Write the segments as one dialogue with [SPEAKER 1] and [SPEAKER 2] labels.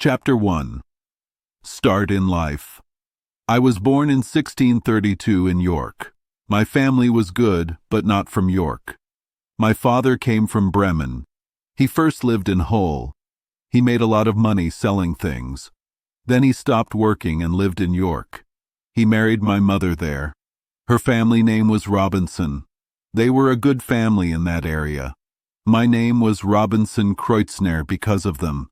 [SPEAKER 1] Chapter 1. Start in Life. I was born in 1632 in York. My family was good, but not from York. My father came from Bremen. He first lived in Hull. He made a lot of money selling things. Then he stopped working and lived in York. He married my mother there. Her family name was Robinson. They were a good family in that area. My name was Robinson Crusoe because of them.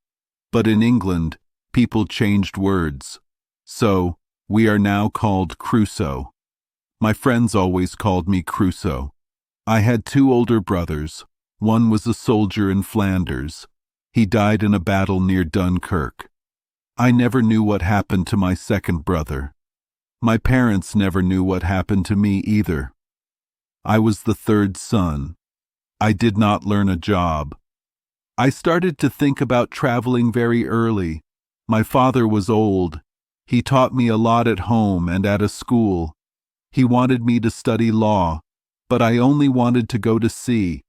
[SPEAKER 1] But in England, people changed words. So, we are now called Crusoe. My friends always called me Crusoe. I had two older brothers. One was a soldier in Flanders. He died in a battle near Dunkirk. I never knew what happened to my second brother. My parents never knew what happened to me either. I was the third son. I did not learn a job. I started to think about traveling very early. My father was old. He taught me a lot at home and at a school. He wanted me to study law, but I only wanted to go to sea.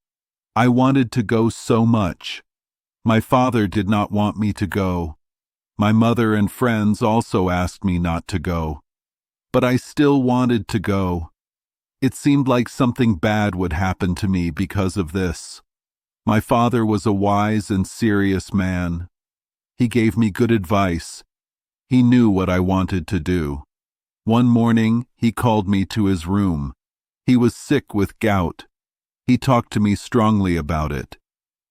[SPEAKER 1] I wanted to go so much. My father did not want me to go. My mother and friends also asked me not to go. But I still wanted to go. It seemed like something bad would happen to me because of this. My father was a wise and serious man. He gave me good advice. He knew what I wanted to do. One morning, he called me to his room. He was sick with gout. He talked to me strongly about it.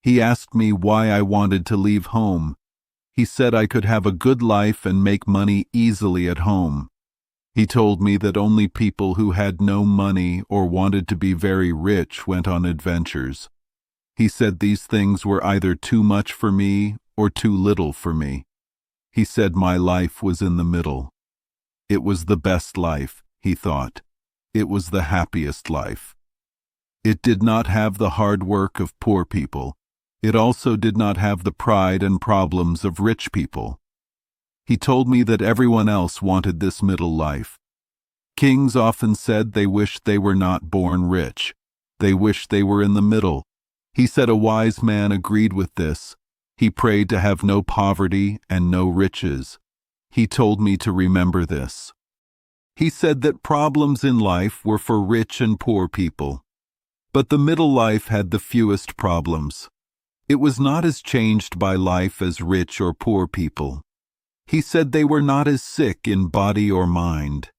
[SPEAKER 1] He asked me why I wanted to leave home. He said I could have a good life and make money easily at home. He told me that only people who had no money or wanted to be very rich went on adventures. He said these things were either too much for me or too little for me. He said my life was in the middle. It was the best life, he thought. It was the happiest life. It did not have the hard work of poor people. It also did not have the pride and problems of rich people. He told me that everyone else wanted this middle life. Kings often said they wished they were not born rich. They wished they were in the middle. He said a wise man agreed with this. He prayed to have no poverty and no riches. He told me to remember this. He said that problems in life were for rich and poor people. But the middle life had the fewest problems. It was not as changed by life as rich or poor people. He said they were not as sick in body or mind.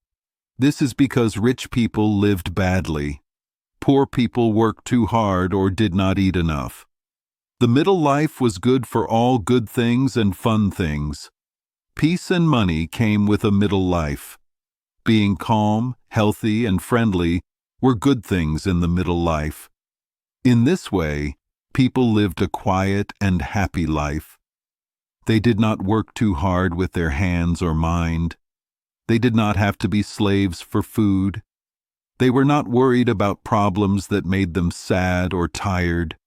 [SPEAKER 1] This is because rich people lived badly. Poor people worked too hard or did not eat enough. The middle life was good for all good things and fun things. Peace and money came with a middle life. Being calm, healthy, and friendly were good things in the middle life. In this way, people lived a quiet and happy life. They did not work too hard with their hands or mind. They did not have to be slaves for food. They were not worried about problems that made them sad or tired.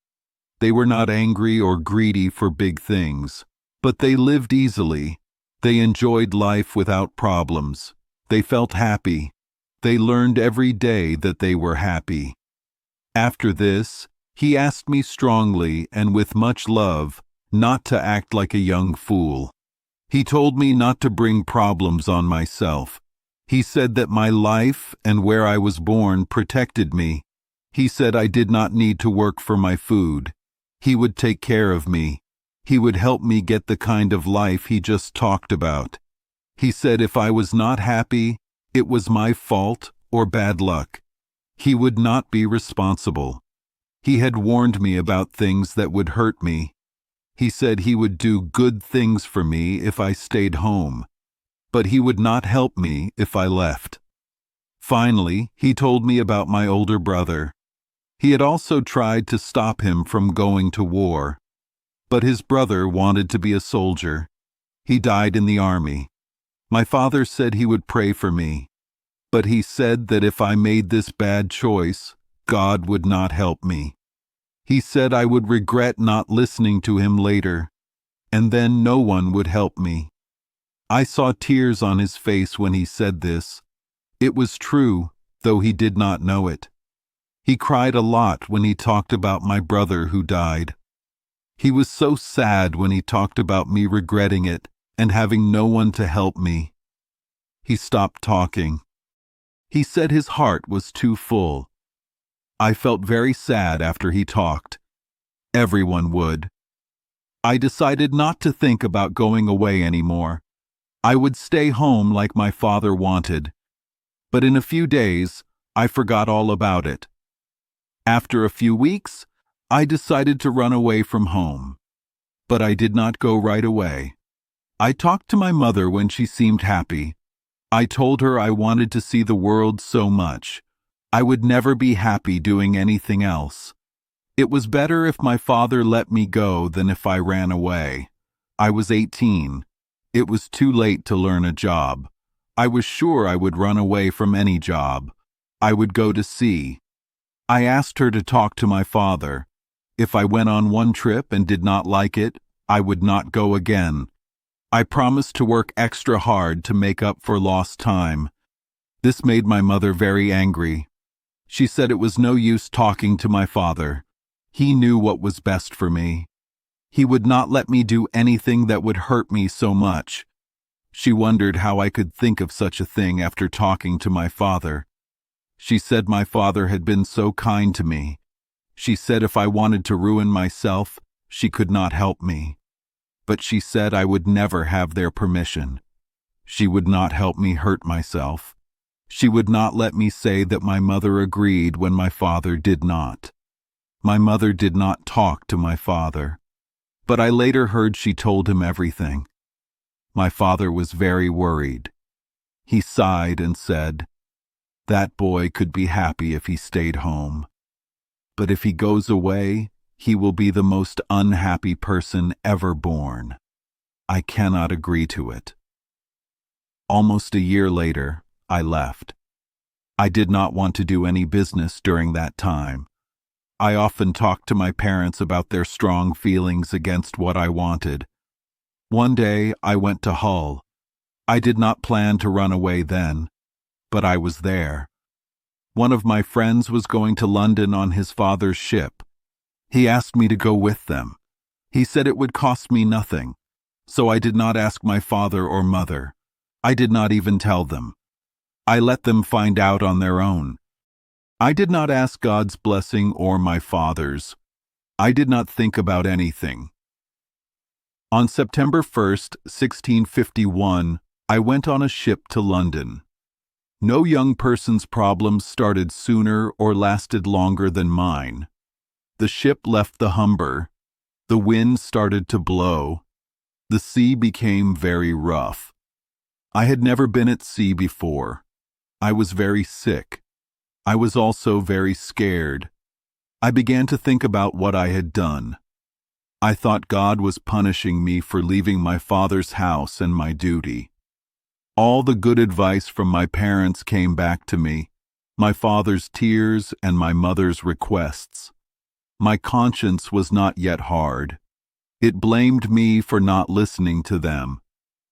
[SPEAKER 1] They were not angry or greedy for big things, but they lived easily. They enjoyed life without problems. They felt happy. They learned every day that they were happy. After this, he asked me strongly and with much love not to act like a young fool. He told me not to bring problems on myself. He said that my life and where I was born protected me. He said I did not need to work for my food. He would take care of me. He would help me get the kind of life he just talked about. He said if I was not happy, it was my fault or bad luck. He would not be responsible. He had warned me about things that would hurt me. He said he would do good things for me if I stayed home, but he would not help me if I left. Finally, he told me about my older brother. He had also tried to stop him from going to war, but his brother wanted to be a soldier. He died in the army. My father said he would pray for me, but he said that if I made this bad choice, God would not help me. He said I would regret not listening to him later, and then no one would help me. I saw tears on his face when he said this. It was true, though he did not know it. He cried a lot when he talked about my brother who died. He was so sad when he talked about me regretting it. and having no one to help me. He stopped talking. He said his heart was too full. I felt very sad after he talked. Everyone would. I decided not to think about going away anymore. I would stay home like my father wanted. But in a few days, I forgot all about it. After a few weeks, I decided to run away from home. But I did not go right away. I talked to my mother when she seemed happy. I told her I wanted to see the world so much. I would never be happy doing anything else. It was better if my father let me go than if I ran away. I was 18. It was too late to learn a job. I was sure I would run away from any job. I would go to sea. I asked her to talk to my father. If I went on one trip and did not like it, I would not go again. I promised to work extra hard to make up for lost time. This made my mother very angry. She said it was no use talking to my father. He knew what was best for me. He would not let me do anything that would hurt me so much. She wondered how I could think of such a thing after talking to my father. She said my father had been so kind to me. She said if I wanted to ruin myself, she could not help me. But she said I would never have their permission. She would not help me hurt myself. She would not let me say that my mother agreed when my father did not. My mother did not talk to my father, but I later heard she told him everything. My father was very worried. He sighed and said, "That boy could be happy if he stayed home. But if he goes away, he will be the most unhappy person ever born. I cannot agree to it." Almost a year later, I left. I did not want to do any business during that time. I often talked to my parents about their strong feelings against what I wanted. One day, I went to Hull. I did not plan to run away then, but I was there. One of my friends was going to London on his father's ship. He asked me to go with them. He said it would cost me nothing, so I did not ask my father or mother. I did not even tell them. I let them find out on their own. I did not ask God's blessing or my father's. I did not think about anything. On September 1st, 1651, I went on a ship to London. No young person's problems started sooner or lasted longer than mine. The ship left the Humber. The wind started to blow. The sea became very rough. I had never been at sea before. I was very sick. I was also very scared. I began to think about what I had done. I thought God was punishing me for leaving my father's house and my duty. All the good advice from my parents came back to me, my father's tears and my mother's requests. My conscience was not yet hard. It blamed me for not listening to them.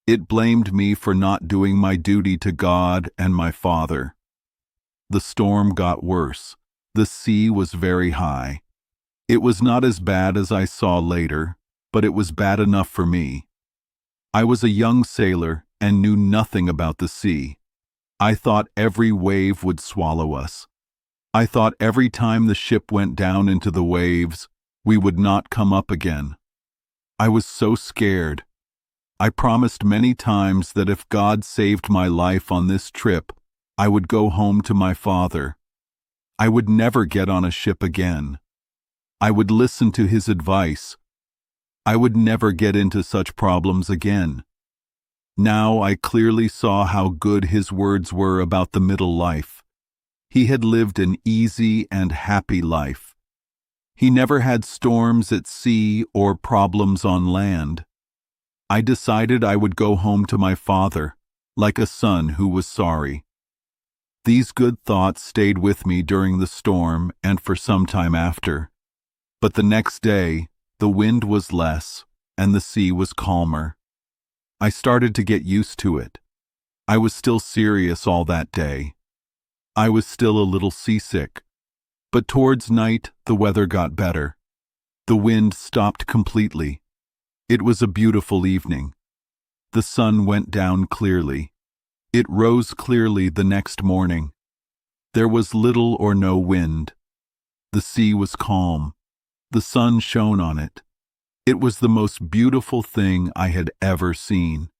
[SPEAKER 1] It blamed me for not doing my duty to God and my father. The storm got worse. The sea was very high. It was not as bad as I saw later, but it was bad enough for me. I was a young sailor and knew nothing about the sea. I thought every wave would swallow us. I thought every time the ship went down into the waves, we would not come up again. I was so scared. I promised many times that if God saved my life on this trip, I would go home to my father. I would never get on a ship again. I would listen to his advice. I would never get into such problems again. Now I clearly saw how good his words were about the middle life. He had lived an easy and happy life. He never had storms at sea or problems on land. I decided I would go home to my father, like a son who was sorry. These good thoughts stayed with me during the storm and for some time after. But the next day, the wind was less and the sea was calmer. I started to get used to it. I was still serious all that day. I was still a little seasick. But towards night, the weather got better. The wind stopped completely. It was a beautiful evening. The sun went down clearly. It rose clearly the next morning. There was little or no wind. The sea was calm. The sun shone on it. It was the most beautiful thing I had ever seen.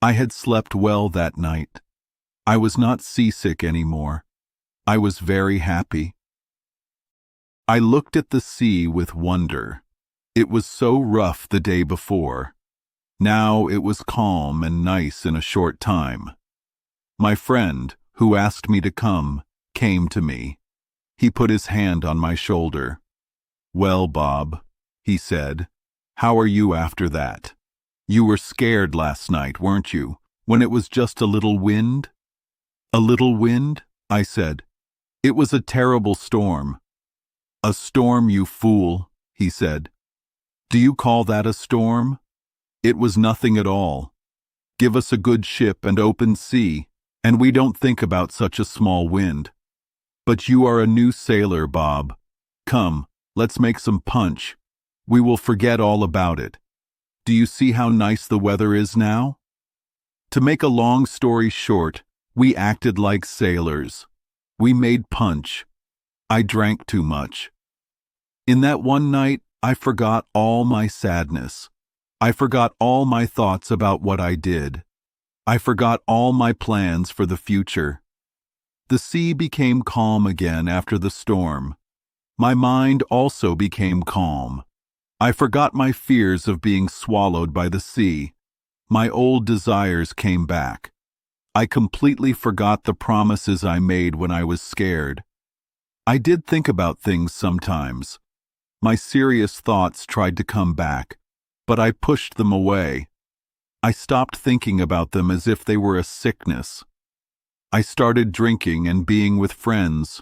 [SPEAKER 1] I had slept well that night. I was not seasick anymore. I was very happy. I looked at the sea with wonder. It was so rough the day before. Now it was calm and nice in a short time. My friend, who asked me to come, came to me. He put his hand on my shoulder. "Well, Bob," he said, "how are you after that? You were scared last night, weren't you, when it was just a little wind?" "A little wind?" I said. "It was a terrible storm." "A storm, you fool," he said. "Do you call that a storm? It was nothing at all. Give us a good ship and open sea, and we don't think about such a small wind. But you are a new sailor, Bob. Come, let's make some punch. We will forget all about it. Do you see how nice the weather is now?" To make a long story short, we acted like sailors. We made punch. I drank too much. In that one night, I forgot all my sadness. I forgot all my thoughts about what I did. I forgot all my plans for the future. The sea became calm again after the storm. My mind also became calm. I forgot my fears of being swallowed by the sea. My old desires came back. I completely forgot the promises I made when I was scared. I did think about things sometimes. My serious thoughts tried to come back, but I pushed them away. I stopped thinking about them as if they were a sickness. I started drinking and being with friends.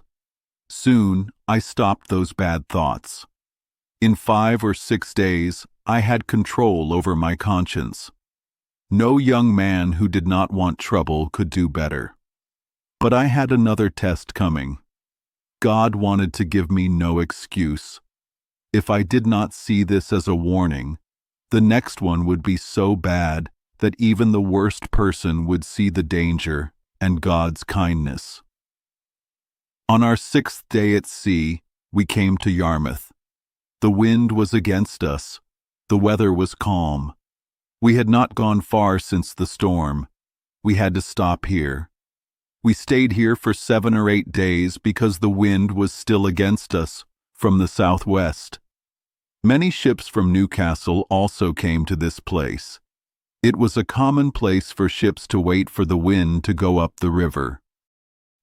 [SPEAKER 1] Soon, I stopped those bad thoughts. In 5 or 6 days, I had control over my conscience. No young man who did not want trouble could do better. But I had another test coming. God wanted to give me no excuse. If I did not see this as a warning, the next one would be so bad that even the worst person would see the danger and God's kindness. On our 6th day at sea, we came to Yarmouth. The wind was against us. The weather was calm. We had not gone far since the storm. We had to stop here. We stayed here for 7 or 8 days because the wind was still against us from the southwest. Many ships from Newcastle also came to this place. It was a common place for ships to wait for the wind to go up the river.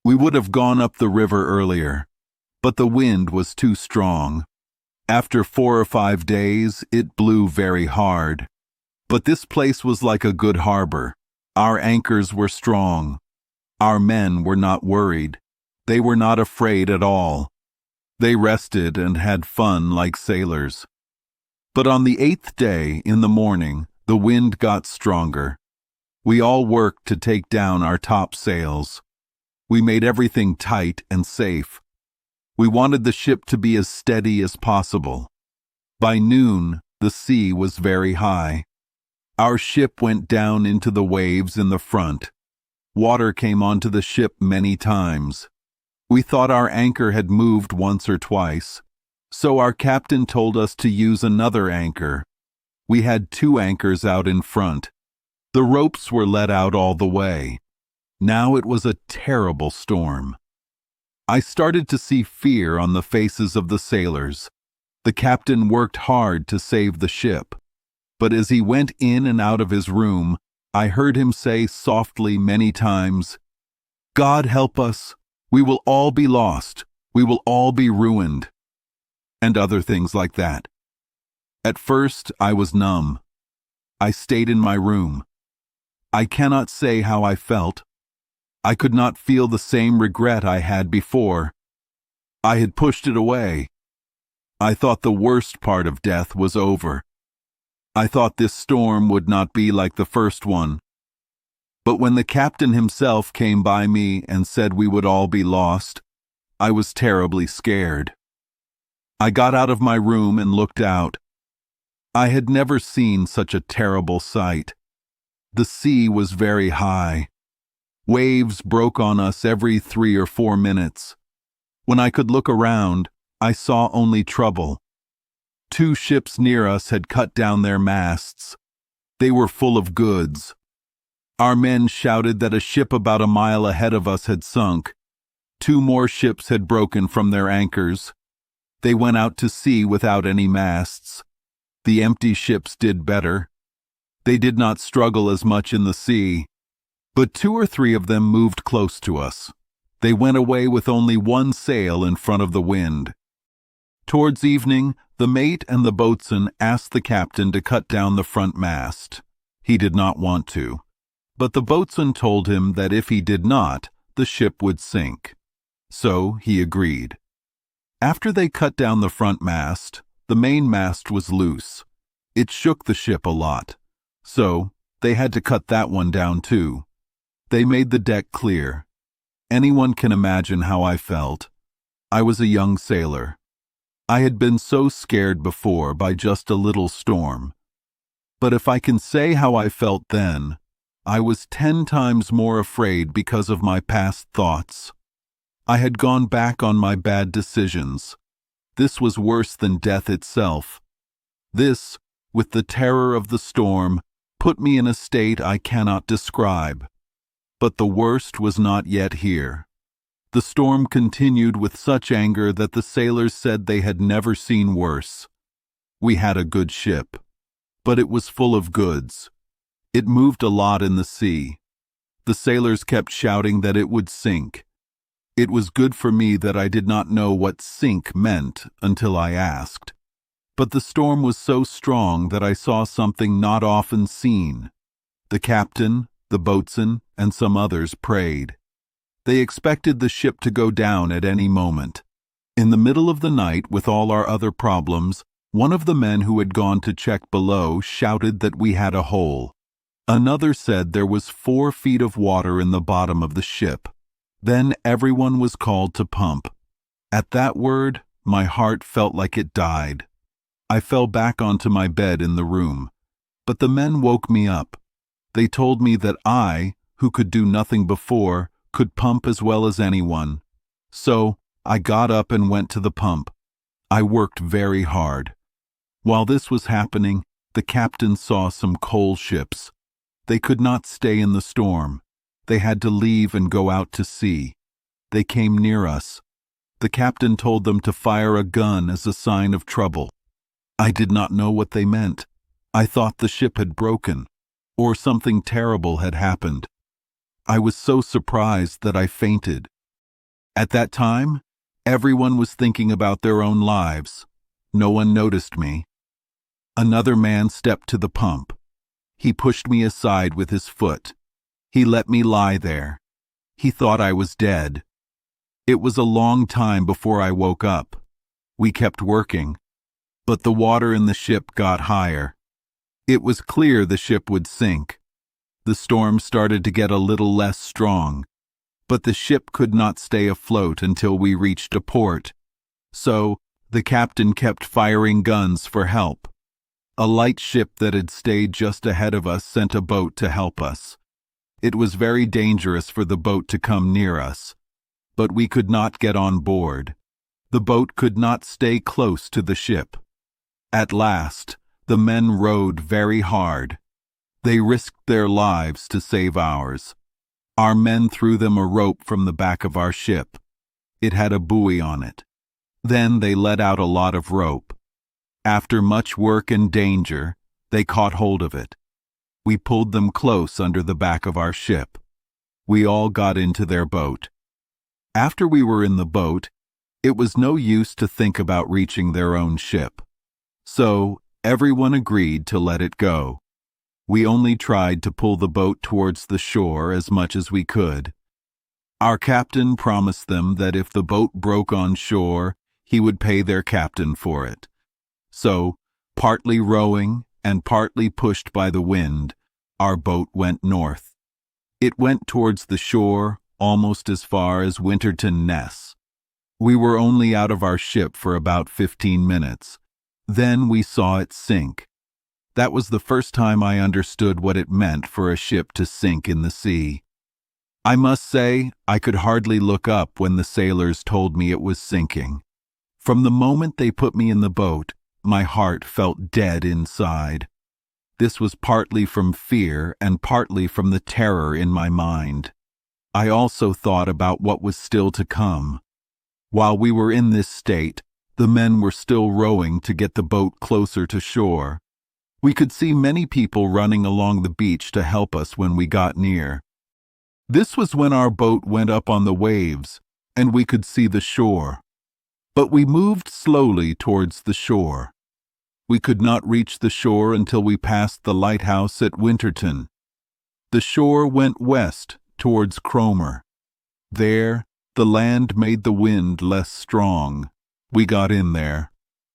[SPEAKER 1] We would have gone up the river earlier, but the wind was too strong. After 4 or 5 days, it blew very hard. But this place was like a good harbor. Our anchors were strong. Our men were not worried. They were not afraid at all. They rested and had fun like sailors. But on the 8th day, in the morning, the wind got stronger. We all worked to take down our topsails. We made everything tight and safe. We wanted the ship to be as steady as possible. By noon, the sea was very high. Our ship went down into the waves in the front. Water came onto the ship many times. We thought our anchor had moved once or twice, so our captain told us to use another anchor. We had 2 anchors out in front. The ropes were let out all the way. Now it was a terrible storm. I started to see fear on the faces of the sailors. The captain worked hard to save the ship, but as he went in and out of his room, I heard him say softly many times, "God help us. We will all be lost. We will all be ruined." And other things like that. At first, I was numb. I stayed in my room. I cannot say how I felt. I could not feel the same regret I had before. I had pushed it away. I thought the worst part of death was over. I thought this storm would not be like the first one. But when the captain himself came by me and said we would all be lost, I was terribly scared. I got out of my room and looked out. I had never seen such a terrible sight. The sea was very high. Waves broke on us every 3 or 4 minutes. When I could look around, I saw only trouble. 2 ships near us had cut down their masts. They were full of goods. Our men shouted that a ship about a mile ahead of us had sunk. 2 more ships had broken from their anchors. They went out to sea without any masts. The empty ships did better. They did not struggle as much in the sea. But 2 or 3 of them moved close to us. They went away with only 1 sail in front of the wind. Towards evening, the mate and the boatswain asked the captain to cut down the front mast. He did not want to, but the boatswain told him that if he did not, the ship would sink. So he agreed. After they cut down the front mast, the main mast was loose. It shook the ship a lot, so they had to cut that one down too. They made the deck clear. Anyone can imagine how I felt. I was a young sailor. I had been so scared before by just a little storm. But if I can say how I felt then, I was 10 times more afraid because of my past thoughts. I had gone back on my bad decisions. This was worse than death itself. This, with the terror of the storm, put me in a state I cannot describe. But the worst was not yet here. The storm continued with such anger that the sailors said they had never seen worse. We had a good ship, but it was full of goods. It moved a lot in the sea. The sailors kept shouting that it would sink. It was good for me that I did not know what sink meant until I asked. But the storm was so strong that I saw something not often seen. The captain, the boatswain, and some others prayed. They expected the ship to go down at any moment. In the middle of the night, with all our other problems, one of the men who had gone to check below shouted that we had a hole. Another said there was 4 feet of water in the bottom of the ship. Then everyone was called to pump. At that word, my heart felt like it died. I fell back onto my bed in the room. But the men woke me up. They told me that I, who could do nothing before, could pump as well as anyone. So I got up and went to the pump. I worked very hard. While this was happening, the captain saw some coal ships. They could not stay in the storm. They had to leave and go out to sea. They came near us. The captain told them to fire a gun as a sign of trouble. I did not know what they meant. I thought the ship had broken, or something terrible had happened. I was so surprised that I fainted. At that time, everyone was thinking about their own lives. No one noticed me. Another man stepped to the pump. He pushed me aside with his foot. He let me lie there. He thought I was dead. It was a long time before I woke up. We kept working, but the water in the ship got higher. It was clear the ship would sink. The storm started to get a little less strong, but the ship could not stay afloat until we reached a port. So the captain kept firing guns for help. A light ship that had stayed just ahead of us sent a boat to help us. It was very dangerous for the boat to come near us, but we could not get on board. The boat could not stay close to the ship. At last, the men rowed very hard. They risked their lives to save ours. Our men threw them a rope from the back of our ship. It had a buoy on it. Then they let out a lot of rope. After much work and danger, they caught hold of it. We pulled them close under the back of our ship. We all got into their boat. After we were in the boat, it was no use to think about reaching their own ship. So everyone agreed to let it go. We only tried to pull the boat towards the shore as much as we could. Our captain promised them that if the boat broke on shore, he would pay their captain for it. So, partly rowing and partly pushed by the wind, our boat went north. It went towards the shore almost as far as Winterton Ness. We were only out of our ship for about 15 minutes. Then we saw it sink. That was the first time I understood what it meant for a ship to sink in the sea. I must say, I could hardly look up when the sailors told me it was sinking. From the moment they put me in the boat, my heart felt dead inside. This was partly from fear and partly from the terror in my mind. I also thought about what was still to come. While we were in this state, the men were still rowing to get the boat closer to shore. We could see many people running along the beach to help us when we got near. This was when our boat went up on the waves, and we could see the shore. But we moved slowly towards the shore. We could not reach the shore until we passed the lighthouse at Winterton. The shore went west towards Cromer. There, the land made the wind less strong. We got in there.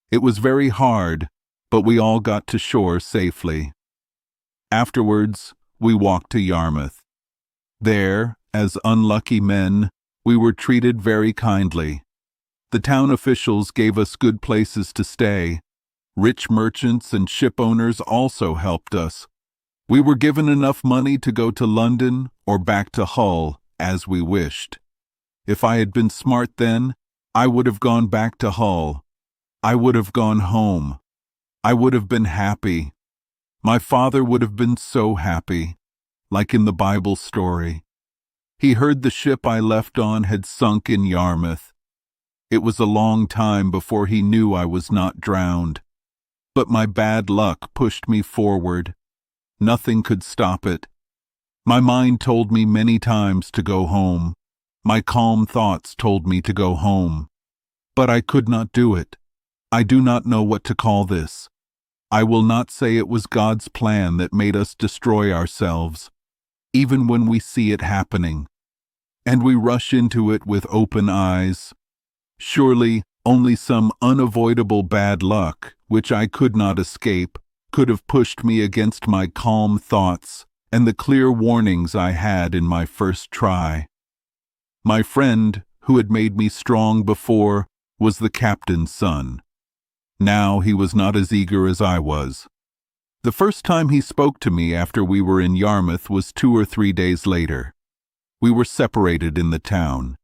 [SPEAKER 1] It was very hard, but we all got to shore safely. Afterwards, we walked to Yarmouth. There, as unlucky men, we were treated very kindly. The town officials gave us good places to stay. Rich merchants and ship owners also helped us. We were given enough money to go to London or back to Hull as we wished. If I had been smart then, I would have gone back to Hull. I would have gone home. I would have been happy. My father would have been so happy, like in the Bible story. He heard the ship I left on had sunk in Yarmouth. It was a long time before he knew I was not drowned. But my bad luck pushed me forward. Nothing could stop it. My mind told me many times to go home. My calm thoughts told me to go home. But I could not do it. I do not know what to call this. I will not say it was God's plan that made us destroy ourselves, even when we see it happening, and we rush into it with open eyes. Surely, only some unavoidable bad luck, which I could not escape, could have pushed me against my calm thoughts and the clear warnings I had in my first try. My friend, who had made me strong before, was the captain's son. Now he was not as eager as I was. The first time he spoke to me after we were in Yarmouth was 2 or 3 days later. We were separated in the town.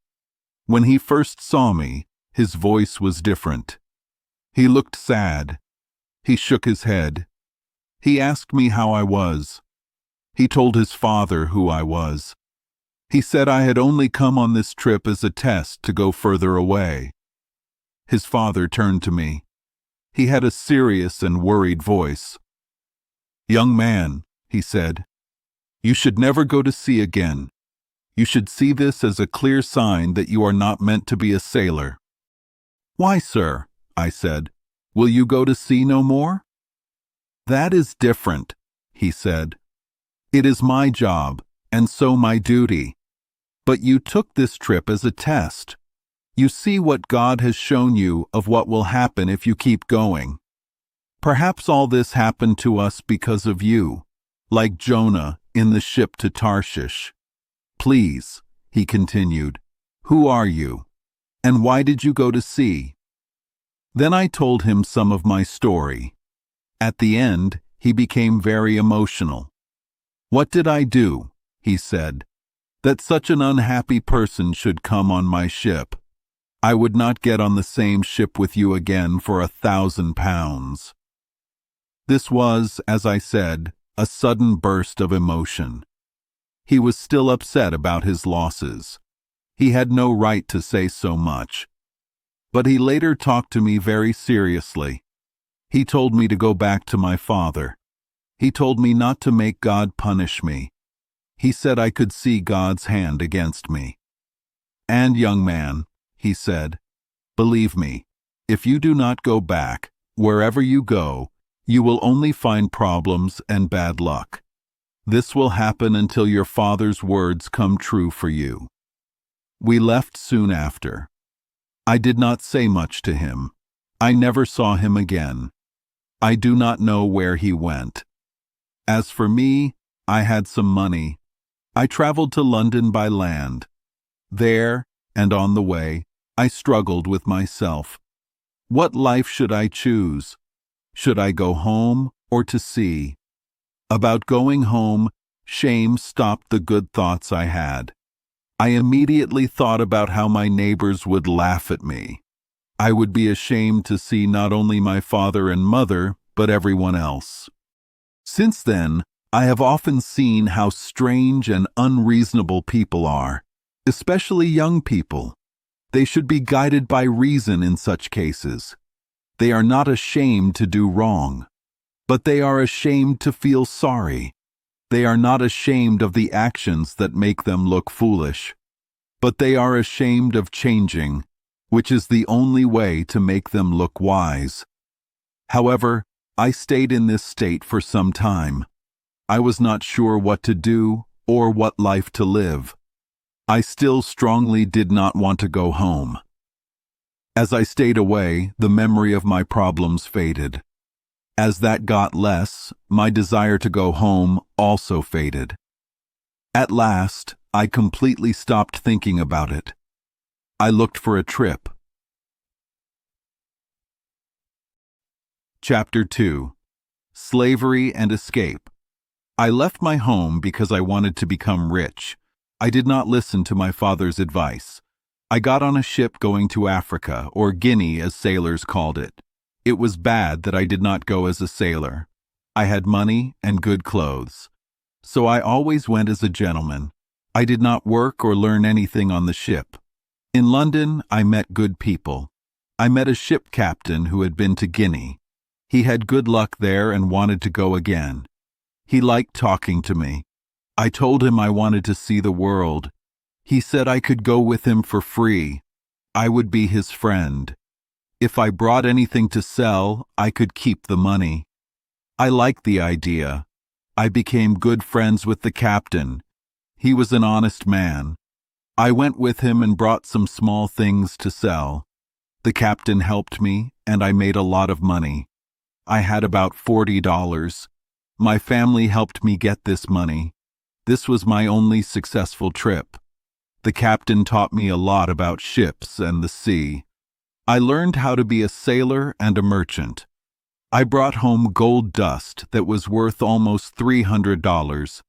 [SPEAKER 1] When he first saw me, his voice was different. He looked sad. He shook his head. He asked me how I was. He told his father who I was. He said I had only come on this trip as a test to go further away. His father turned to me. He had a serious and worried voice. "Young man," he said, "you should never go to sea again. You should see this as a clear sign that you are not meant to be a sailor." "Why, sir?" I said. "Will you go to sea no more?" "That is different," he said. "It is my job, and so my duty. But you took this trip as a test. You see what God has shown you of what will happen if you keep going. Perhaps all this happened to us because of you, like Jonah in the ship to Tarshish. Please," he continued, "who are you? And why did you go to sea?" Then I told him some of my story. At the end, he became very emotional. "What did I do," he said, "that such an unhappy person should come on my ship? I would not get on the same ship with you again for £1,000. This was, as I said, a sudden burst of emotion. He was still upset about his losses. He had no right to say so much. But he later talked to me very seriously. He told me to go back to my father. He told me not to make God punish me. He said I could see God's hand against me. "And, young man," he said, "believe me, if you do not go back, wherever you go, you will only find problems and bad luck. This will happen until your father's words come true for you." We left soon after. I did not say much to him. I never saw him again. I do not know where he went. As for me, I had some money. I traveled to London by land. There, and on the way, I struggled with myself. What life should I choose? Should I go home or to sea. About going home, shame stopped the good thoughts I had. I immediately thought about how my neighbors would laugh at me. I would be ashamed to see not only my father and mother, but everyone else. Since then, I have often seen how strange and unreasonable people are, especially young people. They should be guided by reason in such cases. They are not ashamed to do wrong, but they are ashamed to feel sorry. They are not ashamed of the actions that make them look foolish, but they are ashamed of changing, which is the only way to make them look wise. However, I stayed in this state for some time. I was not sure what to do or what life to live. I still strongly did not want to go home. As I stayed away, the memory of my problems faded. As that got less, my desire to go home also faded. At last, I completely stopped thinking about it. I looked for a trip. Chapter 2. Slavery and Escape. I left my home because I wanted to become rich. I did not listen to my father's advice. I got on a ship going to Africa, or Guinea as sailors called it. It was bad that I did not go as a sailor. I had money and good clothes. So I always went as a gentleman. I did not work or learn anything on the ship. In London, I met good people. I met a ship captain who had been to Guinea. He had good luck there and wanted to go again. He liked talking to me. I told him I wanted to see the world. He said I could go with him for free. I would be his friend. If I brought anything to sell, I could keep the money. I liked the idea. I became good friends with the captain. He was an honest man. I went with him and brought some small things to sell. The captain helped me, and I made a lot of money. I had about $40. My family helped me get this money. This was my only successful trip. The captain taught me a lot about ships and the sea. I learned how to be a sailor and a merchant. I brought home gold dust that was worth almost $300.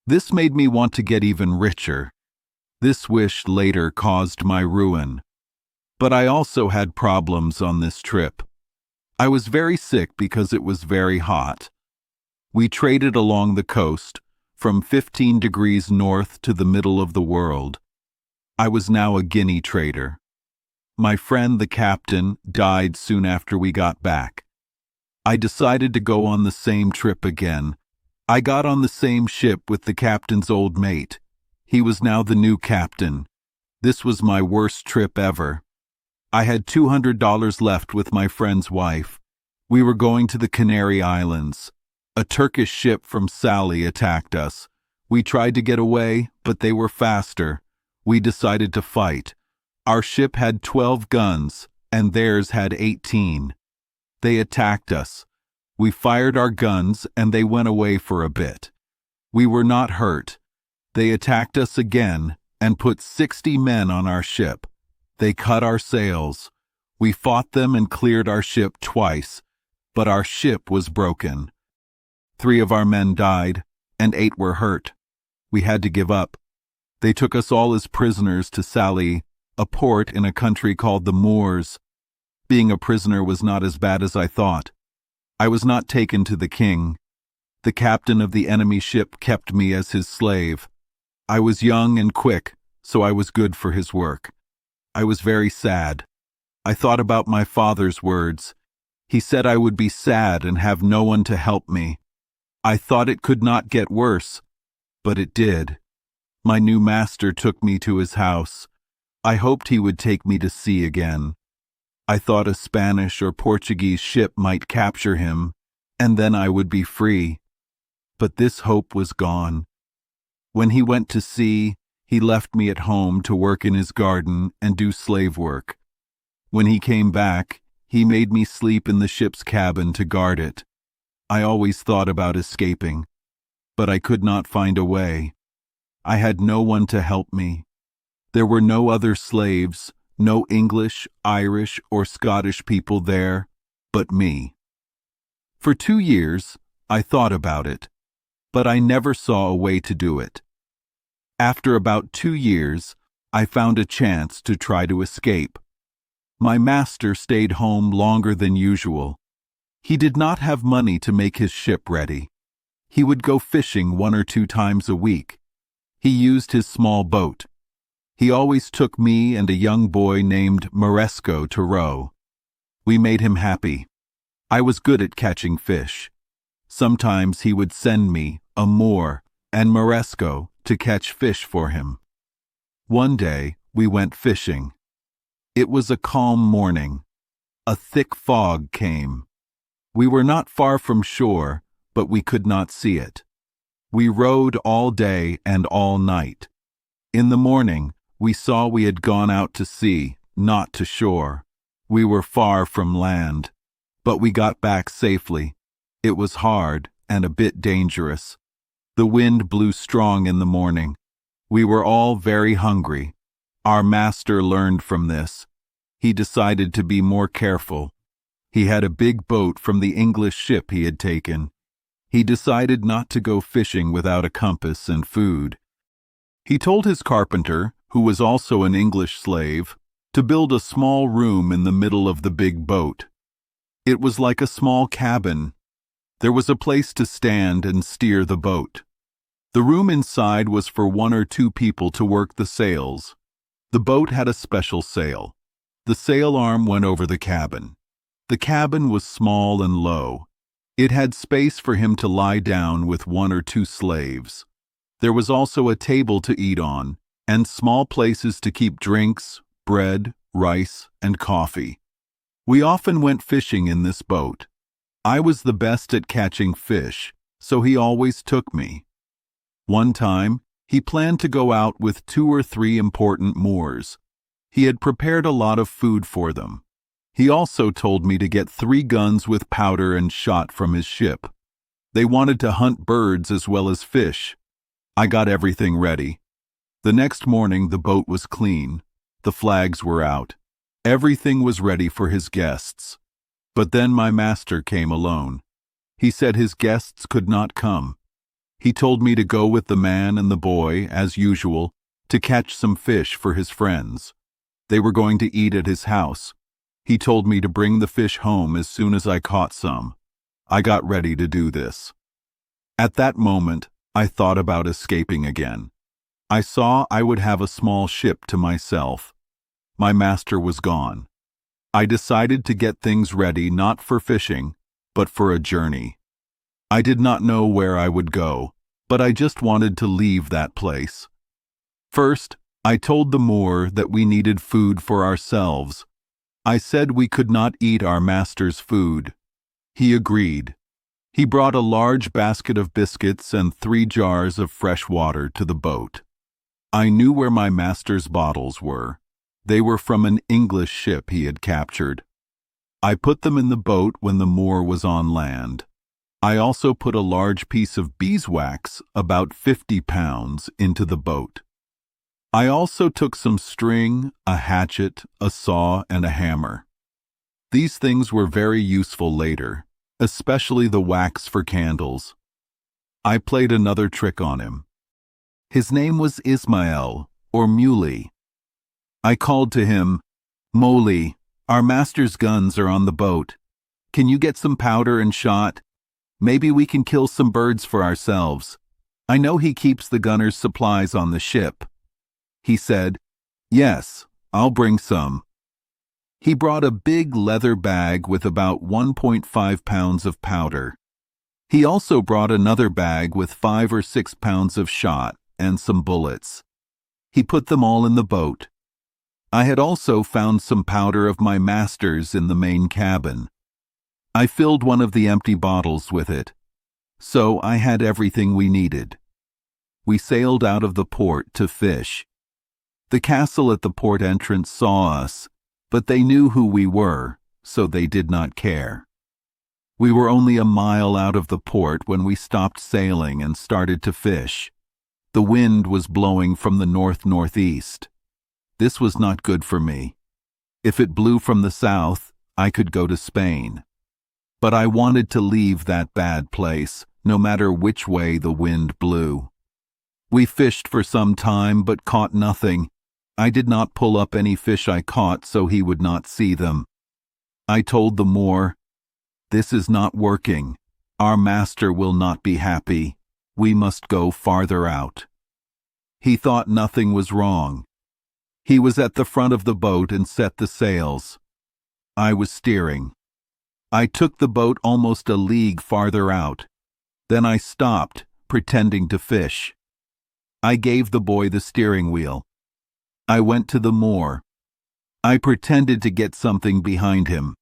[SPEAKER 1] This made me want to get even richer. This wish later caused my ruin. But I also had problems on this trip. I was very sick because it was very hot. We traded along the coast, from 15 degrees north to the middle of the world. I was now a Guinea trader. My friend, the captain, died soon after we got back. I decided to go on the same trip again. I got on the same ship with the captain's old mate. He was now the new captain. This was my worst trip ever. I had $200 left with my friend's wife. We were going to the Canary Islands. A Turkish ship from Salé attacked us. We tried to get away, but they were faster. We decided to fight. Our ship had 12 guns, and theirs had 18. They attacked us. We fired our guns, and they went away for a bit. We were not hurt. They attacked us again, and put 60 men on our ship. They cut our sails. We fought them and cleared our ship twice, but our ship was broken. 3 of our men died, and 8 were hurt. We had to give up. They took us all as prisoners to Salé, a port in a country called the Moors. Being a prisoner was not as bad as I thought. I was not taken to the king. The captain of the enemy ship kept me as his slave. I was young and quick, so I was good for his work. I was very sad. I thought about my father's words. He said I would be sad and have no one to help me. I thought it could not get worse, but it did. My new master took me to his house. I hoped he would take me to sea again. I thought a Spanish or Portuguese ship might capture him, and then I would be free. But this hope was gone. When he went to sea, he left me at home to work in his garden and do slave work. When he came back, he made me sleep in the ship's cabin to guard it. I always thought about escaping, but I could not find a way. I had no one to help me. There were no other slaves, no English, Irish, or Scottish people there, but me. For 2 years, I thought about it, but I never saw a way to do it. After about 2 years, I found a chance to try to escape. My master stayed home longer than usual. He did not have money to make his ship ready. He would go fishing 1 or 2 times a week. He used his small boat. He always took me and a young boy named Moresco to row. We made him happy. I was good at catching fish. Sometimes he would send me, a Moor, and Moresco to catch fish for him. One day, we went fishing. It was a calm morning. A thick fog came. We were not far from shore, but we could not see it. We rowed all day and all night. In the morning, we saw we had gone out to sea, not to shore. We were far from land, but we got back safely. It was hard and a bit dangerous. The wind blew strong in the morning. We were all very hungry. Our master learned from this. He decided to be more careful. He had a big boat from the English ship he had taken. He decided not to go fishing without a compass and food. He told his carpenter, who was also an English slave, to build a small room in the middle of the big boat. It was like a small cabin. There was a place to stand and steer the boat. The room inside was for 1 or 2 people to work the sails. The boat had a special sail. The sail arm went over the cabin. The cabin was small and low. It had space for him to lie down with 1 or 2 slaves. There was also a table to eat on, and small places to keep drinks, bread, rice, and coffee. We often went fishing in this boat. I was the best at catching fish, so he always took me. One time, he planned to go out with 2 or 3 important Moors. He had prepared a lot of food for them. He also told me to get 3 guns with powder and shot from his ship. They wanted to hunt birds as well as fish. I got everything ready. The next morning the boat was clean. The flags were out. Everything was ready for his guests. But then my master came alone. He said his guests could not come. He told me to go with the man and the boy, as usual, to catch some fish for his friends. They were going to eat at his house. He told me to bring the fish home as soon as I caught some. I got ready to do this. At that moment, I thought about escaping again. I saw I would have a small ship to myself. My master was gone. I decided to get things ready not for fishing, but for a journey. I did not know where I would go, but I just wanted to leave that place. First, I told the Moor that we needed food for ourselves. I said we could not eat our master's food. He agreed. He brought a large basket of biscuits and 3 jars of fresh water to the boat. I knew where my master's bottles were. They were from an English ship he had captured. I put them in the boat when the Moor was on land. I also put a large piece of beeswax, about 50 pounds, into the boat. I also took some string, a hatchet, a saw, and a hammer. These things were very useful later, especially the wax for candles. I played another trick on him. His name was Ismael, or Muley. I called to him, "Moli, our master's guns are on the boat. Can you get some powder and shot? Maybe we can kill some birds for ourselves. I know he keeps the gunner's supplies on the ship." He said, "Yes, I'll bring some." He brought a big leather bag with about 1.5 pounds of powder. He also brought another bag with 5 or 6 pounds of shot and some bullets. He put them all in the boat. I had also found some powder of my master's in the main cabin. I filled one of the empty bottles with it. So I had everything we needed. We sailed out of the port to fish. The castle at the port entrance saw us, but they knew who we were, so they did not care. We were only a mile out of the port when we stopped sailing and started to fish. The wind was blowing from the north-northeast. This was not good for me. If it blew from the south, I could go to Spain. But I wanted to leave that bad place, no matter which way the wind blew. We fished for some time but caught nothing. I did not pull up any fish I caught so he would not see them. I told the Moor, "This is not working. Our master will not be happy. We must go farther out." He thought nothing was wrong. He was at the front of the boat and set the sails. I was steering. I took the boat almost a league farther out. Then I stopped, pretending to fish. I gave the boy the steering wheel. I went to the Moor. I pretended to get something behind him.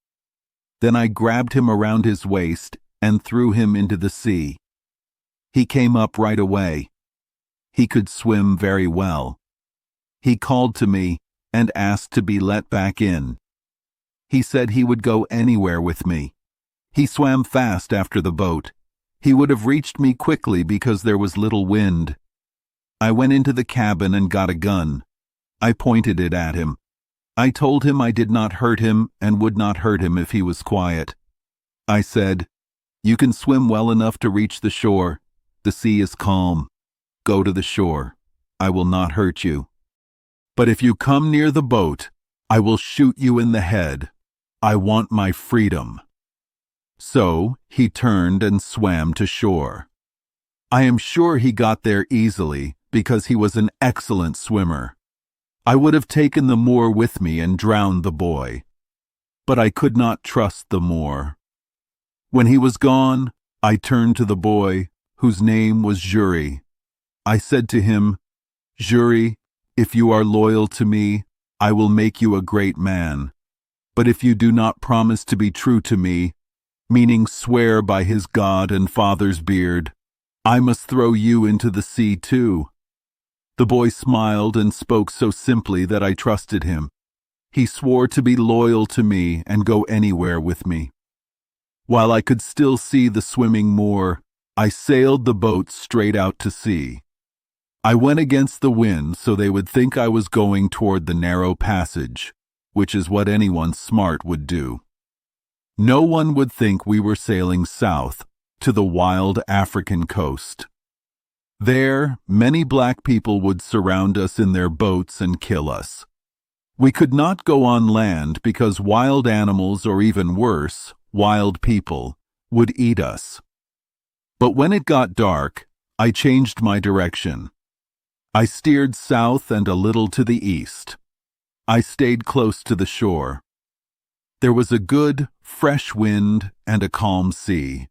[SPEAKER 1] Then I grabbed him around his waist and threw him into the sea. He came up right away. He could swim very well. He called to me and asked to be let back in. He said he would go anywhere with me. He swam fast after the boat. He would have reached me quickly because there was little wind. I went into the cabin and got a gun. I pointed it at him. I told him I did not hurt him and would not hurt him if he was quiet. I said, "You can swim well enough to reach the shore. The sea is calm. Go to the shore. I will not hurt you. But if you come near the boat, I will shoot you in the head. I want my freedom." So he turned and swam to shore. I am sure he got there easily because he was an excellent swimmer. I would have taken the Moor with me and drowned the boy. But I could not trust the Moor. When he was gone, I turned to the boy, whose name was Jury. I said to him, "Jury, if you are loyal to me, I will make you a great man. But if you do not promise to be true to me, meaning swear by his God and father's beard, I must throw you into the sea too." The boy smiled and spoke so simply that I trusted him. He swore to be loyal to me and go anywhere with me. While I could still see the swimming Moor, I sailed the boat straight out to sea. I went against the wind so they would think I was going toward the narrow passage, which is what anyone smart would do. No one would think we were sailing south to the wild African coast. There, many black people would surround us in their boats and kill us. We could not go on land because wild animals, or even worse, wild people, would eat us. But when it got dark, I changed my direction. I steered south and a little to the east. I stayed close to the shore. There was a good, fresh wind and a calm sea.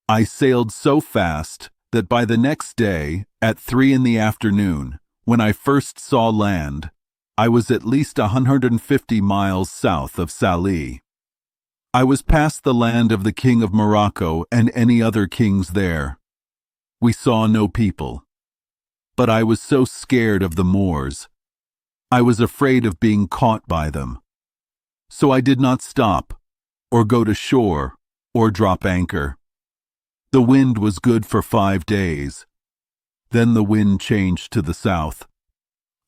[SPEAKER 1] I sailed so fast that by the next day, at 3 p.m, when I first saw land, I was at least 150 miles south of Salé. I was past the land of the King of Morocco and any other kings there. We saw no people. But I was so scared of the Moors. I was afraid of being caught by them. So I did not stop, or go to shore, or drop anchor. The wind was good for 5 days. Then the wind changed to the south.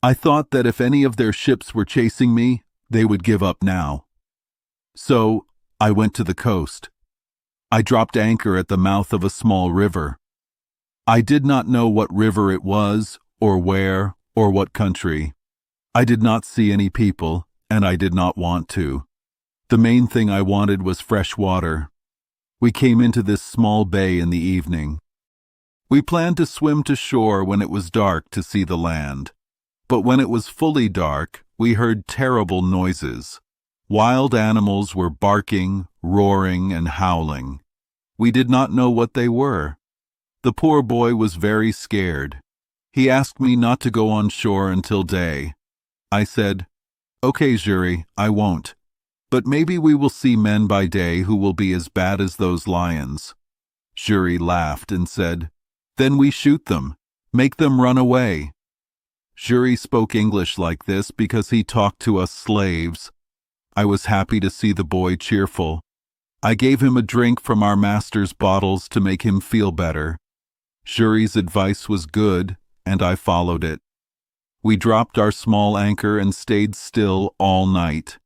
[SPEAKER 1] I thought that if any of their ships were chasing me, they would give up now. So I went to the coast. I dropped anchor at the mouth of a small river. I did not know what river it was, or where, or what country. I did not see any people, and I did not want to. The main thing I wanted was fresh water. We came into this small bay in the evening. We planned to swim to shore when it was dark to see the land. But when it was fully dark, we heard terrible noises. Wild animals were barking, roaring, and howling. We did not know what they were. The poor boy was very scared. He asked me not to go on shore until day. I said, "Okay, Jury, I won't. But maybe we will see men by day who will be as bad as those lions." Jury laughed and said, "Then we shoot them. Make them run away." Jury spoke English like this because he talked to us slaves. I was happy to see the boy cheerful. I gave him a drink from our master's bottles to make him feel better. Jury's advice was good, and I followed it. We dropped our small anchor and stayed still all night.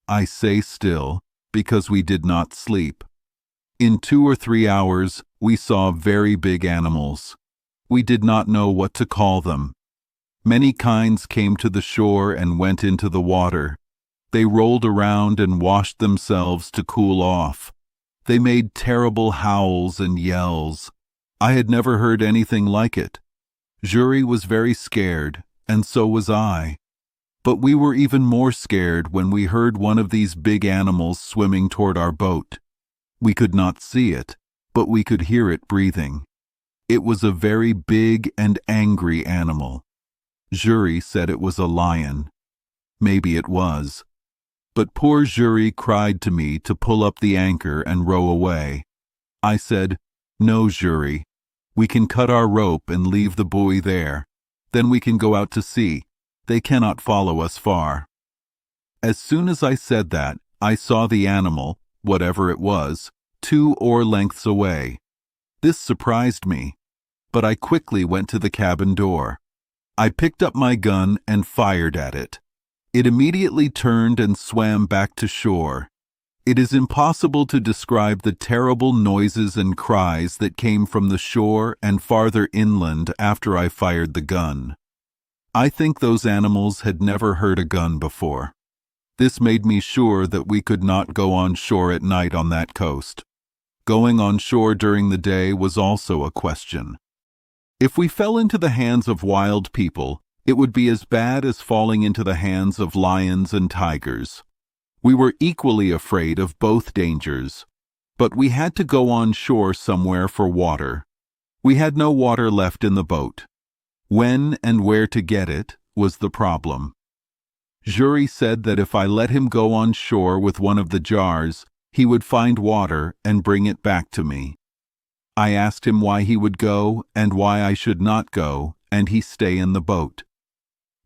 [SPEAKER 1] I say still because we did not sleep. In 2 or 3 hours, we saw very big animals. We did not know what to call them. Many kinds came to the shore and went into the water. They rolled around and washed themselves to cool off. They made terrible howls and yells. I had never heard anything like it. Jury was very scared, and so was I. But we were even more scared when we heard one of these big animals swimming toward our boat. We could not see it, but we could hear it breathing. It was a very big and angry animal. Jury said it was a lion. Maybe it was. But poor Jury cried to me to pull up the anchor and row away. I said, "No, Jury. We can cut our rope and leave the buoy there. Then we can go out to sea. They cannot follow us far." As soon as I said that, I saw the animal, whatever it was, 2 oar lengths away. This surprised me, but I quickly went to the cabin door. I picked up my gun and fired at it. It immediately turned and swam back to shore. It is impossible to describe the terrible noises and cries that came from the shore and farther inland after I fired the gun. I think those animals had never heard a gun before. This made me sure that we could not go on shore at night on that coast. Going on shore during the day was also a question. If we fell into the hands of wild people, it would be as bad as falling into the hands of lions and tigers. We were equally afraid of both dangers, but we had to go on shore somewhere for water. We had no water left in the boat. When and where to get it was the problem. Jury said that if I let him go on shore with one of the jars, he would find water and bring it back to me. I asked him why he would go and why I should not go, and he stay in the boat.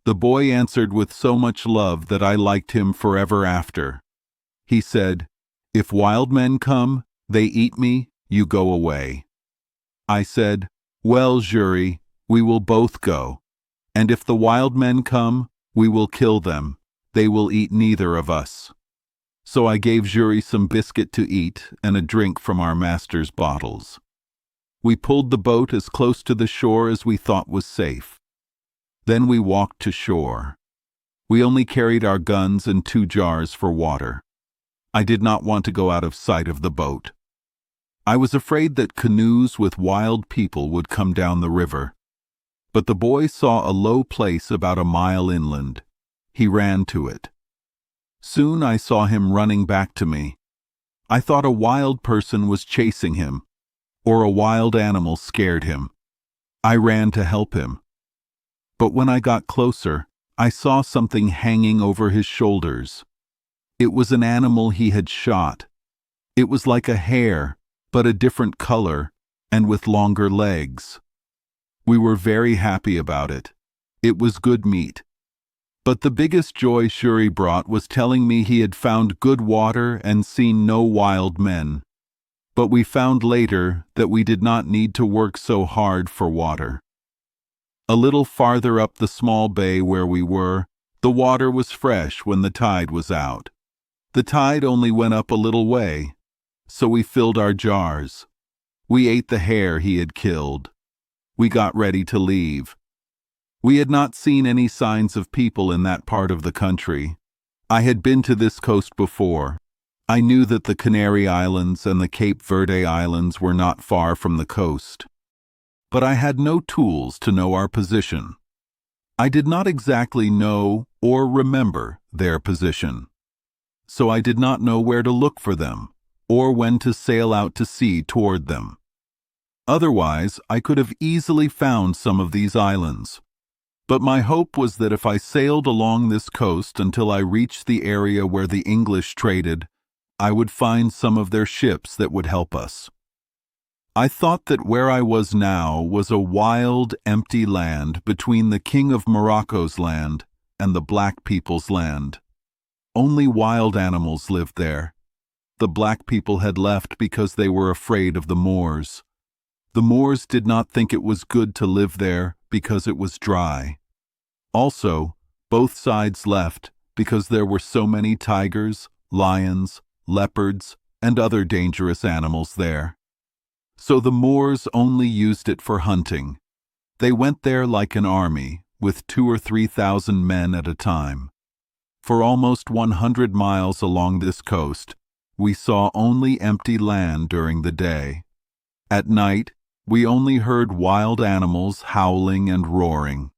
[SPEAKER 1] The boy answered with so much love that I liked him forever after. He said, "If wild men come, they eat me, you go away." I said, "Well, Jury, we will both go. And if the wild men come, we will kill them. They will eat neither of us." So I gave Jury some biscuit to eat and a drink from our master's bottles. We pulled the boat as close to the shore as we thought was safe. Then we walked to shore. We only carried our guns and 2 jars for water. I did not want to go out of sight of the boat. I was afraid that canoes with wild people would come down the river. But the boy saw a low place about a mile inland. He ran to it. Soon I saw him running back to me. I thought a wild person was chasing him, or a wild animal scared him. I ran to help him. But when I got closer, I saw something hanging over his shoulders. It was an animal he had shot. It was like a hare, but a different color, and with longer legs. We were very happy about it. It was good meat. But the biggest joy Shuri brought was telling me he had found good water and seen no wild men. But we found later that we did not need to work so hard for water. A little farther up the small bay where we were, the water was fresh when the tide was out. The tide only went up a little way, so we filled our jars. We ate the hare he had killed. We got ready to leave. We had not seen any signs of people in that part of the country. I had been to this coast before. I knew that the Canary Islands and the Cape Verde Islands were not far from the coast. But I had no tools to know our position. I did not exactly know or remember their position. So I did not know where to look for them, or when to sail out to sea toward them. Otherwise, I could have easily found some of these islands. But my hope was that if I sailed along this coast until I reached the area where the English traded, I would find some of their ships that would help us. I thought that where I was now was a wild, empty land between the King of Morocco's land and the black people's land. Only wild animals lived there. The black people had left because they were afraid of the Moors. The Moors did not think it was good to live there because it was dry. Also, both sides left because there were so many tigers, lions, leopards, and other dangerous animals there. So the Moors only used it for hunting. They went there like an army, with 2,000 or 3,000 men at a time. For almost 100 miles along this coast, we saw only empty land during the day. At night, we only heard wild animals howling and roaring.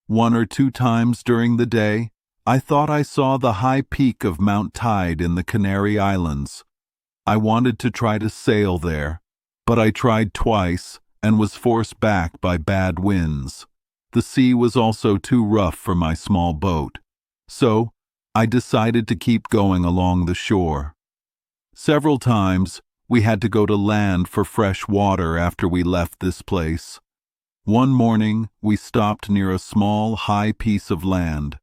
[SPEAKER 1] 1 or 2 times during the day, I thought I saw the high peak of Mount Tide in the Canary Islands. I wanted to try to sail there, but I tried twice and was forced back by bad winds. The sea was also too rough for my small boat, so I decided to keep going along the shore. Several times, we had to go to land for fresh water after we left this place. One morning, we stopped near a small, high piece of land.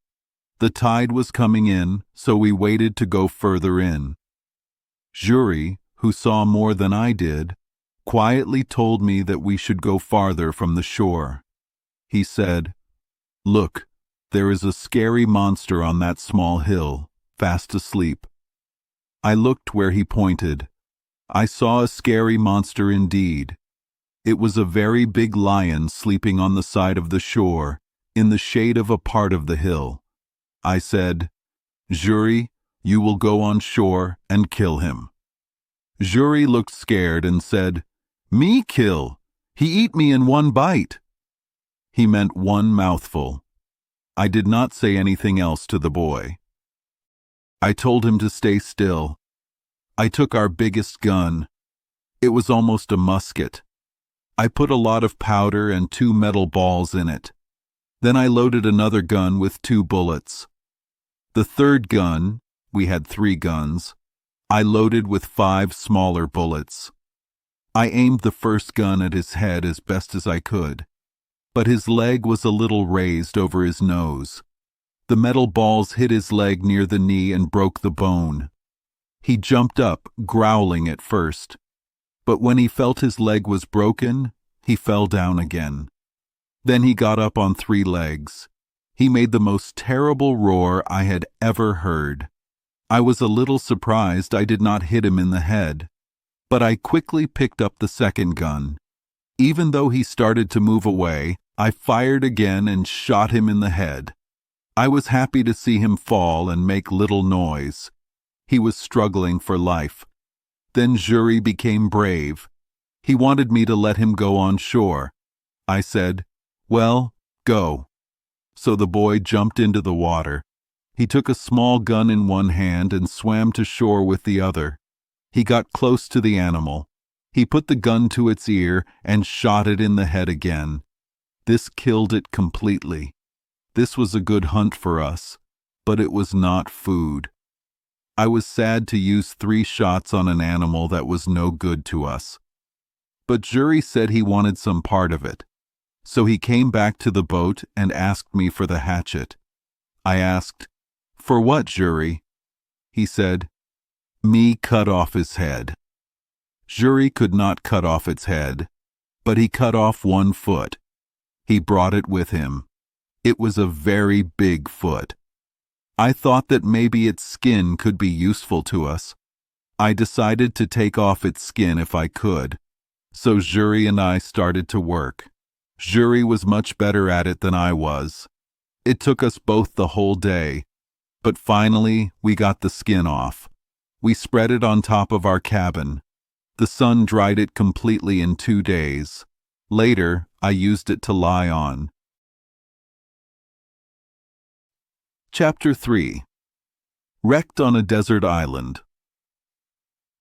[SPEAKER 1] The tide was coming in, so we waited to go further in. Jury, who saw more than I did, quietly told me that we should go farther from the shore. He said, "Look, there is a scary monster on that small hill, fast asleep." I looked where he pointed. I saw a scary monster indeed. It was a very big lion sleeping on the side of the shore, in the shade of a part of the hill. I said, "Jury, you will go on shore and kill him." Jury looked scared and said, "Me kill? He eat me in one bite." He meant one mouthful. I did not say anything else to the boy. I told him to stay still. I took our biggest gun. It was almost a musket. I put a lot of powder and 2 metal balls in it. Then I loaded another gun with 2 bullets. The third gun, we had 3 guns, I loaded with 5 smaller bullets. I aimed the first gun at his head as best as I could, but his leg was a little raised over his nose. The metal balls hit his leg near the knee and broke the bone. He jumped up, growling at first, but when he felt his leg was broken, he fell down again. Then he got up on 3 legs. He made the most terrible roar I had ever heard. I was a little surprised I did not hit him in the head, but I quickly picked up the second gun. Even though he started to move away, I fired again and shot him in the head. I was happy to see him fall and make little noise. He was struggling for life. Then Jury became brave. He wanted me to let him go on shore. I said, "Well, go." So the boy jumped into the water. He took a small gun in one hand and swam to shore with the other. He got close to the animal. He put the gun to its ear and shot it in the head again. This killed it completely. This was a good hunt for us, but it was not food. I was sad to use 3 shots on an animal that was no good to us. But Jury said he wanted some part of it. So he came back to the boat and asked me for the hatchet. I asked, "For what, Jury?" He said, "Me cut off his head." Jury could not cut off its head, but he cut off 1 foot. He brought it with him. It was a very big foot. I thought that maybe its skin could be useful to us. I decided to take off its skin if I could. So Jury and I started to work. Jury was much better at it than I was. It took us both the whole day, but finally we got the skin off. We spread it on top of our cabin. The sun dried it completely in 2 days. Later, I used it to lie on. Chapter 3. Wrecked on a Desert Island.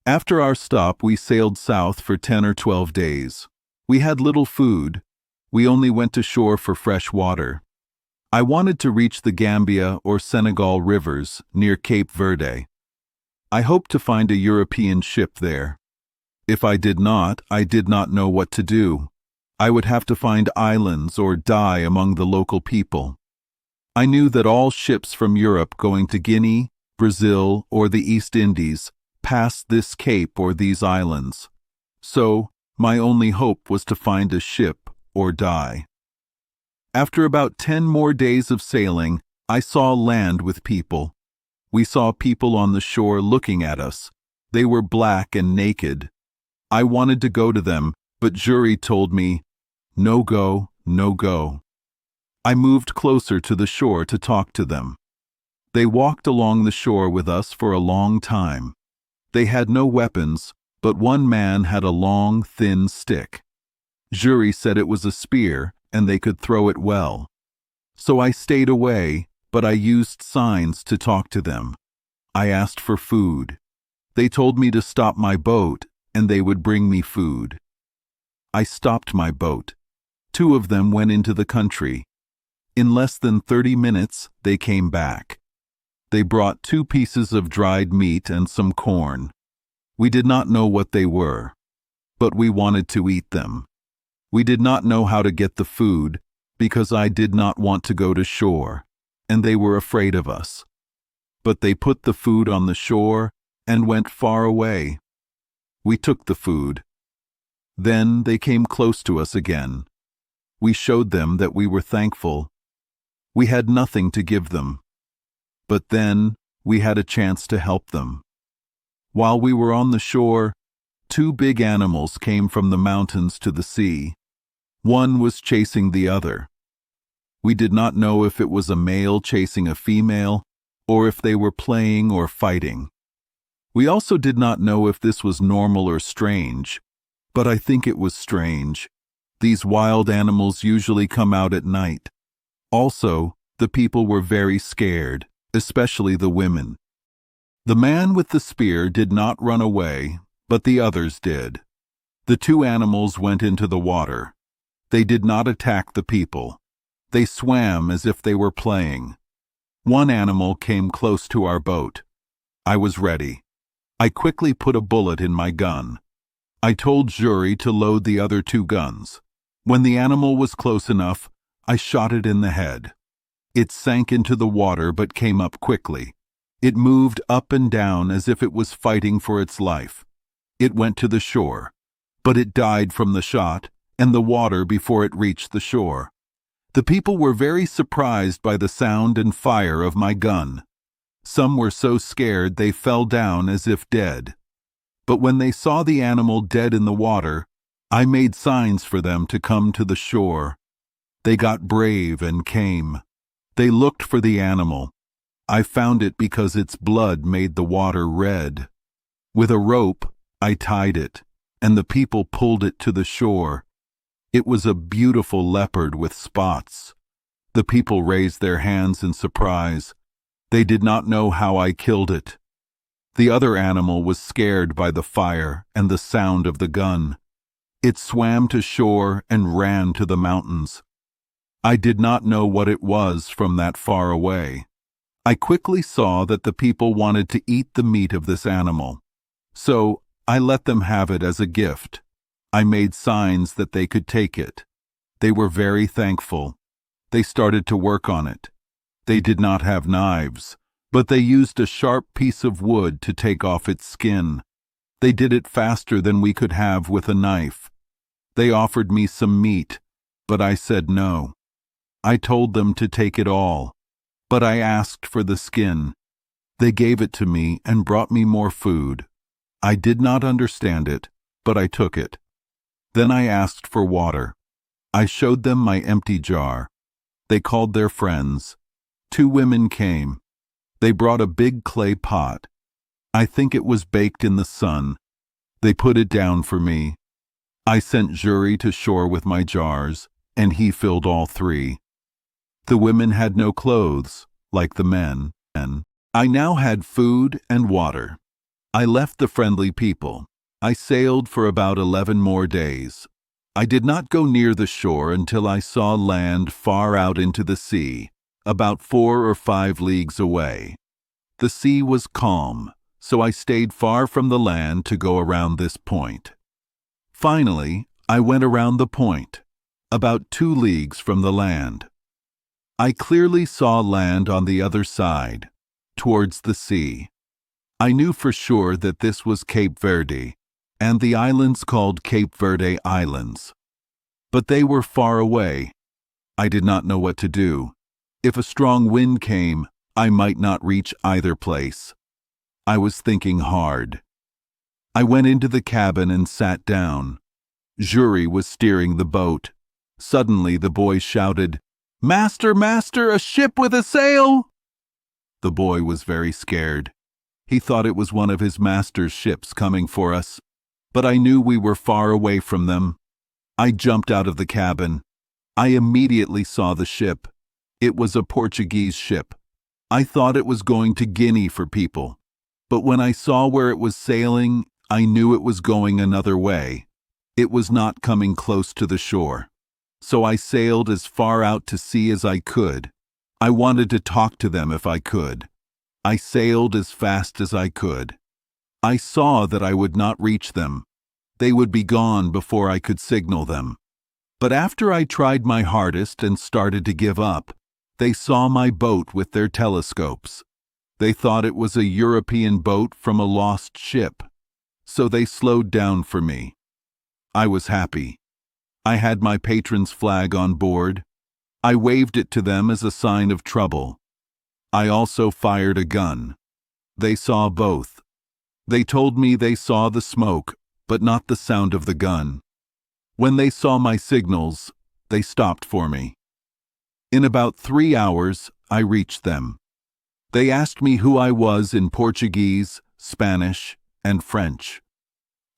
[SPEAKER 1] After our stop, we sailed south for 10 or 12 days. We had little food. We only went to shore for fresh water. I wanted to reach the Gambia or Senegal rivers near Cape Verde. I hoped to find a European ship there. If I did not know what to do. I would have to find islands or die among the local people. I knew that all ships from Europe going to Guinea, Brazil, or the East Indies passed this cape or these islands. So, my only hope was to find a ship or die. After about 10 more days of sailing, I saw land with people. We saw people on the shore looking at us. They were black and naked. I wanted to go to them, but Jury told me, "No go, no go." I moved closer to the shore to talk to them. They walked along the shore with us for a long time. They had no weapons, but one man had a long, thin stick. Jury said it was a spear and they could throw it well. So I stayed away, but I used signs to talk to them. I asked for food. They told me to stop my boat and they would bring me food. I stopped my boat. 2 of them went into the country. In less than 30 minutes, they came back. They brought 2 pieces of dried meat and some corn. We did not know what they were, but we wanted to eat them. We did not know how to get the food because I did not want to go to shore, and they were afraid of us. But they put the food on the shore and went far away. We took the food. Then they came close to us again. We showed them that we were thankful. We had nothing to give them. But then we had a chance to help them. While we were on the shore, 2 big animals came from the mountains to the sea. One was chasing the other. We did not know if it was a male chasing a female, or if they were playing or fighting. We also did not know if this was normal or strange, but I think it was strange. These wild animals usually come out at night. Also, the people were very scared, especially the women. The man with the spear did not run away, but the others did. The 2 animals went into the water. They did not attack the people. They swam as if they were playing. One animal came close to our boat. I was ready. I quickly put a bullet in my gun. I told Jury to load the other 2 guns. When the animal was close enough, I shot it in the head. It sank into the water but came up quickly. It moved up and down as if it was fighting for its life. It went to the shore, but it died from the shot and the water before it reached the shore. The people were very surprised by the sound and fire of my gun. Some were so scared they fell down as if dead. But when they saw the animal dead in the water, I made signs for them to come to the shore. They got brave and came. They looked for the animal. I found it because its blood made the water red. With a rope, I tied it, and the people pulled it to the shore. It was a beautiful leopard with spots. The people raised their hands in surprise. They did not know how I killed it. The other animal was scared by the fire and the sound of the gun. It swam to shore and ran to the mountains. I did not know what it was from that far away. I quickly saw that the people wanted to eat the meat of this animal. So I let them have it as a gift. I made signs that they could take it. They were very thankful. They started to work on it. They did not have knives, but they used a sharp piece of wood to take off its skin. They did it faster than we could have with a knife. They offered me some meat, but I said no. I told them to take it all, but I asked for the skin. They gave it to me and brought me more food. I did not understand it, but I took it. Then I asked for water. I showed them my empty jar. They called their friends. 2 women came. They brought a big clay pot. I think it was baked in the sun. They put it down for me. I sent Jury to shore with my jars, and he filled all 3. The women had no clothes, like the men, and I now had food and water. I left the friendly people. I sailed for about 11 more days. I did not go near the shore until I saw land far out into the sea, about 4 or 5 leagues away. The sea was calm, so I stayed far from the land to go around this point. Finally, I went around the point, about 2 leagues from the land. I clearly saw land on the other side, towards the sea. I knew for sure that this was Cape Verde, and the islands called Cape Verde Islands. But they were far away. I did not know what to do. If a strong wind came, I might not reach either place. I was thinking hard. I went into the cabin and sat down. Jury was steering the boat. Suddenly the boy shouted, "Master, master, a ship with a sail!" The boy was very scared. He thought it was one of his master's ships coming for us, but I knew we were far away from them. I jumped out of the cabin. I immediately saw the ship. It was a Portuguese ship. I thought it was going to Guinea for people, but when I saw where it was sailing, I knew it was going another way. It was not coming close to the shore. So I sailed as far out to sea as I could. I wanted to talk to them if I could. I sailed as fast as I could. I saw that I would not reach them. They would be gone before I could signal them. But after I tried my hardest and started to give up, they saw my boat with their telescopes. They thought it was a European boat from a lost ship. So they slowed down for me. I was happy. I had my patron's flag on board. I waved it to them as a sign of trouble. I also fired a gun. They saw both. They told me they saw the smoke, but not the sound of the gun. When they saw my signals, they stopped for me. In about 3 hours, I reached them. They asked me who I was in Portuguese, Spanish, and French.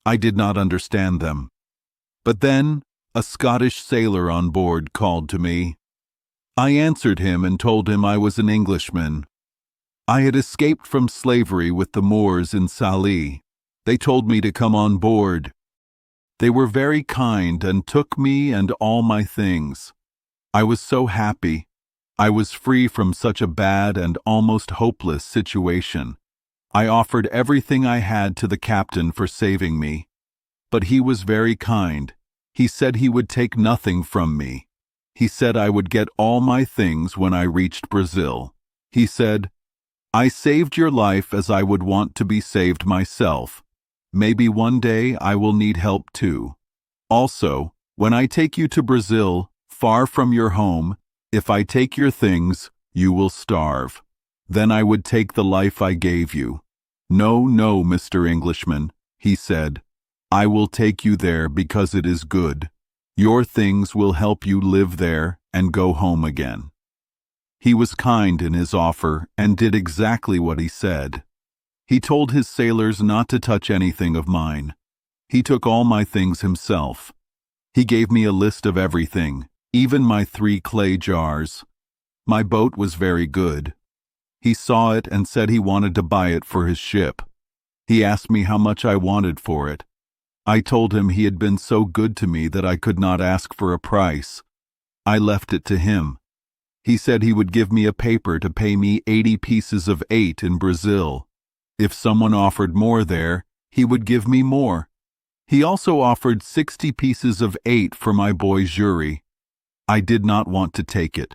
[SPEAKER 1] I did not understand them. But then, a Scottish sailor on board called to me. I answered him and told him I was an Englishman. I had escaped from slavery with the Moors in Salé. They told me to come on board. They were very kind and took me and all my things. I was so happy. I was free from such a bad and almost hopeless situation. I offered everything I had to the captain for saving me. But he was very kind. He said he would take nothing from me. He said I would get all my things when I reached Brazil. He said, "I saved your life as I would want to be saved myself. Maybe one day I will need help too. Also, when I take you to Brazil, far from your home, if I take your things, you will starve. Then I would take the life I gave you. No, no, Mr. Englishman," he said. "I will take you there because it is good. Your things will help you live there and go home again." He was kind in his offer and did exactly what he said. He told his sailors not to touch anything of mine. He took all my things himself. He gave me a list of everything, even my 3 clay jars. My boat was very good. He saw it and said he wanted to buy it for his ship. He asked me how much I wanted for it. I told him he had been so good to me that I could not ask for a price. I left it to him. He said he would give me a paper to pay me 80 pieces of 8 in Brazil. If someone offered more there, he would give me more. He also offered 60 pieces of 8 for my boy Jury. I did not want to take it.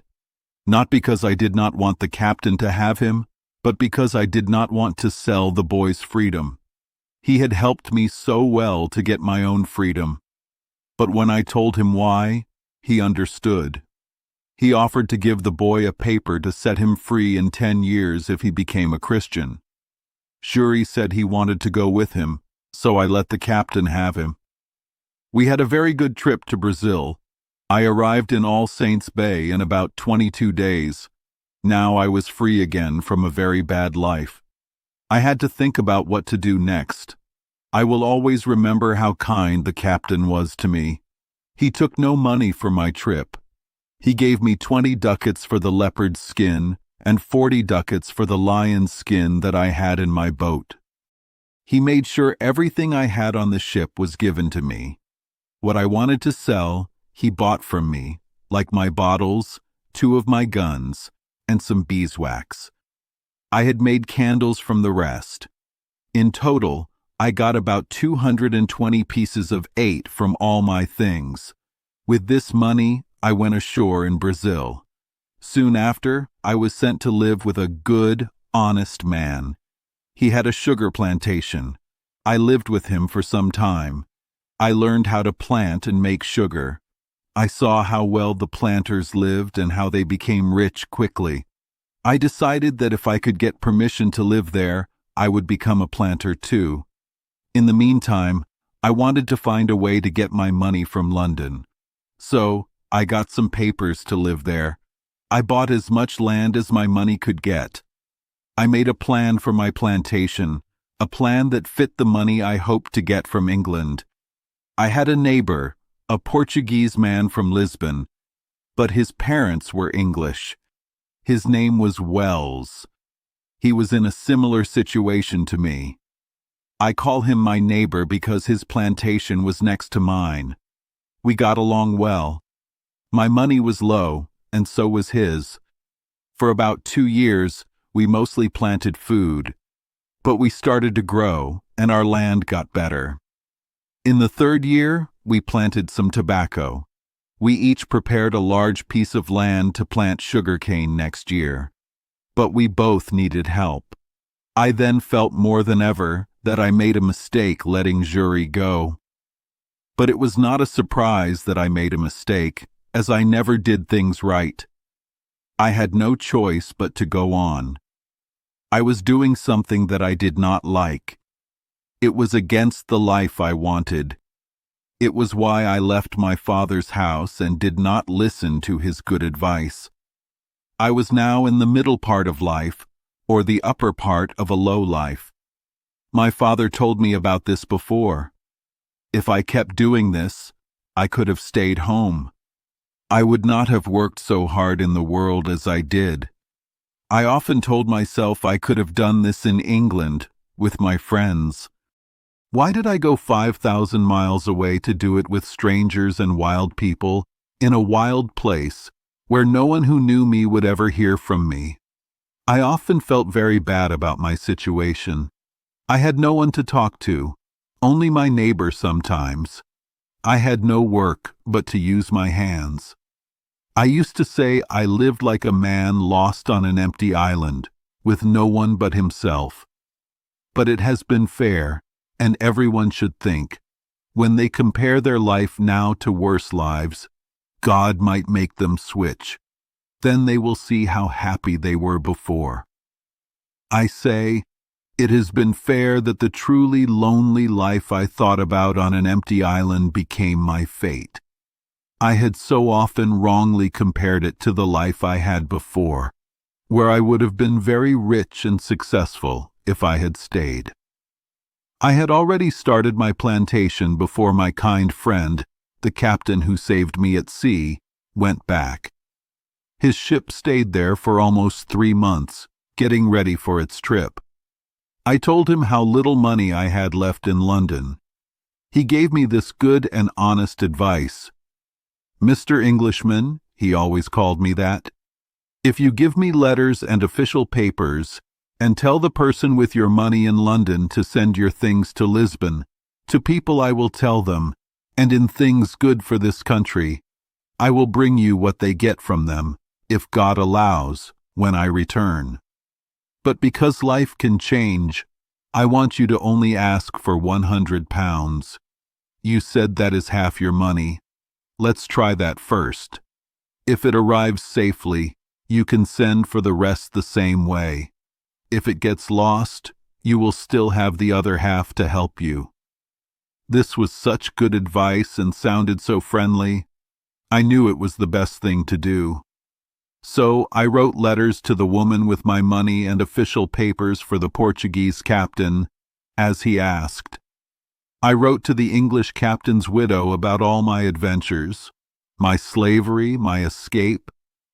[SPEAKER 1] Not because I did not want the captain to have him, but because I did not want to sell the boy's freedom. He had helped me so well to get my own freedom. But when I told him why, he understood. He offered to give the boy a paper to set him free in 10 years if he became a Christian. Jury said he wanted to go with him, so I let the captain have him. We had a very good trip to Brazil. I arrived in All Saints Bay in about 22 days. Now I was free again from a very bad life. I had to think about what to do next. I will always remember how kind the captain was to me. He took no money for my trip. He gave me 20 ducats for the leopard's skin and 40 ducats for the lion's skin that I had in my boat. He made sure everything I had on the ship was given to me. What I wanted to sell, he bought from me, like my bottles, 2 of my guns, and some beeswax. I had made candles from the rest. In total, I got about 220 pieces of 8 from all my things. With this money, I went ashore in Brazil. Soon after, I was sent to live with a good, honest man. He had a sugar plantation. I lived with him for some time. I learned how to plant and make sugar. I saw how well the planters lived and how they became rich quickly. I decided that if I could get permission to live there, I would become a planter too. In the meantime, I wanted to find a way to get my money from London. So, I got some papers to live there. I bought as much land as my money could get. I made a plan for my plantation, a plan that fit the money I hoped to get from England. I had a neighbor, a Portuguese man from Lisbon, but his parents were English. His name was Wells. He was in a similar situation to me. I call him my neighbor because his plantation was next to mine. We got along well. My money was low, and so was his. For about 2 years, we mostly planted food, but we started to grow, and our land got better. In the 3rd year, we planted some tobacco. We each prepared a large piece of land to plant sugarcane next year, but we both needed help. I then felt more than ever that I made a mistake letting Jury go. But it was not a surprise that I made a mistake, as I never did things right. I had no choice but to go on. I was doing something that I did not like. It was against the life I wanted. It was why I left my father's house and did not listen to his good advice. I was now in the middle part of life, or the upper part of a low life. My father told me about this before. If I kept doing this, I could have stayed home. I would not have worked so hard in the world as I did. I often told myself I could have done this in England, with my friends. Why did I go 5,000 miles away to do it with strangers and wild people, in a wild place, where no one who knew me would ever hear from me? I often felt very bad about my situation. I had no one to talk to, only my neighbor sometimes. I had no work but to use my hands. I used to say I lived like a man lost on an empty island, with no one but himself. But it has been fair, and everyone should think, when they compare their life now to worse lives, God might make them switch. Then they will see how happy they were before. I say, it has been fair that the truly lonely life I thought about on an empty island became my fate. I had so often wrongly compared it to the life I had before, where I would have been very rich and successful if I had stayed. I had already started my plantation before my kind friend, the captain who saved me at sea, went back. His ship stayed there for almost 3 months, getting ready for its trip. I told him how little money I had left in London. He gave me this good and honest advice. "Mr. Englishman," he always called me that, "if you give me letters and official papers, and tell the person with your money in London to send your things to Lisbon, to people I will tell them, and in things good for this country, I will bring you what they get from them, if God allows, when I return. But because life can change, I want you to only ask for £100. You said that is half your money. Let's try that first. If it arrives safely, you can send for the rest the same way. If it gets lost, you will still have the other half to help you." This was such good advice and sounded so friendly. I knew it was the best thing to do. So I wrote letters to the woman with my money and official papers for the Portuguese captain, as he asked. I wrote to the English captain's widow about all my adventures, my slavery, my escape,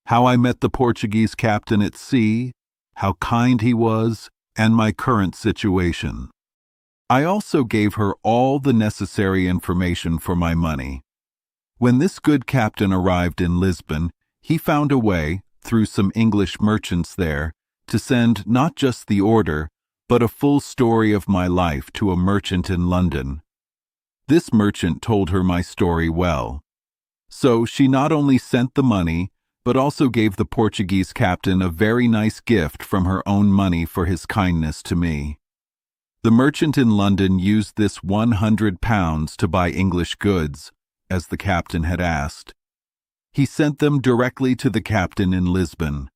[SPEAKER 1] how I met the Portuguese captain at sea, how kind he was, and my current situation. I also gave her all the necessary information for my money. When this good captain arrived in Lisbon, he found a way, through some English merchants there, to send not just the order, but a full story of my life to a merchant in London. This merchant told her my story well. So she not only sent the money, but also gave the Portuguese captain a very nice gift from her own money for his kindness to me. The merchant in London used this £100 to buy English goods, as the captain had asked. He sent them directly to the captain in Lisbon.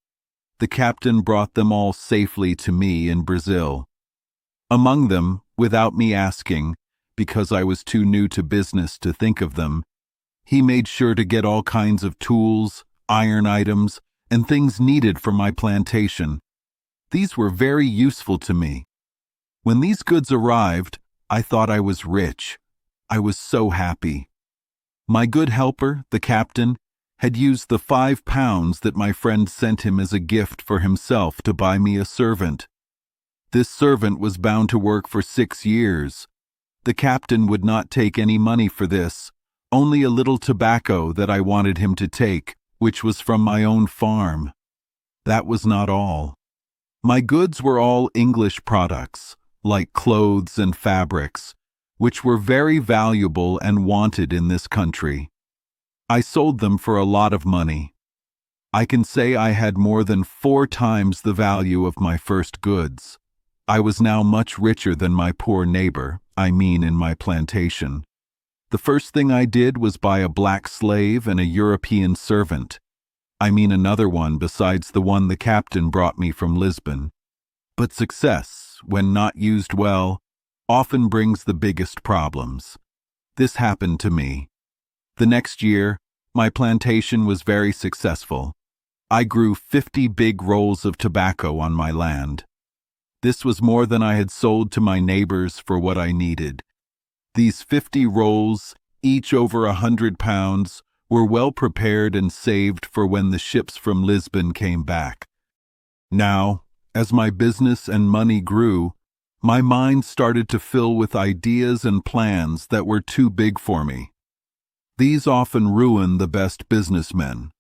[SPEAKER 1] The captain brought them all safely to me in Brazil. Among them without me asking, because I was too new to business to think of them. He made sure to get all kinds of tools, iron items, and things needed for my plantation. These were very useful to me. When these goods arrived, I thought I was rich. I was so happy. My good helper, the captain, had used the £5 that my friend sent him as a gift for himself to buy me a servant. This servant was bound to work for 6 years. The captain would not take any money for this, only a little tobacco that I wanted him to take, which was from my own farm. That was not all. My goods were all English products, like clothes and fabrics, which were very valuable and wanted in this country. I sold them for a lot of money. I can say I had more than 4 times the value of my first goods. I was now much richer than my poor neighbor, in my plantation. The first thing I did was buy a black slave and a European servant. Another one besides the one the captain brought me from Lisbon. But success, when not used well, often brings the biggest problems. This happened to me. The next year, my plantation was very successful. I grew 50 big rolls of tobacco on my land. This was more than I had sold to my neighbors for what I needed. These 50 rolls, each over £100, were well prepared and saved for when the ships from Lisbon came back. Now, as my business and money grew, my mind started to fill with ideas and plans that were too big for me. These often ruin the best businessmen.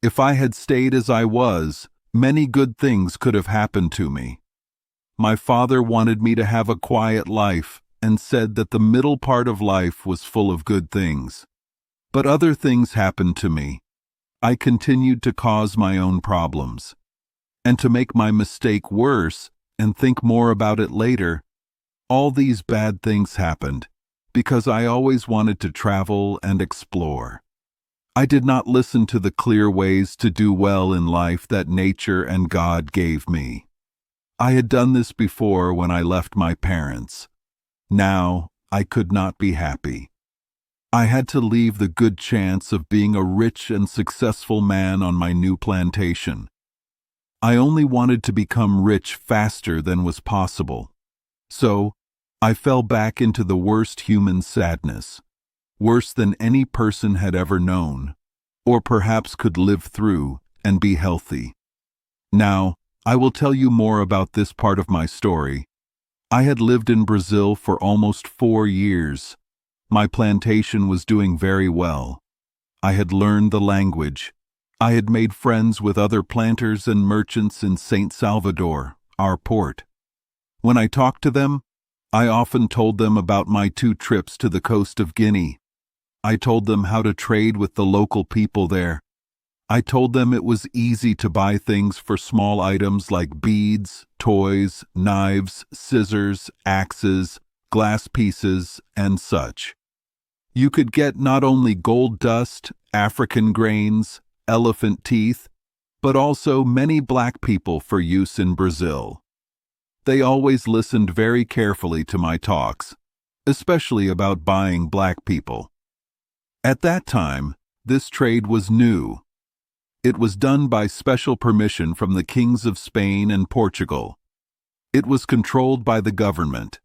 [SPEAKER 1] If I had stayed as I was, many good things could have happened to me. My father wanted me to have a quiet life and said that the middle part of life was full of good things. But other things happened to me. I continued to cause my own problems. And to make my mistake worse and think more about it later, all these bad things happened because I always wanted to travel and explore. I did not listen to the clear ways to do well in life that nature and God gave me. I had done this before when I left my parents. Now I could not be happy. I had to leave the good chance of being a rich and successful man on my new plantation. I only wanted to become rich faster than was possible. So, I fell back into the worst human sadness, worse than any person had ever known, or perhaps could live through and be healthy. Now, I will tell you more about this part of my story. I had lived in Brazil for almost 4 years. My plantation was doing very well. I had learned the language. I had made friends with other planters and merchants in St. Salvador, our port. When I talked to them, I often told them about my 2 trips to the coast of Guinea. I told them how to trade with the local people there. I told them it was easy to buy things for small items like beads, toys, knives, scissors, axes, glass pieces, and such. You could get not only gold dust, African grains, elephant teeth, but also many black people for use in Brazil. They always listened very carefully to my talks, especially about buying black people. At that time, this trade was new. It was done by special permission from the kings of Spain and Portugal. It was controlled by the government.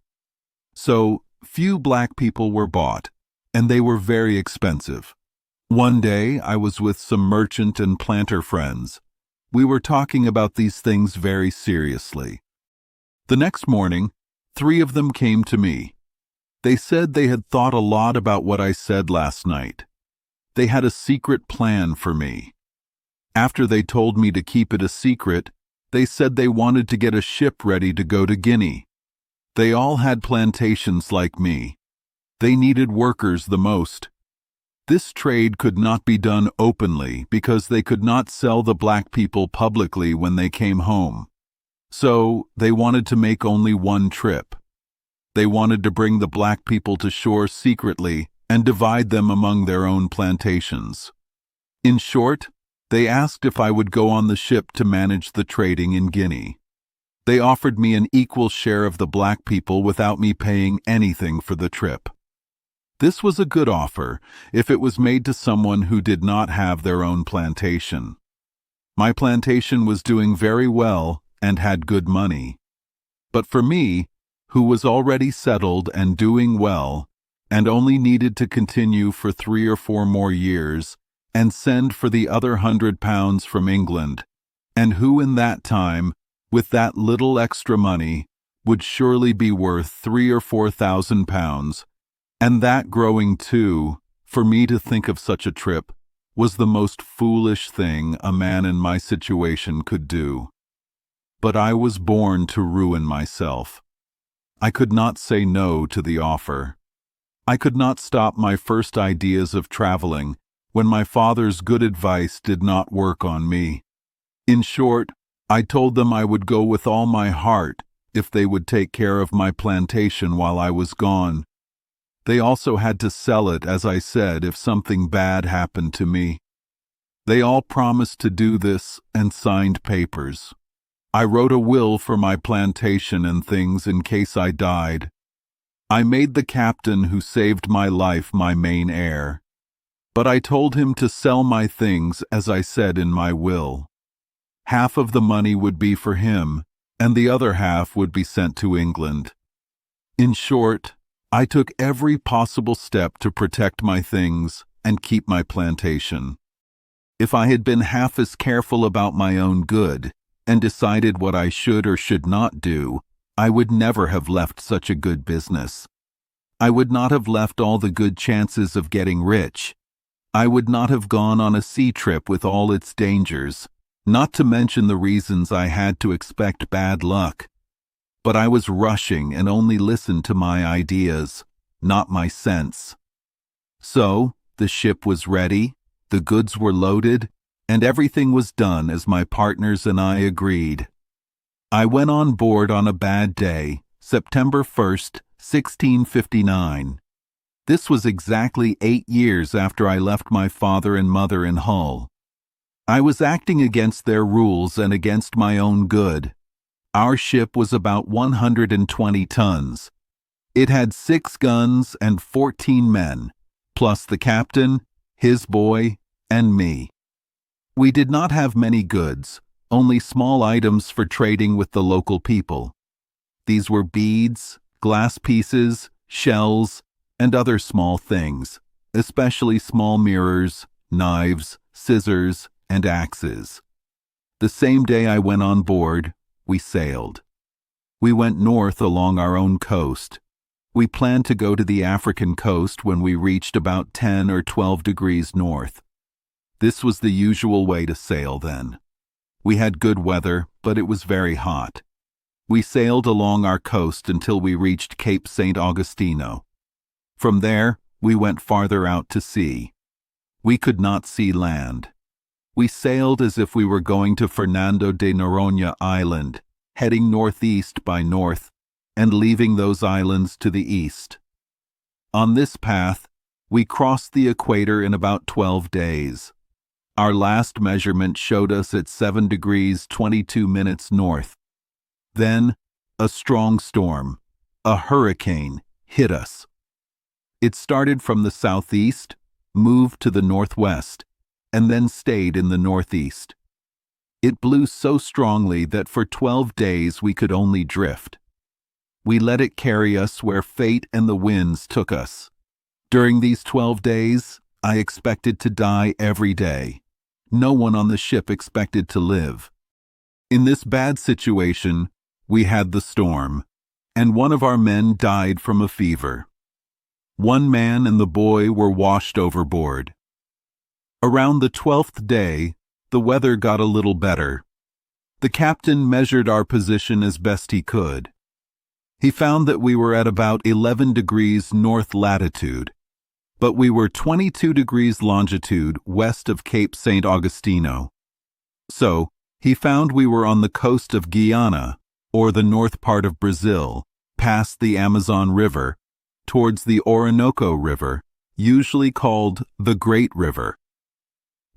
[SPEAKER 1] So, few black people were bought, and they were very expensive. One day, I was with some merchant and planter friends. We were talking about these things very seriously. The next morning, 3 of them came to me. They said they had thought a lot about what I said last night. They had a secret plan for me. After they told me to keep it a secret, they said they wanted to get a ship ready to go to Guinea. They all had plantations like me. They needed workers the most. This trade could not be done openly because they could not sell the black people publicly when they came home. So they wanted to make only one trip. They wanted to bring the black people to shore secretly and divide them among their own plantations. In short, they asked if I would go on the ship to manage the trading in Guinea. They offered me an equal share of the black people without me paying anything for the trip. This was a good offer if it was made to someone who did not have their own plantation. My plantation was doing very well and had good money. But for me, who was already settled and doing well, and only needed to continue for 3 or 4 more years, and send for the other £100 from England, and who in that time, with that little extra money, would surely be worth £3,000 or £4,000, and that growing too, for me to think of such a trip was the most foolish thing a man in my situation could do. But I was born to ruin myself. I could not say no to the offer. I could not stop my first ideas of traveling when my father's good advice did not work on me. In short, I told them I would go with all my heart if they would take care of my plantation while I was gone. They also had to sell it, as I said, if something bad happened to me. They all promised to do this and signed papers. I wrote a will for my plantation and things in case I died. I made the captain who saved my life my main heir. But I told him to sell my things as I said in my will. Half of the money would be for him, and the other half would be sent to England. In short, I took every possible step to protect my things and keep my plantation. If I had been half as careful about my own good, and decided what I should or should not do, I would never have left such a good business. I would not have left all the good chances of getting rich. I would not have gone on a sea trip with all its dangers, not to mention the reasons I had to expect bad luck. But I was rushing and only listened to my ideas, not my sense. So, the ship was ready, the goods were loaded, and everything was done as my partners and I agreed. I went on board on a bad day, September 1st, 1659. This was exactly 8 years after I left my father and mother in Hull. I was acting against their rules and against my own good. Our ship was about 120 tons. It had 6 guns and 14 men, plus the captain, his boy, and me. We did not have many goods, only small items for trading with the local people. These were beads, glass pieces, shells, and other small things, especially small mirrors, knives, scissors, and axes. The same day I went on board, we sailed. We went north along our own coast. We planned to go to the African coast when we reached about 10 or 12 degrees north. This was the usual way to sail then. We had good weather, but it was very hot. We sailed along our coast until we reached Cape St. Augustino. From there, we went farther out to sea. We could not see land. We sailed as if we were going to Fernando de Noronha Island, heading northeast by north, and leaving those islands to the east. On this path, we crossed the equator in about 12 days. Our last measurement showed us at 7 degrees 22 minutes north. Then, a strong storm, a hurricane, hit us. It started from the southeast, moved to the northwest, and then stayed in the northeast. It blew so strongly that for 12 days we could only drift. We let it carry us where fate and the winds took us. During these 12 days, I expected to die every day. No one on the ship expected to live. In this bad situation, we had the storm, and one of our men died from a fever. One man and the boy were washed overboard. Around the 12th day, the weather got a little better. The captain measured our position as best he could. He found that we were at about 11 degrees north latitude, but we were 22 degrees longitude west of Cape St. Augustino. So, he found we were on the coast of Guyana, or the north part of Brazil, past the Amazon River, towards the Orinoco River, usually called the Great River.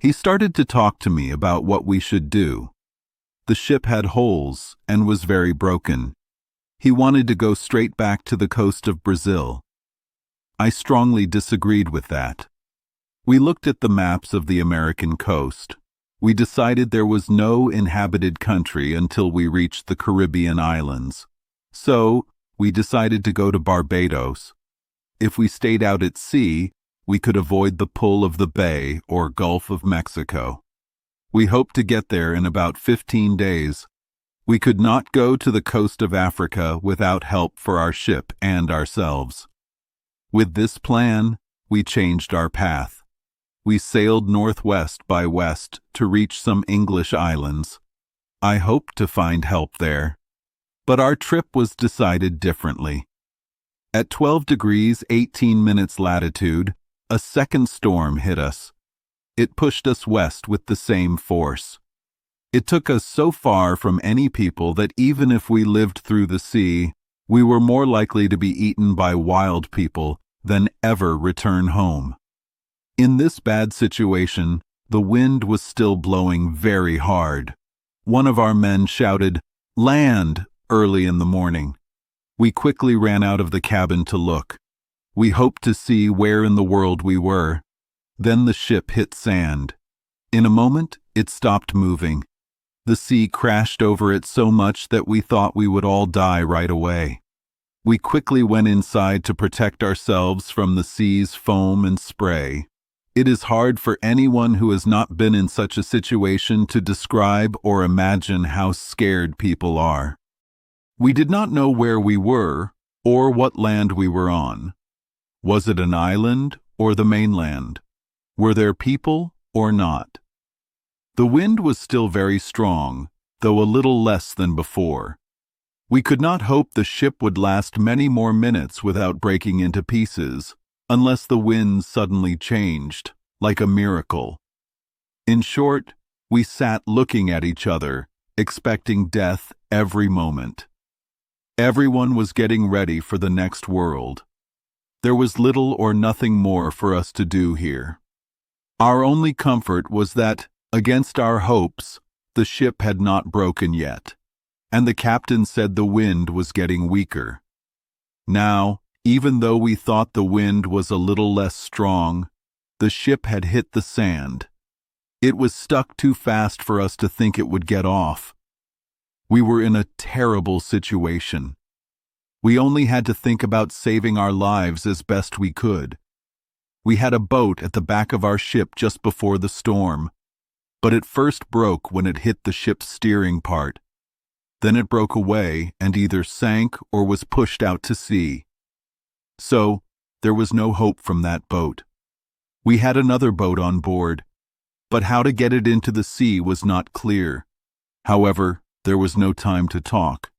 [SPEAKER 1] He started to talk to me about what we should do. The ship had holes and was very broken. He wanted to go straight back to the coast of Brazil. I strongly disagreed with that. We looked at the maps of the American coast. We decided there was no inhabited country until we reached the Caribbean islands. So, we decided to go to Barbados. If we stayed out at sea, we could avoid the pull of the Bay or Gulf of Mexico. We hoped to get there in about 15 days. We could not go to the coast of Africa without help for our ship and ourselves. With this plan, we changed our path. We sailed northwest by west to reach some English islands. I hoped to find help there. But our trip was decided differently. At 12 degrees 18 minutes latitude, a second storm hit us. It pushed us west with the same force. It took us so far from any people that even if we lived through the sea, we were more likely to be eaten by wild people than ever return home. In this bad situation, the wind was still blowing very hard. One of our men shouted, "Land!" early in the morning. We quickly ran out of the cabin to look. We hoped to see where in the world we were. Then the ship hit sand. In a moment, it stopped moving. The sea crashed over it so much that we thought we would all die right away. We quickly went inside to protect ourselves from the sea's foam and spray. It is hard for anyone who has not been in such a situation to describe or imagine how scared people are. We did not know where we were or what land we were on. Was it an island or the mainland? Were there people or not? The wind was still very strong, though a little less than before. We could not hope the ship would last many more minutes without breaking into pieces, unless the wind suddenly changed, like a miracle. In short, we sat looking at each other, expecting death every moment. Everyone was getting ready for the next world. There was little or nothing more for us to do here. Our only comfort was that, against our hopes, the ship had not broken yet, and the captain said the wind was getting weaker. Now, even though we thought the wind was a little less strong, the ship had hit the sand. It was stuck too fast for us to think it would get off. We were in a terrible situation. We only had to think about saving our lives as best we could. We had a boat at the back of our ship just before the storm, but it first broke when it hit the ship's steering part. Then it broke away and either sank or was pushed out to sea. So, there was no hope from that boat. We had another boat on board, but how to get it into the sea was not clear. However, there was no time to talk.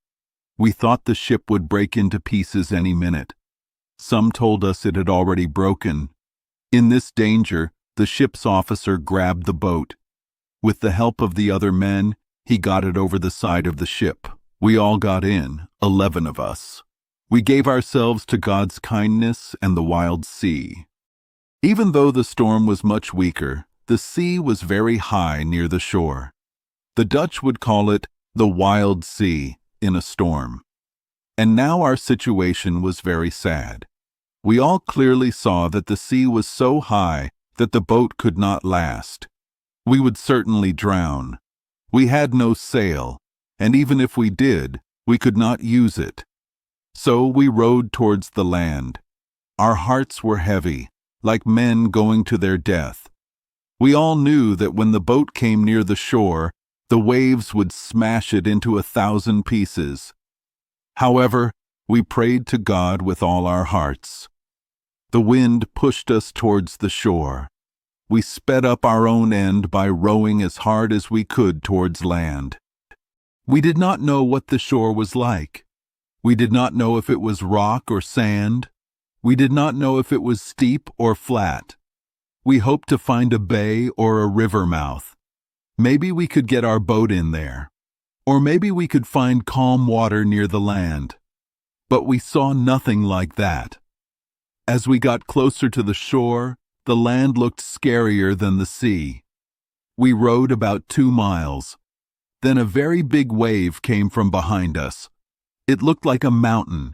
[SPEAKER 1] We thought the ship would break into pieces any minute. Some told us it had already broken. In this danger, the ship's officer grabbed the boat. With the help of the other men, he got it over the side of the ship. We all got in, 11 of us. We gave ourselves to God's kindness and the wild sea. Even though the storm was much weaker, the sea was very high near the shore. The Dutch would call it the wild sea in a storm. And now our situation was very sad. We all clearly saw that the sea was so high that the boat could not last. We would certainly drown. We had no sail, and even if we did, we could not use it. So we rowed towards the land. Our hearts were heavy, like men going to their death. We all knew that when the boat came near the shore, the waves would smash it into 1,000 pieces. However, we prayed to God with all our hearts. The wind pushed us towards the shore. We sped up our own end by rowing as hard as we could towards land. We did not know what the shore was like. We did not know if it was rock or sand. We did not know if it was steep or flat. We hoped to find a bay or a river mouth. Maybe we could get our boat in there. Or maybe we could find calm water near the land. But we saw nothing like that. As we got closer to the shore, the land looked scarier than the sea. We rowed about 2 miles. Then a very big wave came from behind us. It looked like a mountain.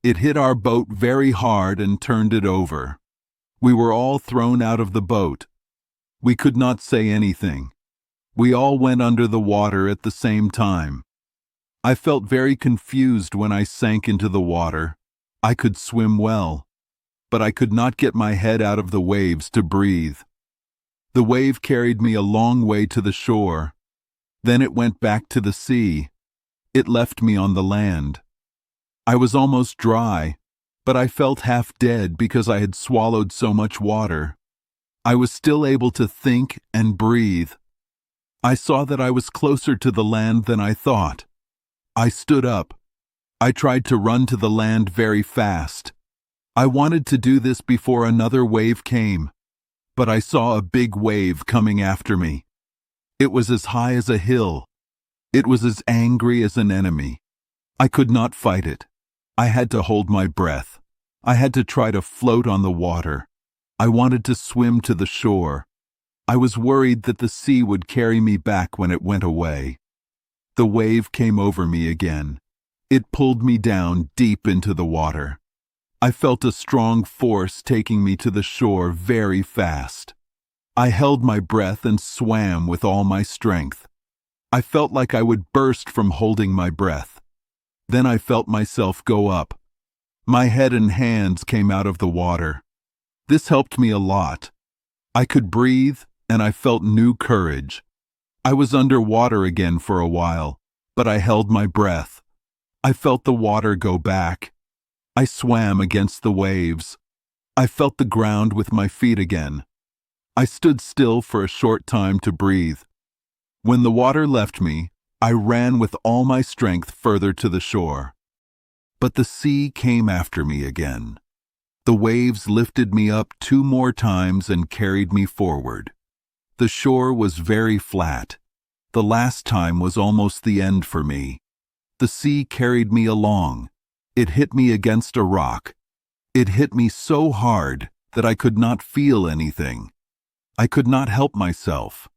[SPEAKER 1] It hit our boat very hard and turned it over. We were all thrown out of the boat. We could not say anything. We all went under the water at the same time. I felt very confused when I sank into the water. I could swim well, but I could not get my head out of the waves to breathe. The wave carried me a long way to the shore. Then it went back to the sea. It left me on the land. I was almost dry, but I felt half dead because I had swallowed so much water. I was still able to think and breathe. I saw that I was closer to the land than I thought. I stood up. I tried to run to the land very fast. I wanted to do this before another wave came, but I saw a big wave coming after me. It was as high as a hill. It was as angry as an enemy. I could not fight it. I had to hold my breath. I had to try to float on the water. I wanted to swim to the shore. I was worried that the sea would carry me back when it went away. The wave came over me again. It pulled me down deep into the water. I felt a strong force taking me to the shore very fast. I held my breath and swam with all my strength. I felt like I would burst from holding my breath. Then I felt myself go up. My head and hands came out of the water. This helped me a lot. I could breathe, and I felt new courage. I was underwater again for a while, but I held my breath. I felt the water go back. I swam against the waves. I felt the ground with my feet again. I stood still for a short time to breathe. When the water left me, I ran with all my strength further to the shore. But the sea came after me again. The waves lifted me up 2 more times and carried me forward. The shore was very flat. The last time was almost the end for me. The sea carried me along. It hit me against a rock. It hit me so hard that I could not feel anything. I could not help myself.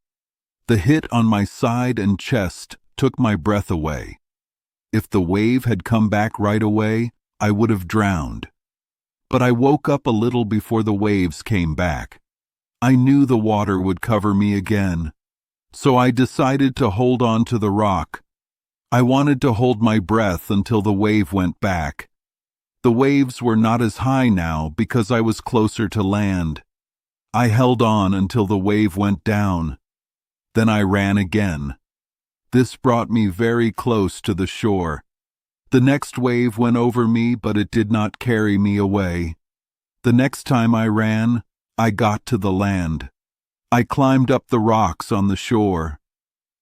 [SPEAKER 1] The hit on my side and chest took my breath away. If the wave had come back right away, I would have drowned. But I woke up a little before the waves came back. I knew the water would cover me again, so I decided to hold on to the rock. I wanted to hold my breath until the wave went back. The waves were not as high now because I was closer to land. I held on until the wave went down. Then I ran again. This brought me very close to the shore. The next wave went over me, but it did not carry me away. The next time I ran, I got to the land. I climbed up the rocks on the shore.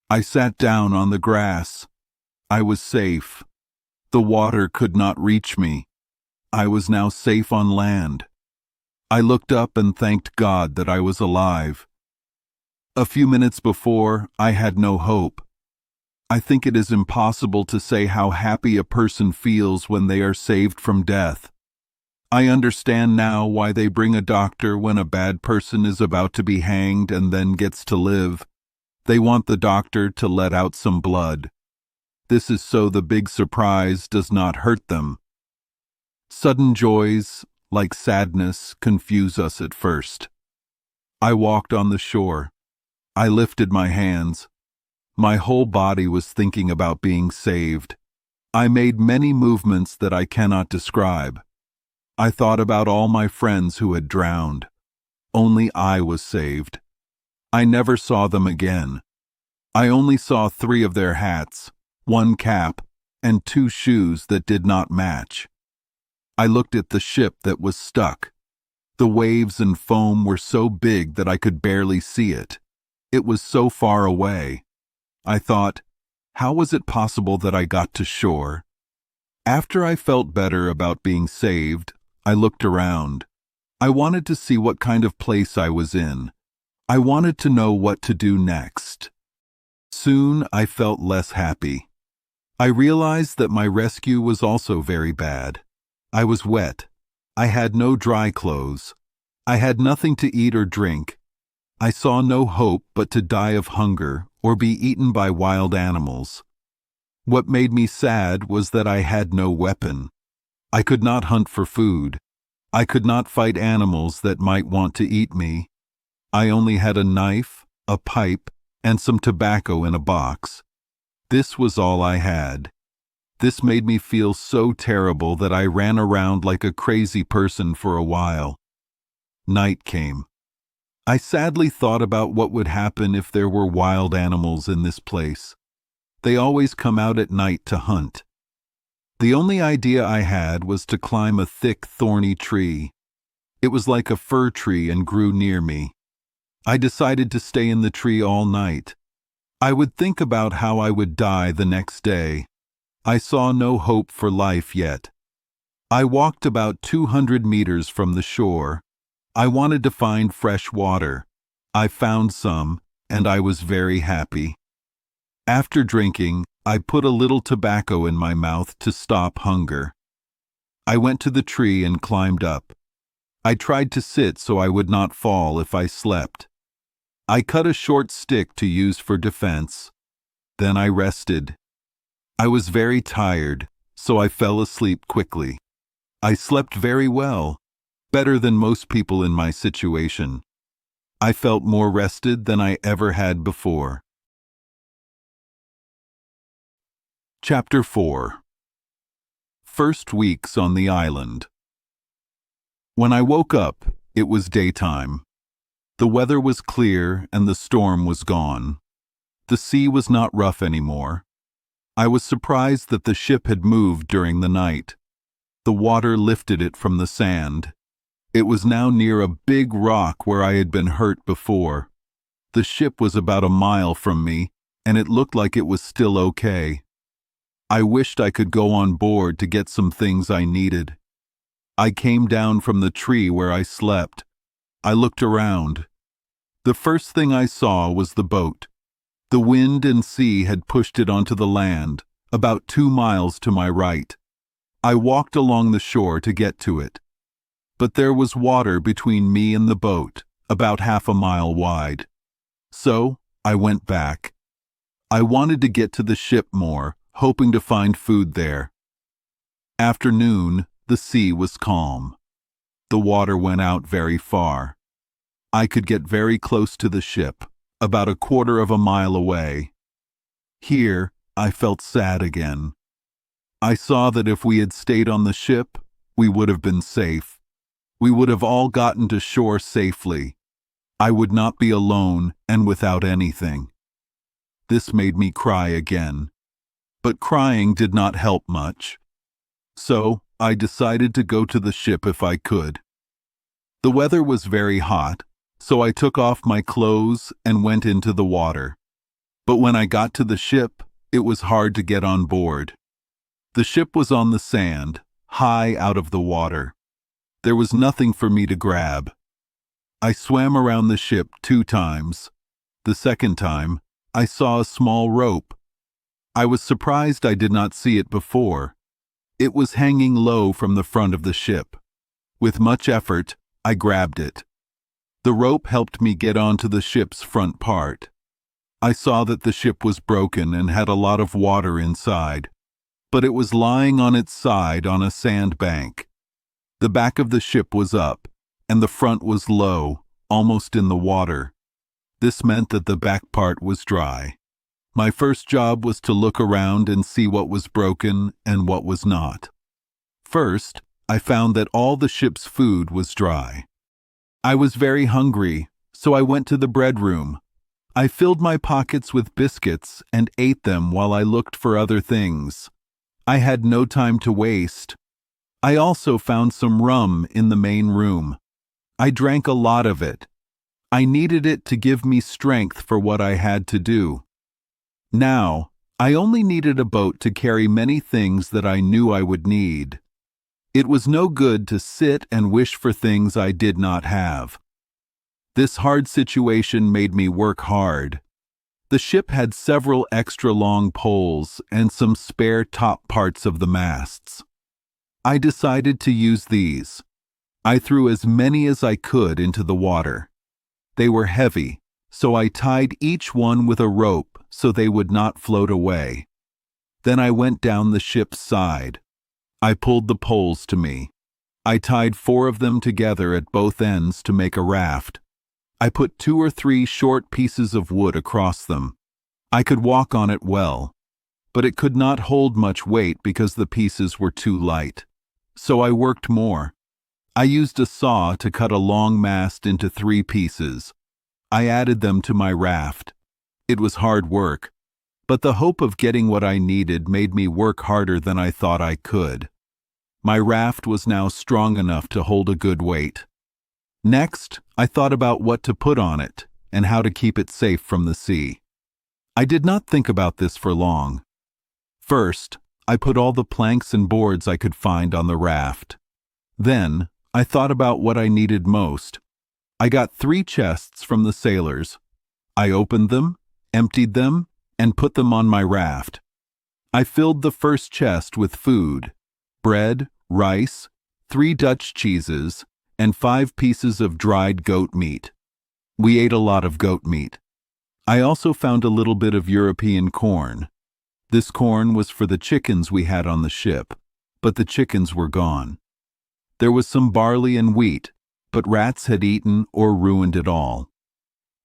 [SPEAKER 1] I sat down on the grass. I was safe. The water could not reach me. I was now safe on land. I looked up and thanked God that I was alive. A few minutes before, I had no hope. I think it is impossible to say how happy a person feels when they are saved from death. I understand now why they bring a doctor when a bad person is about to be hanged and then gets to live. They want the doctor to let out some blood. This is so the big surprise does not hurt them. Sudden joys, like sadness, confuse us at first. I walked on the shore. I lifted my hands. My whole body was thinking about being saved. I made many movements that I cannot describe. I thought about all my friends who had drowned. Only I was saved. I never saw them again. I only saw 3 of their hats, 1 cap, and 2 shoes that did not match. I looked at the ship that was stuck. The waves and foam were so big that I could barely see it. It was so far away. I thought, how was it possible that I got to shore? After I felt better about being saved, I looked around. I wanted to see what kind of place I was in. I wanted to know what to do next. Soon I felt less happy. I realized that my rescue was also very bad. I was wet. I had no dry clothes. I had nothing to eat or drink. I saw no hope but to die of hunger or be eaten by wild animals. What made me sad was that I had no weapon. I could not hunt for food. I could not fight animals that might want to eat me. I only had a knife, a pipe, and some tobacco in a box. This was all I had. This made me feel so terrible that I ran around like a crazy person for a while. Night came. I sadly thought about what would happen if there were wild animals in this place. They always come out at night to hunt. The only idea I had was to climb a thick, thorny tree. It was like a fir tree and grew near me. I decided to stay in the tree all night. I would think about how I would die the next day. I saw no hope for life yet. I walked about 200 meters from the shore. I wanted to find fresh water. I found some, and I was very happy. After drinking, I put a little tobacco in my mouth to stop hunger. I went to the tree and climbed up. I tried to sit so I would not fall if I slept. I cut a short stick to use for defense. Then I rested. I was very tired, so I fell asleep quickly. I slept very well, better than most people in my situation. I felt more rested than I ever had before. Chapter 4. First weeks on the island. When I woke up, it was daytime. The weather was clear and the storm was gone. The sea was not rough anymore. I was surprised that the ship had moved during the night. The water lifted it from the sand. It was now near a big rock where I had been hurt before. The ship was about a mile from me, and it looked like it was still okay. I wished I could go on board to get some things I needed. I came down from the tree where I slept. I looked around. The first thing I saw was the boat. The wind and sea had pushed it onto the land, about 2 miles to my right. I walked along the shore to get to it. But there was water between me and the boat, about half a mile wide. So I went back. I wanted to get to the ship more, hoping to find food there. After noon, the sea was calm. The water went out very far. I could get very close to the ship, about 1/4 of a mile away. Here, I felt sad again. I saw that if we had stayed on the ship, we would have been safe. We would have all gotten to shore safely. I would not be alone and without anything. This made me cry again. But crying did not help much. So I decided to go to the ship if I could. The weather was very hot, so I took off my clothes and went into the water. But when I got to the ship, it was hard to get on board. The ship was on the sand, high out of the water. There was nothing for me to grab. I swam around the ship 2 times. The second time, I saw a small rope. I was surprised I did not see it before. It was hanging low from the front of the ship. With much effort, I grabbed it. The rope helped me get onto the ship's front part. I saw that the ship was broken and had a lot of water inside, but it was lying on its side on a sandbank. The back of the ship was up, and the front was low, almost in the water. This meant that the back part was dry. My first job was to look around and see what was broken and what was not. First, I found that all the ship's food was dry. I was very hungry, so I went to the bread room. I filled my pockets with biscuits and ate them while I looked for other things. I had no time to waste. I also found some rum in the main room. I drank a lot of it. I needed it to give me strength for what I had to do. Now, I only needed a boat to carry many things that I knew I would need. It was no good to sit and wish for things I did not have. This hard situation made me work hard. The ship had several extra long poles and some spare top parts of the masts. I decided to use these. I threw as many as I could into the water. They were heavy, so I tied each one with a rope so they would not float away. Then I went down the ship's side. I pulled the poles to me. I tied 4 of them together at both ends to make a raft. I put 2 or 3 short pieces of wood across them. I could walk on it well, but it could not hold much weight because the pieces were too light. So I worked more. I used a saw to cut a long mast into 3 pieces. I added them to my raft. It was hard work, but the hope of getting what I needed made me work harder than I thought I could. My raft was now strong enough to hold a good weight. Next, I thought about what to put on it and how to keep it safe from the sea. I did not think about this for long. First, I put all the planks and boards I could find on the raft. Then, I thought about what I needed most. I got 3 chests from the sailors. I opened them, emptied them, and put them on my raft. I filled the first chest with food: bread, rice, 3 Dutch cheeses, and 5 pieces of dried goat meat. We ate a lot of goat meat. I also found a little bit of European corn. This corn was for the chickens we had on the ship, but the chickens were gone. There was some barley and wheat, but rats had eaten or ruined it all.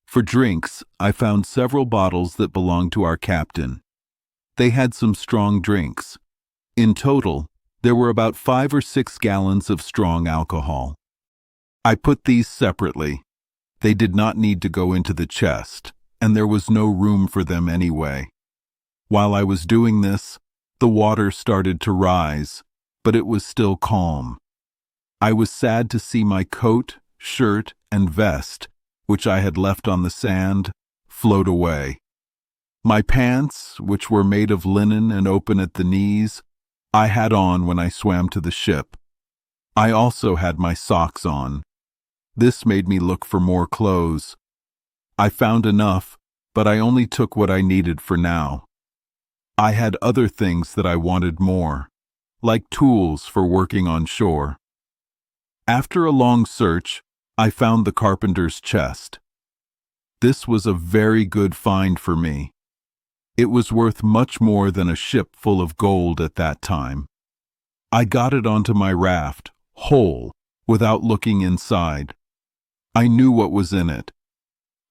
[SPEAKER 1] For drinks, I found several bottles that belonged to our captain. They had some strong drinks. In total, there were about 5 or 6 gallons of strong alcohol. I put these separately. They did not need to go into the chest, and there was no room for them anyway. While I was doing this, the water started to rise, but it was still calm. I was sad to see my coat, shirt, and vest, which I had left on the sand, float away. My pants, which were made of linen and open at the knees, I had on when I swam to the ship. I also had my socks on. This made me look for more clothes. I found enough, but I only took what I needed for now. I had other things that I wanted more, like tools for working on shore. After a long search, I found the carpenter's chest. This was a very good find for me. It was worth much more than a ship full of gold at that time. I got it onto my raft, whole, without looking inside. I knew what was in it.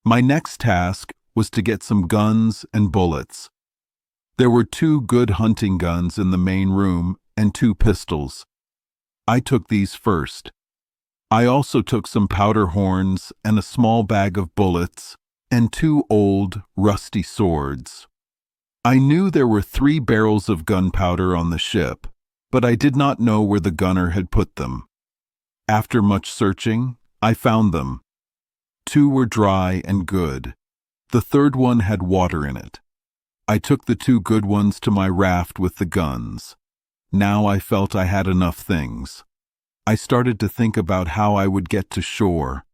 [SPEAKER 1] My next task was to get some guns and bullets. There were 2 good hunting guns in the main room and 2 pistols. I took these first. I also took some powder horns and a small bag of bullets and 2 old, rusty swords. I knew there were 3 barrels of gunpowder on the ship, but I did not know where the gunner had put them. After much searching, I found them. 2 were dry and good. The 3rd one had water in it. I took the 2 good ones to my raft with the guns. Now I felt I had enough things. I started to think about how I would get to shore.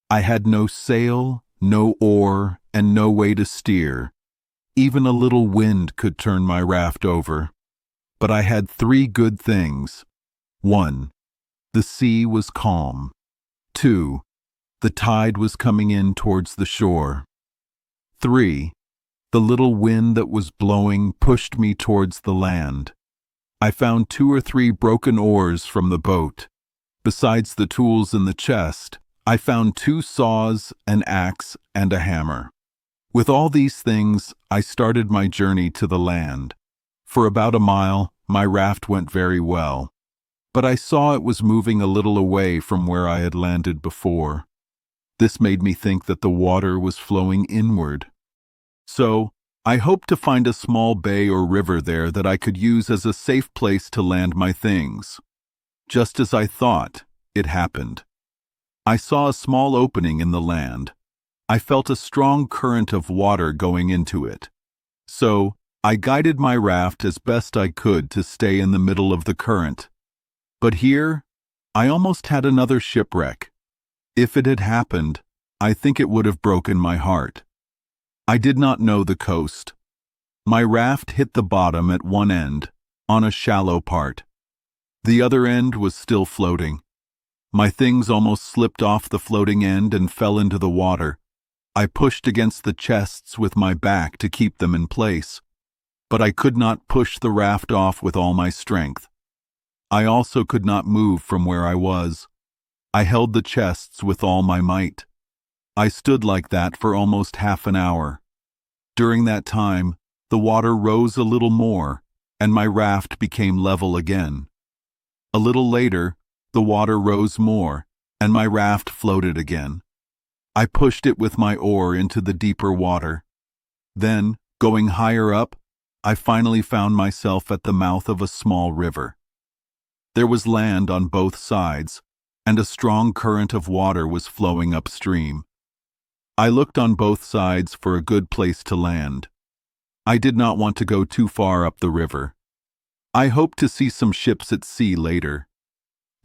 [SPEAKER 1] I had no sail, no oar, and no way to steer. Even a little wind could turn my raft over. But I had 3 good things. 1. The sea was calm. 2. The tide was coming in towards the shore. 3. The little wind that was blowing pushed me towards the land. I found 2 or 3 broken oars from the boat. Besides the tools in the chest, I found 2 saws, an axe, and a hammer. With all these things, I started my journey to the land. For about a mile, my raft went very well, but I saw it was moving a little away from where I had landed before. This made me think that the water was flowing inward. So, I hoped to find a small bay or river there that I could use as a safe place to land my things. Just as I thought, it happened. I saw a small opening in the land. I felt a strong current of water going into it. So, I guided my raft as best I could to stay in the middle of the current. But here, I almost had another shipwreck. If it had happened, I think it would have broken my heart. I did not know the coast. My raft hit the bottom at one end, on a shallow part. The other end was still floating. My things almost slipped off the floating end and fell into the water. I pushed against the chests with my back to keep them in place, but I could not push the raft off with all my strength. I also could not move from where I was. I held the chests with all my might. I stood like that for almost half an hour. During that time, the water rose a little more, and my raft became level again. A little later, the water rose more, and my raft floated again. I pushed it with my oar into the deeper water. Then, going higher up, I finally found myself at the mouth of a small river. There was land on both sides, and a strong current of water was flowing upstream. I looked on both sides for a good place to land. I did not want to go too far up the river. I hoped to see some ships at sea later.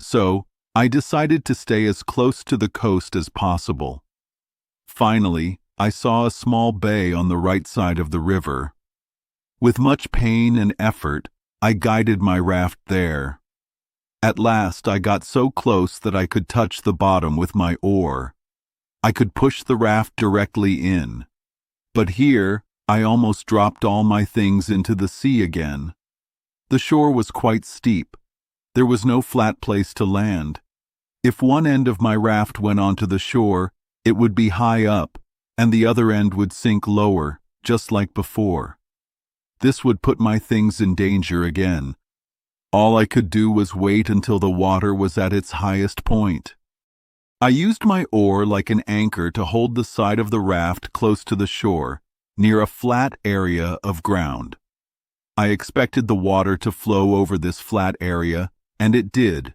[SPEAKER 1] So, I decided to stay as close to the coast as possible. Finally, I saw a small bay on the right side of the river. With much pain and effort, I guided my raft there. At last, I got so close that I could touch the bottom with my oar. I could push the raft directly in. But here, I almost dropped all my things into the sea again. The shore was quite steep. There was no flat place to land. If one end of my raft went onto the shore, it would be high up, and the other end would sink lower, just like before. This would put my things in danger again. All I could do was wait until the water was at its highest point. I used my oar like an anchor to hold the side of the raft close to the shore, near a flat area of ground. I expected the water to flow over this flat area, and it did.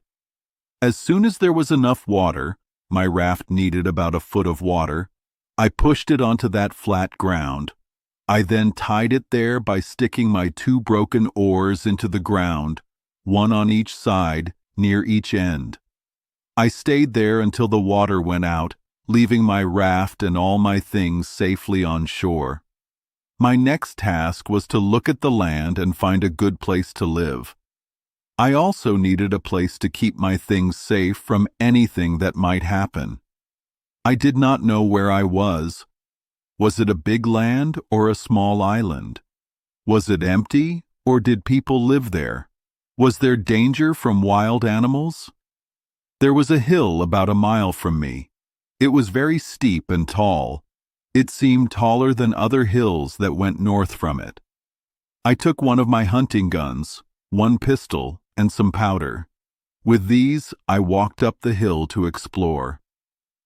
[SPEAKER 1] As soon as there was enough water, my raft needed about a foot of water, I pushed it onto that flat ground. I then tied it there by sticking my 2 broken oars into the ground, one on each side, near each end. I stayed there until the water went out, leaving my raft and all my things safely on shore. My next task was to look at the land and find a good place to live. I also needed a place to keep my things safe from anything that might happen. I did not know where I was. Was it a big land or a small island? Was it empty, or did people live there? Was there danger from wild animals? There was a hill about a mile from me. It was very steep and tall. It seemed taller than other hills that went north from it. I took one of my hunting guns, 1 pistol, and some powder. With these, I walked up the hill to explore.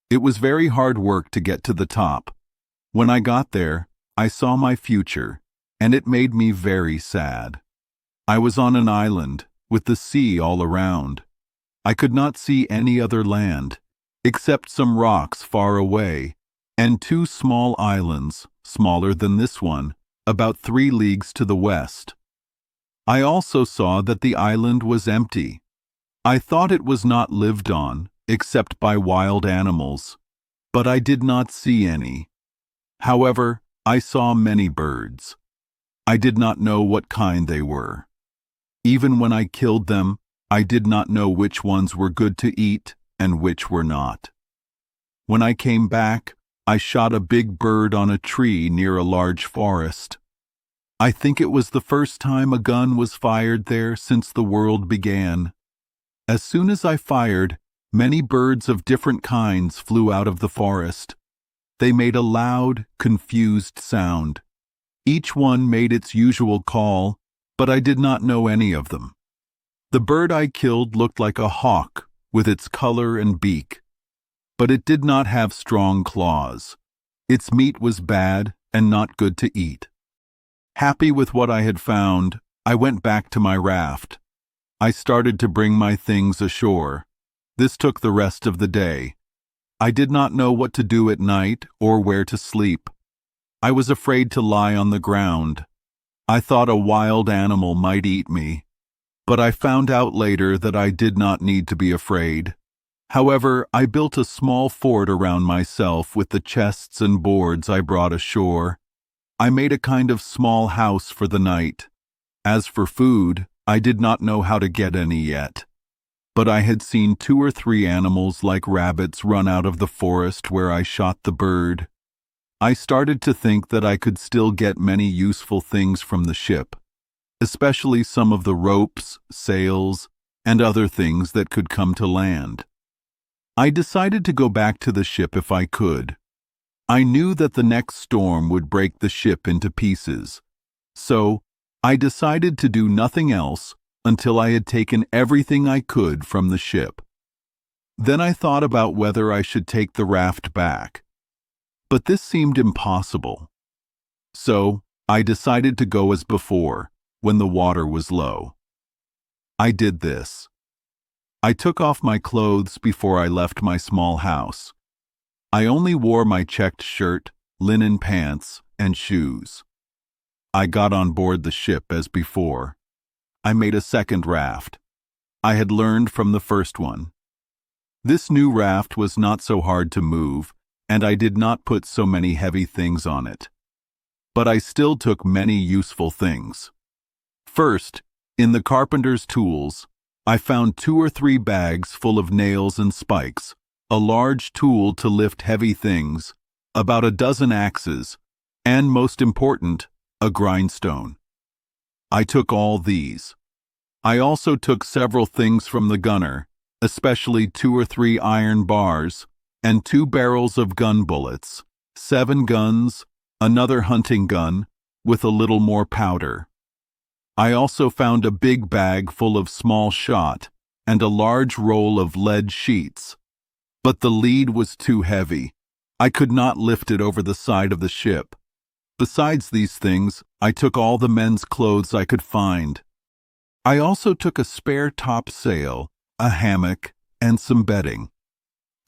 [SPEAKER 1] It was very hard work to get to the top. When I got there, I saw my future, and it made me very sad. I was on an island, with the sea all around. I could not see any other land, except some rocks far away, and 2 small islands, smaller than this one, about 3 leagues to the west. I also saw that the island was empty. I thought it was not lived on, except by wild animals, but I did not see any. However, I saw many birds. I did not know what kind they were. Even when I killed them, I did not know which ones were good to eat and which were not. When I came back, I shot a big bird on a tree near a large forest. I think it was the first time a gun was fired there since the world began. As soon as I fired, many birds of different kinds flew out of the forest. They made a loud, confused sound. Each one made its usual call, but I did not know any of them. The bird I killed looked like a hawk with its color and beak, but it did not have strong claws. Its meat was bad and not good to eat. Happy with what I had found, I went back to my raft. I started to bring my things ashore. This took the rest of the day. I did not know what to do at night or where to sleep. I was afraid to lie on the ground. I thought a wild animal might eat me, but I found out later that I did not need to be afraid. However, I built a small fort around myself with the chests and boards I brought ashore. I made a kind of small house for the night. As for food, I did not know how to get any yet. but I had seen 2 or 3 animals like rabbits run out of the forest where I shot the bird. I started to think that I could still get many useful things from the ship, especially some of the ropes, sails, and other things that could come to land. I decided to go back to the ship if I could. I knew that the next storm would break the ship into pieces, so I decided to do nothing else until I had taken everything I could from the ship. Then I thought about whether I should take the raft back, but this seemed impossible. So I decided to go as before, when the water was low. I did this. I took off my clothes before I left my small house. I only wore my checked shirt, linen pants, and shoes. I got on board the ship as before. I made a second raft. I had learned from the first one. This new raft was not so hard to move, and I did not put so many heavy things on it. But I still took many useful things. First, in the carpenter's tools, I found 2 or 3 bags full of nails and spikes, a large tool to lift heavy things, about a dozen axes, and, most important, a grindstone. I took all these. I also took several things from the gunner, especially 2 or 3 iron bars, and 2 barrels of gun bullets, 7 guns, another hunting gun, with a little more powder. I also found a big bag full of small shot, and a large roll of lead sheets. But the lead was too heavy. I could not lift it over the side of the ship. Besides these things, I took all the men's clothes I could find. I also took a spare topsail, a hammock, and some bedding.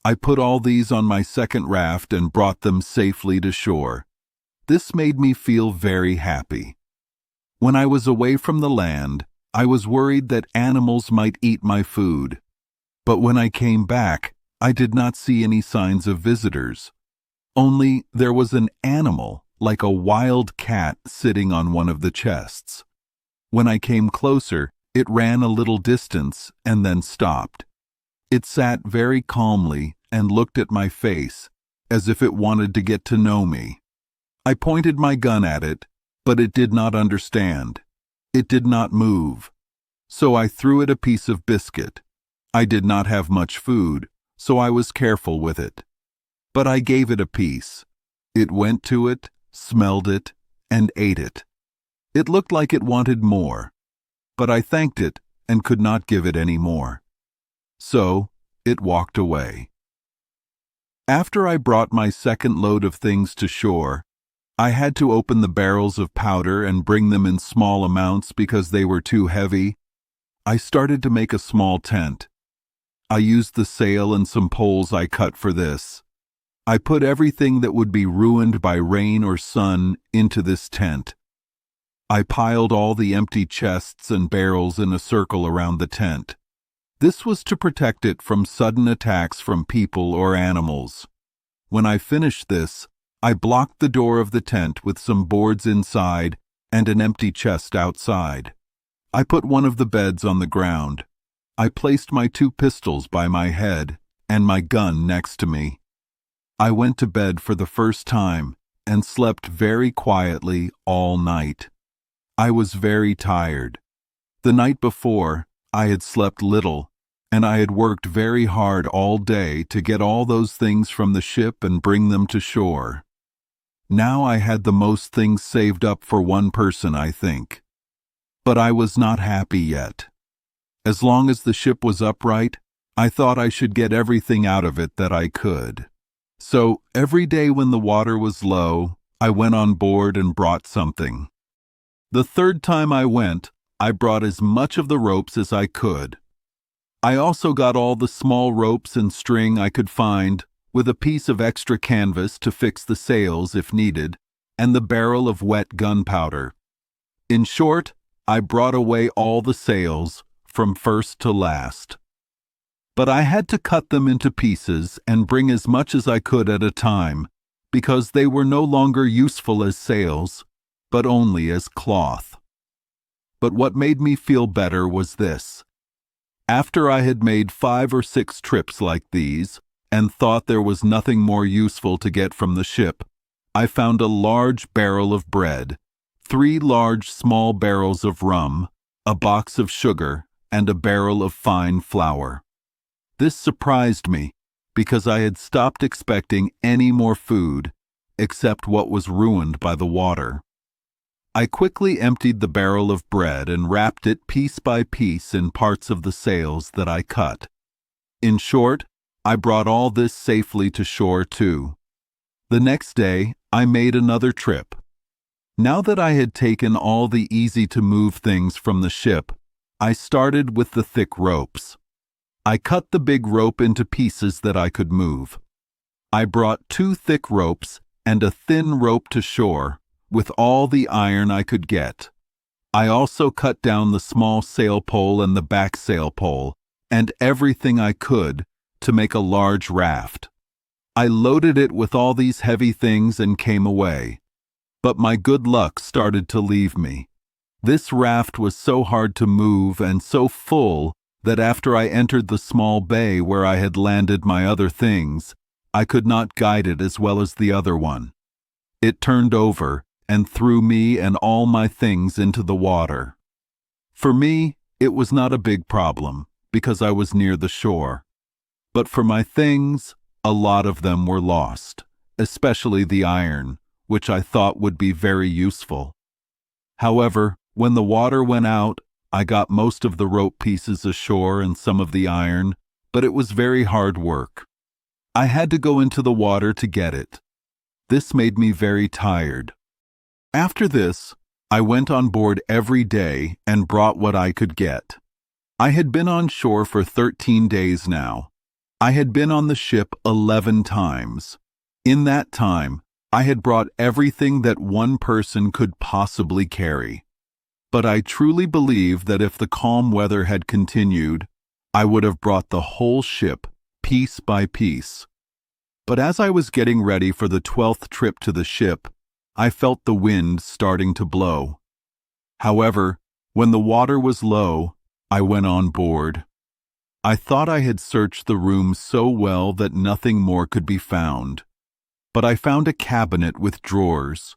[SPEAKER 1] I put all these on my second raft and brought them safely to shore. This made me feel very happy. When I was away from the land, I was worried that animals might eat my food. But when I came back, I did not see any signs of visitors. Only there was an animal, like a wild cat, sitting on one of the chests. When I came closer, it ran a little distance and then stopped. It sat very calmly and looked at my face, as if it wanted to get to know me. I pointed my gun at it, but it did not understand. It did not move. So I threw it a piece of biscuit. I did not have much food, so I was careful with it. But I gave it a piece. It went to it, smelled it, and ate it. It looked like it wanted more, but I thanked it and could not give it any more. So it walked away. After I brought my second load of things to shore, I had to open the barrels of powder and bring them in small amounts because they were too heavy. I started to make a small tent. I used the sail and some poles I cut for this. I put everything that would be ruined by rain or sun into this tent. I piled all the empty chests and barrels in a circle around the tent. This was to protect it from sudden attacks from people or animals. When I finished this, I blocked the door of the tent with some boards inside and an empty chest outside. I put one of the beds on the ground. I placed my 2 pistols by my head and my gun next to me. I went to bed for the first time and slept very quietly all night. I was very tired. The night before, I had slept little, and I had worked very hard all day to get all those things from the ship and bring them to shore. Now I had the most things saved up for one person, I think. But I was not happy yet. As long as the ship was upright, I thought I should get everything out of it that I could. So every day when the water was low, I went on board and brought something. The third time I went, I brought as much of the ropes as I could. I also got all the small ropes and string I could find, with a piece of extra canvas to fix the sails if needed, and the barrel of wet gunpowder. In short, I brought away all the sails, from first to last. But I had to cut them into pieces and bring as much as I could at a time, because they were no longer useful as sails, but only as cloth. But what made me feel better was this. After I had made 5 or 6 trips like these, and thought there was nothing more useful to get from the ship, I found a large barrel of bread, 3 large small barrels of rum, a box of sugar, and a barrel of fine flour. This surprised me, because I had stopped expecting any more food, except what was ruined by the water. I quickly emptied the barrel of bread and wrapped it piece by piece in parts of the sails that I cut. In short, I brought all this safely to shore too. The next day, I made another trip. Now that I had taken all the easy-to-move things from the ship, I started with the thick ropes. I cut the big rope into pieces that I could move. I brought 2 thick ropes and a thin rope to shore, with all the iron I could get. I also cut down the small sail pole and the back sail pole, and everything I could, to make a large raft. I loaded it with all these heavy things and came away. But my good luck started to leave me. This raft was so hard to move and so full that after I entered the small bay where I had landed my other things, I could not guide it as well as the other one. It turned over and threw me and all my things into the water. For me, it was not a big problem, because I was near the shore. But for my things, a lot of them were lost, especially the iron, which I thought would be very useful. However, when the water went out, I got most of the rope pieces ashore and some of the iron, but it was very hard work. I had to go into the water to get it. This made me very tired. After this, I went on board every day and brought what I could get. I had been on shore for 13 days now. I had been on the ship 11 times. In that time, I had brought everything that one person could possibly carry. But I truly believe that if the calm weather had continued, I would have brought the whole ship, piece by piece. But as I was getting ready for the 12th trip to the ship, I felt the wind starting to blow. However, when the water was low, I went on board. I thought I had searched the room so well that nothing more could be found. But I found a cabinet with drawers.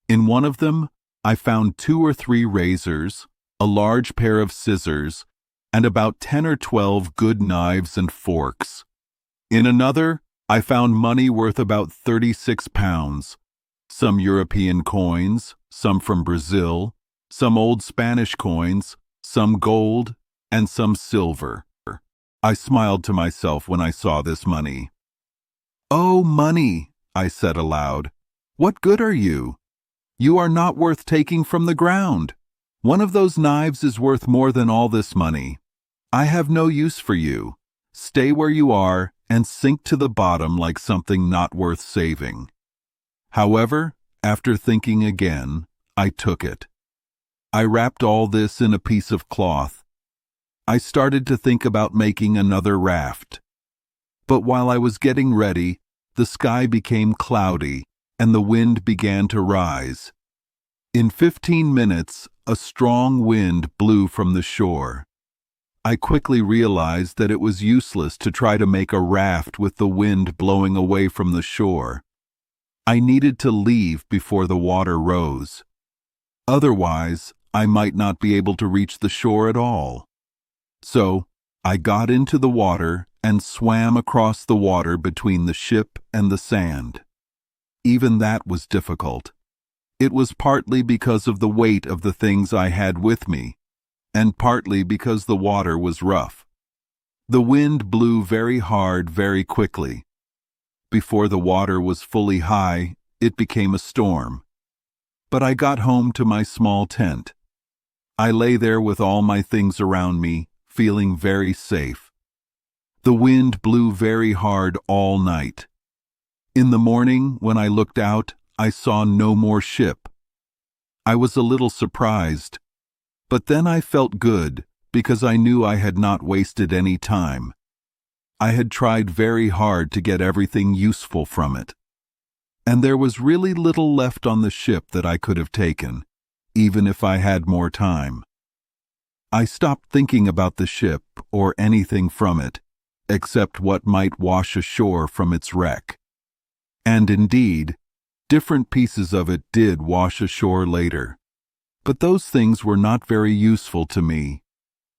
[SPEAKER 1] In one of them, I found 2 or 3 razors, a large pair of scissors, and about 10 or 12 good knives and forks. In another, I found money worth about 36 pounds, some European coins, some from Brazil, some old Spanish coins, some gold, and some silver. I smiled to myself when I saw this money. "Oh, money," I said aloud, "what good are you? You are not worth taking from the ground. One of those knives is worth more than all this money. I have no use for you. Stay where you are and sink to the bottom like something not worth saving." However, after thinking again, I took it. I wrapped all this in a piece of cloth. I started to think about making another raft. But while I was getting ready, the sky became cloudy and the wind began to rise. In 15 minutes, a strong wind blew from the shore. I quickly realized that it was useless to try to make a raft with the wind blowing away from the shore. I needed to leave before the water rose. Otherwise, I might not be able to reach the shore at all. So, I got into the water and swam across the water between the ship and the sand. Even that was difficult. It was partly because of the weight of the things I had with me, and partly because the water was rough. The wind blew very hard very quickly. Before the water was fully high, it became a storm. But I got home to my small tent. I lay there with all my things around me, feeling very safe. The wind blew very hard all night. In the morning, when I looked out, I saw no more ship. I was a little surprised, but then I felt good because I knew I had not wasted any time. I had tried very hard to get everything useful from it. And there was really little left on the ship that I could have taken, even if I had more time. I stopped thinking about the ship or anything from it, except what might wash ashore from its wreck. And indeed, different pieces of it did wash ashore later. But those things were not very useful to me.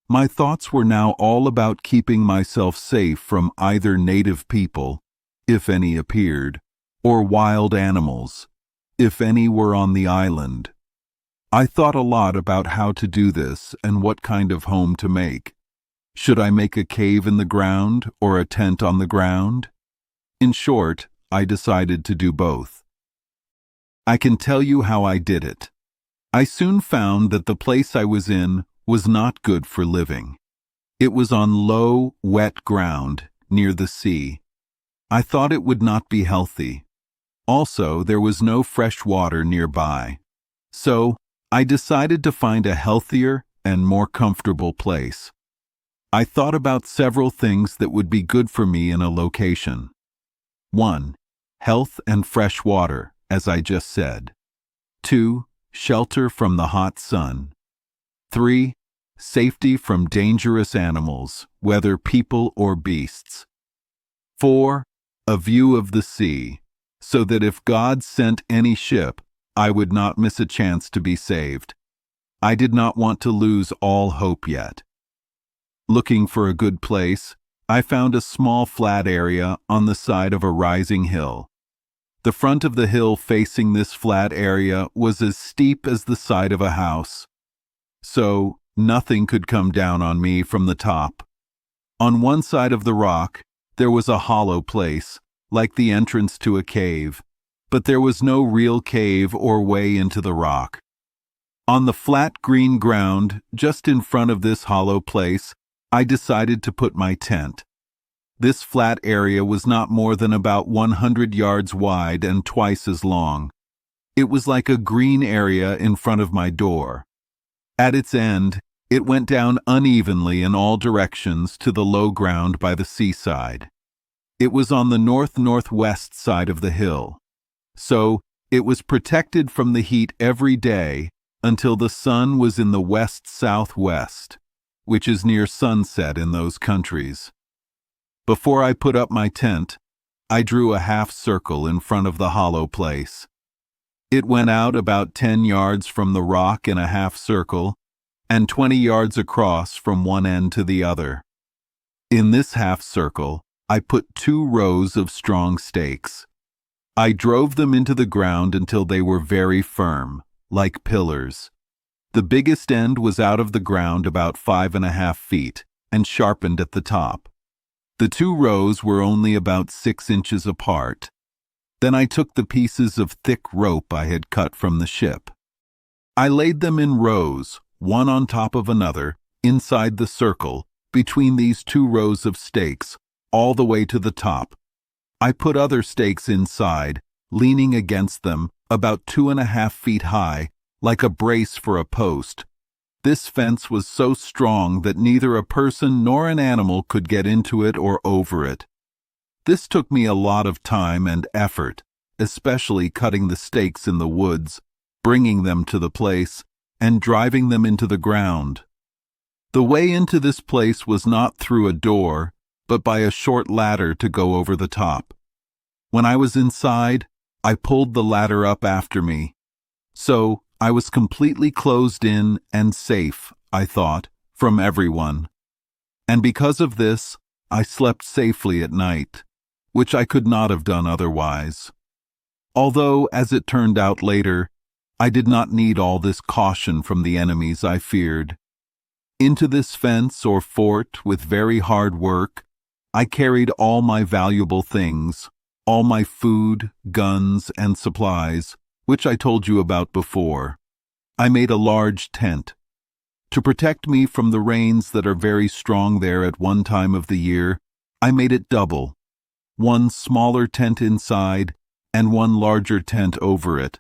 [SPEAKER 1] My thoughts were now all about keeping myself safe from either native people, if any appeared, or wild animals, if any were on the island. I thought a lot about how to do this and what kind of home to make. Should I make a cave in the ground or a tent on the ground? In short, I decided to do both. I can tell you how I did it. I soon found that the place I was in was not good for living. It was on low, wet ground near the sea. I thought it would not be healthy. Also, there was no fresh water nearby. So, I decided to find a healthier and more comfortable place. I thought about several things that would be good for me in a location. 1. Health and fresh water, as I just said. 2. Shelter from the hot sun. 3. Safety from dangerous animals, whether people or beasts. 4. A view of the sea, so that if God sent any ship, I would not miss a chance to be saved. I did not want to lose all hope yet. Looking for a good place, I found a small flat area on the side of a rising hill. The front of the hill facing this flat area was as steep as the side of a house, so nothing could come down on me from the top. On one side of the rock, there was a hollow place, like the entrance to a cave, but there was no real cave or way into the rock. On the flat green ground, just in front of this hollow place, I decided to put my tent. This flat area was not more than about 100 yards wide and twice as long. It was like a green area in front of my door. At its end, it went down unevenly in all directions to the low ground by the seaside. It was on the north-northwest side of the hill, so it was protected from the heat every day until the sun was in the west-southwest, which is near sunset in those countries. Before I put up my tent, I drew a half circle in front of the hollow place. It went out about 10 yards from the rock in a half circle and 20 yards across from one end to the other. In this half circle, I put 2 rows of strong stakes. I drove them into the ground until they were very firm, like pillars. The biggest end was out of the ground about 5.5 feet and sharpened at the top. The 2 rows were only about 6 inches apart. Then I took the pieces of thick rope I had cut from the ship. I laid them in rows, one on top of another, inside the circle, between these 2 rows of stakes, all the way to the top. I put other stakes inside, leaning against them, about 2.5 feet high, like a brace for a post. This fence was so strong that neither a person nor an animal could get into it or over it. This took me a lot of time and effort, especially cutting the stakes in the woods, bringing them to the place, and driving them into the ground. The way into this place was not through a door, but by a short ladder to go over the top. When I was inside, I pulled the ladder up after me. So, I was completely closed in and safe, I thought, from everyone. And because of this, I slept safely at night, which I could not have done otherwise. Although, as it turned out later, I did not need all this caution from the enemies I feared. Into this fence or fort, with very hard work, I carried all my valuable things, all my food, guns, and supplies, which I told you about before. I made a large tent. To protect me from the rains that are very strong there at one time of the year, I made it double, one smaller tent inside and one larger tent over it.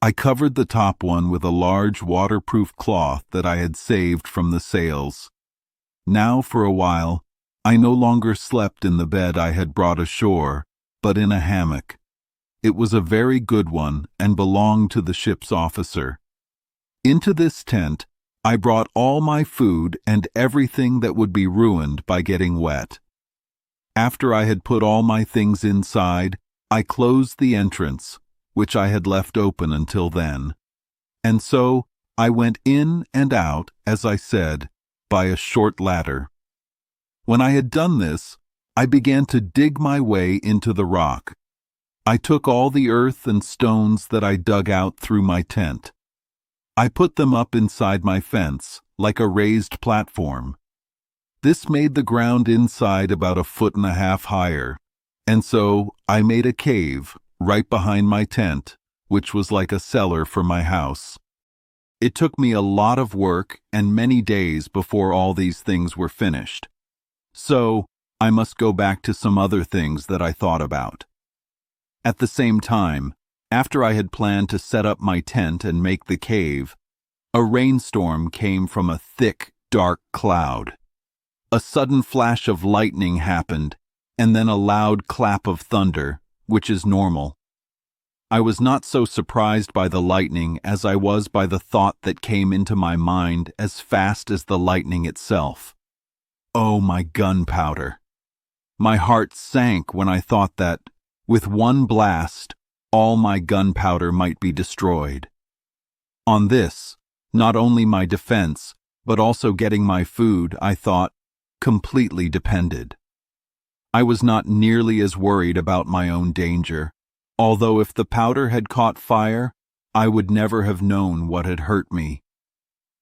[SPEAKER 1] I covered the top one with a large waterproof cloth that I had saved from the sails. Now, for a while, I no longer slept in the bed I had brought ashore, but in a hammock. It was a very good one and belonged to the ship's officer. Into this tent, I brought all my food and everything that would be ruined by getting wet. After I had put all my things inside, I closed the entrance, which I had left open until then. And so I went in and out, as I said, by a short ladder. When I had done this, I began to dig my way into the rock. I took all the earth and stones that I dug out through my tent. I put them up inside my fence, like a raised platform. This made the ground inside about 1.5 feet higher, and so I made a cave right behind my tent, which was like a cellar for my house. It took me a lot of work and many days before all these things were finished. So I must go back to some other things that I thought about. At the same time, after I had planned to set up my tent and make the cave, a rainstorm came from a thick, dark cloud. A sudden flash of lightning happened, and then a loud clap of thunder, which is normal. I was not so surprised by the lightning as I was by the thought that came into my mind as fast as the lightning itself. Oh, my gunpowder! My heart sank when I thought that, with one blast, all my gunpowder might be destroyed. On this, not only my defense, but also getting my food, I thought, completely depended. I was not nearly as worried about my own danger, although if the powder had caught fire, I would never have known what had hurt me.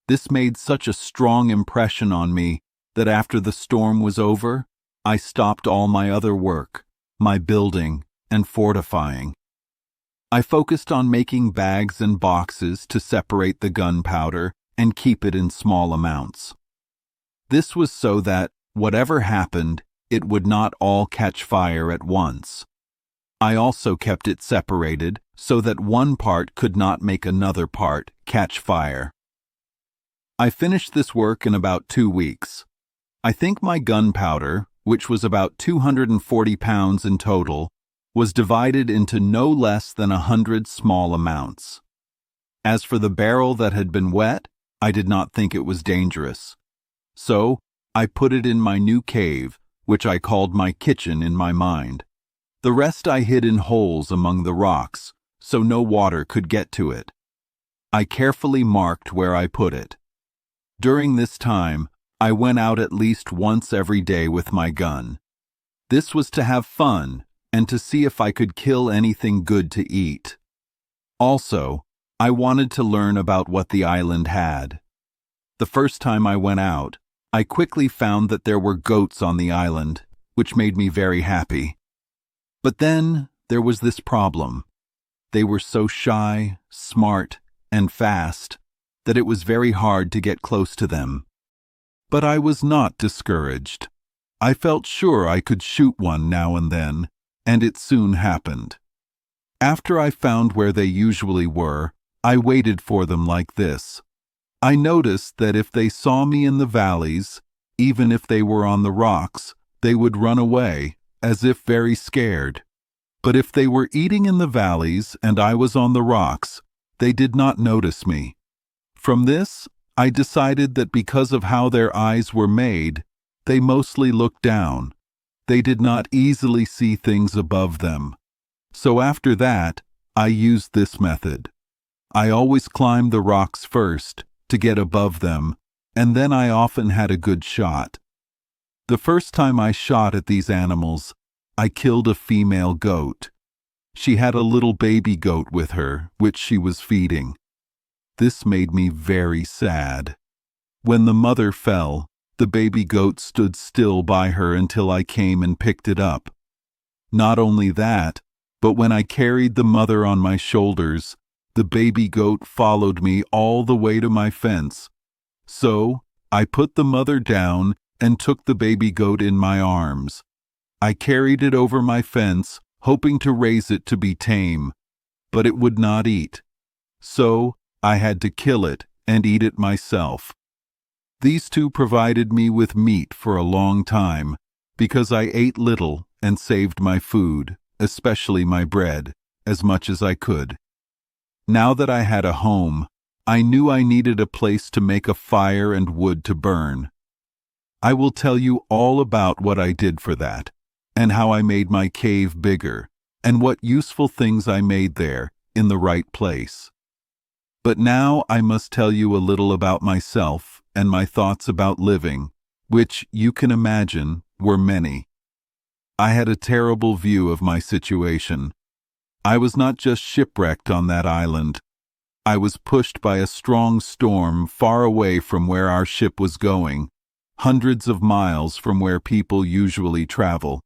[SPEAKER 1] This made such a strong impression on me that after the storm was over, I stopped all my other work, my building and fortifying. I focused on making bags and boxes to separate the gunpowder and keep it in small amounts. This was so that, whatever happened, it would not all catch fire at once. I also kept it separated so that one part could not make another part catch fire. I finished this work in about 2 weeks. I think my gunpowder, which was about 240 pounds in total, was divided into no less than 100 small amounts. As for the barrel that had been wet, I did not think it was dangerous. So I put it in my new cave, which I called my kitchen in my mind. The rest I hid in holes among the rocks, so no water could get to it. I carefully marked where I put it. During this time, I went out at least once every day with my gun. This was to have fun and to see if I could kill anything good to eat. Also, I wanted to learn about what the island had. The first time I went out, I quickly found that there were goats on the island, which made me very happy. But then there was this problem. They were so shy, smart, and fast that it was very hard to get close to them. But I was not discouraged. I felt sure I could shoot one now and then, and it soon happened. After I found where they usually were, I waited for them like this. I noticed that if they saw me in the valleys, even if they were on the rocks, they would run away, as if very scared. But if they were eating in the valleys and I was on the rocks, they did not notice me. From this, I decided that because of how their eyes were made, they mostly looked down. They did not easily see things above them. So after that, I used this method. I always climbed the rocks first to get above them, and then I often had a good shot. The first time I shot at these animals, I killed a female goat. She had a little baby goat with her, which she was feeding. This made me very sad. When the mother fell, the baby goat stood still by her until I came and picked it up. Not only that, but when I carried the mother on my shoulders, the baby goat followed me all the way to my fence. So I put the mother down and took the baby goat in my arms. I carried it over my fence, hoping to raise it to be tame, but it would not eat. So I had to kill it and eat it myself. These two provided me with meat for a long time, because I ate little and saved my food, especially my bread, as much as I could. Now that I had a home, I knew I needed a place to make a fire and wood to burn. I will tell you all about what I did for that, and how I made my cave bigger, and what useful things I made there, in the right place. But now I must tell you a little about myself and my thoughts about living, which, you can imagine, were many. I had a terrible view of my situation. I was not just shipwrecked on that island. I was pushed by a strong storm far away from where our ship was going, hundreds of miles from where people usually travel.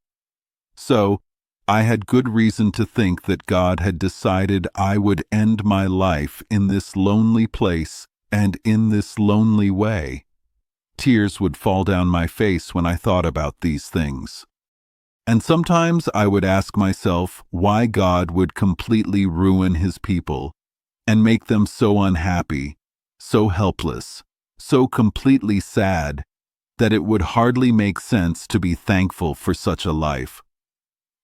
[SPEAKER 1] So, I had good reason to think that God had decided I would end my life in this lonely place and in this lonely way. Tears would fall down my face when I thought about these things. And sometimes I would ask myself why God would completely ruin His people and make them so unhappy, so helpless, so completely sad, that it would hardly make sense to be thankful for such a life.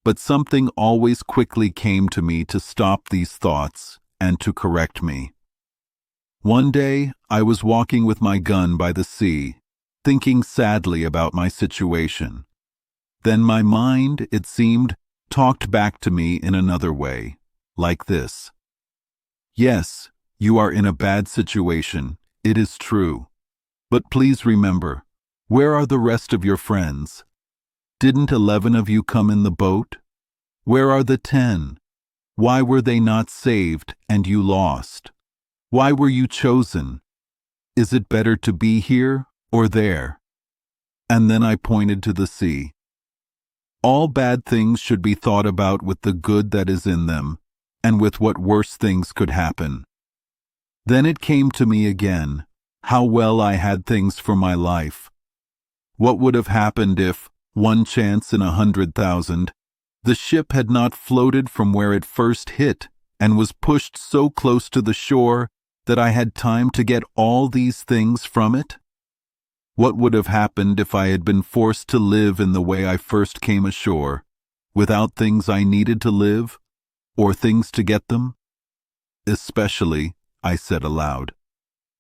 [SPEAKER 1] But something always quickly came to me to stop these thoughts and to correct me. One day, I was walking with my gun by the sea, thinking sadly about my situation. Then my mind, it seemed, talked back to me in another way, like this. Yes, you are in a bad situation, it is true. But please remember, where are the rest of your friends? Didn't 11 of you come in the boat? Where are the 10? Why were they not saved and you lost? Why were you chosen? Is it better to be here or there? And then I pointed to the sea. All bad things should be thought about with the good that is in them, and with what worse things could happen. Then it came to me again, how well I had things for my life. What would have happened if, one chance in 100,000, the ship had not floated from where it first hit and was pushed so close to the shore that I had time to get all these things from it? What would have happened if I had been forced to live in the way I first came ashore, without things I needed to live, or things to get them? Especially, I said aloud,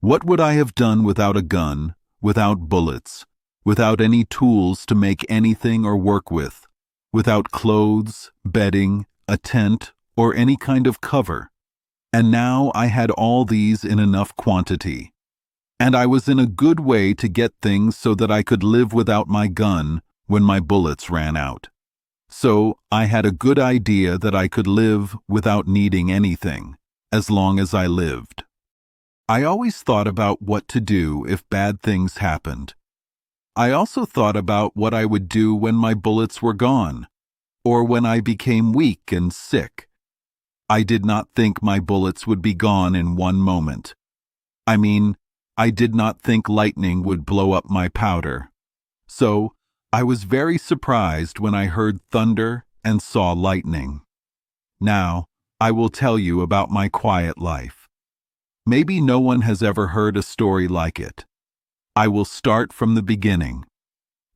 [SPEAKER 1] what would I have done without a gun, without bullets, without any tools to make anything or work with, without clothes, bedding, a tent, or any kind of cover? And now I had all these in enough quantity. And I was in a good way to get things so that I could live without my gun when my bullets ran out. So I had a good idea that I could live without needing anything, as long as I lived. I always thought about what to do if bad things happened. I also thought about what I would do when my bullets were gone, or when I became weak and sick. I did not think my bullets would be gone in one moment. I did not think lightning would blow up my powder. So, I was very surprised when I heard thunder and saw lightning. Now, I will tell you about my quiet life. Maybe no one has ever heard a story like it. I will start from the beginning.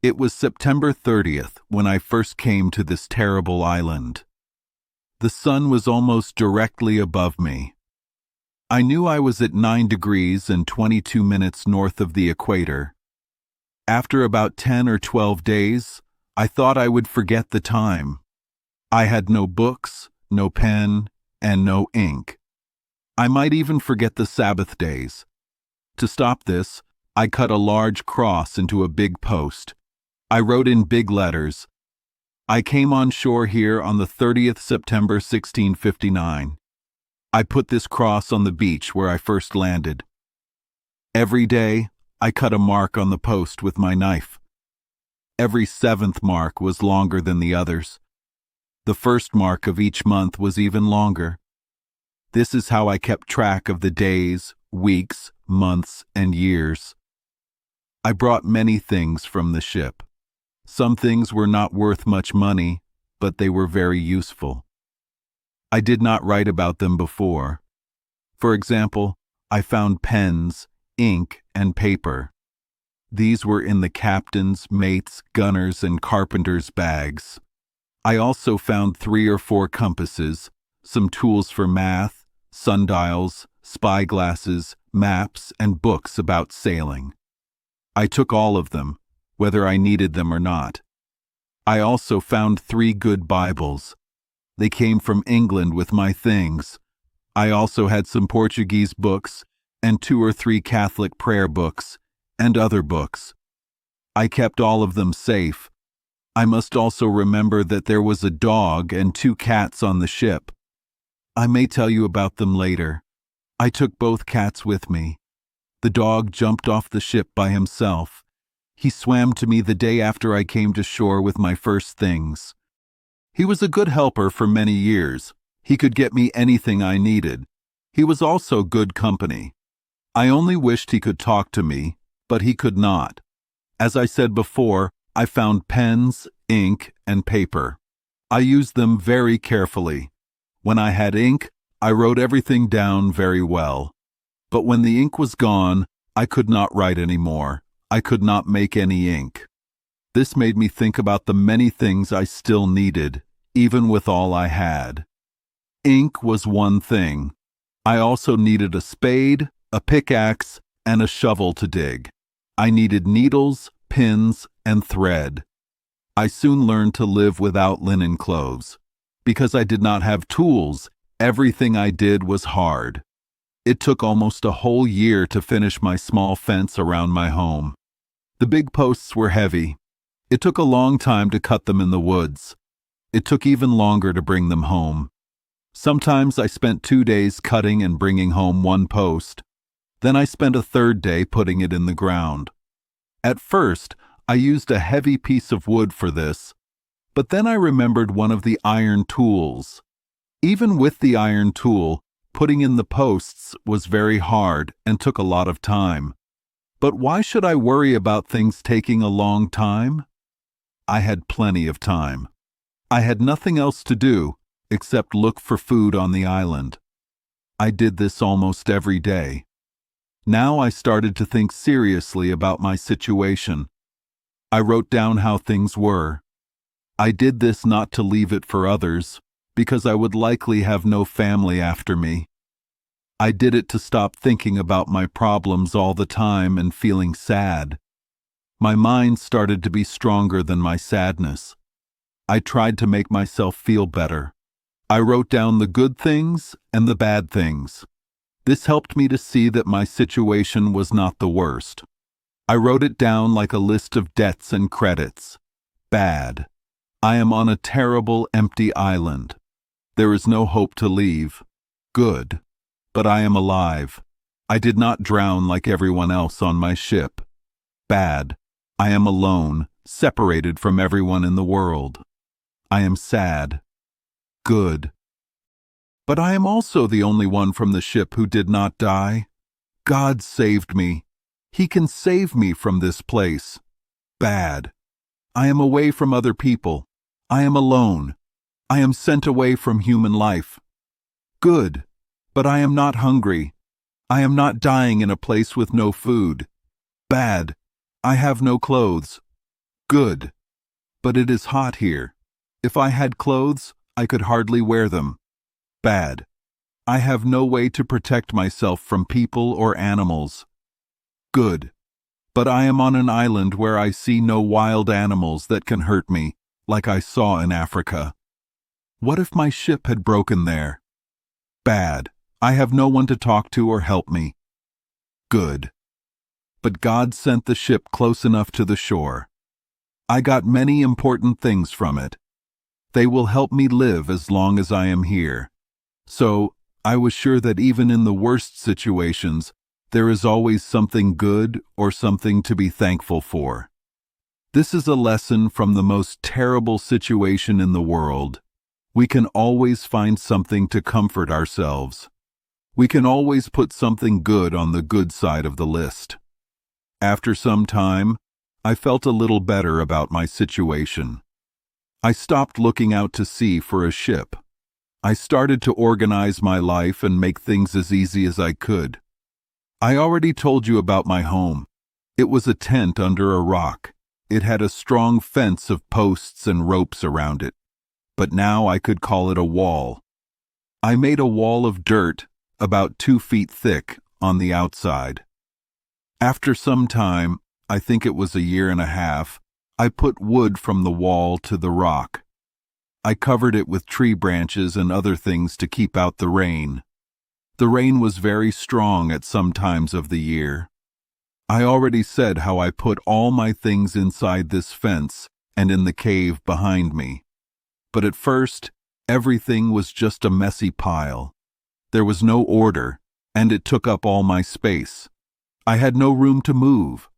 [SPEAKER 1] It was September 30th when I first came to this terrible island. The sun was almost directly above me. I knew I was at 9 degrees and 22 minutes north of the equator. After about 10 or 12 days, I thought I would forget the time. I had no books, no pen, and no ink. I might even forget the Sabbath days. To stop this, I cut a large cross into a big post. I wrote in big letters, I came on shore here on the 30th September 1659. I put this cross on the beach where I first landed. Every day, I cut a mark on the post with my knife. Every 7th mark was longer than the others. The first mark of each month was even longer. This is how I kept track of the days, weeks, months, and years. I brought many things from the ship. Some things were not worth much money, but they were very useful. I did not write about them before. For example, I found pens, ink, and paper. These were in the captain's, mate's, gunner's, and carpenter's bags. I also found 3 or 4 compasses, some tools for math, sundials, spyglasses, maps, and books about sailing. I took all of them, whether I needed them or not. I also found 3 good Bibles. They came from England with my things. I also had some Portuguese books and 2 or 3 Catholic prayer books and other books. I kept all of them safe. I must also remember that there was a dog and 2 cats on the ship. I may tell you about them later. I took both cats with me. The dog jumped off the ship by himself. He swam to me the day after I came to shore with my first things. He was a good helper for many years. He could get me anything I needed. He was also good company. I only wished he could talk to me, but he could not. As I said before, I found pens, ink, and paper. I used them very carefully. When I had ink, I wrote everything down very well. But when the ink was gone, I could not write any more. I could not make any ink. This made me think about the many things I still needed, even with all I had. Ink was one thing. I also needed a spade, a pickaxe, and a shovel to dig. I needed needles, pins, and thread. I soon learned to live without linen clothes. Because I did not have tools, everything I did was hard. It took almost a whole year to finish my small fence around my home. The big posts were heavy. It took a long time to cut them in the woods. It took even longer to bring them home. Sometimes I spent 2 days cutting and bringing home 1 post. Then I spent a 3rd day putting it in the ground. At first, I used a heavy piece of wood for this, but then I remembered one of the iron tools. Even with the iron tool, putting in the posts was very hard and took a lot of time. But why should I worry about things taking a long time? I had plenty of time. I had nothing else to do except look for food on the island. I did this almost every day. Now I started to think seriously about my situation. I wrote down how things were. I did this not to leave it for others, because I would likely have no family after me. I did it to stop thinking about my problems all the time and feeling sad. My mind started to be stronger than my sadness. I tried to make myself feel better. I wrote down the good things and the bad things. This helped me to see that my situation was not the worst. I wrote it down like a list of debts and credits. Bad. I am on a terrible, empty island. There is no hope to leave. Good. But I am alive. I did not drown like everyone else on my ship. Bad. I am alone, separated from everyone in the world. I am sad. Good. But I am also the only one from the ship who did not die. God saved me. He can save me from this place. Bad. I am away from other people. I am alone. I am sent away from human life. Good. But I am not hungry. I am not dying in a place with no food. Bad. I have no clothes. Good. But it is hot here. If I had clothes, I could hardly wear them. Bad. I have no way to protect myself from people or animals. Good. But I am on an island where I see no wild animals that can hurt me, like I saw in Africa. What if my ship had broken there? Bad. I have no one to talk to or help me. Good. But God sent the ship close enough to the shore. I got many important things from it. They will help me live as long as I am here. So, I was sure that even in the worst situations, there is always something good or something to be thankful for. This is a lesson from the most terrible situation in the world. We can always find something to comfort ourselves. We can always put something good on the good side of the list. After some time, I felt a little better about my situation. I stopped looking out to sea for a ship. I started to organize my life and make things as easy as I could. I already told you about my home. It was a tent under a rock. It had a strong fence of posts and ropes around it. But now I could call it a wall. I made a wall of dirt, about 2 feet thick, on the outside. After some time, I think it was a year and a half, I put wood from the wall to the rock. I covered it with tree branches and other things to keep out the rain. The rain was very strong at some times of the year. I already said how I put all my things inside this fence and in the cave behind me. But at first, everything was just a messy pile. There was no order, and it took up all my space. I had no room to move.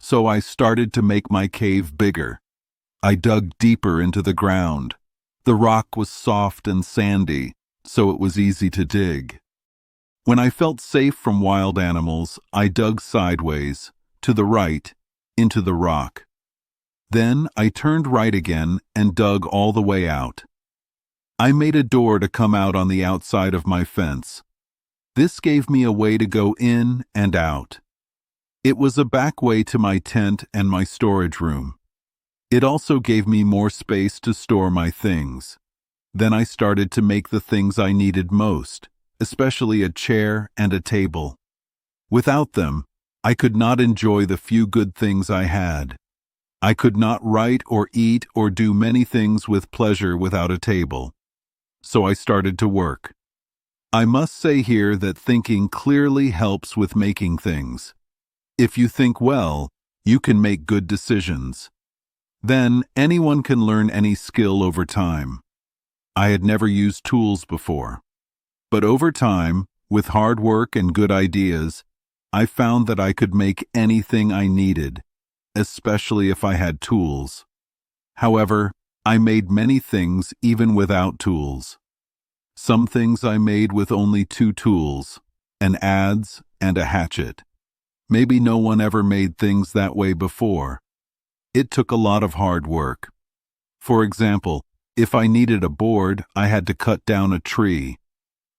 [SPEAKER 1] So I started to make my cave bigger. I dug deeper into the ground. The rock was soft and sandy, so it was easy to dig. When I felt safe from wild animals, I dug sideways, to the right, into the rock. Then I turned right again and dug all the way out. I made a door to come out on the outside of my fence. This gave me a way to go in and out. It was a back way to my tent and my storage room. It also gave me more space to store my things. Then I started to make the things I needed most, especially a chair and a table. Without them, I could not enjoy the few good things I had. I could not write or eat or do many things with pleasure without a table. So I started to work. I must say here that thinking clearly helps with making things. If you think well, you can make good decisions. Then anyone can learn any skill over time. I had never used tools before. But over time, with hard work and good ideas, I found that I could make anything I needed, especially if I had tools. However, I made many things even without tools. Some things I made with only 2 tools, an adze and a hatchet. Maybe no one ever made things that way before. It took a lot of hard work. For example, if I needed a board, I had to cut down a tree.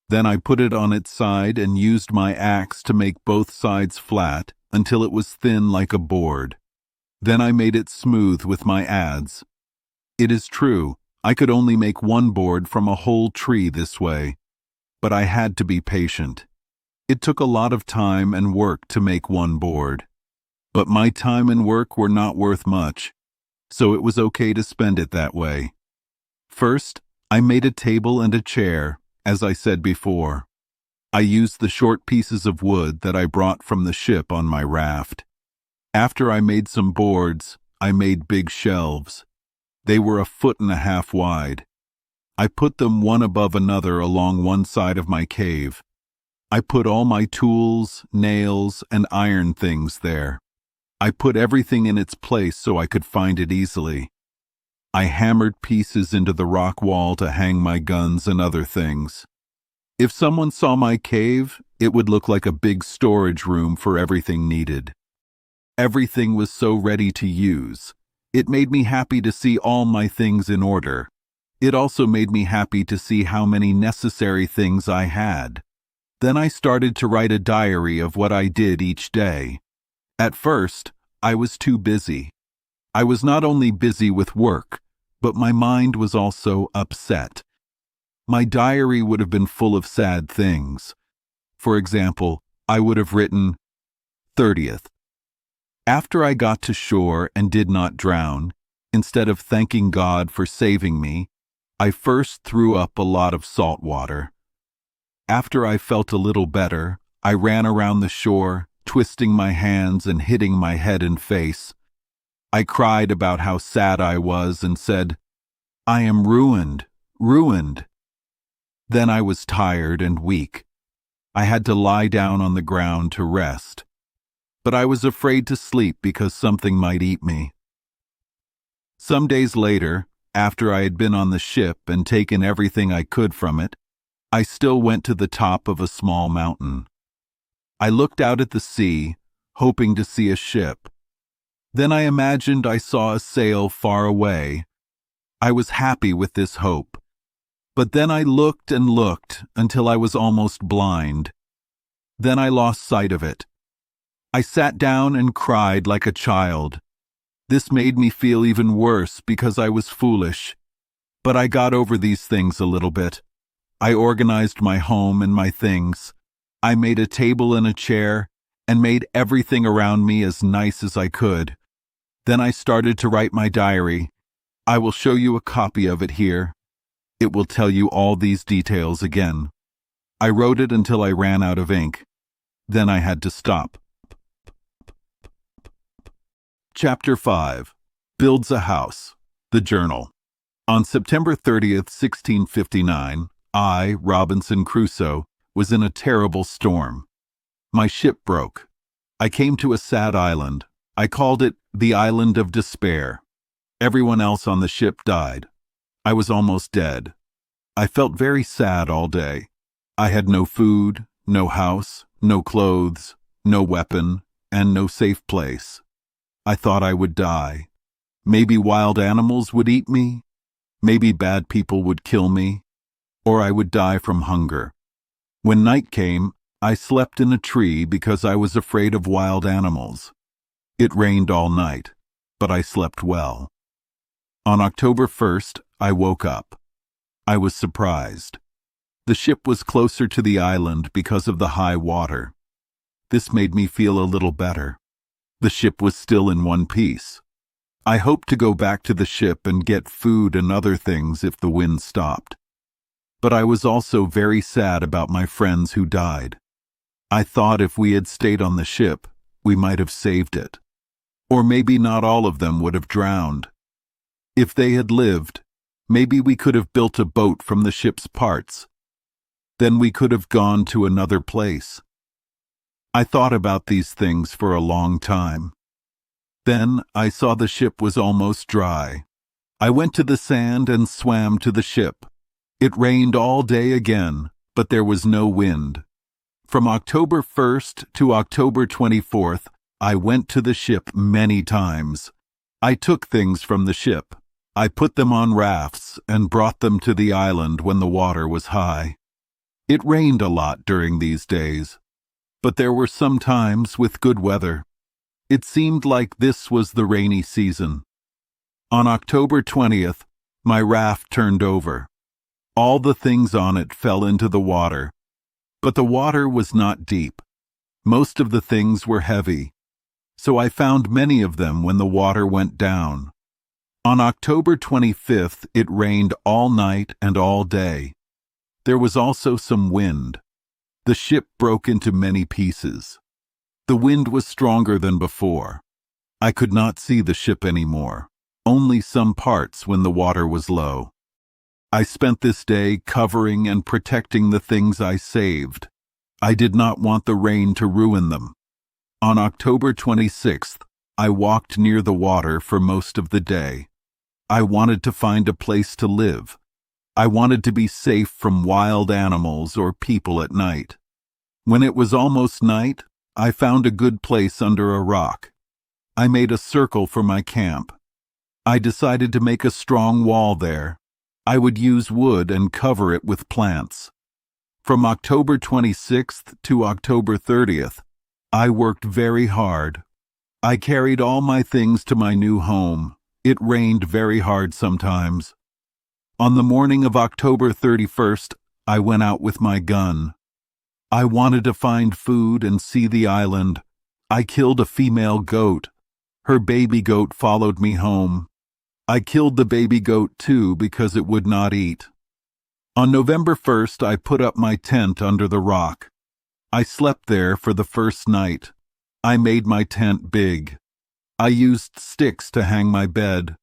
[SPEAKER 1] Then I put it on its side and used my axe to make both sides flat until it was thin like a board. Then I made it smooth with my adze. It is true, I could only make 1 board from a whole tree this way, but I had to be patient. It took a lot of time and work to make 1 board. But my time and work were not worth much, so it was okay to spend it that way. First, I made a table and a chair, as I said before. I used the short pieces of wood that I brought from the ship on my raft. After I made some boards, I made big shelves. They were 1.5 feet wide. I put them one above another along one side of my cave. I put all my tools, nails, and iron things there. I put everything in its place so I could find it easily. I hammered pieces into the rock wall to hang my guns and other things. If someone saw my cave, it would look like a big storage room for everything needed. Everything was so ready to use. It made me happy to see all my things in order. It also made me happy to see how many necessary things I had. Then I started to write a diary of what I did each day. At first, I was too busy. I was not only busy with work, but my mind was also upset. My diary would have been full of sad things. For example, I would have written, 30th. After I got to shore and did not drown, instead of thanking God for saving me, I first threw up a lot of salt water. After I felt a little better, I ran around the shore, twisting my hands and hitting my head and face. I cried about how sad I was and said, "I am ruined, ruined." Then I was tired and weak. I had to lie down on the ground to rest. But I was afraid to sleep because something might eat me. Some days later, after I had been on the ship and taken everything I could from it, I still went to the top of a small mountain. I looked out at the sea, hoping to see a ship. Then I imagined I saw a sail far away. I was happy with this hope. But then I looked and looked until I was almost blind. Then I lost sight of it. I sat down and cried like a child. This made me feel even worse because I was foolish. But I got over these things a little bit. I organized my home and my things. I made a table and a chair and made everything around me as nice as I could. Then I started to write my diary. I will show you a copy of it here. It will tell you all these details again. I wrote it until I ran out of ink. Then I had to stop. Chapter 5. Builds a House. The Journal. On September 30th, 1659, I, Robinson Crusoe, was in a terrible storm. My ship broke. I came to a sad island. I called it the Island of Despair. Everyone else on the ship died. I was almost dead. I felt very sad all day. I had no food, no house, no clothes, no weapon, and no safe place. I thought I would die. Maybe wild animals would eat me. Maybe bad people would kill me. Or I would die from hunger. When night came, I slept in a tree because I was afraid of wild animals. It rained all night, but I slept well. On October 1st, I woke up. I was surprised. The ship was closer to the island because of the high water. This made me feel a little better. The ship was still in one piece. I hoped to go back to the ship and get food and other things if the wind stopped. But I was also very sad about my friends who died. I thought if we had stayed on the ship, we might have saved it. Or maybe not all of them would have drowned. If they had lived, maybe we could have built a boat from the ship's parts. Then we could have gone to another place. I thought about these things for a long time. Then I saw the ship was almost dry. I went to the sand and swam to the ship. It rained all day again, but there was no wind. From October 1st to October 24th, I went to the ship many times. I took things from the ship. I put them on rafts and brought them to the island when the water was high. It rained a lot during these days, but there were some times with good weather. It seemed like this was the rainy season. On October 20th, my raft turned over. All the things on it fell into the water, but the water was not deep. Most of the things were heavy, so I found many of them when the water went down. On October 25th, it rained all night and all day. There was also some wind. The ship broke into many pieces. The wind was stronger than before. I could not see the ship anymore, only some parts when the water was low. I spent this day covering and protecting the things I saved. I did not want the rain to ruin them. On October 26th, I walked near the water for most of the day. I wanted to find a place to live. I wanted to be safe from wild animals or people at night. When it was almost night, I found a good place under a rock. I made a circle for my camp. I decided to make a strong wall there. I would use wood and cover it with plants. From October 26th to October 30th, I worked very hard. I carried all my things to my new home. It rained very hard sometimes. On the morning of October 31st, I went out with my gun. I wanted to find food and see the island. I killed a female goat. Her baby goat followed me home. I killed the baby goat too because it would not eat. On November 1st, I put up my tent under the rock. I slept there for the first night. I made my tent big. I used sticks to hang my bed.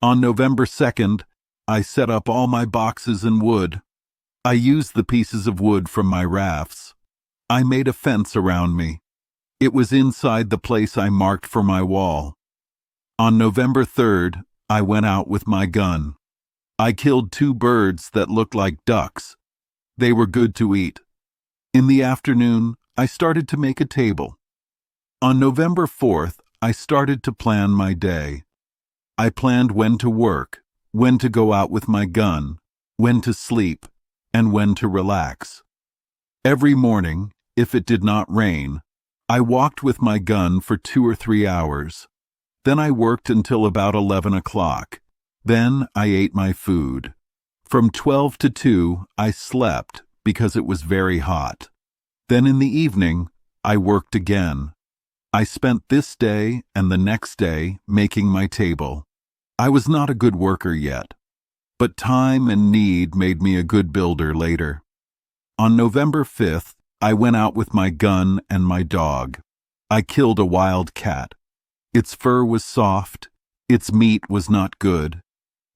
[SPEAKER 1] On November 2nd, I set up all my boxes and wood. I used the pieces of wood from my rafts. I made a fence around me. It was inside the place I marked for my wall. On November 3rd, I went out with my gun. I killed 2 birds that looked like ducks. They were good to eat. In the afternoon, I started to make a table. On November 4th, I started to plan my day. I planned when to work, when to go out with my gun, when to sleep, and when to relax. Every morning, if it did not rain, I walked with my gun for 2 or 3 hours. Then I worked until about 11 o'clock. Then I ate my food. From 12 to 2, I slept because it was very hot. Then in the evening, I worked again. I spent this day and the next day making my table. I was not a good worker yet, but time and need made me a good builder later. On November 5th, I went out with my gun and my dog. I killed a wild cat. Its fur was soft. Its meat was not good.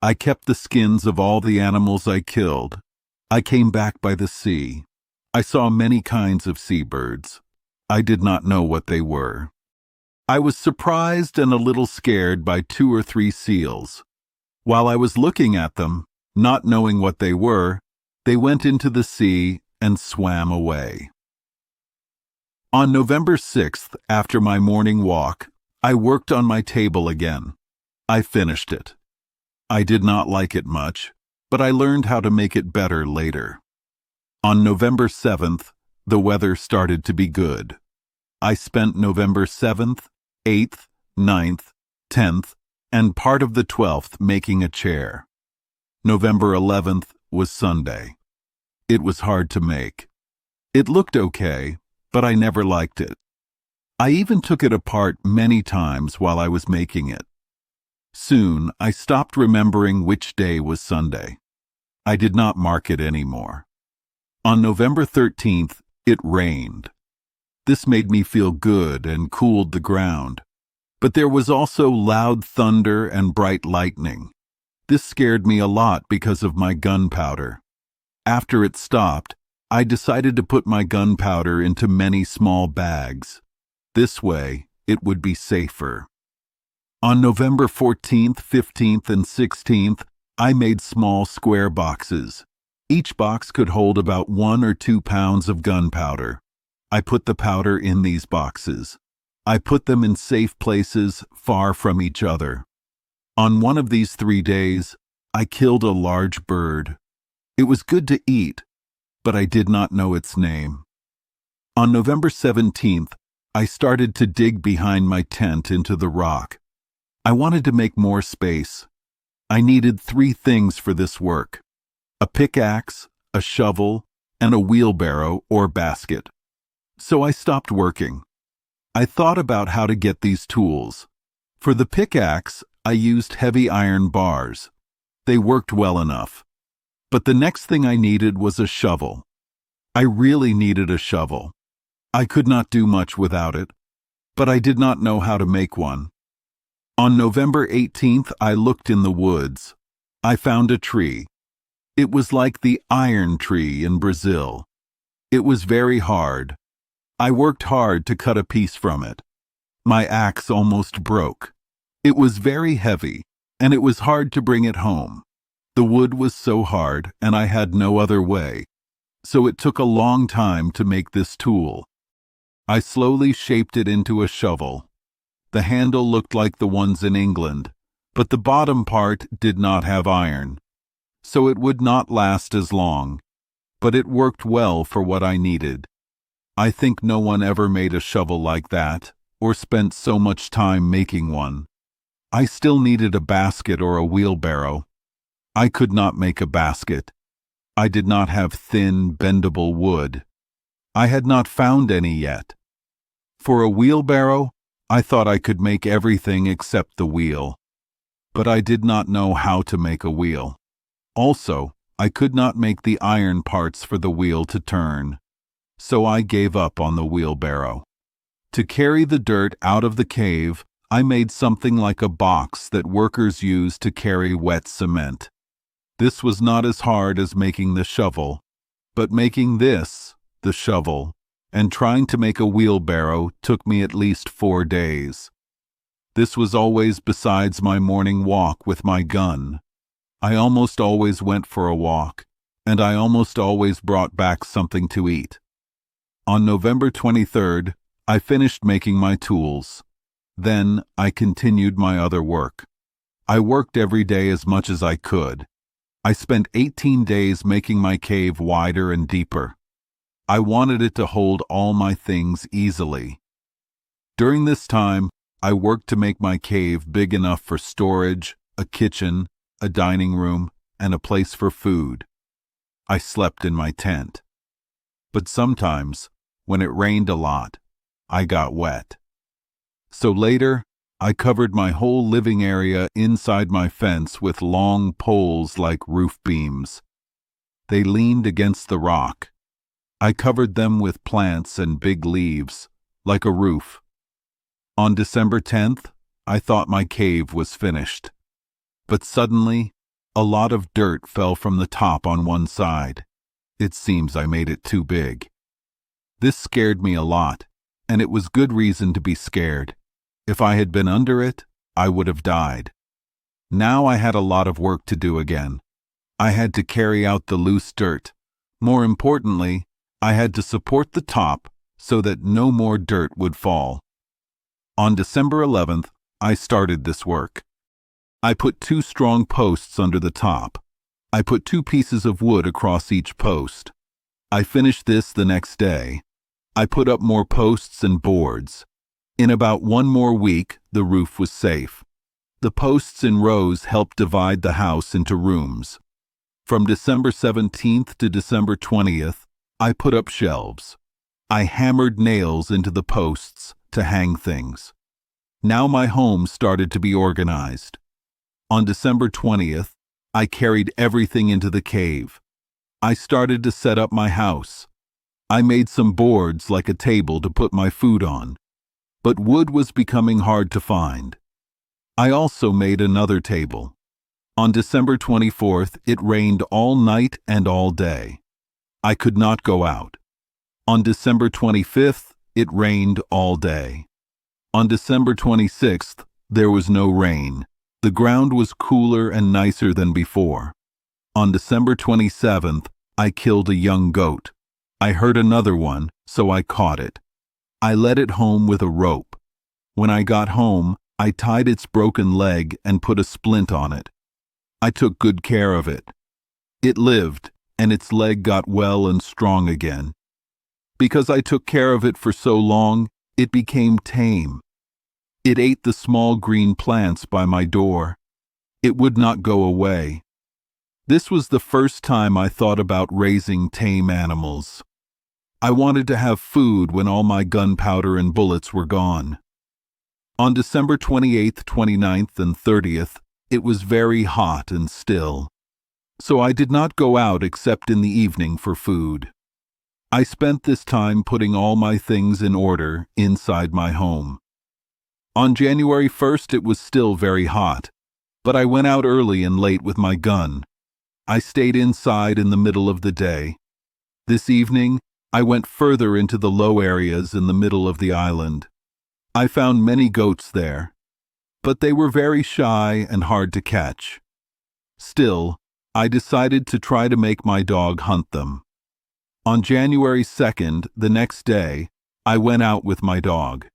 [SPEAKER 1] I kept the skins of all the animals I killed. I came back by the sea. I saw many kinds of seabirds. I did not know what they were. I was surprised and a little scared by 2 or 3 seals. While I was looking at them, not knowing what they were, they went into the sea and swam away. On November 6th, after my morning walk, I worked on my table again. I finished it. I did not like it much, but I learned how to make it better later. On November 7th, the weather started to be good. I spent November 7th, 8th, 9th, 10th, and part of the 12th making a chair. November 11th was Sunday. It was hard to make. It looked okay, but I never liked it. I even took it apart many times while I was making it. Soon, I stopped remembering which day was Sunday. I did not mark it anymore. On November 13th, it rained. This made me feel good and cooled the ground. But there was also loud thunder and bright lightning. This scared me a lot because of my gunpowder. After it stopped, I decided to put my gunpowder into many small bags. This way, it would be safer. On November 14th, 15th, and 16th, I made small square boxes. Each box could hold about 1 or 2 pounds of gunpowder. I put the powder in these boxes. I put them in safe places far from each other. On one of these 3 days, I killed a large bird. It was good to eat, but I did not know its name. On November 17th, I started to dig behind my tent into the rock. I wanted to make more space. I needed 3 things for this work: a pickaxe, a shovel, and a wheelbarrow or basket. So I stopped working. I thought about how to get these tools. For the pickaxe, I used heavy iron bars. They worked well enough. But the next thing I needed was a shovel. I really needed a shovel. I could not do much without it, but I did not know how to make one. On November 18th, I looked in the woods. I found a tree. It was like the iron tree in Brazil. It was very hard. I worked hard to cut a piece from it. My axe almost broke. It was very heavy, and it was hard to bring it home. The wood was so hard, and I had no other way. So it took a long time to make this tool. I slowly shaped it into a shovel. The handle looked like the ones in England, but the bottom part did not have iron, so it would not last as long, but it worked well for what I needed. I think no one ever made a shovel like that, or spent so much time making one. I still needed a basket or a wheelbarrow. I could not make a basket. I did not have thin, bendable wood. I had not found any yet. For a wheelbarrow, I thought I could make everything except the wheel. But I did not know how to make a wheel. Also, I could not make the iron parts for the wheel to turn. So I gave up on the wheelbarrow. To carry the dirt out of the cave, I made something like a box that workers use to carry wet cement. This was not as hard as making the shovel, but making this, the shovel, and trying to make a wheelbarrow took me at least 4 days. This was always besides my morning walk with my gun. I almost always went for a walk, and I almost always brought back something to eat. On November 23rd, I finished making my tools. Then I continued my other work. I worked every day as much as I could. I spent 18 days making my cave wider and deeper. I wanted it to hold all my things easily. During this time, I worked to make my cave big enough for storage, a kitchen, a dining room, and a place for food. I slept in my tent. But sometimes, When it rained a lot, I got wet. So later, I covered my whole living area inside my fence with long poles like roof beams. They leaned against the rock. I covered them with plants and big leaves, like a roof. On December 10th, I thought my cave was finished. But suddenly, a lot of dirt fell from the top on one side. It seems I made it too big. This scared me a lot, and it was good reason to be scared. If I had been under it, I would have died. Now I had a lot of work to do again. I had to carry out the loose dirt. More importantly, I had to support the top so that no more dirt would fall. On December 11th, I started this work. I put 2 strong posts under the top. I put 2 pieces of wood across each post. I finished this the next day. I put up more posts and boards. In about 1 more week, the roof was safe. The posts in rows helped divide the house into rooms. From December 17th to December 20th, I put up shelves. I hammered nails into the posts to hang things. Now my home started to be organized. On December 20th, I carried everything into the cave. I started to set up my house. I made some boards like a table to put my food on. But wood was becoming hard to find. I also made another table. On December 24th, it rained all night and all day. I could not go out. On December 25th, it rained all day. On December 26th, there was no rain. The ground was cooler and nicer than before. On December 27th, I killed a young goat. I heard another one, so I caught it. I led it home with a rope. When I got home, I tied its broken leg and put a splint on it. I took good care of it. It lived, and its leg got well and strong again. Because I took care of it for so long, it became tame. It ate the small green plants by my door. It would not go away. This was the first time I thought about raising tame animals. I wanted to have food when all my gunpowder and bullets were gone. On December 28th, 29th, and 30th, it was very hot and still. So I did not go out except in the evening for food. I spent this time putting all my things in order inside my home. On January 1st, it was still very hot, but I went out early and late with my gun. I stayed inside in the middle of the day. This evening, I went further into the low areas in the middle of the island. I found many goats there, but they were very shy and hard to catch. Still, I decided to try to make my dog hunt them. On January 2nd, the next day, I went out with my dog.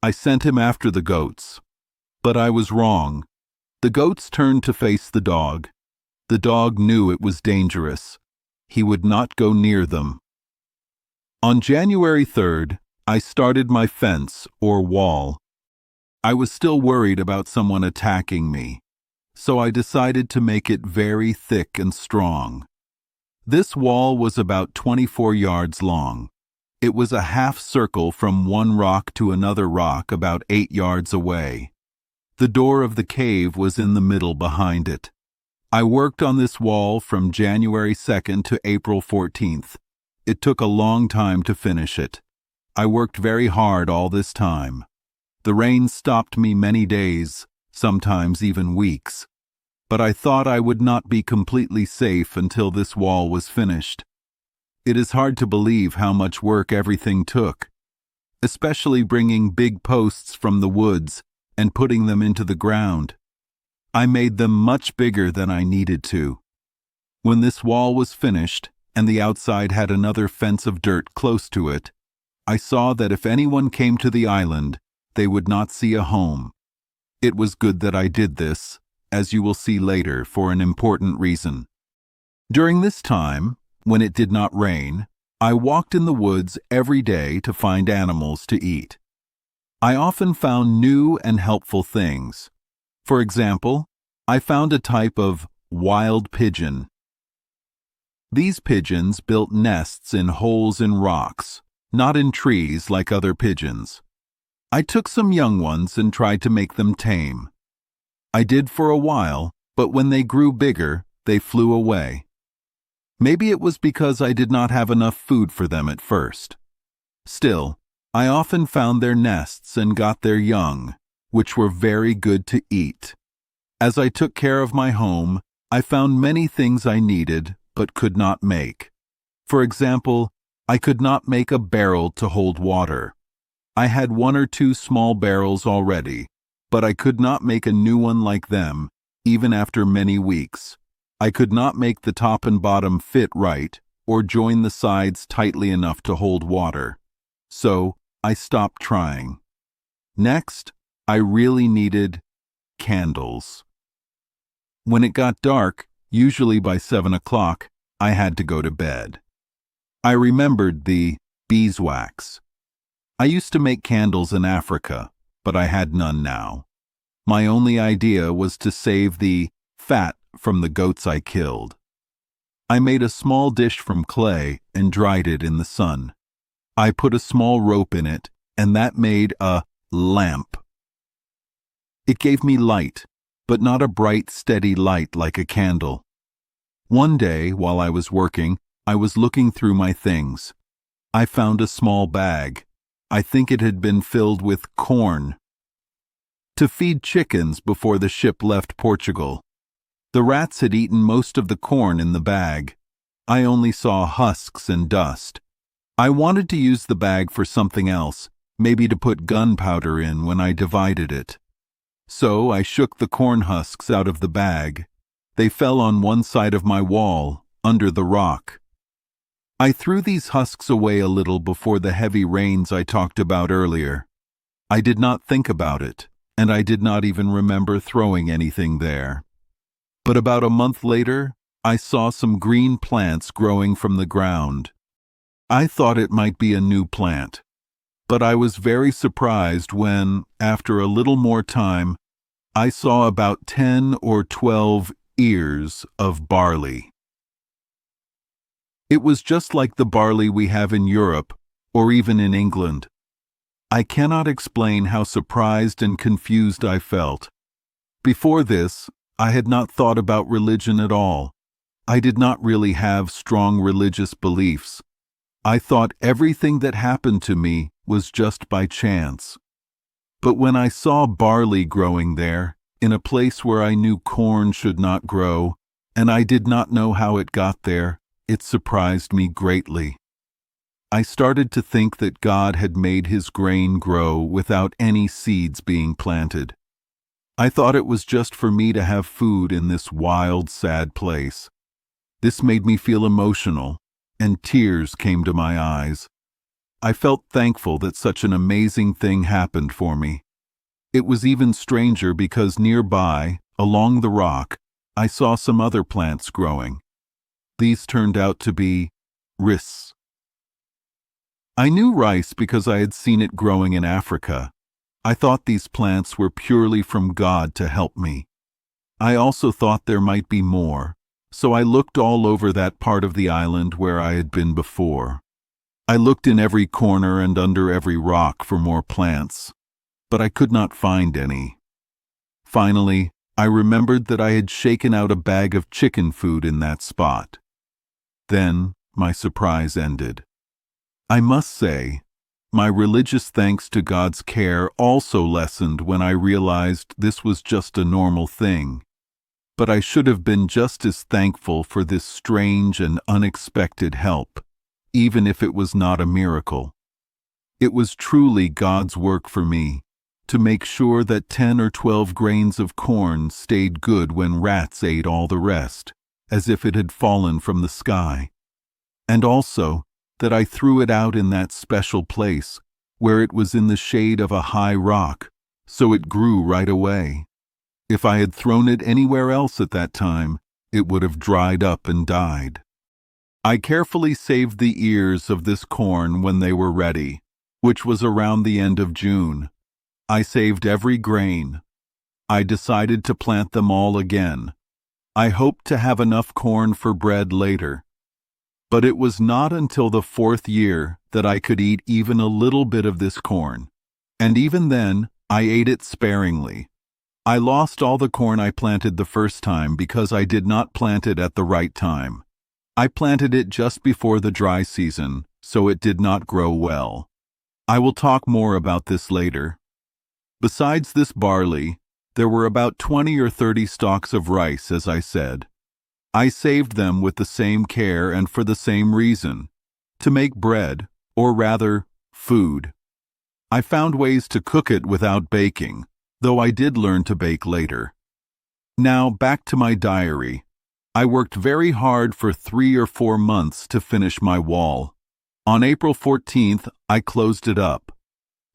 [SPEAKER 1] I sent him after the goats. But I was wrong. The goats turned to face the dog. The dog knew it was dangerous. He would not go near them. On January 3rd, I started my fence, or wall. I was still worried about someone attacking me, so I decided to make it very thick and strong. This wall was about 24 yards long. It was a half circle from one rock to another rock about 8 yards away. The door of the cave was in the middle behind it. I worked on this wall from January 2nd to April 14th. It took a long time to finish it. I worked very hard all this time. The rain stopped me many days, sometimes even weeks. But I thought I would not be completely safe until this wall was finished. It is hard to believe how much work everything took, especially bringing big posts from the woods and putting them into the ground. I made them much bigger than I needed to. When this wall was finished, and the outside had another fence of dirt close to it, I saw that if anyone came to the island, they would not see a home. It was good that I did this, as you will see later, for an important reason. During this time, when it did not rain, I walked in the woods every day to find animals to eat. I often found new and helpful things. For example, I found a type of wild pigeon. These pigeons built nests in holes in rocks, not in trees like other pigeons. I took some young ones and tried to make them tame. I did for a while, but when they grew bigger, they flew away. Maybe it was because I did not have enough food for them at first. Still, I often found their nests and got their young, which were very good to eat. As I took care of my home, I found many things I needed but could not make. For example, I could not make a barrel to hold water. I had 1 or 2 small barrels already, but I could not make a new one like them, even after many weeks. I could not make the top and bottom fit right or join the sides tightly enough to hold water. So I stopped trying. Next, I really needed candles. When it got dark, usually by 7 o'clock, I had to go to bed. I remembered the beeswax. I used to make candles in Africa, but I had none now. My only idea was to save the fat from the goats I killed. I made a small dish from clay and dried it in the sun. I put a small rope in it, and that made a lamp. It gave me light, but not a bright, steady light like a candle. One day, while I was working, I was looking through my things. I found a small bag. I think it had been filled with corn to feed chickens before the ship left Portugal. The rats had eaten most of the corn in the bag. I only saw husks and dust. I wanted to use the bag for something else, maybe to put gunpowder in when I divided it. So I shook the corn husks out of the bag. They fell on one side of my wall, under the rock. I threw these husks away a little before the heavy rains I talked about earlier. I did not think about it, and I did not even remember throwing anything there. But about a month later, I saw some green plants growing from the ground. I thought it might be a new plant, but I was very surprised when, after a little more time, I saw about 10 or 12 ears of barley. It was just like the barley we have in Europe, or even in England. I cannot explain how surprised and confused I felt. Before this, I had not thought about religion at all. I did not really have strong religious beliefs. I thought everything that happened to me was just by chance. But when I saw barley growing there, in a place where I knew corn should not grow, and I did not know how it got there, it surprised me greatly. I started to think that God had made his grain grow without any seeds being planted. I thought it was just for me to have food in this wild, sad place. This made me feel emotional, and tears came to my eyes. I felt thankful that such an amazing thing happened for me. It was even stranger because nearby, along the rock, I saw some other plants growing. These turned out to be rice. I knew rice because I had seen it growing in Africa. I thought these plants were purely from God to help me. I also thought there might be more, so I looked all over that part of the island where I had been before. I looked in every corner and under every rock for more plants, but I could not find any. Finally, I remembered that I had shaken out a bag of chicken food in that spot. Then my surprise ended. I must say, my religious thanks to God's care also lessened when I realized this was just a normal thing. But I should have been just as thankful for this strange and unexpected help, even if it was not a miracle. It was truly God's work for me, to make sure that 10 or 12 grains of corn stayed good when rats ate all the rest, as if it had fallen from the sky. And also, that I threw it out in that special place, where it was in the shade of a high rock, so it grew right away. If I had thrown it anywhere else at that time, it would have dried up and died. I carefully saved the ears of this corn when they were ready, which was around the end of June. I saved every grain. I decided to plant them all again. I hoped to have enough corn for bread later. But it was not until the 4th year that I could eat even a little bit of this corn. And even then, I ate it sparingly. I lost all the corn I planted the first time because I did not plant it at the right time. I planted it just before the dry season, so it did not grow well. I will talk more about this later. Besides this barley, there were about 20 or 30 stalks of rice, as I said. I saved them with the same care and for the same reason, to make bread, or rather, food. I found ways to cook it without baking, though I did learn to bake later. Now, back to my diary. I worked very hard for 3 or 4 months to finish my wall. On April 14th, I closed it up.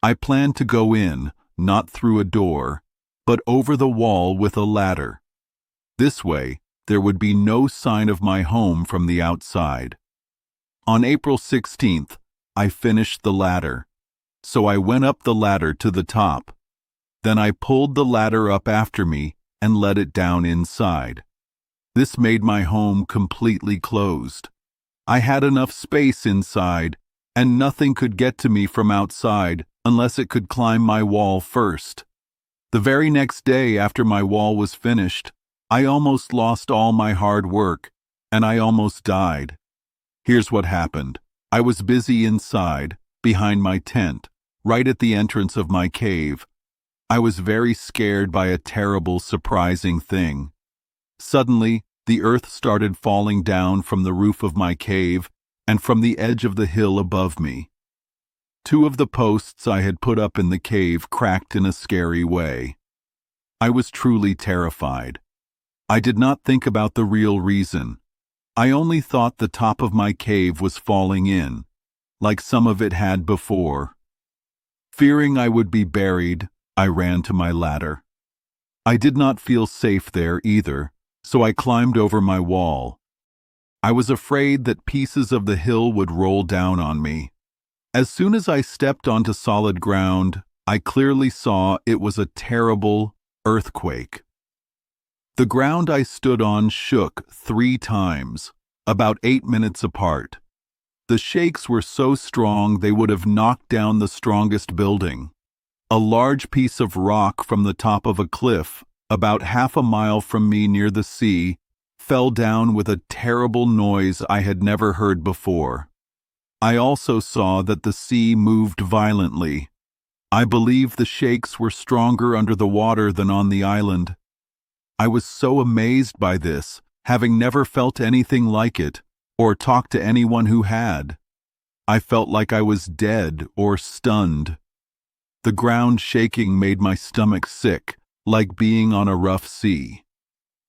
[SPEAKER 1] I planned to go in, not through a door, but over the wall with a ladder. This way, there would be no sign of my home from the outside. On April 16th, I finished the ladder. So I went up the ladder to the top. Then I pulled the ladder up after me and let it down inside. This made my home completely closed. I had enough space inside, and nothing could get to me from outside unless it could climb my wall first. The very next day after my wall was finished, I almost lost all my hard work, and I almost died. Here's what happened. I was busy inside, behind my tent, right at the entrance of my cave. I was very scared by a terrible, surprising thing. Suddenly, the earth started falling down from the roof of my cave and from the edge of the hill above me. 2 of the posts I had put up in the cave cracked in a scary way. I was truly terrified. I did not think about the real reason. I only thought the top of my cave was falling in, like some of it had before. Fearing I would be buried, I ran to my ladder. I did not feel safe there either, so I climbed over my wall. I was afraid that pieces of the hill would roll down on me. As soon as I stepped onto solid ground, I clearly saw it was a terrible earthquake. The ground I stood on shook 3 times, about 8 minutes apart. The shakes were so strong they would have knocked down the strongest building. A large piece of rock from the top of a cliff, about half a mile from me near the sea, fell down with a terrible noise I had never heard before. I also saw that the sea moved violently. I believe the shakes were stronger under the water than on the island. I was so amazed by this, having never felt anything like it, or talked to anyone who had. I felt like I was dead or stunned. The ground shaking made my stomach sick, like being on a rough sea.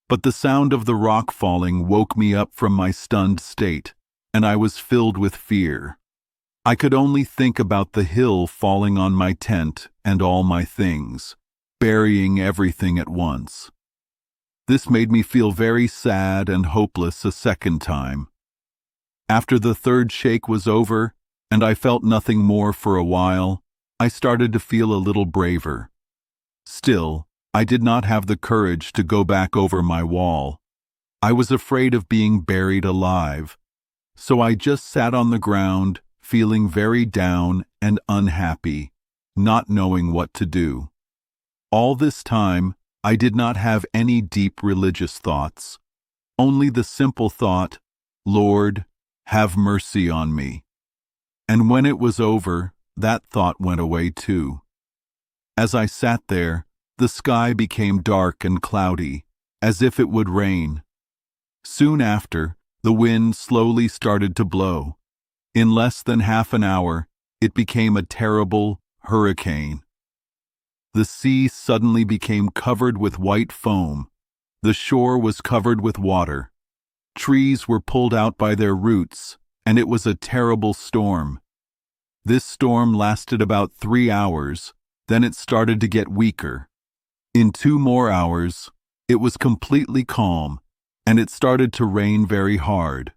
[SPEAKER 1] But the sound of the rock falling woke me up from my stunned state, and I was filled with fear. I could only think about the hill falling on my tent and all my things, burying everything at once. This made me feel very sad and hopeless a second time. After the 3rd shake was over, and I felt nothing more for a while, I started to feel a little braver. Still, I did not have the courage to go back over my wall. I was afraid of being buried alive, so I just sat on the ground, feeling very down and unhappy, not knowing what to do. All this time, I did not have any deep religious thoughts, only the simple thought, "Lord, have mercy on me." And when it was over, that thought went away too. As I sat there, the sky became dark and cloudy, as if it would rain. Soon after, the wind slowly started to blow. In less than half an hour, it became a terrible hurricane. The sea suddenly became covered with white foam. The shore was covered with water. Trees were pulled out by their roots, and it was a terrible storm. This storm lasted about 3 hours, then it started to get weaker. In 2 more hours, it was completely calm, and it started to rain very hard.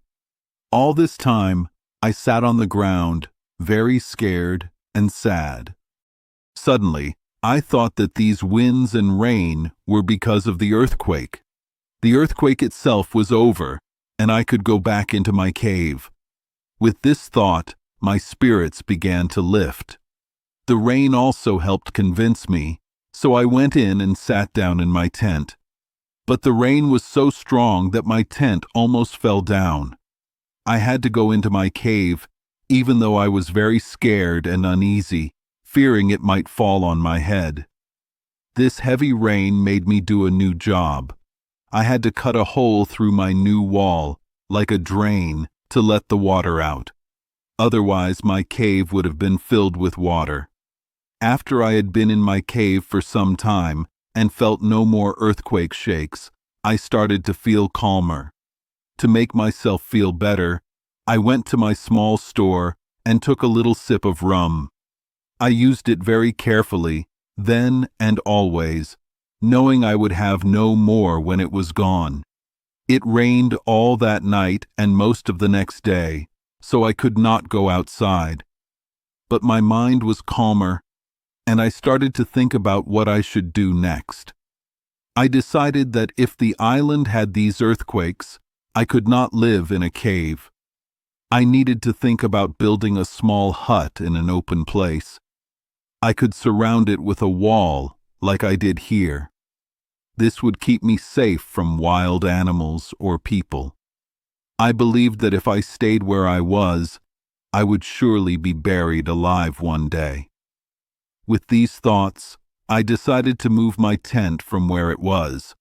[SPEAKER 1] All this time, I sat on the ground, very scared and sad. Suddenly, I thought that these winds and rain were because of the earthquake. The earthquake itself was over, and I could go back into my cave, With this thought, my spirits began to lift. The rain also helped convince me, so I went in and sat down in my tent. But the rain was so strong that my tent almost fell down. I had to go into my cave, even though I was very scared and uneasy, fearing it might fall on my head. This heavy rain made me do a new job. I had to cut a hole through my new wall, like a drain, to let the water out. Otherwise, my cave would have been filled with water. After I had been in my cave for some time and felt no more earthquake shakes, I started to feel calmer. To make myself feel better, I went to my small store and took a little sip of rum. I used it very carefully, then and always, knowing I would have no more when it was gone. It rained all that night and most of the next day, so I could not go outside. But my mind was calmer, and I started to think about what I should do next. I decided that if the island had these earthquakes, I could not live in a cave. I needed to think about building a small hut in an open place. I could surround it with a wall, like I did here. This would keep me safe from wild animals or people. I believed that if I stayed where I was, I would surely be buried alive one day. With these thoughts, I decided to move my tent from where it was.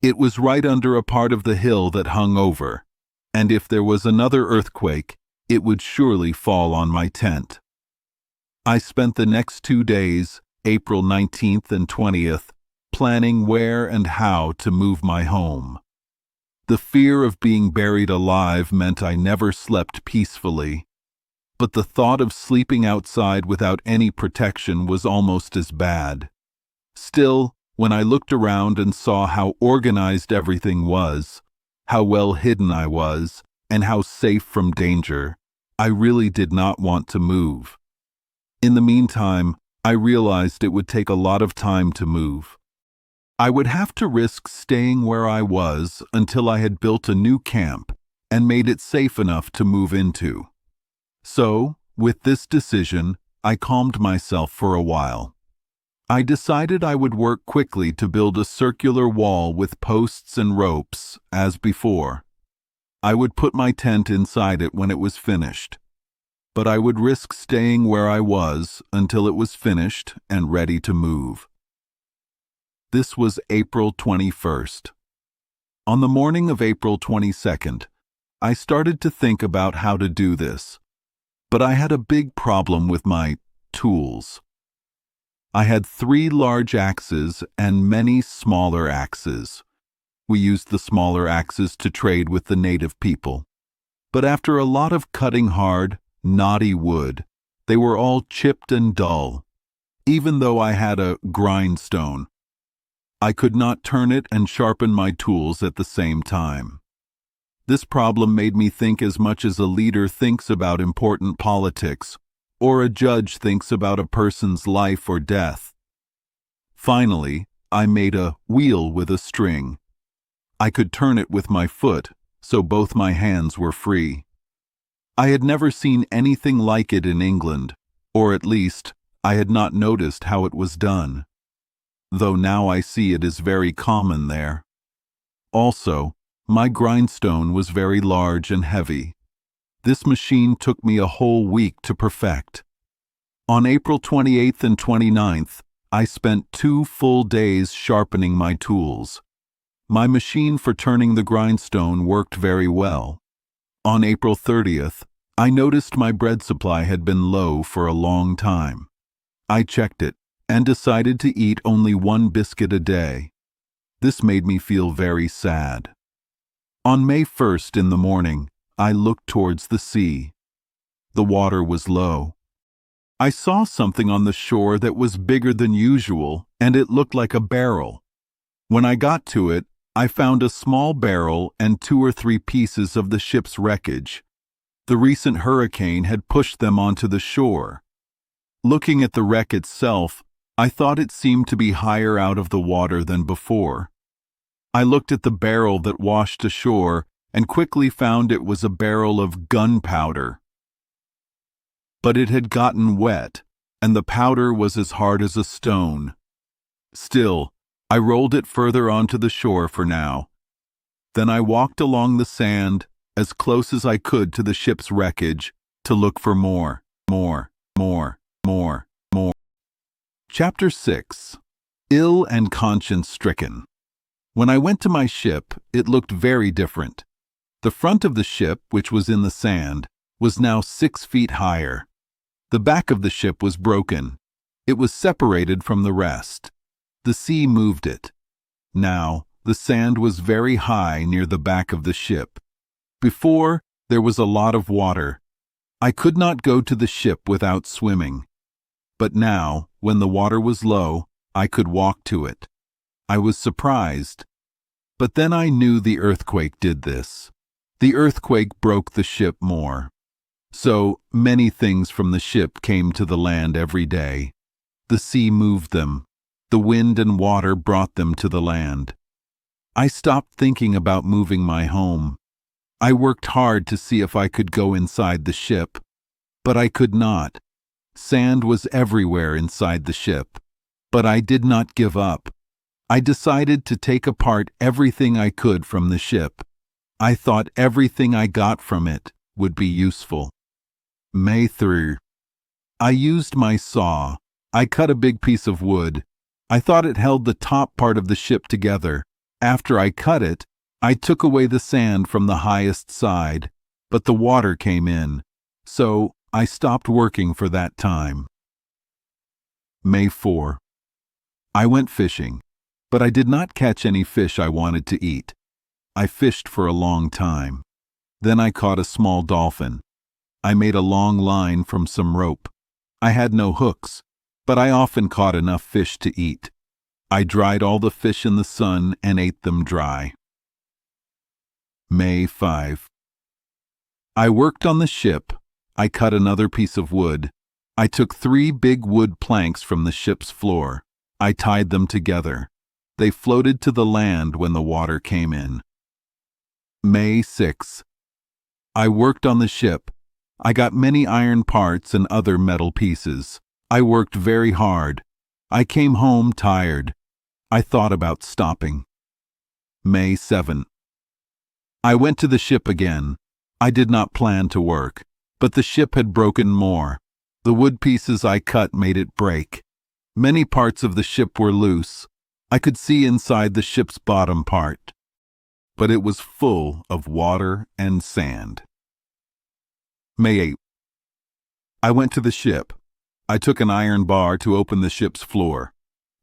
[SPEAKER 1] It was right under a part of the hill that hung over, and if there was another earthquake, it would surely fall on my tent. I spent the next 2 days, April 19th and 20th, planning where and how to move my home. The fear of being buried alive meant I never slept peacefully, but the thought of sleeping outside without any protection was almost as bad. Still, when I looked around and saw how organized everything was, how well hidden I was, and how safe from danger, I really did not want to move. In the meantime, I realized it would take a lot of time to move. I would have to risk staying where I was until I had built a new camp and made it safe enough to move into. So, with this decision, I calmed myself for a while. I decided I would work quickly to build a circular wall with posts and ropes, as before. I would put my tent inside it when it was finished. But I would risk staying where I was until it was finished and ready to move. This was April 21st. On the morning of April 22nd, I started to think about how to do this, but I had a big problem with my tools. I had 3 large axes and many smaller axes. We used the smaller axes to trade with the native people. But after a lot of cutting hard, knotty wood, they were all chipped and dull, even though I had a grindstone. I could not turn it and sharpen my tools at the same time. This problem made me think as much as a leader thinks about important politics, or a judge thinks about a person's life or death. Finally, I made a wheel with a string. I could turn it with my foot, so both my hands were free. I had never seen anything like it in England, or at least, I had not noticed how it was done, though now I see it is very common there. Also, my grindstone was very large and heavy. This machine took me a whole week to perfect. On April 28th and 29th, I spent 2 full days sharpening my tools. My machine for turning the grindstone worked very well. On April 30th, I noticed my bread supply had been low for a long time. I checked it and decided to eat only 1 biscuit a day. This made me feel very sad. On May 1st in the morning, I looked towards the sea. The water was low. I saw something on the shore that was bigger than usual, and it looked like a barrel. When I got to it, I found a small barrel and 2 or 3 pieces of the ship's wreckage. The recent hurricane had pushed them onto the shore. Looking at the wreck itself, I thought it seemed to be higher out of the water than before. I looked at the barrel that washed ashore and quickly found it was a barrel of gunpowder but it had gotten wet, and the powder was as hard as a stone. Still, I rolled it further onto the shore for now. Then I walked along the sand as close as I could to the ship's wreckage to look for more. Chapter 6. Ill and conscience-stricken. When I went to my ship, it looked very different. The front of the ship, which was in the sand, was now 6 feet higher. The back of the ship was broken. It was separated from the rest. The sea moved it. Now, the sand was very high near the back of the ship. Before, there was a lot of water. I could not go to the ship without swimming. But now, when the water was low, I could walk to it. I was surprised. But then I knew the earthquake did this. The earthquake broke the ship more. So, many things from the ship came to the land every day. The sea moved them. The wind and water brought them to the land. I stopped thinking about moving my home. I worked hard to see if I could go inside the ship, but I could not. Sand was everywhere inside the ship, but I did not give up. I decided to take apart everything I could from the ship. I thought everything I got from it would be useful. May 3. I used my saw. I cut a big piece of wood. I thought it held the top part of the ship together. After I cut it, I took away the sand from the highest side, but the water came in, so I stopped working for that time. May 4. I went fishing, but I did not catch any fish I wanted to eat. I fished for a long time. Then I caught a small dolphin. I made a long line from some rope. I had no hooks, but I often caught enough fish to eat. I dried all the fish in the sun and ate them dry. May 5. I worked on the ship. I cut another piece of wood. I took 3 big wood planks from the ship's floor. I tied them together. They floated to the land when the water came in. May 6. I worked on the ship. I got many iron parts and other metal pieces. I worked very hard. I came home tired. I thought about stopping. May 7. I went to the ship again. I did not plan to work, but the ship had broken more. The wood pieces I cut made it break. Many parts of the ship were loose. I could see inside the ship's bottom part, but it was full of water and sand. May 8. I went to the ship. I took an iron bar to open the ship's floor.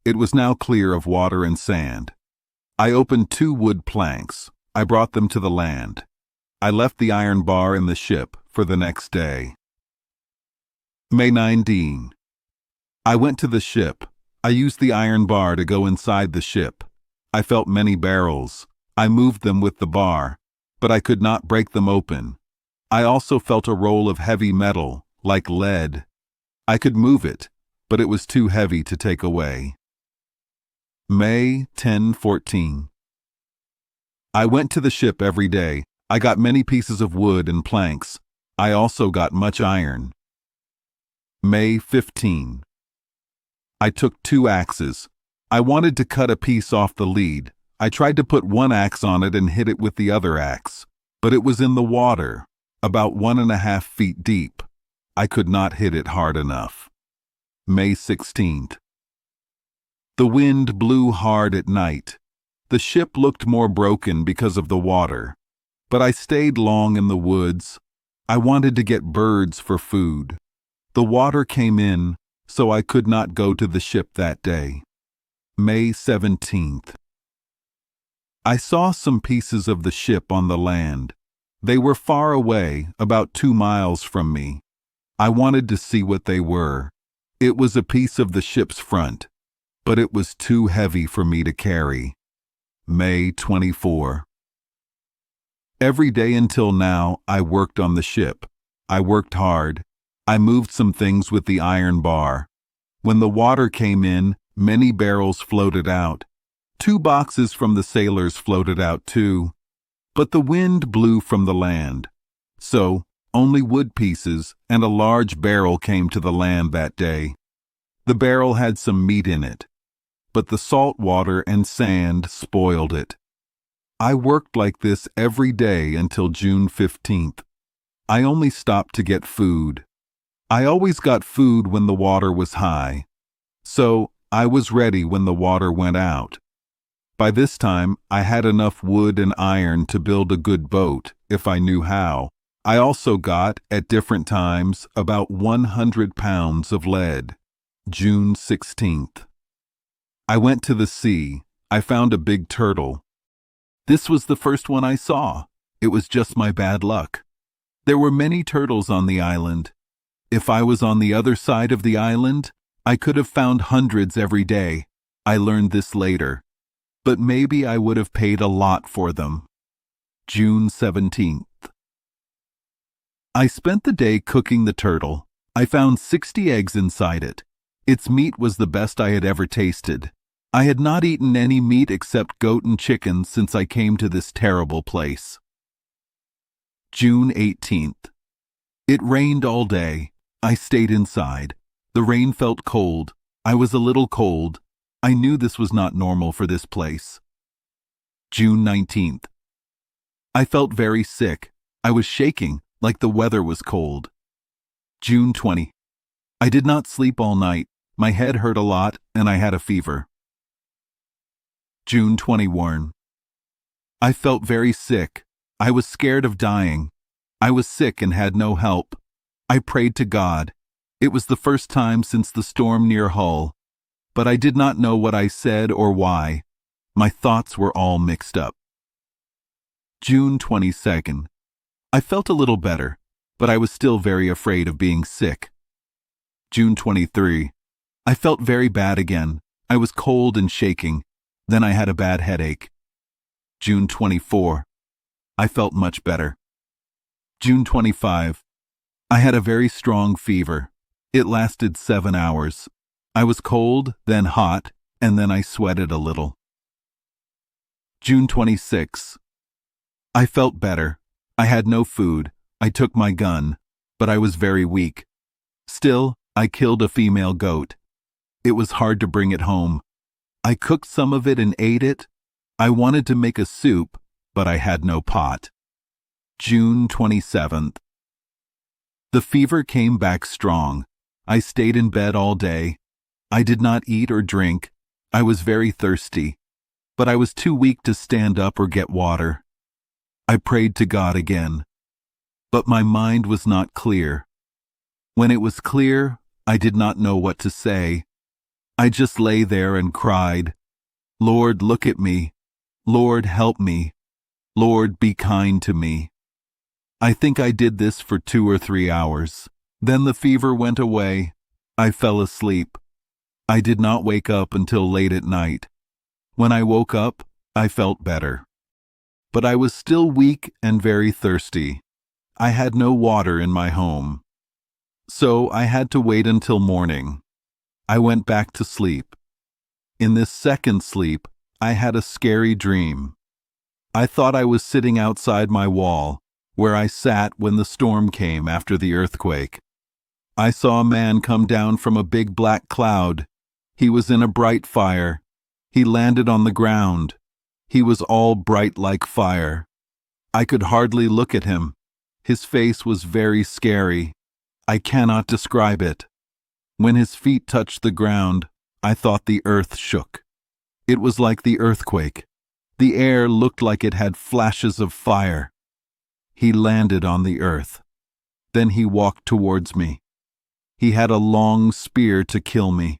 [SPEAKER 1] It was now clear of water and sand. I opened 2 wood planks. I brought them to the land. I left the iron bar in the ship for the next day. May 19. I went to the ship. I used the iron bar to go inside the ship. I felt many barrels. I moved them with the bar, but I could not break them open. I also felt a roll of heavy metal, like lead. I could move it, but it was too heavy to take away. May 10-14. I went to the ship every day. I got many pieces of wood and planks. I also got much iron. May 15. I took 2 axes. I wanted to cut a piece off the lead. I tried to put one axe on it and hit it with the other axe, but it was in the water, about 1.5 feet deep. I could not hit it hard enough. May 16th. The wind blew hard at night. The ship looked more broken because of the water, but I stayed long in the woods. I wanted to get birds for food. The water came in, so I could not go to the ship that day. May 17th. I saw some pieces of the ship on the land. They were far away, about 2 miles from me. I wanted to see what they were. It was a piece of the ship's front, but it was too heavy for me to carry. May 24. Every day until now, I worked on the ship. I worked hard. I moved some things with the iron bar. When the water came in, many barrels floated out. 2 boxes from the sailors floated out too. But the wind blew from the land. So, Only wood pieces and a large barrel came to the land that day. The barrel had some meat in it, but the salt water and sand spoiled it. I worked like this every day until June 15th. I only stopped to get food. I always got food when the water was high, so I was ready when the water went out. By this time, I had enough wood and iron to build a good boat, if I knew how. I also got, at different times, about 100 pounds of lead. June 16th. I went to the sea. I found a big turtle. This was the first one I saw. It was just my bad luck. There were many turtles on the island. If I was on the other side of the island, I could have found hundreds every day. I learned this later. But maybe I would have paid a lot for them. June 17th. I spent the day cooking the turtle. I found 60 eggs inside it. Its meat was the best I had ever tasted. I had not eaten any meat except goat and chicken since I came to this terrible place. June 18th. It rained all day. I stayed inside. The rain felt cold. I was a little cold. I knew this was not normal for this place. June 19th. I felt very sick. I was shaking, like the weather was cold. June 20. I did not sleep all night. My head hurt a lot, and I had a fever. June 21. I felt very sick. I was scared of dying. I was sick and had no help. I prayed to God. It was the first time since the storm near Hull, but I did not know what I said or why. My thoughts were all mixed up. June 22nd. I felt a little better, but I was still very afraid of being sick. June 23. I felt very bad again. I was cold and shaking. Then I had a bad headache. June 24. I felt much better. June 25. I had a very strong fever. It lasted 7 hours. I was cold, then hot, and then I sweated a little. June 26. I felt better. I had no food. I took my gun, but I was very weak. Still, I killed a female goat. It was hard to bring it home. I cooked some of it and ate it. I wanted to make a soup, but I had no pot. June 27th. The fever came back strong. I stayed in bed all day. I did not eat or drink. I was very thirsty, but I was too weak to stand up or get water. I prayed to God again, but my mind was not clear. When it was clear, I did not know what to say. I just lay there and cried, "Lord, look at me. Lord, help me. Lord, be kind to me." I think I did this for 2 or 3 hours. Then the fever went away. I fell asleep. I did not wake up until late at night. When I woke up, I felt better. But I was still weak and very thirsty. I had no water in my home. So I had to wait until morning. I went back to sleep. In this second sleep, I had a scary dream. I thought I was sitting outside my wall, where I sat when the storm came after the earthquake. I saw a man come down from a big black cloud. He was in a bright fire. He landed on the ground. He was all bright like fire. I could hardly look at him. His face was very scary. I cannot describe it. When his feet touched the ground, I thought the earth shook. It was like the earthquake. The air looked like it had flashes of fire. He landed on the earth. Then he walked towards me. He had a long spear to kill me.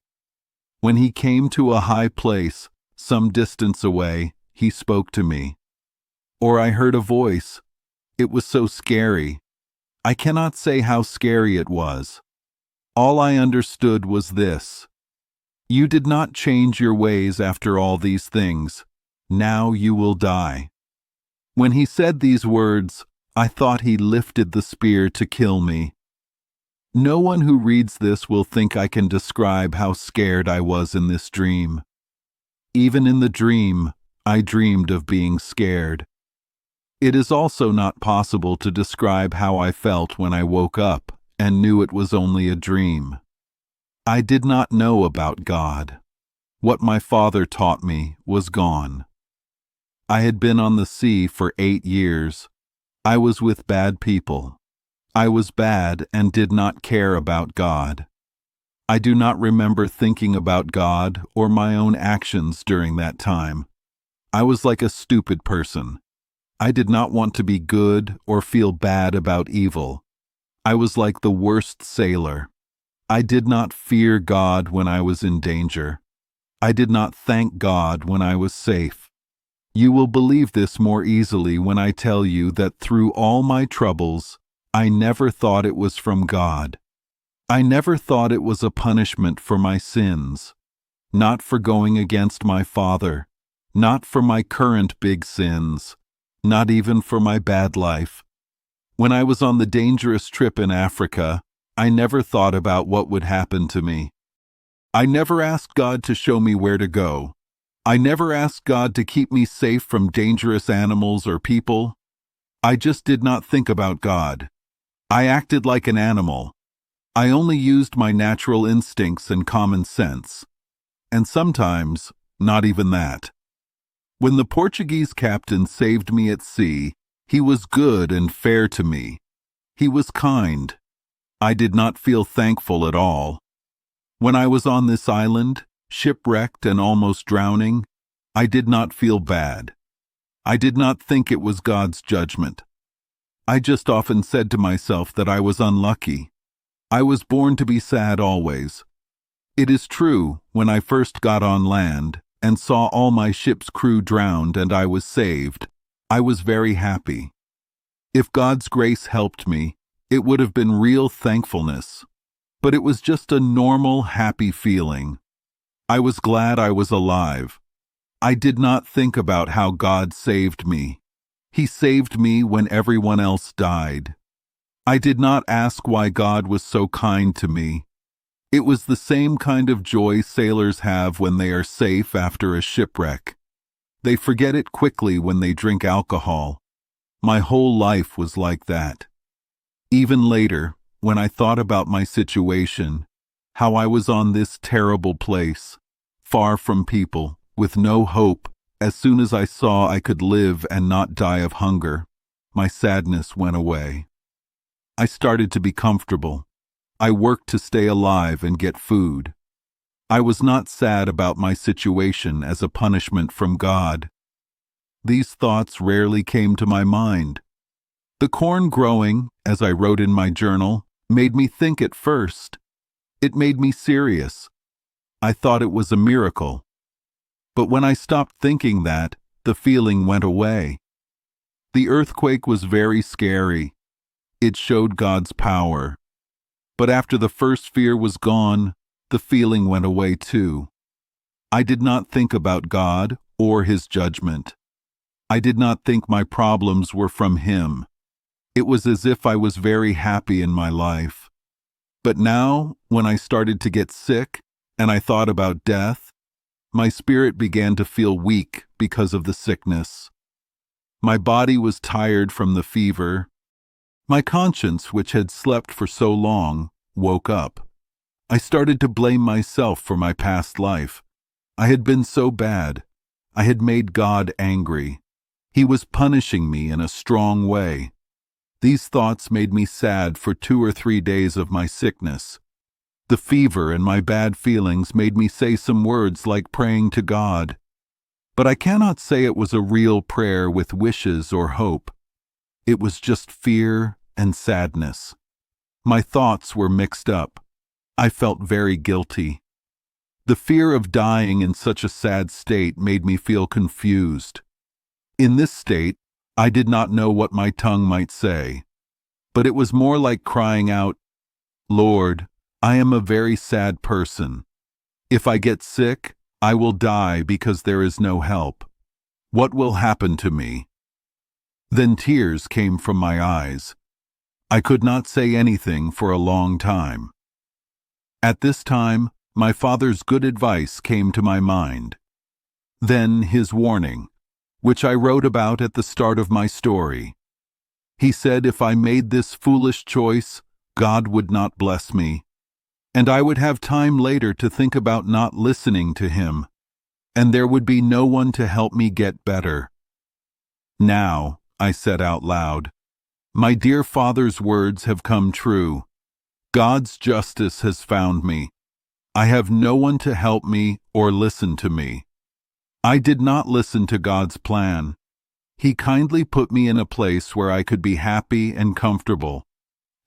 [SPEAKER 1] When he came to a high place, some distance away, he spoke to me. Or I heard a voice. It was so scary. I cannot say how scary it was. All I understood was this: "You did not change your ways after all these things. Now you will die." When he said these words, I thought he lifted the spear to kill me. No one who reads this will think I can describe how scared I was in this dream. Even in the dream, I dreamed of being scared. It is also not possible to describe how I felt when I woke up and knew it was only a dream. I did not know about God. What my father taught me was gone. I had been on the sea for 8 years. I was with bad people. I was bad and did not care about God. I do not remember thinking about God or my own actions during that time. I was like a stupid person. I did not want to be good or feel bad about evil. I was like the worst sailor. I did not fear God when I was in danger. I did not thank God when I was safe. You will believe this more easily when I tell you that through all my troubles, I never thought it was from God. I never thought it was a punishment for my sins, not for going against my father, not for my current big sins, not even for my bad life. When I was on the dangerous trip in Africa, I never thought about what would happen to me. I never asked God to show me where to go. I never asked God to keep me safe from dangerous animals or people. I just did not think about God. I acted like an animal. I only used my natural instincts and common sense. And sometimes, not even that. When the Portuguese captain saved me at sea, he was good and fair to me. He was kind. I did not feel thankful at all. When I was on this island, shipwrecked and almost drowning, I did not feel bad. I did not think it was God's judgment. I just often said to myself that I was unlucky. I was born to be sad always. It is true, when I first got on land and saw all my ship's crew drowned and I was saved, I was very happy. If God's grace helped me, it would have been real thankfulness. But it was just a normal, happy feeling. I was glad I was alive. I did not think about how God saved me. He saved me when everyone else died. I did not ask why God was so kind to me. It was the same kind of joy sailors have when they are safe after a shipwreck. They forget it quickly when they drink alcohol. My whole life was like that. Even later, when I thought about my situation, how I was on this terrible place, far from people, with no hope, as soon as I saw I could live and not die of hunger, my sadness went away. I started to be comfortable. I worked to stay alive and get food. I was not sad about my situation as a punishment from God. These thoughts rarely came to my mind. The corn growing, as I wrote in my journal, made me think at first. It made me serious. I thought it was a miracle. But when I stopped thinking that, the feeling went away. The earthquake was very scary. It showed God's power. But after the first fear was gone, the feeling went away too. I did not think about God or His judgment. I did not think my problems were from Him. It was as if I was very happy in my life. But now, when I started to get sick and I thought about death, my spirit began to feel weak because of the sickness. My body was tired from the fever. My conscience, which had slept for so long, woke up. I started to blame myself for my past life. I had been so bad. I had made God angry. He was punishing me in a strong way. These thoughts made me sad for 2 or 3 days of my sickness. The fever and my bad feelings made me say some words like praying to God. But I cannot say it was a real prayer with wishes or hope. It was just fear and sadness. My thoughts were mixed up. I felt very guilty. The fear of dying in such a sad state made me feel confused. In this state, I did not know what my tongue might say, but it was more like crying out, "Lord, I am a very sad person. If I get sick, I will die because there is no help. What will happen to me?" Then tears came from my eyes. I could not say anything for a long time. At this time, my father's good advice came to my mind. Then his warning, which I wrote about at the start of my story. He said if I made this foolish choice, God would not bless me, and I would have time later to think about not listening to him, and there would be no one to help me get better. Now, I said out loud, my dear Father's words have come true. God's justice has found me. I have no one to help me or listen to me. I did not listen to God's plan. He kindly put me in a place where I could be happy and comfortable,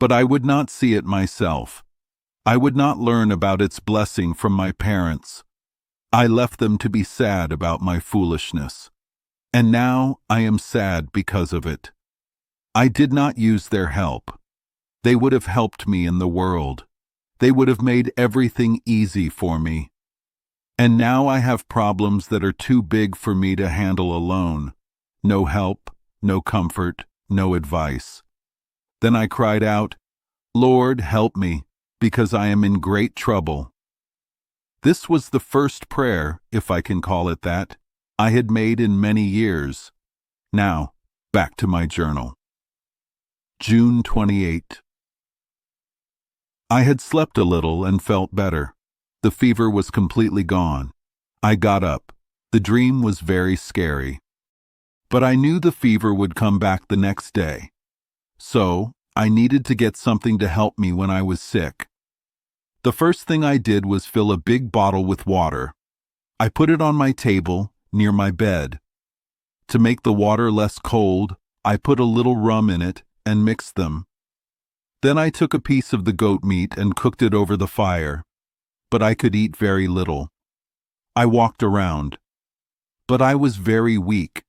[SPEAKER 1] but I would not see it myself. I would not learn about its blessing from my parents. I left them to be sad about my foolishness, and now I am sad because of it. I did not use their help. They would have helped me in the world. They would have made everything easy for me. And now I have problems that are too big for me to handle alone. No help, no comfort, no advice. Then I cried out, Lord, help me, because I am in great trouble. This was the first prayer, if I can call it that, I had made in many years. Now, back to my journal. June 28. I had slept a little and felt better. The fever was completely gone. I got up. The dream was very scary. But I knew the fever would come back the next day. So, I needed to get something to help me when I was sick. The first thing I did was fill a big bottle with water. I put it on my table, near my bed. To make the water less cold, I put a little rum in it and mixed them. Then I took a piece of the goat meat and cooked it over the fire, but I could eat very little. I walked around, but I was very weak,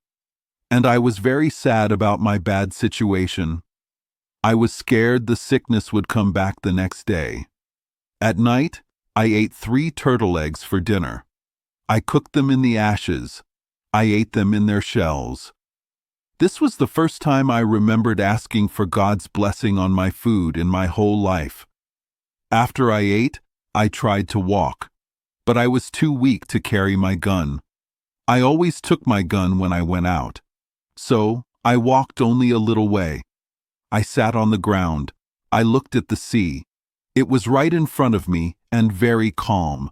[SPEAKER 1] and I was very sad about my bad situation. I was scared the sickness would come back the next day. At night, I ate 3 turtle eggs for dinner. I cooked them in the ashes. I ate them in their shells. This was the first time I remembered asking for God's blessing on my food in my whole life. After I ate, I tried to walk, but I was too weak to carry my gun. I always took my gun when I went out, so I walked only a little way. I sat on the ground. I looked at the sea. It was right in front of me and very calm.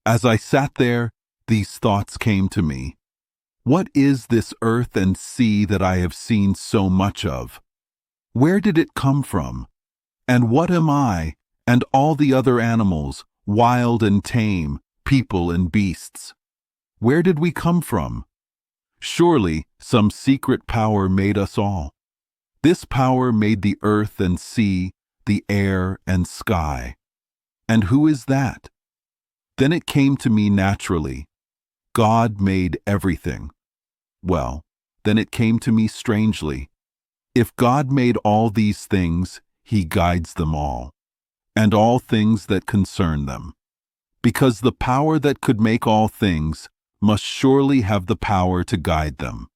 [SPEAKER 1] As I sat there, these thoughts came to me. What is this earth and sea that I have seen so much of? Where did it come from? And what am I and all the other animals, wild and tame, people and beasts? Where did we come from? Surely some secret power made us all. This power made the earth and sea, the air and sky. And who is that? Then it came to me naturally. God made everything. Well, then it came to me strangely. If God made all these things, He guides them all, and all things that concern them. Because the power that could make all things must surely have the power to guide them.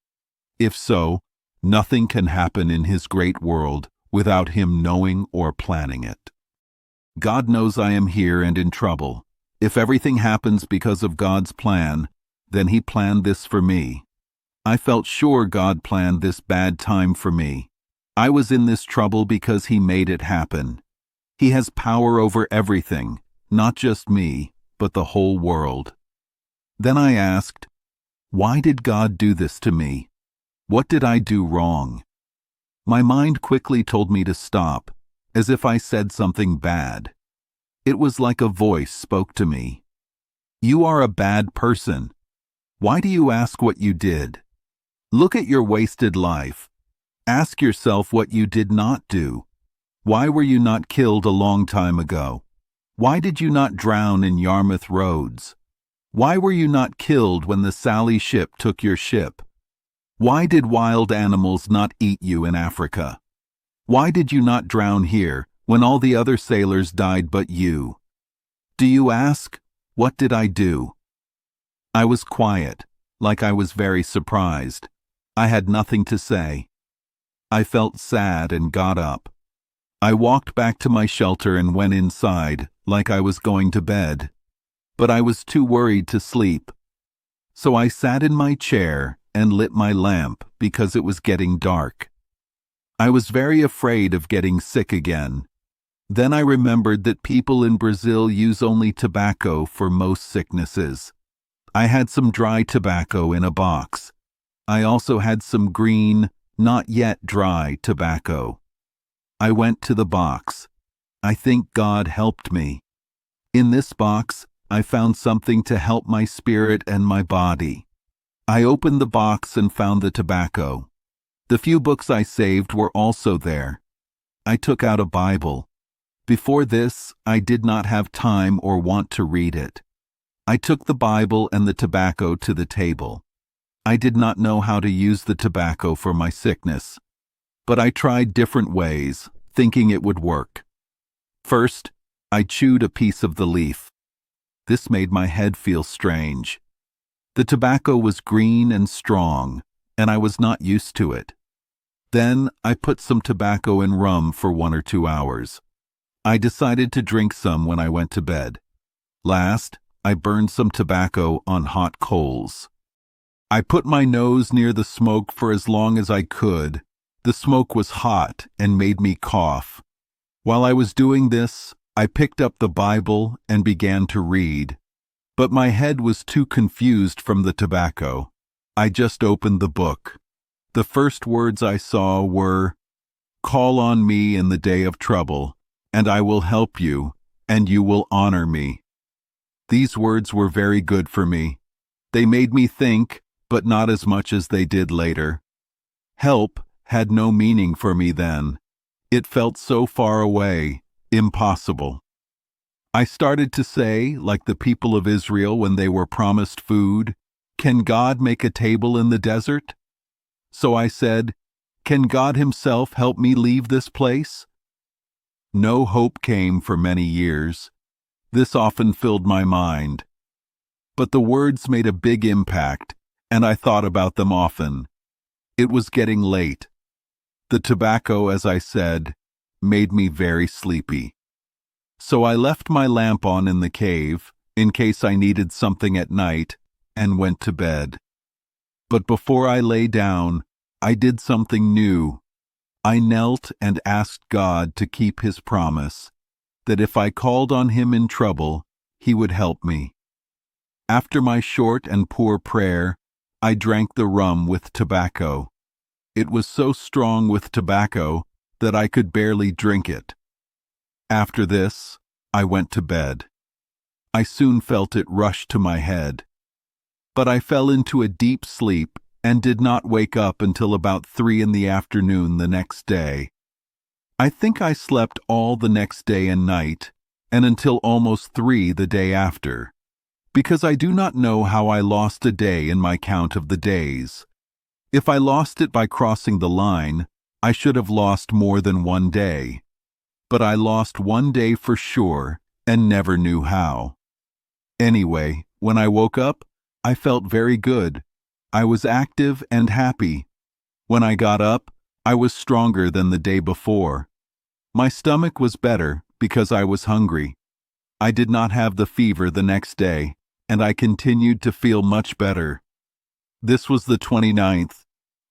[SPEAKER 1] If so, nothing can happen in His great world without Him knowing or planning it. God knows I am here and in trouble. If everything happens because of God's plan, then He planned this for me. I felt sure God planned this bad time for me. I was in this trouble because He made it happen. He has power over everything, not just me, but the whole world. Then I asked, why did God do this to me? What did I do wrong? My mind quickly told me to stop, as if I said something bad. It was like a voice spoke to me. You are a bad person. Why do you ask what you did? Look at your wasted life. Ask yourself what you did not do. Why were you not killed a long time ago? Why did you not drown in Yarmouth Roads? Why were you not killed when the Sally ship took your ship? Why did wild animals not eat you in Africa? Why did you not drown here when all the other sailors died but you? Do you ask, what did I do? I was quiet, like I was very surprised. I had nothing to say. I felt sad and got up. I walked back to my shelter and went inside, like I was going to bed. But I was too worried to sleep. So I sat in my chair and lit my lamp because it was getting dark. I was very afraid of getting sick again. Then I remembered that people in Brazil use only tobacco for most sicknesses. I had some dry tobacco in a box. I also had some green, not yet dry tobacco. I went to the box. I think God helped me. In this box, I found something to help my spirit and my body. I opened the box and found the tobacco. The few books I saved were also there. I took out a Bible. Before this, I did not have time or want to read it. I took the Bible and the tobacco to the table. I did not know how to use the tobacco for my sickness, but I tried different ways, thinking it would work. First, I chewed a piece of the leaf. This made my head feel strange. The tobacco was green and strong, and I was not used to it. Then I put some tobacco in rum for 1 or 2 hours. I decided to drink some when I went to bed. Last, I burned some tobacco on hot coals. I put my nose near the smoke for as long as I could. The smoke was hot and made me cough. While I was doing this, I picked up the Bible and began to read. But my head was too confused from the tobacco. I just opened the book. The first words I saw were, "Call on me in the day of trouble, and I will help you, and you will honor me." These words were very good for me. They made me think, but not as much as they did later. Help had no meaning for me then. It felt so far away, impossible. I started to say, like the people of Israel when they were promised food, "Can God make a table in the desert?" So I said, "Can God Himself help me leave this place?" No hope came for many years. This often filled my mind. But the words made a big impact, and I thought about them often. It was getting late. The tobacco, as I said, made me very sleepy. So I left my lamp on in the cave, in case I needed something at night, and went to bed. But before I lay down, I did something new. I knelt and asked God to keep His promise, that if I called on Him in trouble, He would help me. After my short and poor prayer, I drank the rum with tobacco. It was so strong with tobacco that I could barely drink it. After this, I went to bed. I soon felt it rush to my head. But I fell into a deep sleep and did not wake up until about 3 in the afternoon the next day. I think I slept all the next day and night, and until almost 3 the day after, because I do not know how I lost a day in my count of the days. If I lost it by crossing the line, I should have lost more than 1 day. But I lost 1 day for sure and never knew how. Anyway, when I woke up, I felt very good. I was active and happy. When I got up, I was stronger than the day before. My stomach was better because I was hungry. I did not have the fever the next day, and I continued to feel much better. This was the 29th.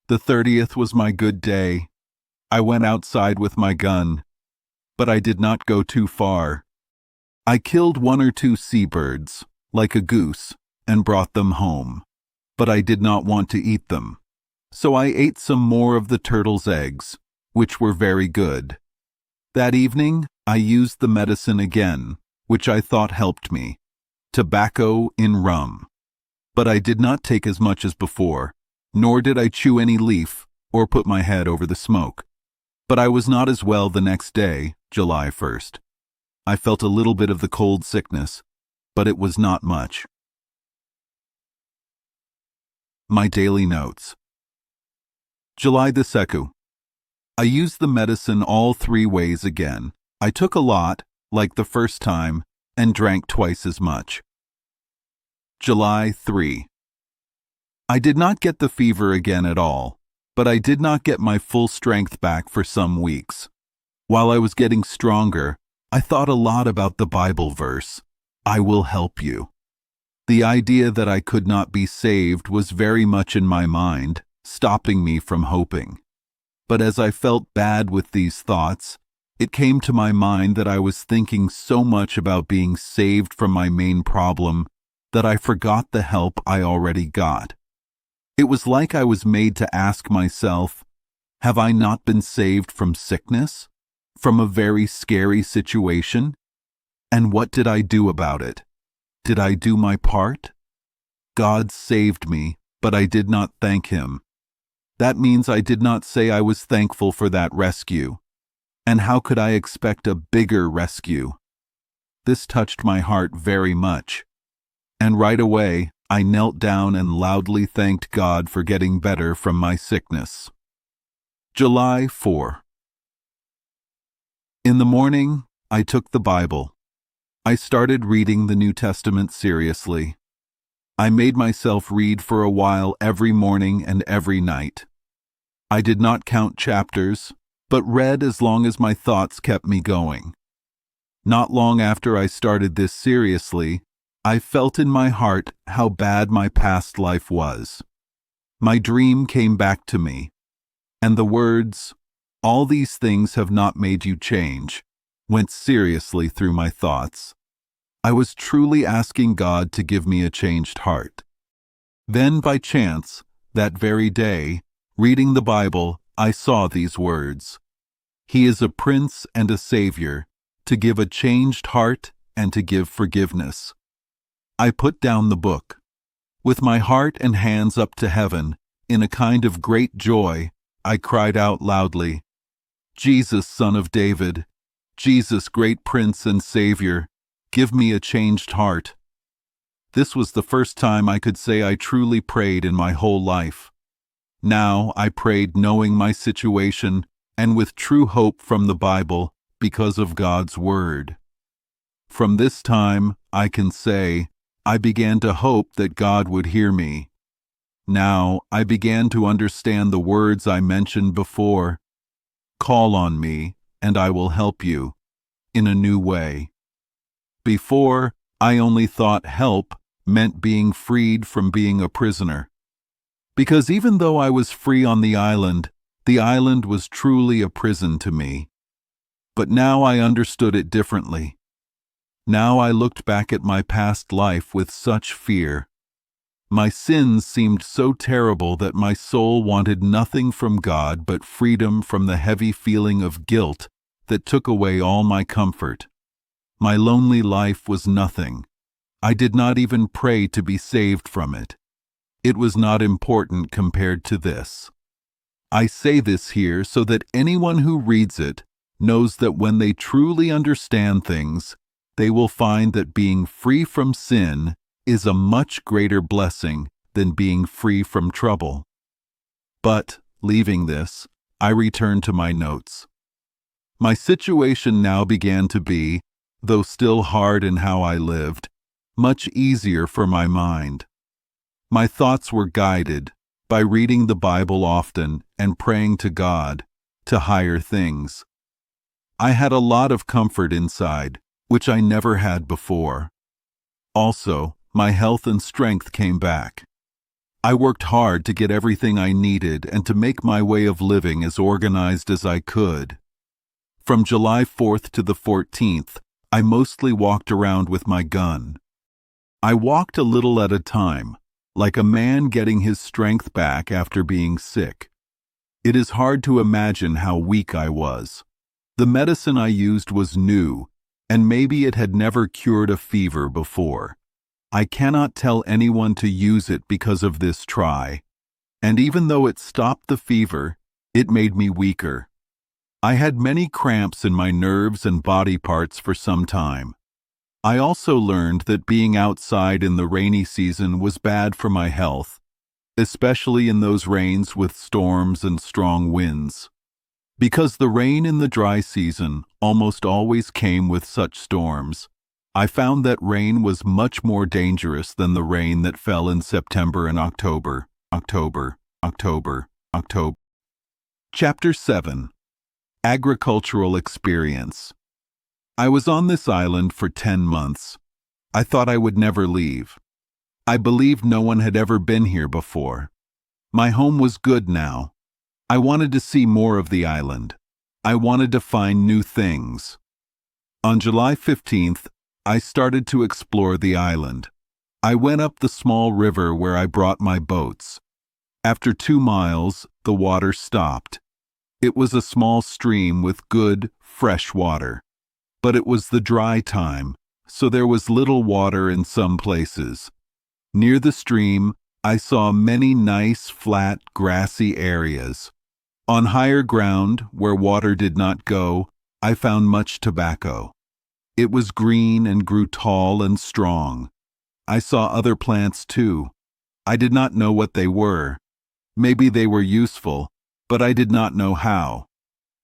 [SPEAKER 1] The 30th was my good day. I went outside with my gun, but I did not go too far. I killed 1 or 2 seabirds, like a goose, and brought them home. But I did not want to eat them. So I ate some more of the turtle's eggs, which were very good. That evening, I used the medicine again, which I thought helped me. Tobacco in rum. But I did not take as much as before, nor did I chew any leaf or put my head over the smoke. But I was not as well the next day, July 1st. I felt a little bit of the cold sickness, but it was not much. My daily notes. July the 2nd. I used the medicine all 3 ways again. I took a lot, like the first time, and drank twice as much. July 3. I did not get the fever again at all, but I did not get my full strength back for some weeks. While I was getting stronger, I thought a lot about the Bible verse, "I will help you." The idea that I could not be saved was very much in my mind, stopping me from hoping. But as I felt bad with these thoughts, it came to my mind that I was thinking so much about being saved from my main problem that I forgot the help I already got. It was like I was made to ask myself, have I not been saved from sickness? From a very scary situation? And what did I do about it? Did I do my part? God saved me, but I did not thank Him. That means I did not say I was thankful for that rescue. And how could I expect a bigger rescue? This touched my heart very much. And right away, I knelt down and loudly thanked God for getting better from my sickness. July 4. In the morning, I took the Bible. I started reading the New Testament seriously. I made myself read for a while every morning and every night. I did not count chapters, but read as long as my thoughts kept me going. Not long after I started this seriously, I felt in my heart how bad my past life was. My dream came back to me, and the words, "All these things have not made you change," went seriously through my thoughts. I was truly asking God to give me a changed heart. Then, by chance, that very day, reading the Bible, I saw these words. He is a Prince and a Savior, to give a changed heart and to give forgiveness. I put down the book. With my heart and hands up to heaven, in a kind of great joy, I cried out loudly, "Jesus, Son of David, Jesus, great Prince and Savior, give me a changed heart." This was the first time I could say I truly prayed in my whole life. Now I prayed knowing my situation and with true hope from the Bible because of God's Word. From this time, I can say, I began to hope that God would hear me. Now I began to understand the words I mentioned before. Call on me, and I will help you, in a new way. Before, I only thought help meant being freed from being a prisoner. Because even though I was free on the island was truly a prison to me. But now I understood it differently. Now I looked back at my past life with such fear. My sins seemed so terrible that my soul wanted nothing from God but freedom from the heavy feeling of guilt that took away all my comfort. My lonely life was nothing. I did not even pray to be saved from it. It was not important compared to this. I say this here so that anyone who reads it knows that when they truly understand things, they will find that being free from sin is a much greater blessing than being free from trouble. But, leaving this, I return to my notes. My situation now began to be, though still hard in how I lived, much easier for my mind. My thoughts were guided by reading the Bible often and praying to God, to higher things. I had a lot of comfort inside, which I never had before. Also, my health and strength came back. I worked hard to get everything I needed and to make my way of living as organized as I could. From July 4th to the 14th, I mostly walked around with my gun. I walked a little at a time, like a man getting his strength back after being sick. It is hard to imagine how weak I was. The medicine I used was new, and maybe it had never cured a fever before. I cannot tell anyone to use it because of this try, and even though it stopped the fever, it made me weaker. I had many cramps in my nerves and body parts for some time. I also learned that being outside in the rainy season was bad for my health, especially in those rains with storms and strong winds. Because the rain in the dry season almost always came with such storms, I found that rain was much more dangerous than the rain that fell in September and October. Chapter 7. Agricultural Experience. I was on this island for 10 months. I thought I would never leave. I believed no one had ever been here before. My home was good now. I wanted to see more of the island. I wanted to find new things. On July 15th, I started to explore the island. I went up the small river where I brought my boats. After 2 miles, the water stopped. It was a small stream with good, fresh water. But it was the dry time, so there was little water in some places. Near the stream, I saw many nice, flat, grassy areas. On higher ground, where water did not go, I found much tobacco. It was green and grew tall and strong. I saw other plants too. I did not know what they were. Maybe they were useful, but I did not know how.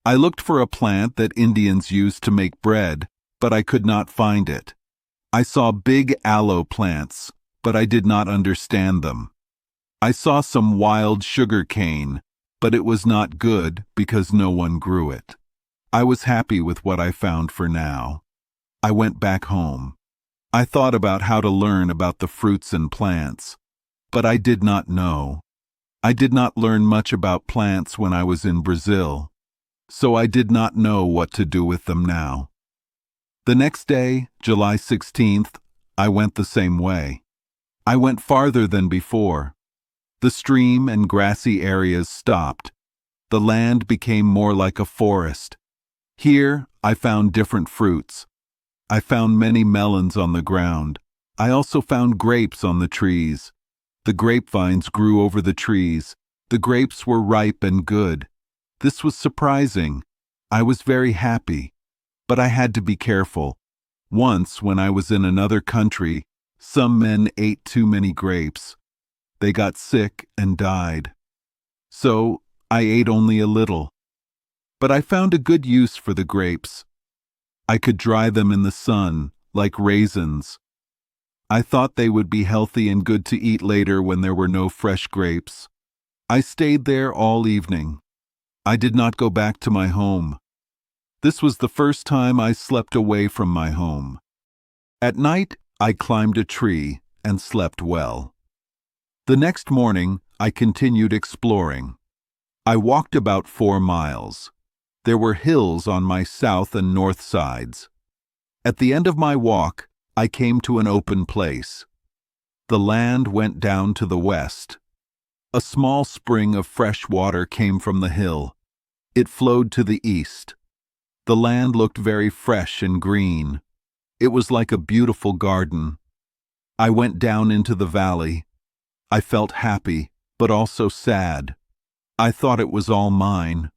[SPEAKER 1] I looked for a plant that Indians used to make bread, but I could not find it. I saw big aloe plants, but I did not understand them. I saw some wild sugar cane, but it was not good because no one grew it. I was happy with what I found for now. I went back home. I thought about how to learn about the fruits and plants, but I did not know. I did not learn much about plants when I was in Brazil, so I did not know what to do with them now. The next day, July 16th, I went the same way. I went farther than before. The stream and grassy areas stopped. The land became more like a forest. Here, I found different fruits. I found many melons on the ground. I also found grapes on the trees. The grapevines grew over the trees. The grapes were ripe and good. This was surprising. I was very happy. But I had to be careful. Once, when I was in another country, some men ate too many grapes. They got sick and died. So, I ate only a little. But I found a good use for the grapes. I could dry them in the sun, like raisins. I thought they would be healthy and good to eat later when there were no fresh grapes. I stayed there all evening. I did not go back to my home. This was the first time I slept away from my home. At night, I climbed a tree and slept well. The next morning, I continued exploring. I walked about 4 miles. There were hills on my south and north sides. At the end of my walk, I came to an open place. The land went down to the west. A small spring of fresh water came from the hill. It flowed to the east. The land looked very fresh and green. It was like a beautiful garden. I went down into the valley. I felt happy, but also sad. I thought it was all mine.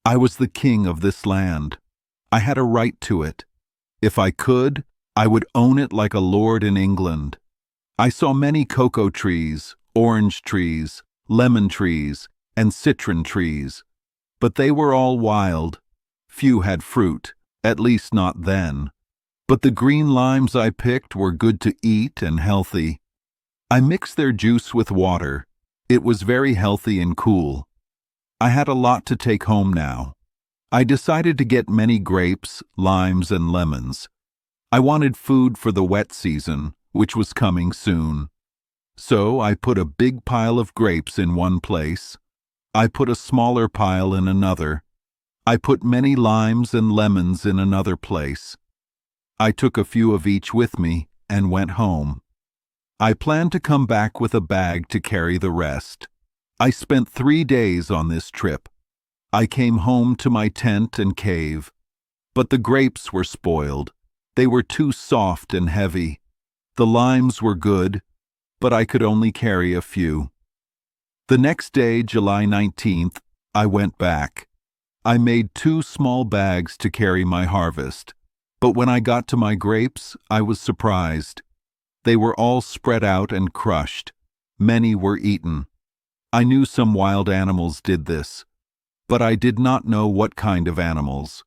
[SPEAKER 1] I was the king of this land. I had a right to it. If I could, I would own it like a lord in England. I saw many cocoa trees, orange trees, lemon trees, and citron trees. But they were all wild. Few had fruit, at least not then. But the green limes I picked were good to eat and healthy. I mixed their juice with water. It was very healthy and cool. I had a lot to take home now. I decided to get many grapes, limes, and lemons. I wanted food for the wet season, which was coming soon. So I put a big pile of grapes in one place. I put a smaller pile in another. I put many limes and lemons in another place. I took a few of each with me and went home. I planned to come back with a bag to carry the rest. I spent 3 days on this trip. I came home to my tent and cave. But the grapes were spoiled. They were too soft and heavy. The limes were good, but I could only carry a few. The next day, July 19th, I went back. I made 2 small bags to carry my harvest. But when I got to my grapes, I was surprised. They were all spread out and crushed. Many were eaten. I knew some wild animals did this, but I did not know what kind of animals.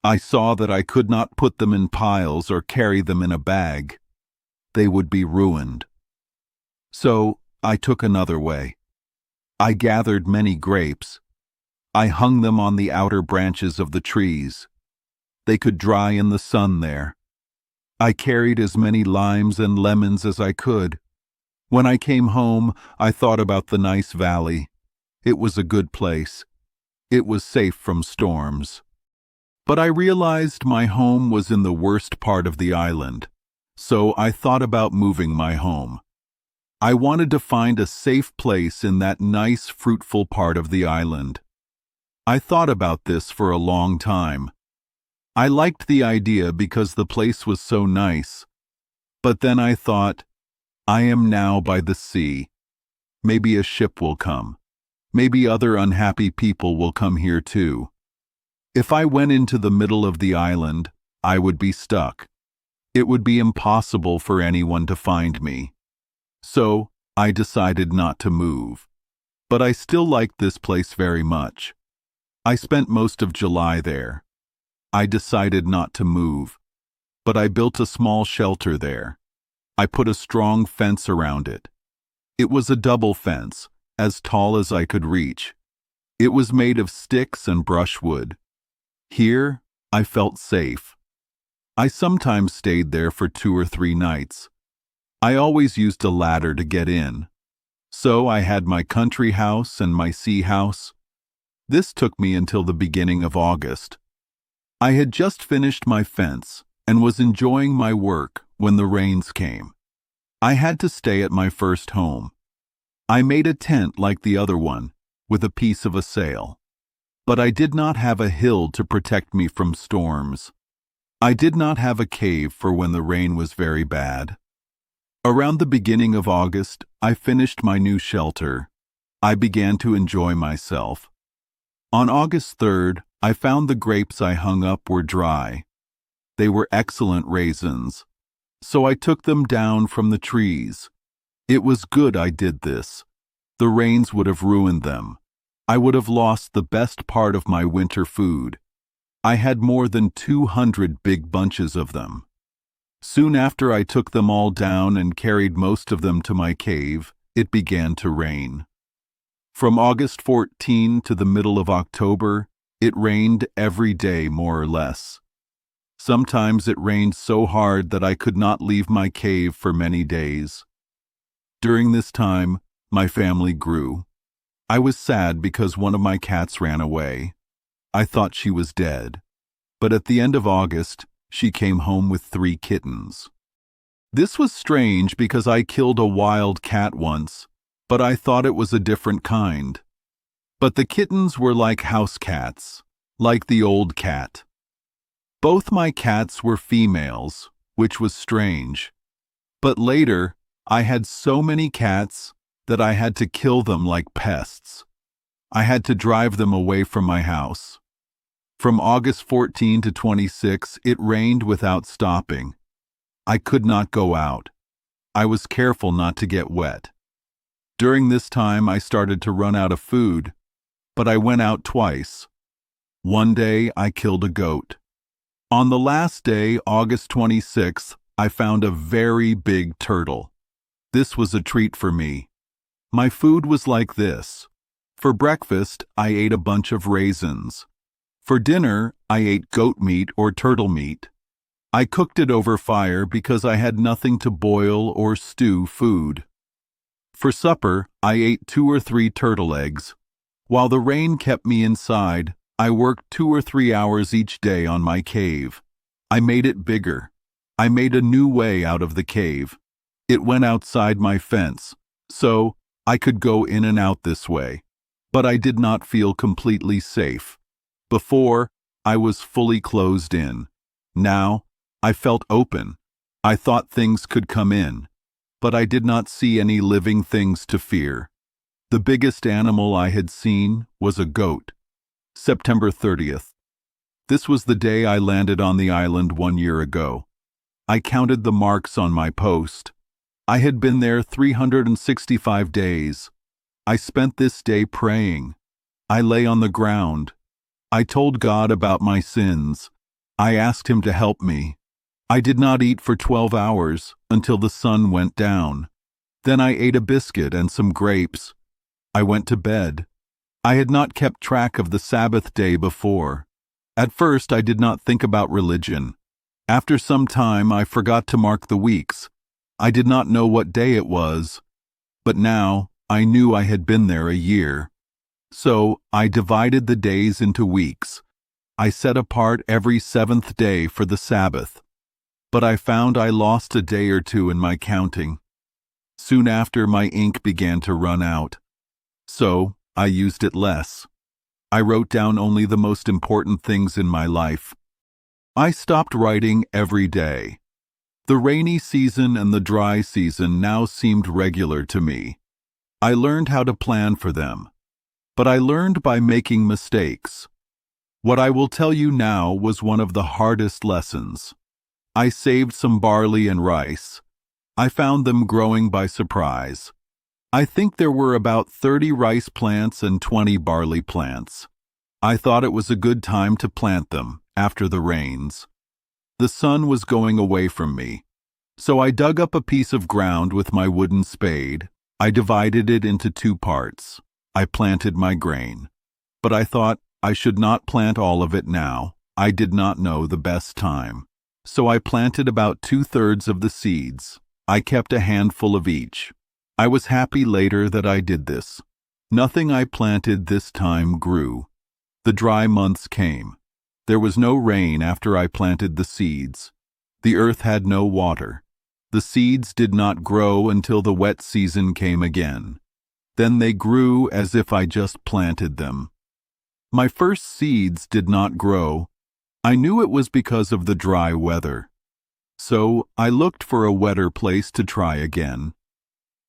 [SPEAKER 1] I saw that I could not put them in piles or carry them in a bag. They would be ruined. So I took another way. I gathered many grapes. I hung them on the outer branches of the trees. They could dry in the sun there. I carried as many limes and lemons as I could. When I came home, I thought about the nice valley. It was a good place. It was safe from storms. But I realized my home was in the worst part of the island, so I thought about moving my home. I wanted to find a safe place in that nice, fruitful part of the island. I thought about this for a long time. I liked the idea because the place was so nice. But then I thought, I am now by the sea. Maybe a ship will come. Maybe other unhappy people will come here too. If I went into the middle of the island, I would be stuck. It would be impossible for anyone to find me. So, I decided not to move. But I still liked this place very much. I spent most of July there. I decided not to move, but I built a small shelter there. I put a strong fence around it. It was a double fence, as tall as I could reach. It was made of sticks and brushwood. Here, I felt safe. I sometimes stayed there for 2 or 3 nights. I always used a ladder to get in. So I had my country house and my sea house. This took me until the beginning of August. I had just finished my fence and was enjoying my work when the rains came. I had to stay at my first home. I made a tent like the other one, with a piece of a sail. But I did not have a hill to protect me from storms. I did not have a cave for when the rain was very bad. Around the beginning of August, I finished my new shelter. I began to enjoy myself. On August 3rd, I found the grapes I hung up were dry. They were excellent raisins. So I took them down from the trees. It was good I did this. The rains would have ruined them. I would have lost the best part of my winter food. I had more than 200 big bunches of them. Soon after I took them all down and carried most of them to my cave, it began to rain. From August 14 to the middle of October, it rained every day more or less. Sometimes it rained so hard that I could not leave my cave for many days. During this time, my family grew. I was sad because one of my cats ran away. I thought she was dead. But at the end of August, she came home with 3 kittens. This was strange because I killed a wild cat once, but I thought it was a different kind. But the kittens were like house cats, like the old cat. Both my cats were females, which was strange. But later, I had so many cats that I had to kill them like pests. I had to drive them away from my house. From August 14 to 26, it rained without stopping. I could not go out. I was careful not to get wet. During this time, I started to run out of food, but I went out twice. One day, I killed a goat. On the last day, August 26th, I found a very big turtle. This was a treat for me. My food was like this. For breakfast, I ate a bunch of raisins. For dinner, I ate goat meat or turtle meat. I cooked it over fire because I had nothing to boil or stew food. For supper, I ate 2 or 3 turtle eggs. While the rain kept me inside, I worked 2 or 3 hours each day on my cave. I made it bigger. I made a new way out of the cave. It went outside my fence, so I could go in and out this way. But I did not feel completely safe. Before, I was fully closed in. Now, I felt open. I thought things could come in, but I did not see any living things to fear. The biggest animal I had seen was a goat. September 30th. This was the day I landed on the island 1 year ago. I counted the marks on my post. I had been there 365 days. I spent this day praying. I lay on the ground. I told God about my sins. I asked Him to help me. I did not eat for 12 hours until the sun went down. Then I ate a biscuit and some grapes. I went to bed. I had not kept track of the Sabbath day before. At first, I did not think about religion. After some time, I forgot to mark the weeks. I did not know what day it was. But now I knew I had been there a year. So I divided the days into weeks. I set apart every seventh day for the Sabbath. But I found I lost a day or two in my counting. Soon after, my ink began to run out. So I used it less. I wrote down only the most important things in my life. I stopped writing every day. The rainy season and the dry season now seemed regular to me. I learned how to plan for them. But I learned by making mistakes. What I will tell you now was one of the hardest lessons. I saved some barley and rice. I found them growing by surprise. I think there were about 30 rice plants and 20 barley plants. I thought it was a good time to plant them after the rains. The sun was going away from me. So I dug up a piece of ground with my wooden spade. I divided it into 2 parts. I planted my grain. But I thought I should not plant all of it now. I did not know the best time. So I planted about 2/3 of the seeds. I kept a handful of each. I was happy later that I did this. Nothing I planted this time grew. The dry months came. There was no rain after I planted the seeds. The earth had no water. The seeds did not grow until the wet season came again. Then they grew as if I just planted them. My first seeds did not grow. I knew it was because of the dry weather. So I looked for a wetter place to try again.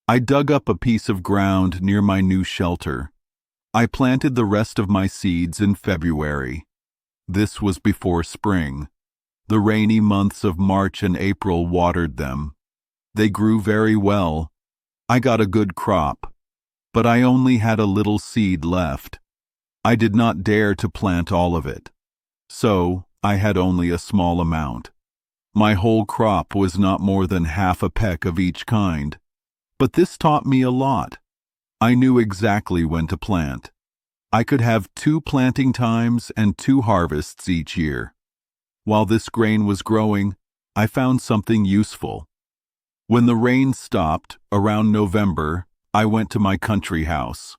[SPEAKER 1] I dug up a piece of ground near my new shelter. I planted the rest of my seeds in February. This was before spring. The rainy months of March and April watered them. They grew very well. I got a good crop. But I only had a little seed left. I did not dare to plant all of it. So I had only a small amount. My whole crop was not more than half a peck of each kind. But this taught me a lot. I knew exactly when to plant. I could have 2 planting times and 2 harvests each year. While this grain was growing, I found something useful. When the rain stopped, around November, I went to my country house.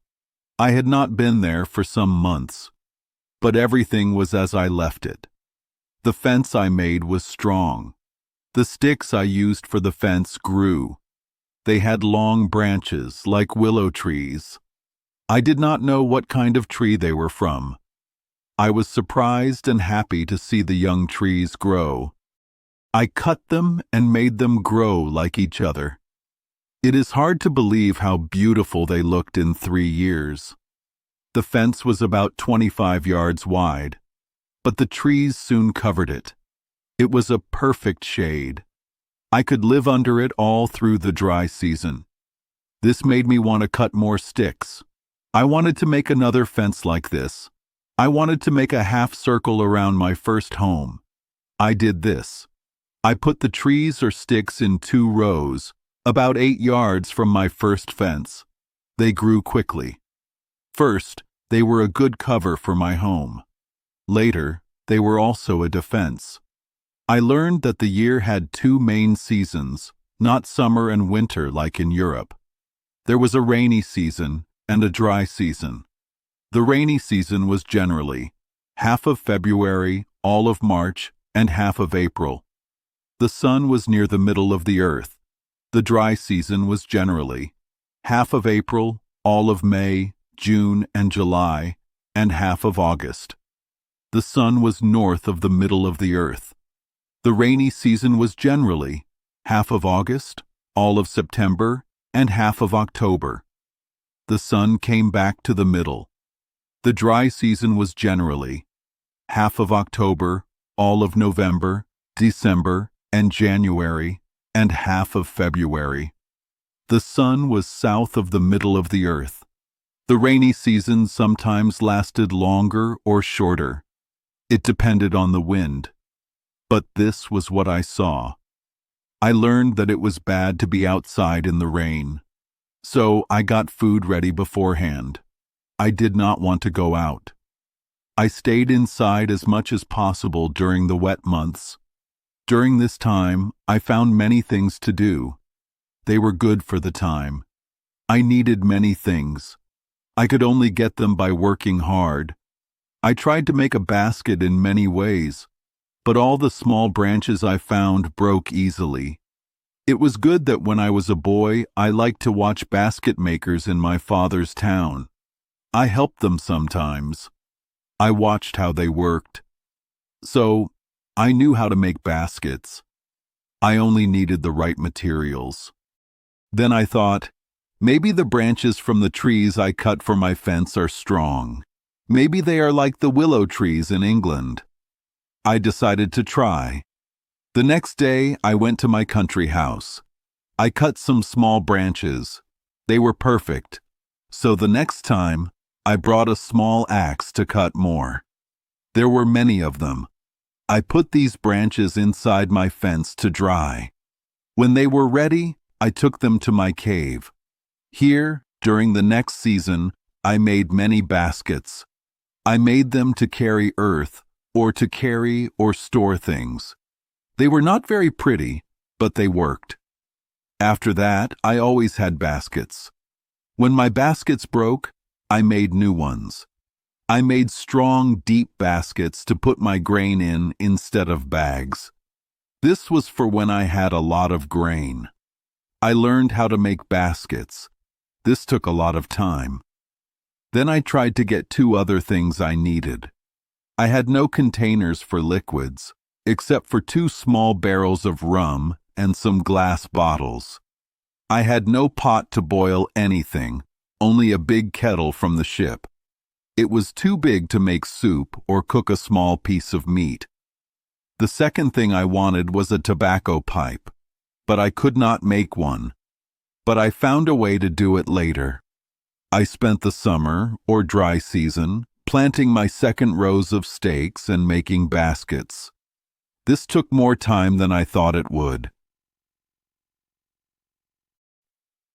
[SPEAKER 1] I had not been there for some months, but everything was as I left it. The fence I made was strong. The sticks I used for the fence grew. They had long branches like willow trees. I did not know what kind of tree they were from. I was surprised and happy to see the young trees grow. I cut them and made them grow like each other. It is hard to believe how beautiful they looked in 3 years. The fence was about 25 yards wide, but the trees soon covered it. It was a perfect shade. I could live under it all through the dry season. This made me want to cut more sticks. I wanted to make another fence like this. I wanted to make a half circle around my first home. I did this. I put the trees or sticks in 2 rows, about 8 yards from my first fence. They grew quickly. First, they were a good cover for my home. Later, they were also a defense. I learned that the year had 2 main seasons, not summer and winter like in Europe. There was a rainy season and a dry season. The rainy season was generally half of February, all of March, and half of April. The sun was near the middle of the earth. The dry season was generally half of April, all of May, June, and July, and half of August. The sun was north of the middle of the earth. The rainy season was generally half of August, all of September, and half of October. The sun came back to the middle. The dry season was generally half of October, all of November, December, and January, and half of February. The sun was south of the middle of the earth. The rainy season sometimes lasted longer or shorter. It depended on the wind. But this was what I saw. I learned that it was bad to be outside in the rain. So I got food ready beforehand. I did not want to go out. I stayed inside as much as possible during the wet months. During this time, I found many things to do. They were good for the time. I needed many things. I could only get them by working hard. I tried to make a basket in many ways, but all the small branches I found broke easily. It was good that when I was a boy, I liked to watch basket makers in my father's town. I helped them sometimes. I watched how they worked. So, I knew how to make baskets. I only needed the right materials. Then I thought, maybe the branches from the trees I cut for my fence are strong. Maybe they are like the willow trees in England. I decided to try. The next day, I went to my country house. I cut some small branches. They were perfect. So the next time, I brought a small axe to cut more. There were many of them. I put these branches inside my fence to dry. When they were ready, I took them to my cave. Here, during the next season, I made many baskets. I made them to carry earth, or to carry or store things. They were not very pretty, but they worked. After that, I always had baskets. When my baskets broke, I made new ones. I made strong, deep baskets to put my grain in instead of bags. This was for when I had a lot of grain. I learned how to make baskets. This took a lot of time. Then I tried to get two other things I needed. I had no containers for liquids, except for 2 small barrels of rum and some glass bottles. I had no pot to boil anything, only a big kettle from the ship. It was too big to make soup or cook a small piece of meat. The second thing I wanted was a tobacco pipe, but I could not make one. But I found a way to do it later. I spent the summer, or dry season, planting my second rows of stakes and making baskets. This took more time than I thought it would.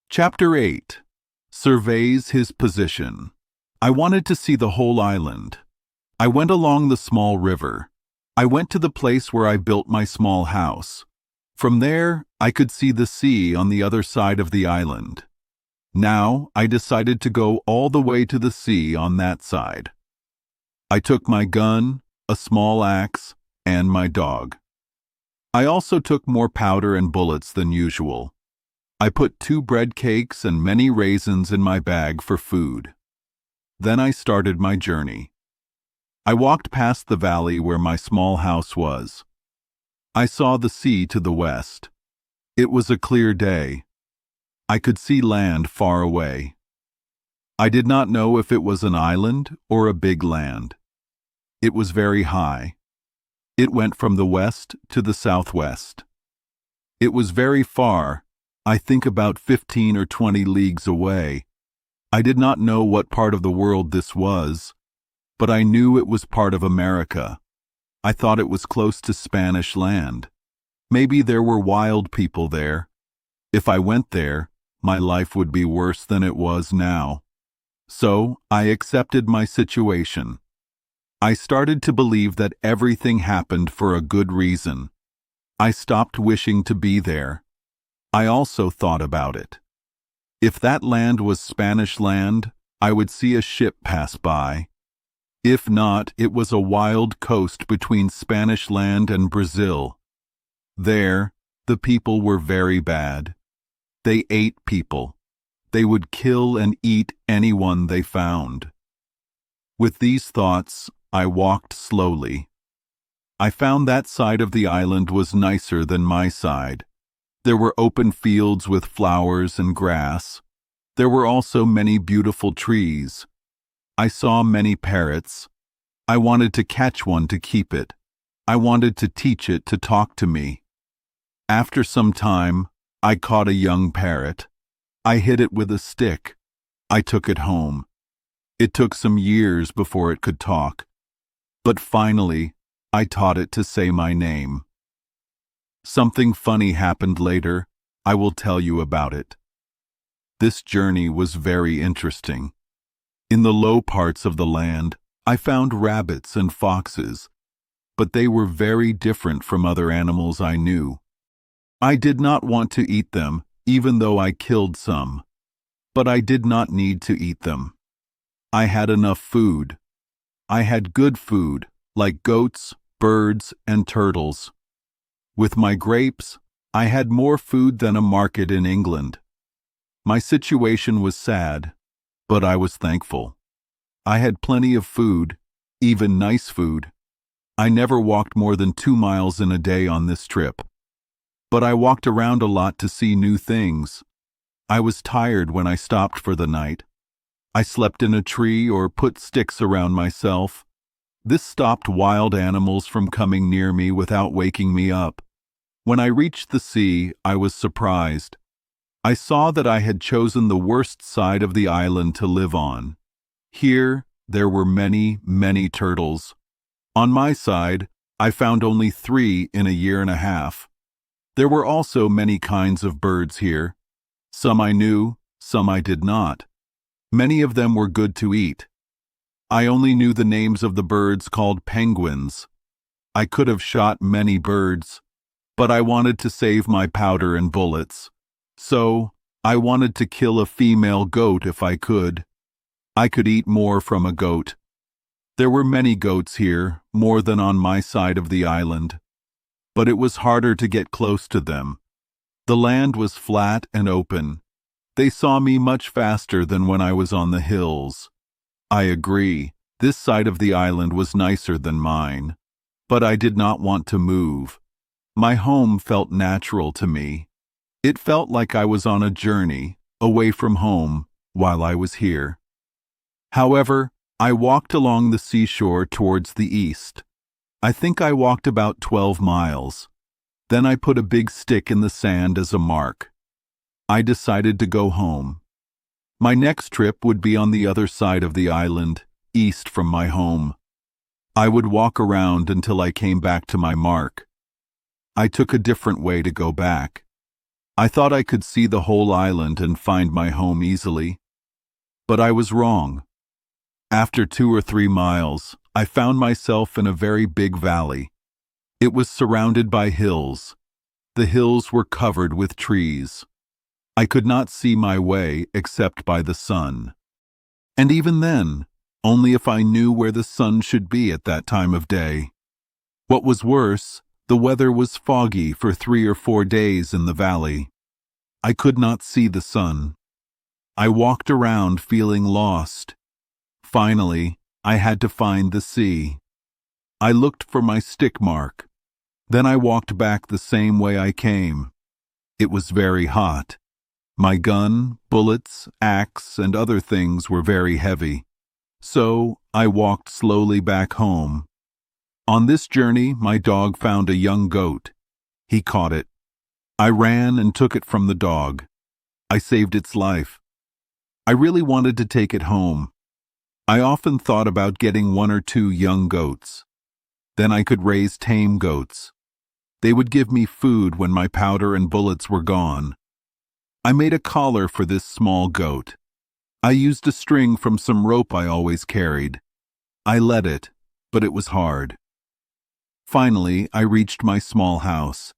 [SPEAKER 1] Chapter 8. Surveys his position. I wanted to see the whole island. I went along the small river. I went to the place where I built my small house. From there, I could see the sea on the other side of the island. Now, I decided to go all the way to the sea on that side. I took my gun, a small axe, and my dog. I also took more powder and bullets than usual. I put 2 bread cakes and many raisins in my bag for food. Then I started my journey. I walked past the valley where my small house was. I saw the sea to the west. It was a clear day. I could see land far away. I did not know if it was an island or a big land. It was very high. It went from the west to the southwest. It was very far, I think about 15 or 20 leagues away. I did not know what part of the world this was, but I knew it was part of America. I thought it was close to Spanish land. Maybe there were wild people there. If I went there, my life would be worse than it was now. So I accepted my situation. I started to believe that everything happened for a good reason. I stopped wishing to be there. I also thought about it. If that land was Spanish land, I would see a ship pass by. If not, it was a wild coast between Spanish land and Brazil. There, the people were very bad. They ate people. They would kill and eat anyone they found. With these thoughts, I walked slowly. I found that side of the island was nicer than my side. There were open fields with flowers and grass. There were also many beautiful trees. I saw many parrots. I wanted to catch one to keep it. I wanted to teach it to talk to me. After some time, I caught a young parrot. I hit it with a stick. I took it home. It took some years before it could talk. But finally, I taught it to say my name. Something funny happened later. I will tell you about it. This journey was very interesting. In the low parts of the land, I found rabbits and foxes, but they were very different from other animals I knew. I did not want to eat them, even though I killed some. but I did not need to eat them. I had enough food. I had good food, like goats, birds, and turtles. With my grapes, I had more food than a market in England. My situation was sad, but I was thankful. I had plenty of food, even nice food. I never walked more than 2 miles in a day on this trip. But I walked around a lot to see new things. I was tired when I stopped for the night. I slept in a tree or put sticks around myself. This stopped wild animals from coming near me without waking me up. When I reached the sea, I was surprised. I saw that I had chosen the worst side of the island to live on. Here, there were many, many turtles. On my side, I found only 3 in a year and a half. There were also many kinds of birds here. Some I knew, some I did not. Many of them were good to eat. I only knew the names of the birds called penguins. I could have shot many birds, but I wanted to save my powder and bullets. So, I wanted to kill a female goat if I could. I could eat more from a goat. There were many goats here, more than on my side of the island. But it was harder to get close to them. The land was flat and open. They saw me much faster than when I was on the hills. I agree, this side of the island was nicer than mine. But I did not want to move. My home felt natural to me. It felt like I was on a journey, away from home, while I was here. However, I walked along the seashore towards the east. I think I walked about 12 miles. Then I put a big stick in the sand as a mark. I decided to go home. My next trip would be on the other side of the island, east from my home. I would walk around until I came back to my mark. I took a different way to go back. I thought I could see the whole island and find my home easily. But I was wrong. After 2 or 3 miles, I found myself in a very big valley. It was surrounded by hills. The hills were covered with trees. I could not see my way except by the sun. And even then, only if I knew where the sun should be at that time of day. What was worse, the weather was foggy for 3 or 4 days in the valley. I could not see the sun. I walked around feeling lost. Finally, I had to find the sea. I looked for my stick mark. Then I walked back the same way I came. It was very hot. My gun, bullets, axe, and other things were very heavy. So I walked slowly back home. On this journey, my dog found a young goat. He caught it. I ran and took it from the dog. I saved its life. I really wanted to take it home. I often thought about getting 1 or 2 young goats. Then I could raise tame goats. They would give me food when my powder and bullets were gone. I made a collar for this small goat. I used a string from some rope I always carried. I let it, but it was hard. Finally, I reached my small house.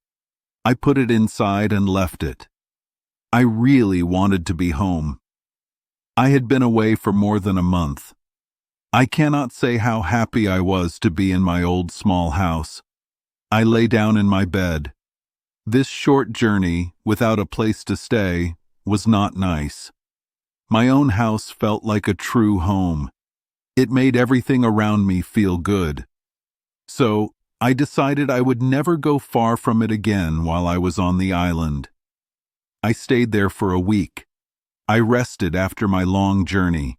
[SPEAKER 1] I put it inside and left it. I really wanted to be home. I had been away for more than a month. I cannot say how happy I was to be in my old small house. I lay down in my bed. This short journey, without a place to stay, was not nice. My own house felt like a true home. It made everything around me feel good. So, I decided I would never go far from it again while I was on the island. I stayed there for a week. I rested after my long journey.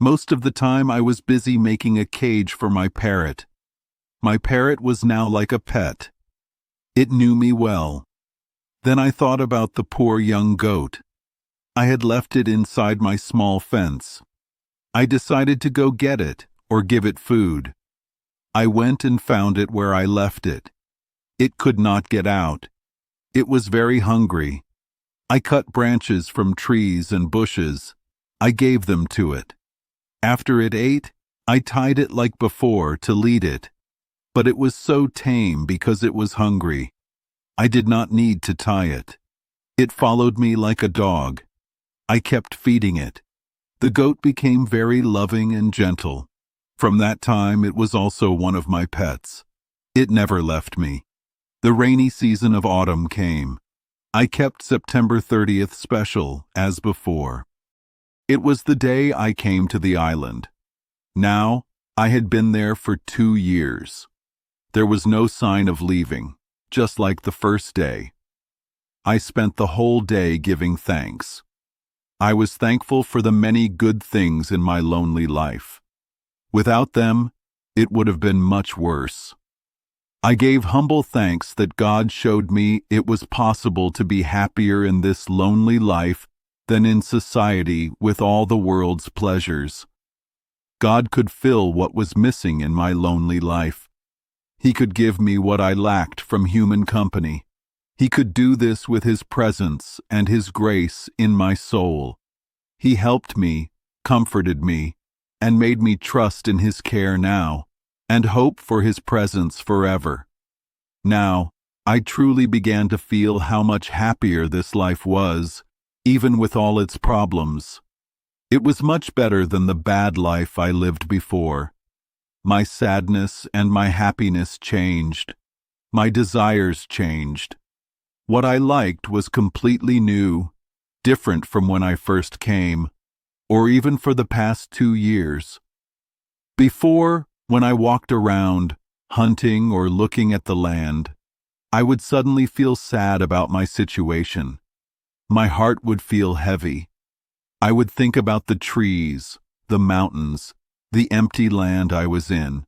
[SPEAKER 1] Most of the time I was busy making a cage for my parrot. My parrot was now like a pet. It knew me well. Then I thought about the poor young goat. I had left it inside my small fence. I decided to go get it or give it food. I went and found it where I left it. It could not get out. It was very hungry. I cut branches from trees and bushes. I gave them to it. After it ate, I tied it like before to lead it. But it was so tame because it was hungry. I did not need to tie it. It followed me like a dog. I kept feeding it. The goat became very loving and gentle. From that time, it was also one of my pets. It never left me. The rainy season of autumn came. I kept September 30th special, as before. It was the day I came to the island. Now, I had been there for 2 years. There was no sign of leaving, just like the first day. I spent the whole day giving thanks. I was thankful for the many good things in my lonely life. Without them, it would have been much worse. I gave humble thanks that God showed me it was possible to be happier in this lonely life than in society with all the world's pleasures. God could fill what was missing in my lonely life. He could give me what I lacked from human company. He could do this with His presence and His grace in my soul. He helped me, comforted me, and made me trust in His care now, and hope for His presence forever. Now, I truly began to feel how much happier this life was, even with all its problems. It was much better than the bad life I lived before. My sadness and my happiness changed. My desires changed. What I liked was completely new, different from when I first came, or even for the past 2 years. Before, when I walked around, hunting or looking at the land, I would suddenly feel sad about my situation. My heart would feel heavy. I would think about the trees, the mountains, the empty land I was in.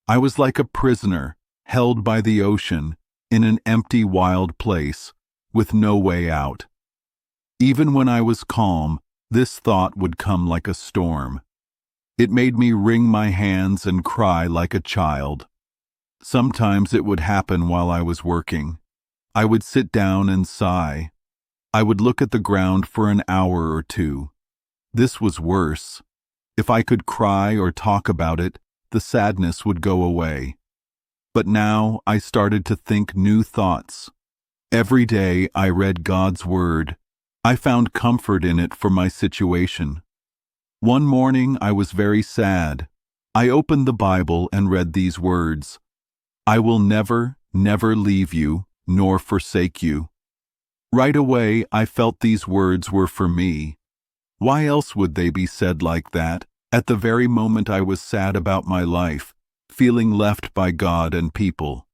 [SPEAKER 1] I was like a prisoner, held by the ocean, in an empty wild place, with no way out. Even when I was calm, this thought would come like a storm. It made me wring my hands and cry like a child. Sometimes it would happen while I was working. I would sit down and sigh. I would look at the ground for an hour or two. This was worse. If I could cry or talk about it, the sadness would go away. But now I started to think new thoughts. Every day I read God's Word. I found comfort in it for my situation. One morning I was very sad. I opened the Bible and read these words, "I will never, never leave you, nor forsake you." Right away I felt these words were for me. Why else would they be said like that, at the very moment I was sad about my life, feeling left by God and people?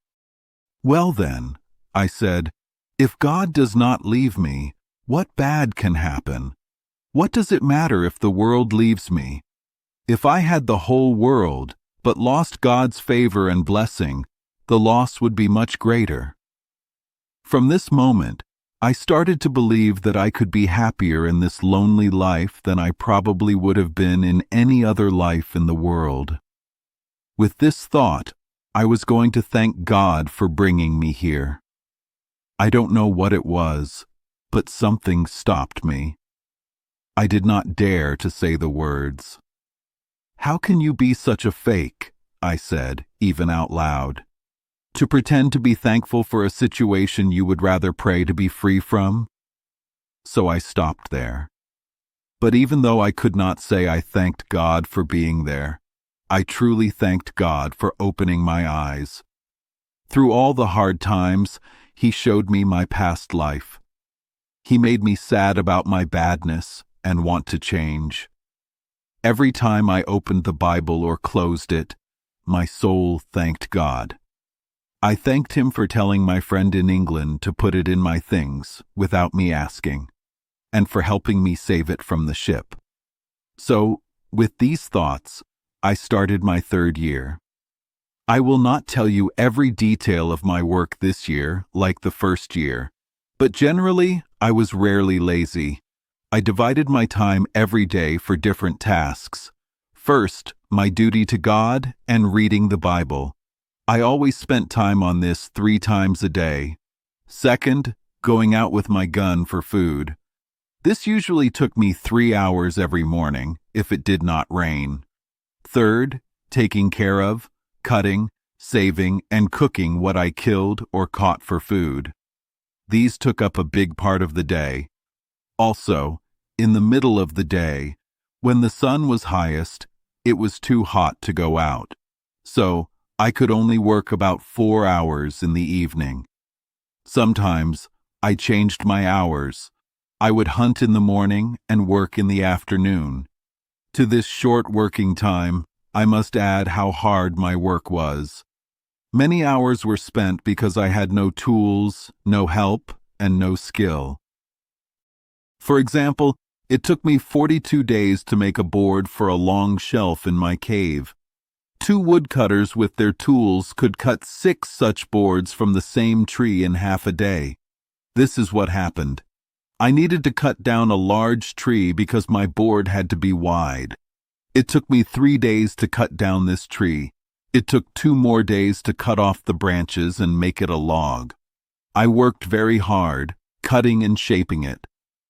[SPEAKER 1] Well then, I said, if God does not leave me, what bad can happen? What does it matter if the world leaves me? If I had the whole world, but lost God's favor and blessing, the loss would be much greater. From this moment, I started to believe that I could be happier in this lonely life than I probably would have been in any other life in the world. With this thought, I was going to thank God for bringing me here. I don't know what it was, but something stopped me. I did not dare to say the words. "How can you be such a fake?" I said, even out loud. "To pretend to be thankful for a situation you would rather pray to be free from?" So I stopped there. But even though I could not say I thanked God for being there, I truly thanked God for opening my eyes. Through all the hard times, He showed me my past life. He made me sad about my badness and want to change. Every time I opened the Bible or closed it, my soul thanked God. I thanked Him for telling my friend in England to put it in my things without me asking, and for helping me save it from the ship. So, with these thoughts, I started my 3rd year. I will not tell you every detail of my work this year, like the first year, but generally, I was rarely lazy. I divided my time every day for different tasks. First, my duty to God and reading the Bible. I always spent time on this 3 times a day. Second, going out with my gun for food. This usually took me 3 hours every morning, if it did not rain. Third, taking care of, cutting, saving, and cooking what I killed or caught for food. These took up a big part of the day. Also, In the middle of the day, when the sun was highest, it was too hot to go out. So, I could only work about 4 hours in the evening. Sometimes, I changed my hours. I would hunt in the morning and work in the afternoon. To this short working time, I must add how hard my work was. Many hours were spent because I had no tools, no help, and no skill. For example, it took me 42 days to make a board for a long shelf in my cave. 2 woodcutters with their tools could cut 6 such boards from the same tree in half a day. This is what happened. I needed to cut down a large tree because my board had to be wide. It took me 3 days to cut down this tree. It took 2 more days to cut off the branches and make it a log. I worked very hard, cutting and shaping it.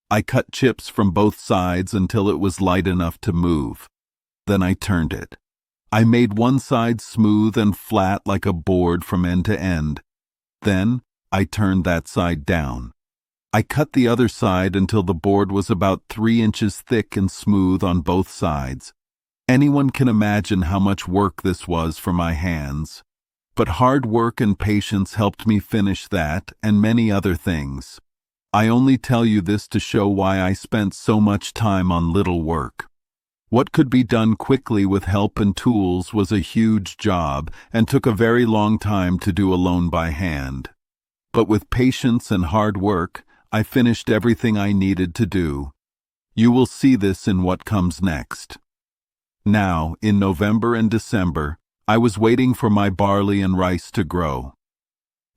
[SPEAKER 1] I cut chips from both sides until it was light enough to move. Then I turned it. I made one side smooth and flat like a board from end to end. Then I turned that side down. I cut the other side until the board was about 3 inches thick and smooth on both sides. Anyone can imagine how much work this was for my hands. But hard work and patience helped me finish that and many other things. I only tell you this to show why I spent so much time on little work. What could be done quickly with help and tools was a huge job and took a very long time to do alone by hand. But with patience and hard work, I finished everything I needed to do. You will see this in what comes next. Now, in November and December, I was waiting for my barley and rice to grow.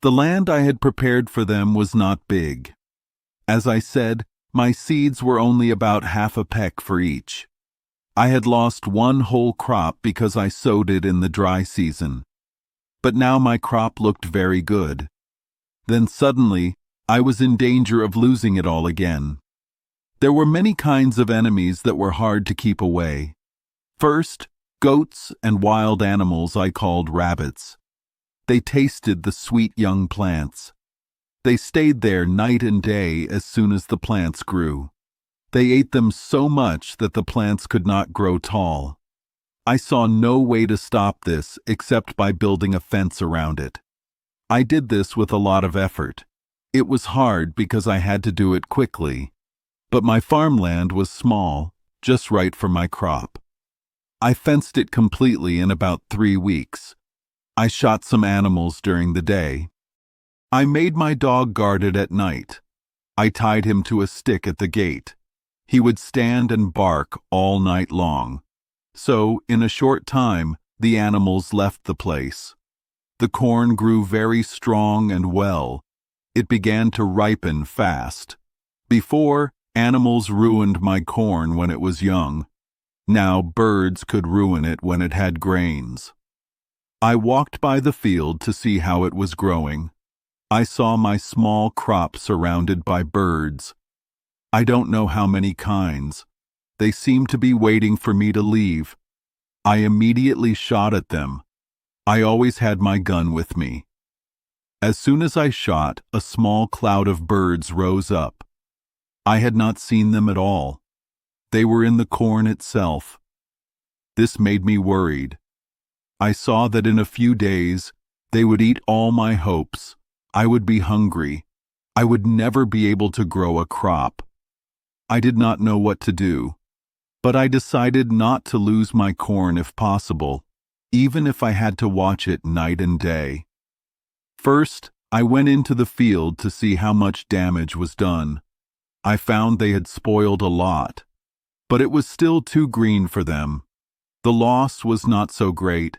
[SPEAKER 1] The land I had prepared for them was not big. As I said, my seeds were only about half a peck for each. I had lost 1 whole crop because I sowed it in the dry season. But now my crop looked very good. Then suddenly, I was in danger of losing it all again. There were many kinds of enemies that were hard to keep away. First, goats and wild animals I called rabbits. They tasted the sweet young plants. They stayed there night and day as soon as the plants grew. They ate them so much that the plants could not grow tall. I saw no way to stop this except by building a fence around it. I did this with a lot of effort. It was hard because I had to do it quickly. But my farmland was small, just right for my crop. I fenced it completely in about 3 weeks. I shot some animals during the day. I made my dog guard it at night. I tied him to a stick at the gate. He would stand and bark all night long. So, in a short time, the animals left the place. The corn grew very strong and well. It began to ripen fast. Before, animals ruined my corn when it was young. Now birds could ruin it when it had grains. I walked by the field to see how it was growing. I saw my small crop surrounded by birds. I don't know how many kinds. They seemed to be waiting for me to leave. I immediately shot at them. I always had my gun with me. As soon as I shot, a small cloud of birds rose up. I had not seen them at all. They were in the corn itself. This made me worried. I saw that in a few days, they would eat all my hopes. I would be hungry. I would never be able to grow a crop. I did not know what to do, but I decided not to lose my corn if possible, even if I had to watch it night and day. First, I went into the field to see how much damage was done. I found they had spoiled a lot, but it was still too green for them. The loss was not so great.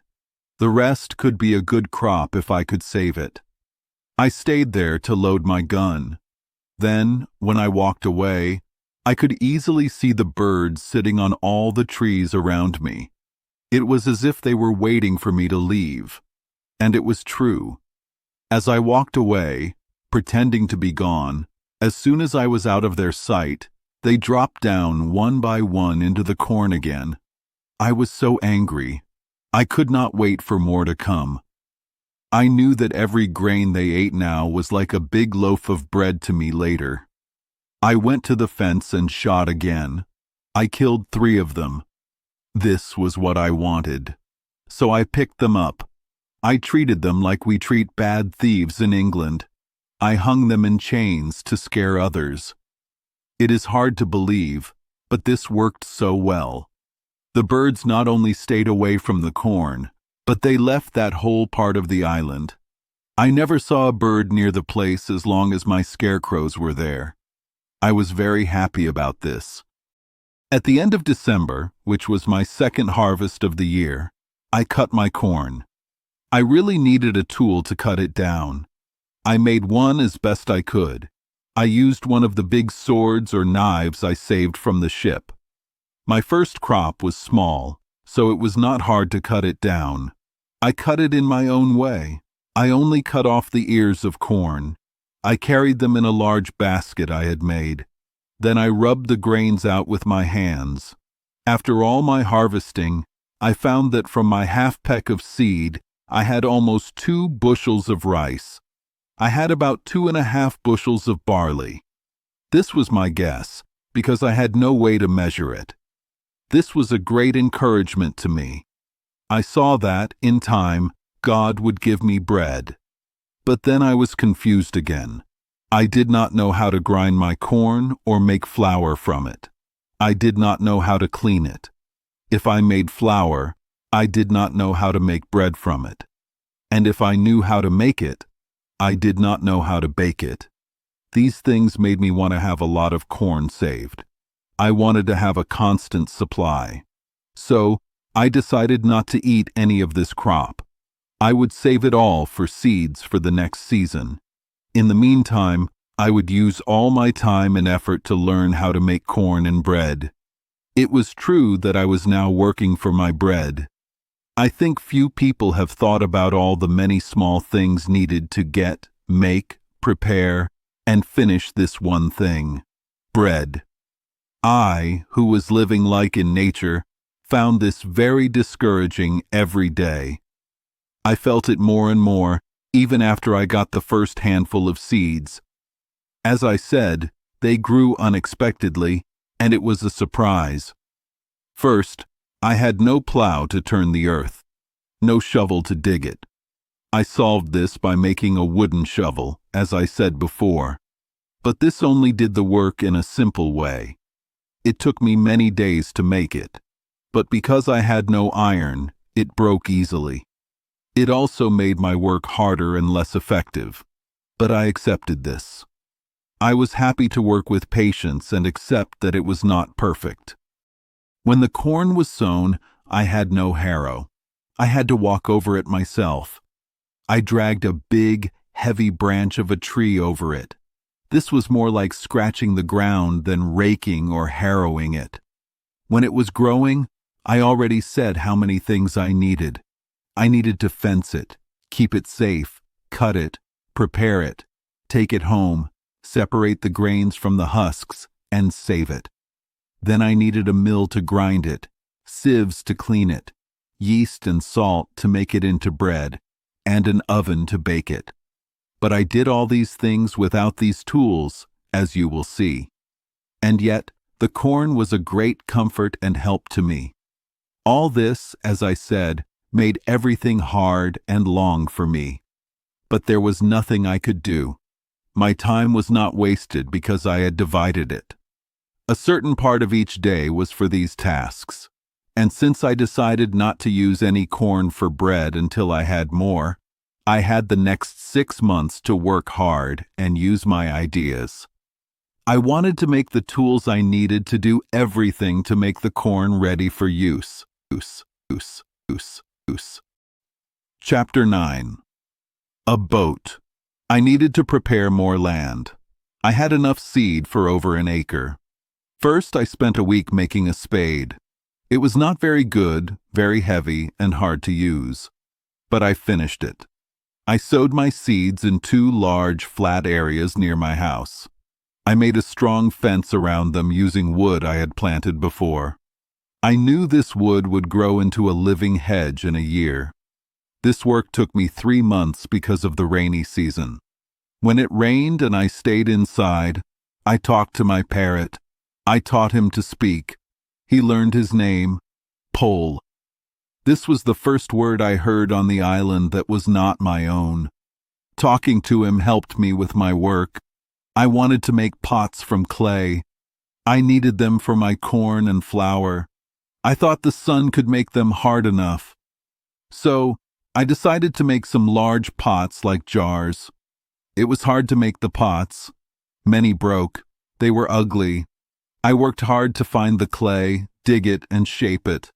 [SPEAKER 1] The rest could be a good crop if I could save it. I stayed there to load my gun. Then, when I walked away, I could easily see the birds sitting on all the trees around me. It was as if they were waiting for me to leave. And it was true. As I walked away, pretending to be gone, as soon as I was out of their sight, they dropped down one by one into the corn again. I was so angry. I could not wait for more to come. I knew that every grain they ate now was like a big loaf of bread to me later. I went to the fence and shot again. I killed 3 of them. This was what I wanted. So I picked them up. I treated them like we treat bad thieves in England. I hung them in chains to scare others. It is hard to believe, but this worked so well. The birds not only stayed away from the corn, but they left that whole part of the island. I never saw a bird near the place as long as my scarecrows were there. I was very happy about this. At the end of December, which was my second harvest of the year, I cut my corn. I really needed a tool to cut it down. I made one as best I could. I used one of the big swords or knives I saved from the ship. My first crop was small, so it was not hard to cut it down. I cut it in my own way. I only cut off the ears of corn. I carried them in a large basket I had made. Then I rubbed the grains out with my hands. After all my harvesting, I found that from my half-peck of seed, I had almost 2 bushels of rice. I had about 2.5 bushels of barley. This was my guess, because I had no way to measure it. This was a great encouragement to me. I saw that, in time, God would give me bread. But then I was confused again. I did not know how to grind my corn or make flour from it. I did not know how to clean it. If I made flour, I did not know how to make bread from it. And if I knew how to make it, I did not know how to bake it. These things made me want to have a lot of corn saved. I wanted to have a constant supply. So, I decided not to eat any of this crop. I would save it all for seeds for the next season. In the meantime, I would use all my time and effort to learn how to make corn and bread. It was true that I was now working for my bread. I think few people have thought about all the many small things needed to get, make, prepare, and finish this one thing: bread. I, who was living like in nature, found this very discouraging every day. I felt it more and more, even after I got the first handful of seeds. As I said, they grew unexpectedly, and it was a surprise. First, I had no plow to turn the earth, no shovel to dig it. I solved this by making a wooden shovel, as I said before. But this only did the work in a simple way. It took me many days to make it, but because I had no iron, it broke easily. It also made my work harder and less effective, but I accepted this. I was happy to work with patience and accept that it was not perfect. When the corn was sown, I had no harrow. I had to walk over it myself. I dragged a big, heavy branch of a tree over it. This was more like scratching the ground than raking or harrowing it. When it was growing, I already said how many things I needed. I needed to fence it, keep it safe, cut it, prepare it, take it home, separate the grains from the husks, and save it. Then I needed a mill to grind it, sieves to clean it, yeast and salt to make it into bread, and an oven to bake it. But I did all these things without these tools, as you will see. And yet, the corn was a great comfort and help to me. All this, as I said, made everything hard and long for me. But there was nothing I could do. My time was not wasted because I had divided it. A certain part of each day was for these tasks, and since I decided not to use any corn for bread until I had more, I had the next 6 months to work hard and use my ideas. I wanted to make the tools I needed to do everything to make the corn ready for use. Chapter 9. A boat. I needed to prepare more land. I had enough seed for over an acre. First, I spent a week making a spade. It was not very good, very heavy, and hard to use. But I finished it. I sowed my seeds in 2 large, flat areas near my house. I made a strong fence around them using wood I had planted before. I knew this wood would grow into a living hedge in a year. This work took me 3 months because of the rainy season. When it rained and I stayed inside, I talked to my parrot. I taught him to speak. He learned his name, Pole. This was the first word I heard on the island that was not my own. Talking to him helped me with my work. I wanted to make pots from clay. I needed them for my corn and flour. I thought the sun could make them hard enough. So, I decided to make some large pots like jars. It was hard to make the pots. Many broke. They were ugly. I worked hard to find the clay, dig it, and shape it.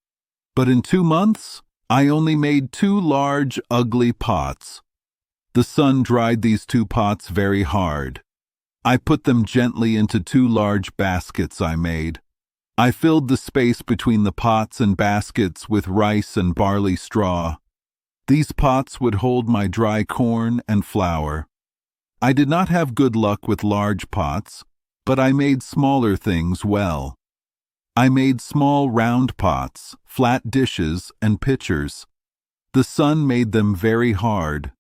[SPEAKER 1] But in 2 months, I only made 2 large, ugly pots. The sun dried these 2 pots very hard. I put them gently into 2 large baskets I made. I filled the space between the pots and baskets with rice and barley straw. These pots would hold my dry corn and flour. I did not have good luck with large pots, but I made smaller things well. I made small round pots, flat dishes, and pitchers. The sun made them very hard,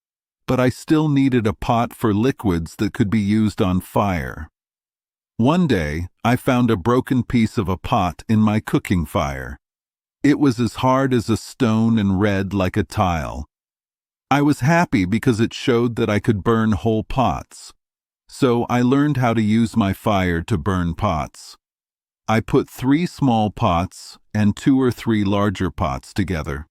[SPEAKER 1] but I still needed a pot for liquids that could be used on fire. One day, I found a broken piece of a pot in my cooking fire. It was as hard as a stone and red like a tile. I was happy because it showed that I could burn whole pots. So I learned how to use my fire to burn pots. I put 3 small pots and 2 or 3 larger pots together.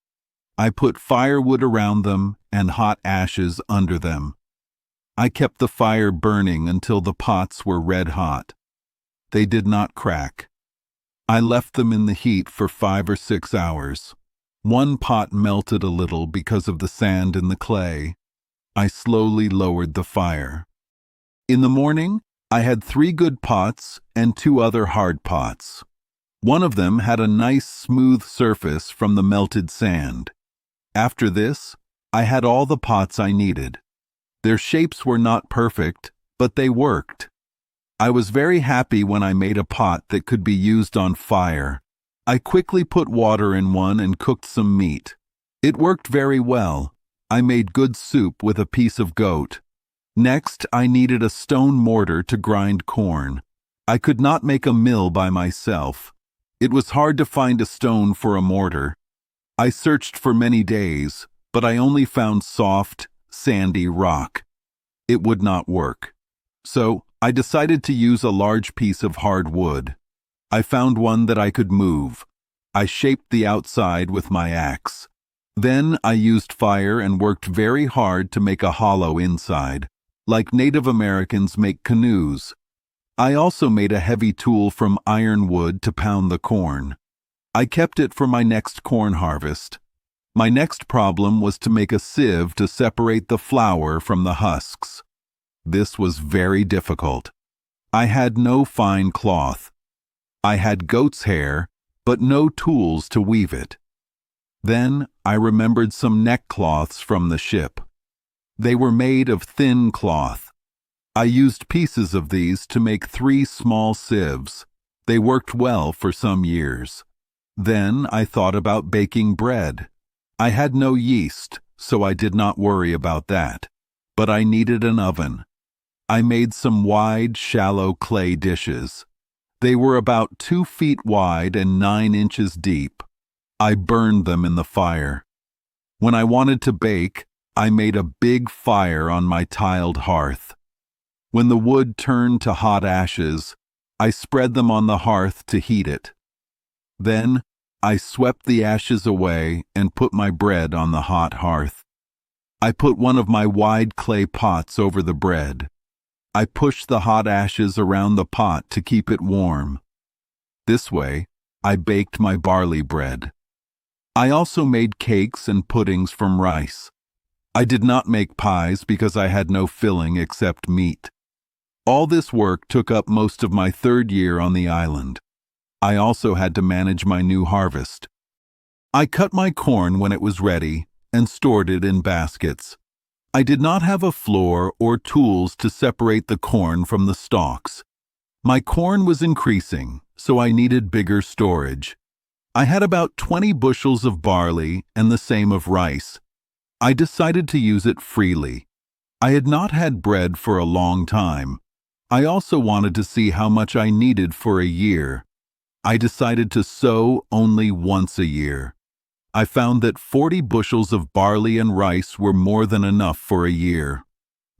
[SPEAKER 1] I put firewood around them and hot ashes under them. I kept the fire burning until the pots were red hot. They did not crack. I left them in the heat for 5 or 6 hours. One pot melted a little because of the sand in the clay. I slowly lowered the fire. In the morning, I had 3 good pots and 2 other hard pots. One of them had a nice smooth surface from the melted sand. After this, I had all the pots I needed. Their shapes were not perfect, but they worked. I was very happy when I made a pot that could be used on fire. I quickly put water in one and cooked some meat. It worked very well. I made good soup with a piece of goat. Next, I needed a stone mortar to grind corn. I could not make a mill by myself. It was hard to find a stone for a mortar. I searched for many days, but I only found soft, sandy rock. It would not work. So, I decided to use a large piece of hard wood. I found one that I could move. I shaped the outside with my axe. Then I used fire and worked very hard to make a hollow inside, like Native Americans make canoes. I also made a heavy tool from iron wood to pound the corn. I kept it for my next corn harvest. My next problem was to make a sieve to separate the flour from the husks. This was very difficult. I had no fine cloth. I had goat's hair, but no tools to weave it. Then I remembered some neckcloths from the ship. They were made of thin cloth. I used pieces of these to make 3 small sieves. They worked well for some years. Then I thought about baking bread. I had no yeast, so I did not worry about that. But I needed an oven. I made some wide, shallow clay dishes. They were about 2 feet wide and 9 inches deep. I burned them in the fire. When I wanted to bake, I made a big fire on my tiled hearth. When the wood turned to hot ashes, I spread them on the hearth to heat it. Then, I swept the ashes away and put my bread on the hot hearth. I put one of my wide clay pots over the bread. I pushed the hot ashes around the pot to keep it warm. This way, I baked my barley bread. I also made cakes and puddings from rice. I did not make pies because I had no filling except meat. All this work took up most of my 3rd year on the island. I also had to manage my new harvest. I cut my corn when it was ready and stored it in baskets. I did not have a floor or tools to separate the corn from the stalks. My corn was increasing, so I needed bigger storage. I had about 20 bushels of barley and the same of rice. I decided to use it freely. I had not had bread for a long time. I also wanted to see how much I needed for a year. I decided to sow only once a year. I found that 40 bushels of barley and rice were more than enough for a year.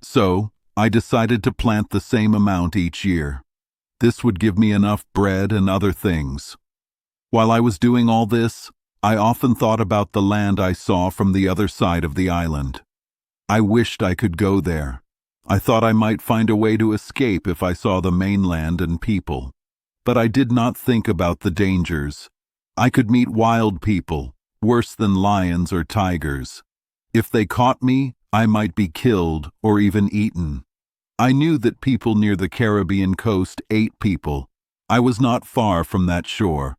[SPEAKER 1] So, I decided to plant the same amount each year. This would give me enough bread and other things. While I was doing all this, I often thought about the land I saw from the other side of the island. I wished I could go there. I thought I might find a way to escape if I saw the mainland and people. But I did not think about the dangers. I could meet wild people, worse than lions or tigers. If they caught me, I might be killed or even eaten. I knew that people near the Caribbean coast ate people. I was not far from that shore.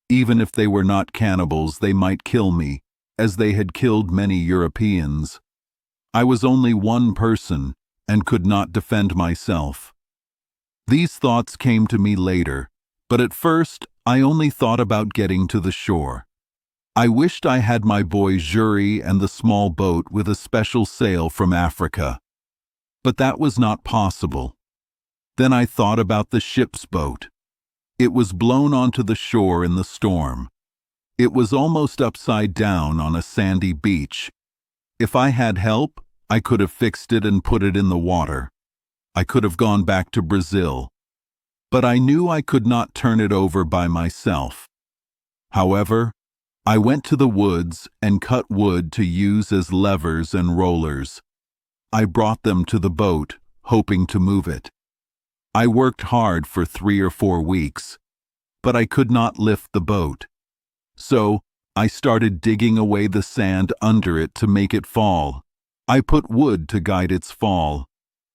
[SPEAKER 1] Even if they were not cannibals, they might kill me, as they had killed many Europeans. I was only one person and could not defend myself. These thoughts came to me later, but at first I only thought about getting to the shore. I wished I had my boy Jury and the small boat with a special sail from Africa. But that was not possible. Then I thought about the ship's boat. It was blown onto the shore in the storm. It was almost upside down on a sandy beach. If I had help, I could have fixed it and put it in the water. I could have gone back to Brazil. But I knew I could not turn it over by myself. However, I went to the woods and cut wood to use as levers and rollers. I brought them to the boat, hoping to move it. I worked hard for 3 or 4 weeks, but I could not lift the boat. So, I started digging away the sand under it to make it fall. I put wood to guide its fall.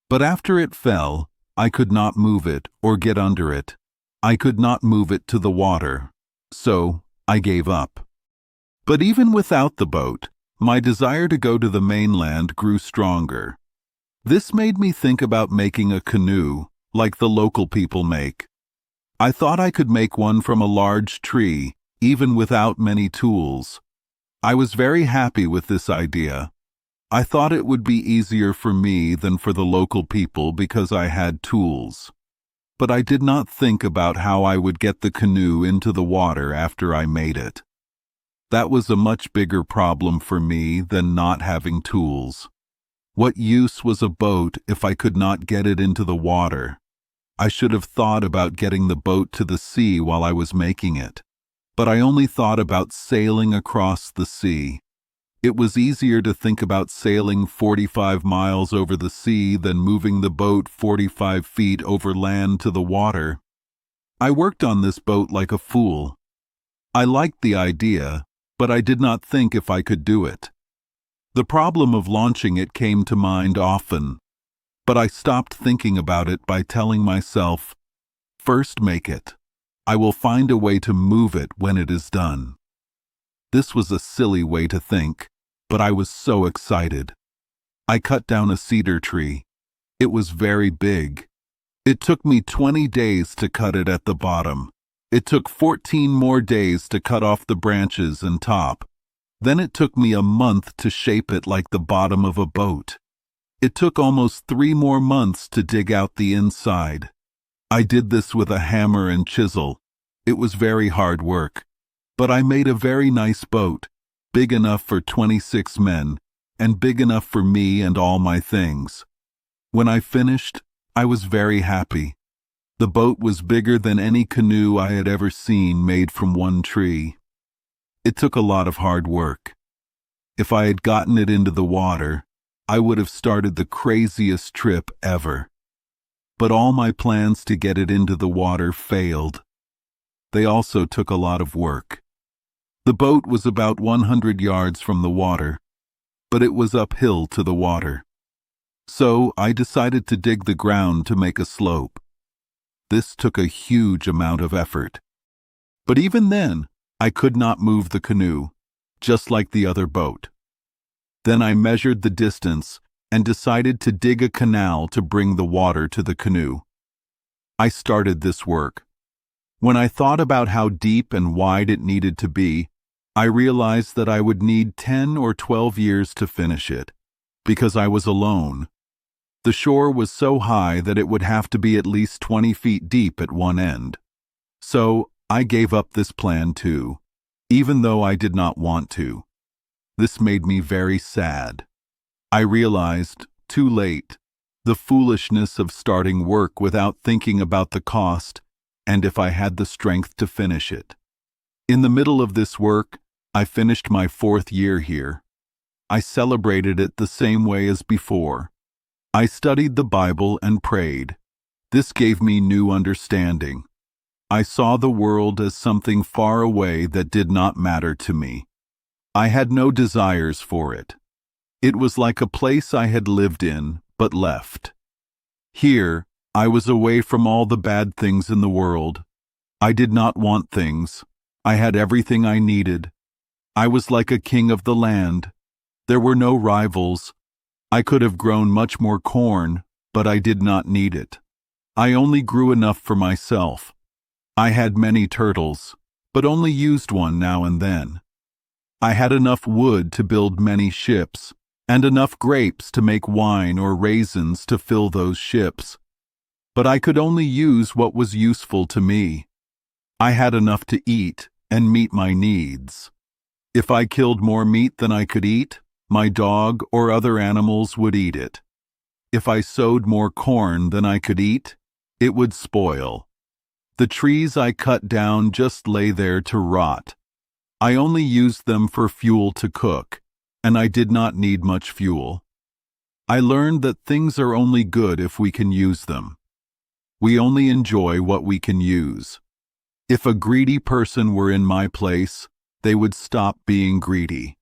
[SPEAKER 1] But after it fell, I could not move it or get under it. I could not move it to the water. So, I gave up. But even without the boat, my desire to go to the mainland grew stronger. This made me think about making a canoe, like the local people make. I thought I could make one from a large tree, even without many tools. I was very happy with this idea. I thought it would be easier for me than for the local people because I had tools. But I did not think about how I would get the canoe into the water after I made it. That was a much bigger problem for me than not having tools. What use was a boat if I could not get it into the water? I should have thought about getting the boat to the sea while I was making it. But I only thought about sailing across the sea. It was easier to think about sailing 45 miles over the sea than moving the boat 45 feet over land to the water. I worked on this boat like a fool. I liked the idea, but I did not think if I could do it. The problem of launching it came to mind often, but I stopped thinking about it by telling myself, "First make it. I will find a way to move it when it is done." This was a silly way to think, but I was so excited. I cut down a cedar tree. It was very big. It took me 20 days to cut it at the bottom. It took 14 more days to cut off the branches and top. Then it took me a month to shape it like the bottom of a boat. It took almost 3 more months to dig out the inside. I did this with a hammer and chisel. It was very hard work. But I made a very nice boat, big enough for 26 men, and big enough for me and all my things. When I finished, I was very happy. The boat was bigger than any canoe I had ever seen made from one tree. It took a lot of hard work. If I had gotten it into the water, I would have started the craziest trip ever. But all my plans to get it into the water failed. They also took a lot of work. The boat was about 100 yards from the water, but it was uphill to the water. So I decided to dig the ground to make a slope. This took a huge amount of effort. But even then, I could not move the canoe, just like the other boat. Then I measured the distance and decided to dig a canal to bring the water to the canoe. I started this work. When I thought about how deep and wide it needed to be, I realized that I would need 10 or 12 years to finish it, because I was alone. The shore was so high that it would have to be at least 20 feet deep at one end. So I gave up this plan too, even though I did not want to. This made me very sad. I realized, too late, the foolishness of starting work without thinking about the cost and if I had the strength to finish it. In the middle of this work, I finished my 4th year here. I celebrated it the same way as before. I studied the Bible and prayed. This gave me new understanding. I saw the world as something far away that did not matter to me. I had no desires for it. It was like a place I had lived in, but left. Here, I was away from all the bad things in the world. I did not want things. I had everything I needed. I was like a king of the land. There were no rivals. I could have grown much more corn, but I did not need it. I only grew enough for myself. I had many turtles, but only used one now and then. I had enough wood to build many ships, and enough grapes to make wine or raisins to fill those ships. But I could only use what was useful to me. I had enough to eat and meet my needs. If I killed more meat than I could eat, my dog or other animals would eat it. If I sowed more corn than I could eat, it would spoil. The trees I cut down just lay there to rot. I only used them for fuel to cook, and I did not need much fuel. I learned that things are only good if we can use them. We only enjoy what we can use. If a greedy person were in my place, they would stop being greedy.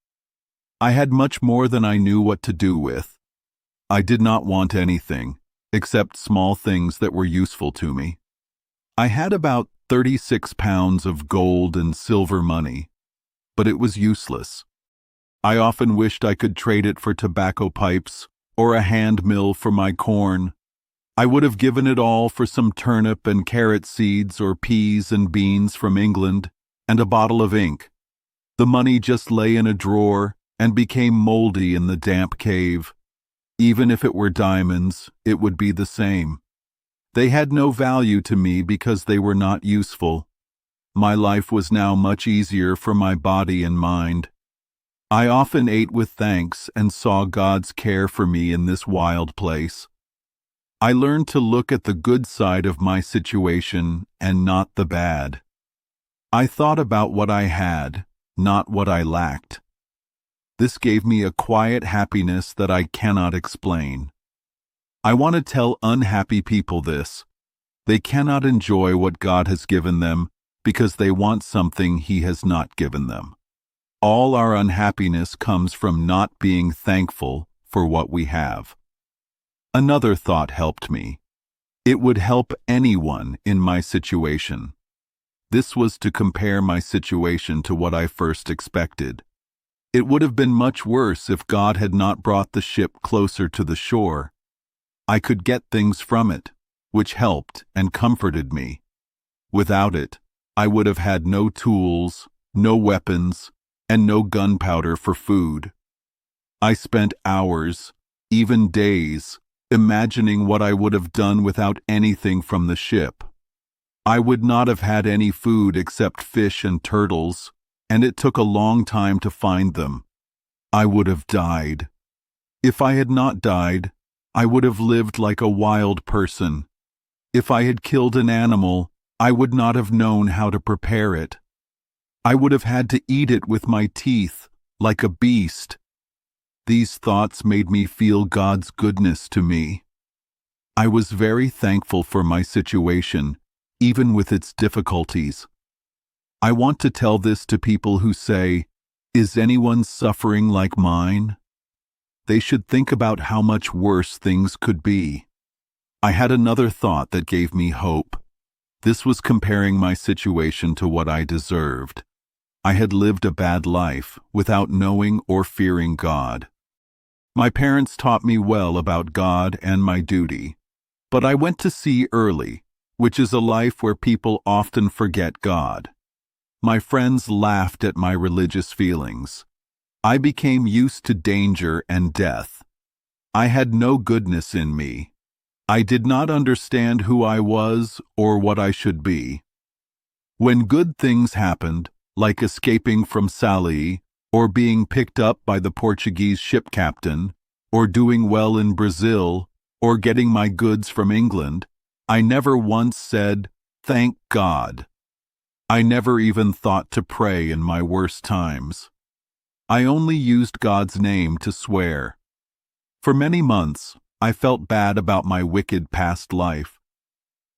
[SPEAKER 1] I had much more than I knew what to do with. I did not want anything, except small things that were useful to me. I had about 36 pounds of gold and silver money, but it was useless. I often wished I could trade it for tobacco pipes or a hand mill for my corn. I would have given it all for some turnip and carrot seeds or peas and beans from England and a bottle of ink. The money just lay in a drawer and became moldy in the damp cave. Even if it were diamonds, it would be the same. They had no value to me because they were not useful. My life was now much easier for my body and mind. I often ate with thanks and saw God's care for me in this wild place. I learned to look at the good side of my situation and not the bad. I thought about what I had, not what I lacked. This gave me a quiet happiness that I cannot explain. I want to tell unhappy people this. They cannot enjoy what God has given them because they want something He has not given them. All our unhappiness comes from not being thankful for what we have. Another thought helped me. It would help anyone in my situation. This was to compare my situation to what I first expected. It would have been much worse if God had not brought the ship closer to the shore. I could get things from it, which helped and comforted me. Without it, I would have had no tools, no weapons, and no gunpowder for food. I spent hours, even days, imagining what I would have done without anything from the ship. I would not have had any food except fish and turtles, and it took a long time to find them. I would have died. If I had not died, I would have lived like a wild person. If I had killed an animal, I would not have known how to prepare it. I would have had to eat it with my teeth, like a beast. These thoughts made me feel God's goodness to me. I was very thankful for my situation, even with its difficulties. I want to tell this to people who say, "Is anyone suffering like mine?" They should think about how much worse things could be. I had another thought that gave me hope. This was comparing my situation to what I deserved. I had lived a bad life without knowing or fearing God. My parents taught me well about God and my duty, but I went to sea early, which is a life where people often forget God. My friends laughed at my religious feelings. I became used to danger and death. I had no goodness in me. I did not understand who I was or what I should be. When good things happened, like escaping from Salé, or being picked up by the Portuguese ship captain, or doing well in Brazil, or getting my goods from England, I never once said, "Thank God." I never even thought to pray in my worst times. I only used God's name to swear. For many months, I felt bad about my wicked past life.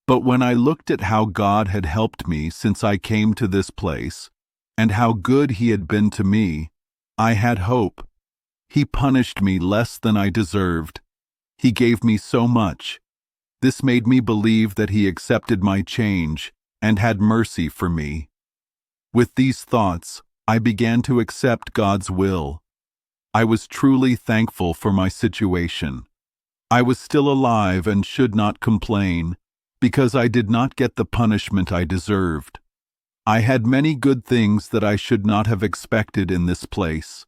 [SPEAKER 1] But when I looked at how God had helped me since I came to this place, and how good He had been to me, I had hope. He punished me less than I deserved. He gave me so much. This made me believe that He accepted my change and had mercy for me. With these thoughts, I began to accept God's will. I was truly thankful for my situation. I was still alive and should not complain, because I did not get the punishment I deserved. I had many good things that I should not have expected in this place.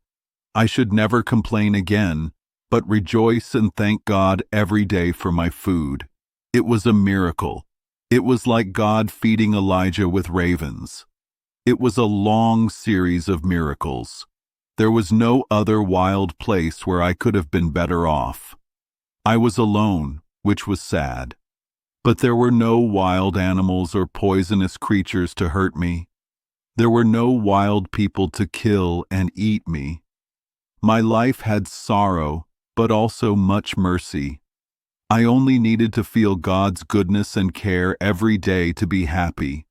[SPEAKER 1] I should never complain again, but rejoice and thank God every day for my food. It was a miracle. It was like God feeding Elijah with ravens. It was a long series of miracles. There was no other wild place where I could have been better off. I was alone, which was sad. But there were no wild animals or poisonous creatures to hurt me. There were no wild people to kill and eat me. My life had sorrow, but also much mercy. I only needed to feel God's goodness and care every day to be happy.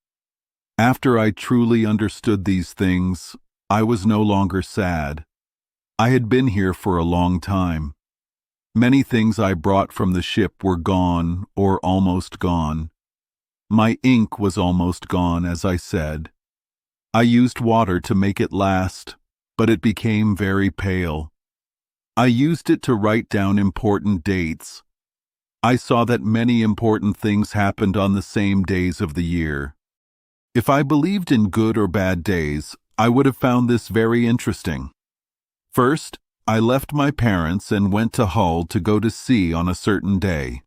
[SPEAKER 1] After I truly understood these things, I was no longer sad. I had been here for a long time. Many things I brought from the ship were gone or almost gone. My ink was almost gone, as I said. I used water to make it last, but it became very pale. I used it to write down important dates. I saw that many important things happened on the same days of the year. If I believed in good or bad days, I would have found this very interesting. First, I left my parents and went to Hull to go to sea on a certain day.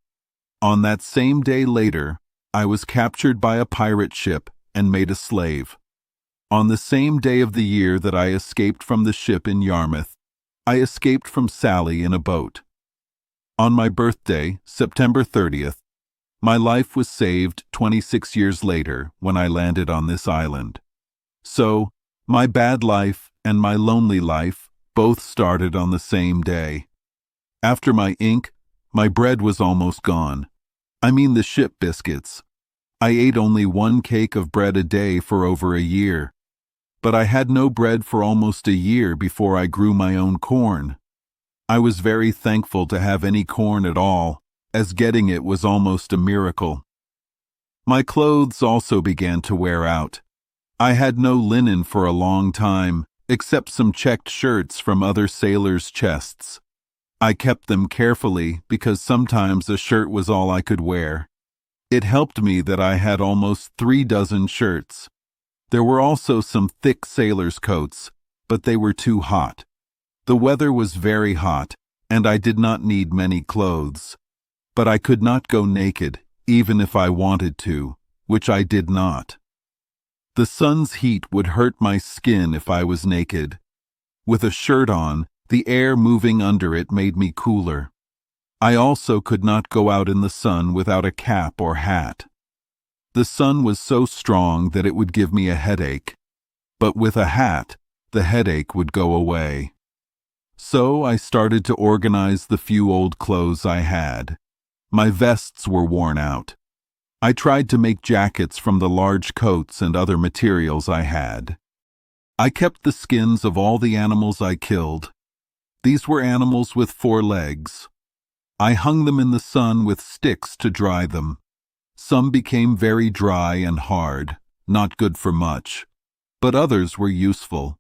[SPEAKER 1] On that same day later, I was captured by a pirate ship and made a slave. On the same day of the year that I escaped from the ship in Yarmouth, I escaped from Salé in a boat. On my birthday, September 30th, my life was saved 26 years later when I landed on this island. So, my bad life and my lonely life both started on the same day. After my ink, my bread was almost gone. I mean the ship biscuits. I ate only one cake of bread a day for over a year. But I had no bread for almost a year before I grew my own corn. I was very thankful to have any corn at all, as getting it was almost a miracle. My clothes also began to wear out. I had no linen for a long time, except some checked shirts from other sailors' chests. I kept them carefully because sometimes a shirt was all I could wear. It helped me that I had almost 3 dozen shirts. There were also some thick sailors' coats, but they were too hot. The weather was very hot, and I did not need many clothes. But I could not go naked, even if I wanted to, which I did not. The sun's heat would hurt my skin if I was naked. With a shirt on, the air moving under it made me cooler. I also could not go out in the sun without a cap or hat. The sun was so strong that it would give me a headache, but with a hat, the headache would go away. So I started to organize the few old clothes I had. My vests were worn out. I tried to make jackets from the large coats and other materials I had. I kept the skins of all the animals I killed. These were animals with 4 legs. I hung them in the sun with sticks to dry them. Some became very dry and hard, not good for much, but others were useful.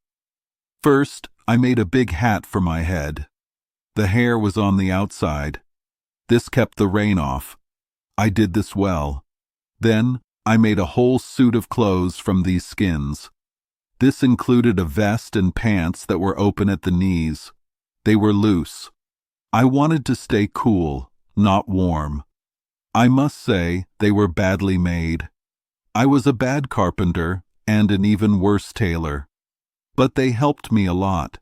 [SPEAKER 1] First, I made a big hat for my head. The hair was on the outside. This kept the rain off. I did this well. Then, I made a whole suit of clothes from these skins. This included a vest and pants that were open at the knees. They were loose. I wanted to stay cool, not warm. I must say they were badly made. I was a bad carpenter and an even worse tailor, but they helped me a lot.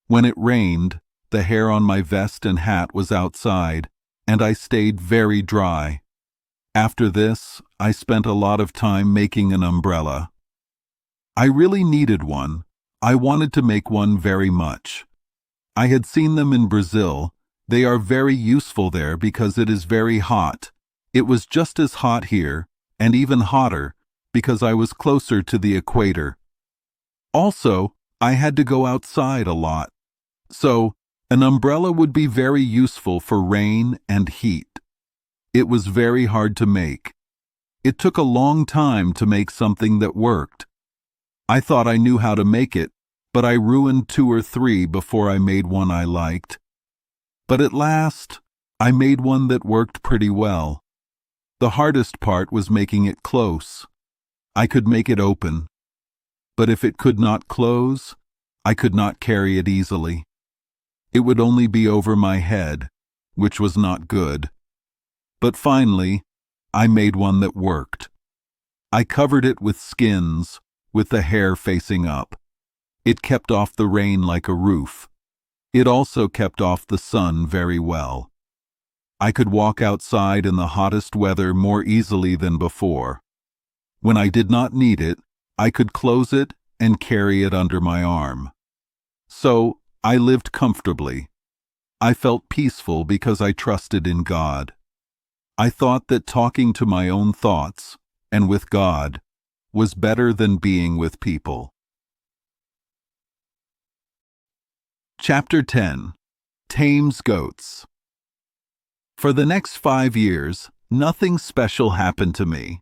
[SPEAKER 1] When it rained, the hair on my vest and hat was outside, and I stayed very dry. After this, I spent a lot of time making an umbrella. I really needed one. I wanted to make one very much. I had seen them in Brazil. They are very useful there because it is very hot. It was just as hot here, and even hotter, because I was closer to the equator. Also, I had to go outside a lot. So, an umbrella would be very useful for rain and heat. It was very hard to make. It took a long time to make something that worked. I thought I knew how to make it, but I ruined 2 or 3 before I made one I liked. But at last, I made one that worked pretty well. The hardest part was making it close. I could make it open. But if it could not close, I could not carry it easily. It would only be over my head, which was not good. But finally, I made one that worked. I covered it with skins, with the hair facing up. It kept off the rain like a roof. It also kept off the sun very well. I could walk outside in the hottest weather more easily than before. When I did not need it, I could close it and carry it under my arm. So I lived comfortably. I felt peaceful because I trusted in God. I thought that talking to my own thoughts, and with God, was better than being with people. Chapter 10. Tames Goats. For the next 5 years, nothing special happened to me.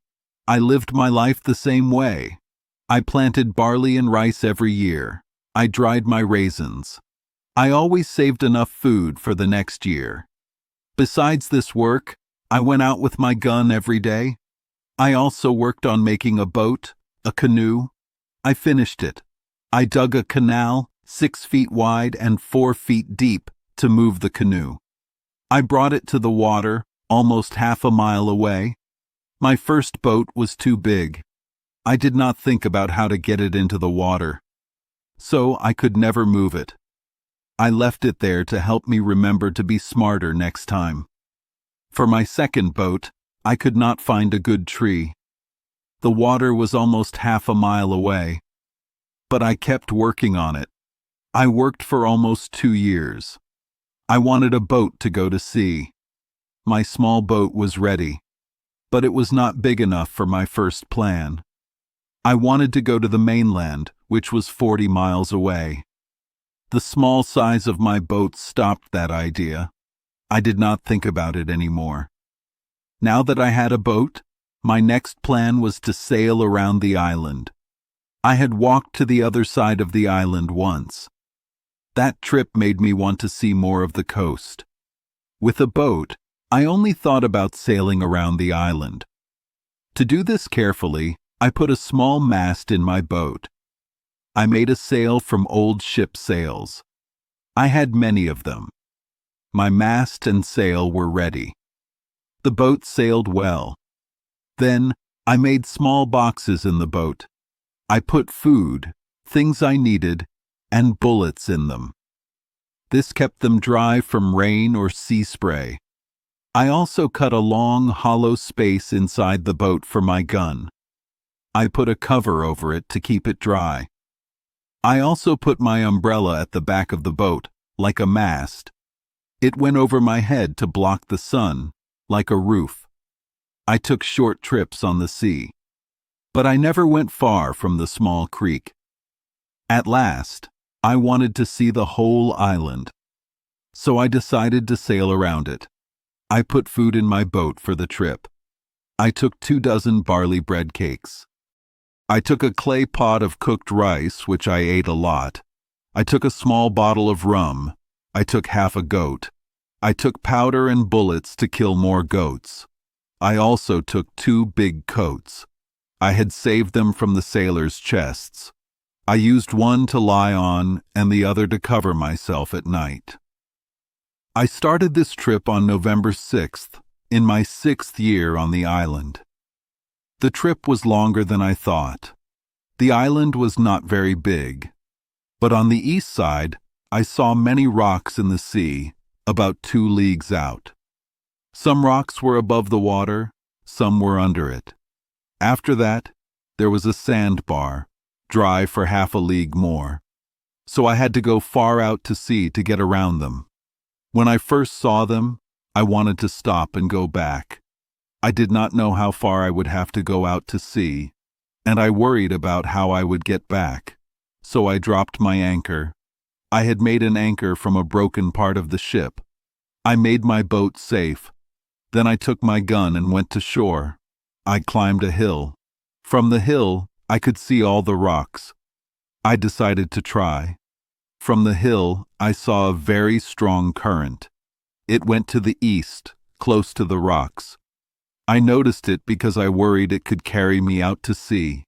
[SPEAKER 1] I lived my life the same way. I planted barley and rice every year. I dried my raisins. I always saved enough food for the next year. Besides this work, I went out with my gun every day. I also worked on making a boat, a canoe. I finished it. I dug a canal 6 feet wide and 4 feet deep to move the canoe. I brought it to the water, almost half a mile away. My first boat was too big. I did not think about how to get it into the water, so I could never move it. I left it there to help me remember to be smarter next time. For my second boat, I could not find a good tree. The water was almost half a mile away, but I kept working on it. I worked for almost 2 years. I wanted a boat to go to sea. My small boat was ready, but it was not big enough for my first plan. I wanted to go to the mainland, which was 40 miles away. The small size of my boat stopped that idea. I did not think about it anymore. Now that I had a boat, my next plan was to sail around the island. I had walked to the other side of the island once. That trip made me want to see more of the coast. With a boat, I only thought about sailing around the island. To do this carefully, I put a small mast in my boat. I made a sail from old ship sails. I had many of them. My mast and sail were ready. The boat sailed well. Then I made small boxes in the boat. I put food, things I needed, and bullets in them. This kept them dry from rain or sea spray. I also cut a long, hollow space inside the boat for my gun. I put a cover over it to keep it dry. I also put my umbrella at the back of the boat, like a mast. It went over my head to block the sun, like a roof. I took short trips on the sea, but I never went far from the small creek. At last, I wanted to see the whole island, so I decided to sail around it. I put food in my boat for the trip. I took 24 barley bread cakes. I took a clay pot of cooked rice, which I ate a lot. I took a small bottle of rum. I took half a goat. I took powder and bullets to kill more goats. I also took 2 big coats. I had saved them from the sailors' chests. I used one to lie on and the other to cover myself at night. I started this trip on November 6th, in my 6th year on the island. The trip was longer than I thought. The island was not very big, but on the east side, I saw many rocks in the sea, about 2 leagues out. Some rocks were above the water, some were under it. After that, there was a sandbar, dry for half a league more, so I had to go far out to sea to get around them. When I first saw them, I wanted to stop and go back. I did not know how far I would have to go out to sea, and I worried about how I would get back, so I dropped my anchor. I had made an anchor from a broken part of the ship. I made my boat safe. Then I took my gun and went to shore. I climbed a hill. From the hill, I could see all the rocks. I decided to try. From the hill, I saw a very strong current. It went to the east, close to the rocks. I noticed it because I worried it could carry me out to sea.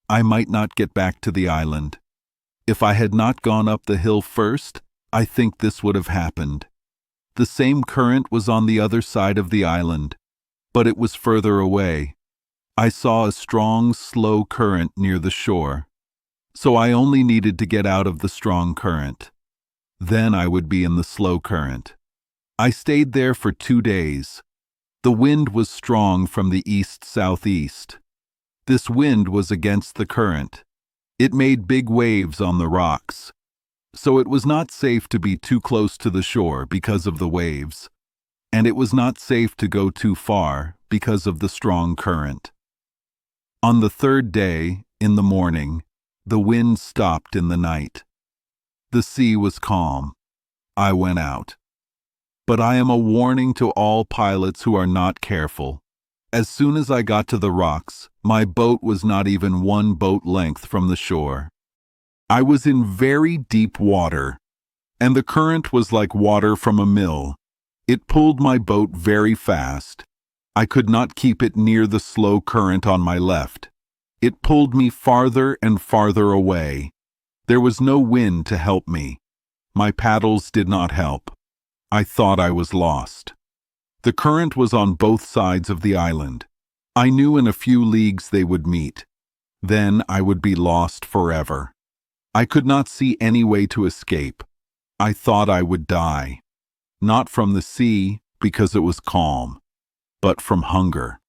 [SPEAKER 1] I might not get back to the island. If I had not gone up the hill first, I think this would have happened. The same current was on the other side of the island, but it was further away. I saw a strong, slow current near the shore, so I only needed to get out of the strong current. Then I would be in the slow current. I stayed there for 2 days. The wind was strong from the east-southeast. This wind was against the current. It made big waves on the rocks, so it was not safe to be too close to the shore because of the waves, and it was not safe to go too far because of the strong current. On the 3rd day, in the morning, the wind stopped in the night. The sea was calm. I went out. But I am a warning to all pilots who are not careful. As soon as I got to the rocks, my boat was not even 1 boat length from the shore. I was in very deep water, and the current was like water from a mill. It pulled my boat very fast. I could not keep it near the slow current on my left. It pulled me farther and farther away. There was no wind to help me. My paddles did not help. I thought I was lost. The current was on both sides of the island. I knew in a few leagues they would meet. Then I would be lost forever. I could not see any way to escape. I thought I would die. Not from the sea, because it was calm, but from hunger.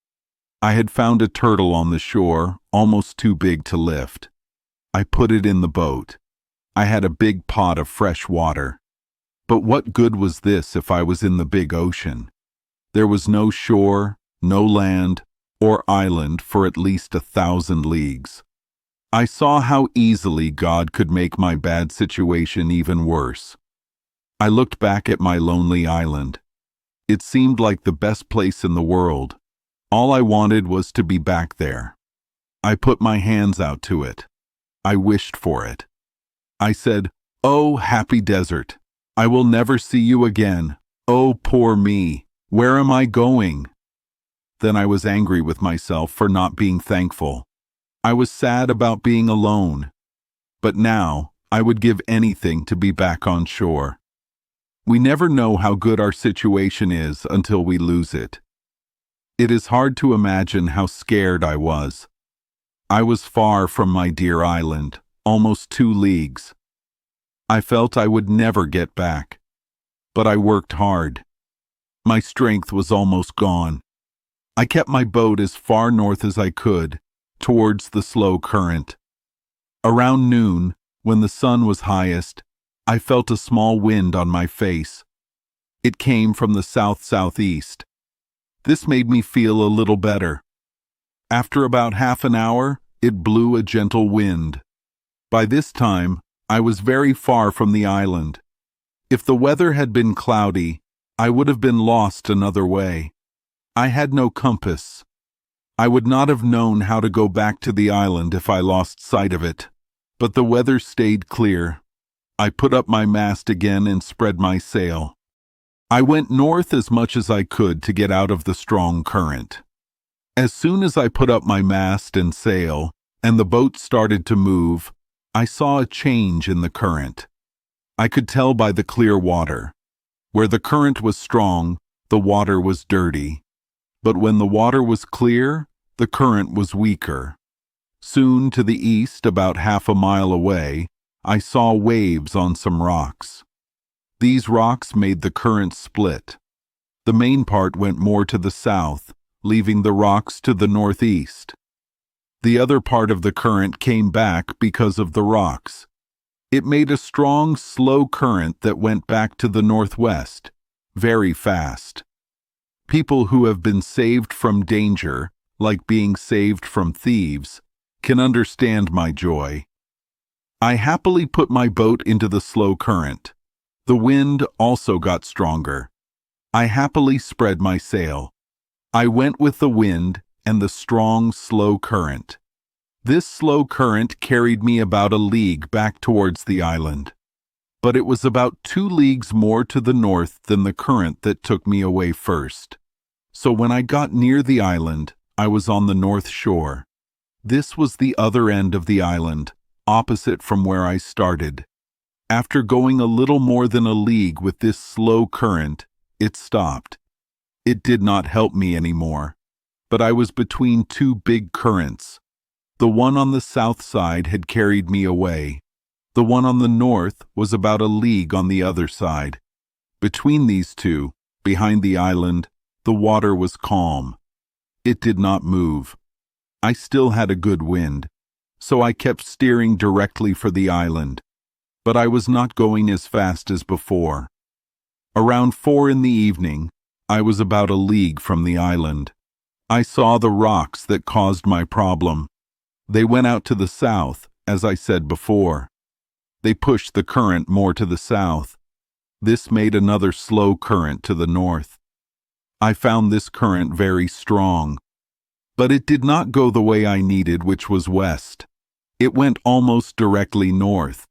[SPEAKER 1] I had found a turtle on the shore, almost too big to lift. I put it in the boat. I had a big pot of fresh water. But what good was this if I was in the big ocean? There was no shore, no land, or island for at least 1,000 leagues. I saw how easily God could make my bad situation even worse. I looked back at my lonely island. It seemed like the best place in the world. All I wanted was to be back there. I put my hands out to it. I wished for it. I said, "Oh, happy desert. I will never see you again. Oh, poor me. Where am I going?" Then I was angry with myself for not being thankful. I was sad about being alone. But now, I would give anything to be back on shore. We never know how good our situation is until we lose it. It is hard to imagine how scared I was. I was far from my dear island, almost 2 leagues. I felt I would never get back, but I worked hard. My strength was almost gone. I kept my boat as far north as I could, towards the slow current. Around noon, when the sun was highest, I felt a small wind on my face. It came from the south-southeast. This made me feel a little better. After about half an hour, it blew a gentle wind. By this time, I was very far from the island. If the weather had been cloudy, I would have been lost another way. I had no compass. I would not have known how to go back to the island if I lost sight of it. But the weather stayed clear. I put up my mast again and spread my sail. I went north as much as I could to get out of the strong current. As soon as I put up my mast and sail, and the boat started to move, I saw a change in the current. I could tell by the clear water. Where the current was strong, the water was dirty. But when the water was clear, the current was weaker. Soon to the east, about half a mile away, I saw waves on some rocks. These rocks made the current split. The main part went more to the south, leaving the rocks to the northeast. The other part of the current came back because of the rocks. It made a strong, slow current that went back to the northwest, very fast. People who have been saved from danger, like being saved from thieves, can understand my joy. I happily put my boat into the slow current. The wind also got stronger. I happily spread my sail. I went with the wind and the strong, slow current. This slow current carried me about a league back towards the island. But it was about 2 leagues more to the north than the current that took me away first. So when I got near the island, I was on the north shore. This was the other end of the island, opposite from where I started. After going a little more than a league with this slow current, it stopped. It did not help me anymore, but I was between 2 big currents. The one on the south side had carried me away. The one on the north was about a league on the other side. Between these two, behind the island, the water was calm. It did not move. I still had a good wind, so I kept steering directly for the island, but I was not going as fast as before. Around 4 in the evening, I was about a league from the island. I saw the rocks that caused my problem. They went out to the south, as I said before. They pushed the current more to the south. This made another slow current to the north. I found this current very strong, but it did not go the way I needed, which was west. It went almost directly north,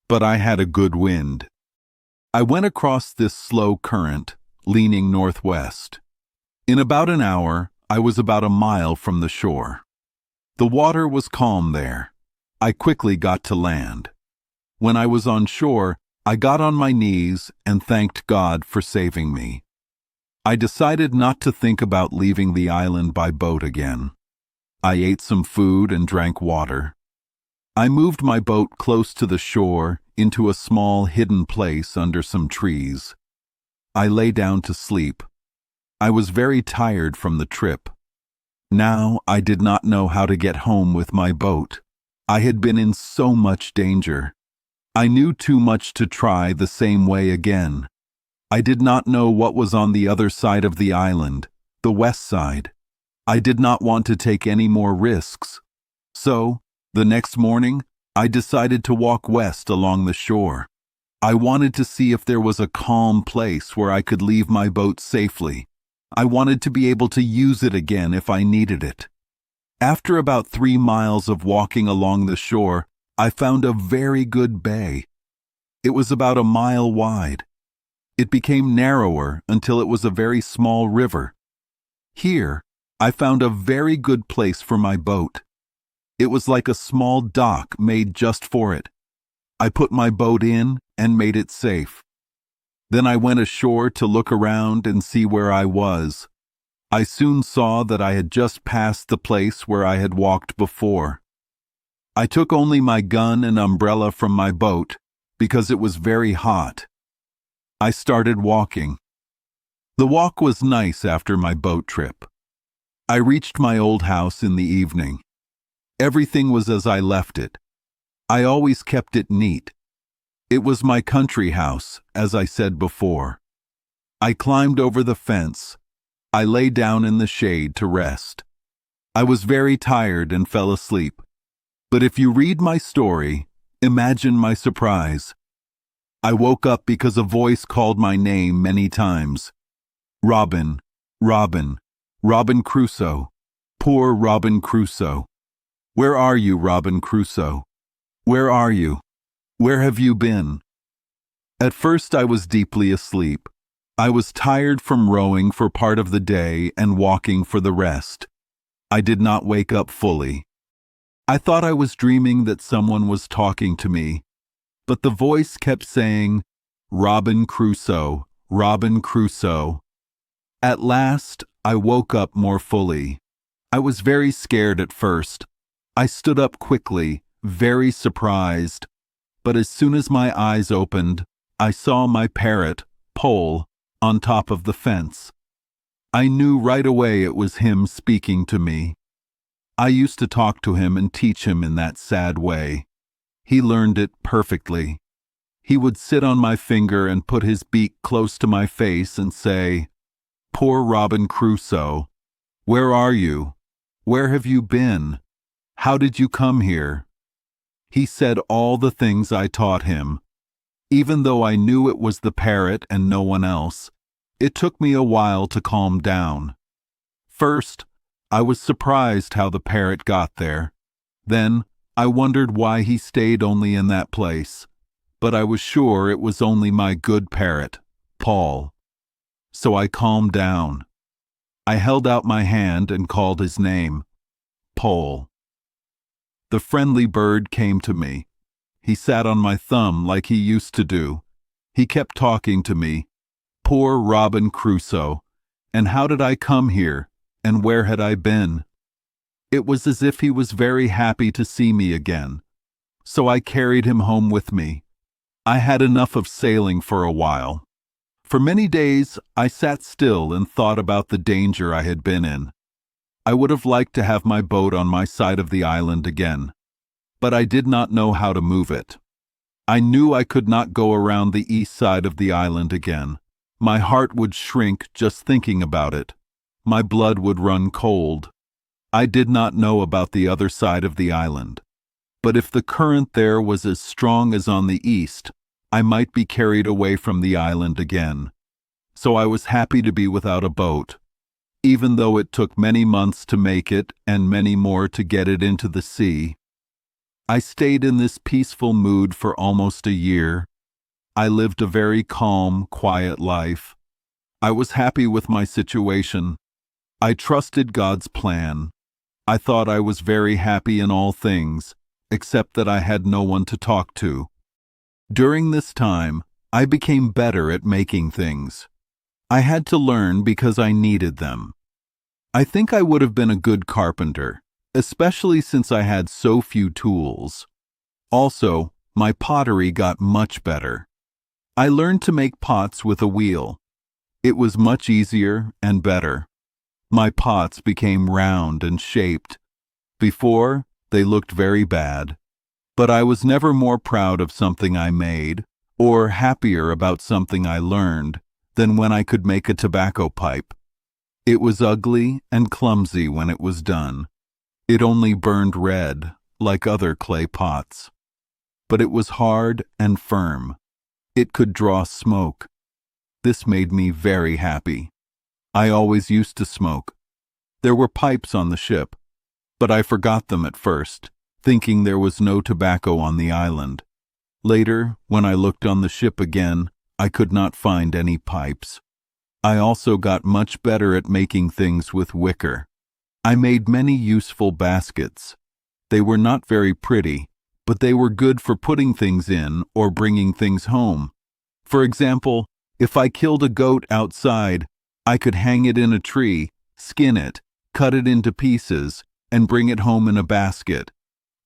[SPEAKER 1] but I had a good wind. I went across this slow current, leaning northwest. In about an hour, I was about a mile from the shore. The water was calm there. I quickly got to land. When I was on shore, I got on my knees and thanked God for saving me. I decided not to think about leaving the island by boat again. I ate some food and drank water. I moved my boat close to the shore into a small hidden place under some trees. I lay down to sleep. I was very tired from the trip. Now I did not know how to get home with my boat. I had been in so much danger. I knew too much to try the same way again. I did not know what was on the other side of the island, the west side. I did not want to take any more risks. So, the next morning, I decided to walk west along the shore. I wanted to see if there was a calm place where I could leave my boat safely. I wanted to be able to use it again if I needed it. After about 3 miles of walking along the shore, I found a very good bay. It was about a mile wide. It became narrower until it was a very small river. Here, I found a very good place for my boat. It was like a small dock made just for it. I put my boat in and made it safe. Then I went ashore to look around and see where I was. I soon saw that I had just passed the place where I had walked before. I took only my gun and umbrella from my boat because it was very hot. I started walking. The walk was nice after my boat trip. I reached my old house in the evening. Everything was as I left it. I always kept it neat. It was my country house, as I said before. I climbed over the fence. I lay down in the shade to rest. I was very tired and fell asleep. But if you read my story, imagine my surprise. I woke up because a voice called my name many times. Robin, Robin, Robin Crusoe, poor Robin Crusoe. Where are you, Robin Crusoe? Where are you? Where have you been? At first I was deeply asleep. I was tired from rowing for part of the day and walking for the rest. I did not wake up fully. I thought I was dreaming that someone was talking to me, but the voice kept saying, Robin Crusoe, Robinson Crusoe. At last, I woke up more fully. I was very scared at first. I stood up quickly, very surprised. But as soon as my eyes opened, I saw my parrot, Pole, on top of the fence. I knew right away it was him speaking to me. I used to talk to him and teach him in that sad way. He learned it perfectly. He would sit on my finger and put his beak close to my face and say, "Poor Robinson Crusoe, where are you? Where have you been? How did you come here?" He said all the things I taught him. Even though I knew it was the parrot and no one else, it took me a while to calm down. First, I was surprised how the parrot got there. Then, I wondered why he stayed only in that place, but I was sure it was only my good parrot, Paul. So I calmed down. I held out my hand and called his name, Pole. The friendly bird came to me. He sat on my thumb like he used to do. He kept talking to me. Poor Robinson Crusoe, and how did I come here, and where had I been? It was as if he was very happy to see me again. So I carried him home with me. I had enough of sailing for a while. For many days, I sat still and thought about the danger I had been in. I would have liked to have my boat on my side of the island again, but I did not know how to move it. I knew I could not go around the east side of the island again. My heart would shrink just thinking about it. My blood would run cold. I did not know about the other side of the island, but if the current there was as strong as on the east, I might be carried away from the island again. So I was happy to be without a boat, even though it took many months to make it and many more to get it into the sea. I stayed in this peaceful mood for almost a year. I lived a very calm, quiet life. I was happy with my situation. I trusted God's plan. I thought I was very happy in all things, except that I had no one to talk to. During this time, I became better at making things. I had to learn because I needed them. I think I would have been a good carpenter, especially since I had so few tools. Also, my pottery got much better. I learned to make pots with a wheel. It was much easier and better. My pots became round and shaped. Before, they looked very bad. But I was never more proud of something I made, or happier about something I learned, than when I could make a tobacco pipe. It was ugly and clumsy when it was done. It only burned red, like other clay pots. But it was hard and firm. It could draw smoke. This made me very happy. I always used to smoke. There were pipes on the ship, but I forgot them at first, thinking there was no tobacco on the island. Later, when I looked on the ship again, I could not find any pipes. I also got much better at making things with wicker. I made many useful baskets. They were not very pretty, but they were good for putting things in or bringing things home. For example, if I killed a goat outside, I could hang it in a tree, skin it, cut it into pieces, and bring it home in a basket.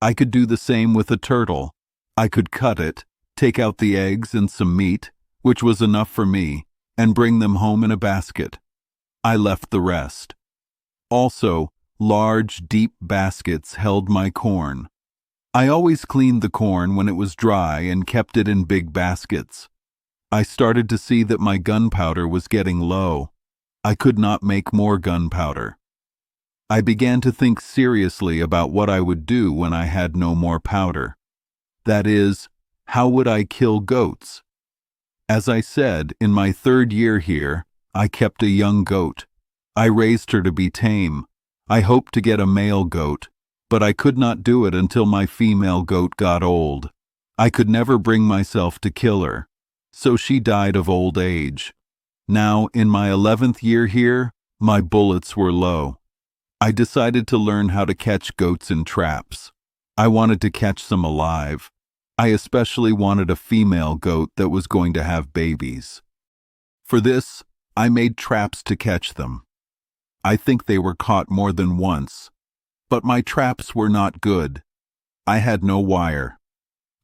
[SPEAKER 1] I could do the same with a turtle. I could cut it, take out the eggs and some meat, which was enough for me, and bring them home in a basket. I left the rest. Also, large, deep baskets held my corn. I always cleaned the corn when it was dry and kept it in big baskets. I started to see that my gunpowder was getting low. I could not make more gunpowder. I began to think seriously about what I would do when I had no more powder. That is, how would I kill goats? As I said, in my 3rd year here, I kept a young goat. I raised her to be tame. I hoped to get a male goat, but I could not do it until my female goat got old. I could never bring myself to kill her, so she died of old age. Now, in my 11th year here, my bullets were low. I decided to learn how to catch goats in traps. I wanted to catch some alive. I especially wanted a female goat that was going to have babies. For this, I made traps to catch them. I think they were caught more than once, but my traps were not good. I had no wire.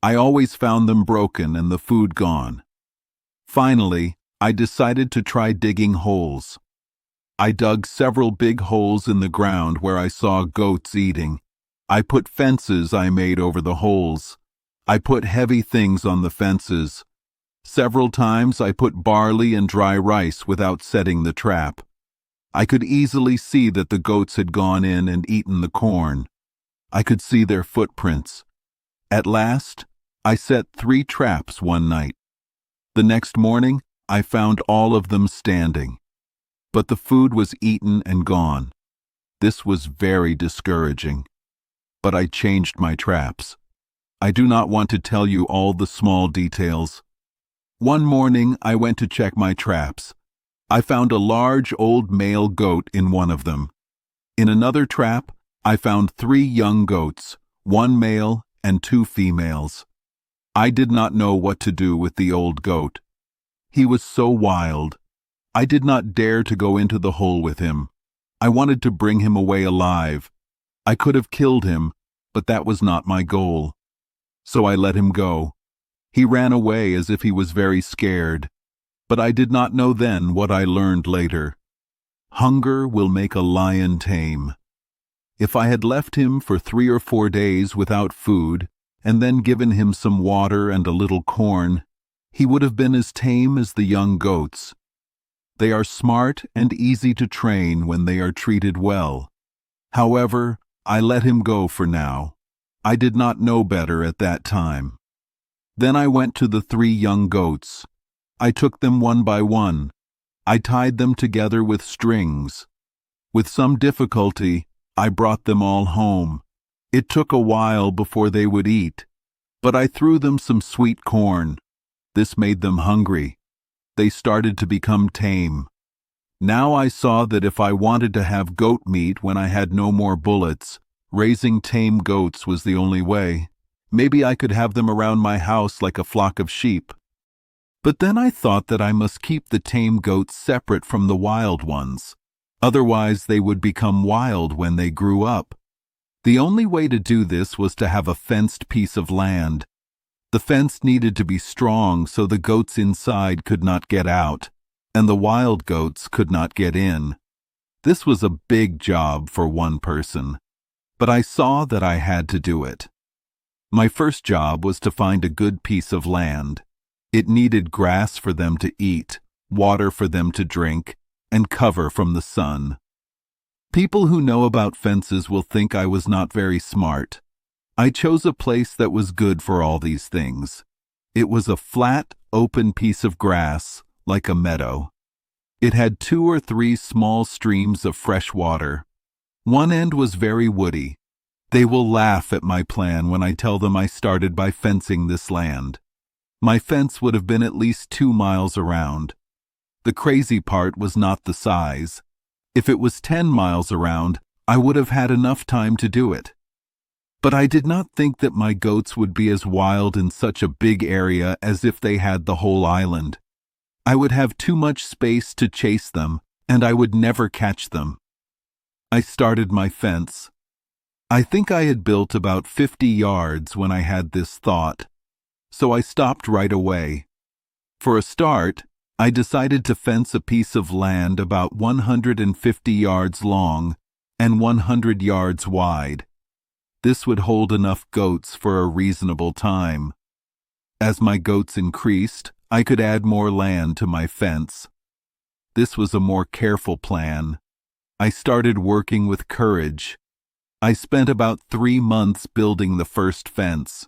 [SPEAKER 1] I always found them broken and the food gone. Finally, I decided to try digging holes. I dug several big holes in the ground where I saw goats eating. I put fences I made over the holes. I put heavy things on the fences. Several times I put barley and dry rice without setting the trap. I could easily see that the goats had gone in and eaten the corn. I could see their footprints. At last, I set 3 traps one night. The next morning, I found all of them standing. But the food was eaten and gone. This was very discouraging. But I changed my traps. I do not want to tell you all the small details. One morning, I went to check my traps. I found a large old male goat in one of them. In another trap, I found 3 young goats, 1 male and 2 females. I did not know what to do with the old goat. He was so wild. I did not dare to go into the hole with him. I wanted to bring him away alive. I could have killed him, but that was not my goal. So I let him go. He ran away as if he was very scared. But I did not know then what I learned later. Hunger will make a lion tame. If I had left him for 3 or 4 days without food, and then given him some water and a little corn, he would have been as tame as the young goats. They are smart and easy to train when they are treated well. However, I let him go for now. I did not know better at that time. Then I went to the 3 young goats. I took them one by one. I tied them together with strings. With some difficulty, I brought them all home. It took a while before they would eat, but I threw them some sweet corn. This made them hungry. They started to become tame. Now I saw that if I wanted to have goat meat when I had no more bullets, raising tame goats was the only way. Maybe I could have them around my house like a flock of sheep. But then I thought that I must keep the tame goats separate from the wild ones. Otherwise they would become wild when they grew up. The only way to do this was to have a fenced piece of land. The fence needed to be strong so the goats inside could not get out, and the wild goats could not get in. This was a big job for one person, but I saw that I had to do it. My first job was to find a good piece of land. It needed grass for them to eat, water for them to drink, and cover from the sun. People who know about fences will think I was not very smart. I chose a place that was good for all these things. It was a flat, open piece of grass, like a meadow. It had 2 or 3 small streams of fresh water. One end was very woody. They will laugh at my plan when I tell them I started by fencing this land. My fence would have been at least 2 miles around. The crazy part was not the size. If it was 10 miles around, I would have had enough time to do it. But I did not think that my goats would be as wild in such a big area as if they had the whole island. I would have too much space to chase them, and I would never catch them. I started my fence. I think I had built about 50 yards when I had this thought, so I stopped right away. For a start, I decided to fence a piece of land about 150 yards long and 100 yards wide. This would hold enough goats for a reasonable time. As my goats increased, I could add more land to my fence. This was a more careful plan. I started working with courage. I spent about 3 months building the first fence.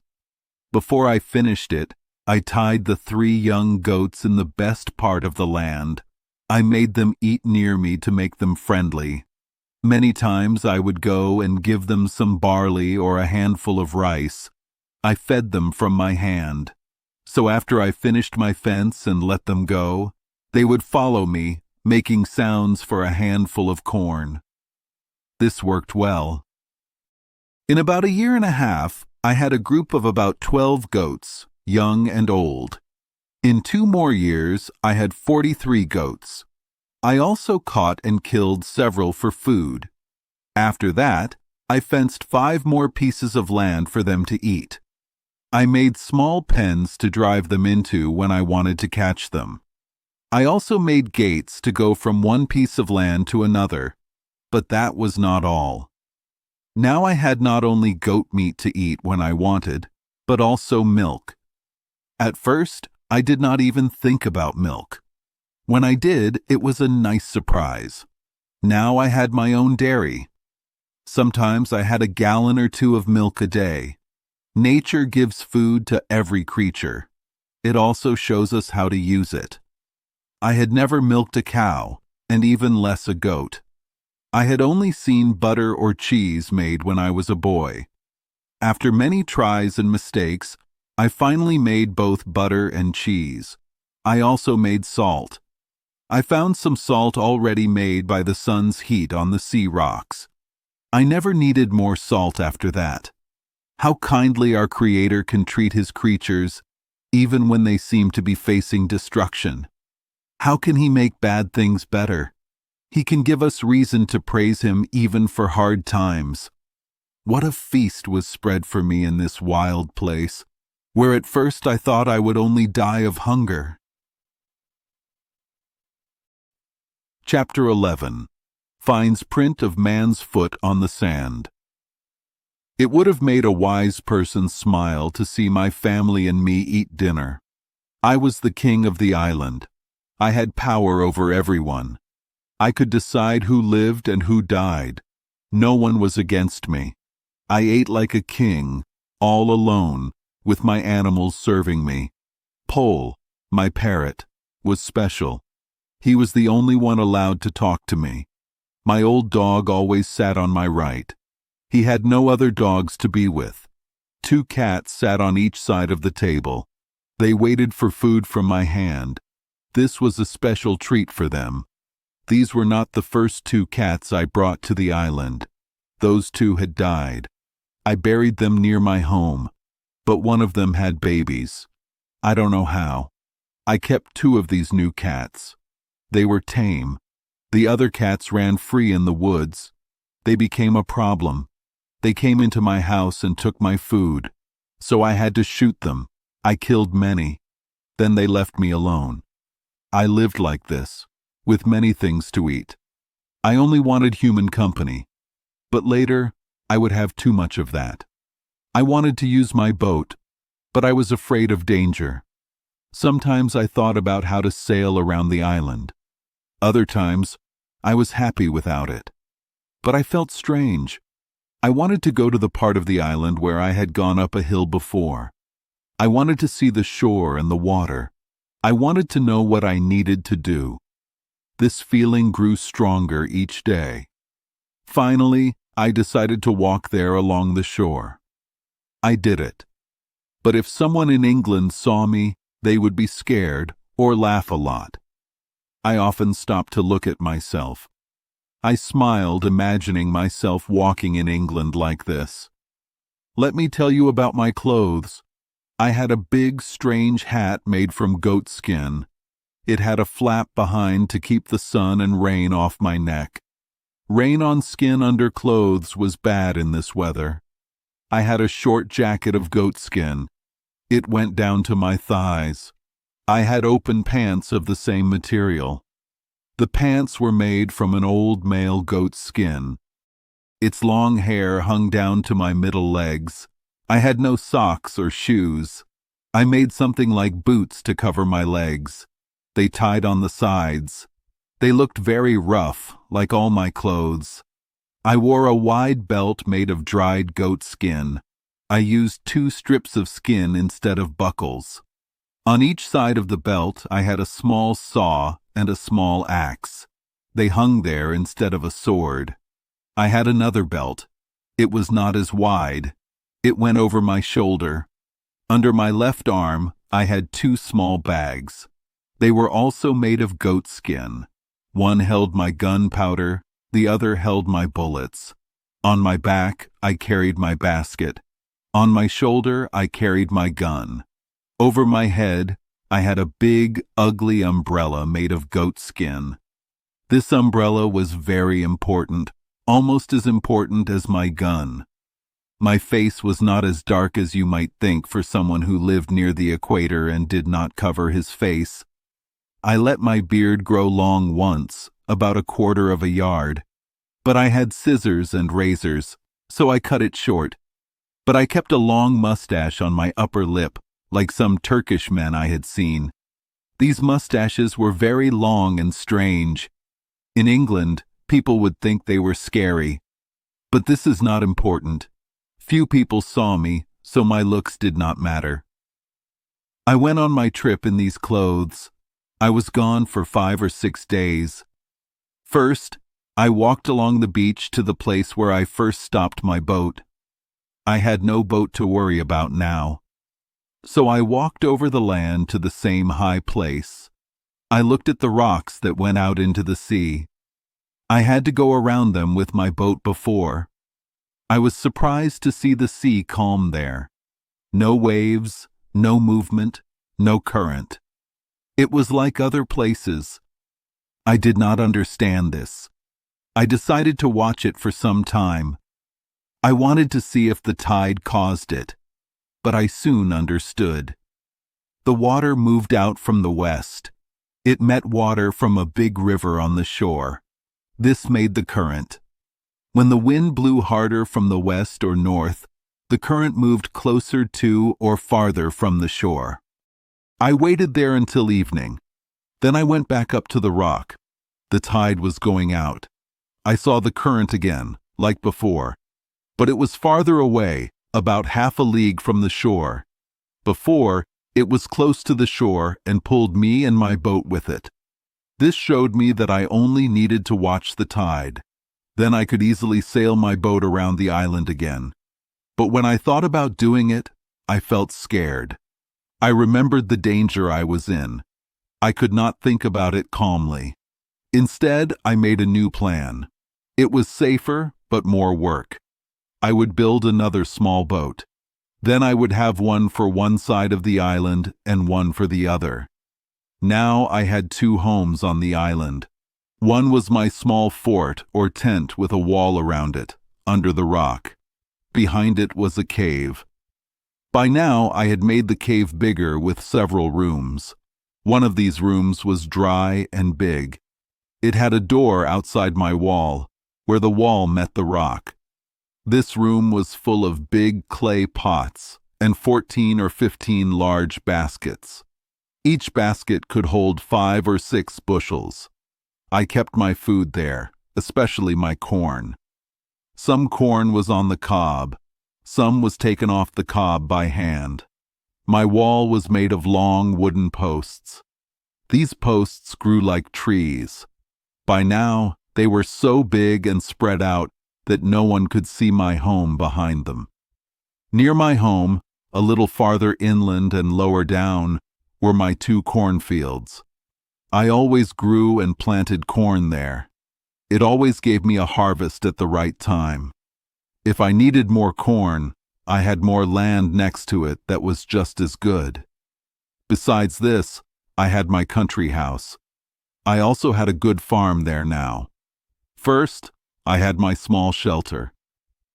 [SPEAKER 1] Before I finished it, I tied the 3 young goats in the best part of the land. I made them eat near me to make them friendly. Many times I would go and give them some barley or a handful of rice. I fed them from my hand. So after I finished my fence and let them go, they would follow me, making sounds for a handful of corn. This worked well. In about a year and a half, I had a group of about 12 goats, young and old. In 2 more years, I had 43 goats. I also caught and killed several for food. After that, I fenced 5 more pieces of land for them to eat. I made small pens to drive them into when I wanted to catch them. I also made gates to go from one piece of land to another, but that was not all. Now I had not only goat meat to eat when I wanted, but also milk. At first, I did not even think about milk. When I did, it was a nice surprise. Now I had my own dairy. Sometimes I had a gallon or 2 of milk a day. Nature gives food to every creature. It also shows us how to use it. I had never milked a cow, and even less a goat. I had only seen butter or cheese made when I was a boy. After many tries and mistakes, I finally made both butter and cheese. I also made salt. I found some salt already made by the sun's heat on the sea rocks. I never needed more salt after that. How kindly our Creator can treat His creatures, even when they seem to be facing destruction. How can He make bad things better? He can give us reason to praise Him even for hard times. What a feast was spread for me in this wild place, where at first I thought I would only die of hunger. Chapter 11. Finds print of man's foot on the sand. It would have made a wise person smile to see my family and me eat dinner. I was the king of the island. I had power over everyone. I could decide who lived and who died. No one was against me. I ate like a king, all alone, with my animals serving me. Pole, my parrot, was special. He was the only one allowed to talk to me. My old dog always sat on my right. He had no other dogs to be with. 2 cats sat on each side of the table. They waited for food from my hand. This was a special treat for them. These were not the first 2 cats I brought to the island. Those 2 had died. I buried them near my home, but one of them had babies. I don't know how. I kept 2 of these new cats. They were tame. The other cats ran free in the woods. They became a problem. They came into my house and took my food, so I had to shoot them. I killed many. Then they left me alone. I lived like this, with many things to eat. I only wanted human company, but later I would have too much of that. I wanted to use my boat, but I was afraid of danger. Sometimes I thought about how to sail around the island. Other times, I was happy without it. But I felt strange. I wanted to go to the part of the island where I had gone up a hill before. I wanted to see the shore and the water. I wanted to know what I needed to do. This feeling grew stronger each day. Finally, I decided to walk there along the shore. I did it. But if someone in England saw me, they would be scared or laugh a lot. I often stopped to look at myself. I smiled, imagining myself walking in England like this. Let me tell you about my clothes. I had a big, strange hat made from goat skin. It had a flap behind to keep the sun and rain off my neck. Rain on skin under clothes was bad in this weather. I had a short jacket of goat skin. It went down to my thighs. I had open pants of the same material. The pants were made from an old male goat's skin. Its long hair hung down to my middle legs. I had no socks or shoes. I made something like boots to cover my legs. They tied on the sides. They looked very rough, like all my clothes. I wore a wide belt made of dried goat skin. I used 2 strips of skin instead of buckles. On each side of the belt, I had a small saw and a small axe. They hung there instead of a sword. I had another belt. It was not as wide. It went over my shoulder. Under my left arm, I had 2 small bags. They were also made of goat skin. One held my gunpowder, the other held my bullets. On my back, I carried my basket. On my shoulder, I carried my gun. Over my head, I had a big, ugly umbrella made of goat skin. This umbrella was very important, almost as important as my gun. My face was not as dark as you might think for someone who lived near the equator and did not cover his face. I let my beard grow long once, about 1/4 of a yard, but I had scissors and razors, so I cut it short. But I kept a long mustache on my upper lip, like some Turkish men I had seen. These mustaches were very long and strange. In England, people would think they were scary. But this is not important. Few people saw me, so my looks did not matter. I went on my trip in these clothes. I was gone for 5 or 6 days. First, I walked along the beach to the place where I first stopped my boat. I had no boat to worry about now. So I walked over the land to the same high place. I looked at the rocks that went out into the sea. I had to go around them with my boat before. I was surprised to see the sea calm there. No waves, no movement, no current. It was like other places. I did not understand this. I decided to watch it for some time. I wanted to see if the tide caused it, but I soon understood. The water moved out from the west. It met water from a big river on the shore. This made the current. When the wind blew harder from the west or north, the current moved closer to or farther from the shore. I waited there until evening. Then I went back up to the rock. The tide was going out. I saw the current again, like before, but it was farther away, about 1/2 a league from the shore. Before, it was close to the shore and pulled me and my boat with it. This showed me that I only needed to watch the tide. Then I could easily sail my boat around the island again. But when I thought about doing it, I felt scared. I remembered the danger I was in. I could not think about it calmly. Instead, I made a new plan. It was safer, but more work. I would build another small boat. Then I would have one for one side of the island and one for the other. Now I had 2 homes on the island. One was my small fort or tent with a wall around it, under the rock. Behind it was a cave. By now I had made the cave bigger with several rooms. One of these rooms was dry and big. It had a door outside my wall, where the wall met the rock. This room was full of big clay pots and 14 or 15 large baskets. Each basket could hold 5 or 6 bushels. I kept my food there, especially my corn. Some corn was on the cob. Some was taken off the cob by hand. My wall was made of long wooden posts. These posts grew like trees. By now, they were so big and spread out that no one could see my home behind them. Near my home, a little farther inland and lower down, were my 2 cornfields. I always grew and planted corn there. It always gave me a harvest at the right time. If I needed more corn, I had more land next to it that was just as good. Besides this, I had my country house. I also had a good farm there now. First, I had my small shelter.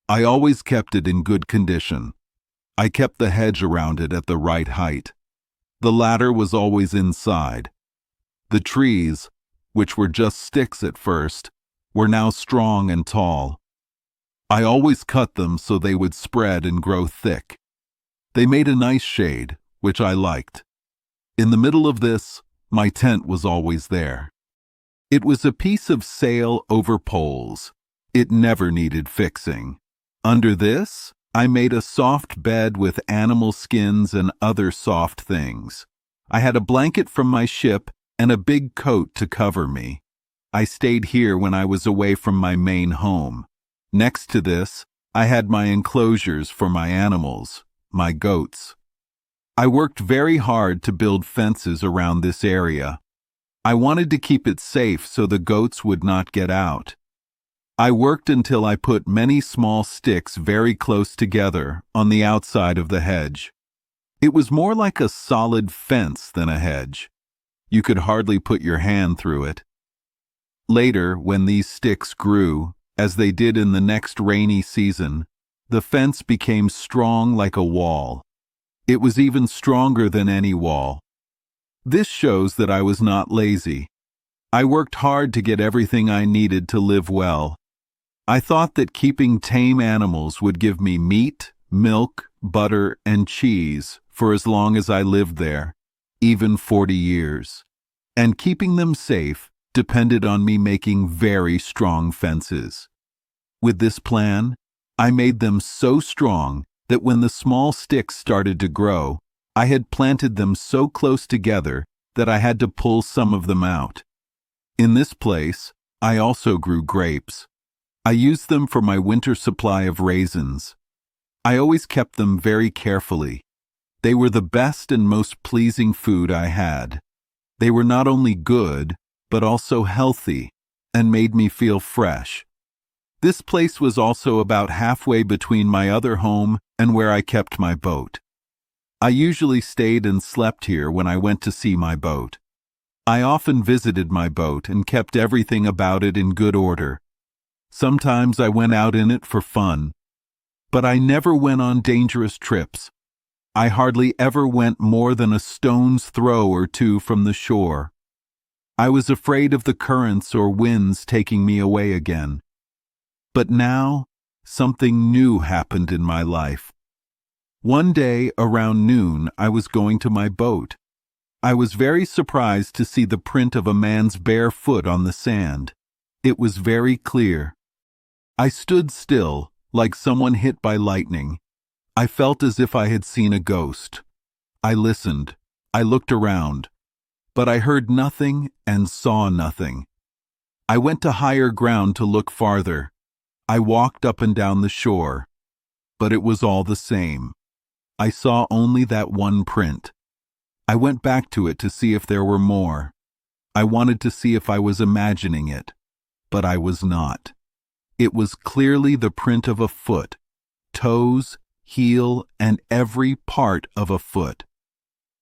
[SPEAKER 1] I always kept it in good condition. I kept the hedge around it at the right height. The ladder was always inside. The trees, which were just sticks at first, were now strong and tall. I always cut them so they would spread and grow thick. They made a nice shade, which I liked. In the middle of this, my tent was always there. It was a piece of sail over poles. It never needed fixing. Under this, I made a soft bed with animal skins and other soft things. I had a blanket from my ship and a big coat to cover me. I stayed here when I was away from my main home. Next to this, I had my enclosures for my animals, my goats. I worked very hard to build fences around this area. I wanted to keep it safe so the goats would not get out. I worked until I put many small sticks very close together on the outside of the hedge. It was more like a solid fence than a hedge. You could hardly put your hand through it. Later, when these sticks grew, as they did in the next rainy season, the fence became strong like a wall. It was even stronger than any wall. This shows that I was not lazy. I worked hard to get everything I needed to live well. I thought that keeping tame animals would give me meat, milk, butter, and cheese for as long as I lived there, even 40 years. And keeping them safe depended on me making very strong fences. With this plan, I made them so strong that when the small sticks started to grow, I had planted them so close together that I had to pull some of them out. In this place, I also grew grapes. I used them for my winter supply of raisins. I always kept them very carefully. They were the best and most pleasing food I had. They were not only good, but also healthy, and made me feel fresh. This place was also about halfway between my other home and where I kept my boat. I usually stayed and slept here when I went to see my boat. I often visited my boat and kept everything about it in good order. Sometimes I went out in it for fun, but I never went on dangerous trips. I hardly ever went more than a stone's throw or two from the shore. I was afraid of the currents or winds taking me away again. But now, something new happened in my life. One day, around noon, I was going to my boat. I was very surprised to see the print of a man's bare foot on the sand. It was very clear. I stood still, like someone hit by lightning. I felt as if I had seen a ghost. I listened. I looked around. But I heard nothing and saw nothing. I went to higher ground to look farther. I walked up and down the shore. But it was all the same. I saw only that one print. I went back to it to see if there were more. I wanted to see if I was imagining it, but I was not. It was clearly the print of a foot, toes, heel, and every part of a foot.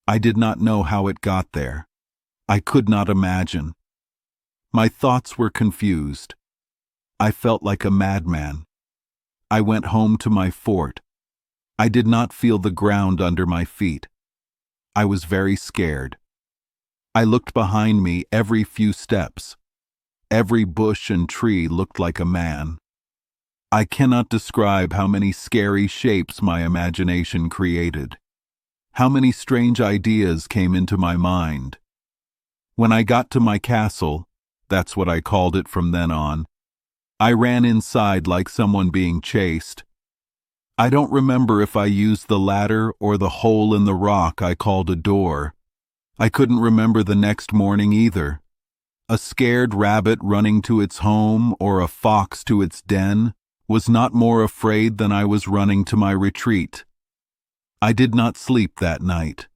[SPEAKER 1] I did not know how it got there. I could not imagine. My thoughts were confused. I felt like a madman. I went home to my fort. I did not feel the ground under my feet. I was very scared. I looked behind me every few steps. Every bush and tree looked like a man. I cannot describe how many scary shapes my imagination created. How many strange ideas came into my mind. When I got to my castle, that's what I called it from then on, I ran inside like someone being chased. I don't remember if I used the ladder or the hole in the rock I called a door. I couldn't remember the next morning either. A scared rabbit running to its home or a fox to its den was not more afraid than I was running to my retreat. I did not sleep that night.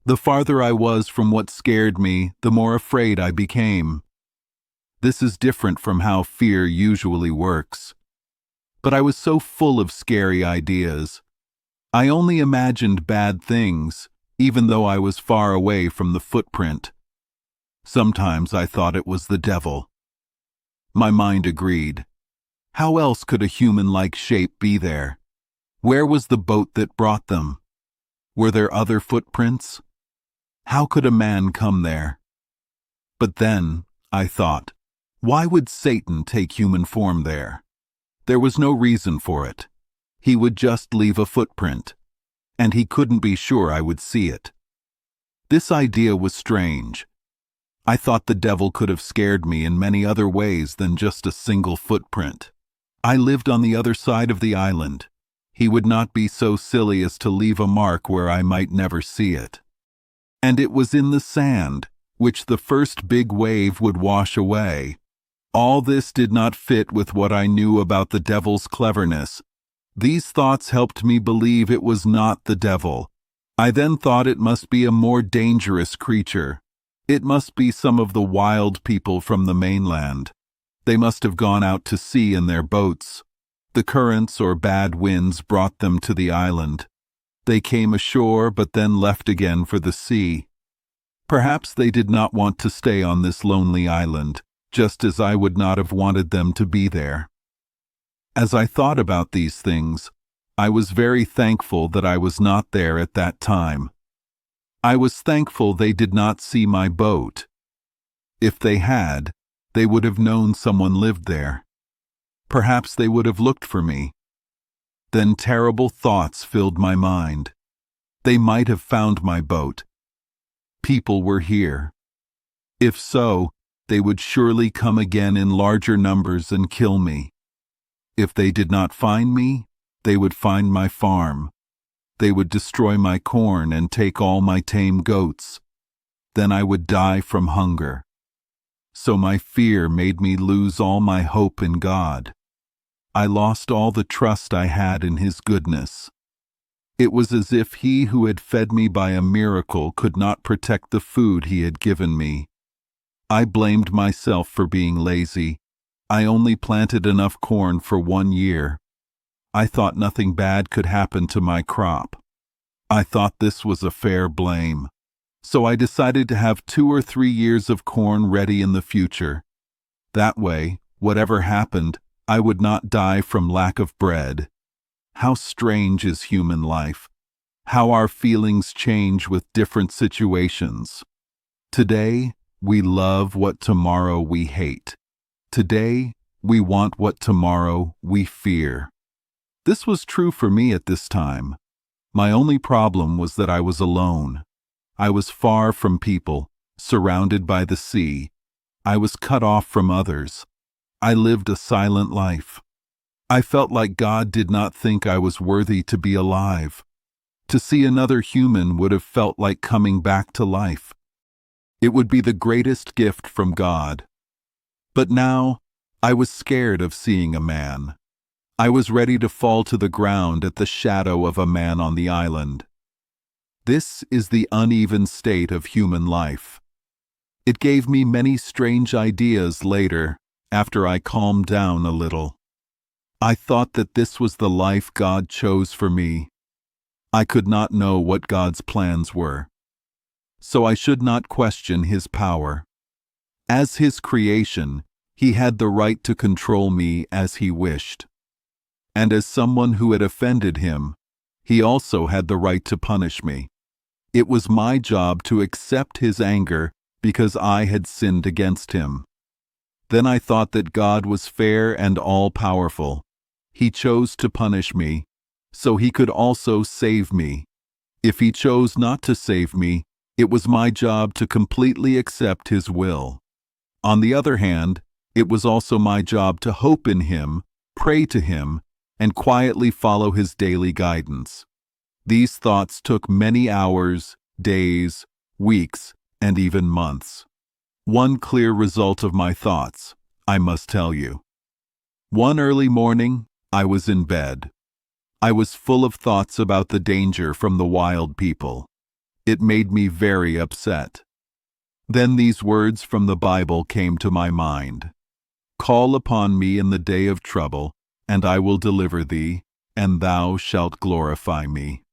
[SPEAKER 1] The farther I was from what scared me, the more afraid I became. This is different from how fear usually works. But I was so full of scary ideas. I only imagined bad things, even though I was far away from the footprint. Sometimes I thought it was the devil. My mind agreed. How else could a human-like shape be there? Where was the boat that brought them? Were there other footprints? How could a man come there? But then, I thought, why would Satan take human form there? There was no reason for it. He would just leave a footprint, and he couldn't be sure I would see it. This idea was strange. I thought the devil could have scared me in many other ways than just a single footprint. I lived on the other side of the island. He would not be so silly as to leave a mark where I might never see it. And it was in the sand, which the first big wave would wash away. All this did not fit with what I knew about the devil's cleverness. These thoughts helped me believe it was not the devil. I then thought it must be a more dangerous creature. It must be some of the wild people from the mainland. They must have gone out to sea in their boats. The currents or bad winds brought them to the island. They came ashore but then left again for the sea. Perhaps they did not want to stay on this lonely island, just as I would not have wanted them to be there. As I thought about these things, I was very thankful that I was not there at that time. I was thankful they did not see my boat. If they had, they would have known someone lived there. Perhaps they would have looked for me. Then terrible thoughts filled my mind. They might have found my boat. People were here. If so, they would surely come again in larger numbers and kill me. If they did not find me, they would find my farm. They would destroy my corn and take all my tame goats. Then I would die from hunger. So my fear made me lose all my hope in God. I lost all the trust I had in His goodness. It was as if He who had fed me by a miracle could not protect the food He had given me. I blamed myself for being lazy. I only planted enough corn for 1 year. I thought nothing bad could happen to my crop. I thought this was a fair blame. So I decided to have 2 or 3 years of corn ready in the future. That way, whatever happened, I would not die from lack of bread. How strange is human life. How our feelings change with different situations. Today, we love what tomorrow we hate. Today, we want what tomorrow we fear. This was true for me at this time. My only problem was that I was alone. I was far from people, surrounded by the sea. I was cut off from others. I lived a silent life. I felt like God did not think I was worthy to be alive. To see another human would have felt like coming back to life. It would be the greatest gift from God. But now, I was scared of seeing a man. I was ready to fall to the ground at the shadow of a man on the island. This is the uneven state of human life. It gave me many strange ideas later, after I calmed down a little. I thought that this was the life God chose for me. I could not know what God's plans were. So I should not question His power. As His creation, He had the right to control me as He wished. And as someone who had offended Him, He also had the right to punish me. It was my job to accept His anger because I had sinned against Him. Then I thought that God was fair and all-powerful. He chose to punish me, so He could also save me. If He chose not to save me, it was my job to completely accept His will. On the other hand, it was also my job to hope in Him, pray to Him, and quietly follow His daily guidance. These thoughts took many hours, days, weeks, and even months. One clear result of my thoughts, I must tell you. One early morning, I was in bed. I was full of thoughts about the danger from the wild people. It made me very upset. Then these words from the Bible came to my mind. "Call upon me in the day of trouble, and I will deliver thee, and thou shalt glorify me."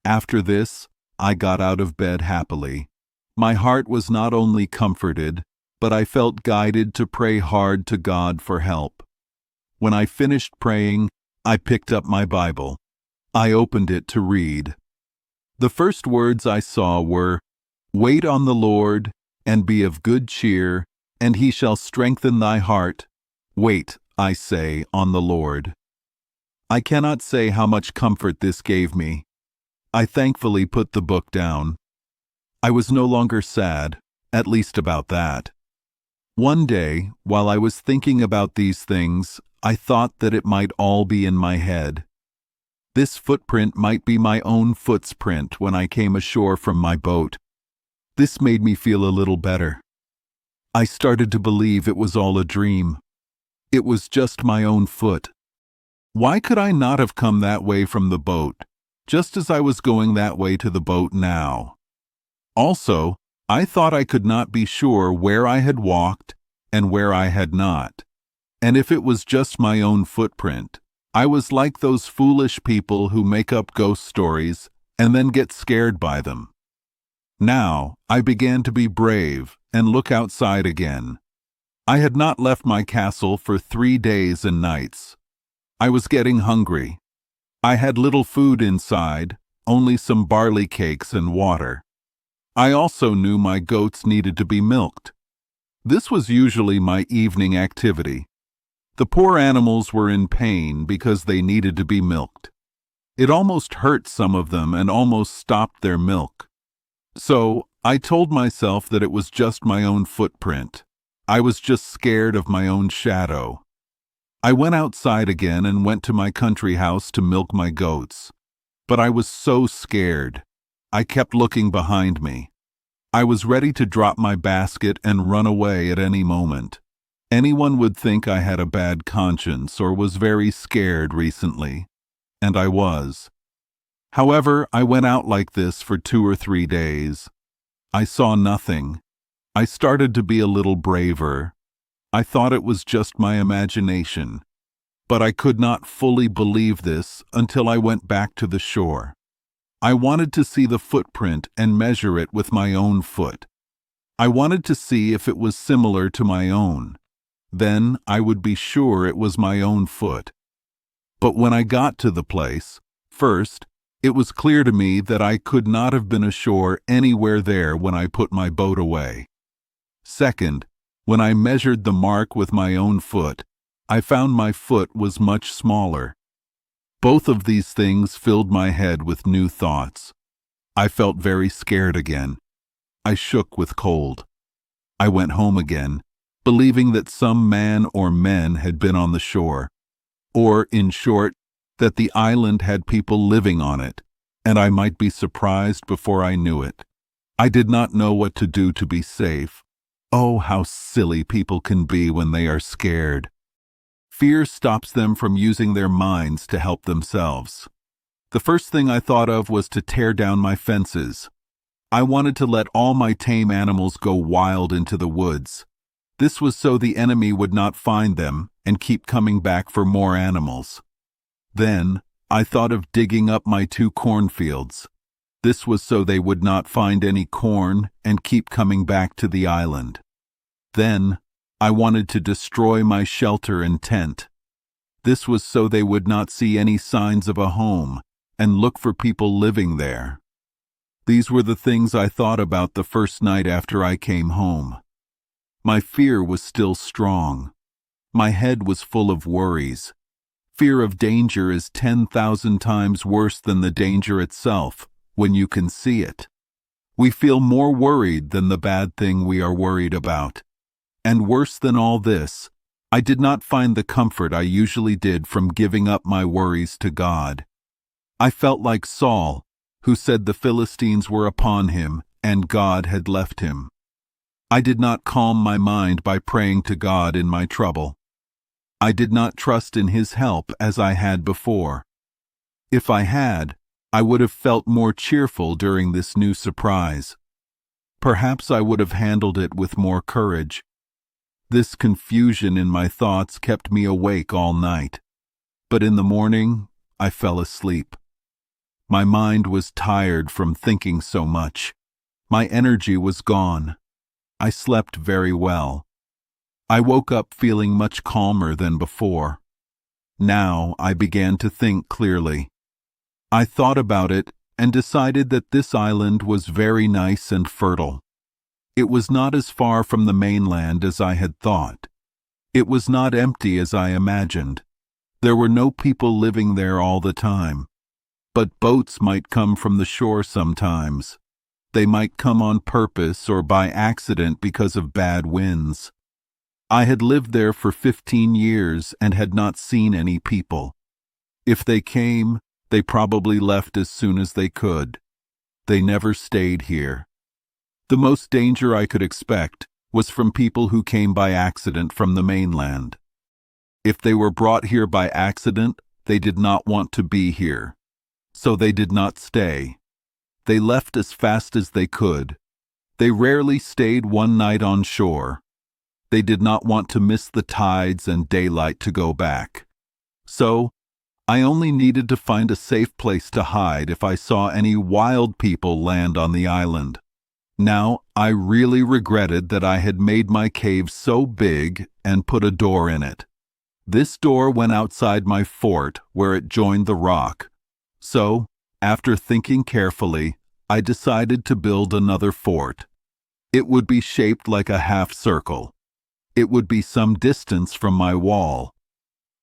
[SPEAKER 1] After this, I got out of bed happily. My heart was not only comforted, but I felt guided to pray hard to God for help. When I finished praying, I picked up my Bible. I opened it to read. The first words I saw were, "Wait on the Lord, and be of good cheer, and He shall strengthen thy heart. Wait, I say, on the Lord." I cannot say how much comfort this gave me. I thankfully put the book down. I was no longer sad, at least about that. One day, while I was thinking about these things, I thought that it might all be in my head. This footprint might be my own foot's print when I came ashore from my boat. This made me feel a little better. I started to believe it was all a dream. It was just my own foot. Why could I not have come that way from the boat, just as I was going that way to the boat now? Also, I thought I could not be sure where I had walked and where I had not. And if it was just my own footprint, I was like those foolish people who make up ghost stories and then get scared by them. Now, I began to be brave and look outside again. I had not left my castle for 3 days and nights. I was getting hungry. I had little food inside, only some barley cakes and water. I also knew my goats needed to be milked. This was usually my evening activity. The poor animals were in pain because they needed to be milked. It almost hurt some of them and almost stopped their milk. So I told myself that it was just my own footprint. I was just scared of my own shadow. I went outside again and went to my country house to milk my goats. But I was so scared. I kept looking behind me. I was ready to drop my basket and run away at any moment. Anyone would think I had a bad conscience or was very scared recently. And I was. However, I went out like this for 2 or 3 days. I saw nothing. I started to be a little braver. I thought it was just my imagination. But I could not fully believe this until I went back to the shore. I wanted to see the footprint and measure it with my own foot. I wanted to see if it was similar to my own. Then I would be sure it was my own foot. But when I got to the place, first, it was clear to me that I could not have been ashore anywhere there when I put my boat away. Second, when I measured the mark with my own foot, I found my foot was much smaller. Both of these things filled my head with new thoughts. I felt very scared again. I shook with cold. I went home again, believing that some man or men had been on the shore, or, in short, that the island had people living on it, and I might be surprised before I knew it. I did not know what to do to be safe. Oh, how silly people can be when they are scared. Fear stops them from using their minds to help themselves. The first thing I thought of was to tear down my fences. I wanted to let all my tame animals go wild into the woods. This was so the enemy would not find them and keep coming back for more animals. Then, I thought of digging up my 2 cornfields. This was so they would not find any corn and keep coming back to the island. Then, I wanted to destroy my shelter and tent. This was so they would not see any signs of a home and look for people living there. These were the things I thought about the first night after I came home. My fear was still strong. My head was full of worries. Fear of danger is 10,000 times worse than the danger itself when you can see it. We feel more worried than the bad thing we are worried about. And worse than all this, I did not find the comfort I usually did from giving up my worries to God. I felt like Saul, who said the Philistines were upon him and God had left him. I did not calm my mind by praying to God in my trouble. I did not trust in His help as I had before. If I had, I would have felt more cheerful during this new surprise. Perhaps I would have handled it with more courage. This confusion in my thoughts kept me awake all night. But in the morning, I fell asleep. My mind was tired from thinking so much. My energy was gone. I slept very well. I woke up feeling much calmer than before. Now I began to think clearly. I thought about it and decided that this island was very nice and fertile. It was not as far from the mainland as I had thought. It was not empty as I imagined. There were no people living there all the time. But boats might come from the shore sometimes. They might come on purpose or by accident because of bad winds. I had lived there for 15 years and had not seen any people. If they came, they probably left as soon as they could. They never stayed here. The most danger I could expect was from people who came by accident from the mainland. If they were brought here by accident, they did not want to be here. So they did not stay. They left as fast as they could. They rarely stayed one night on shore. They did not want to miss the tides and daylight to go back. So, I only needed to find a safe place to hide if I saw any wild people land on the island. Now, I really regretted that I had made my cave so big and put a door in it. This door went outside my fort where it joined the rock. So, after thinking carefully, I decided to build another fort. It would be shaped like a half circle. It would be some distance from my wall.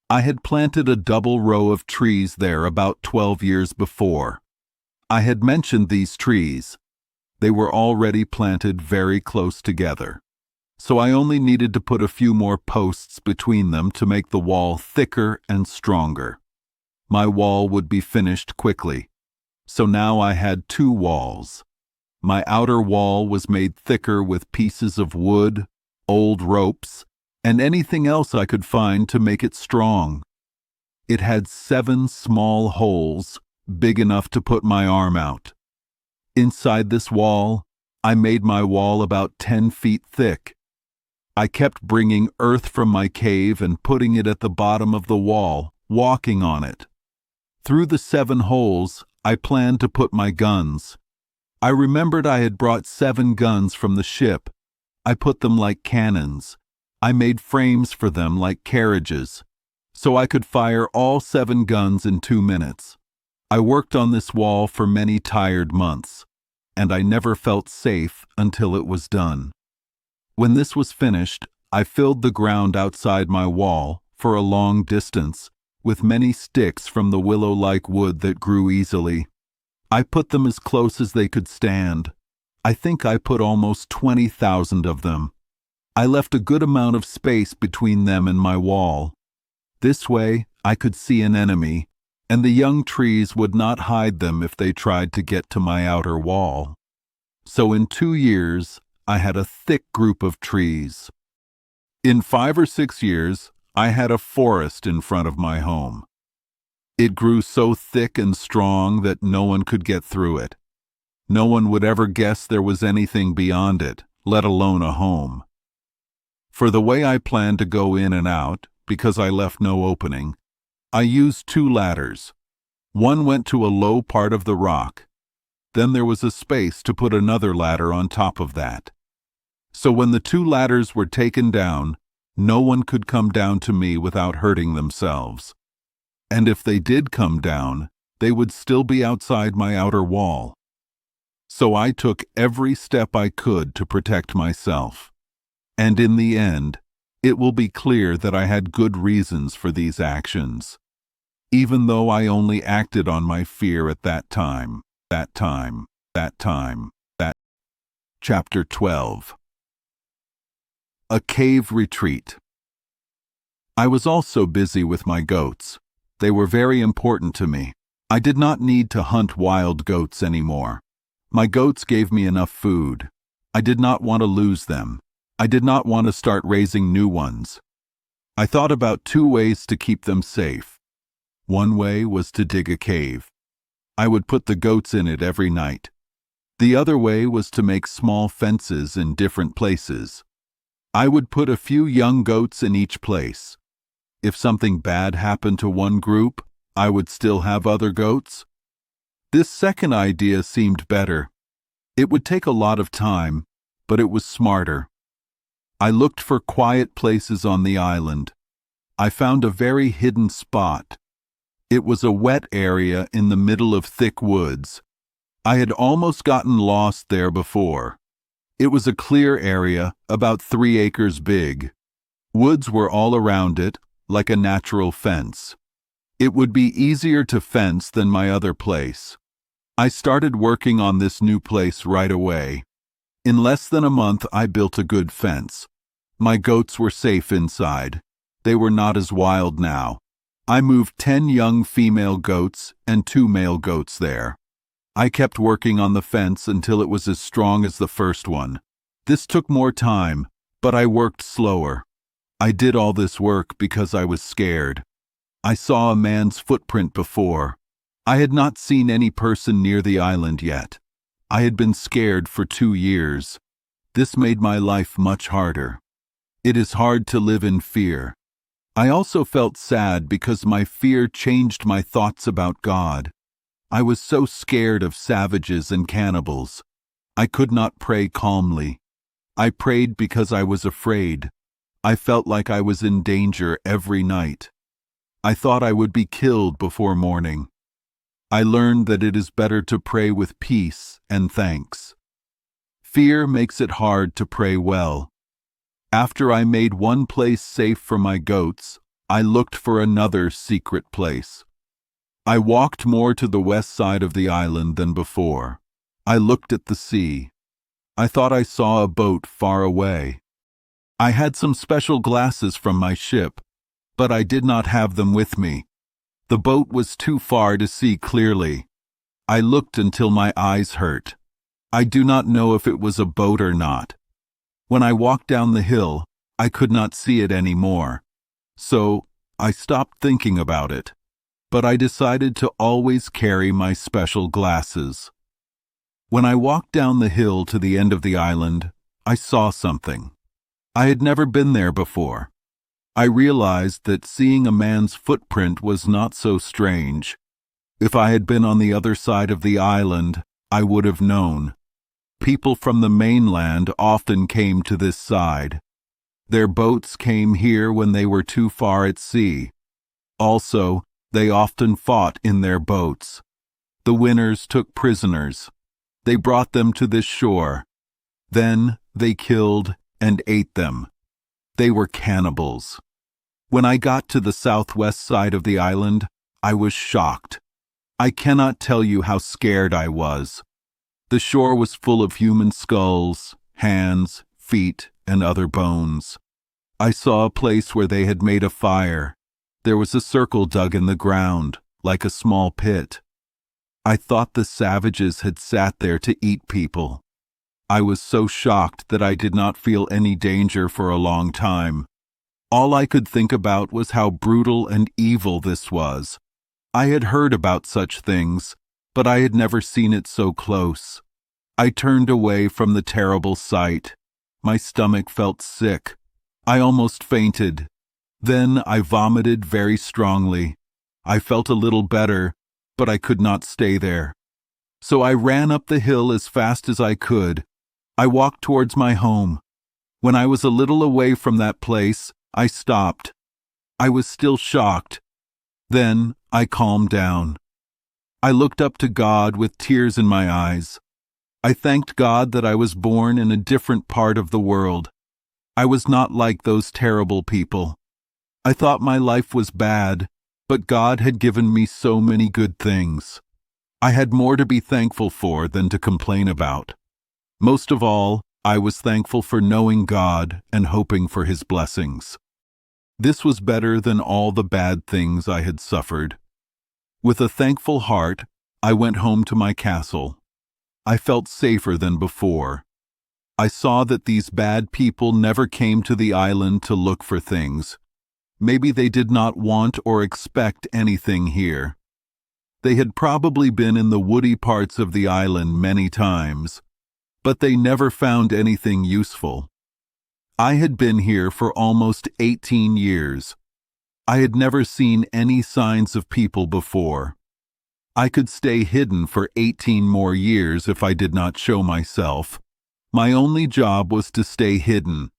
[SPEAKER 1] I had planted a double row of trees there about 12 years before. I had mentioned these trees. They were already planted very close together. So I only needed to put a few more posts between them to make the wall thicker and stronger. My wall would be finished quickly. So now I had 2 walls. My outer wall was made thicker with pieces of wood, old ropes, and anything else I could find to make it strong. It had 7 small holes, big enough to put my arm out. Inside this wall, I made my wall about 10 feet thick. I kept bringing earth from my cave and putting it at the bottom of the wall, walking on it. Through the 7 holes, I planned to put my guns. I remembered I had brought 7 guns from the ship. I put them like cannons. I made frames for them like carriages, so I could fire all 7 guns in 2 minutes. I worked on this wall for many tired months, and I never felt safe until it was done. When this was finished, I filled the ground outside my wall, for a long distance, with many sticks from the willow-like wood that grew easily. I put them as close as they could stand. I think I put almost 20,000 of them. I left a good amount of space between them and my wall. This way, I could see an enemy, and the young trees would not hide them if they tried to get to my outer wall. So in 2 years, I had a thick group of trees. In 5 or 6 years, I had a forest in front of my home. It grew so thick and strong that no one could get through it. No one would ever guess there was anything beyond it, let alone a home. For the way I planned to go in and out, because I left no opening, I used 2 ladders. One went to a low part of the rock. Then there was a space to put another ladder on top of that. So when the 2 ladders were taken down, no one could come down to me without hurting themselves. And if they did come down, they would still be outside my outer wall. So I took every step I could to protect myself. And in the end, it will be clear that I had good reasons for these actions, even though I only acted on my fear at that time. Chapter 12. A Cave Retreat. I was also busy with my goats. They were very important to me. I did not need to hunt wild goats anymore. My goats gave me enough food. I did not want to lose them. I did not want to start raising new ones. I thought about 2 ways to keep them safe. One way was to dig a cave. I would put the goats in it every night. The other way was to make small fences in different places. I would put a few young goats in each place. If something bad happened to one group, I would still have other goats. This second idea seemed better. It would take a lot of time, but it was smarter. I looked for quiet places on the island. I found a very hidden spot. It was a wet area in the middle of thick woods. I had almost gotten lost there before. It was a clear area, about 3 acres big. Woods were all around it, like a natural fence. It would be easier to fence than my other place. I started working on this new place right away. In less than a month, I built a good fence. My goats were safe inside. They were not as wild now. I moved 10 young female goats and 2 male goats there. I kept working on the fence until it was as strong as the first one. This took more time, but I worked slower. I did all this work because I was scared. I saw a man's footprint before. I had not seen any person near the island yet. I had been scared for 2 years. This made my life much harder. It is hard to live in fear. I also felt sad because my fear changed my thoughts about God. I was so scared of savages and cannibals. I could not pray calmly. I prayed because I was afraid. I felt like I was in danger every night. I thought I would be killed before morning. I learned that it is better to pray with peace and thanks. Fear makes it hard to pray well. After I made one place safe for my goats, I looked for another secret place. I walked more to the west side of the island than before. I looked at the sea. I thought I saw a boat far away. I had some special glasses from my ship, but I did not have them with me. The boat was too far to see clearly. I looked until my eyes hurt. I do not know if it was a boat or not. When I walked down the hill, I could not see it anymore. So I stopped thinking about it. But I decided to always carry my special glasses. When I walked down the hill to the end of the island, I saw something. I had never been there before. I realized that seeing a man's footprint was not so strange. If I had been on the other side of the island, I would have known. People from the mainland often came to this side. Their boats came here when they were too far at sea. Also, they often fought in their boats. The winners took prisoners. They brought them to this shore. Then they killed and ate them. They were cannibals. When I got to the southwest side of the island, I was shocked. I cannot tell you how scared I was. The shore was full of human skulls, hands, feet, and other bones. I saw a place where they had made a fire. There was a circle dug in the ground, like a small pit. I thought the savages had sat there to eat people. I was so shocked that I did not feel any danger for a long time. All I could think about was how brutal and evil this was. I had heard about such things, but I had never seen it so close. I turned away from the terrible sight. My stomach felt sick. I almost fainted. Then I vomited very strongly. I felt a little better, but I could not stay there. So I ran up the hill as fast as I could. I walked towards my home. When I was a little away from that place, I stopped. I was still shocked. Then I calmed down. I looked up to God with tears in my eyes. I thanked God that I was born in a different part of the world. I was not like those terrible people. I thought my life was bad, but God had given me so many good things. I had more to be thankful for than to complain about. Most of all, I was thankful for knowing God and hoping for His blessings. This was better than all the bad things I had suffered. With a thankful heart, I went home to my castle. I felt safer than before. I saw that these bad people never came to the island to look for things. Maybe they did not want or expect anything here. They had probably been in the woody parts of the island many times, but they never found anything useful. I had been here for almost 18 years. I had never seen any signs of people before. I could stay hidden for 18 more years if I did not show myself. My only job was to stay hidden.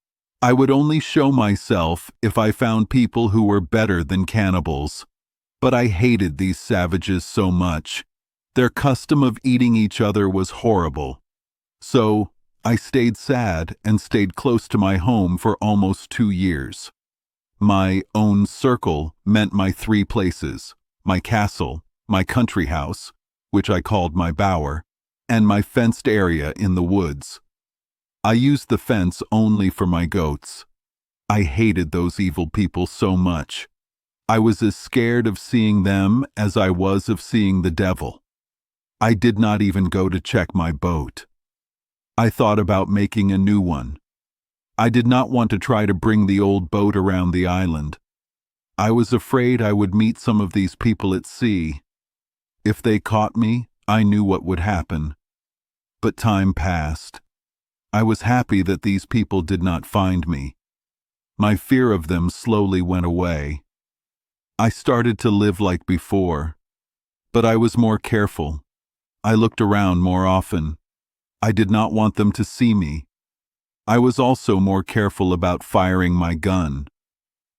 [SPEAKER 1] I would only show myself if I found people who were better than cannibals. But I hated these savages so much. Their custom of eating each other was horrible. So I stayed sad and stayed close to my home for almost 2 years. My own circle meant my 3 places, my castle, my country house, which I called my bower, and my fenced area in the woods. I used the fence only for my goats. I hated those evil people so much. I was as scared of seeing them as I was of seeing the devil. I did not even go to check my boat. I thought about making a new one. I did not want to try to bring the old boat around the island. I was afraid I would meet some of these people at sea. If they caught me, I knew what would happen. But time passed. I was happy that these people did not find me. My fear of them slowly went away. I started to live like before, but I was more careful. I looked around more often. I did not want them to see me. I was also more careful about firing my gun.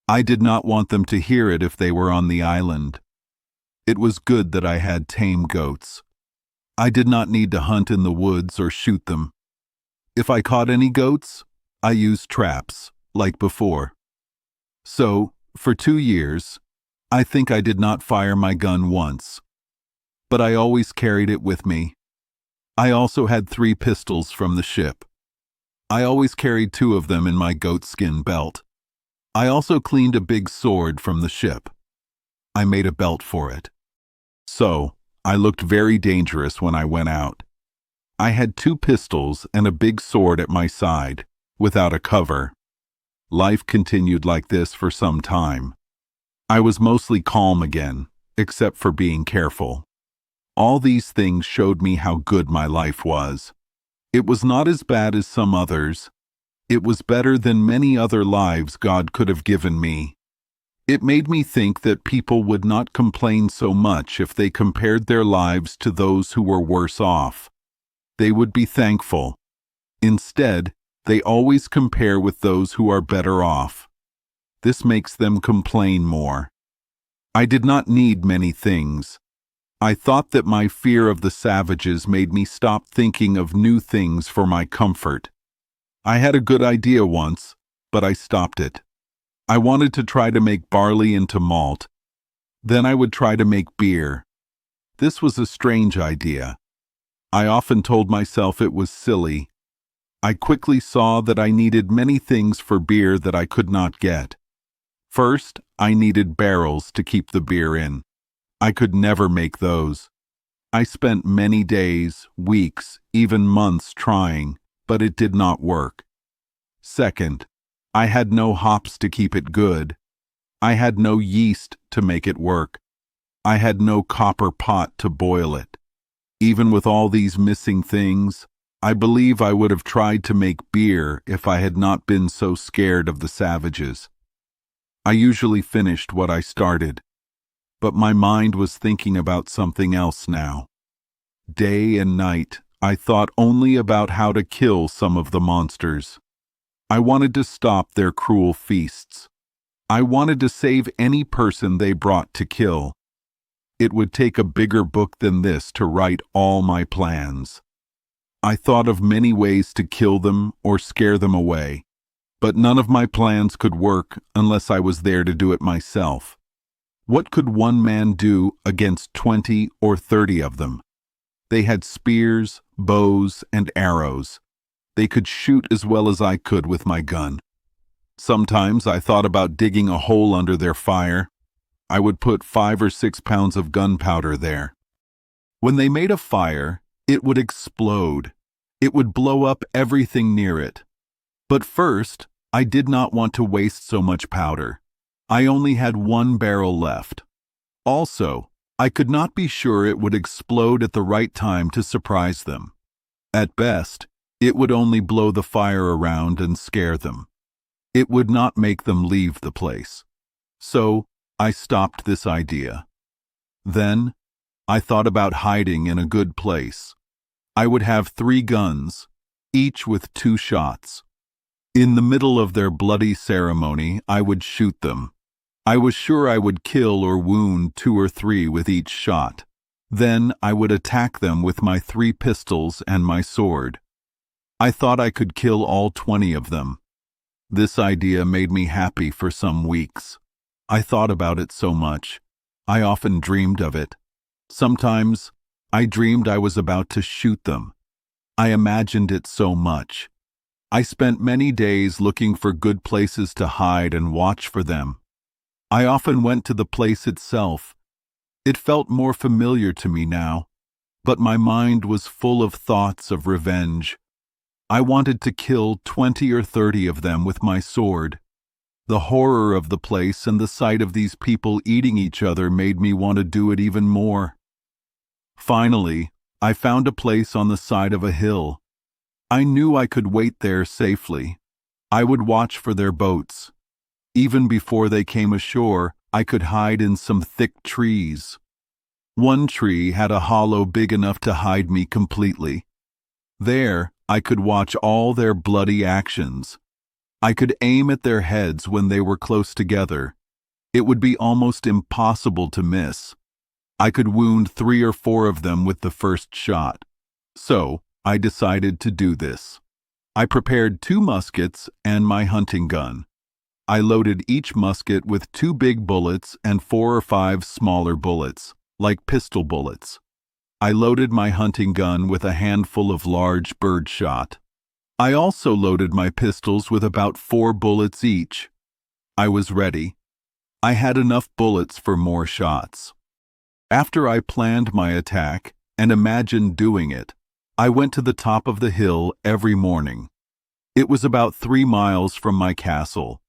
[SPEAKER 1] I did not want them to hear it if they were on the island. It was good that I had tame goats. I did not need to hunt in the woods or shoot them. If I caught any goats, I used traps, like before. So, for 2 years, I think I did not fire my gun once. But I always carried it with me. I also had 3 pistols from the ship. I always carried 2 of them in my goatskin belt. I also cleaned a big sword from the ship. I made a belt for it. So, I looked very dangerous when I went out. I had 2 pistols and a big sword at my side, without a cover. Life continued like this for some time. I was mostly calm again, except for being careful. All these things showed me how good my life was. It was not as bad as some others. It was better than many other lives God could have given me. It made me think that people would not complain so much if they compared their lives to those who were worse off. They would be thankful. Instead, they always compare with those who are better off. This makes them complain more. I did not need many things. I thought that my fear of the savages made me stop thinking of new things for my comfort. I had a good idea once, but I stopped it. I wanted to try to make barley into malt. Then I would try to make beer. This was a strange idea. I often told myself it was silly. I quickly saw that I needed many things for beer that I could not get. First, I needed barrels to keep the beer in. I could never make those. I spent many days, weeks, even months trying, but it did not work. Second, I had no hops to keep it good. I had no yeast to make it work. I had no copper pot to boil it. Even with all these missing things, I believe I would have tried to make beer if I had not been so scared of the savages. I usually finished what I started, but my mind was thinking about something else now. Day and night, I thought only about how to kill some of the monsters. I wanted to stop their cruel feasts. I wanted to save any person they brought to kill. It would take a bigger book than this to write all my plans. I thought of many ways to kill them or scare them away, but none of my plans could work unless I was there to do it myself. What could one man do against 20 or 30 of them? They had spears, bows, and arrows. They could shoot as well as I could with my gun. Sometimes I thought about digging a hole under their fire. I would put 5 or 6 pounds of gunpowder there. When they made a fire, it would explode. It would blow up everything near it. But first, I did not want to waste so much powder. I only had 1 barrel left. Also, I could not be sure it would explode at the right time to surprise them. At best, it would only blow the fire around and scare them. It would not make them leave the place. So, I stopped this idea. Then, I thought about hiding in a good place. I would have 3 guns, each with 2 shots. In the middle of their bloody ceremony, I would shoot them. I was sure I would kill or wound 2 or 3 with each shot. Then I would attack them with my 3 pistols and my sword. I thought I could kill all 20 of them. This idea made me happy for some weeks. I thought about it so much. I often dreamed of it. Sometimes, I dreamed I was about to shoot them. I imagined it so much. I spent many days looking for good places to hide and watch for them. I often went to the place itself. It felt more familiar to me now, but my mind was full of thoughts of revenge. I wanted to kill 20 or 30 of them with my sword. The horror of the place and the sight of these people eating each other made me want to do it even more. Finally, I found a place on the side of a hill. I knew I could wait there safely. I would watch for their boats. Even before they came ashore, I could hide in some thick trees. One tree had a hollow big enough to hide me completely. There, I could watch all their bloody actions. I could aim at their heads when they were close together. It would be almost impossible to miss. I could wound 3 or 4 of them with the first shot. So, I decided to do this. I prepared 2 muskets and my hunting gun. I loaded each musket with 2 big bullets and 4 or 5 smaller bullets, like pistol bullets. I loaded my hunting gun with a handful of large bird shot. I also loaded my pistols with about 4 bullets each. I was ready. I had enough bullets for more shots. After I planned my attack and imagined doing it, I went to the top of the hill every morning. It was about 3 miles from my castle.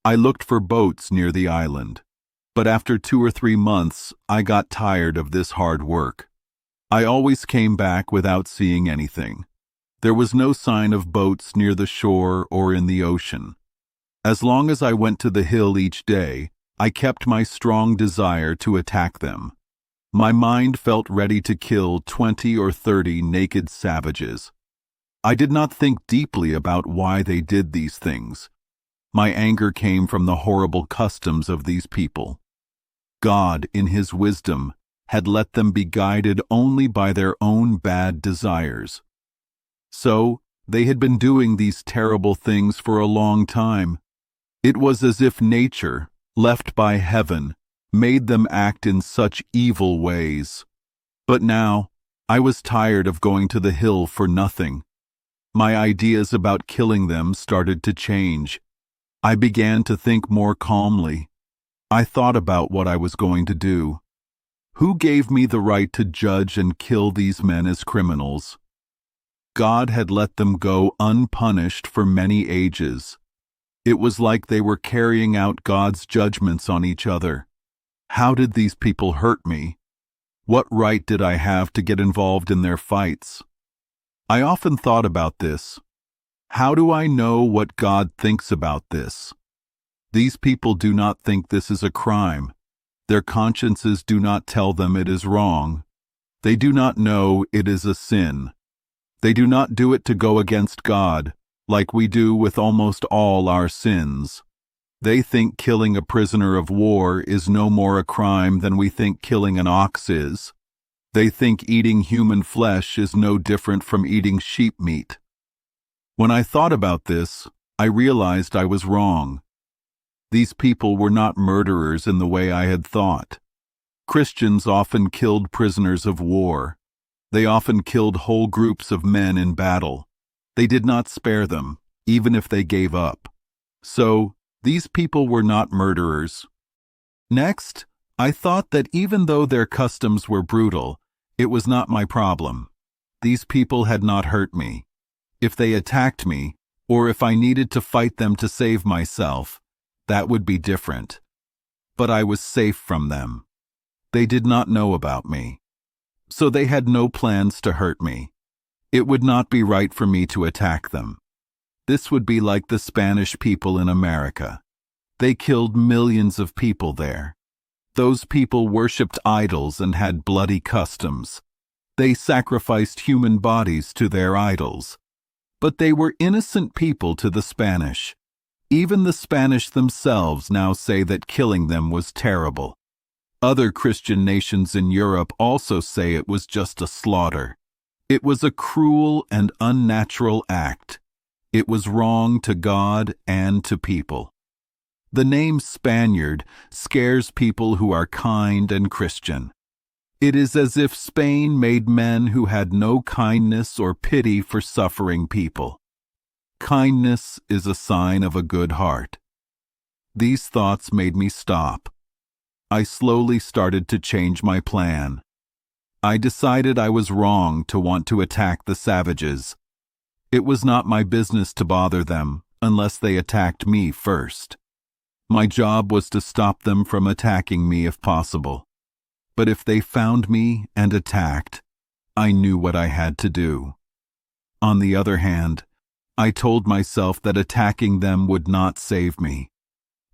[SPEAKER 1] I looked for boats near the island, but after 2 or 3 months, I got tired of this hard work. I always came back without seeing anything. There was no sign of boats near the shore or in the ocean. As long as I went to the hill each day, I kept my strong desire to attack them. My mind felt ready to kill 20 or 30 naked savages. I did not think deeply about why they did these things. My anger came from the horrible customs of these people. God, in His wisdom, had let them be guided only by their own bad desires. So, they had been doing these terrible things for a long time. It was as if nature, left by heaven, made them act in such evil ways. But now, I was tired of going to the hill for nothing. My ideas about killing them started to change. I began to think more calmly. I thought about what I was going to do. Who gave me the right to judge and kill these men as criminals? God had let them go unpunished for many ages. It was like they were carrying out God's judgments on each other. How did these people hurt me? What right did I have to get involved in their fights? I often thought about this. How do I know what God thinks about this? These people do not think this is a crime. Their consciences do not tell them it is wrong. They do not know it is a sin. They do not do it to go against God, like we do with almost all our sins. They think killing a prisoner of war is no more a crime than we think killing an ox is. They think eating human flesh is no different from eating sheep meat. When I thought about this, I realized I was wrong. These people were not murderers in the way I had thought. Christians often killed prisoners of war. They often killed whole groups of men in battle. They did not spare them, even if they gave up. So, these people were not murderers. Next, I thought that even though their customs were brutal, it was not my problem. These people had not hurt me. If they attacked me, or if I needed to fight them to save myself, that would be different. But I was safe from them. They did not know about me. So they had no plans to hurt me. It would not be right for me to attack them. This would be like the Spanish people in America. They killed millions of people there. Those people worshipped idols and had bloody customs. They sacrificed human bodies to their idols. But they were innocent people to the Spanish. Even the Spanish themselves now say that killing them was terrible. Other Christian nations in Europe also say it was just a slaughter. It was a cruel and unnatural act. It was wrong to God and to people. The name Spaniard scares people who are kind and Christian. It is as if Spain made men who had no kindness or pity for suffering people. Kindness is a sign of a good heart. These thoughts made me stop. I slowly started to change my plan. I decided I was wrong to want to attack the savages. It was not my business to bother them unless they attacked me first. My job was to stop them from attacking me if possible. But if they found me and attacked, I knew what I had to do. On the other hand, I told myself that attacking them would not save me.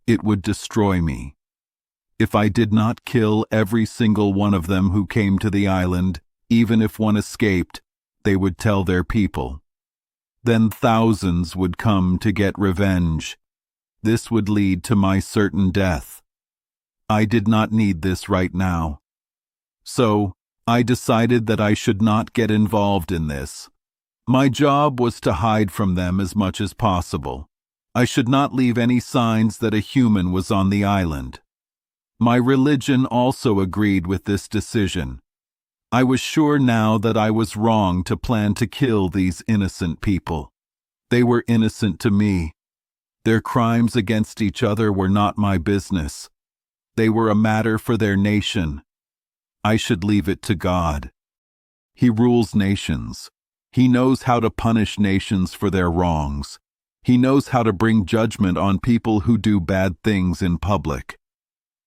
[SPEAKER 1] it would destroy me. If I did not kill every single one of them who came to the island, even if one escaped, they would tell their people. Then thousands would come to get revenge. This would lead to my certain death. I did not need this right now. So, I decided that I should not get involved in this. My job was to hide from them as much as possible. I should not leave any signs that a human was on the island. My religion also agreed with this decision. I was sure now that I was wrong to plan to kill these innocent people. They were innocent to me. Their crimes against each other were not my business. They were a matter for their nation. I should leave it to God. He rules nations. He knows how to punish nations for their wrongs. He knows how to bring judgment on people who do bad things in public.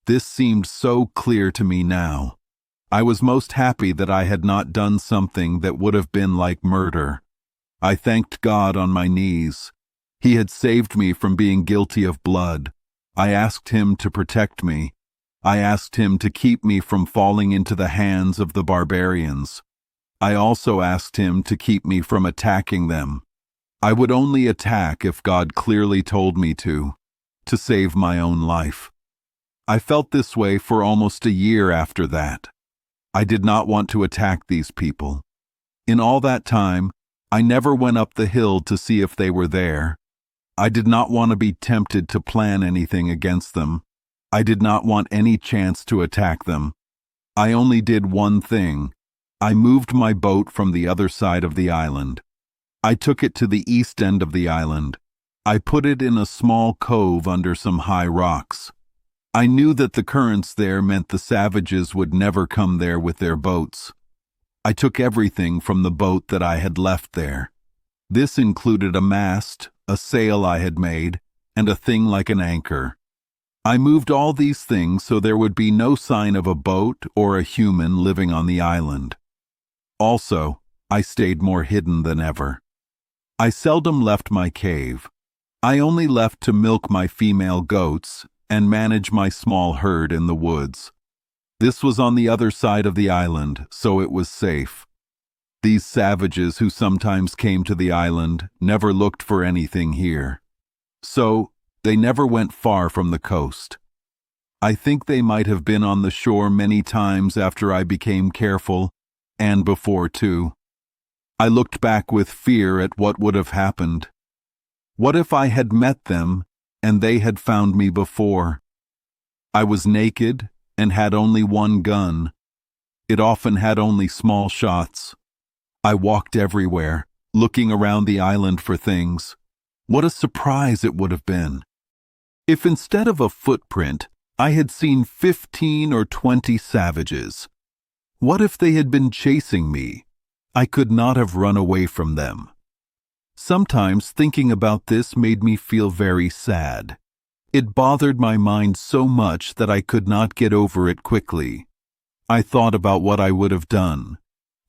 [SPEAKER 1] This seemed so clear to me now. I was most happy that I had not done something that would have been like murder. I thanked God on my knees. He had saved me from being guilty of blood. I asked Him to protect me. I asked Him to keep me from falling into the hands of the barbarians. I also asked Him to keep me from attacking them. I would only attack if God clearly told me to save my own life. I felt this way for almost a year after that. I did not want to attack these people. In all that time, I never went up the hill to see if they were there. I did not want to be tempted to plan anything against them. I did not want any chance to attack them. I only did one thing. I moved my boat from the other side of the island. I took it to the east end of the island. I put it in a small cove under some high rocks. I knew that the currents there meant the savages would never come there with their boats. I took everything from the boat that I had left there. This included a mast, a sail I had made, and a thing like an anchor. I moved all these things so there would be no sign of a boat or a human living on the island. Also, I stayed more hidden than ever. I seldom left my cave. I only left to milk my female goats and manage my small herd in the woods. This was on the other side of the island, so it was safe. These savages who sometimes came to the island never looked for anything here. So, they never went far from the coast. I think they might have been on the shore many times after I became careful, and before too. I looked back with fear at what would have happened. What if I had met them and they had found me before? I was naked and had only one gun. It often had only small shots. I walked everywhere, looking around the island for things. What a surprise it would have been. If instead of a footprint, I had seen 15 or 20 savages. What if they had been chasing me? I could not have run away from them. Sometimes thinking about this made me feel very sad. It bothered my mind so much that I could not get over it quickly. I thought about what I would have done.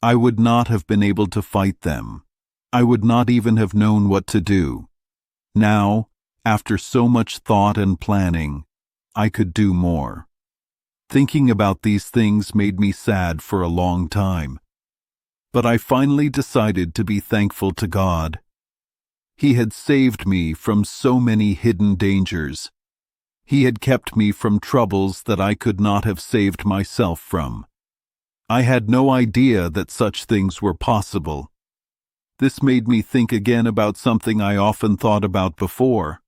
[SPEAKER 1] I would not have been able to fight them. I would not even have known what to do. Now, after so much thought and planning, I could do more. Thinking about these things made me sad for a long time. But I finally decided to be thankful to God. He had saved me from so many hidden dangers. He had kept me from troubles that I could not have saved myself from. I had no idea that such things were possible. This made me think again about something I often thought about before.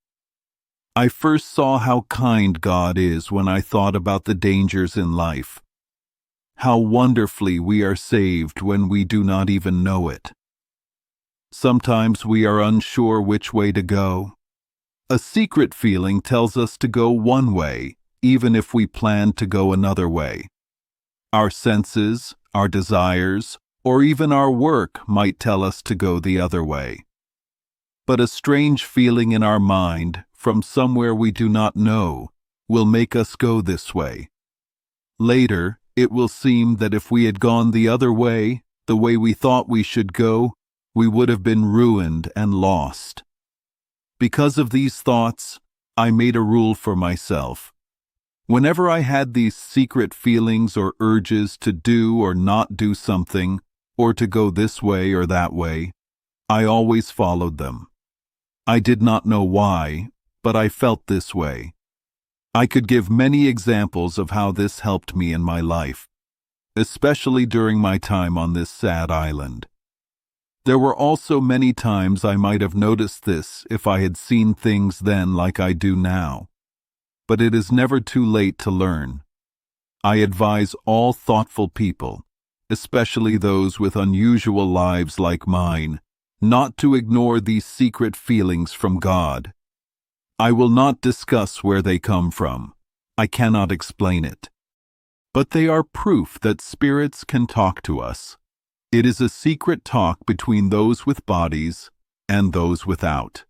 [SPEAKER 1] I first saw how kind God is when I thought about the dangers in life. How wonderfully we are saved when we do not even know it. Sometimes we are unsure which way to go. A secret feeling tells us to go one way, even if we plan to go another way. Our senses, our desires, or even our work might tell us to go the other way. But a strange feeling in our mind, from somewhere we do not know, will make us go this way. Later, it will seem that if we had gone the other way, the way we thought we should go, we would have been ruined and lost. Because of these thoughts, I made a rule for myself. Whenever I had these secret feelings or urges to do or not do something, or to go this way or that way, I always followed them. I did not know why, but I felt this way. I could give many examples of how this helped me in my life, especially during my time on this sad island. There were also many times I might have noticed this if I had seen things then like I do now. But it is never too late to learn. I advise all thoughtful people, especially those with unusual lives like mine, not to ignore these secret feelings from God. I will not discuss where they come from. I cannot explain it. But they are proof that spirits can talk to us. It is a secret talk between those with bodies and those without.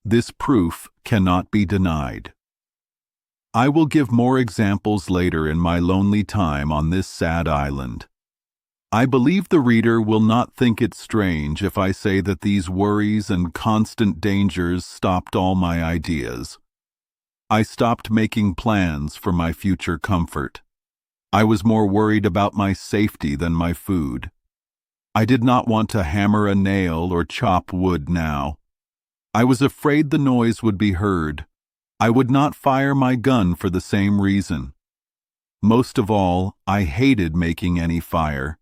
[SPEAKER 1] This proof cannot be denied. I will give more examples later in my lonely time on this sad island. I believe the reader will not think it strange if I say that these worries and constant dangers stopped all my ideas. I stopped making plans for my future comfort. I was more worried about my safety than my food. I did not want to hammer a nail or chop wood now. I was afraid the noise would be heard. I would not fire my gun for the same reason. Most of all, I hated making any fire.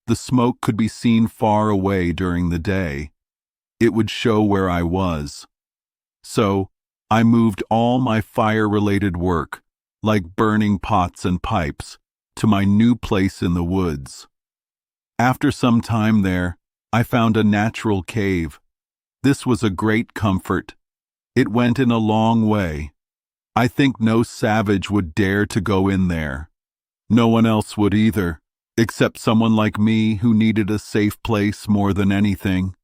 [SPEAKER 1] The smoke could be seen far away during the day. It would show where I was. So, I moved all my fire-related work, like burning pots and pipes, to my new place in the woods. After some time there, I found a natural cave. This was a great comfort. It went in a long way. I think no savage would dare to go in there. No one else would either, except someone like me who needed a safe place more than anything.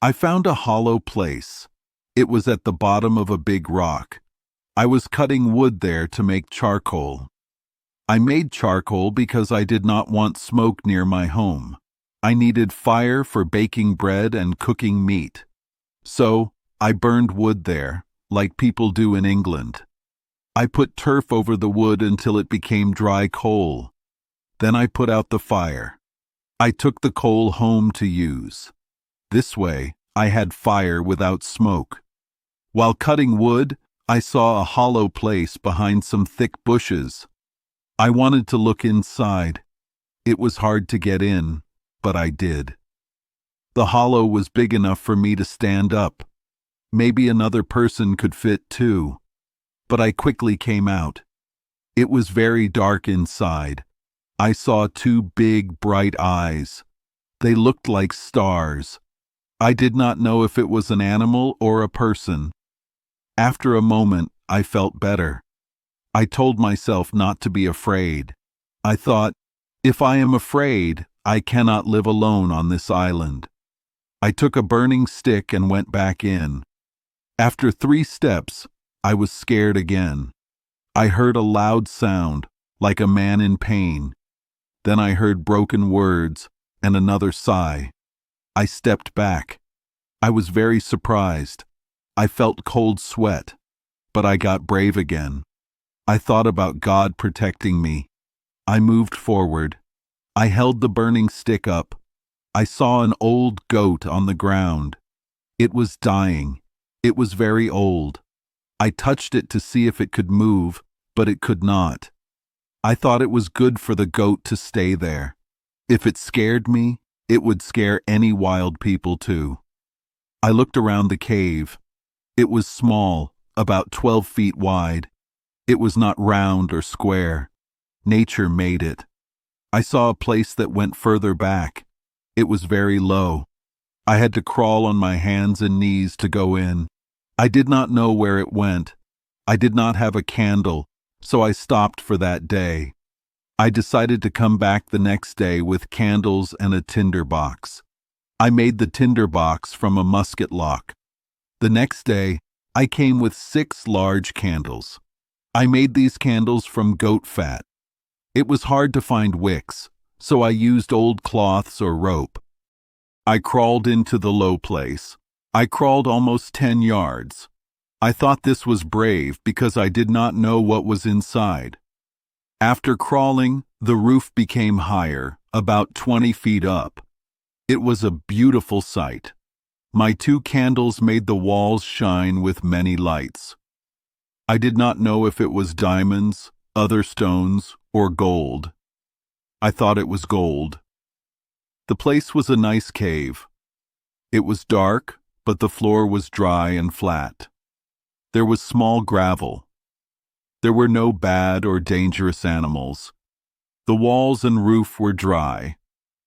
[SPEAKER 1] I found a hollow place. It was at the bottom of a big rock. I was cutting wood there to make charcoal. I made charcoal because I did not want smoke near my home. I needed fire for baking bread and cooking meat. So, I burned wood there, like people do in England. I put turf over the wood until it became dry coal. Then I put out the fire. I took the coal home to use. This way, I had fire without smoke. While cutting wood, I saw a hollow place behind some thick bushes. I wanted to look inside. It was hard to get in, but I did. The hollow was big enough for me to stand up. Maybe another person could fit too. But I quickly came out. It was very dark inside. I saw two big, bright eyes. They looked like stars. I did not know if it was an animal or a person. After a moment, I felt better. I told myself not to be afraid. I thought, if I am afraid, I cannot live alone on this island. I took a burning stick and went back in. After 3 steps, I was scared again. I heard a loud sound, like a man in pain. Then I heard broken words and another sigh. I stepped back. I was very surprised. I felt cold sweat, but I got brave again. I thought about God protecting me. I moved forward. I held the burning stick up. I saw an old goat on the ground. It was dying. It was very old. I touched it to see if it could move, but it could not. I thought it was good for the goat to stay there. If it scared me, it would scare any wild people too. I looked around the cave. It was small, about 12 feet wide. It was not round or square. Nature made it. I saw a place that went further back. It was very low. I had to crawl on my hands and knees to go in. I did not know where it went. I did not have a candle, so I stopped for that day. I decided to come back the next day with candles and a tinder box. I made the tinder box from a musket lock. The next day, I came with 6 large candles. I made these candles from goat fat. It was hard to find wicks, so I used old cloths or rope. I crawled into the low place. I crawled almost 10 yards. I thought this was brave because I did not know what was inside. After crawling, the roof became higher, about 20 feet up. It was a beautiful sight. My 2 candles made the walls shine with many lights. I did not know if it was diamonds, other stones, or gold. I thought it was gold. The place was a nice cave. It was dark, but the floor was dry and flat. There was small gravel. There were no bad or dangerous animals. The walls and roof were dry.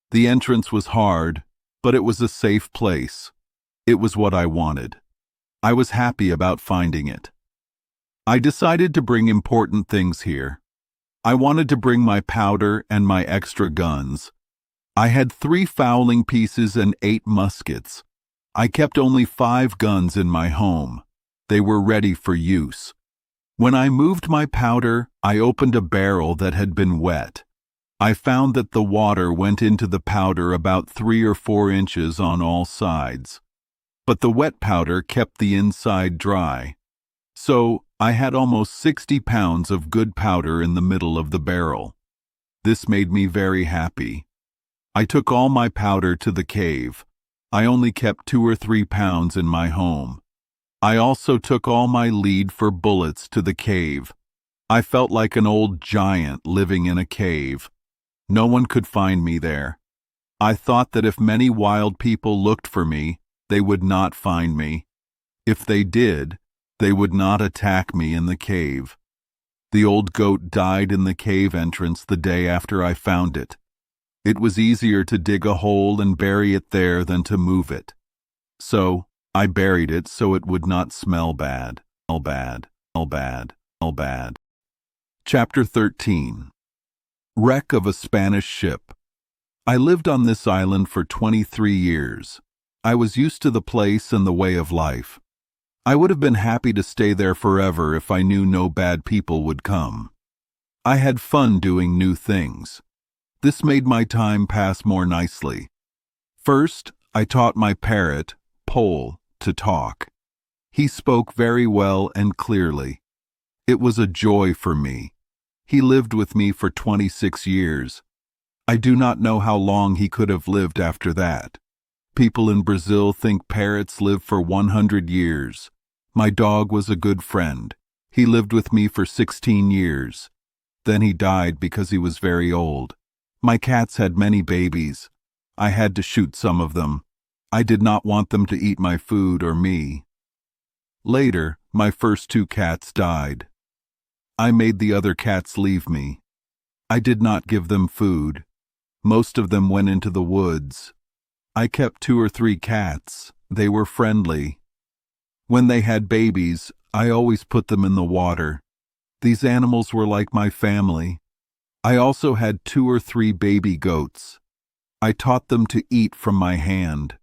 [SPEAKER 1] The entrance was hard, but it was a safe place. It was what I wanted. I was happy about finding it. I decided to bring important things here. I wanted to bring my powder and my extra guns. I had 3 fowling pieces and 8 muskets. I kept only 5 guns in my home. They were ready for use. When I moved my powder, I opened a barrel that had been wet. I found that the water went into the powder about 3 or 4 inches on all sides. But the wet powder kept the inside dry. So I had almost 60 pounds of good powder in the middle of the barrel. This made me very happy. I took all my powder to the cave. I only kept 2 or 3 pounds in my home. I also took all my lead for bullets to the cave. I felt like an old giant living in a cave. No one could find me there. I thought that if many wild people looked for me, they would not find me. If they did, they would not attack me in the cave. The old goat died in the cave entrance the day after I found it. It was easier to dig a hole and bury it there than to move it. So I buried it so it would not smell bad. Chapter 13. Wreck of a Spanish ship. I lived on this island for 23 years. I was used to the place and the way of life. I would have been happy to stay there forever if I knew no bad people would come. I had fun doing new things. This made my time pass more nicely. First, I taught my parrot, Pole, to talk. He spoke very well and clearly. It was a joy for me. He lived with me for 26 years. I do not know how long he could have lived after that. People in Brazil think parrots live for 100 years. My dog was a good friend. He lived with me for 16 years. Then he died because he was very old. My cats had many babies. I had to shoot some of them. I did not want them to eat my food or me. Later, my first 2 cats died. I made the other cats leave me. I did not give them food. Most of them went into the woods. I kept 2 or 3 cats. They were friendly. When they had babies, I always put them in the water. These animals were like my family. I also had 2 or 3 baby goats. I taught them to eat from my hand.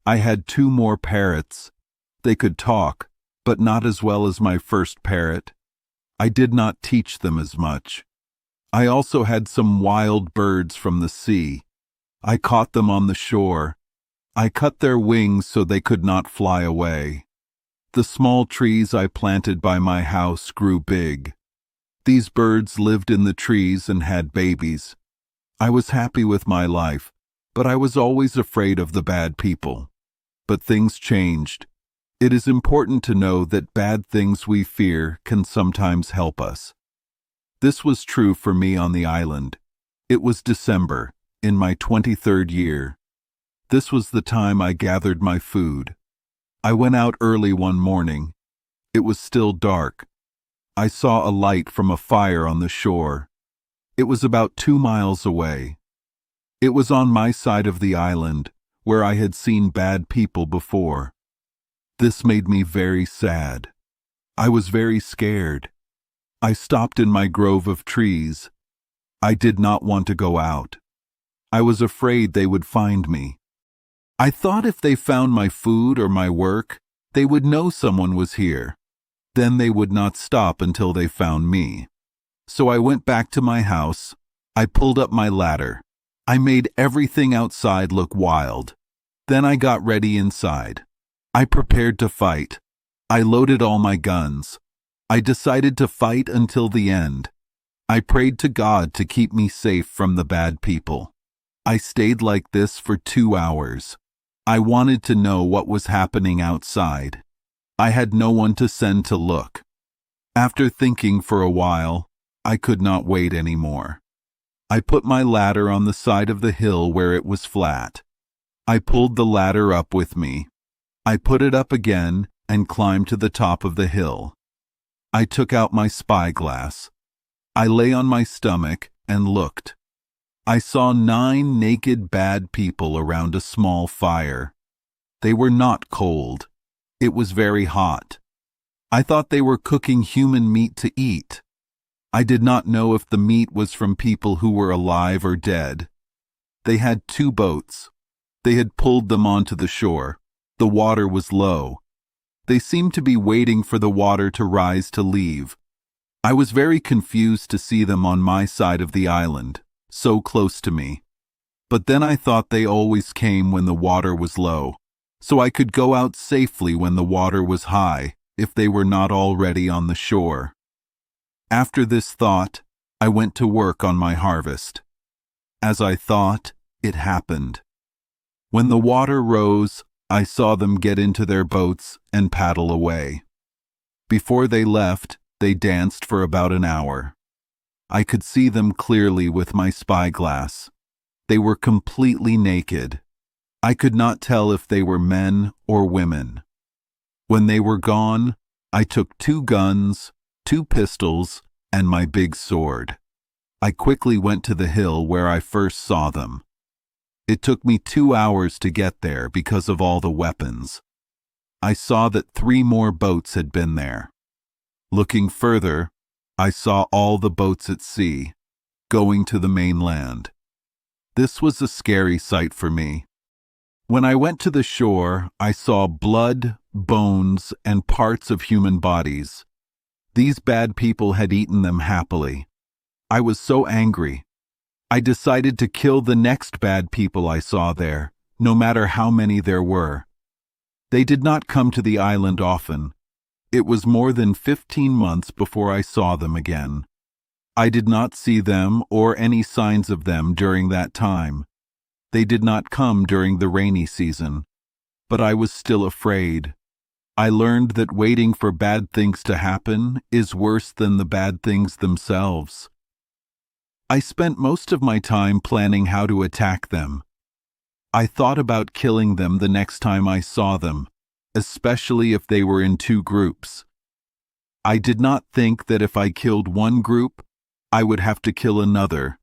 [SPEAKER 1] I had 2 more parrots. They could talk, but not as well as my first parrot. I did not teach them as much. I also had some wild birds from the sea. I caught them on the shore. I cut their wings so they could not fly away. The small trees I planted by my house grew big. These birds lived in the trees and had babies. I was happy with my life, but I was always afraid of the bad people. But things changed. It is important to know that bad things we fear can sometimes help us. This was true for me on the island. It was December, in my 23rd year. This was the time I gathered my food. I went out early one morning. It was still dark. I saw a light from a fire on the shore. It was about 2 miles away. It was on my side of the island, where I had seen bad people before. This made me very sad. I was very scared. I stopped in my grove of trees. I did not want to go out. I was afraid they would find me. I thought if they found my food or my work, they would know someone was here. Then they would not stop until they found me. So I went back to my house. I pulled up my ladder. I made everything outside look wild. Then I got ready inside. I prepared to fight. I loaded all my guns. I decided to fight until the end. I prayed to God to keep me safe from the bad people. I stayed like this for 2 hours. I wanted to know what was happening outside. I had no one to send to look. After thinking for a while, I could not wait anymore. I put my ladder on the side of the hill where it was flat. I pulled the ladder up with me. I put it up again and climbed to the top of the hill. I took out my spyglass. I lay on my stomach and looked. I saw 9 naked bad people around a small fire. They were not cold. It was very hot. I thought they were cooking human meat to eat. I did not know if the meat was from people who were alive or dead. They had 2 boats. They had pulled them onto the shore. The water was low. They seemed to be waiting for the water to rise to leave. I was very confused to see them on my side of the island, so close to me. But then I thought they always came when the water was low, so I could go out safely when the water was high, if they were not already on the shore. After this thought, I went to work on my harvest. As I thought, it happened. When the water rose, I saw them get into their boats and paddle away. Before they left, they danced for about an hour. I could see them clearly with my spyglass. They were completely naked. I could not tell if they were men or women. When they were gone, I took 2 guns, 2 pistols, and my big sword. I quickly went to the hill where I first saw them. It took me 2 hours to get there because of all the weapons. I saw that 3 more boats had been there. Looking further, I saw all the boats at sea, going to the mainland. This was a scary sight for me. When I went to the shore, I saw blood, bones, and parts of human bodies. These bad people had eaten them happily. I was so angry. I decided to kill the next bad people I saw there, no matter how many there were. They did not come to the island often. It was more than 15 months before I saw them again. I did not see them or any signs of them during that time. They did not come during the rainy season, but I was still afraid. I learned that waiting for bad things to happen is worse than the bad things themselves. I spent most of my time planning how to attack them. I thought about killing them the next time I saw them, especially if they were in 2 groups. I did not think that if I killed one group, I would have to kill another,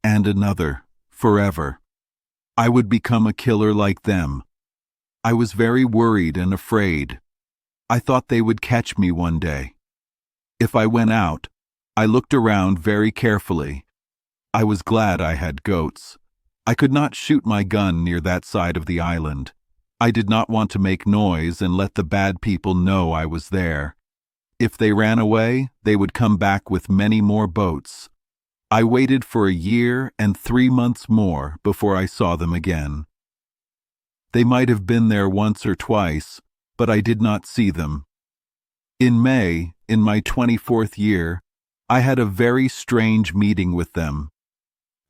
[SPEAKER 1] and another, forever. I would become a killer like them. I was very worried and afraid. I thought they would catch me one day. If I went out, I looked around very carefully. I was glad I had goats. I could not shoot my gun near that side of the island. I did not want to make noise and let the bad people know I was there. If they ran away, they would come back with many more boats. I waited for a year and 3 months more before I saw them again. They might have been there once or twice, but I did not see them. In May, in my 24th year, I had a very strange meeting with them.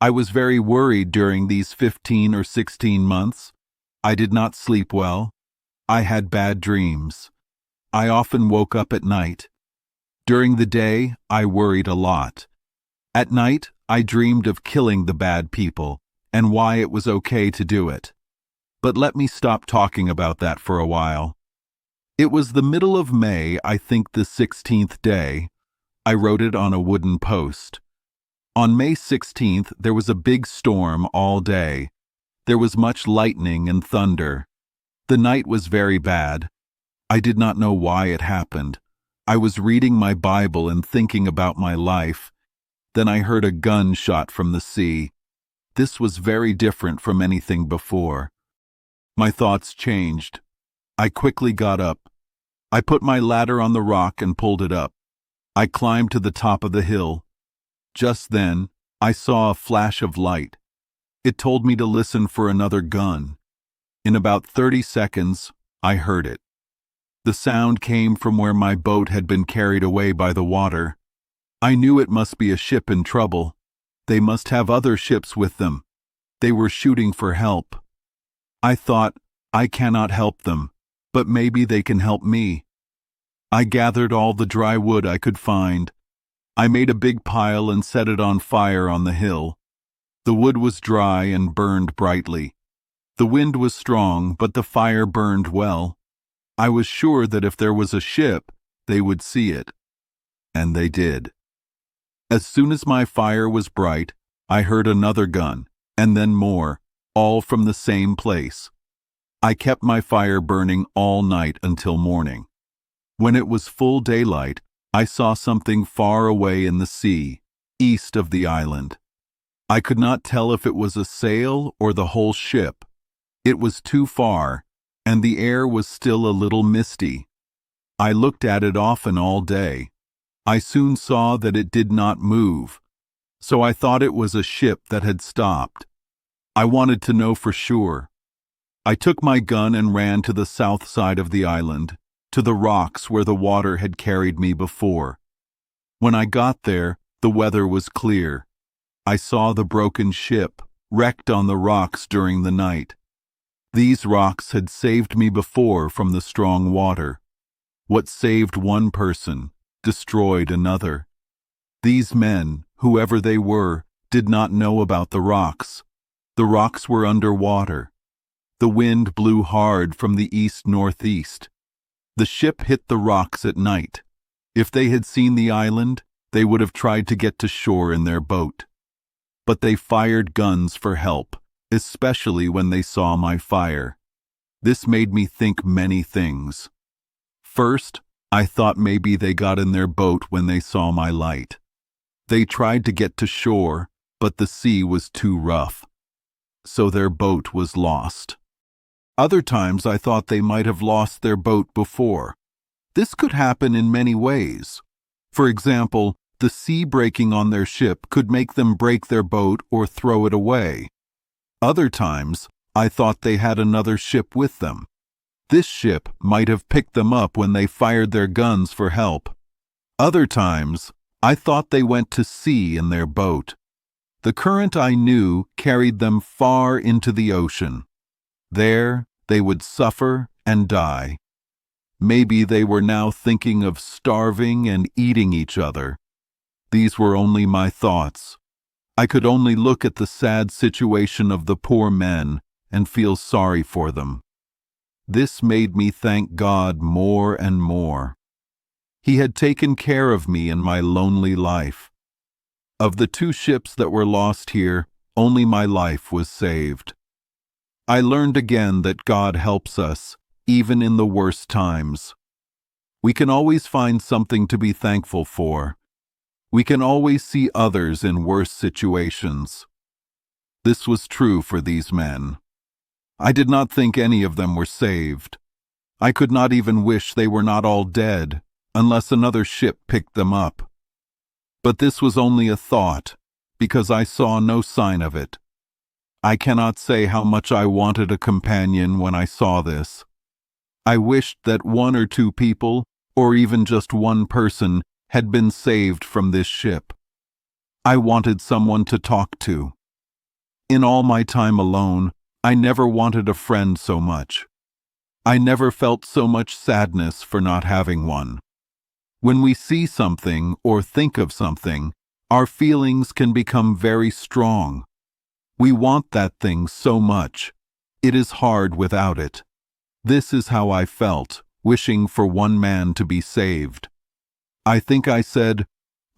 [SPEAKER 1] I was very worried during these 15 or 16 months. I did not sleep well. I had bad dreams. I often woke up at night. During the day, I worried a lot. At night, I dreamed of killing the bad people and why it was okay to do it. But let me stop talking about that for a while. It was the middle of May, I think the 16th day. I wrote it on a wooden post. On May 16th, there was a big storm all day. There was much lightning and thunder. The night was very bad. I did not know why it happened. I was reading my Bible and thinking about my life. Then I heard a gun shot from the sea. This was very different from anything before. My thoughts changed. I quickly got up. I put my ladder on the rock and pulled it up. I climbed to the top of the hill. Just then, I saw a flash of light. It told me to listen for another gun. In about 30 seconds, I heard it. The sound came from where my boat had been carried away by the water. I knew it must be a ship in trouble. They must have other ships with them. They were shooting for help. I thought, I cannot help them, but maybe they can help me. I gathered all the dry wood I could find. I made a big pile and set it on fire on the hill. The wood was dry and burned brightly. The wind was strong, but the fire burned well. I was sure that if there was a ship, they would see it. And they did. As soon as my fire was bright, I heard another gun, and then more, all from the same place. I kept my fire burning all night until morning. When it was full daylight, I saw something far away in the sea, east of the island. I could not tell if it was a sail or the whole ship. It was too far, and the air was still a little misty. I looked at it often all day. I soon saw that it did not move, so I thought it was a ship that had stopped. I wanted to know for sure. I took my gun and ran to the south side of the island, to the rocks where the water had carried me before. When I got there, the weather was clear. I saw the broken ship, wrecked on the rocks during the night. These rocks had saved me before from the strong water. What saved one person destroyed another. These men, whoever they were, did not know about the rocks. The rocks were under water. The wind blew hard from the east-northeast. The ship hit the rocks at night. If they had seen the island, they would have tried to get to shore in their boat. But they fired guns for help, especially when they saw my fire. This made me think many things. First, I thought maybe they got in their boat when they saw my light. They tried to get to shore, but the sea was too rough. So their boat was lost. Other times I thought they might have lost their boat before. This could happen in many ways. For example, the sea breaking on their ship could make them break their boat or throw it away. Other times, I thought they had another ship with them. This ship might have picked them up when they fired their guns for help. Other times, I thought they went to sea in their boat. The current I knew carried them far into the ocean. There, they would suffer and die. Maybe they were now thinking of starving and eating each other. These were only my thoughts. I could only look at the sad situation of the poor men and feel sorry for them. This made me thank God more and more. He had taken care of me in my lonely life. Of the 2 ships that were lost here, only my life was saved. I learned again that God helps us, even in the worst times. We can always find something to be thankful for. We can always see others in worse situations. This was true for these men. I did not think any of them were saved. I could not even wish they were not all dead, unless another ship picked them up. But this was only a thought, because I saw no sign of it. I cannot say how much I wanted a companion when I saw this. I wished that 1 or 2 people, or even just one person, had been saved from this ship. I wanted someone to talk to. In all my time alone, I never wanted a friend so much. I never felt so much sadness for not having one. When we see something or think of something, our feelings can become very strong. We want that thing so much. It is hard without it. This is how I felt, wishing for one man to be saved. I think I said,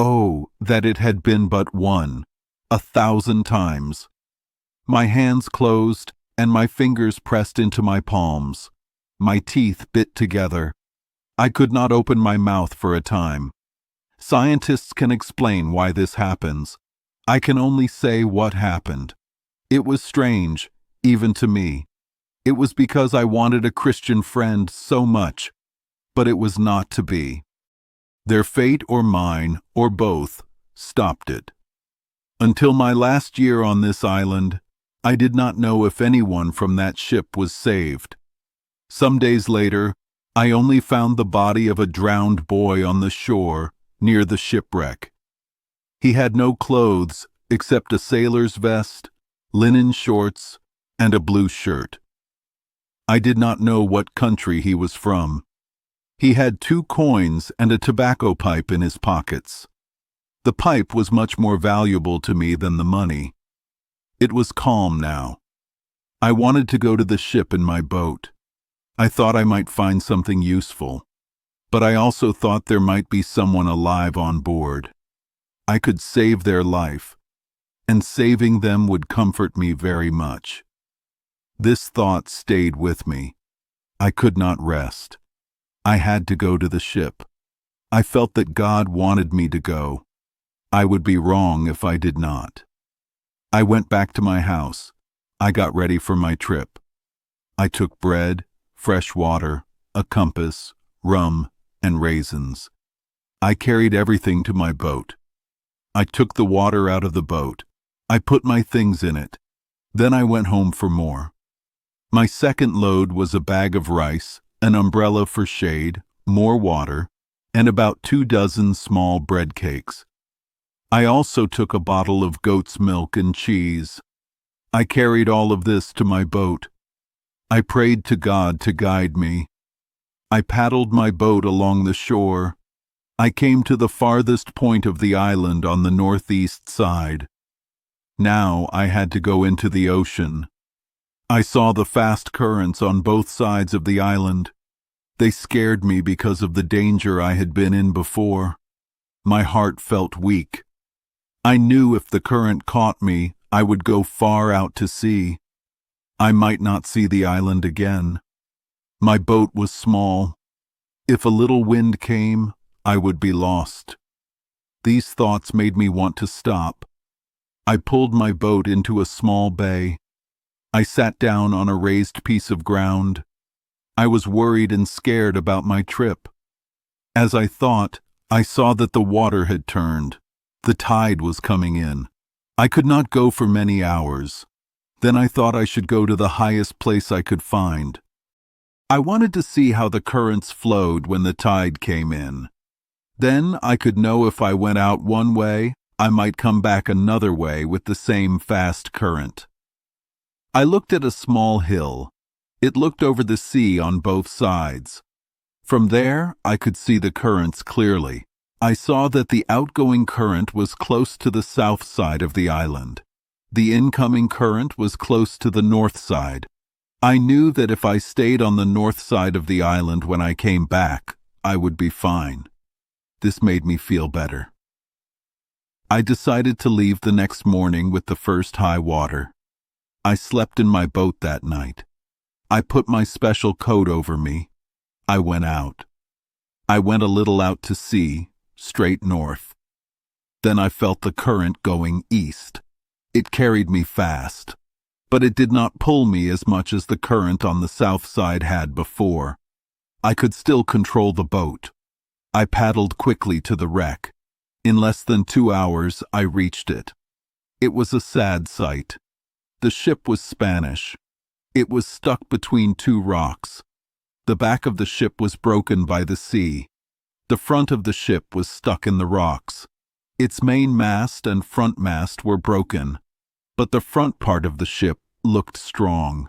[SPEAKER 1] "Oh, that it had been but one," 1,000 times. My hands closed and my fingers pressed into my palms. My teeth bit together. I could not open my mouth for a time. Scientists can explain why this happens. I can only say what happened. It was strange, even to me. It was because I wanted a Christian friend so much, but it was not to be. Their fate or mine, or both, stopped it. Until my last year on this island, I did not know if anyone from that ship was saved. Some days later, I only found the body of a drowned boy on the shore near the shipwreck. He had no clothes except a sailor's vest, linen shorts, and a blue shirt. I did not know what country he was from. He had 2 coins and a tobacco pipe in his pockets. The pipe was much more valuable to me than the money. It was calm now. I wanted to go to the ship in my boat. I thought I might find something useful, but I also thought there might be someone alive on board. I could save their life, and saving them would comfort me very much. This thought stayed with me. I could not rest. I had to go to the ship. I felt that God wanted me to go. I would be wrong if I did not. I went back to my house. I got ready for my trip. I took bread, fresh water, a compass, rum, and raisins. I carried everything to my boat. I took the water out of the boat. I put my things in it. Then I went home for more. My second load was a bag of rice, an umbrella for shade, more water, and about 2 dozen small bread cakes. I also took a bottle of goat's milk and cheese. I carried all of this to my boat. I prayed to God to guide me. I paddled my boat along the shore. I came to the farthest point of the island on the northeast side. Now I had to go into the ocean. I saw the fast currents on both sides of the island. They scared me because of the danger I had been in before. My heart felt weak. I knew if the current caught me, I would go far out to sea. I might not see the island again. My boat was small. If a little wind came, I would be lost. These thoughts made me want to stop. I pulled my boat into a small bay. I sat down on a raised piece of ground. I was worried and scared about my trip. As I thought, I saw that the water had turned. The tide was coming in. I could not go for many hours. Then I thought I should go to the highest place I could find. I wanted to see how the currents flowed when the tide came in. Then I could know if I went out one way, I might come back another way with the same fast current. I looked at a small hill. It looked over the sea on both sides. From there, I could see the currents clearly. I saw that the outgoing current was close to the south side of the island. The incoming current was close to the north side. I knew that if I stayed on the north side of the island when I came back, I would be fine. This made me feel better. I decided to leave the next morning with the first high water. I slept in my boat that night. I put my special coat over me. I went out. I went a little out to sea, straight north. Then I felt the current going east. It carried me fast, but it did not pull me as much as the current on the south side had before. I could still control the boat. I paddled quickly to the wreck. In less than 2 hours, I reached it. It was a sad sight. The ship was Spanish. It was stuck between 2 rocks. The back of the ship was broken by the sea. The front of the ship was stuck in the rocks. Its main mast and front mast were broken, but the front part of the ship looked strong.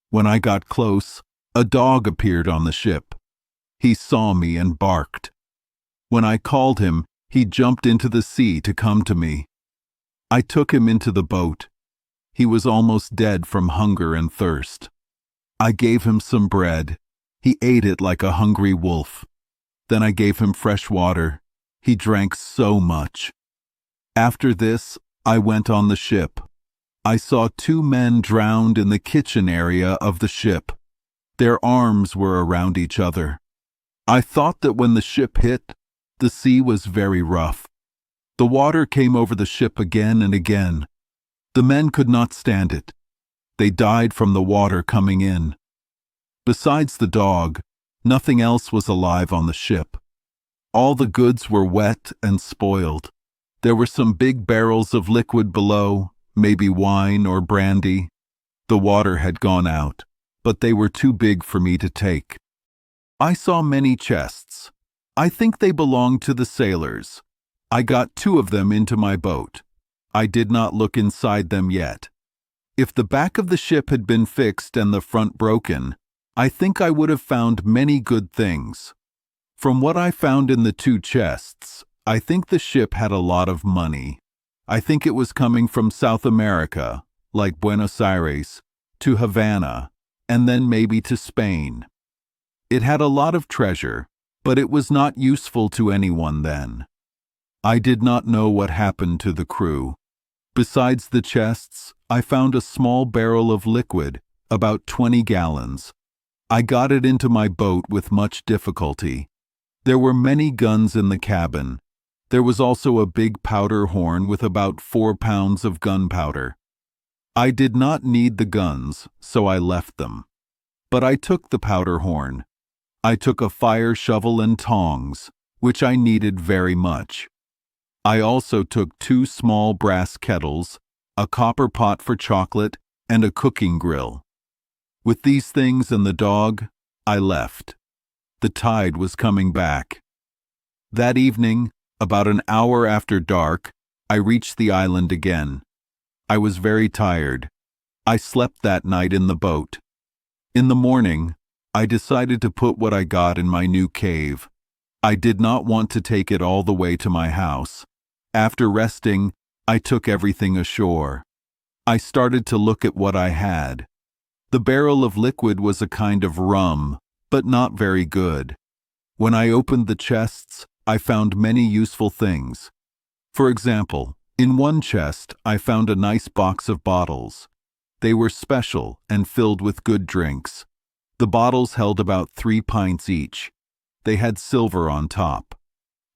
[SPEAKER 1] When I got close, a dog appeared on the ship. He saw me and barked. When I called him, he jumped into the sea to come to me. I took him into the boat. He was almost dead from hunger and thirst. I gave him some bread. He ate it like a hungry wolf. Then I gave him fresh water. He drank so much. After this, I went on the ship. I saw 2 men drowned in the kitchen area of the ship. Their arms were around each other. I thought that when the ship hit, the sea was very rough. The water came over the ship again and again. The men could not stand it. They died from the water coming in. Besides the dog, nothing else was alive on the ship. All the goods were wet and spoiled. There were some big barrels of liquid below, maybe wine or brandy. The water had gone out, but they were too big for me to take. I saw many chests. I think they belonged to the sailors. I got 2 of them into my boat. I did not look inside them yet. If the back of the ship had been fixed and the front broken, I think I would have found many good things. From what I found in the 2 chests, I think the ship had a lot of money. I think it was coming from South America, like Buenos Aires, to Havana, and then maybe to Spain. It had a lot of treasure, but it was not useful to anyone then. I did not know what happened to the crew. Besides the chests, I found a small barrel of liquid, about 20 gallons. I got it into my boat with much difficulty. There were many guns in the cabin. There was also a big powder horn with about 4 pounds of gunpowder. I did not need the guns, so I left them. But I took the powder horn. I took a fire shovel and tongs, which I needed very much. I also took 2 small brass kettles, a copper pot for chocolate, and a cooking grill. With these things and the dog, I left. The tide was coming back. That evening, about an hour after dark, I reached the island again. I was very tired. I slept that night in the boat. In the morning, I decided to put what I got in my new cave. I did not want to take it all the way to my house. After resting, I took everything ashore. I started to look at what I had. The barrel of liquid was a kind of rum, but not very good. When I opened the chests, I found many useful things. For example, in one chest, I found a nice box of bottles. They were special and filled with good drinks. The bottles held about 3 pints each. They had silver on top.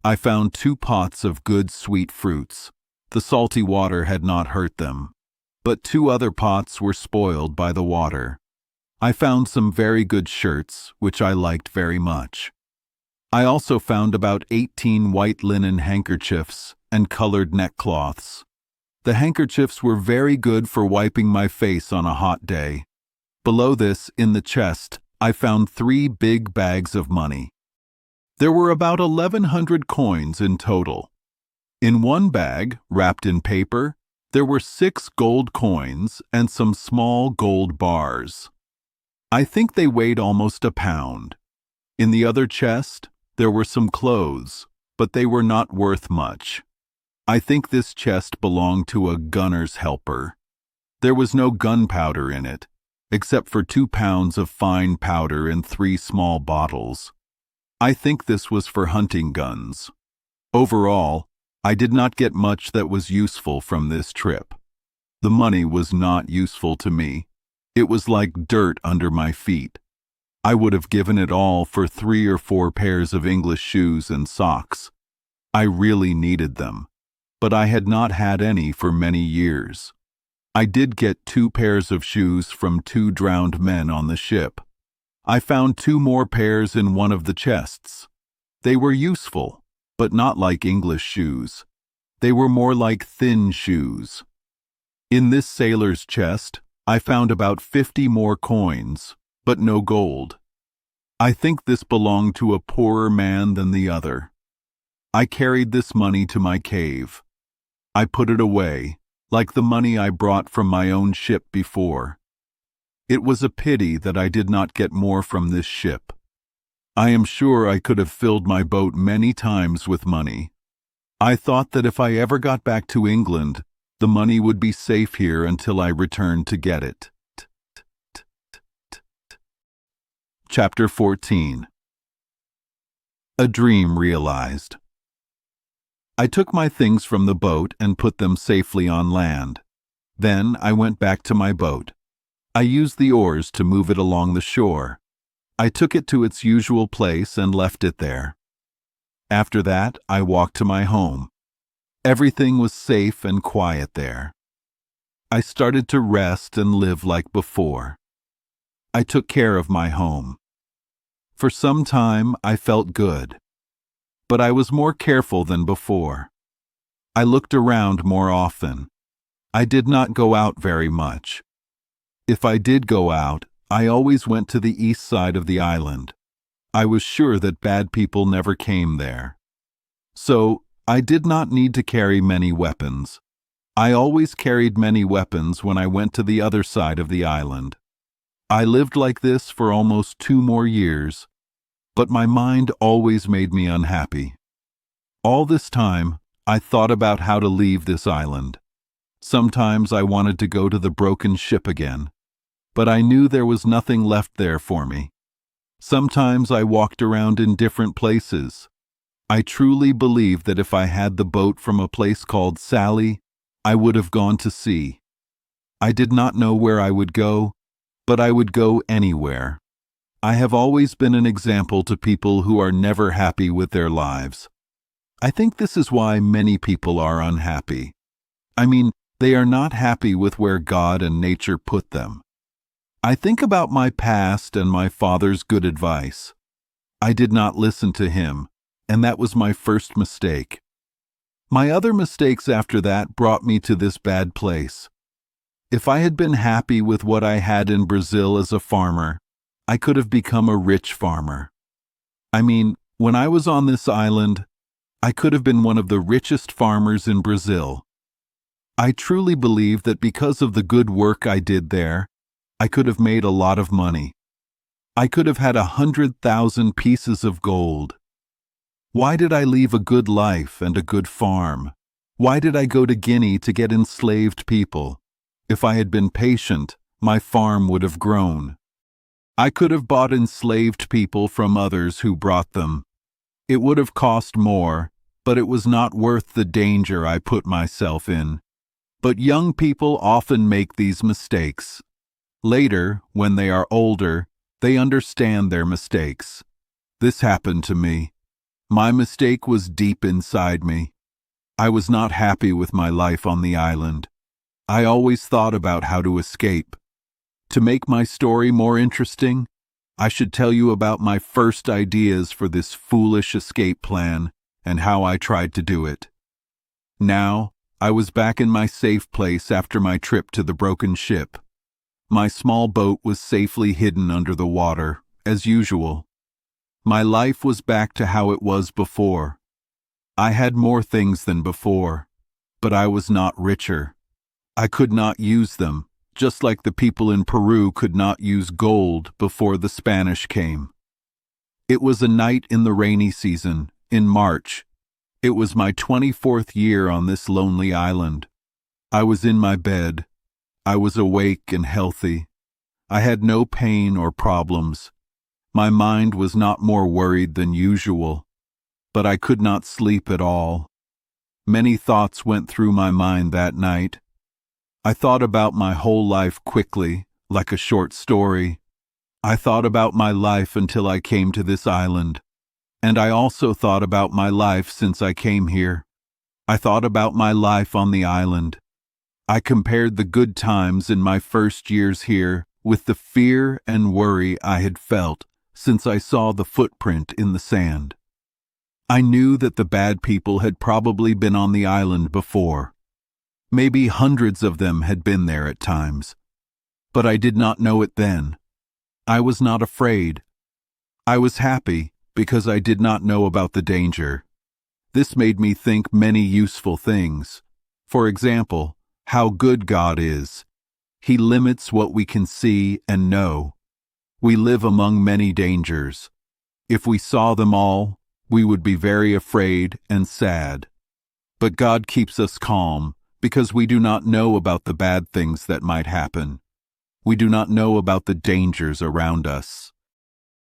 [SPEAKER 1] I found 2 pots of good sweet fruits. The salty water had not hurt them. But 2 other pots were spoiled by the water. I found some very good shirts, which I liked very much. I also found about 18 white linen handkerchiefs and colored neckcloths. The handkerchiefs were very good for wiping my face on a hot day. Below this, in the chest, I found 3 big bags of money. There were about 1,100 coins in total. In one bag, wrapped in paper, there were 6 gold coins and some small gold bars. I think they weighed almost a pound. In the other chest, there were some clothes, but they were not worth much. I think this chest belonged to a gunner's helper. There was no gunpowder in it, except for 2 pounds of fine powder in 3 small bottles. I think this was for hunting guns. Overall, I did not get much that was useful from this trip. The money was not useful to me. It was like dirt under my feet. I would have given it all for 3 or 4 pairs of English shoes and socks. I really needed them, but I had not had any for many years. I did get 2 pairs of shoes from 2 drowned men on the ship. I found 2 more pairs in one of the chests. They were useful, but not like English shoes. They were more like thin shoes. In this sailor's chest, I found about 50 more coins, but no gold. I think this belonged to a poorer man than the other. I carried this money to my cave. I put it away, like the money I brought from my own ship before. It was a pity that I did not get more from this ship. I am sure I could have filled my boat many times with money. I thought that if I ever got back to England, the money would be safe here until I returned to get it. Chapter 14. A Dream Realized. I took my things from the boat and put them safely on land. Then I went back to my boat. I used the oars to move it along the shore. I took it to its usual place and left it there. After that, I walked to my home. Everything was safe and quiet there. I started to rest and live like before. I took care of my home. For some time, I felt good. But I was more careful than before. I looked around more often. I did not go out very much. If I did go out, I always went to the east side of the island. I was sure that bad people never came there. So, I did not need to carry many weapons. I always carried many weapons when I went to the other side of the island. I lived like this for almost 2 more years, but my mind always made me unhappy. All this time, I thought about how to leave this island. Sometimes I wanted to go to the broken ship again, but I knew there was nothing left there for me. Sometimes I walked around in different places. I truly believed that if I had the boat from a place called Sally, I would have gone to sea. I did not know where I would go, but I would go anywhere. I have always been an example to people who are never happy with their lives. I think this is why many people are unhappy. I mean, they are not happy with where God and nature put them. I think about my past and my father's good advice. I did not listen to him, and that was my first mistake. My other mistakes after that brought me to this bad place. If I had been happy with what I had in Brazil as a farmer, I could have become a rich farmer. I mean, when I was on this island, I could have been one of the richest farmers in Brazil. I truly believe that because of the good work I did there, I could have made a lot of money. I could have had 100,000 pieces of gold. Why did I leave a good life and a good farm? Why did I go to Guinea to get enslaved people? If I had been patient, my farm would have grown. I could have bought enslaved people from others who brought them. It would have cost more, but it was not worth the danger I put myself in. But young people often make these mistakes. Later, when they are older, they understand their mistakes. This happened to me. My mistake was deep inside me. I was not happy with my life on the island. I always thought about how to escape. To make my story more interesting, I should tell you about my first ideas for this foolish escape plan and how I tried to do it. Now, I was back in my safe place after my trip to the broken ship. My small boat was safely hidden under the water, as usual. My life was back to how it was before. I had more things than before, but I was not richer. I could not use them, just like the people in Peru could not use gold before the Spanish came. It was a night in the rainy season, in March. It was my 24th year on this lonely island. I was in my bed. I was awake and healthy. I had no pain or problems. My mind was not more worried than usual, but I could not sleep at all. Many thoughts went through my mind that night. I thought about my whole life quickly, like a short story. I thought about my life until I came to this island, and I also thought about my life since I came here. I thought about my life on the island. I compared the good times in my first years here with the fear and worry I had felt since I saw the footprint in the sand. I knew that the bad people had probably been on the island before. Maybe hundreds of them had been there at times. But I did not know it then. I was not afraid. I was happy because I did not know about the danger. This made me think many useful things. For example, how good God is. He limits what we can see and know. We live among many dangers. If we saw them all, we would be very afraid and sad. But God keeps us calm because we do not know about the bad things that might happen. We do not know about the dangers around us.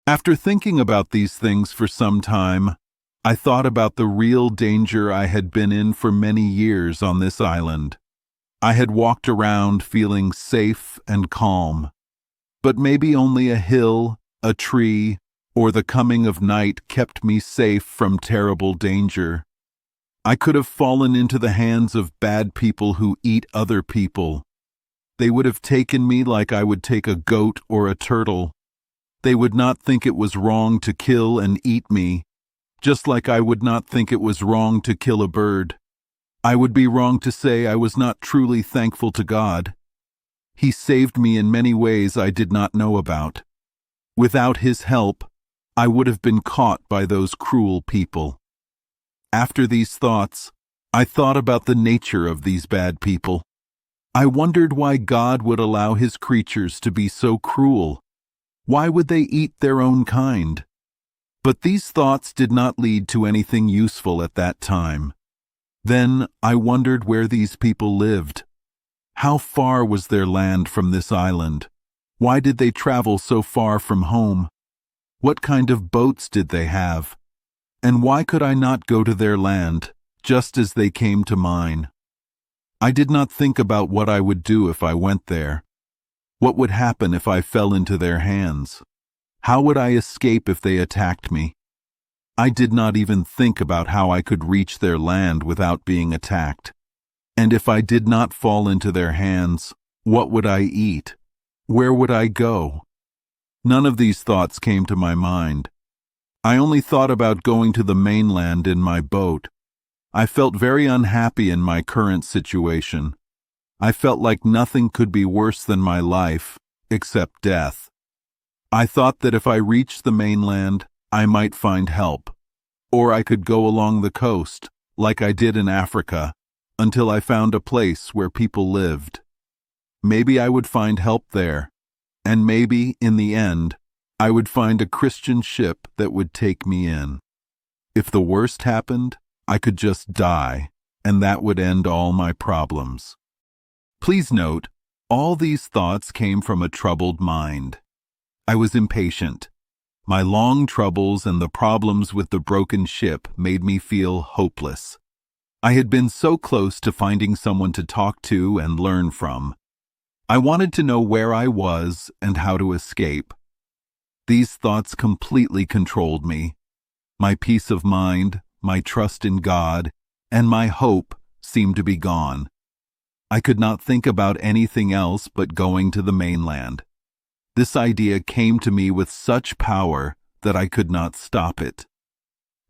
[SPEAKER 1] After thinking about these things for some time, I thought about the real danger I had been in for many years on this island. I had walked around feeling safe and calm. But maybe only a hill, a tree, or the coming of night kept me safe from terrible danger. I could have fallen into the hands of bad people who eat other people. They would have taken me like I would take a goat or a turtle. They would not think it was wrong to kill and eat me, just like I would not think it was wrong to kill a bird. I would be wrong to say I was not truly thankful to God. He saved me in many ways I did not know about. Without His help, I would have been caught by those cruel people. After these thoughts, I thought about the nature of these bad people. I wondered why God would allow his creatures to be so cruel. Why would they eat their own kind? But these thoughts did not lead to anything useful at that time. Then I wondered where these people lived. How far was their land from this island? Why did they travel so far from home? What kind of boats did they have? And why could I not go to their land, just as they came to mine? I did not think about what I would do if I went there. What would happen if I fell into their hands? How would I escape if they attacked me? I did not even think about how I could reach their land without being attacked. And if I did not fall into their hands, what would I eat? Where would I go? None of these thoughts came to my mind. I only thought about going to the mainland in my boat. I felt very unhappy in my current situation. I felt like nothing could be worse than my life, except death. I thought that if I reached the mainland, I might find help. Or I could go along the coast, like I did in Africa, until I found a place where people lived. Maybe I would find help there, and maybe, in the end, I would find a Christian ship that would take me in. If the worst happened, I could just die, and that would end all my problems. Please note, all these thoughts came from a troubled mind. I was impatient. My long troubles and the problems with the broken ship made me feel hopeless. I had been so close to finding someone to talk to and learn from. I wanted to know where I was and how to escape. These thoughts completely controlled me. My peace of mind, my trust in God, and my hope seemed to be gone. I could not think about anything else but going to the mainland. This idea came to me with such power that I could not stop it.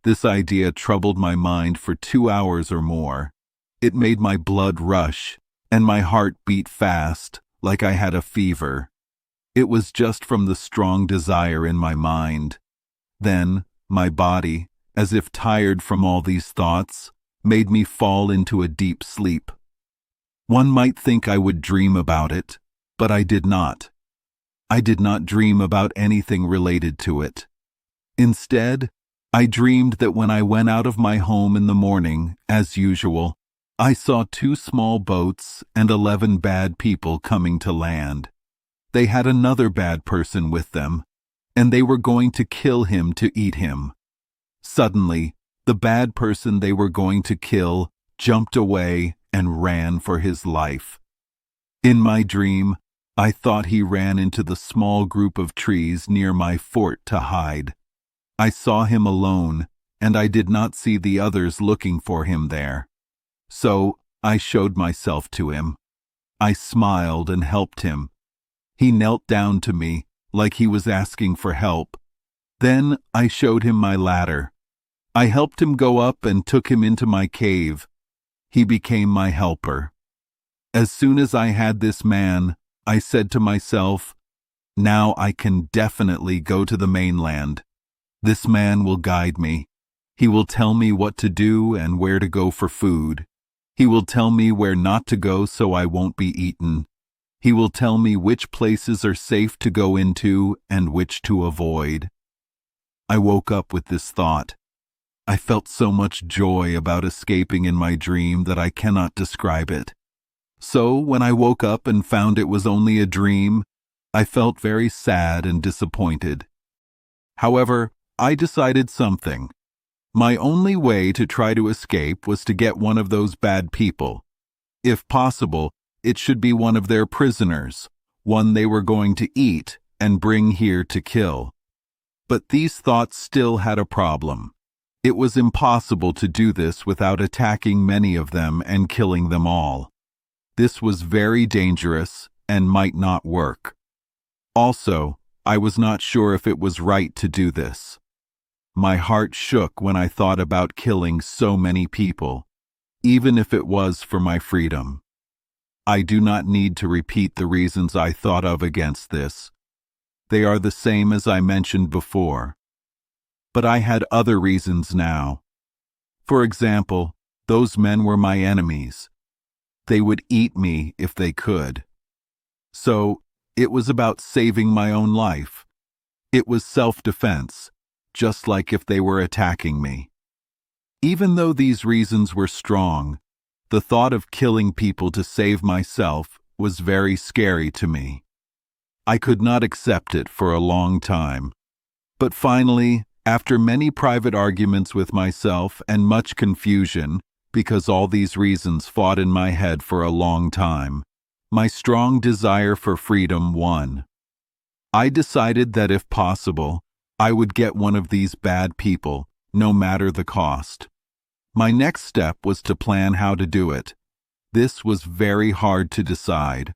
[SPEAKER 1] This idea troubled my mind for 2 hours or more. It made my blood rush, and my heart beat fast, like I had a fever. It was just from the strong desire in my mind. Then, my body, as if tired from all these thoughts, made me fall into a deep sleep. One might think I would dream about it, but I did not. I did not dream about anything related to it. Instead, I dreamed that when I went out of my home in the morning, as usual, I saw 2 small boats and 11 bad people coming to land. They had another bad person with them, and they were going to kill him to eat him. Suddenly, the bad person they were going to kill jumped away and ran for his life. In my dream, I thought he ran into the small group of trees near my fort to hide. I saw him alone, and I did not see the others looking for him there. So I showed myself to him. I smiled and helped him. He knelt down to me, like he was asking for help. Then I showed him my ladder. I helped him go up and took him into my cave. He became my helper. As soon as I had this man, I said to myself, now I can definitely go to the mainland. This man will guide me. He will tell me what to do and where to go for food. He will tell me where not to go so I won't be eaten. He will tell me which places are safe to go into and which to avoid. I woke up with this thought. I felt so much joy about escaping in my dream that I cannot describe it. So when I woke up and found it was only a dream, I felt very sad and disappointed. However, I decided something. My only way to try to escape was to get one of those bad people. If possible, it should be one of their prisoners, one they were going to eat and bring here to kill. But these thoughts still had a problem. It was impossible to do this without attacking many of them and killing them all. This was very dangerous and might not work. Also, I was not sure if it was right to do this. My heart shook when I thought about killing so many people, even if it was for my freedom. I do not need to repeat the reasons I thought of against this. They are the same as I mentioned before. But I had other reasons now. For example, those men were my enemies. They would eat me if they could. So, it was about saving my own life. It was self-defense, just like if they were attacking me. Even though these reasons were strong, the thought of killing people to save myself was very scary to me. I could not accept it for a long time. But finally, after many private arguments with myself and much confusion, because all these reasons fought in my head for a long time, my strong desire for freedom won. I decided that if possible, I would get one of these bad people, no matter the cost. My next step was to plan how to do it. This was very hard to decide,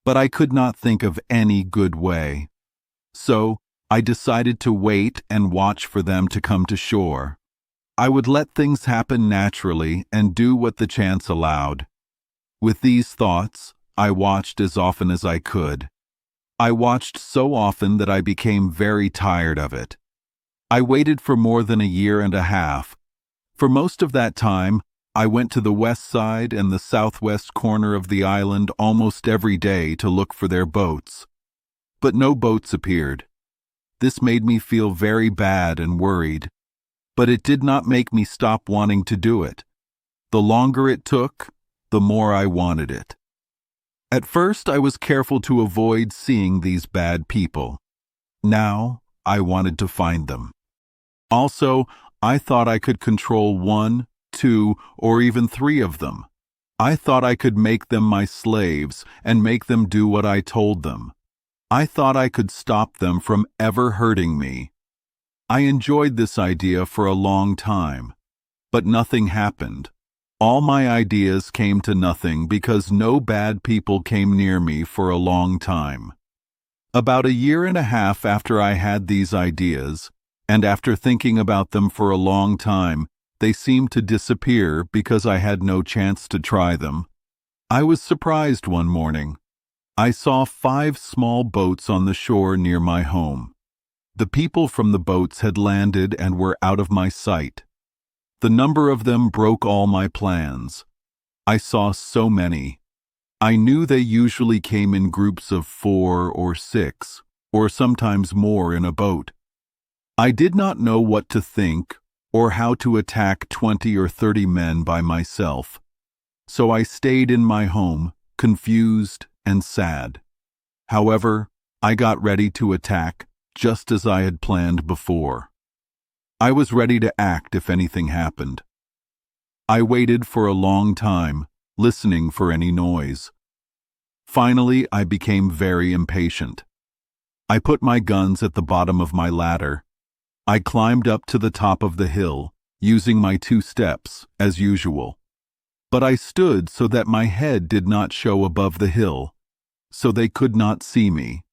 [SPEAKER 1] but I could not think of any good way. So, I decided to wait and watch for them to come to shore. I would let things happen naturally and do what the chance allowed. With these thoughts, I watched as often as I could. I watched so often that I became very tired of it. I waited for more than a year and a half. For most of that time, I went to the west side and the southwest corner of the island almost every day to look for their boats. But no boats appeared. This made me feel very bad and worried, but it did not make me stop wanting to do it. The longer it took, the more I wanted it. At first, I was careful to avoid seeing these bad people. Now, I wanted to find them. Also, I thought I could control 1, 2, or even 3 of them. I thought I could make them my slaves and make them do what I told them. I thought I could stop them from ever hurting me. I enjoyed this idea for a long time, but nothing happened. All my ideas came to nothing because no bad people came near me for a long time. About a year and a half after I had these ideas, and after thinking about them for a long time, they seemed to disappear because I had no chance to try them. I was surprised one morning. I saw 5 small boats on the shore near my home. The people from the boats had landed and were out of my sight. The number of them broke all my plans. I saw so many. I knew they usually came in groups of 4 or 6, or sometimes more in a boat. I did not know what to think or how to attack 20 or 30 men by myself. So I stayed in my home, confused and sad. However, I got ready to attack just as I had planned before. I was ready to act if anything happened. I waited for a long time, listening for any noise. Finally, I became very impatient. I put my guns at the bottom of my ladder. I climbed up to the top of the hill, using my 2 steps, as usual. But I stood so that my head did not show above the hill, so they could not see me.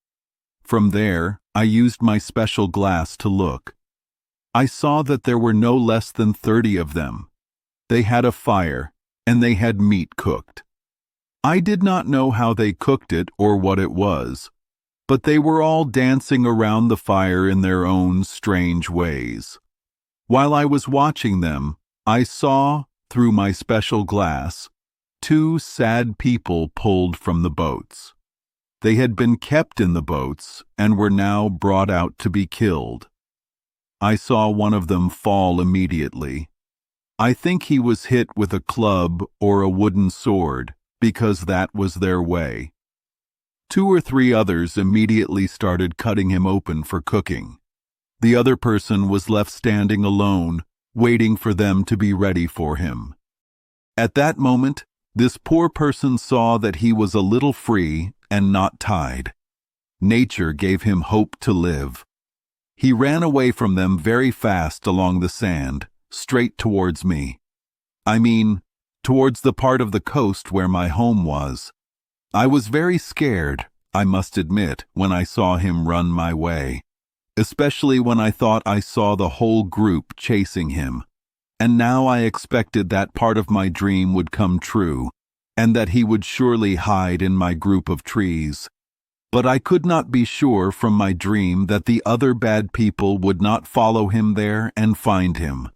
[SPEAKER 1] From there, I used my special glass to look. I saw that there were no less than 30 of them. They had a fire, and they had meat cooked. I did not know how they cooked it or what it was, but they were all dancing around the fire in their own strange ways. While I was watching them, I saw, through my special glass, 2 sad people pulled from the boats. They had been kept in the boats and were now brought out to be killed. I saw one of them fall immediately. I think he was hit with a club or a wooden sword, because that was their way. 2 or 3 others immediately started cutting him open for cooking. The other person was left standing alone, waiting for them to be ready for him. At that moment, this poor person saw that he was a little free and not tied. Nature gave him hope to live. He ran away from them very fast along the sand, straight towards me. I mean, towards the part of the coast where my home was. I was very scared, I must admit, when I saw him run my way, especially when I thought I saw the whole group chasing him. And now I expected that part of my dream would come true, and that he would surely hide in my group of trees. But I could not be sure from my dream that the other bad people would not follow him there and find him.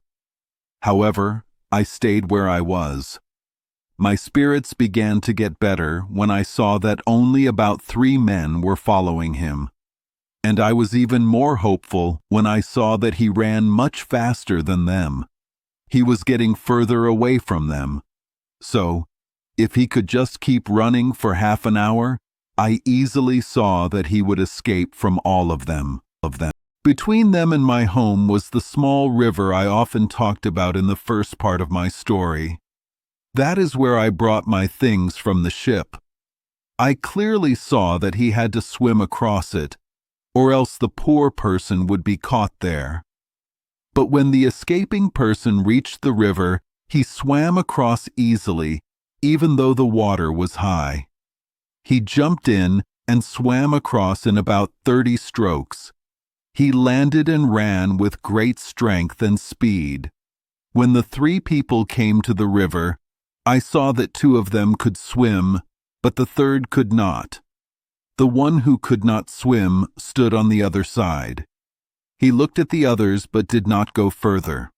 [SPEAKER 1] However, I stayed where I was. My spirits began to get better when I saw that only about 3 men were following him. And I was even more hopeful when I saw that he ran much faster than them. He was getting further away from them. So, if he could just keep running for half an hour, I easily saw that he would escape from all of them. Between them and my home was the small river I often talked about in the first part of my story. That is where I brought my things from the ship. I clearly saw that he had to swim across it, or else the poor person would be caught there. But when the escaping person reached the river, he swam across easily, even though the water was high. He jumped in and swam across in about 30 strokes. He landed and ran with great strength and speed. When the 3 people came to the river, I saw that 2 of them could swim, but the 3rd could not. The one who could not swim stood on the other side. He looked at the others but did not go further.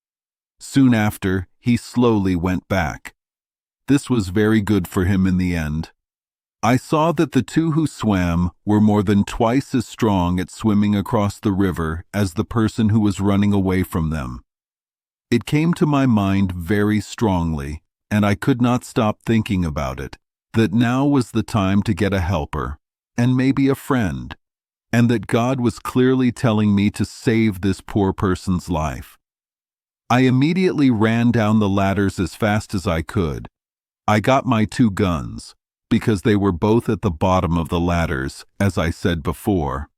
[SPEAKER 1] Soon after, he slowly went back. This was very good for him in the end. I saw that the 2 who swam were more than twice as strong at swimming across the river as the person who was running away from them. It came to my mind very strongly, and I could not stop thinking about it, that now was the time to get a helper, and maybe a friend, and that God was clearly telling me to save this poor person's life. I immediately ran down the ladders as fast as I could. I got my 2 guns, because they were both at the bottom of the ladders, as I said before.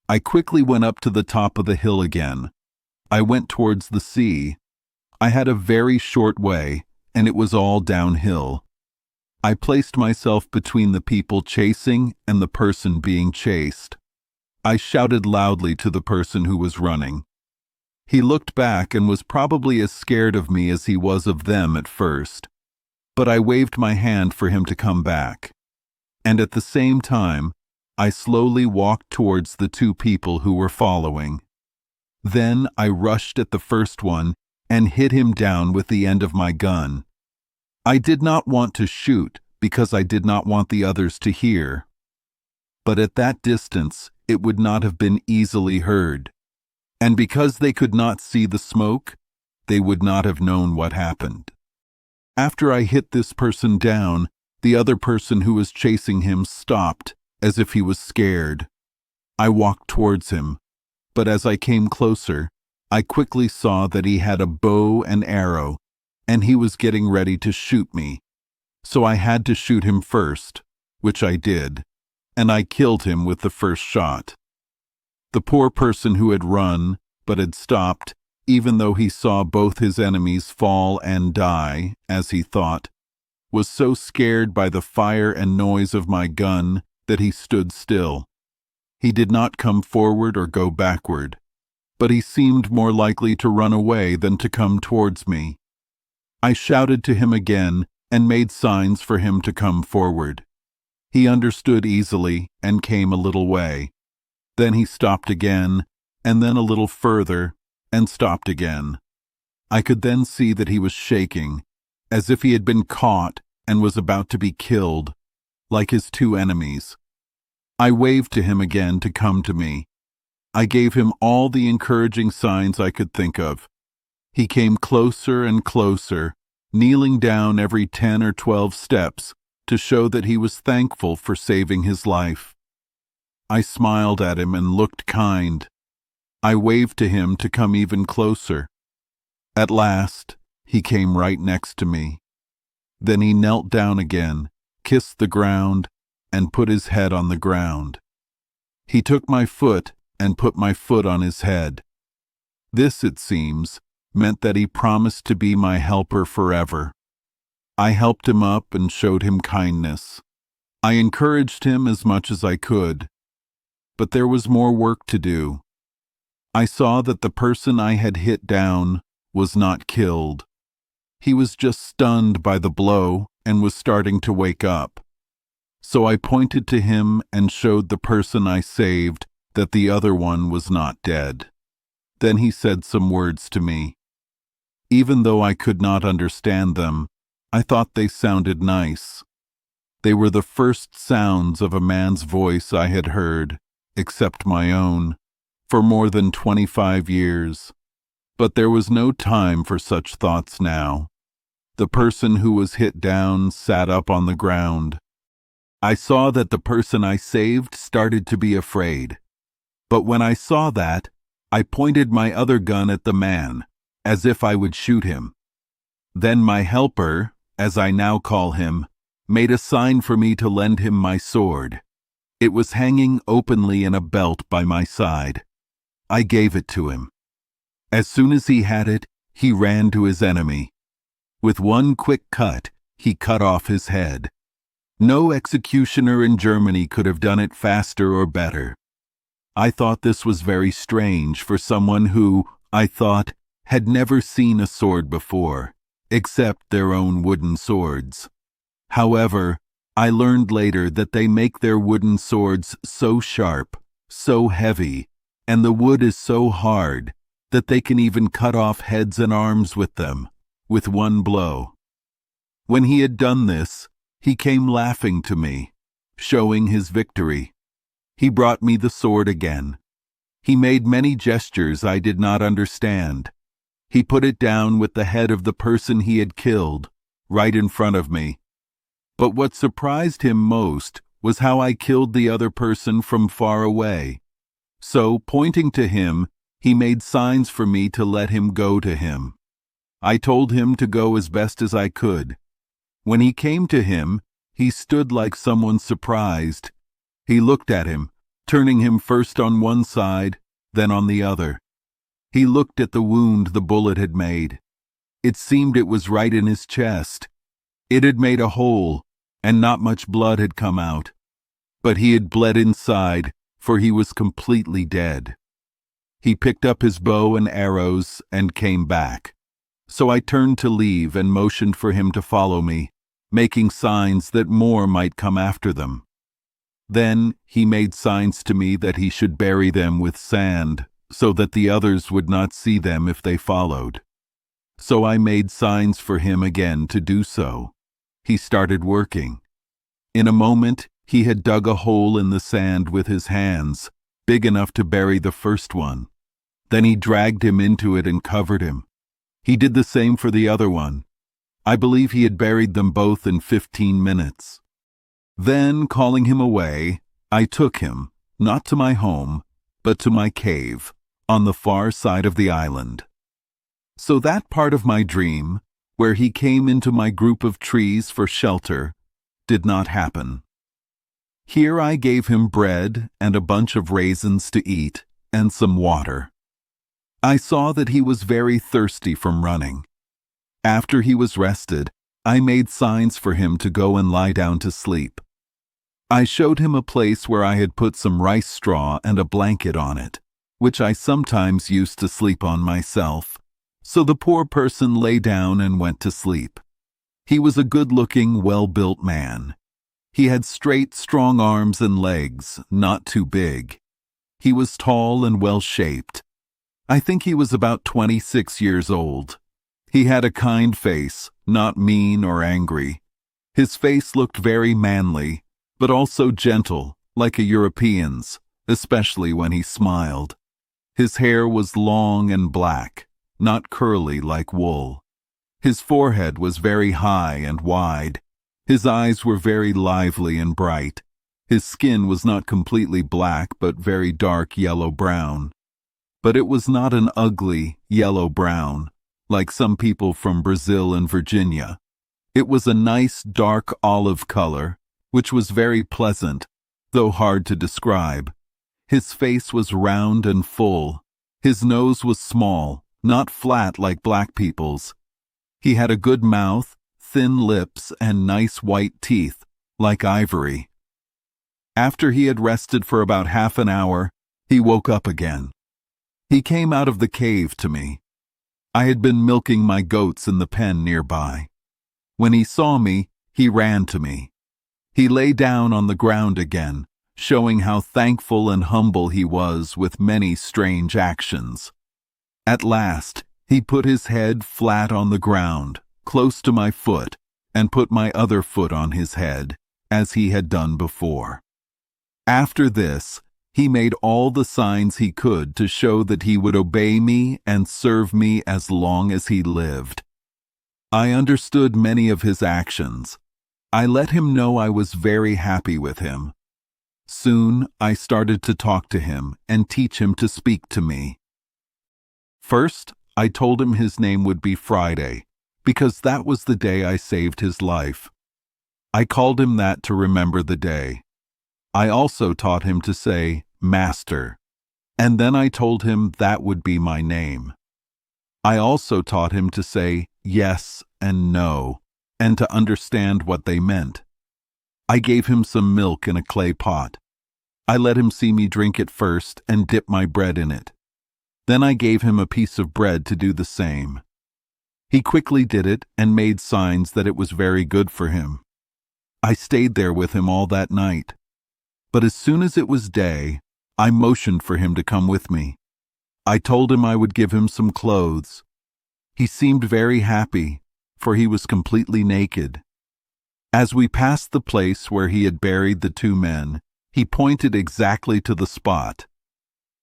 [SPEAKER 1] I quickly went up to the top of the hill again. I went towards the sea. I had a very short way, and it was all downhill. I placed myself between the people chasing and the person being chased. I shouted loudly to the person who was running. He looked back and was probably as scared of me as he was of them at first. But I waved my hand for him to come back. And at the same time, I slowly walked towards the 2 people who were following. Then I rushed at the first one and hit him down with the end of my gun. I did not want to shoot because I did not want the others to hear. But at that distance, it would not have been easily heard. And because they could not see the smoke, they would not have known what happened. After I hit this person down, the other person who was chasing him stopped, as if he was scared. I walked towards him, but as I came closer, I quickly saw that he had a bow and arrow, and he was getting ready to shoot me. So I had to shoot him first, which I did, and I killed him with the first shot. The poor person who had run, but had stopped, even though he saw both his enemies fall and die, as he thought, was so scared by the fire and noise of my gun that he stood still. He did not come forward or go backward, but he seemed more likely to run away than to come towards me. I shouted to him again and made signs for him to come forward. He understood easily and came a little way. Then he stopped again, and then a little further, and stopped again. I could then see that he was shaking, as if he had been caught and was about to be killed, like his 2 enemies. I waved to him again to come to me. I gave him all the encouraging signs I could think of. He came closer and closer, kneeling down every 10 or 12 steps to show that he was thankful for saving his life. I smiled at him and looked kind. I waved to him to come even closer. At last, he came right next to me. Then he knelt down again, kissed the ground, and put his head on the ground. He took my foot and put my foot on his head. This, it seems, meant that he promised to be my helper forever. I helped him up and showed him kindness. I encouraged him as much as I could. But there was more work to do. I saw that the person I had hit down was not killed. He was just stunned by the blow and was starting to wake up. So I pointed to him and showed the person I saved that the other one was not dead. Then he said some words to me. Even though I could not understand them, I thought they sounded nice. They were the first sounds of a man's voice I had heard, except my own, for more than 25 years. But there was no time for such thoughts now. The person who was hit down sat up on the ground. I saw that the person I saved started to be afraid. But when I saw that, I pointed my other gun at the man, as if I would shoot him. Then my helper, as I now call him, made a sign for me to lend him my sword. It was hanging openly in a belt by my side. I gave it to him. As soon as he had it, he ran to his enemy. With one quick cut, he cut off his head. No executioner in Germany could have done it faster or better. I thought this was very strange for someone who, I thought, had never seen a sword before, except their own wooden swords. However, I learned later that they make their wooden swords so sharp, so heavy, and the wood is so hard that they can even cut off heads and arms with them, with one blow. When he had done this, he came laughing to me, showing his victory. He brought me the sword again. He made many gestures I did not understand. He put it down with the head of the person he had killed, right in front of me. But what surprised him most was how I killed the other person from far away. So, pointing to him, he made signs for me to let him go to him. I told him to go as best as I could. When he came to him, he stood like someone surprised. He looked at him, turning him first on one side, then on the other. He looked at the wound the bullet had made. It seemed it was right in his chest. It had made a hole, and not much blood had come out. But he had bled inside, for he was completely dead. He picked up his bow and arrows and came back. So I turned to leave and motioned for him to follow me, making signs that more might come after them. Then he made signs to me that he should bury them with sand, so that the others would not see them if they followed. So I made signs for him again to do so. He started working. In a moment, he had dug a hole in the sand with his hands, big enough to bury the first one. Then he dragged him into it and covered him. He did the same for the other one. I believe he had buried them both in 15 minutes. Then, calling him away, I took him, not to my home, but to my cave, on the far side of the island. So that part of my dream, where he came into my group of trees for shelter, did not happen. Here I gave him bread and a bunch of raisins to eat, and some water. I saw that he was very thirsty from running. After he was rested, I made signs for him to go and lie down to sleep. I showed him a place where I had put some rice straw and a blanket on it, which I sometimes used to sleep on myself. So the poor person lay down and went to sleep. He was a good-looking, well-built man. He had straight, strong arms and legs, not too big. He was tall and well-shaped. I think he was about 26 years old. He had a kind face, not mean or angry. His face looked very manly, but also gentle, like a European's, especially when he smiled. His hair was long and black, not curly like wool. His forehead was very high and wide. His eyes were very lively and bright. His skin was not completely black, but very dark yellow-brown. But it was not an ugly yellow-brown, like some people from Brazil and Virginia. It was a nice dark olive color, which was very pleasant, though hard to describe. His face was round and full. His nose was small, not flat like black people's. He had a good mouth, thin lips, and nice white teeth, like ivory. After he had rested for about half an hour, he woke up again. He came out of the cave to me. I had been milking my goats in the pen nearby. When he saw me, he ran to me. He lay down on the ground again, showing how thankful and humble he was with many strange actions. At last, he put his head flat on the ground, close to my foot, and put my other foot on his head, as he had done before. After this, he made all the signs he could to show that he would obey me and serve me as long as he lived. I understood many of his actions. I let him know I was very happy with him. Soon, I started to talk to him and teach him to speak to me. First, I told him his name would be Friday, because that was the day I saved his life. I called him that to remember the day. I also taught him to say, Master, and then I told him that would be my name. I also taught him to say yes and no, and to understand what they meant. I gave him some milk in a clay pot. I let him see me drink it first and dip my bread in it. Then I gave him a piece of bread to do the same. He quickly did it and made signs that it was very good for him. I stayed there with him all that night. But as soon as it was day, I motioned for him to come with me. I told him I would give him some clothes. He seemed very happy, for he was completely naked. As we passed the place where he had buried the two men, he pointed exactly to the spot.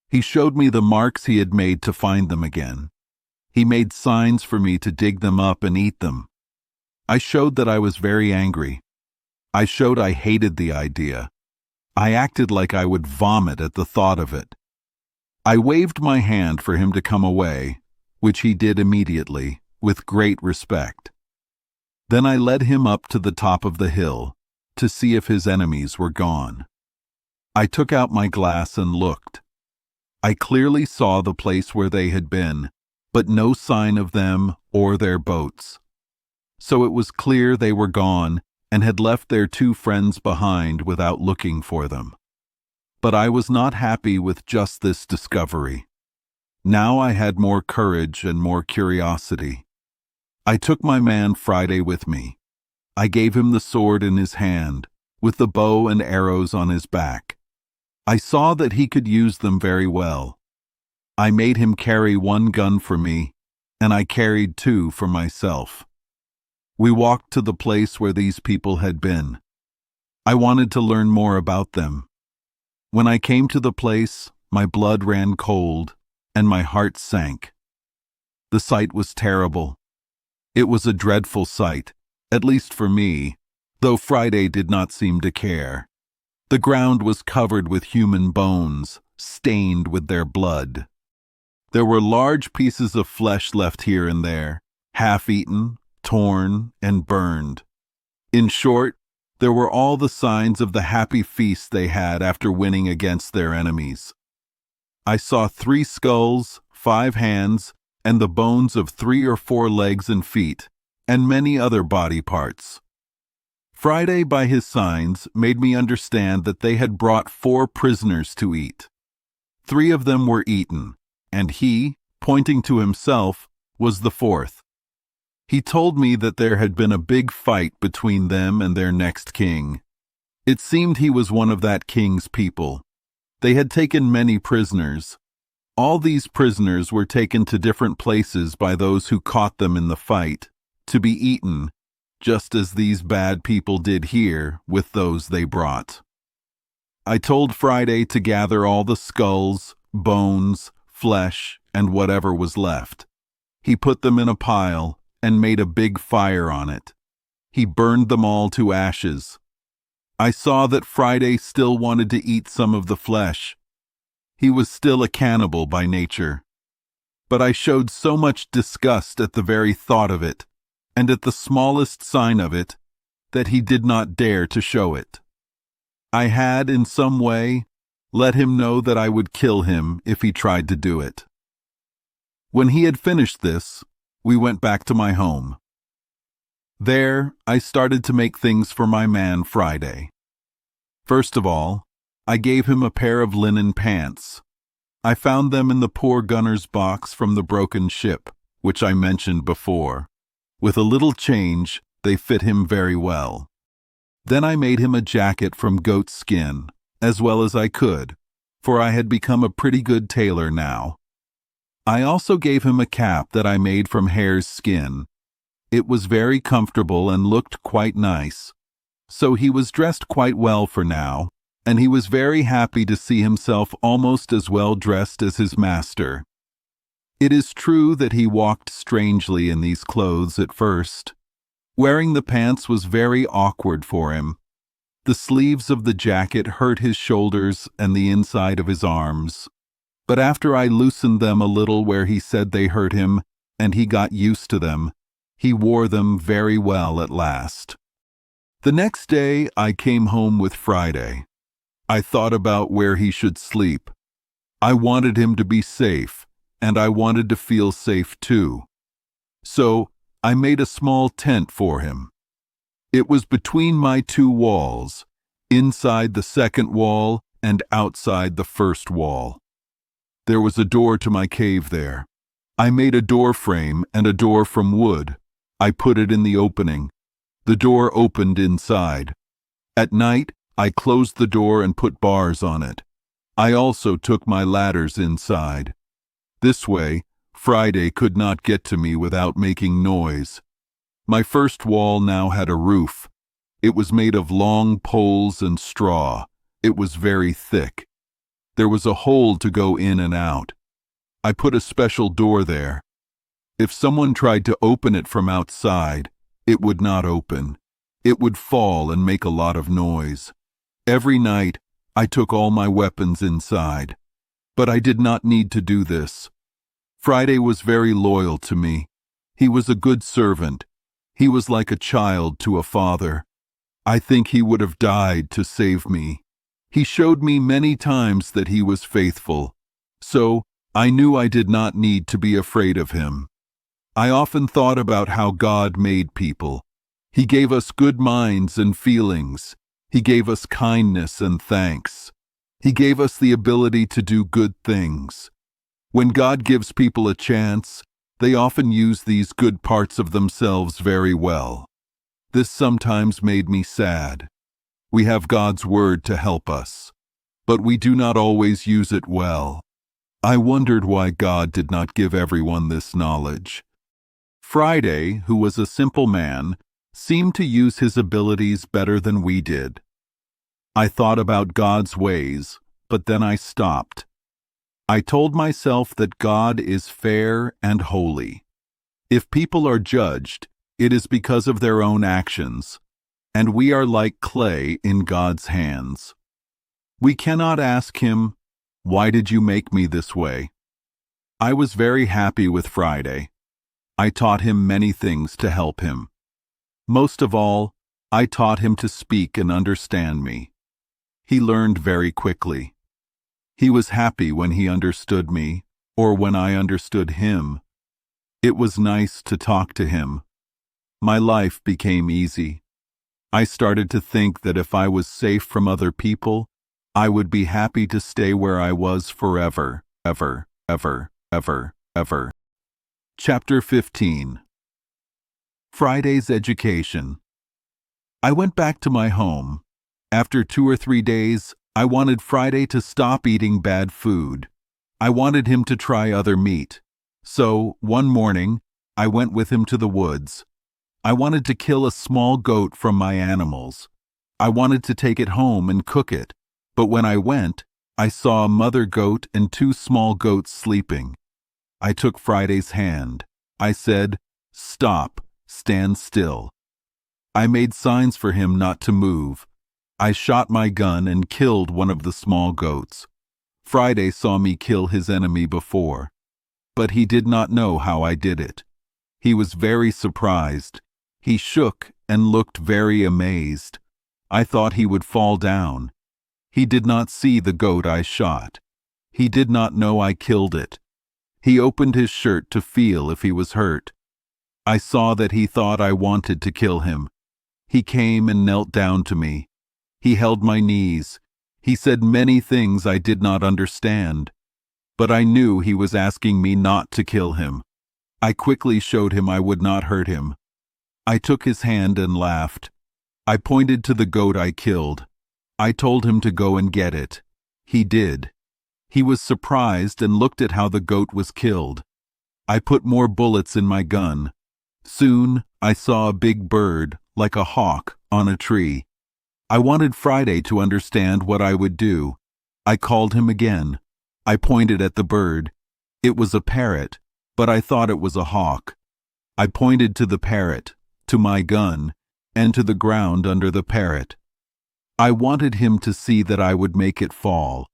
[SPEAKER 1] He showed me the marks he had made to find them again. He made signs for me to dig them up and eat them. I showed that I was very angry. I showed I hated the idea. I acted like I would vomit at the thought of it. I waved my hand for him to come away, which he did immediately, with great respect. Then I led him up to the top of the hill, to see if his enemies were gone. I took out my glass and looked. I clearly saw the place where they had been, but no sign of them or their boats. So it was clear they were gone and had left their two friends behind without looking for them. But I was not happy with just this discovery. Now I had more courage and more curiosity. I took my man Friday with me. I gave him the sword in his hand, with the bow and arrows on his back. I saw that he could use them very well. I made him carry one gun for me, and I carried two for myself. We walked to the place where these people had been. I wanted to learn more about them. When I came to the place, my blood ran cold, and my heart sank. The sight was terrible. It was a dreadful sight, at least for me, though Friday did not seem to care. The ground was covered with human bones, stained with their blood. There were large pieces of flesh left here and there, half-eaten, torn, and burned. In short, there were all the signs of the happy feast they had after winning against their enemies. I saw 3 skulls, 5 hands, and the bones of 3 or 4 legs and feet, and many other body parts. Friday, by his signs, made me understand that they had brought 4 prisoners to eat. 3 of them were eaten, and he, pointing to himself, was the 4th. He told me that there had been a big fight between them and their next king. It seemed he was one of that king's people. They had taken many prisoners. All these prisoners were taken to different places by those who caught them in the fight, to be eaten, just as these bad people did here with those they brought. I told Friday to gather all the skulls, bones, flesh, and whatever was left. He put them in a pile and made a big fire on it. He burned them all to ashes. I saw that Friday still wanted to eat some of the flesh. He was still a cannibal by nature. But I showed so much disgust at the very thought of it, and at the smallest sign of it, that he did not dare to show it. I had, in some way, let him know that I would kill him if he tried to do it. When he had finished this, we went back to my home. There, I started to make things for my man Friday. First of all, I gave him a pair of linen pants. I found them in the poor gunner's box from the broken ship, which I mentioned before. With a little change, they fit him very well. Then I made him a jacket from goat skin, as well as I could, for I had become a pretty good tailor now. I also gave him a cap that I made from hare's skin. It was very comfortable and looked quite nice. So he was dressed quite well for now, and he was very happy to see himself almost as well dressed as his master. It is true that he walked strangely in these clothes at first. Wearing the pants was very awkward for him. The sleeves of the jacket hurt his shoulders and the inside of his arms. But after I loosened them a little where he said they hurt him, and he got used to them, he wore them very well at last. The next day I came home with Friday. I thought about where he should sleep. I wanted him to be safe, and I wanted to feel safe too. So I made a small tent for him. It was between my two walls, inside the second wall and outside the first wall. There was a door to my cave there. I made a door frame and a door from wood. I put it in the opening. The door opened inside. At night, I closed the door and put bars on it. I also took my ladders inside. This way, Friday could not get to me without making noise. My first wall now had a roof. It was made of long poles and straw. It was very thick. There was a hole to go in and out. I put a special door there. If someone tried to open it from outside, it would not open. It would fall and make a lot of noise. Every night, I took all my weapons inside. But I did not need to do this. Friday was very loyal to me. He was a good servant. He was like a child to a father. I think he would have died to save me. He showed me many times that he was faithful. So, I knew I did not need to be afraid of him. I often thought about how God made people. He gave us good minds and feelings. He gave us kindness and thanks. He gave us the ability to do good things. When God gives people a chance, they often use these good parts of themselves very well. This sometimes made me sad. We have God's word to help us, but we do not always use it well. I wondered why God did not give everyone this knowledge. Friday, who was a simple man, seemed to use his abilities better than we did. I thought about God's ways, but then I stopped. I told myself that God is fair and holy. If people are judged, it is because of their own actions, and we are like clay in God's hands. We cannot ask him, "Why did you make me this way?" I was very happy with Friday. I taught him many things to help him. Most of all, I taught him to speak and understand me. He learned very quickly. He was happy when he understood me, or when I understood him. It was nice to talk to him. My life became easy. I started to think that if I was safe from other people, I would be happy to stay where I was forever, ever, ever, ever, ever. Chapter 15. Friday's Education. I went back to my home. After 2 or 3 days, I wanted Friday to stop eating bad food. I wanted him to try other meat. So, one morning, I went with him to the woods. I wanted to kill a small goat from my animals. I wanted to take it home and cook it. But when I went, I saw a mother goat and 2 small goats sleeping. I took Friday's hand. I said, "Stop, stand still." I made signs for him not to move. I shot my gun and killed one of the small goats. Friday saw me kill his enemy before, but he did not know how I did it. He was very surprised. He shook and looked very amazed. I thought he would fall down. He did not see the goat I shot. He did not know I killed it. He opened his shirt to feel if he was hurt. I saw that he thought I wanted to kill him. He came and knelt down to me. He held my knees. He said many things I did not understand, but I knew he was asking me not to kill him. I quickly showed him I would not hurt him. I took his hand and laughed. I pointed to the goat I killed. I told him to go and get it. He did. He was surprised and looked at how the goat was killed. I put more bullets in my gun. Soon, I saw a big bird, like a hawk, on a tree. I wanted Friday to understand what I would do. I called him again. I pointed at the bird. It was a parrot, but I thought it was a hawk. I pointed to the parrot, to my gun, and to the ground under the parrot. I wanted him to see that I would make it fall.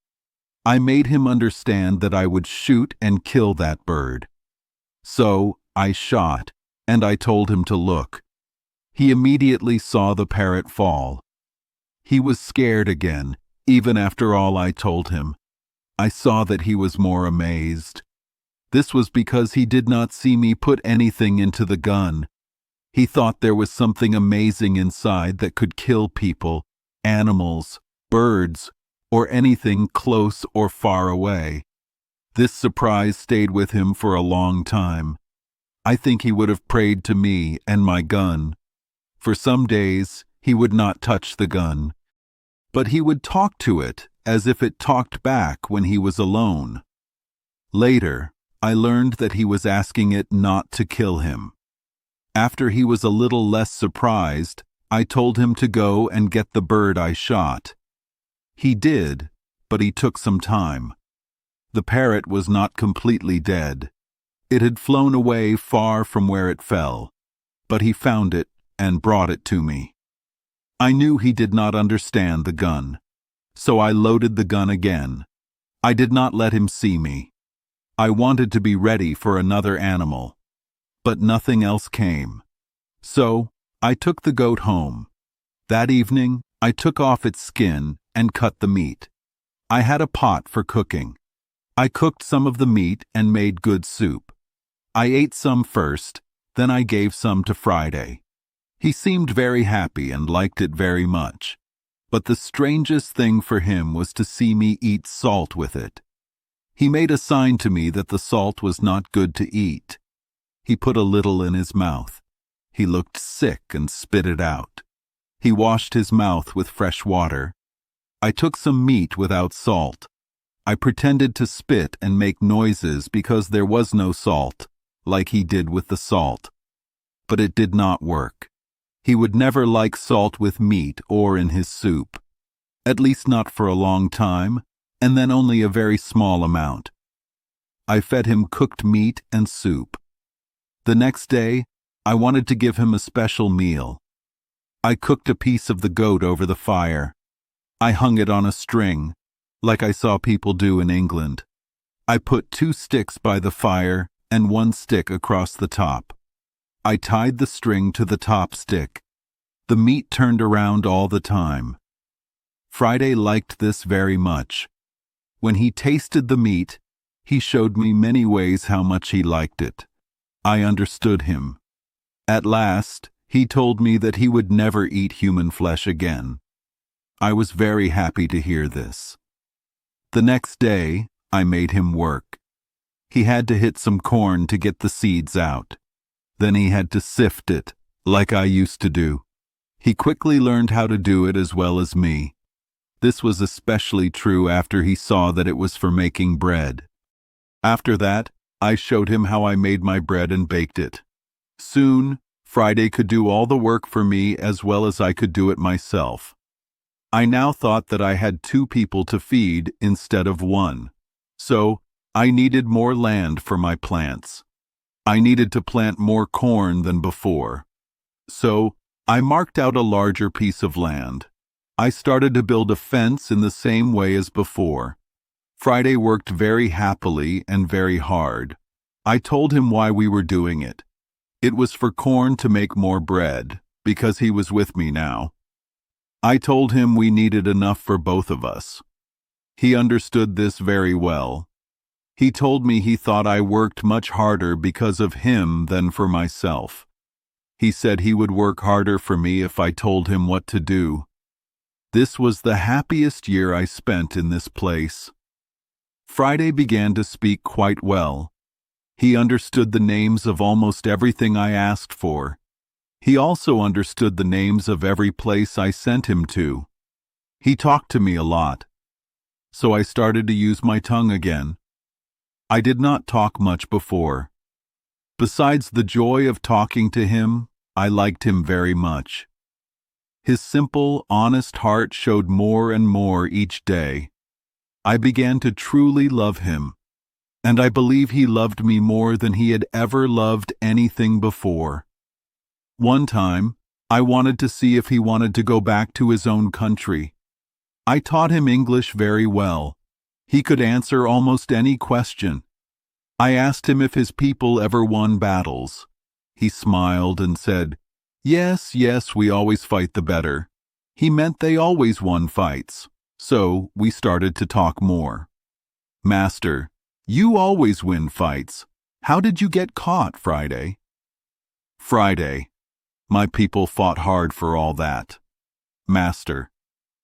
[SPEAKER 1] I made him understand that I would shoot and kill that bird. So, I shot, and I told him to look. He immediately saw the parrot fall. He was scared again, even after all I told him. I saw that he was more amazed. This was because he did not see me put anything into the gun. He thought there was something amazing inside that could kill people, animals, birds, or anything close or far away. This surprise stayed with him for a long time. I think he would have prayed to me and my gun. For some days, he would not touch the gun, but he would talk to it as if it talked back when he was alone. Later, I learned that he was asking it not to kill him. After he was a little less surprised, I told him to go and get the bird I shot. He did, but he took some time. The parrot was not completely dead. It had flown away far from where it fell, but he found it and brought it to me. I knew he did not understand the gun, so I loaded the gun again. I did not let him see me. I wanted to be ready for another animal, but nothing else came. So I took the goat home. That evening, I took off its skin and cut the meat. I had a pot for cooking. I cooked some of the meat and made good soup. I ate some first, then I gave some to Friday. He seemed very happy and liked it very much. But the strangest thing for him was to see me eat salt with it. He made a sign to me that the salt was not good to eat. He put a little in his mouth. He looked sick and spit it out. He washed his mouth with fresh water. I took some meat without salt. I pretended to spit and make noises because there was no salt, like he did with the salt. But it did not work. He would never like salt with meat or in his soup. At least not for a long time, and then only a very small amount. I fed him cooked meat and soup. The next day, I wanted to give him a special meal. I cooked a piece of the goat over the fire. I hung it on a string, like I saw people do in England. I put 2 sticks by the fire and 1 stick across the top. I tied the string to the top stick. The meat turned around all the time. Friday liked this very much. When he tasted the meat, he showed me many ways how much he liked it. I understood him. At last, he told me that he would never eat human flesh again. I was very happy to hear this. The next day, I made him work. He had to hit some corn to get the seeds out. Then he had to sift it, like I used to do. He quickly learned how to do it as well as me. This was especially true after he saw that it was for making bread. After that, I showed him how I made my bread and baked it. Soon, Friday could do all the work for me as well as I could do it myself. I now thought that I had 2 people to feed instead of 1. So, I needed more land for my plants. I needed to plant more corn than before. So, I marked out a larger piece of land. I started to build a fence in the same way as before. Friday worked very happily and very hard. I told him why we were doing it. It was for corn to make more bread, because he was with me now. I told him we needed enough for both of us. He understood this very well. He told me he thought I worked much harder because of him than for myself. He said he would work harder for me if I told him what to do. This was the happiest year I spent in this place. Friday began to speak quite well. He understood the names of almost everything I asked for. He also understood the names of every place I sent him to. He talked to me a lot, so I started to use my tongue again. I did not talk much before. Besides the joy of talking to him, I liked him very much. His simple, honest heart showed more and more each day. I began to truly love him, and I believe he loved me more than he had ever loved anything before. One time, I wanted to see if he wanted to go back to his own country. I taught him English very well. He could answer almost any question. I asked him if his people ever won battles. He smiled and said, "Yes, yes, we always fight the better." He meant they always won fights. So we started to talk more. "Master, you always win fights. How did you get caught, Friday?" "Friday, my people fought hard for all that." "Master,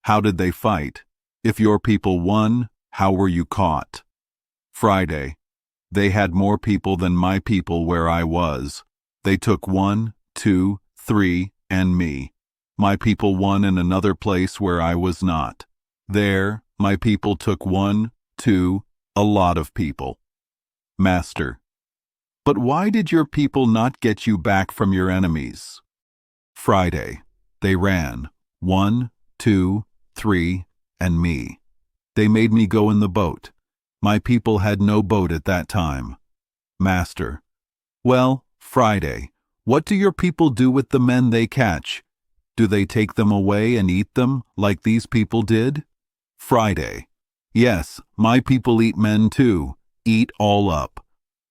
[SPEAKER 1] how did they fight? If your people won, how were you caught?" "Friday, they had more people than my people where I was. They took 1, 2, 3, and me. My people won in another place where I was not. There, my people took 1, 2, a lot of people." "Master, but why did your people not get you back from your enemies?" "Friday, they ran, 1, 2, 3, and me. They made me go in the boat. My people had no boat at that time." "Master, well, Friday, what do your people do with the men they catch? Do they take them away and eat them like these people did?" "Friday, yes, my people eat men too, eat all up."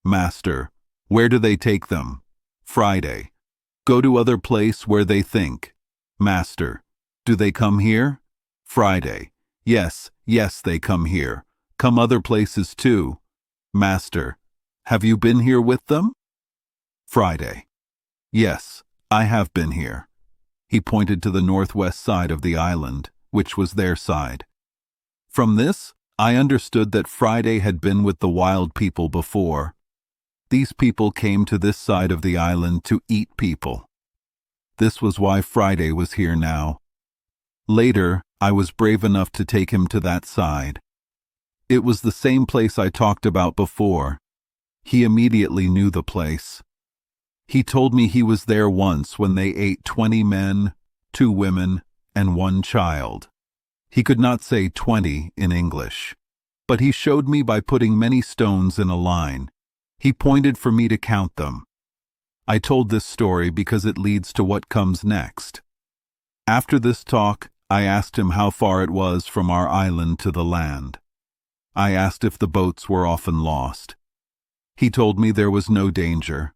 [SPEAKER 1] "Master, where do they take them?" "Friday, go to other place where they think." "Master, do they come here?" "Friday, yes, yes, they come here. Come other places too." "Master, have you been here with them?" "Friday, yes, I have been here." He pointed to the northwest side of the island, which was their side. From this, I understood that Friday had been with the wild people before. These people came to this side of the island to eat people. This was why Friday was here now. Later, I was brave enough to take him to that side. It was the same place I talked about before. He immediately knew the place. He told me he was there once when they ate 20 men, 2 women, and 1 child. He could not say 20 in English, but he showed me by putting many stones in a line. He pointed for me to count them. I told this story because it leads to what comes next. After this talk, I asked him how far it was from our island to the land. I asked if the boats were often lost. He told me there was no danger.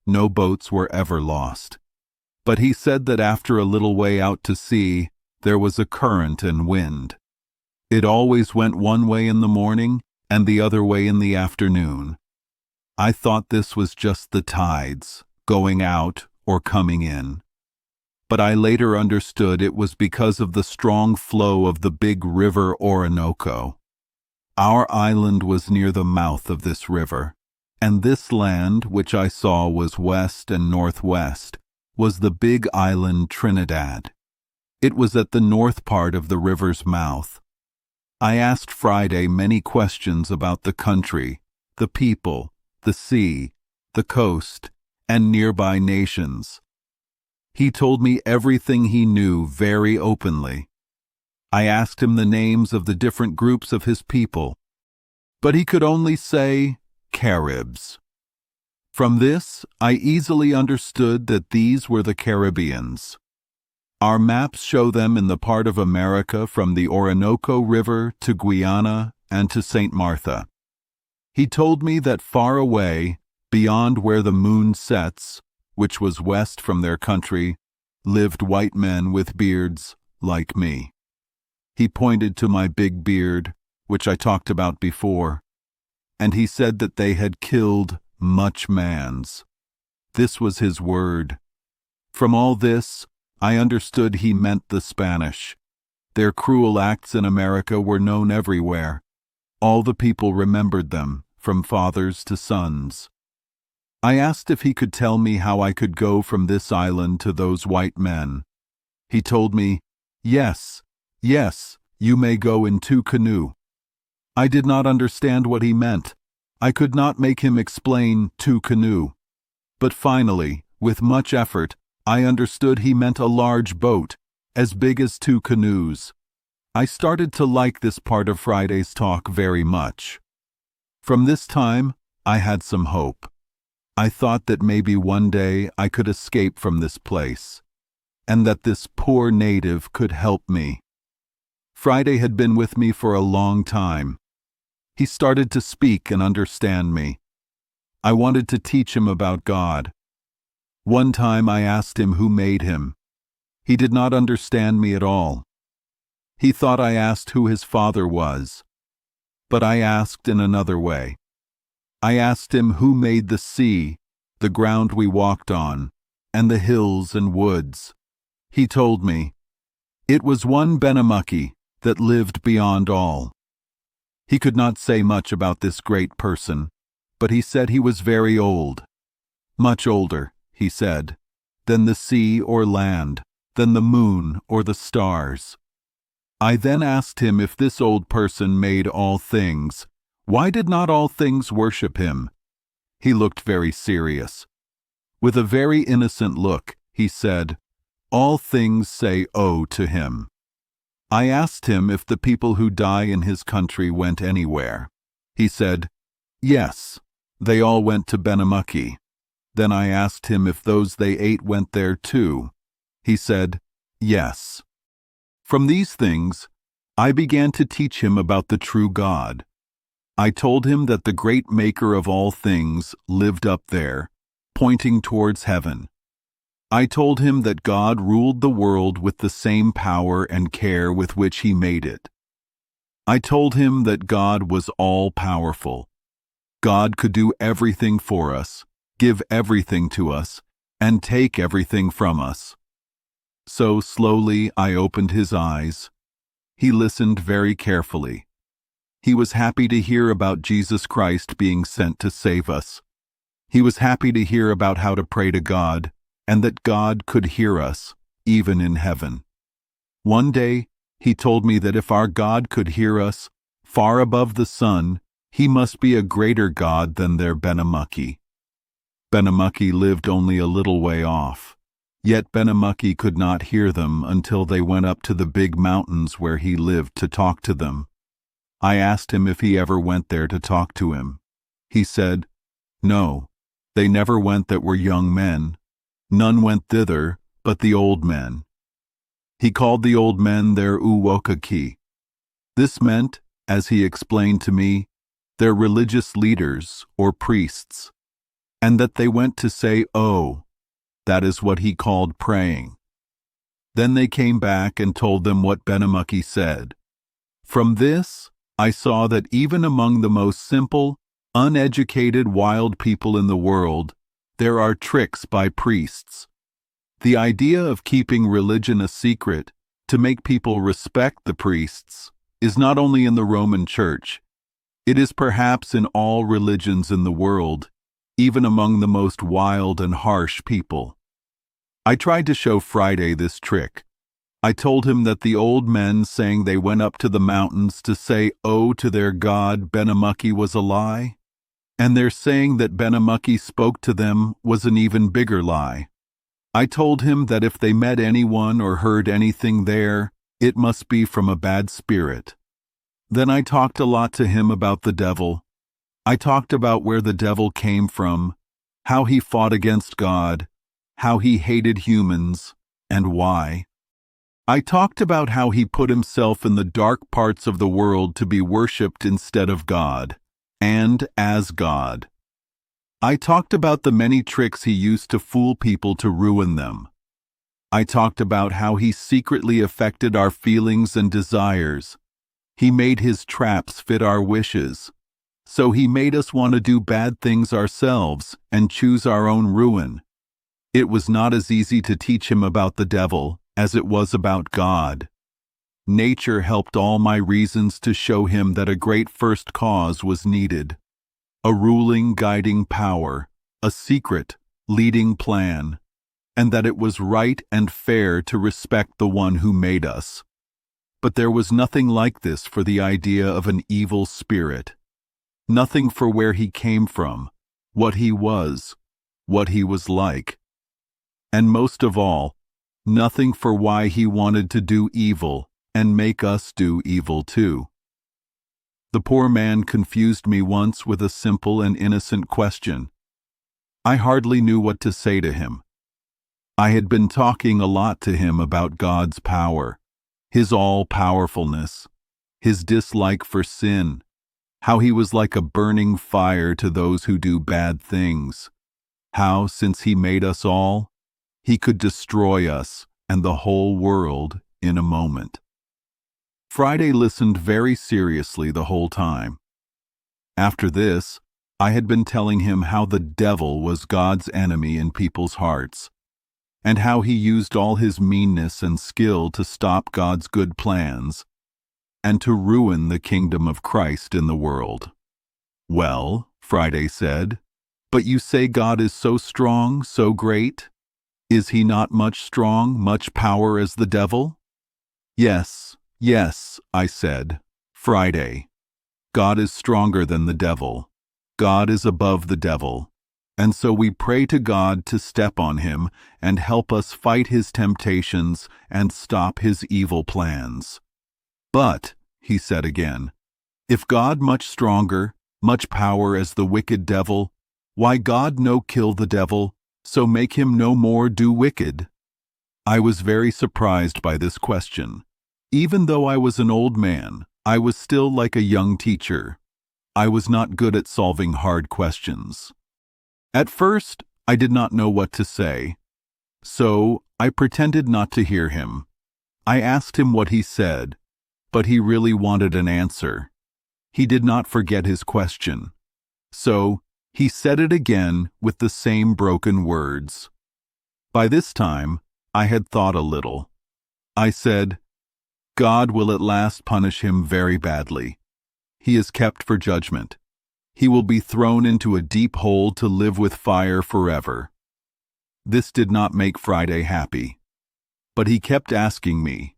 [SPEAKER 1] No boats were ever lost. But he said that after a little way out to sea, there was a current and wind. It always went one way in the morning and the other way in the afternoon. I thought this was just the tides, going out or coming in. But I later understood it was because of the strong flow of the big river Orinoco. Our island was near the mouth of this river, and this land, which I saw was west and northwest, was the big island Trinidad. It was at the north part of the river's mouth. I asked Friday many questions about the country, the people, the sea, the coast, and nearby nations. He told me everything he knew very openly. I asked him the names of the different groups of his people, but he could only say Caribs. From this, I easily understood that these were the Caribbeans. Our maps show them in the part of America from the Orinoco River to Guyana and to St. Martha. He told me that far away, beyond where the moon sets, which was west from their country, lived white men with beards like me. He pointed to my big beard, which I talked about before, and he said that they had killed much mans. This was his word. From all this, I understood he meant the Spanish. Their cruel acts in America were known everywhere. All the people remembered them, from fathers to sons. I asked if he could tell me how I could go from this island to those white men. He told me, "Yes, yes, you may go in 2 canoes." I did not understand what he meant. I could not make him explain 2 canoes. But finally, with much effort, I understood he meant a large boat, as big as 2 canoes. I started to like this part of Friday's talk very much. From this time, I had some hope. I thought that maybe one day I could escape from this place, and that this poor native could help me. Friday had been with me for a long time. He started to speak and understand me. I wanted to teach him about God. One time I asked him who made him. He did not understand me at all. He thought I asked who his father was. But I asked in another way. I asked him who made the sea, the ground we walked on, and the hills and woods. He told me, it was one Benamuckee that lived beyond all. He could not say much about this great person, but he said he was very old. Much older, he said, than the sea or land, than the moon or the stars. I then asked him if this old person made all things, why did not all things worship him? He looked very serious. With a very innocent look, he said, all things say "Oh" to him. I asked him if the people who die in his country went anywhere. He said, yes, they all went to Benamuckee. Then I asked him if those they ate went there too. He said, yes. From these things, I began to teach him about the true God. I told him that the great maker of all things lived up there, pointing towards heaven. I told him that God ruled the world with the same power and care with which he made it. I told him that God was all-powerful. God could do everything for us, give everything to us, and take everything from us. So slowly I opened his eyes. He listened very carefully. He was happy to hear about Jesus Christ being sent to save us. He was happy to hear about how to pray to God, and that God could hear us, even in heaven. One day, he told me that if our God could hear us, far above the sun, he must be a greater God than their Benamuckee. Benamuckee lived only a little way off, yet Benamuckee could not hear them until they went up to the big mountains where he lived to talk to them. I asked him if he ever went there to talk to him. He said, no, they never went that were young men. None went thither but the old men. He called the old men their Uwokakee. This meant, as he explained to me, their religious leaders or priests, and that they went to say "Oh." That is what he called praying. Then they came back and told them what Benamuckee said. From this, I saw that even among the most simple, uneducated wild people in the world, there are tricks by priests. The idea of keeping religion a secret to make people respect the priests is not only in the Roman Church, it is perhaps in all religions in the world, even among the most wild and harsh people. I tried to show Friday this trick. I told him that the old men saying they went up to the mountains to say "Oh" to their god Benamuckee was a lie, and their saying that Benamuckee spoke to them was an even bigger lie. I told him that if they met anyone or heard anything there, it must be from a bad spirit. Then I talked a lot to him about the devil. I talked about where the devil came from, how he fought against God, how he hated humans, and why. I talked about how he put himself in the dark parts of the world to be worshipped instead of God, and as God. I talked about the many tricks he used to fool people to ruin them. I talked about how he secretly affected our feelings and desires. He made his traps fit our wishes. So he made us want to do bad things ourselves and choose our own ruin. It was not as easy to teach him about the devil as it was about God. Nature helped all my reasons to show him that a great first cause was needed, a ruling, guiding power, a secret, leading plan, and that it was right and fair to respect the one who made us. But there was nothing like this for the idea of an evil spirit. Nothing for where he came from, what he was like. And most of all, nothing for why he wanted to do evil and make us do evil too. The poor man confused me once with a simple and innocent question. I hardly knew what to say to him. I had been talking a lot to him about God's power, His all-powerfulness, His dislike for sin, how He was like a burning fire to those who do bad things, how, since He made us all, He could destroy us and the whole world in a moment. Friday listened very seriously the whole time. After this, I had been telling him how the devil was God's enemy in people's hearts, and how he used all his meanness and skill to stop God's good plans and to ruin the kingdom of Christ in the world. Well, Friday said, but you say God is so strong, so great? Is he not much strong, much power as the devil? Yes, I said, Friday. God is stronger than the devil. God is above the devil. And so we pray to God to step on him and help us fight his temptations and stop his evil plans. But, he said again, if God much stronger, much power as the wicked devil, why God no kill the devil, so make him no more do wicked? I was very surprised by this question. Even though I was an old man, I was still like a young teacher. I was not good at solving hard questions. At first, I did not know what to say, so I pretended not to hear him. I asked him what he said, but he really wanted an answer. He did not forget his question. So he said it again with the same broken words. By this time, I had thought a little. I said, God will at last punish him very badly. He is kept for judgment. He will be thrown into a deep hole to live with fire forever. This did not make Friday happy. But he kept asking me.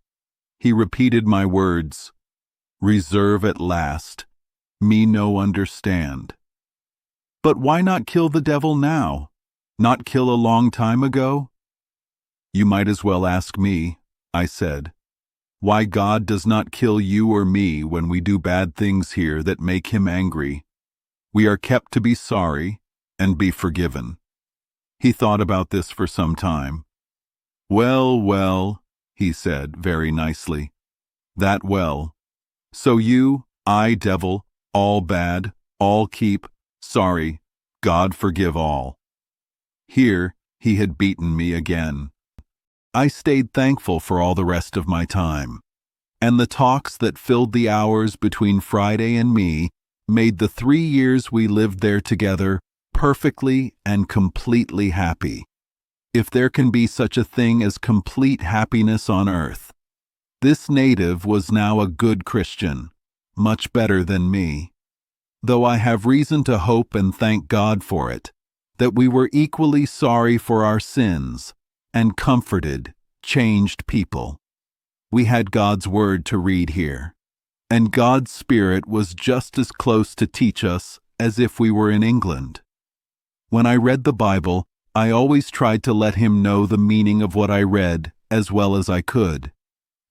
[SPEAKER 1] He repeated my words, reserve at last, me no understand. But why not kill the devil now? Not kill a long time ago? You might as well ask me, I said, why God does not kill you or me when we do bad things here that make him angry. We are kept to be sorry and be forgiven. He thought about this for some time. Well, he said very nicely. That well. So you, I, devil, all bad, all keep, sorry, God forgive all. Here he had beaten me again. I stayed thankful for all the rest of my time, and the talks that filled the hours between Friday and me made the 3 years we lived there together perfectly and completely happy. If there can be such a thing as complete happiness on earth. This native was now a good Christian, much better than me, though I have reason to hope and thank God for it, that we were equally sorry for our sins and comforted, changed people. We had God's Word to read here, and God's Spirit was just as close to teach us as if we were in England. When I read the Bible, I always tried to let him know the meaning of what I read as well as I could,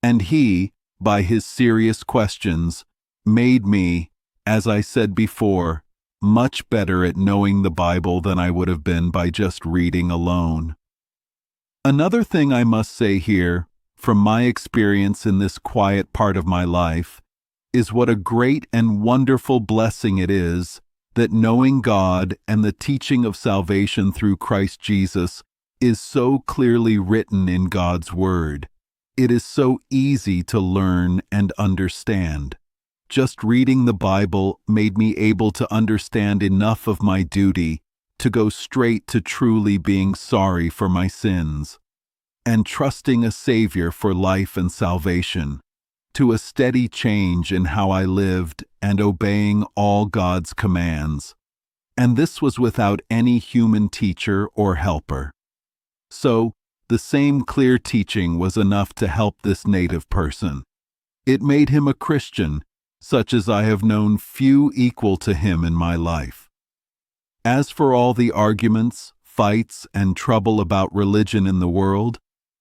[SPEAKER 1] and he, by his serious questions, made me, as I said before, much better at knowing the Bible than I would have been by just reading alone. Another thing I must say here, from my experience in this quiet part of my life, is what a great and wonderful blessing it is that knowing God and the teaching of salvation through Christ Jesus is so clearly written in God's Word. It is so easy to learn and understand. Just reading the Bible made me able to understand enough of my duty to go straight to truly being sorry for my sins, and trusting a Savior for life and salvation, to a steady change in how I lived and obeying all God's commands, and this was without any human teacher or helper. So, the same clear teaching was enough to help this native person. It made him a Christian, such as I have known few equal to him in my life. As for all the arguments, fights, and trouble about religion in the world,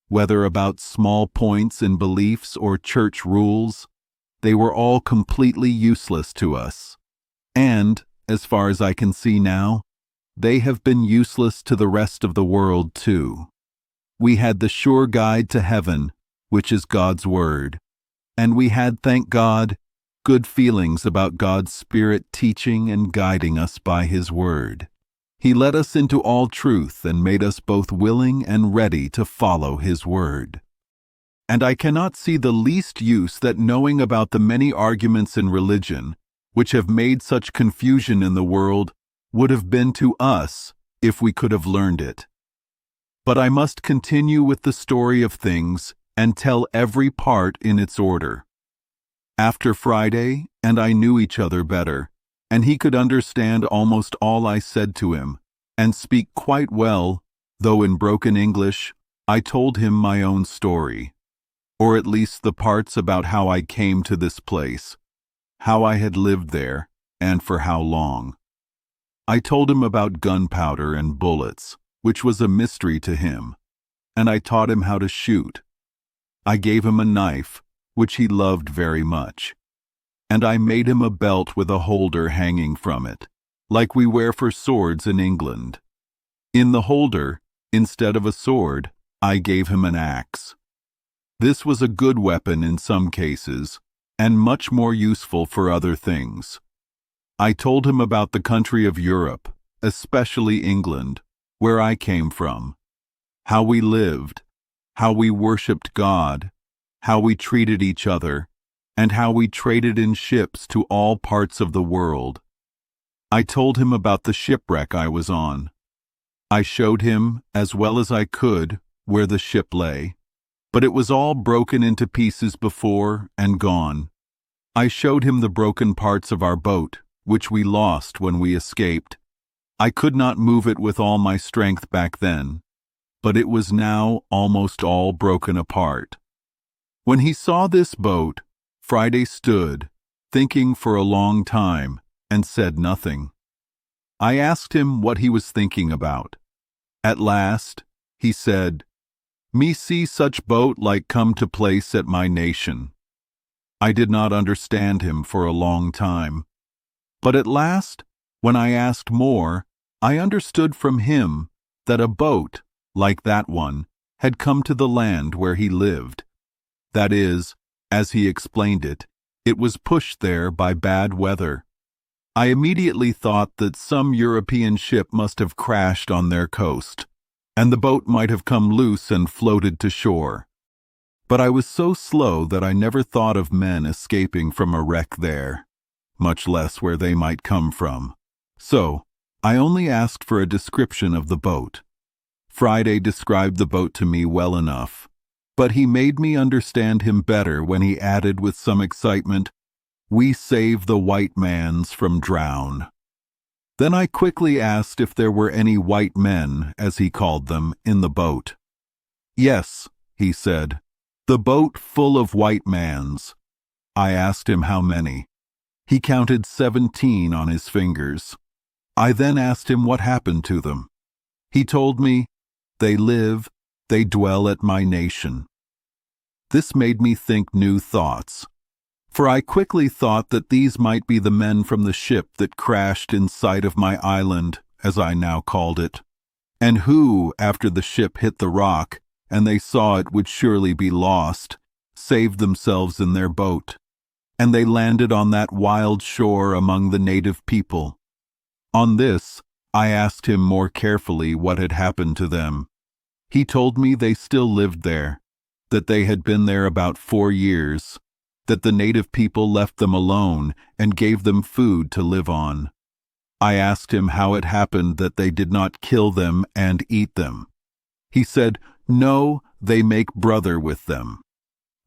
[SPEAKER 1] whether about small points in beliefs or church rules, they were all completely useless to us. And, as far as I can see now, they have been useless to the rest of the world too. We had the sure guide to heaven, which is God's Word, and we had, thank God, good feelings about God's Spirit teaching and guiding us by His Word. He led us into all truth and made us both willing and ready to follow His Word. And I cannot see the least use that knowing about the many arguments in religion, which have made such confusion in the world, would have been to us if we could have learned it. But I must continue with the story of things and tell every part in its order. After Friday, and I knew each other better, and he could understand almost all I said to him, and speak quite well, though in broken English, I told him my own story, or at least the parts about how I came to this place, how I had lived there, and for how long. I told him about gunpowder and bullets, which was a mystery to him, and I taught him how to shoot. I gave him a knife, which he loved very much, and I made him a belt with a holder hanging from it, like we wear for swords in England. In the holder, instead of a sword, I gave him an axe. This was a good weapon in some cases, and much more useful for other things. I told him about the country of Europe, especially England, where I came from, how we lived, how we worshipped God, how we treated each other, and how we traded in ships to all parts of the world. I told him about the shipwreck I was on. I showed him, as well as I could, where the ship lay, but it was all broken into pieces before and gone. I showed him the broken parts of our boat, which we lost when we escaped. I could not move it with all my strength back then, but it was now almost all broken apart. When he saw this boat, Friday stood, thinking for a long time, and said nothing. I asked him what he was thinking about. At last, he said, "Me see such boat like come to place at my nation." I did not understand him for a long time. But at last, when I asked more, I understood from him that a boat, like that one, had come to the land where he lived. That is, as he explained it, it was pushed there by bad weather. I immediately thought that some European ship must have crashed on their coast, and the boat might have come loose and floated to shore. But I was so slow that I never thought of men escaping from a wreck there, much less where they might come from. So, I only asked for a description of the boat. Friday described the boat to me well enough, but he made me understand him better when he added with some excitement, "We save the white mans from drown." Then I quickly asked if there were any white men, as he called them, in the boat. "Yes," he said, "the boat full of white mans." I asked him how many. He counted 17 on his fingers. I then asked him what happened to them. He told me, "They live, they dwell at my nation." This made me think new thoughts, for I quickly thought that these might be the men from the ship that crashed in sight of my island, as I now called it, and who, after the ship hit the rock, and they saw it would surely be lost, saved themselves in their boat, and they landed on that wild shore among the native people. On this, I asked him more carefully what had happened to them. He told me they still lived there, that they had been there about 4 years, that the native people left them alone and gave them food to live on. I asked him how it happened that they did not kill them and eat them. He said, "No, they make brother with them."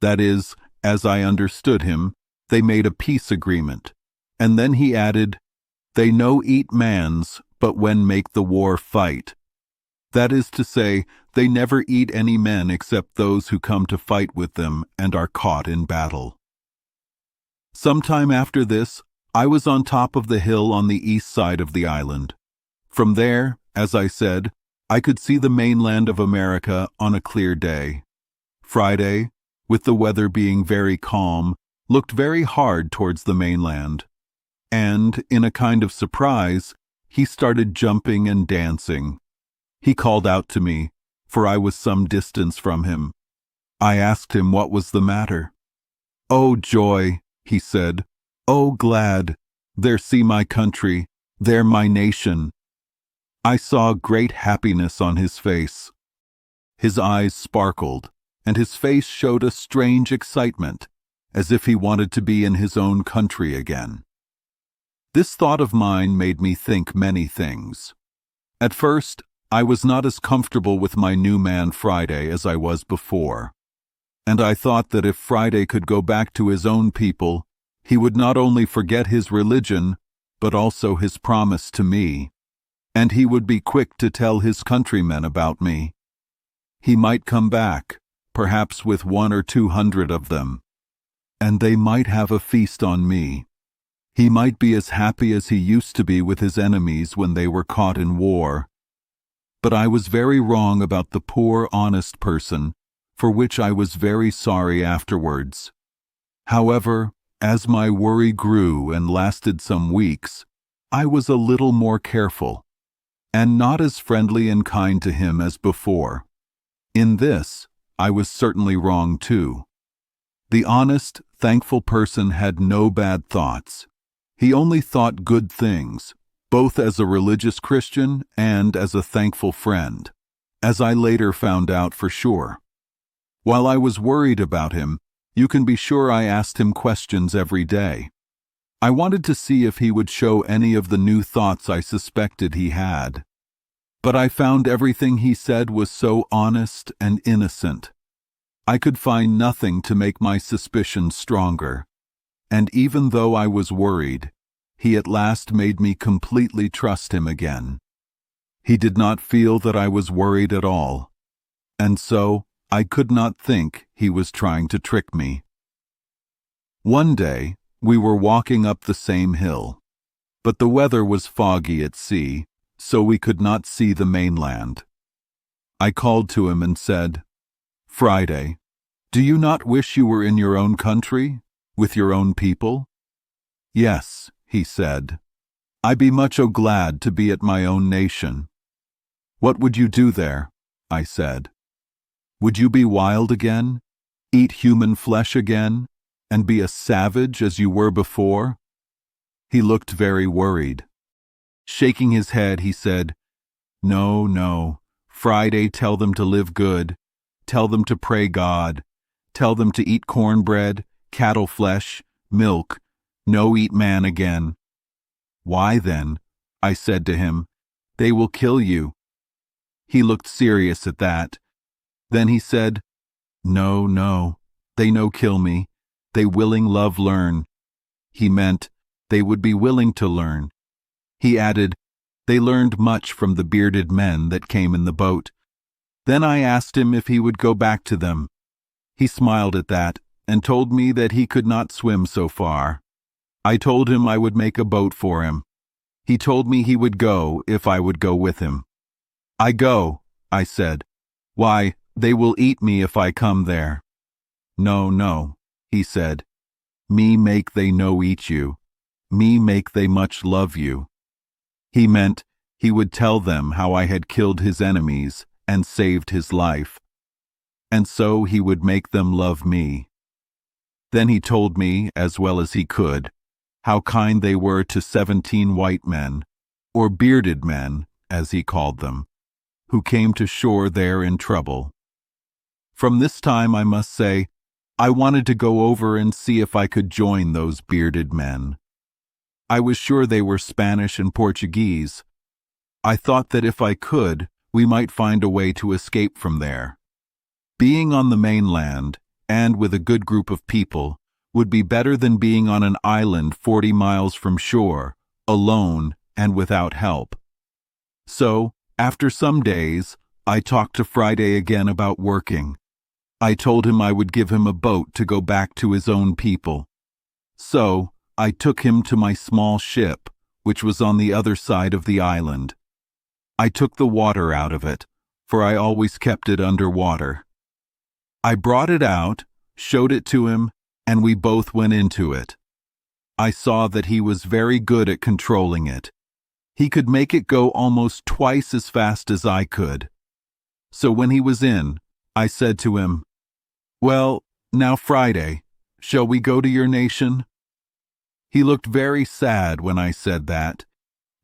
[SPEAKER 1] That is, as I understood him, they made a peace agreement, and then he added, They no eat mans, but when make the war fight. That is to say, they never eat any men except those who come to fight with them and are caught in battle. Sometime after this, I was on top of the hill on the east side of the island. From there, as I said, I could see the mainland of America on a clear day. Friday, with the weather being very calm, looked very hard towards the mainland. And, in a kind of surprise, he started jumping and dancing. He called out to me, for I was some distance from him. I asked him what was the matter. "Oh, joy," he said. "Oh, glad. There see my country. There my nation." I saw great happiness on his face. His eyes sparkled, and his face showed a strange excitement, as if he wanted to be in his own country again. This thought of mine made me think many things. At first, I was not as comfortable with my new man Friday as I was before, and I thought that if Friday could go back to his own people, he would not only forget his religion, but also his promise to me, and he would be quick to tell his countrymen about me. He might come back, perhaps with 100 or 200 of them, and they might have a feast on me. He might be as happy as he used to be with his enemies when they were caught in war. But I was very wrong about the poor, honest person, for which I was very sorry afterwards. However, as my worry grew and lasted some weeks, I was a little more careful, and not as friendly and kind to him as before. In this, I was certainly wrong too. The honest, thankful person had no bad thoughts. He only thought good things, both as a religious Christian and as a thankful friend, as I later found out for sure. While I was worried about him, you can be sure I asked him questions every day. I wanted to see if he would show any of the new thoughts I suspected he had. But I found everything he said was so honest and innocent. I could find nothing to make my suspicions stronger, and even though I was worried, he at last made me completely trust him again. He did not feel that I was worried at all, and so I could not think he was trying to trick me. One day, we were walking up the same hill, but the weather was foggy at sea, so we could not see the mainland. I called to him and said, "Friday, do you not wish you were in your own country, with your own people?" "Yes," he said, "I be much glad to be at my own nation." "What would you do there?" I said. "Would you be wild again, eat human flesh again, and be a savage as you were before?" He looked very worried. Shaking his head, he said, "No, no. Friday, tell them to live good. Tell them to pray God. Tell them to eat cornbread, cattle flesh, milk. No eat man again." "Why then?" I said to him. "They will kill you." He looked serious at that. Then he said, "No, no. They no kill me. They willing love learn." He meant they would be willing to learn. He added, "They learned much from the bearded men that came in the boat." Then I asked him if he would go back to them. He smiled at that and told me that he could not swim so far. I told him I would make a boat for him. He told me he would go if I would go with him. "I go," I said. "Why, they will eat me if I come there." "No, no," he said. "Me make they no eat you. Me make they much love you." He meant he would tell them how I had killed his enemies and saved his life, and so he would make them love me. Then he told me, as well as he could, how kind they were to 17 white men, or bearded men, as he called them, who came to shore there in trouble. From this time, I must say, I wanted to go over and see if I could join those bearded men. I was sure they were Spanish and Portuguese. I thought that if I could, we might find a way to escape from there. Being on the mainland, and with a good group of people, would be better than being on an island 40 miles from shore, alone and without help. So, after some days, I talked to Friday again about working. I told him I would give him a boat to go back to his own people. So, I took him to my small ship, which was on the other side of the island. I took the water out of it, for I always kept it under water. I brought it out, showed it to him, and we both went into it. I saw that he was very good at controlling it. He could make it go almost twice as fast as I could. So when he was in, I said to him, "Well, now Friday, shall we go to your nation?" He looked very sad when I said that.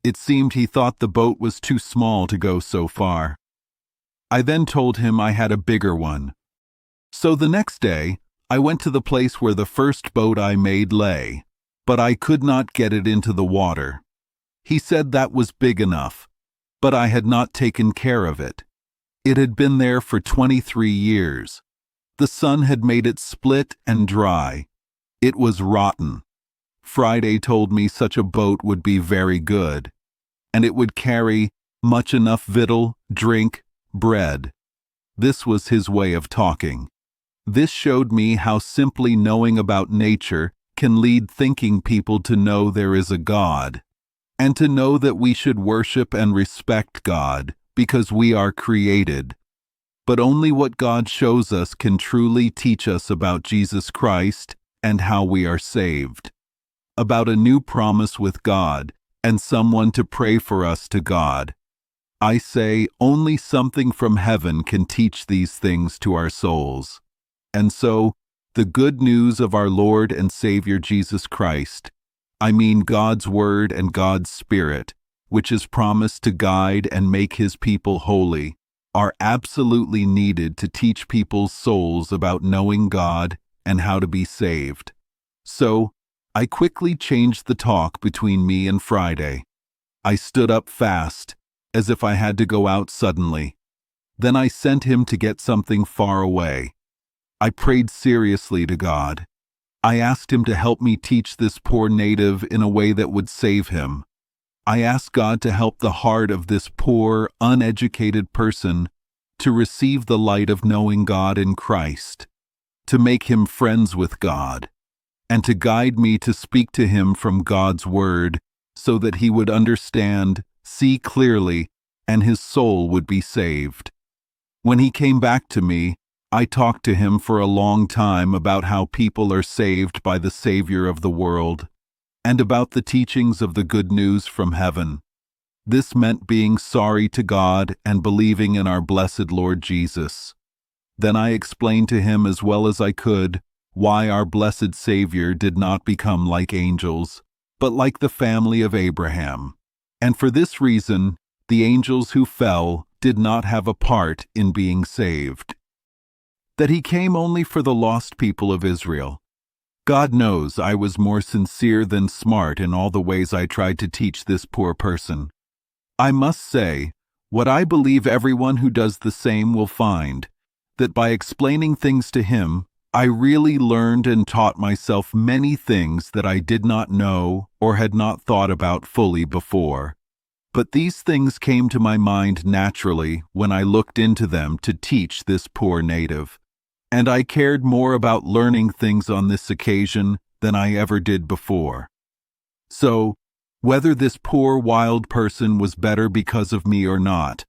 [SPEAKER 1] It seemed he thought the boat was too small to go so far. I then told him I had a bigger one. So the next day, I went to the place where the first boat I made lay, but I could not get it into the water. He said that was big enough, but I had not taken care of it. It had been there for 23 years. The sun had made it split and dry. It was rotten. Friday told me such a boat would be very good, and it would carry much enough victual, drink, bread. This was his way of talking. This showed me how simply knowing about nature can lead thinking people to know there is a God, and to know that we should worship and respect God because we are created. But only what God shows us can truly teach us about Jesus Christ and how we are saved, about a new promise with God and someone to pray for us to God. I say only something from heaven can teach these things to our souls. And so, the good news of our Lord and Savior Jesus Christ, I mean God's Word and God's Spirit, which is promised to guide and make His people holy, are absolutely needed to teach people's souls about knowing God and how to be saved. So, I quickly changed the talk between me and Friday. I stood up fast, as if I had to go out suddenly. Then I sent him to get something far away. I prayed seriously to God. I asked him to help me teach this poor native in a way that would save him. I asked God to help the heart of this poor, uneducated person to receive the light of knowing God in Christ, to make him friends with God, and to guide me to speak to him from God's Word so that he would understand, see clearly, and his soul would be saved. When he came back to me, I talked to him for a long time about how people are saved by the Savior of the world, and about the teachings of the good news from heaven. This meant being sorry to God and believing in our blessed Lord Jesus. Then I explained to him as well as I could why our blessed Savior did not become like angels, but like the family of Abraham. And for this reason, the angels who fell did not have a part in being saved. That he came only for the lost people of Israel. God knows I was more sincere than smart in all the ways I tried to teach this poor person. I must say, what I believe everyone who does the same will find, that by explaining things to him, I really learned and taught myself many things that I did not know or had not thought about fully before. But these things came to my mind naturally when I looked into them to teach this poor native, and I cared more about learning things on this occasion than I ever did before. So, whether this poor wild person was better because of me or not,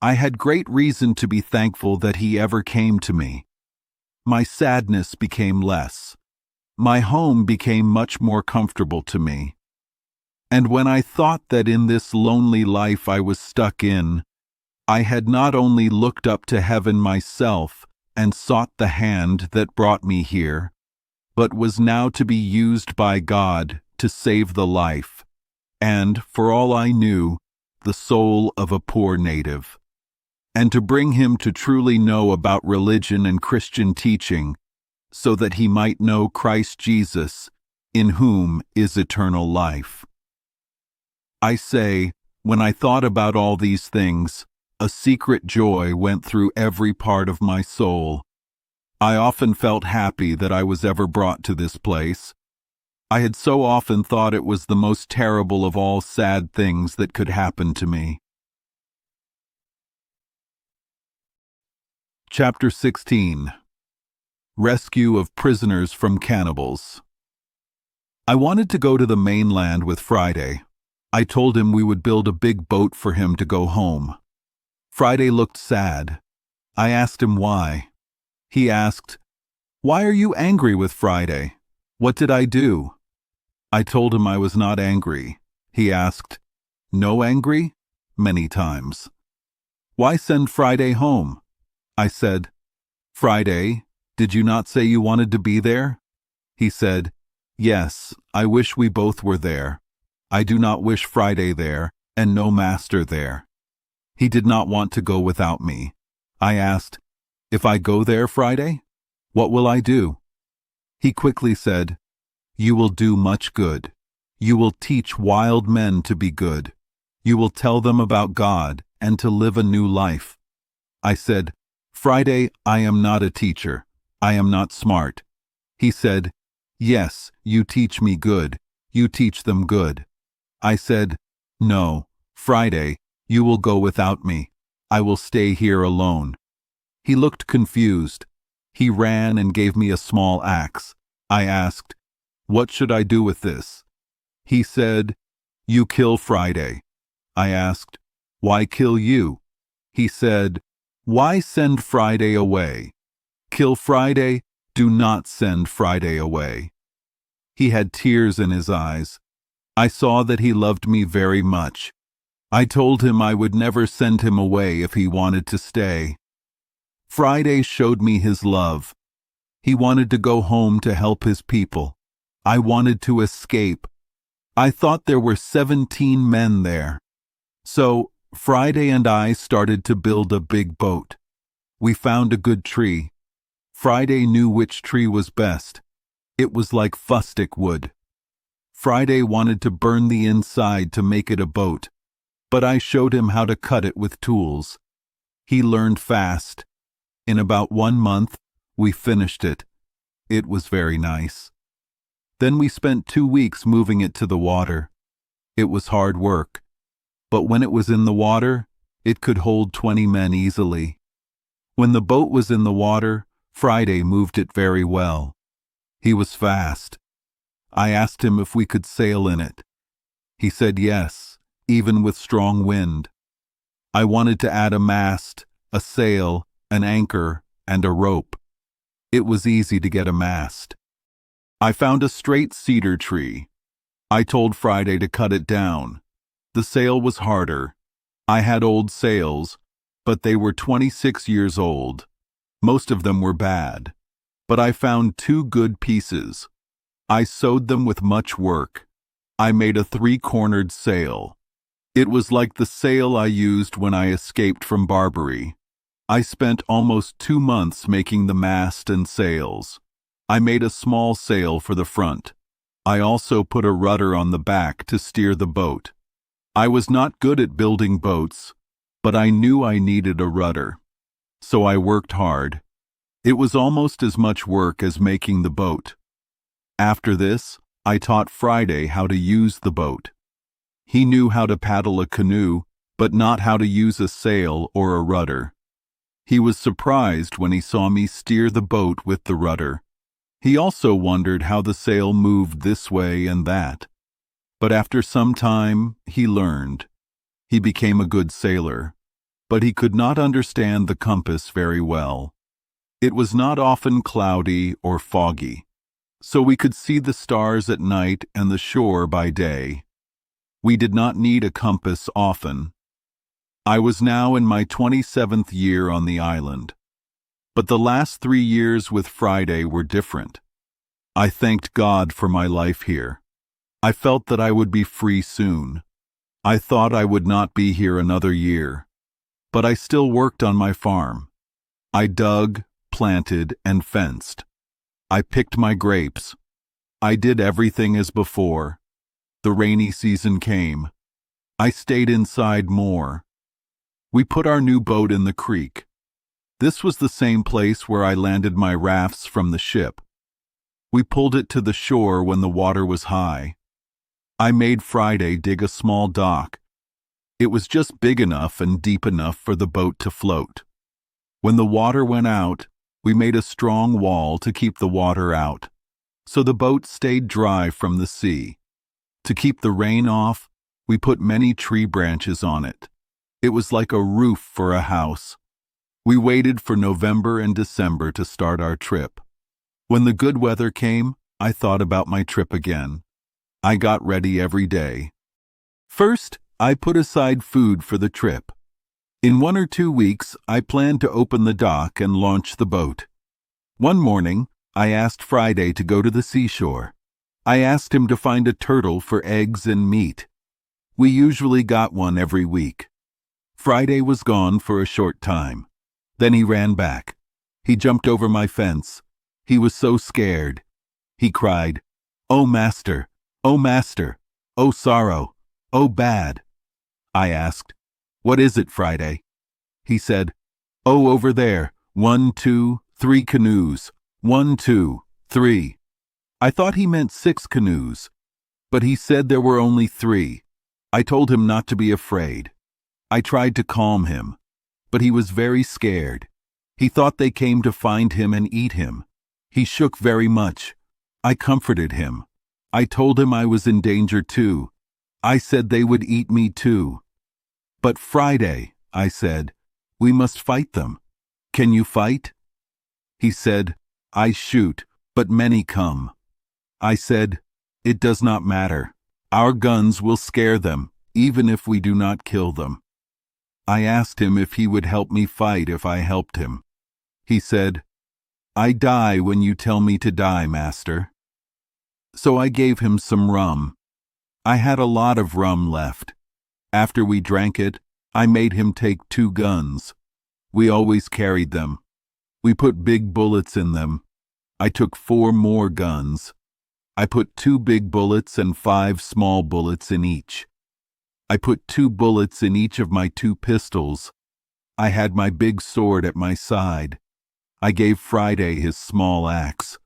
[SPEAKER 1] I had great reason to be thankful that he ever came to me. My sadness became less. My home became much more comfortable to me. And when I thought that in this lonely life I was stuck in, I had not only looked up to heaven myself and sought the hand that brought me here, but was now to be used by God to save the life, and, for all I knew, the soul of a poor native, and to bring him to truly know about religion and Christian teaching, so that he might know Christ Jesus, in whom is eternal life. I say, when I thought about all these things, a secret joy went through every part of my soul. I often felt happy that I was ever brought to this place. I had so often thought it was the most terrible of all sad things that could happen to me. Chapter 16. Rescue of Prisoners from Cannibals. I wanted to go to the mainland with Friday. I told him we would build a big boat for him to go home. Friday looked sad. I asked him why. He asked, "Why are you angry with Friday? What did I do?" I told him I was not angry. He asked, "No angry?" Many times. "Why send Friday home?" I said, "Friday, did you not say you wanted to be there?" He said, "Yes, I wish we both were there. I do not wish Friday there, and no master there." He did not want to go without me. I asked, "If I go there, Friday, what will I do?" He quickly said, "You will do much good. You will teach wild men to be good. You will tell them about God and to live a new life." I said, "Friday, I am not a teacher. I am not smart." He said, "Yes, you teach me good. You teach them good." I said, "No, Friday, you will go without me. I will stay here alone." He looked confused. He ran and gave me a small axe. I asked, "What should I do with this?" He said, "You kill Friday." I asked, "Why kill you?" He said, "Why send Friday away? Kill Friday, do not send Friday away." He had tears in his eyes. I saw that he loved me very much. I told him I would never send him away if he wanted to stay. Friday showed me his love. He wanted to go home to help his people. I wanted to escape. I thought there were 17 men there. So Friday and I started to build a big boat. We found a good tree. Friday knew which tree was best. It was like fustic wood. Friday wanted to burn the inside to make it a boat, but I showed him how to cut it with tools. He learned fast. In about 1 month, we finished it. It was very nice. Then we spent 2 weeks moving it to the water. It was hard work, but when it was in the water, it could hold 20 men easily. When the boat was in the water, Friday moved it very well. He was fast. I asked him if we could sail in it. He said yes, even with strong wind. I wanted to add a mast, a sail, an anchor, and a rope. It was easy to get a mast. I found a straight cedar tree. I told Friday to cut it down. The sail was harder. I had old sails, but they were 26 years old. Most of them were bad, but I found 2 good pieces. I sewed them with much work. I made a 3-cornered sail. It was like the sail I used when I escaped from Barbary. I spent almost 2 months making the mast and sails. I made a small sail for the front. I also put a rudder on the back to steer the boat. I was not good at building boats, but I knew I needed a rudder. So I worked hard. It was almost as much work as making the boat. After this, I taught Friday how to use the boat. He knew how to paddle a canoe, but not how to use a sail or a rudder. He was surprised when he saw me steer the boat with the rudder. He also wondered how the sail moved this way and that. But after some time, he learned. He became a good sailor, but he could not understand the compass very well. It was not often cloudy or foggy, so we could see the stars at night and the shore by day. We did not need a compass often. I was now in my 27th year on the island. But the last 3 years with Friday were different. I thanked God for my life here. I felt that I would be free soon. I thought I would not be here another year. But I still worked on my farm. I dug, planted, and fenced. I picked my grapes. I did everything as before. The rainy season came. I stayed inside more. We put our new boat in the creek. This was the same place where I landed my rafts from the ship. We pulled it to the shore when the water was high. I made Friday dig a small dock. It was just big enough and deep enough for the boat to float. When the water went out, we made a strong wall to keep the water out, so the boat stayed dry from the sea. To keep the rain off, we put many tree branches on it. It was like a roof for a house. We waited for November and December to start our trip. When the good weather came, I thought about my trip again. I got ready every day. First, I put aside food for the trip. In 1 or 2 weeks, I planned to open the dock and launch the boat. One morning, I asked Friday to go to the seashore. I asked him to find a turtle for eggs and meat. We usually got one every week. Friday was gone for a short time. Then he ran back. He jumped over my fence. He was so scared. He cried, "Oh, master! Oh, master! Oh, sorrow! Oh, bad!" I asked, "What is it, Friday?" He said, "Oh, over there, 1, 2, 3 canoes. 1, 2, 3. I thought he meant 6 canoes, but he said there were only 3. I told him not to be afraid. I tried to calm him, but he was very scared. He thought they came to find him and eat him. He shook very much. I comforted him. I told him I was in danger too. I said they would eat me too. "But Friday," I said, "we must fight them. Can you fight?" He said, "I shoot, but many come." I said, "It does not matter. Our guns will scare them, even if we do not kill them." I asked him if he would help me fight if I helped him. He said, "I die when you tell me to die, master." So I gave him some rum. I had a lot of rum left. After we drank it, I made him take 2 guns. We always carried them. We put big bullets in them. I took 4 more guns. I put 2 big bullets and 5 small bullets in each. I put 2 bullets in each of my 2 pistols. I had my big sword at my side. I gave Friday his small axe.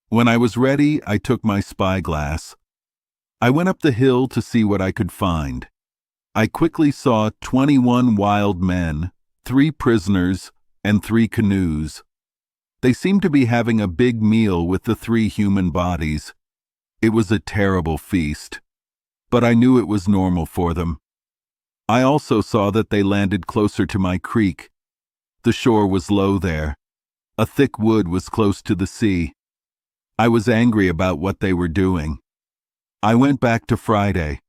[SPEAKER 1] When I was ready, I took my spyglass. I went up the hill to see what I could find. I quickly saw 21 wild men, 3 prisoners, and 3 canoes. They seemed to be having a big meal with the 3 human bodies. It was a terrible feast, but I knew it was normal for them. I also saw that they landed closer to my creek. The shore was low there. A thick wood was close to the sea. I was angry about what they were doing. I went back to Friday.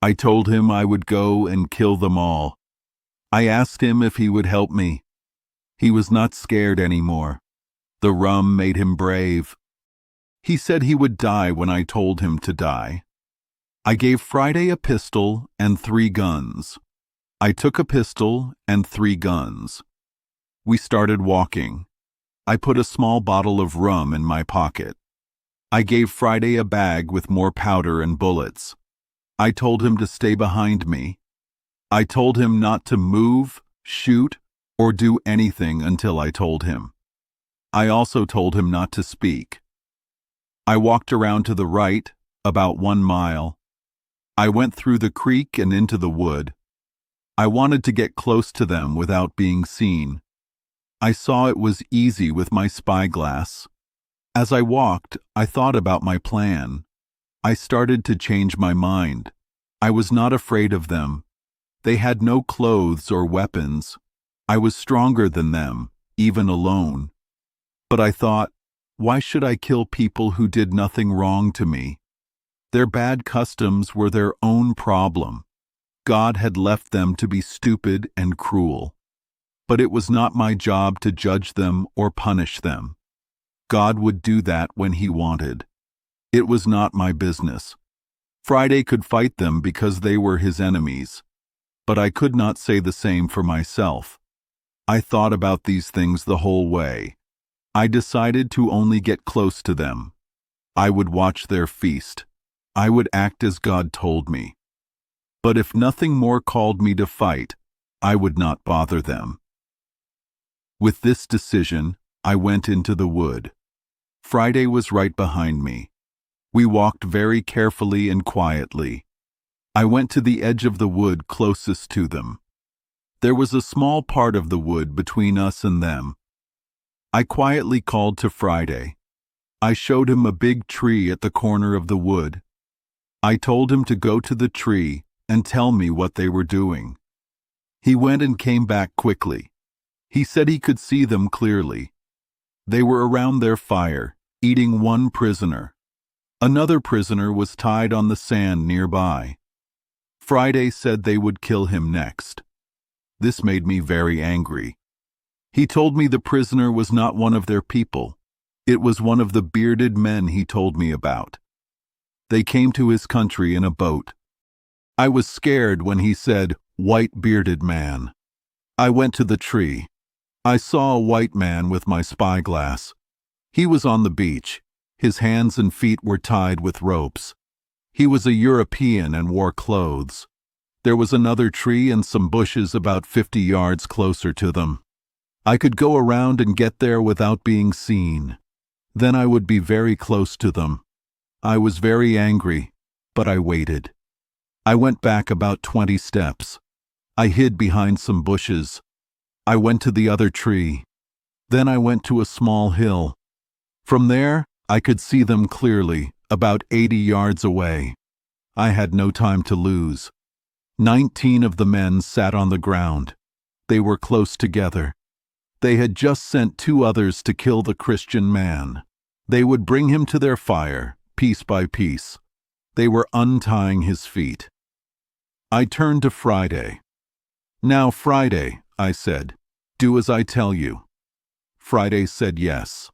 [SPEAKER 1] I told him I would go and kill them all. I asked him if he would help me. He was not scared anymore. The rum made him brave. He said he would die when I told him to die. I gave Friday a pistol and 3 guns. I took a pistol and 3 guns. We started walking. I put a small bottle of rum in my pocket. I gave Friday a bag with more powder and bullets. I told him to stay behind me. I told him not to move, shoot, or do anything until I told him. I also told him not to speak. I walked around to the right, about 1 mile. I went through the creek and into the wood. I wanted to get close to them without being seen. I saw it was easy with my spyglass. As I walked, I thought about my plan. I started to change my mind. I was not afraid of them. They had no clothes or weapons. I was stronger than them, even alone. But I thought, why should I kill people who did nothing wrong to me? Their bad customs were their own problem. God had left them to be stupid and cruel. But it was not my job to judge them or punish them. God would do that when He wanted. It was not my business. Friday could fight them because they were his enemies, but I could not say the same for myself. I thought about these things the whole way. I decided to only get close to them. I would watch their feast. I would act as God told me. But if nothing more called me to fight, I would not bother them. With this decision, I went into the wood. Friday was right behind me. We walked very carefully and quietly. I went to the edge of the wood closest to them. There was a small part of the wood between us and them. I quietly called to Friday. I showed him a big tree at the corner of the wood. I told him to go to the tree and tell me what they were doing. He went and came back quickly. He said he could see them clearly. They were around their fire, eating one prisoner. Another prisoner was tied on the sand nearby. Friday said they would kill him next. This made me very angry. He told me the prisoner was not one of their people. It was one of the bearded men he told me about. They came to his country in a boat. I was scared when he said, "White bearded man." I went to the tree. I saw a white man with my spyglass. He was on the beach. His hands and feet were tied with ropes. He was a European and wore clothes. There was another tree and some bushes about 50 yards closer to them. I could go around and get there without being seen. Then I would be very close to them. I was very angry, but I waited. I went back about 20 steps. I hid behind some bushes. I went to the other tree. Then I went to a small hill. From there, I could see them clearly, about 80 yards away. I had no time to lose. 19 of the men sat on the ground. They were close together. They had just sent 2 others to kill the Christian man. They would bring him to their fire, piece by piece. They were untying his feet. I turned to Friday. "Now, Friday," I said, "do as I tell you." Friday said yes.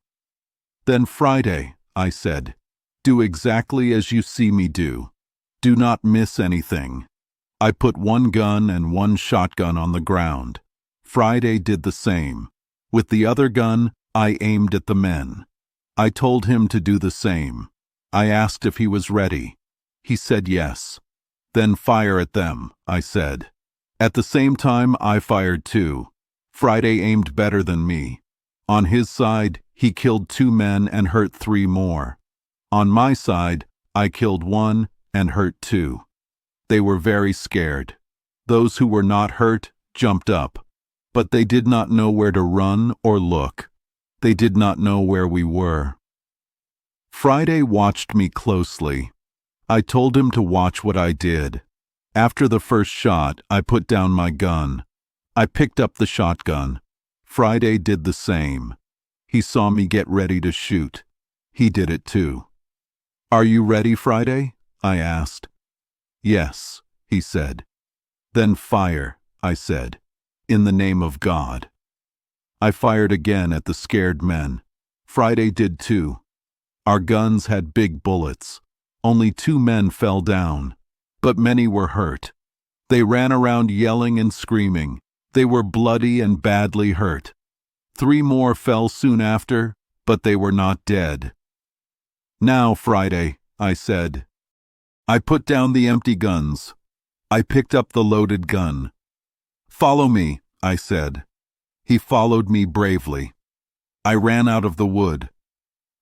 [SPEAKER 1] "Then Friday," I said, "do exactly as you see me do. Do not miss anything." I put 1 gun and 1 shotgun on the ground. Friday did the same. With the other gun, I aimed at the men. I told him to do the same. I asked if he was ready. He said yes. "Then fire at them," I said. At the same time, I fired too. Friday aimed better than me. On his side, he killed 2 men and hurt 3 more. On my side, I killed 1 and hurt 2. They were very scared. Those who were not hurt jumped up, but they did not know where to run or look. They did not know where we were. Friday watched me closely. I told him to watch what I did. After the first shot, I put down my gun. I picked up the shotgun. Friday did the same. He saw me get ready to shoot. He did it too. "Are you ready, Friday?" I asked. "Yes," he said. "Then fire," I said, "in the name of God." I fired again at the scared men. Friday did too. Our guns had big bullets. Only 2 men fell down, but many were hurt. They ran around yelling and screaming. They were bloody and badly hurt. 3 more fell soon after, but they were not dead. "Now, Friday," I said. I put down the empty guns. I picked up the loaded gun. "Follow me," I said. He followed me bravely. I ran out of the wood.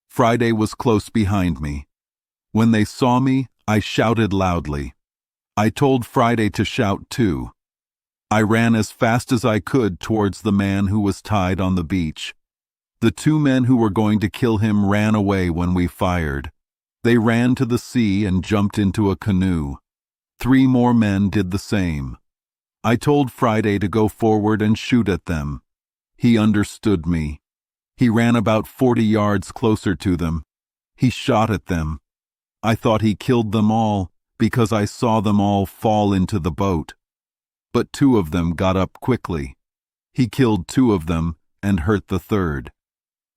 [SPEAKER 1] Friday was close behind me. When they saw me, I shouted loudly. I told Friday to shout too. I ran as fast as I could towards the man who was tied on the beach. The 2 men who were going to kill him ran away when we fired. They ran to the sea and jumped into a canoe. 3 more men did the same. I told Friday to go forward and shoot at them. He understood me. He ran about 40 yards closer to them. He shot at them. I thought he killed them all because I saw them all fall into the boat. But 2 of them got up quickly. He killed 2 of them and hurt the 3rd.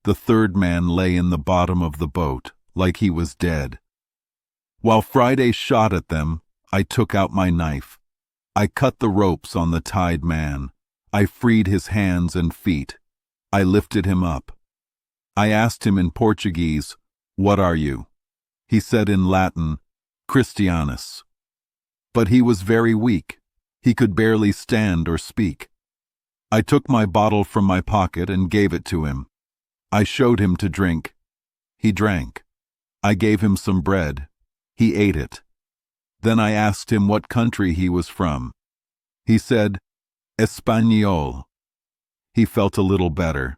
[SPEAKER 1] The 3rd man lay in the bottom of the boat, like he was dead. While Friday shot at them, I took out my knife. I cut the ropes on the tied man. I freed his hands and feet. I lifted him up. I asked him in Portuguese, "What are you?" He said in Latin, "Christianus." But he was very weak. He could barely stand or speak. I took my bottle from my pocket and gave it to him. I showed him to drink. He drank. I gave him some bread. He ate it. Then I asked him what country he was from. He said, Español. He felt a little better.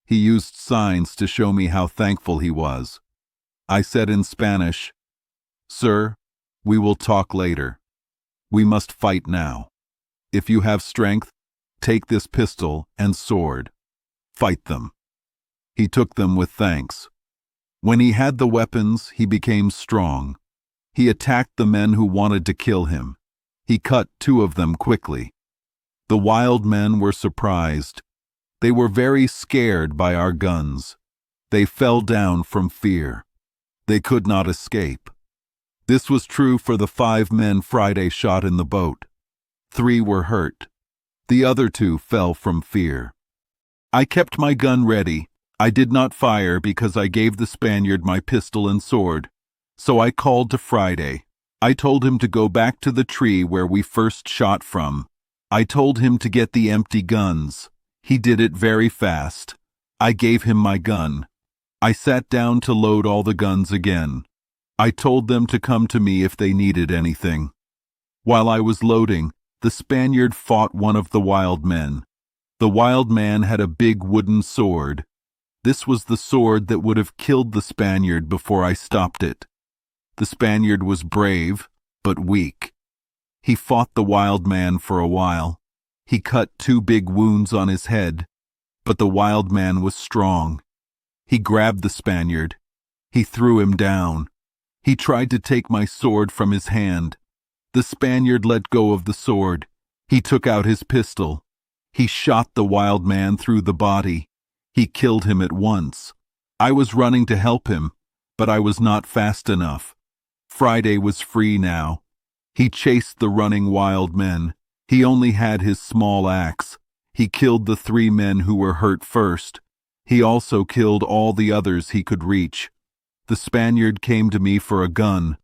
[SPEAKER 1] He used signs to show me how thankful he was. I said in Spanish, Sir, we will talk later. We must fight now. If you have strength, take this pistol and sword. Fight them. He took them with thanks. When he had the weapons, he became strong. He attacked the men who wanted to kill him. He cut 2 of them quickly. The wild men were surprised. They were very scared by our guns. They fell down from fear. They could not escape. This was true for the 5 men Friday shot in the boat. 3 were hurt. The other 2 fell from fear. I kept my gun ready. I did not fire because I gave the Spaniard my pistol and sword. So I called to Friday. I told him to go back to the tree where we first shot from. I told him to get the empty guns. He did it very fast. I gave him my gun. I sat down to load all the guns again. I told them to come to me if they needed anything. While I was loading, the Spaniard fought one of the wild men. The wild man had a big wooden sword. This was the sword that would have killed the Spaniard before I stopped it. The Spaniard was brave, but weak. He fought the wild man for a while. He cut 2 big wounds on his head, but the wild man was strong. He grabbed the Spaniard. He threw him down. He tried to take my sword from his hand. The Spaniard let go of the sword. He took out his pistol. He shot the wild man through the body. He killed him at once. I was running to help him, but I was not fast enough. Friday was free now. He chased the running wild men. He only had his small axe. He killed the 3 men who were hurt first. He also killed all the others he could reach. The Spaniard came to me for a gun.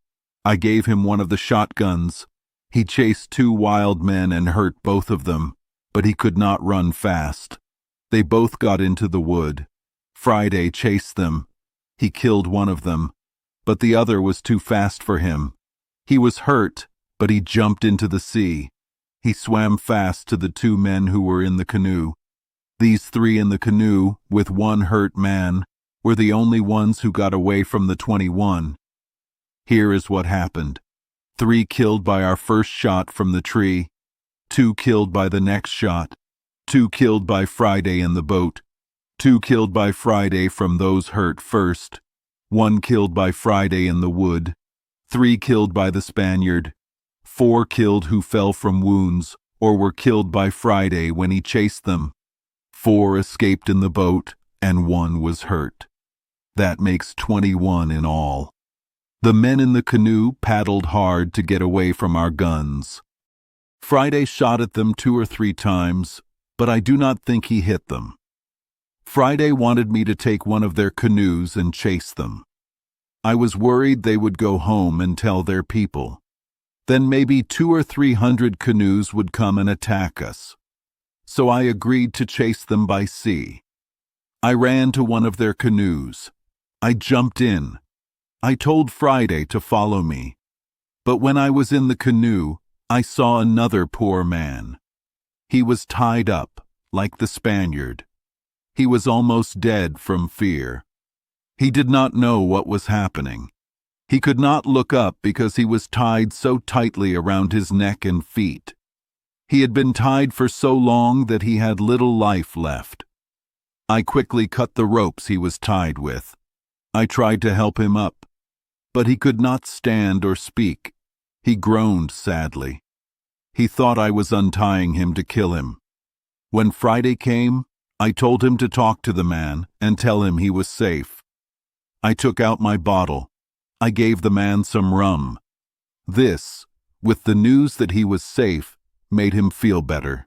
[SPEAKER 1] I gave him one of the shotguns. He chased 2 wild men and hurt both of them, but he could not run fast. They both got into the wood. Friday chased them. He killed one of them, but the other was too fast for him. He was hurt, but he jumped into the sea. He swam fast to the 2 men who were in the canoe. These 3 in the canoe, with 1 hurt man, were the only ones who got away from the 21. Here is what happened. 3 killed by our first shot from the tree, 2 killed by the next shot, 2 killed by Friday in the boat, 2 killed by Friday from those hurt first, 1 killed by Friday in the wood, 3 killed by the Spaniard, 4 killed who fell from wounds or were killed by Friday when he chased them, 4 escaped in the boat, and 1 was hurt. That makes 21 in all. The men in the canoe paddled hard to get away from our guns. Friday shot at them 2 or 3 times, but I do not think he hit them. Friday wanted me to take one of their canoes and chase them. I was worried they would go home and tell their people. Then maybe 200 or 300 canoes would come and attack us. So I agreed to chase them by sea. I ran to one of their canoes. I jumped in. I told Friday to follow me. But when I was in the canoe, I saw another poor man. He was tied up, like the Spaniard. He was almost dead from fear. He did not know what was happening. He could not look up because he was tied so tightly around his neck and feet. He had been tied for so long that he had little life left. I quickly cut the ropes he was tied with. I tried to help him up, but he could not stand or speak. He groaned sadly. He thought I was untying him to kill him. When Friday came, I told him to talk to the man and tell him he was safe. I took out my bottle. I gave the man some rum. This, with the news that he was safe, made him feel better.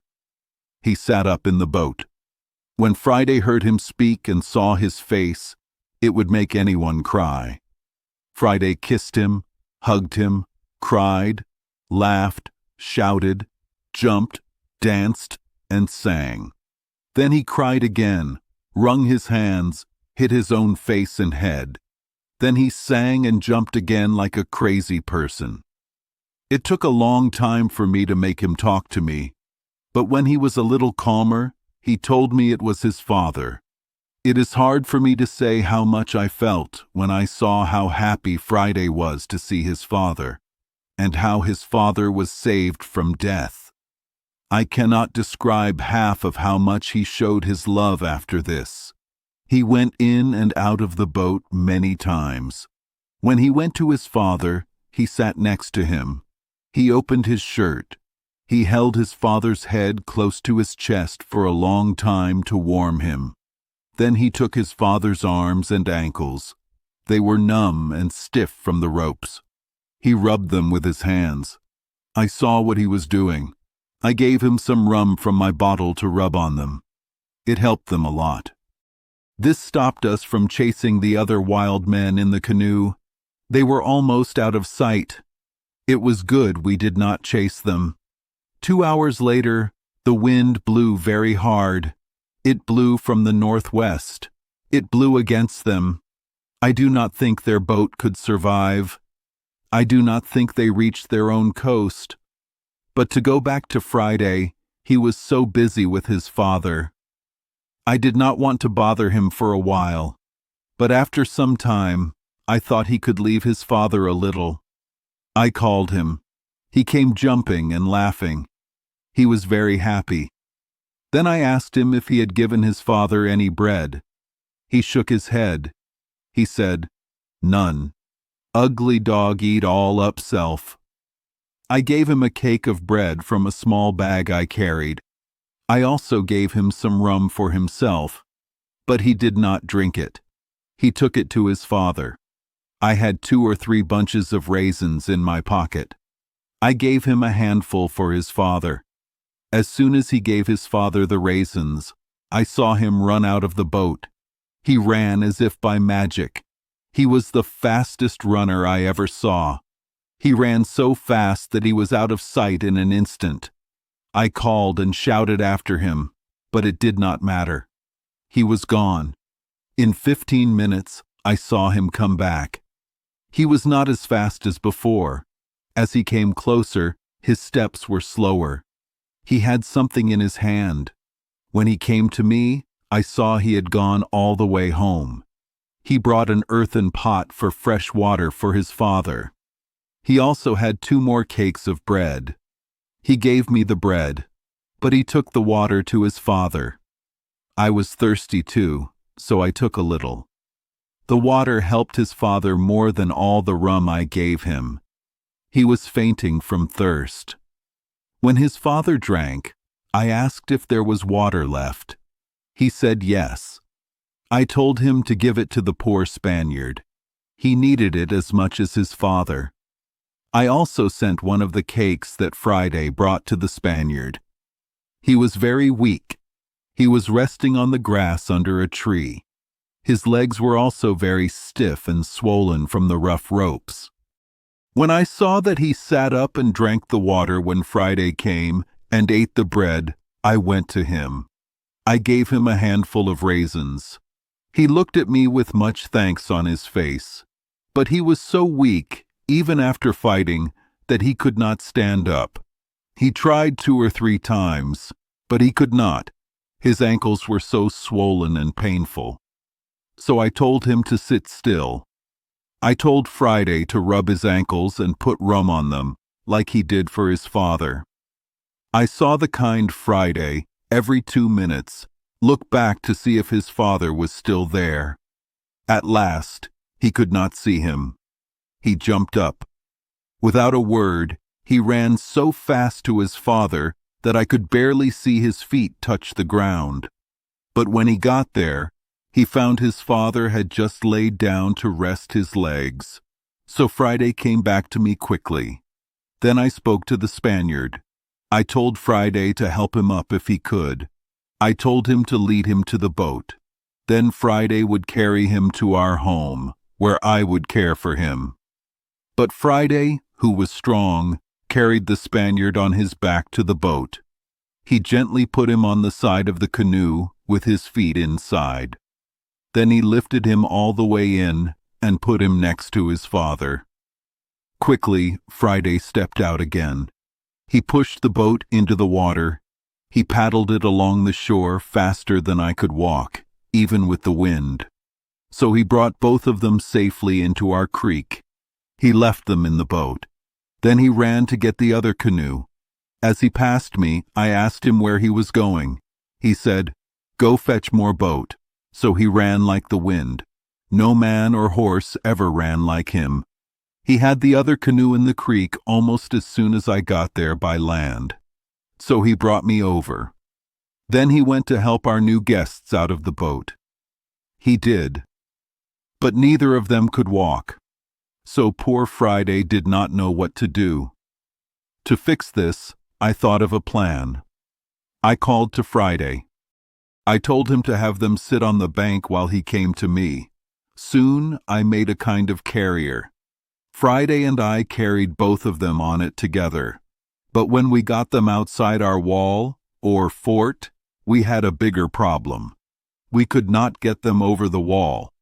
[SPEAKER 1] He sat up in the boat. When Friday heard him speak and saw his face, it would make anyone cry. Friday kissed him, hugged him, cried, laughed, shouted, jumped, danced, and sang. Then he cried again, wrung his hands, hit his own face and head. Then he sang and jumped again like a crazy person. It took a long time for me to make him talk to me, but when he was a little calmer, he told me it was his father. It is hard for me to say how much I felt when I saw how happy Friday was to see his father, and how his father was saved from death. I cannot describe half of how much he showed his love after this. He went in and out of the boat many times. When he went to his father, he sat next to him. He opened his shirt. He held his father's head close to his chest for a long time to warm him. Then he took his father's arms and ankles. They were numb and stiff from the ropes. He rubbed them with his hands. I saw what he was doing. I gave him some rum from my bottle to rub on them. It helped them a lot. This stopped us from chasing the other wild men in the canoe. They were almost out of sight. It was good we did not chase them. 2 hours later, the wind blew very hard. It blew from the northwest. It blew against them. I do not think their boat could survive. I do not think they reached their own coast. But to go back to Friday, he was so busy with his father. I did not want to bother him for a while, but after some time, I thought he could leave his father a little. I called him. He came jumping and laughing. He was very happy. Then I asked him if he had given his father any bread. He shook his head. He said, "None. Ugly dog eat all up self." I gave him a cake of bread from a small bag I carried. I also gave him some rum for himself, but he did not drink it. He took it to his father. I had 2 or 3 bunches of raisins in my pocket. I gave him a handful for his father. As soon as he gave his father the raisins, I saw him run out of the boat. He ran as if by magic. He was the fastest runner I ever saw. He ran so fast that he was out of sight in an instant. I called and shouted after him, but it did not matter. He was gone. In 15 minutes, I saw him come back. He was not as fast as before. As he came closer, his steps were slower. He had something in his hand. When he came to me, I saw he had gone all the way home. He brought an earthen pot for fresh water for his father. He also had 2 more cakes of bread. He gave me the bread, but he took the water to his father. I was thirsty too, so I took a little. The water helped his father more than all the rum I gave him. He was fainting from thirst. When his father drank, I asked if there was water left. He said yes. I told him to give it to the poor Spaniard. He needed it as much as his father. I also sent one of the cakes that Friday brought to the Spaniard. He was very weak. He was resting on the grass under a tree. His legs were also very stiff and swollen from the rough ropes. When I saw that he sat up and drank the water when Friday came and ate the bread, I went to him. I gave him a handful of raisins. He looked at me with much thanks on his face, but he was so weak, even after fighting, that he could not stand up. He tried 2 or 3 times, but he could not. His ankles were so swollen and painful. So I told him to sit still. I told Friday to rub his ankles and put rum on them, like he did for his father. I saw the kind Friday, every 2 minutes, look back to see if his father was still there. At last, he could not see him. He jumped up. Without a word, he ran so fast to his father that I could barely see his feet touch the ground. But when he got there, he found his father had just laid down to rest his legs. So Friday came back to me quickly. Then I spoke to the Spaniard. I told Friday to help him up if he could. I told him to lead him to the boat. Then Friday would carry him to our home, where I would care for him. But Friday, who was strong, carried the Spaniard on his back to the boat. He gently put him on the side of the canoe with his feet inside. Then he lifted him all the way in and put him next to his father. Quickly, Friday stepped out again. He pushed the boat into the water. He paddled it along the shore faster than I could walk, even with the wind. So he brought both of them safely into our creek. He left them in the boat. Then he ran to get the other canoe. As he passed me, I asked him where he was going. He said, "Go fetch more boat." So he ran like the wind. No man or horse ever ran like him. He had the other canoe in the creek almost as soon as I got there by land. So he brought me over. Then he went to help our new guests out of the boat. He did. But neither of them could walk. So poor Friday did not know what to do. To fix this, I thought of a plan. I called to Friday. I told him to have them sit on the bank while he came to me. Soon I made a kind of carrier. Friday and I carried both of them on it together. But when we got them outside our wall, or fort, we had a bigger problem. We could not get them over the wall.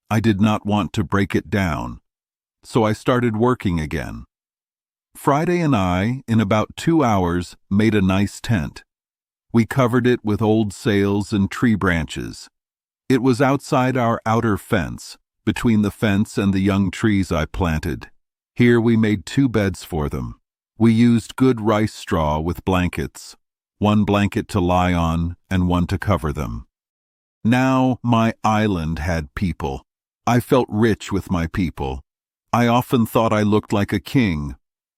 [SPEAKER 1] I did not want to break it down. So I started working again. Friday and I, in about 2 hours, made a nice tent. We covered it with old sails and tree branches. It was outside our outer fence, between the fence and the young trees I planted. Here we made 2 beds for them. We used good rice straw with blankets, 1 blanket to lie on and 1 to cover them. Now my island had people. I felt rich with my people. I often thought I looked like a king.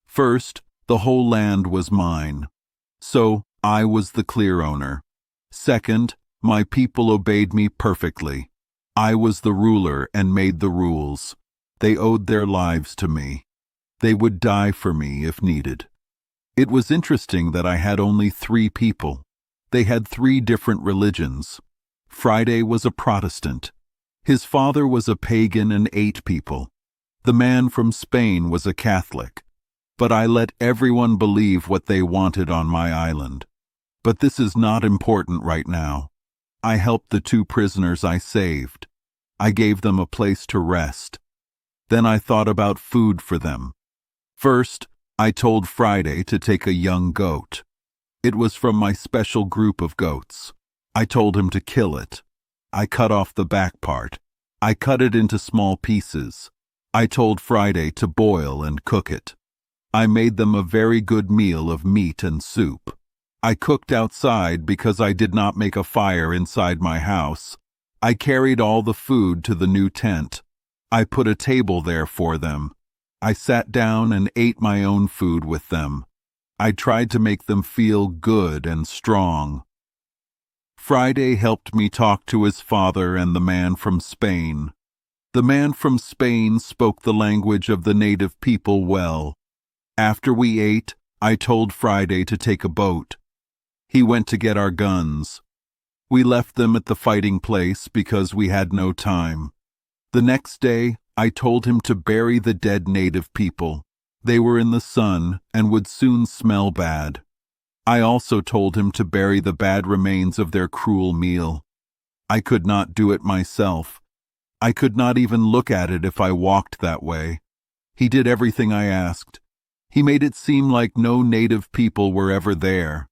[SPEAKER 1] First, the whole land was mine. So I was the clear owner. Second, my people obeyed me perfectly. I was the ruler and made the rules. They owed their lives to me. They would die for me if needed. It was interesting that I had only 3 people. They had 3 different religions. Friday was a Protestant. His father was a pagan and ate people. The man from Spain was a Catholic. But I let everyone believe what they wanted on my island. But this is not important right now. I helped the 2 prisoners I saved. I gave them a place to rest. Then I thought about food for them. First, I told Friday to take a young goat. It was from my special group of goats. I told him to kill it. I cut off the back part. I cut it into small pieces. I told Friday to boil and cook it. I made them a very good meal of meat and soup. I cooked outside because I did not make a fire inside my house. I carried all the food to the new tent. I put a table there for them. I sat down and ate my own food with them. I tried to make them feel good and strong. Friday helped me talk to his father and the man from Spain. The man from Spain spoke the language of the native people well. After we ate, I told Friday to take a boat. He went to get our guns. We left them at the fighting place because we had no time. The next day, I told him to bury the dead native people. They were in the sun and would soon smell bad. I also told him to bury the bad remains of their cruel meal. I could not do it myself. I could not even look at it if I walked that way. He did everything I asked. He made it seem like no native people were ever there.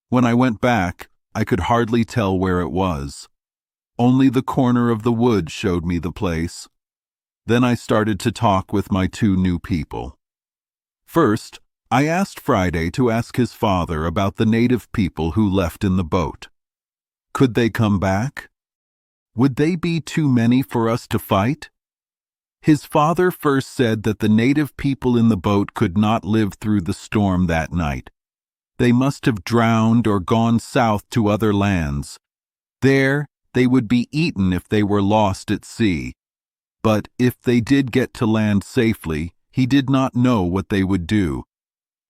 [SPEAKER 1] When I went back, I could hardly tell where it was. Only the corner of the wood showed me the place. Then I started to talk with my 2 new people. First, I asked Friday to ask his father about the native people who left in the boat. Could they come back? Would they be too many for us to fight? His father first said that the native people in the boat could not live through the storm that night. They must have drowned or gone south to other lands. There, they would be eaten if they were lost at sea. But if they did get to land safely, he did not know what they would do.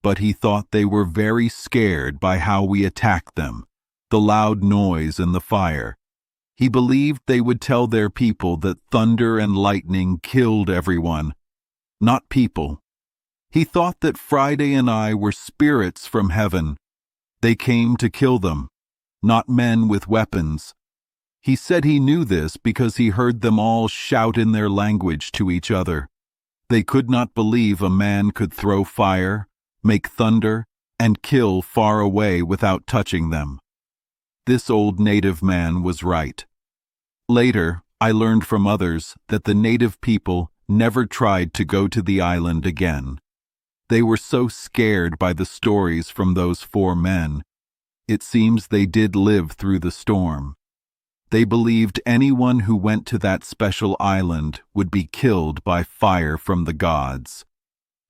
[SPEAKER 1] But he thought they were very scared by how we attacked them, the loud noise and the fire. He believed they would tell their people that thunder and lightning killed everyone, not people. He thought that Friday and I were spirits from heaven. They came to kill them, not men with weapons. He said he knew this because he heard them all shout in their language to each other. They could not believe a man could throw fire, make thunder, and kill far away without touching them. This old native man was right. Later, I learned from others that the native people never tried to go to the island again. They were so scared by the stories from those 4 men. It seems they did live through the storm. They believed anyone who went to that special island would be killed by fire from the gods.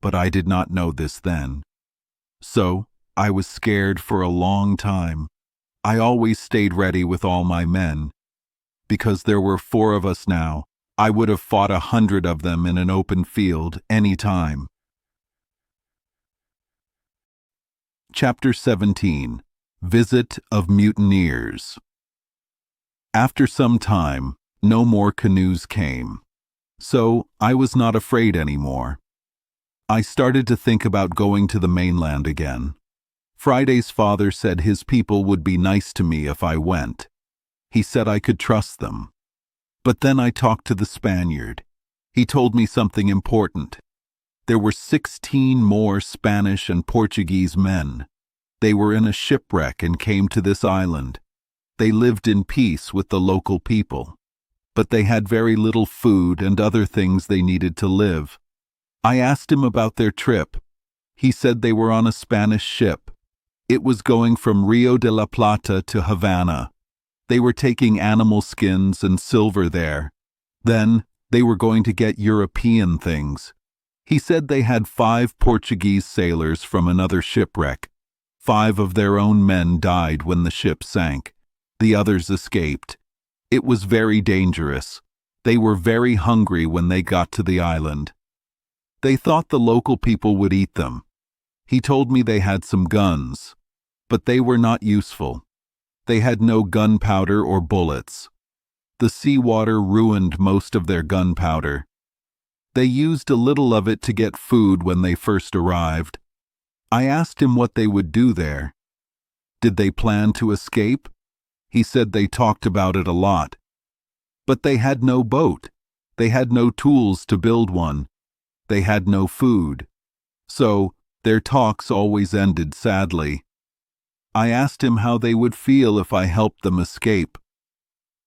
[SPEAKER 1] But I did not know this then. So, I was scared for a long time. I always stayed ready with all my men. Because there were 4 of us now, I would have fought 100 of them in an open field any time. Chapter 17. Visit of Mutineers. After some time, no more canoes came. So I was not afraid anymore. I started to think about going to the mainland again. Friday's father said his people would be nice to me if I went. He said I could trust them. But then I talked to the Spaniard. He told me something important. There were 16 more Spanish and Portuguese men. They were in a shipwreck and came to this island. They lived in peace with the local people. But they had very little food and other things they needed to live. I asked him about their trip. He said they were on a Spanish ship. It was going from Rio de la Plata to Havana. They were taking animal skins and silver there. Then they were going to get European things. He said they had 5 Portuguese sailors from another shipwreck. 5 of their own men died when the ship sank. The others escaped. It was very dangerous. They were very hungry when they got to the island. They thought the local people would eat them. He told me they had some guns, but they were not useful. They had no gunpowder or bullets. The seawater ruined most of their gunpowder. They used a little of it to get food when they first arrived. I asked him what they would do there. Did they plan to escape? He said they talked about it a lot. But they had no boat. They had no tools to build one. They had no food. So, their talks always ended sadly. I asked him how they would feel if I helped them escape.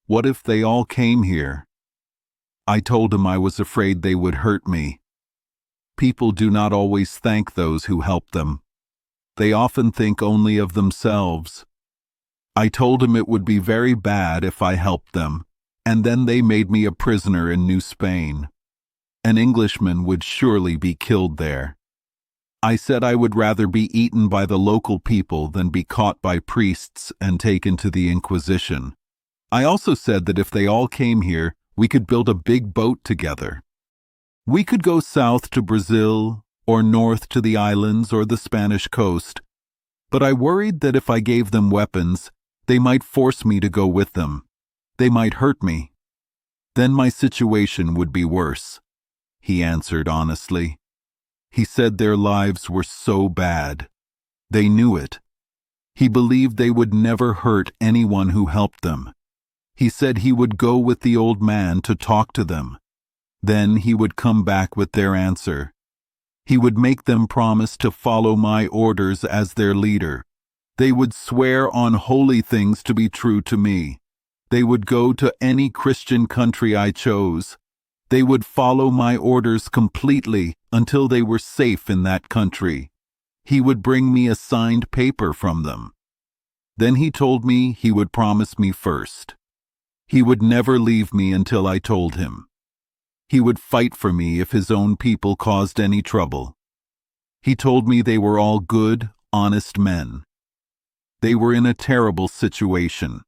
[SPEAKER 1] What if they all came here? I told him I was afraid they would hurt me. People do not always thank those who help them. They often think only of themselves. I told him it would be very bad if I helped them, and then they made me a prisoner in New Spain. An Englishman would surely be killed there. I said I would rather be eaten by the local people than be caught by priests and taken to the Inquisition. I also said that if they all came here, we could build a big boat together. We could go south to Brazil, or north to the islands or the Spanish coast. But I worried that if I gave them weapons, they might force me to go with them. They might hurt me. Then my situation would be worse, he answered honestly. He said their lives were so bad. They knew it. He believed they would never hurt anyone who helped them. He said he would go with the old man to talk to them. Then he would come back with their answer. He would make them promise to follow my orders as their leader. They would swear on holy things to be true to me. They would go to any Christian country I chose. They would follow my orders completely until they were safe in that country. He would bring me a signed paper from them. Then he told me he would promise me first. He would never leave me until I told him. He would fight for me if his own people caused any trouble. He told me they were all good, honest men. They were in a terrible situation.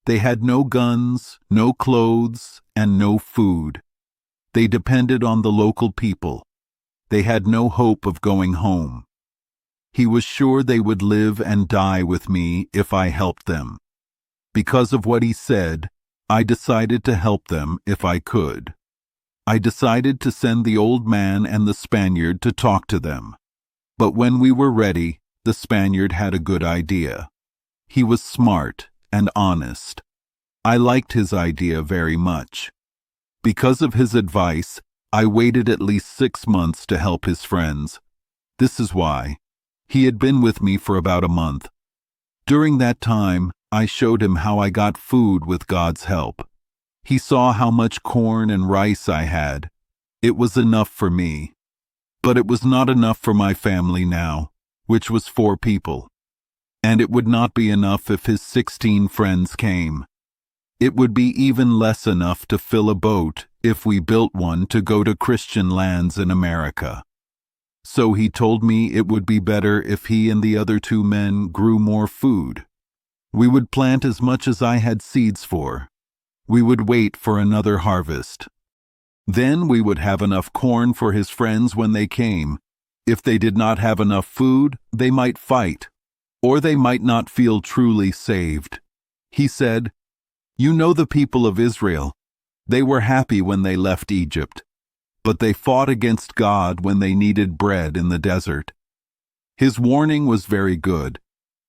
[SPEAKER 1] They had no guns, no clothes, and no food. They depended on the local people. They had no hope of going home. He was sure they would live and die with me if I helped them. Because of what he said, I decided to help them if I could. I decided to send the old man and the Spaniard to talk to them. But when we were ready, the Spaniard had a good idea. He was smart and honest. I liked his idea very much. Because of his advice, I waited at least 6 months to help his friends. This is why. He had been with me for about a month. During that time, I showed him how I got food with God's help. He saw how much corn and rice I had. It was enough for me. But it was not enough for my family now, which was 4 people. And it would not be enough if his 16 friends came. It would be even less enough to fill a boat if we built one to go to Christian lands in America. So he told me it would be better if he and the other 2 men grew more food. We would plant as much as I had seeds for. We would wait for another harvest. Then we would have enough corn for his friends when they came. If they did not have enough food, they might fight, or they might not feel truly saved. He said, "You know the people of Israel. They were happy when they left Egypt, but they fought against God when they needed bread in the desert." His warning was very good.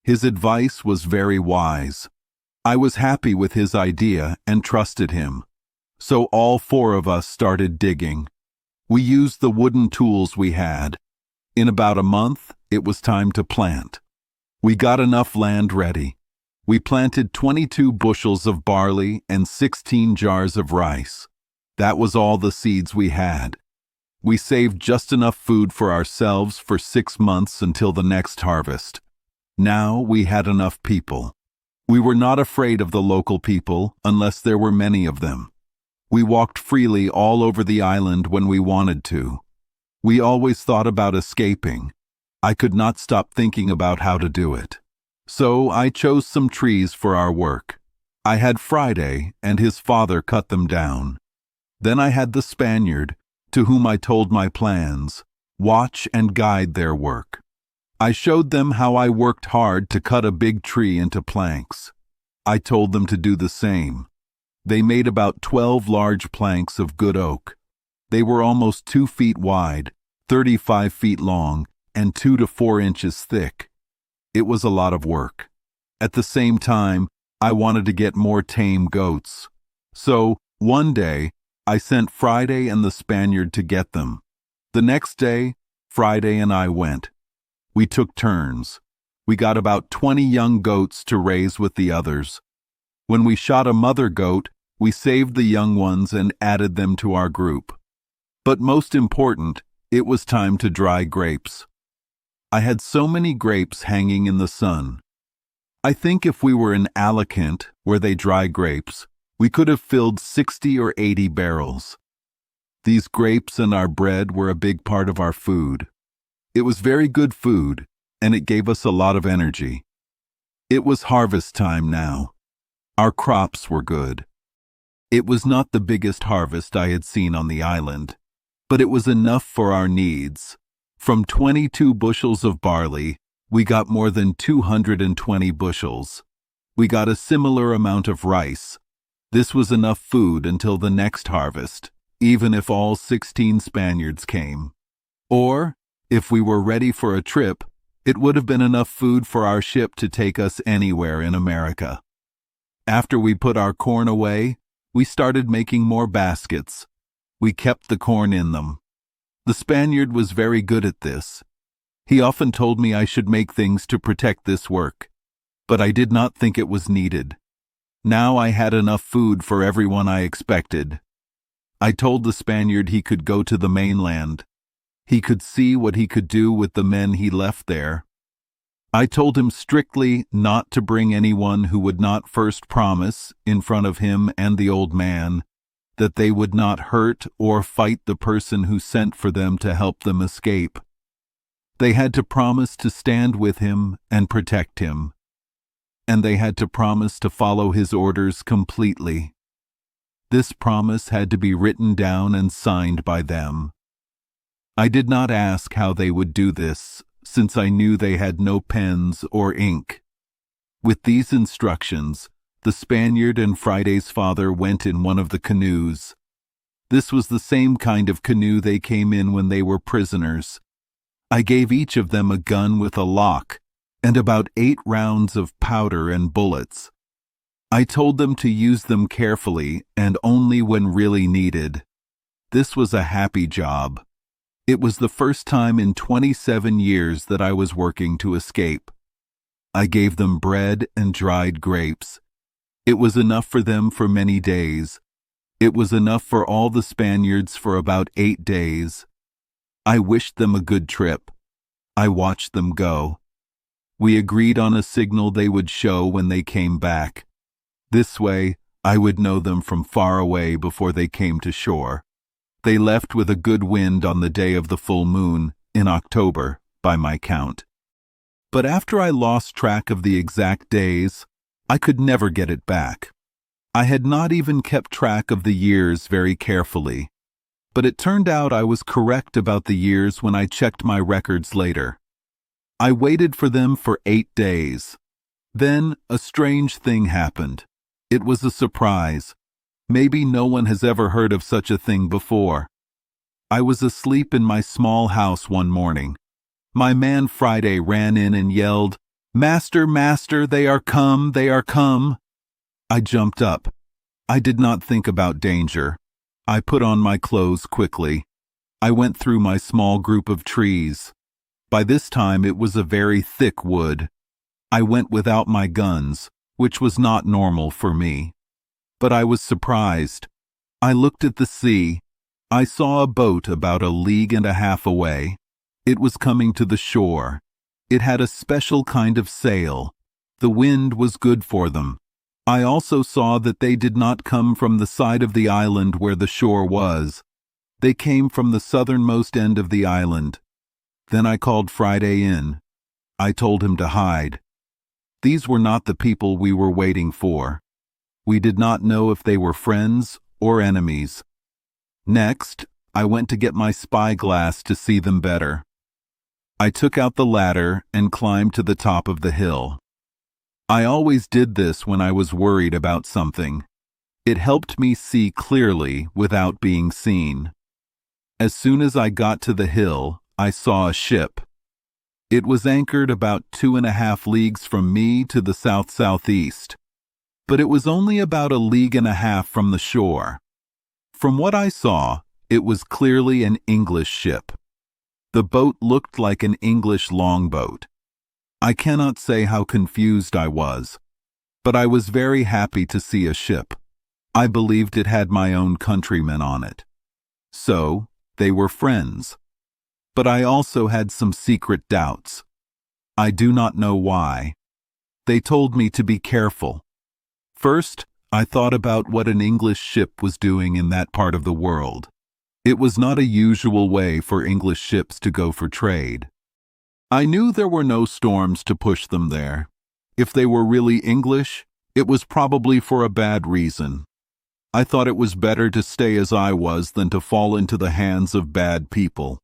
[SPEAKER 1] His advice was very wise. I was happy with his idea and trusted him. So all 4 of us started digging. We used the wooden tools we had. In about a month, it was time to plant. We got enough land ready. We planted 22 bushels of barley and 16 jars of rice. That was all the seeds we had. We saved just enough food for ourselves for 6 months until the next harvest. Now we had enough people. We were not afraid of the local people unless there were many of them. We walked freely all over the island when we wanted to. We always thought about escaping. I could not stop thinking about how to do it. So I chose some trees for our work. I had Friday and his father cut them down. Then I had the Spaniard, to whom I told my plans, watch and guide their work. I showed them how I worked hard to cut a big tree into planks. I told them to do the same. They made about 12 large planks of good oak. They were almost 2 feet wide, 35 feet long, and 2 to 4 inches thick. It was a lot of work. At the same time, I wanted to get more tame goats. So, one day, I sent Friday and the Spaniard to get them. The next day, Friday and I went. We took turns. We got about 20 young goats to raise with the others. When we shot a mother goat, we saved the young ones and added them to our group. But most important, it was time to dry grapes. I had so many grapes hanging in the sun. I think if we were in Alicante, where they dry grapes, we could have filled 60 or 80 barrels. These grapes and our bread were a big part of our food. It was very good food, and it gave us a lot of energy. It was harvest time now. Our crops were good. It was not the biggest harvest I had seen on the island, but it was enough for our needs. From 22 bushels of barley, we got more than 220 bushels. We got a similar amount of rice. This was enough food until the next harvest, even if all 16 Spaniards came. Or, if we were ready for a trip, it would have been enough food for our ship to take us anywhere in America. After we put our corn away, we started making more baskets. We kept the corn in them. The Spaniard was very good at this. He often told me I should make things to protect this work, but I did not think it was needed. Now I had enough food for everyone I expected. I told the Spaniard he could go to the mainland. He could see what he could do with the men he left there. I told him strictly not to bring anyone who would not first promise, in front of him and the old man, that they would not hurt or fight the person who sent for them to help them escape. They had to promise to stand with him and protect him. And they had to promise to follow his orders completely. This promise had to be written down and signed by them. I did not ask how they would do this, since I knew they had no pens or ink. With these instructions, the Spaniard and Friday's father went in one of the canoes. This was the same kind of canoe they came in when they were prisoners. I gave each of them a gun with a lock and about 8 rounds of powder and bullets. I told them to use them carefully and only when really needed. This was a happy job. It was the first time in 27 years that I was working to escape. I gave them bread and dried grapes. It was enough for them for many days. It was enough for all the Spaniards for about 8 days. I wished them a good trip. I watched them go. We agreed on a signal they would show when they came back. This way, I would know them from far away before they came to shore. They left with a good wind on the day of the full moon, in October, by my count. But after I lost track of the exact days, I could never get it back. I had not even kept track of the years very carefully. But it turned out I was correct about the years when I checked my records later. I waited for them for 8 days. Then a strange thing happened. It was a surprise. Maybe no one has ever heard of such a thing before. I was asleep in my small house one morning. My man Friday ran in and yelled, "Master, master, they are come, they are come." I jumped up. I did not think about danger. I put on my clothes quickly. I went through my small group of trees. By this time it was a very thick wood. I went without my guns, which was not normal for me. But I was surprised. I looked at the sea. I saw a boat about 1.5 leagues away. It was coming to the shore. It had a special kind of sail. The wind was good for them. I also saw that they did not come from the side of the island where the shore was. They came from the southernmost end of the island. Then I called Friday in. I told him to hide. These were not the people we were waiting for. We did not know if they were friends or enemies. Next, I went to get my spyglass to see them better. I took out the ladder and climbed to the top of the hill. I always did this when I was worried about something. It helped me see clearly without being seen. As soon as I got to the hill, I saw a ship. It was anchored about 2.5 leagues from me to the south-southeast, but it was only about 1.5 leagues from the shore. From what I saw, it was clearly an English ship. The boat looked like an English longboat. I cannot say how confused I was, but I was very happy to see a ship. I believed it had my own countrymen on it. So, they were friends. But I also had some secret doubts. I do not know why. They told me to be careful. First, I thought about what an English ship was doing in that part of the world. It was not a usual way for English ships to go for trade. I knew there were no storms to push them there. If they were really English, it was probably for a bad reason. I thought it was better to stay as I was than to fall into the hands of bad people.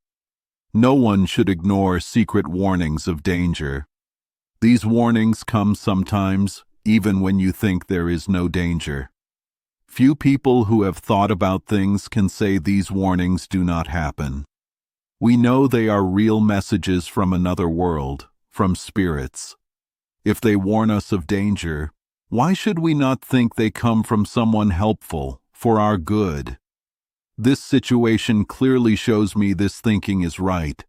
[SPEAKER 1] No one should ignore secret warnings of danger. These warnings come sometimes, even when you think there is no danger. Few people who have thought about things can say these warnings do not happen. We know they are real messages from another world, from spirits. If they warn us of danger, why should we not think they come from someone helpful, for our good? This situation clearly shows me this thinking is right.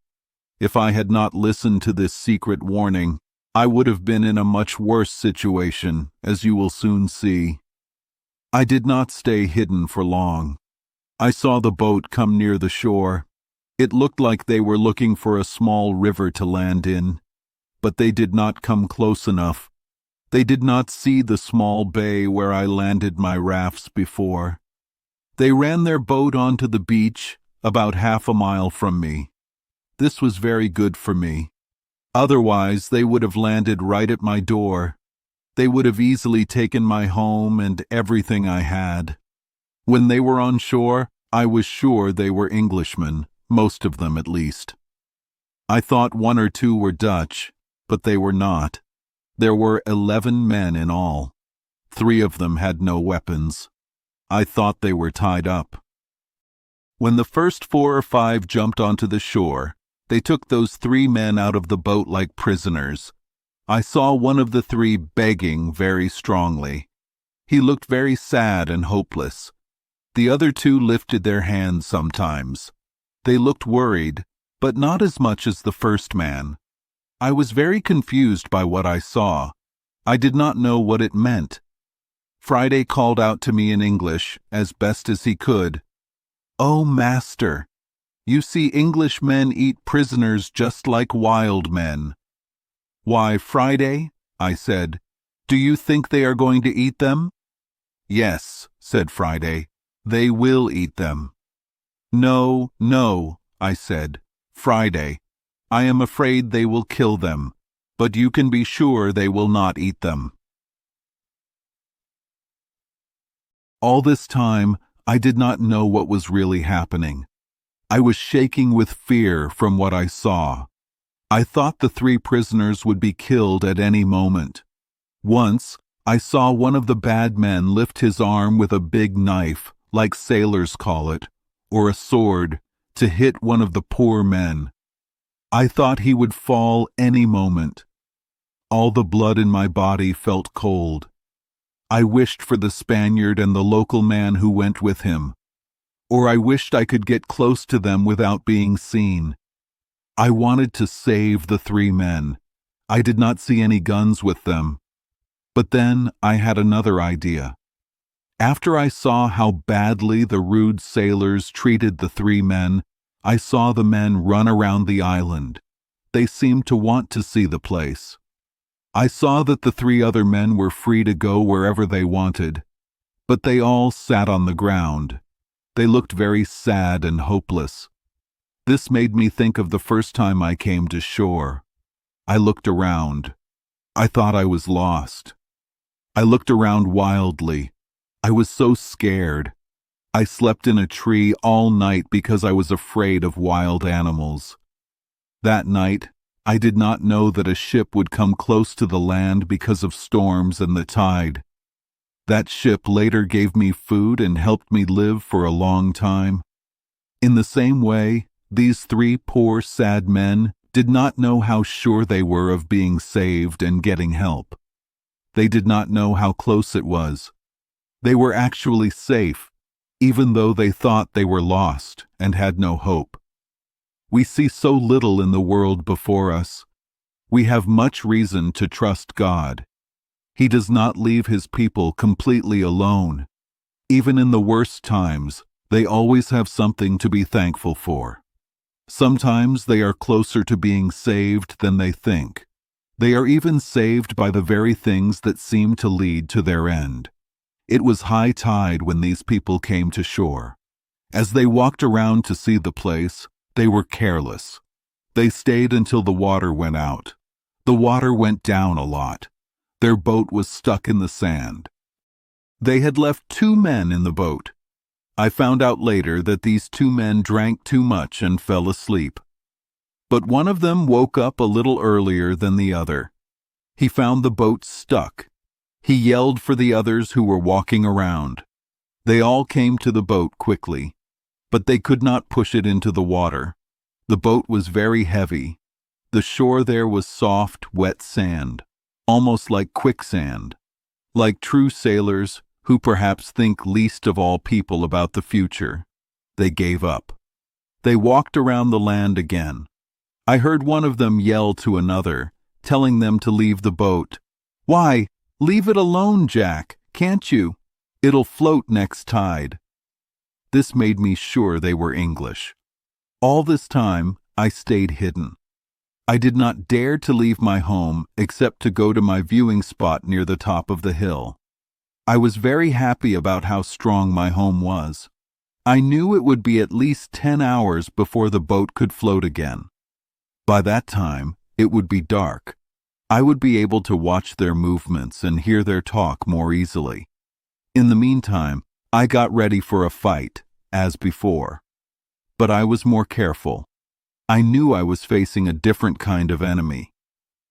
[SPEAKER 1] If I had not listened to this secret warning, I would have been in a much worse situation, as you will soon see. I did not stay hidden for long. I saw the boat come near the shore. It looked like they were looking for a small river to land in, but they did not come close enough. They did not see the small bay where I landed my rafts before. They ran their boat onto the beach about 1/2 mile from me. This was very good for me. Otherwise, they would have landed right at my door. They would have easily taken my home and everything I had. When they were on shore, I was sure they were Englishmen, most of them at least. I thought 1 or 2 were Dutch, but they were not. There were 11 men in all. 3 of them had no weapons. I thought they were tied up. When the first 4 or 5 jumped onto the shore, they took those 3 men out of the boat like prisoners. I saw one of the 3 begging very strongly. He looked very sad and hopeless. The other two lifted their hands sometimes. They looked worried, but not as much as the first man. I was very confused by what I saw. I did not know what it meant. Friday called out to me in English, as best as he could, "Oh, master, you see English men eat prisoners just like wild men." "Why, Friday," I said, "do you think they are going to eat them?" "Yes," said Friday, "they will eat them." "No, no," I said, "Friday, I am afraid they will kill them, but you can be sure they will not eat them." All this time, I did not know what was really happening. I was shaking with fear from what I saw. I thought the 3 prisoners would be killed at any moment. Once, I saw one of the bad men lift his arm with a big knife, like sailors call it, or a sword, to hit one of the poor men. I thought he would fall any moment. All the blood in my body felt cold. I wished for the Spaniard and the local man who went with him, or I wished I could get close to them without being seen. I wanted to save the 3 men. I did not see any guns with them. But then I had another idea. After I saw how badly the rude sailors treated the 3 men, I saw the men run around the island. They seemed to want to see the place. I saw that the 3 other men were free to go wherever they wanted, but they all sat on the ground. They looked very sad and hopeless. This made me think of the first time I came to shore. I looked around. I thought I was lost. I looked around wildly. I was so scared. I slept in a tree all night because I was afraid of wild animals. That night, I did not know that a ship would come close to the land because of storms and the tide. That ship later gave me food and helped me live for a long time. In the same way, these 3 poor, sad men did not know how sure they were of being saved and getting help. They did not know how close it was. They were actually safe, even though they thought they were lost and had no hope. We see so little in the world before us. We have much reason to trust God. He does not leave His people completely alone. Even in the worst times, they always have something to be thankful for. Sometimes they are closer to being saved than they think. They are even saved by the very things that seem to lead to their end. It was high tide when these people came to shore. As they walked around to see the place, they were careless. They stayed until the water went out. The water went down a lot. Their boat was stuck in the sand. They had left 2 men in the boat. I found out later that these 2 men drank too much and fell asleep. But one of them woke up a little earlier than the other. He found the boat stuck. He yelled for the others who were walking around. They all came to the boat quickly, but they could not push it into the water. The boat was very heavy. The shore there was soft, wet sand, almost like quicksand. Like true sailors, who perhaps think least of all people about the future, they gave up. They walked around the land again. I heard one of them yell to another, telling them to leave the boat. "Why, leave it alone, Jack, can't you? It'll float next tide." This made me sure they were English. All this time, I stayed hidden. I did not dare to leave my home except to go to my viewing spot near the top of the hill. I was very happy about how strong my home was. I knew it would be at least 10 hours before the boat could float again. By that time, it would be dark. I would be able to watch their movements and hear their talk more easily. In the meantime, I got ready for a fight, as before. But I was more careful. I knew I was facing a different kind of enemy.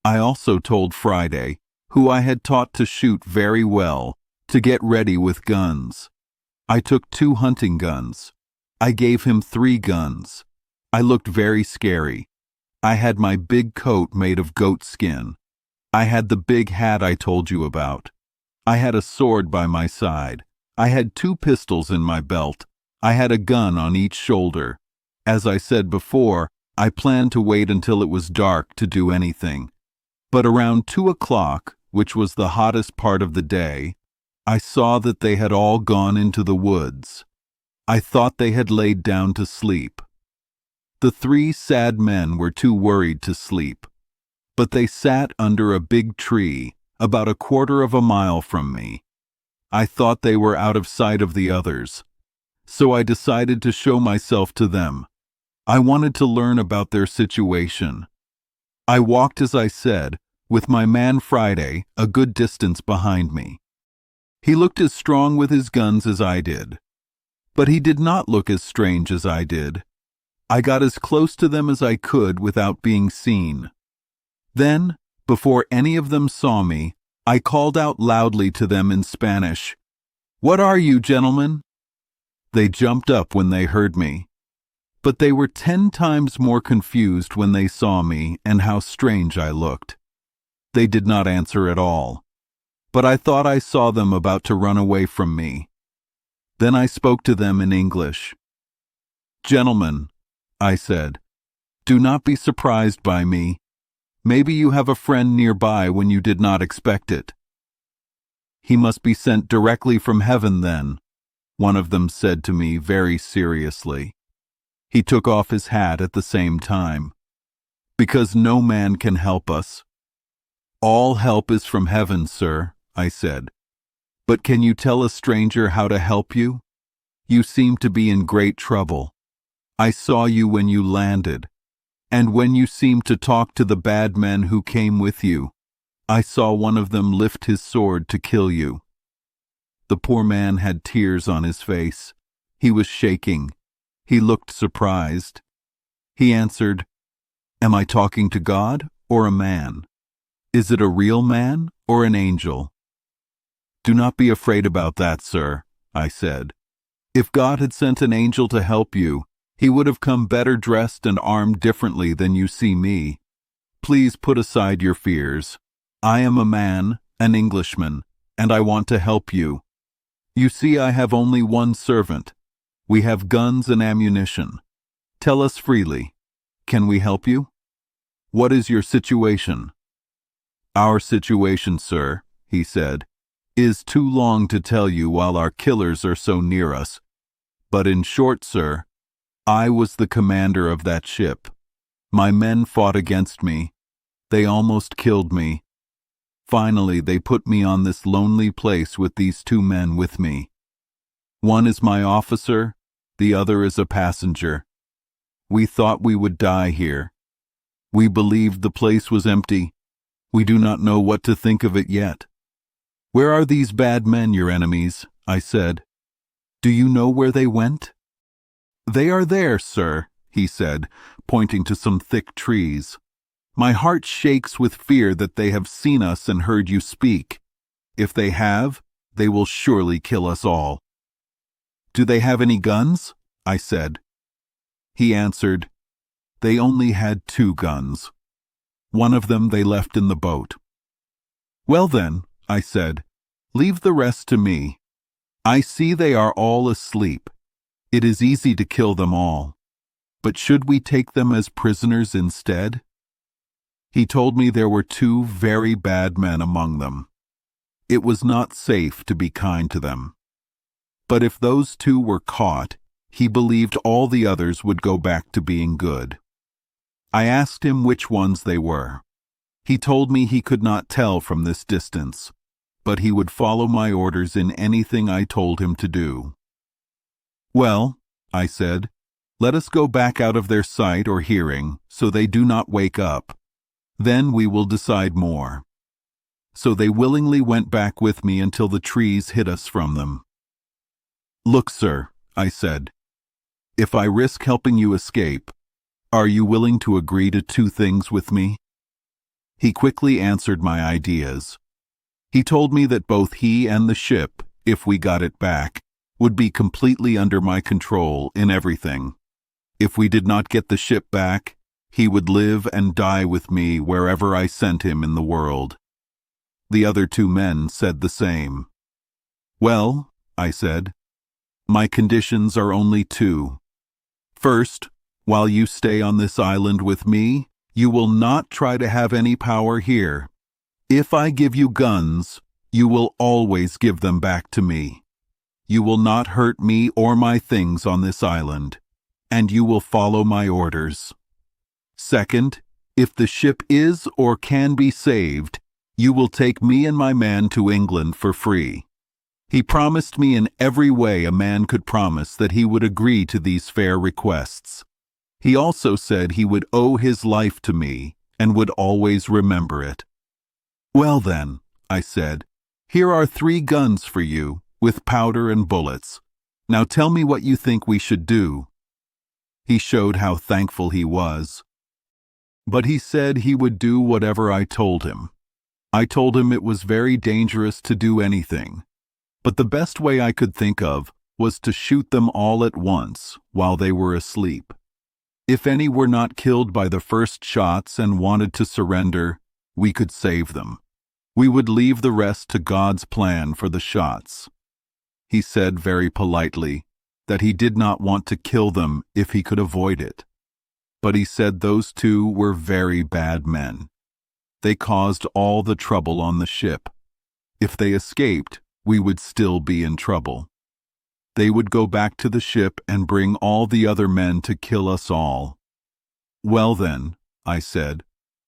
[SPEAKER 1] I also told Friday, who I had taught to shoot very well, to get ready with guns. I took 2 hunting guns. I gave him 3 guns. I looked very scary. I had my big coat made of goat skin. I had the big hat I told you about. I had a sword by my side. I had 2 pistols in my belt. I had a gun on each shoulder. As I said before, I planned to wait until it was dark to do anything. But around 2 o'clock, which was the hottest part of the day, I saw that they had all gone into the woods. I thought they had laid down to sleep. The 3 sad men were too worried to sleep, but they sat under a big tree about 1/4 of a mile from me. I thought they were out of sight of the others, so I decided to show myself to them. I wanted to learn about their situation. I walked, as I said, with my man Friday a good distance behind me. He looked as strong with his guns as I did, but he did not look as strange as I did. I got as close to them as I could without being seen. Then, before any of them saw me, I called out loudly to them in Spanish, "What are you, gentlemen?" They jumped up when they heard me, but they were 10 times more confused when they saw me and how strange I looked. They did not answer at all, but I thought I saw them about to run away from me. Then I spoke to them in English. "Gentlemen," I said, "do not be surprised by me. Maybe you have a friend nearby when you did not expect it." "He must be sent directly from heaven then," one of them said to me very seriously. He took off his hat at the same time. "Because no man can help us." "All help is from heaven, sir," I said. "But can you tell a stranger how to help you? You seem to be in great trouble. I saw you when you landed, and when you seemed to talk to the bad men who came with you, I saw one of them lift his sword to kill you." The poor man had tears on his face. He was shaking. He looked surprised. He answered, "Am I talking to God or a man? Is it a real man or an angel?" "Do not be afraid about that, sir," I said. "If God had sent an angel to help you, he would have come better dressed and armed differently than you see me. Please put aside your fears. I am a man, an Englishman, and I want to help you. You see, I have only one servant. We have guns and ammunition. Tell us freely. Can we help you? What is your situation?" "Our situation, sir," he said, "is too long to tell you while our killers are so near us. But in short, sir, I was the commander of that ship. My men fought against me. They almost killed me. Finally, they put me on this lonely place with these 2 men with me. One is my officer, the other is a passenger. We thought we would die here. We believed the place was empty. We do not know what to think of it yet." "Where are these bad men, your enemies?" I said. "Do you know where they went?" "They are there, sir," he said, pointing to some thick trees. "My heart shakes with fear that they have seen us and heard you speak. If they have, they will surely kill us all." "Do they have any guns?" I said. He answered, "They only had 2 guns. One of them they left in the boat." "Well then," I said, "leave the rest to me. I see they are all asleep. It is easy to kill them all. But should we take them as prisoners instead?" He told me there were 2 very bad men among them. It was not safe to be kind to them. But if those 2 were caught, he believed all the others would go back to being good. I asked him which ones they were. He told me he could not tell from this distance, but he would follow my orders in anything I told him to do. "Well," I said, "let us go back out of their sight or hearing, so they do not wake up. Then we will decide more." So they willingly went back with me until the trees hid us from them. "Look, sir," I said, "if I risk helping you escape, are you willing to agree to 2 things with me?" He quickly answered my ideas. He told me that both he and the ship, if we got it back, would be completely under my control in everything. If we did not get the ship back, he would live and die with me wherever I sent him in the world. The other two men said the same. "Well," I said, "my conditions are only two. First, while you stay on this island with me, you will not try to have any power here. If I give you guns, you will always give them back to me. You will not hurt me or my things on this island, and you will follow my orders. Second, if the ship is or can be saved, you will take me and my man to England for free." He promised me in every way a man could promise that he would agree to these fair requests. He also said he would owe his life to me and would always remember it. "Well then," I said, "here are 3 guns for you, with powder and bullets. Now tell me what you think we should do." He showed how thankful he was. But he said he would do whatever I told him. I told him it was very dangerous to do anything, but the best way I could think of was to shoot them all at once while they were asleep. If any were not killed by the first shots and wanted to surrender, we could save them. We would leave the rest to God's plan for the shots. He said very politely that he did not want to kill them if he could avoid it. But he said those 2 were very bad men. They caused all the trouble on the ship. If they escaped, we would still be in trouble. They would go back to the ship and bring all the other men to kill us all. "Well then," I said,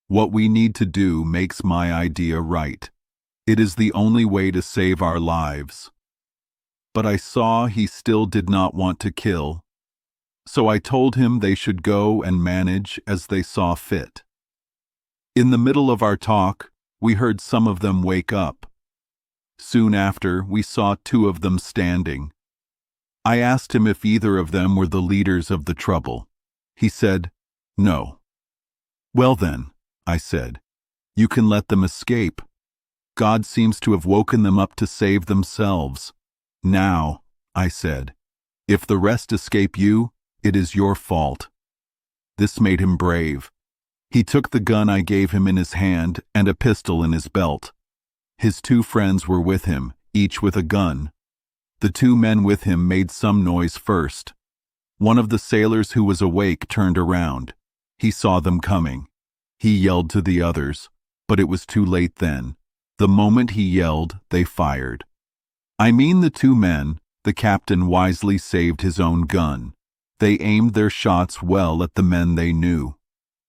[SPEAKER 1] "what we need to do makes my idea right. It is the only way to save our lives." But I saw he still did not want to kill, so I told him they should go and manage as they saw fit. In the middle of our talk, we heard some of them wake up. Soon after, we saw 2 of them standing. I asked him if either of them were the leaders of the trouble. He said, "No." "Well then," I said, "you can let them escape. God seems to have woken them up to save themselves. Now," I said, "if the rest escape you, it is your fault." This made him brave. He took the gun I gave him in his hand and a pistol in his belt. His 2 friends were with him, each with a gun. The 2 men with him made some noise first. One of the sailors who was awake turned around. He saw them coming. He yelled to the others, but it was too late then. The moment he yelled, they fired. I mean the 2 men, the captain wisely saved his own gun. They aimed their shots well at the men they knew.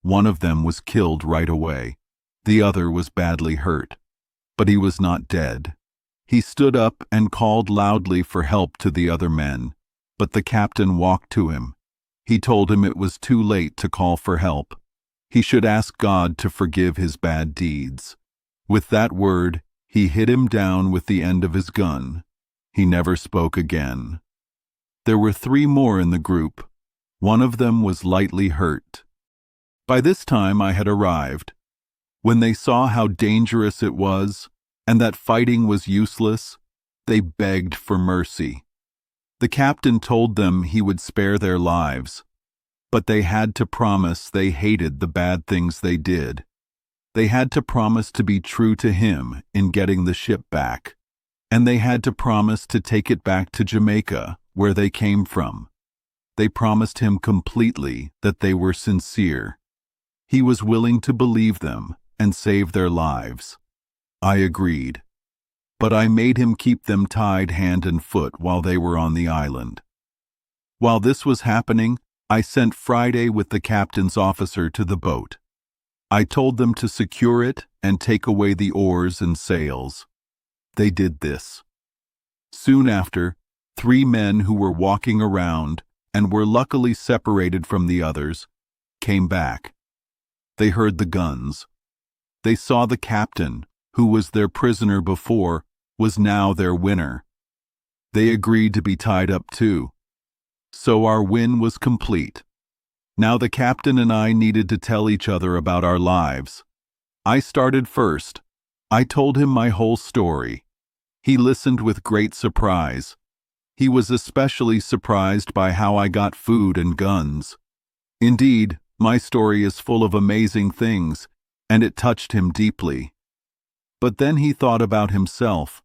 [SPEAKER 1] One of them was killed right away. The other was badly hurt, but he was not dead. He stood up and called loudly for help to the other men, but the captain walked to him. He told him it was too late to call for help. He should ask God to forgive his bad deeds. With that word, he hit him down with the end of his gun. He never spoke again. There were 3 more in the group. One of them was lightly hurt. By this time I had arrived. When they saw how dangerous it was, and that fighting was useless, they begged for mercy. The captain told them he would spare their lives, but they had to promise they hated the bad things they did. They had to promise to be true to him in getting the ship back, and they had to promise to take it back to Jamaica, where they came from. They promised him completely that they were sincere. He was willing to believe them and save their lives. I agreed, but I made him keep them tied hand and foot while they were on the island. While this was happening, I sent Friday with the captain's officer to the boat. I told them to secure it and take away the oars and sails. They did this. Soon after, 3 men who were walking around and were luckily separated from the others came back. They heard the guns. They saw the captain, who was their prisoner before, was now their winner. They agreed to be tied up too. So our win was complete. Now the captain and I needed to tell each other about our lives. I started first. I told him my whole story. He listened with great surprise. He was especially surprised by how I got food and guns. Indeed, my story is full of amazing things, and it touched him deeply. But then he thought about himself.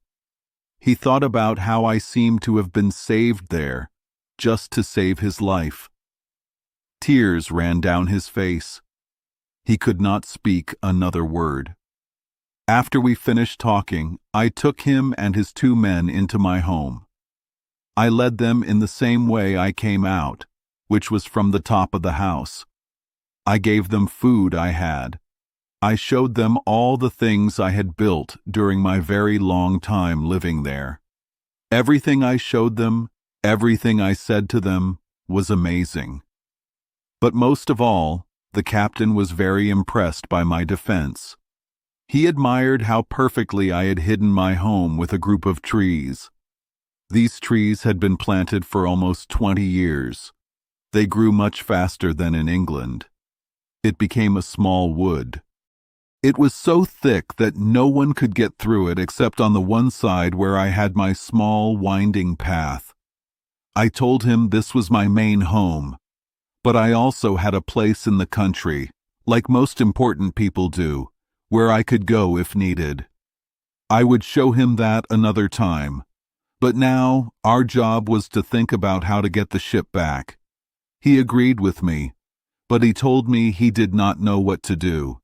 [SPEAKER 1] He thought about how I seemed to have been saved there, just to save his life. Tears ran down his face. He could not speak another word. After we finished talking, I took him and his 2 men into my home. I led them in the same way I came out, which was from the top of the house. I gave them food I had. I showed them all the things I had built during my very long time living there. Everything I showed them, everything I said to them, was amazing. But most of all, the captain was very impressed by my defense. He admired how perfectly I had hidden my home with a group of trees. These trees had been planted for almost 20 years. They grew much faster than in England. It became a small wood. It was so thick that no one could get through it except on the one side where I had my small, winding path. I told him this was my main home, but I also had a place in the country, like most important people do, where I could go if needed. I would show him that another time, but now our job was to think about how to get the ship back. He agreed with me, but he told me he did not know what to do.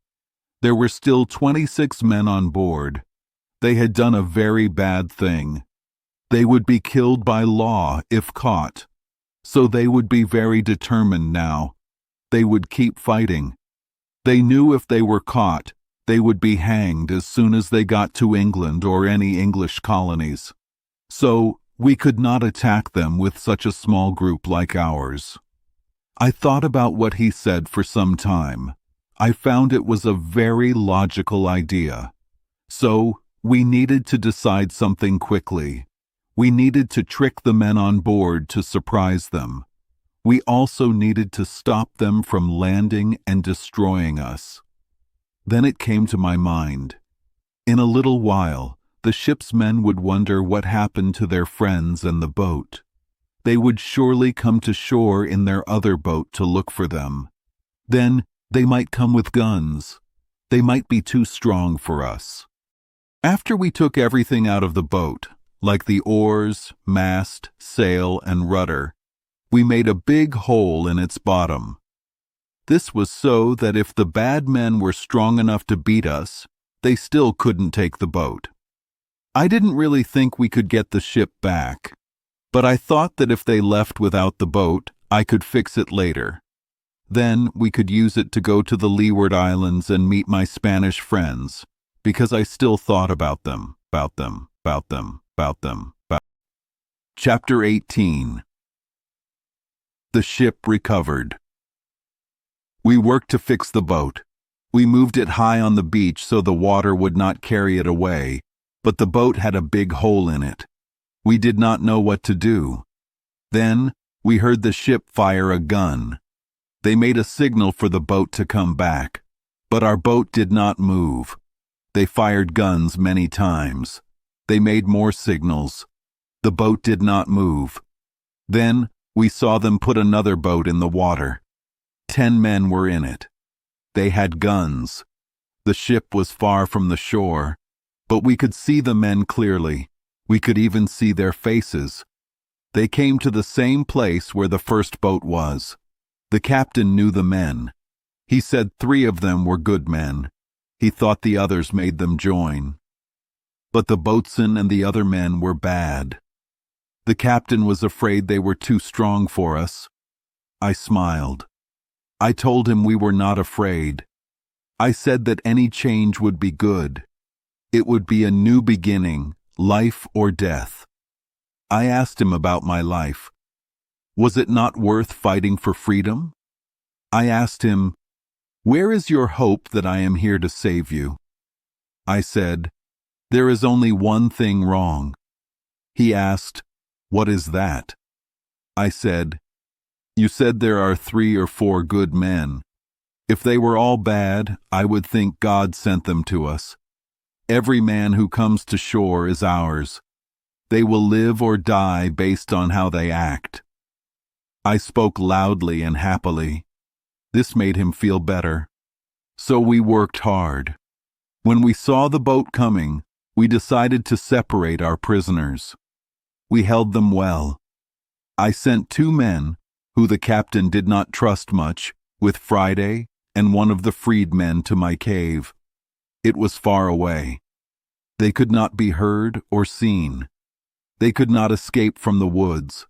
[SPEAKER 1] There were still 26 men on board. They had done a very bad thing. They would be killed by law if caught. So they would be very determined now. They would keep fighting. They knew if they were caught, they would be hanged as soon as they got to England or any English colonies. So we could not attack them with such a small group like ours. I thought about what he said for some time. I found it was a very logical idea. So we needed to decide something quickly. We needed to trick the men on board to surprise them. We also needed to stop them from landing and destroying us. Then it came to my mind. In a little while, the ship's men would wonder what happened to their friends and the boat. They would surely come to shore in their other boat to look for them. Then they might come with guns. They might be too strong for us. After we took everything out of the boat, like the oars, mast, sail, and rudder, we made a big hole in its bottom. This was so that if the bad men were strong enough to beat us, they still couldn't take the boat. I didn't really think we could get the ship back, but I thought that if they left without the boat, I could fix it later. Then we could use it to go to the Leeward Islands and meet my Spanish friends, because I still thought about them. Chapter 18. The ship recovered. We worked to fix the boat. We moved it high on the beach so the water would not carry it away, but the boat had a big hole in it. We did not know what to do. Then we heard the ship fire a gun. They made a signal for the boat to come back, but our boat did not move. They fired guns many times. They made more signals. The boat did not move. Then we saw them put another boat in the water. 10 men were in it. They had guns. The ship was far from the shore, but we could see the men clearly. We could even see their faces. They came to the same place where the first boat was. The captain knew the men. He said 3 of them were good men. He thought the others made them join. But the boatswain and the other men were bad. The captain was afraid they were too strong for us. I smiled. I told him we were not afraid. I said that any change would be good. It would be a new beginning, life or death. I asked him about my life. Was it not worth fighting for freedom? I asked him, "Where is your hope that I am here to save you?" I said, "There is only one thing wrong." He asked, "What is that?" I said, "You said there are 3 or 4 good men. If they were all bad, I would think God sent them to us. Every man who comes to shore is ours. They will live or die based on how they act." I spoke loudly and happily. This made him feel better. So we worked hard. When we saw the boat coming, we decided to separate our prisoners. We held them well. I sent 2 men, who the captain did not trust much, with Friday and one of the freedmen to my cave. It was far away. They could not be heard or seen. They could not escape from the woods.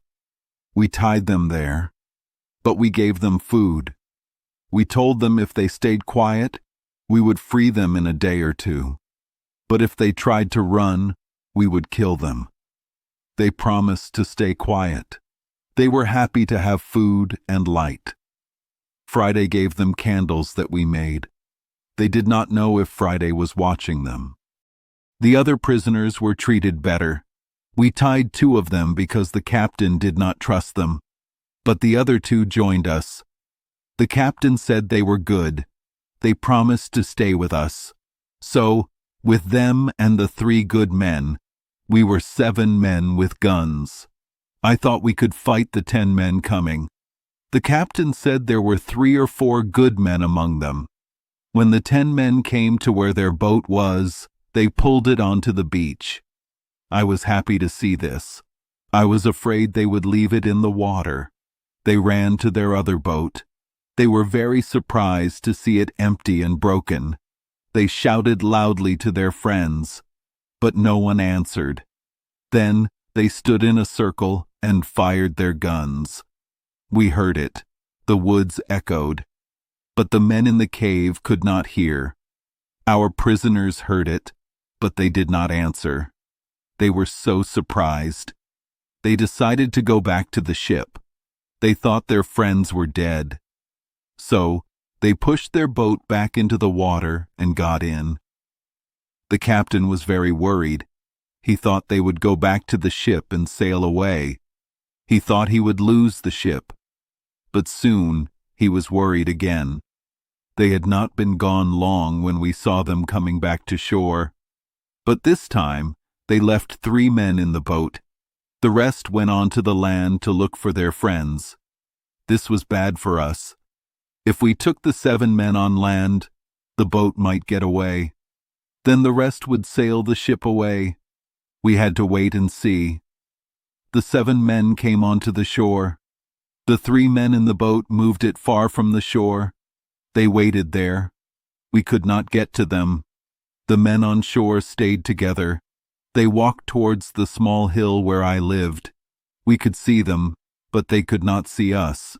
[SPEAKER 1] We tied them there, but we gave them food. We told them if they stayed quiet, we would free them in a day or 2. But if they tried to run, we would kill them. They promised to stay quiet. They were happy to have food and light. Friday gave them candles that we made. They did not know if Friday was watching them. The other prisoners were treated better. We tied 2 of them because the captain did not trust them, but the other 2 joined us. The captain said they were good. They promised to stay with us. So, with them and the 3 good men, we were 7 men with guns. I thought we could fight the 10 men coming. The captain said there were 3 or 4 good men among them. When the 10 men came to where their boat was, they pulled it onto the beach. I was happy to see this. I was afraid they would leave it in the water. They ran to their other boat. They were very surprised to see it empty and broken. They shouted loudly to their friends, but no one answered. Then they stood in a circle and fired their guns. We heard it. The woods echoed. But the men in the cave could not hear. Our prisoners heard it, but they did not answer. They were so surprised. They decided to go back to the ship. They thought their friends were dead. So, they pushed their boat back into the water and got in. The captain was very worried. He thought they would go back to the ship and sail away. He thought he would lose the ship. But soon, he was worried again. They had not been gone long when we saw them coming back to shore. But this time, they left 3 men in the boat. The rest went on to the land to look for their friends. This was bad for us. If we took the 7 men on land, the boat might get away. Then the rest would sail the ship away. We had to wait and see. The 7 men came onto the shore. The 3 men in the boat moved it far from the shore. They waited there. We could not get to them. The men on shore stayed together. They walked towards the small hill where I lived. We could see them, but they could not see us.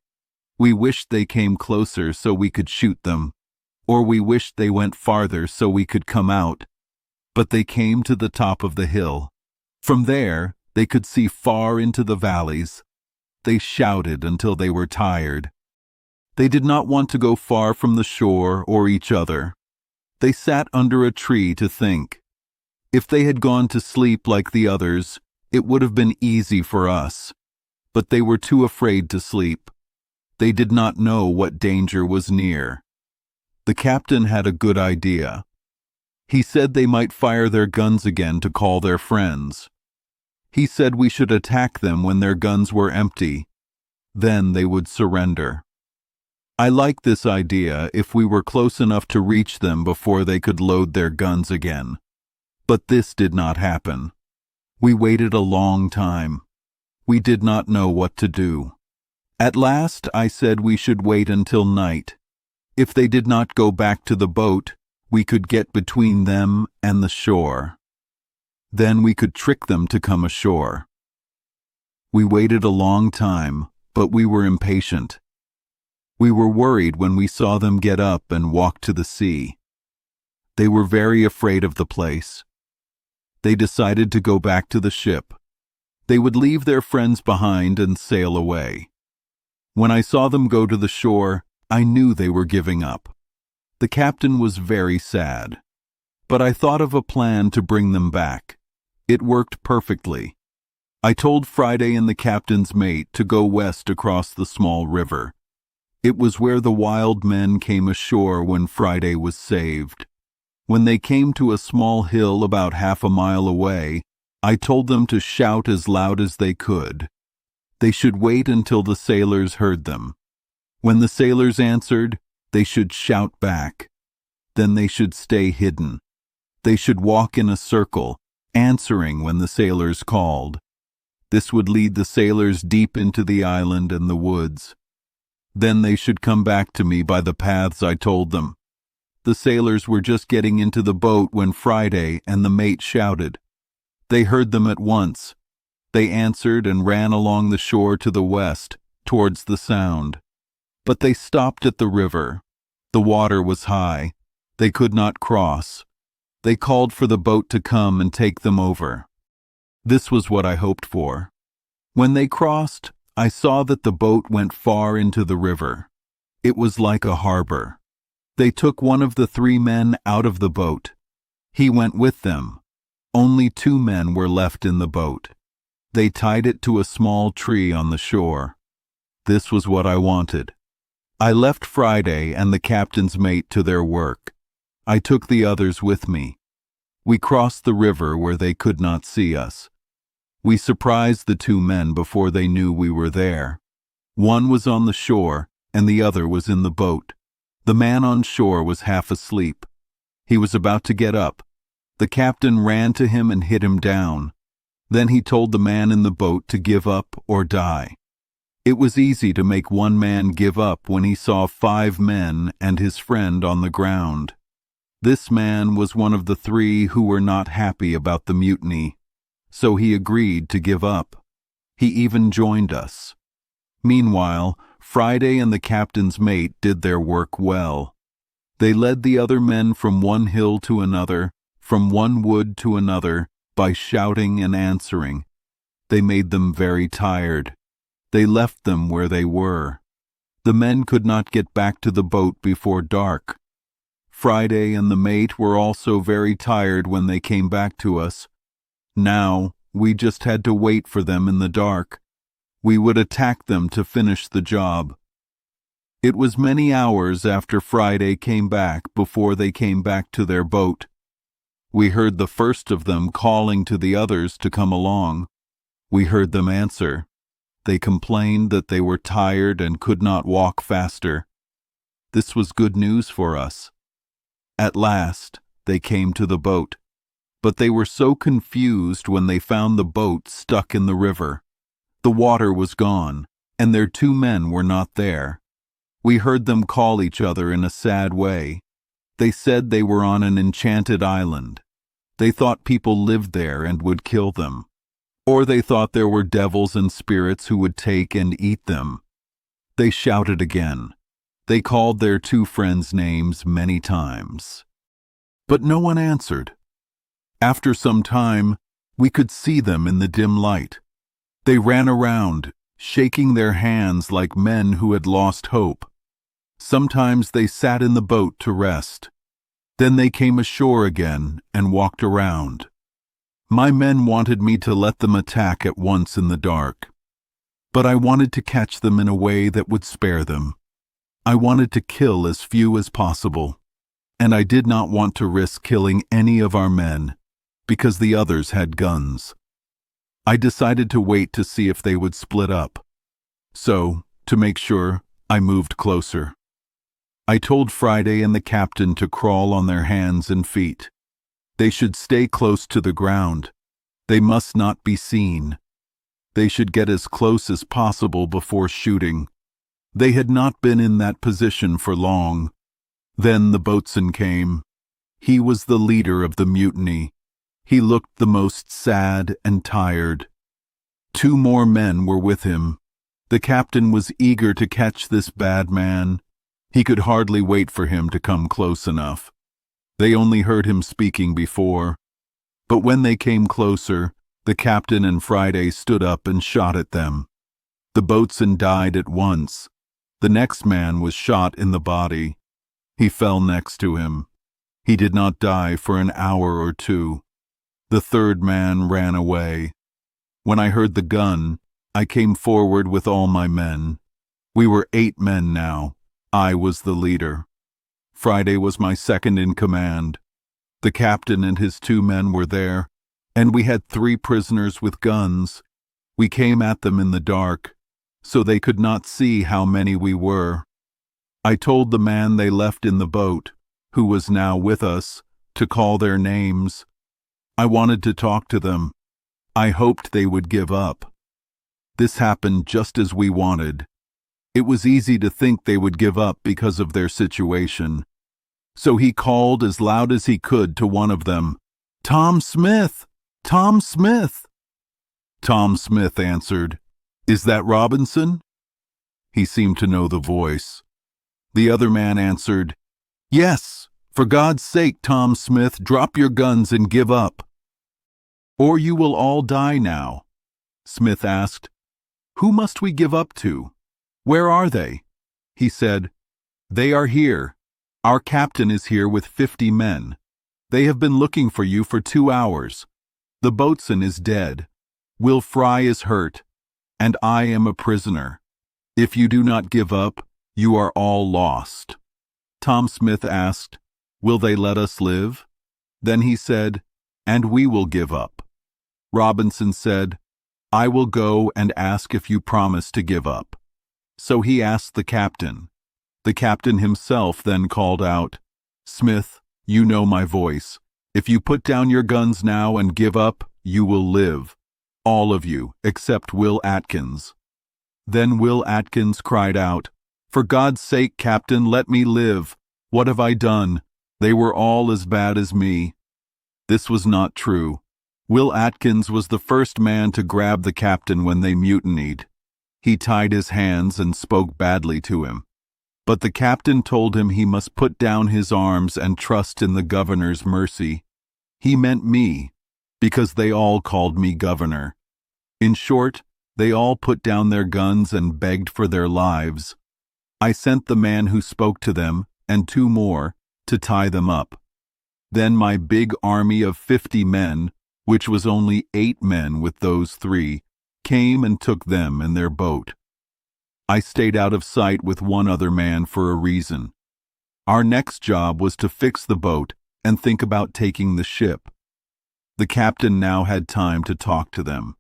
[SPEAKER 1] We wished they came closer so we could shoot them, or we wished they went farther so we could come out. But they came to the top of the hill. From there, they could see far into the valleys. They shouted until they were tired. They did not want to go far from the shore or each other. They sat under a tree to think. If they had gone to sleep like the others, it would have been easy for us. But they were too afraid to sleep. They did not know what danger was near. The captain had a good idea. He said they might fire their guns again to call their friends. He said we should attack them when their guns were empty. Then they would surrender. I liked this idea if we were close enough to reach them before they could load their guns again. But this did not happen. We waited a long time. We did not know what to do. At last I said we should wait until night. If they did not go back to the boat, we could get between them and the shore. Then we could trick them to come ashore. We waited a long time, but we were impatient. We were worried when we saw them get up and walk to the sea. They were very afraid of the place. They decided to go back to the ship. They would leave their friends behind and sail away. When I saw them go to the shore, I knew they were giving up. The captain was very sad. But I thought of a plan to bring them back. It worked perfectly. I told Friday and the captain's mate to go west across the small river. It was where the wild men came ashore when Friday was saved. When they came to a small hill about half a mile away, I told them to shout as loud as they could. They should wait until the sailors heard them. When the sailors answered, they should shout back. Then they should stay hidden. They should walk in a circle, answering when the sailors called. This would lead the sailors deep into the island and the woods. Then they should come back to me by the paths I told them. The sailors were just getting into the boat when Friday and the mate shouted. They heard them at once. They answered and ran along the shore to the west, towards the sound. But they stopped at the river. The water was high. They could not cross. They called for the boat to come and take them over. This was what I hoped for. When they crossed, I saw that the boat went far into the river. It was like a harbor. They took one of the 3 men out of the boat. He went with them. Only 2 men were left in the boat. They tied it to a small tree on the shore. This was what I wanted. I left Friday and the captain's mate to their work. I took the others with me. We crossed the river where they could not see us. We surprised the 2 men before they knew we were there. One was on the shore and the other was in the boat. The man on shore was half asleep. He was about to get up. The captain ran to him and hit him down. Then he told the man in the boat to give up or die. It was easy to make one man give up when he saw 5 men and his friend on the ground. This man was one of the 3 who were not happy about the mutiny, so he agreed to give up. He even joined us. Meanwhile, Friday and the captain's mate did their work well. They led the other men from one hill to another, from one wood to another, by shouting and answering. They made them very tired. They left them where they were. The men could not get back to the boat before dark. Friday and the mate were also very tired when they came back to us. Now, we just had to wait for them in the dark. We would attack them to finish the job. It was many hours after Friday came back before they came back to their boat. We heard the first of them calling to the others to come along. We heard them answer. They complained that they were tired and could not walk faster. This was good news for us. At last, they came to the boat, but they were so confused when they found the boat stuck in the river. The water was gone, and their 2 men were not there. We heard them call each other in a sad way. They said they were on an enchanted island. They thought people lived there and would kill them. Or they thought there were devils and spirits who would take and eat them. They shouted again. They called their 2 friends' names many times. But no one answered. After some time, we could see them in the dim light. They ran around, shaking their hands like men who had lost hope. Sometimes they sat in the boat to rest. Then they came ashore again and walked around. My men wanted me to let them attack at once in the dark. But I wanted to catch them in a way that would spare them. I wanted to kill as few as possible, and I did not want to risk killing any of our men, because the others had guns. I decided to wait to see if they would split up. So, to make sure, I moved closer. I told Friday and the captain to crawl on their hands and feet. They should stay close to the ground. They must not be seen. They should get as close as possible before shooting. They had not been in that position for long. Then the boatswain came. He was the leader of the mutiny. He looked the most sad and tired. 2 more men were with him. The captain was eager to catch this bad man. He could hardly wait for him to come close enough. They only heard him speaking before. But when they came closer, the captain and Friday stood up and shot at them. The boatswain died at once. The next man was shot in the body. He fell next to him. He did not die for an hour or 2. The 3rd man ran away. When I heard the gun, I came forward with all my men. We were 8 men now. I was the leader. Friday was my second in command. The captain and his 2 men were there, and we had 3 prisoners with guns. We came at them in the dark, so they could not see how many we were. I told the man they left in the boat, who was now with us, to call their names. I wanted to talk to them. I hoped they would give up. This happened just as we wanted. It was easy to think they would give up because of their situation. So he called as loud as he could to one of them, "Tom Smith! Tom Smith!" Tom Smith answered, "Is that Robinson?" He seemed to know the voice. The other man answered, "Yes, for God's sake, Tom Smith, drop your guns and give up." "Or you will all die now." Smith asked, "Who must we give up to? Where are they?" He said, "They are here. Our captain is here with 50 men. They have been looking for you for 2 hours. The boatswain is dead. Will Fry is hurt, and I am a prisoner. If you do not give up, you are all lost." Tom Smith asked, "Will they let us live?" Then he said, "And we will give up." Robinson said, "I will go and ask if you promise to give up." So he asked the captain. The captain himself then called out, "Smith, you know my voice. If you put down your guns now and give up, you will live. All of you, except Will Atkins." Then Will Atkins cried out, "For God's sake, Captain, let me live. What have I done? They were all as bad as me." This was not true. Will Atkins was the first man to grab the captain when they mutinied. He tied his hands and spoke badly to him. But the captain told him he must put down his arms and trust in the governor's mercy. He meant me, because they all called me governor. In short, they all put down their guns and begged for their lives. I sent the man who spoke to them, and 2 more, to tie them up. Then my big army of 50 men, which was only 8 men with those 3, came and took them in their boat. I stayed out of sight with 1 other man for a reason. Our next job was to fix the boat and think about taking the ship. The captain now had time to talk to them.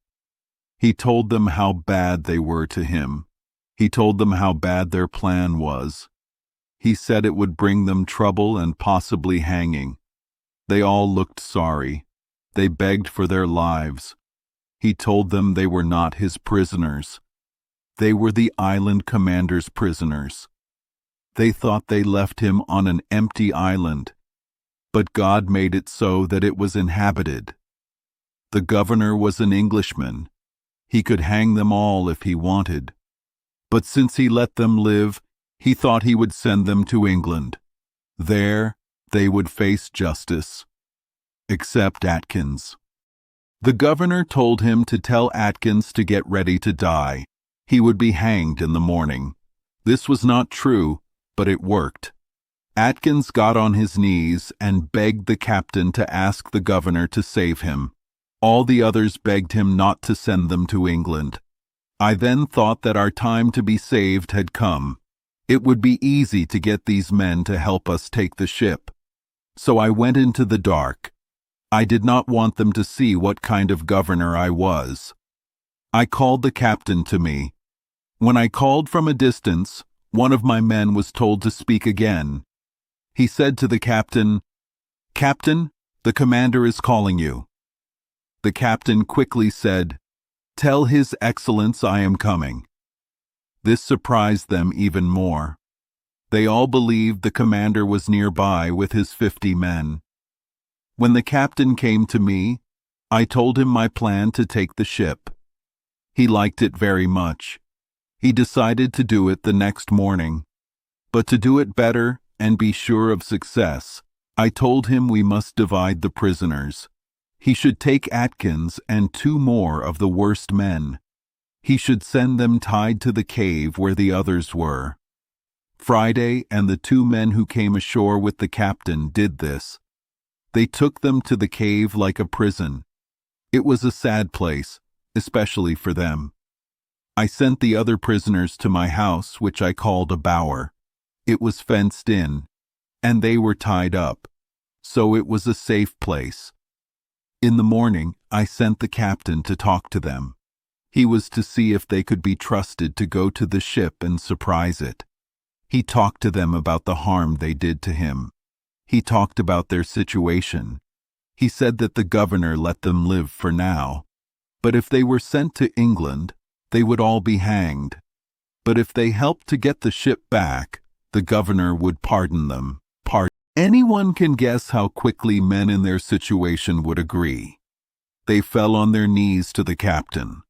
[SPEAKER 1] He told them how bad they were to him. He told them how bad their plan was. He said it would bring them trouble and possibly hanging. They all looked sorry. They begged for their lives. He told them they were not his prisoners. They were the island commander's prisoners. They thought they left him on an empty island, but God made it so that it was inhabited. The governor was an Englishman. He could hang them all if he wanted. But since he let them live, he thought he would send them to England. There, they would face justice. Except Atkins. The governor told him to tell Atkins to get ready to die. He would be hanged in the morning. This was not true, but it worked. Atkins got on his knees and begged the captain to ask the governor to save him. All the others begged him not to send them to England. I then thought that our time to be saved had come. It would be easy to get these men to help us take the ship. So I went into the dark. I did not want them to see what kind of governor I was. I called the captain to me. When I called from a distance, one of my men was told to speak again. He said to the captain, "Captain, the commander is calling you." The captain quickly said, "Tell His Excellence I am coming." This surprised them even more. They all believed the commander was nearby with his 50 men. When the captain came to me, I told him my plan to take the ship. He liked it very much. He decided to do it the next morning. But to do it better and be sure of success, I told him we must divide the prisoners. He should take Atkins and 2 more of the worst men. He should send them tied to the cave where the others were. Friday and the 2 men who came ashore with the captain did this. They took them to the cave like a prison. It was a sad place, especially for them. I sent the other prisoners to my house, which I called a bower. It was fenced in, and they were tied up, so it was a safe place. In the morning, I sent the captain to talk to them. He was to see if they could be trusted to go to the ship and surprise it. He talked to them about the harm they did to him. He talked about their situation. He said that the governor let them live for now. But if they were sent to England, they would all be hanged. But if they helped to get the ship back, the governor would pardon them. Anyone can guess how quickly men in their situation would agree. They fell on their knees to the captain.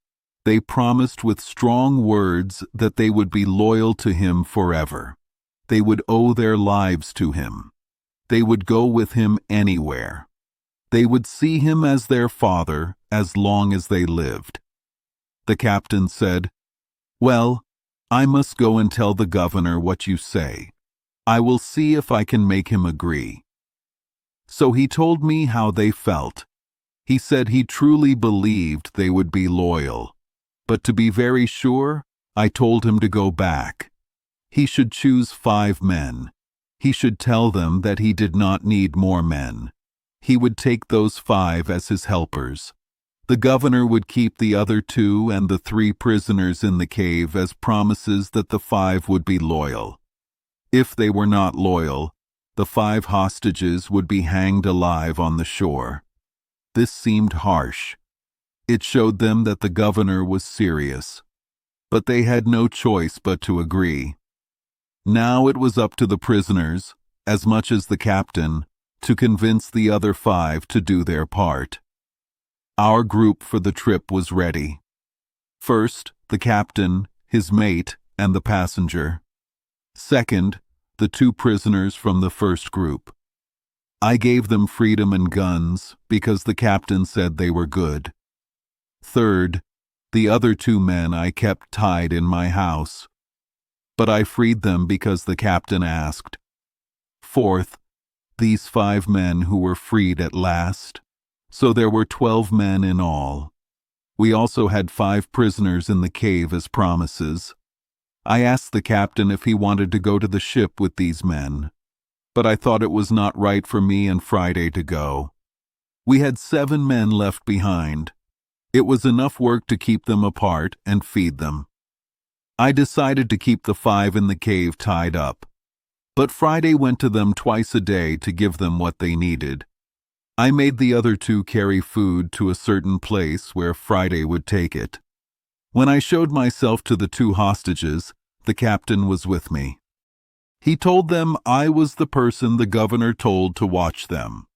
[SPEAKER 1] They promised with strong words that they would be loyal to him forever. They would owe their lives to him. They would go with him anywhere. They would see him as their father as long as they lived. The captain said, "Well, I must go and tell the governor what you say. I will see if I can make him agree." So he told me how they felt. He said he truly believed they would be loyal. But to be very sure, I told him to go back. He should choose 5 men. He should tell them that he did not need more men. He would take those 5 as his helpers. The governor would keep the other 2 and the 3 prisoners in the cave as promises that the 5 would be loyal. If they were not loyal, the 5 hostages would be hanged alive on the shore. This seemed harsh. It showed them that the governor was serious. But they had no choice but to agree. Now it was up to the prisoners, as much as the captain, to convince the other 5 to do their part. Our group for the trip was ready. First, the captain, his mate, and the passenger. Second, the 2 prisoners from the first group. I gave them freedom and guns because the captain said they were good. Third, the other 2 men I kept tied in my house. But I freed them because the captain asked. Fourth, these 5 men who were freed at last. So there were 12 men in all. We also had 5 prisoners in the cave as promises. I asked the captain if he wanted to go to the ship with these men, but I thought it was not right for me and Friday to go. We had 7 men left behind. It was enough work to keep them apart and feed them. I decided to keep the 5 in the cave tied up, but Friday went to them twice a day to give them what they needed. I made the other 2 carry food to a certain place where Friday would take it. When I showed myself to the 2 hostages, the captain was with me. He told them I was the person the governor told to watch them.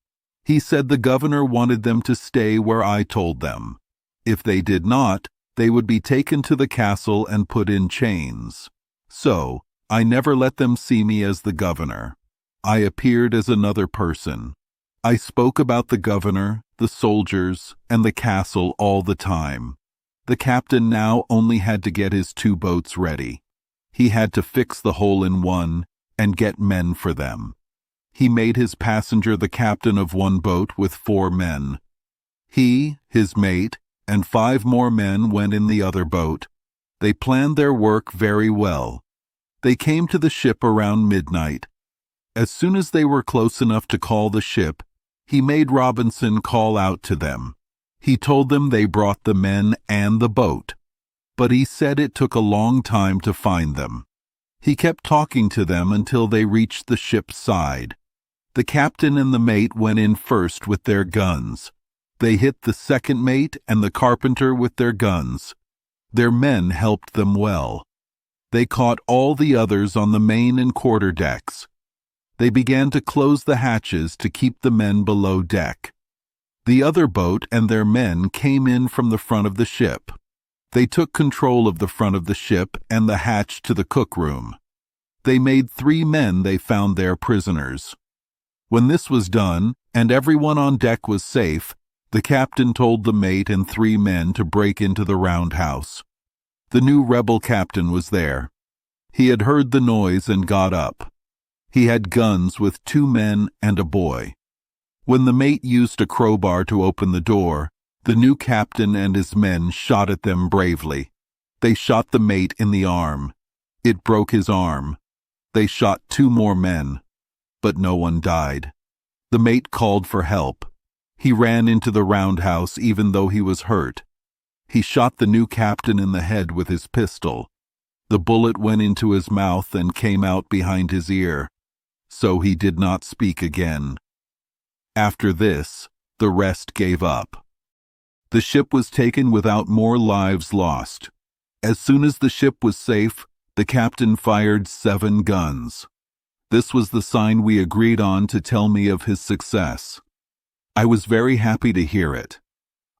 [SPEAKER 1] He said the governor wanted them to stay where I told them. If they did not, they would be taken to the castle and put in chains. So, I never let them see me as the governor. I appeared as another person. I spoke about the governor, the soldiers, and the castle all the time. The captain now only had to get his 2 boats ready. He had to fix the hole in one and get men for them. He made his passenger the captain of one boat with 4 men. He, his mate, and 5 more men went in the other boat. They planned their work very well. They came to the ship around midnight. As soon as they were close enough to call the ship, he made Robinson call out to them. He told them they brought the men and the boat, but he said it took a long time to find them. He kept talking to them until they reached the ship's side. The captain and the mate went in first with their guns. They hit the second mate and the carpenter with their guns. Their men helped them well. They caught all the others on the main and quarter decks. They began to close the hatches to keep the men below deck. The other boat and their men came in from the front of the ship. They took control of the front of the ship and the hatch to the cook room. They made 3 men they found there prisoners. When this was done, and everyone on deck was safe, the captain told the mate and 3 men to break into the roundhouse. The new rebel captain was there. He had heard the noise and got up. He had guns with 2 men and a boy. When the mate used a crowbar to open the door, the new captain and his men shot at them bravely. They shot the mate in the arm. It broke his arm. They shot 2 more men, but no one died. The mate called for help. He ran into the roundhouse even though he was hurt. He shot the new captain in the head with his pistol. The bullet went into his mouth and came out behind his ear. so he did not speak again. After this, the rest gave up. The ship was taken without more lives lost. As soon as the ship was safe, the captain fired 7 guns. This was the sign we agreed on to tell me of his success. I was very happy to hear it.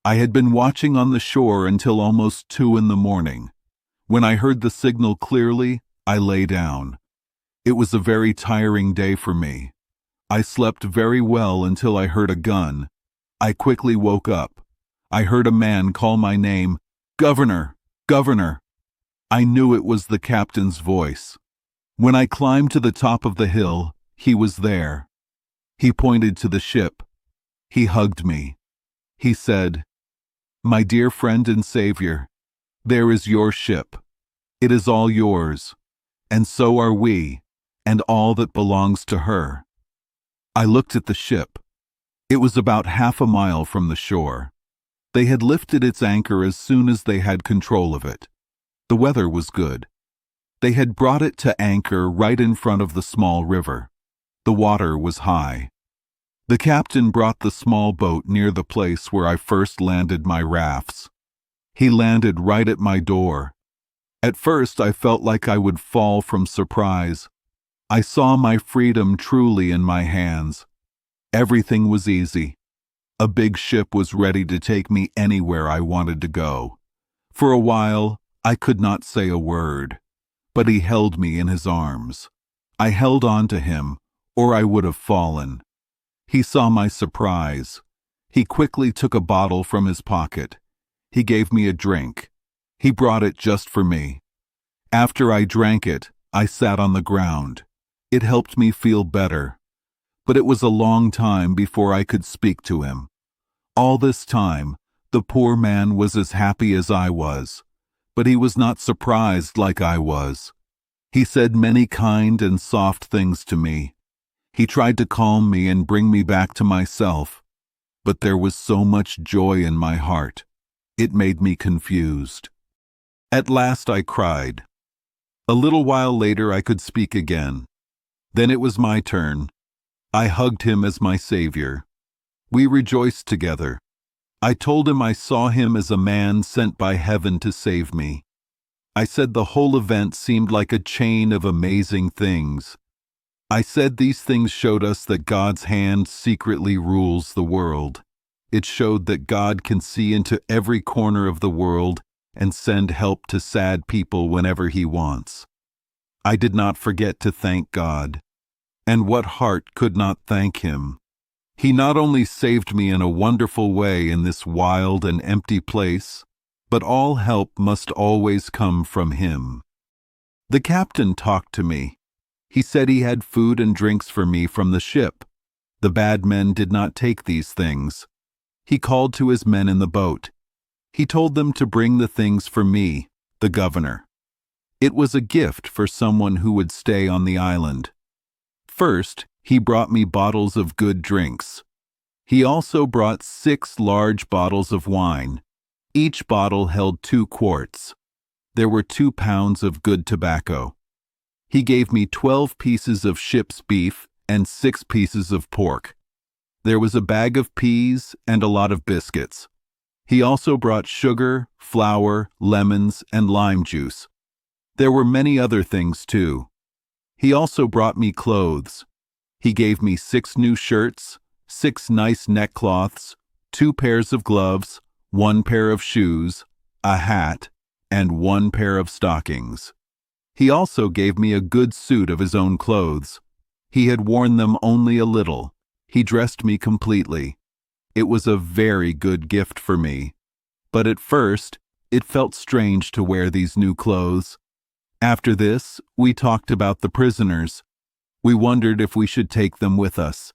[SPEAKER 1] I had been watching on the shore until almost 2 in the morning. When I heard the signal clearly, I lay down. It was a very tiring day for me. I slept very well until I heard a gun. I quickly woke up. I heard a man call my name, "Governor, Governor." I knew it was the captain's voice. When I climbed to the top of the hill, he was there. He pointed to the ship. He hugged me. He said, "My dear friend and savior, there is your ship. It is all yours, and so are we, and all that belongs to her." I looked at the ship. It was about half a mile from the shore. They had lifted its anchor as soon as they had control of it. The weather was good. They had brought it to anchor right in front of the small river. The water was high. The captain brought the small boat near the place where I first landed my rafts. He landed right at my door. At first I felt like I would fall from surprise. I saw my freedom truly in my hands. Everything was easy. A big ship was ready to take me anywhere I wanted to go. For a while, I could not say a word, but he held me in his arms. I held on to him, or I would have fallen. He saw my surprise. He quickly took a bottle from his pocket. He gave me a drink. He brought it just for me. After I drank it, I sat on the ground. It helped me feel better. But it was a long time before I could speak to him. All this time, the poor man was as happy as I was, but he was not surprised like I was. He said many kind and soft things to me. He tried to calm me and bring me back to myself, but there was so much joy in my heart. It made me confused. At last I cried. A little while later I could speak again. Then it was my turn. I hugged him as my savior. We rejoiced together. I told him I saw him as a man sent by heaven to save me. I said the whole event seemed like a chain of amazing things. I said these things showed us that God's hand secretly rules the world. It showed that God can see into every corner of the world and send help to sad people whenever He wants. I did not forget to thank God. And what heart could not thank Him? He not only saved me in a wonderful way in this wild and empty place, but all help must always come from Him. The captain talked to me. He said he had food and drinks for me from the ship. The bad men did not take these things. He called to his men in the boat. He told them to bring the things for me, the governor. It was a gift for someone who would stay on the island. First, he brought me bottles of good drinks. He also brought 6 large bottles of wine. Each bottle held 2 quarts. There were 2 pounds of good tobacco. He gave me 12 pieces of ship's beef and 6 pieces of pork. There was a bag of peas and a lot of biscuits. He also brought sugar, flour, lemons, and lime juice. There were many other things too. He also brought me clothes. He gave me 6 new shirts, 6 nice neckcloths, 2 pairs of gloves, 1 pair of shoes, a hat, and 1 pair of stockings. He also gave me a good suit of his own clothes. He had worn them only a little. He dressed me completely. It was a very good gift for me. But at first, it felt strange to wear these new clothes. After this, we talked about the prisoners. We wondered if we should take them with us.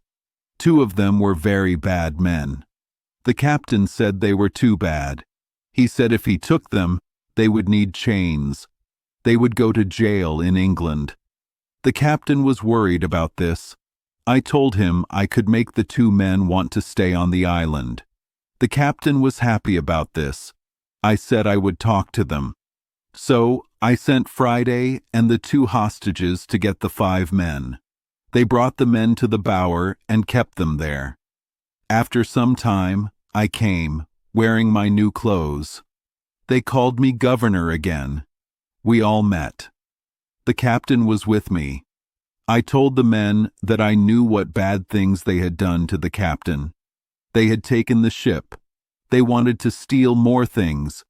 [SPEAKER 1] 2 of them were very bad men. The captain said they were too bad. He said if he took them, they would need chains. They would go to jail in England. The captain was worried about this. I told him I could make the 2 men want to stay on the island. The captain was happy about this. I said I would talk to them. So I sent Friday and the 2 hostages to get the 5 men. They brought the men to the bower and kept them there. After some time, I came, wearing my new clothes. They called me governor again. We all met. The captain was with me. I told the men that I knew what bad things they had done to the captain. They had taken the ship. They wanted to steal more things,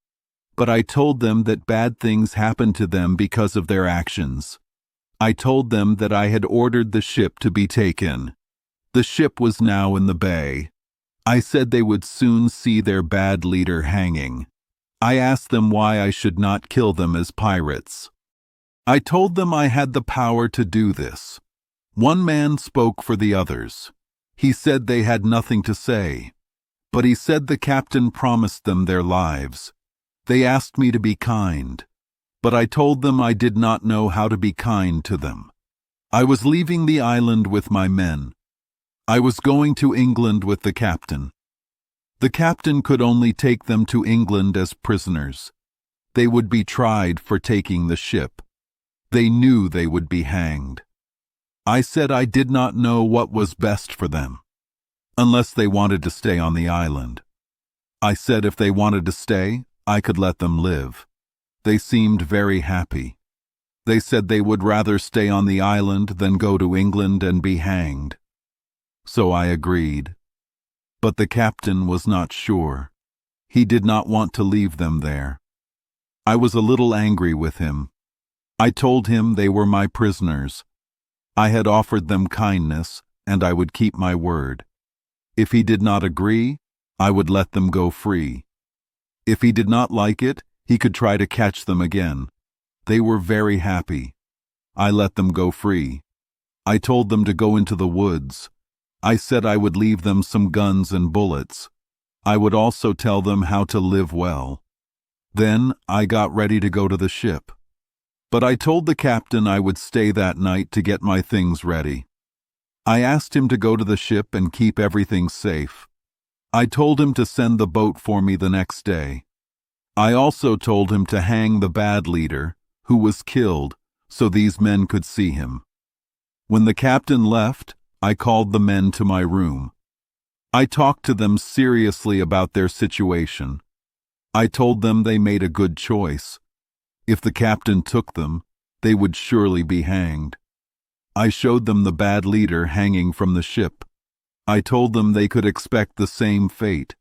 [SPEAKER 1] but I told them that bad things happened to them because of their actions. I told them that I had ordered the ship to be taken. The ship was now in the bay. I said they would soon see their bad leader hanging. I asked them why I should not kill them as pirates. I told them I had the power to do this. One man spoke for the others. He said they had nothing to say, but he said the captain promised them their lives. They asked me to be kind, but I told them I did not know how to be kind to them. I was leaving the island with my men. I was going to England with the captain. The captain could only take them to England as prisoners. They would be tried for taking the ship. They knew they would be hanged. I said I did not know what was best for them, unless they wanted to stay on the island. I said if they wanted to stay, I could let them live. They seemed very happy. They said they would rather stay on the island than go to England and be hanged. So I agreed. But the captain was not sure. He did not want to leave them there. I was a little angry with him. I told him they were my prisoners. I had offered them kindness, and I would keep my word. If he did not agree, I would let them go free. If he did not like it, he could try to catch them again. They were very happy. I let them go free. I told them to go into the woods. I said I would leave them some guns and bullets. I would also tell them how to live well. Then I got ready to go to the ship. But I told the captain I would stay that night to get my things ready. I asked him to go to the ship and keep everything safe. I told him to send the boat for me the next day. I also told him to hang the bad leader, who was killed, so these men could see him. When the captain left, I called the men to my room. I talked to them seriously about their situation. I told them they made a good choice. If the captain took them, they would surely be hanged. I showed them the bad leader hanging from the ship. I told them they could expect the same fate.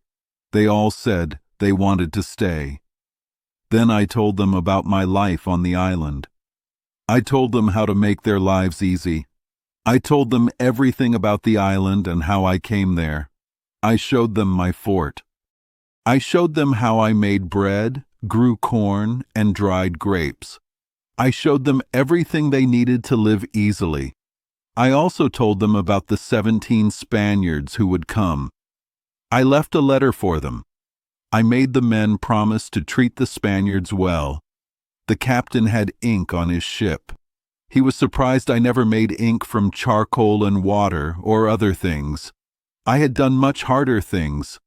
[SPEAKER 1] They all said they wanted to stay. Then I told them about my life on the island. I told them how to make their lives easy. I told them everything about the island and how I came there. I showed them my fort. I showed them how I made bread, grew corn, and dried grapes. I showed them everything they needed to live easily. I also told them about the 17 Spaniards who would come. I left a letter for them. I made the men promise to treat the Spaniards well. The captain had ink on his ship. He was surprised I never made ink from charcoal and water or other things. I had done much harder things.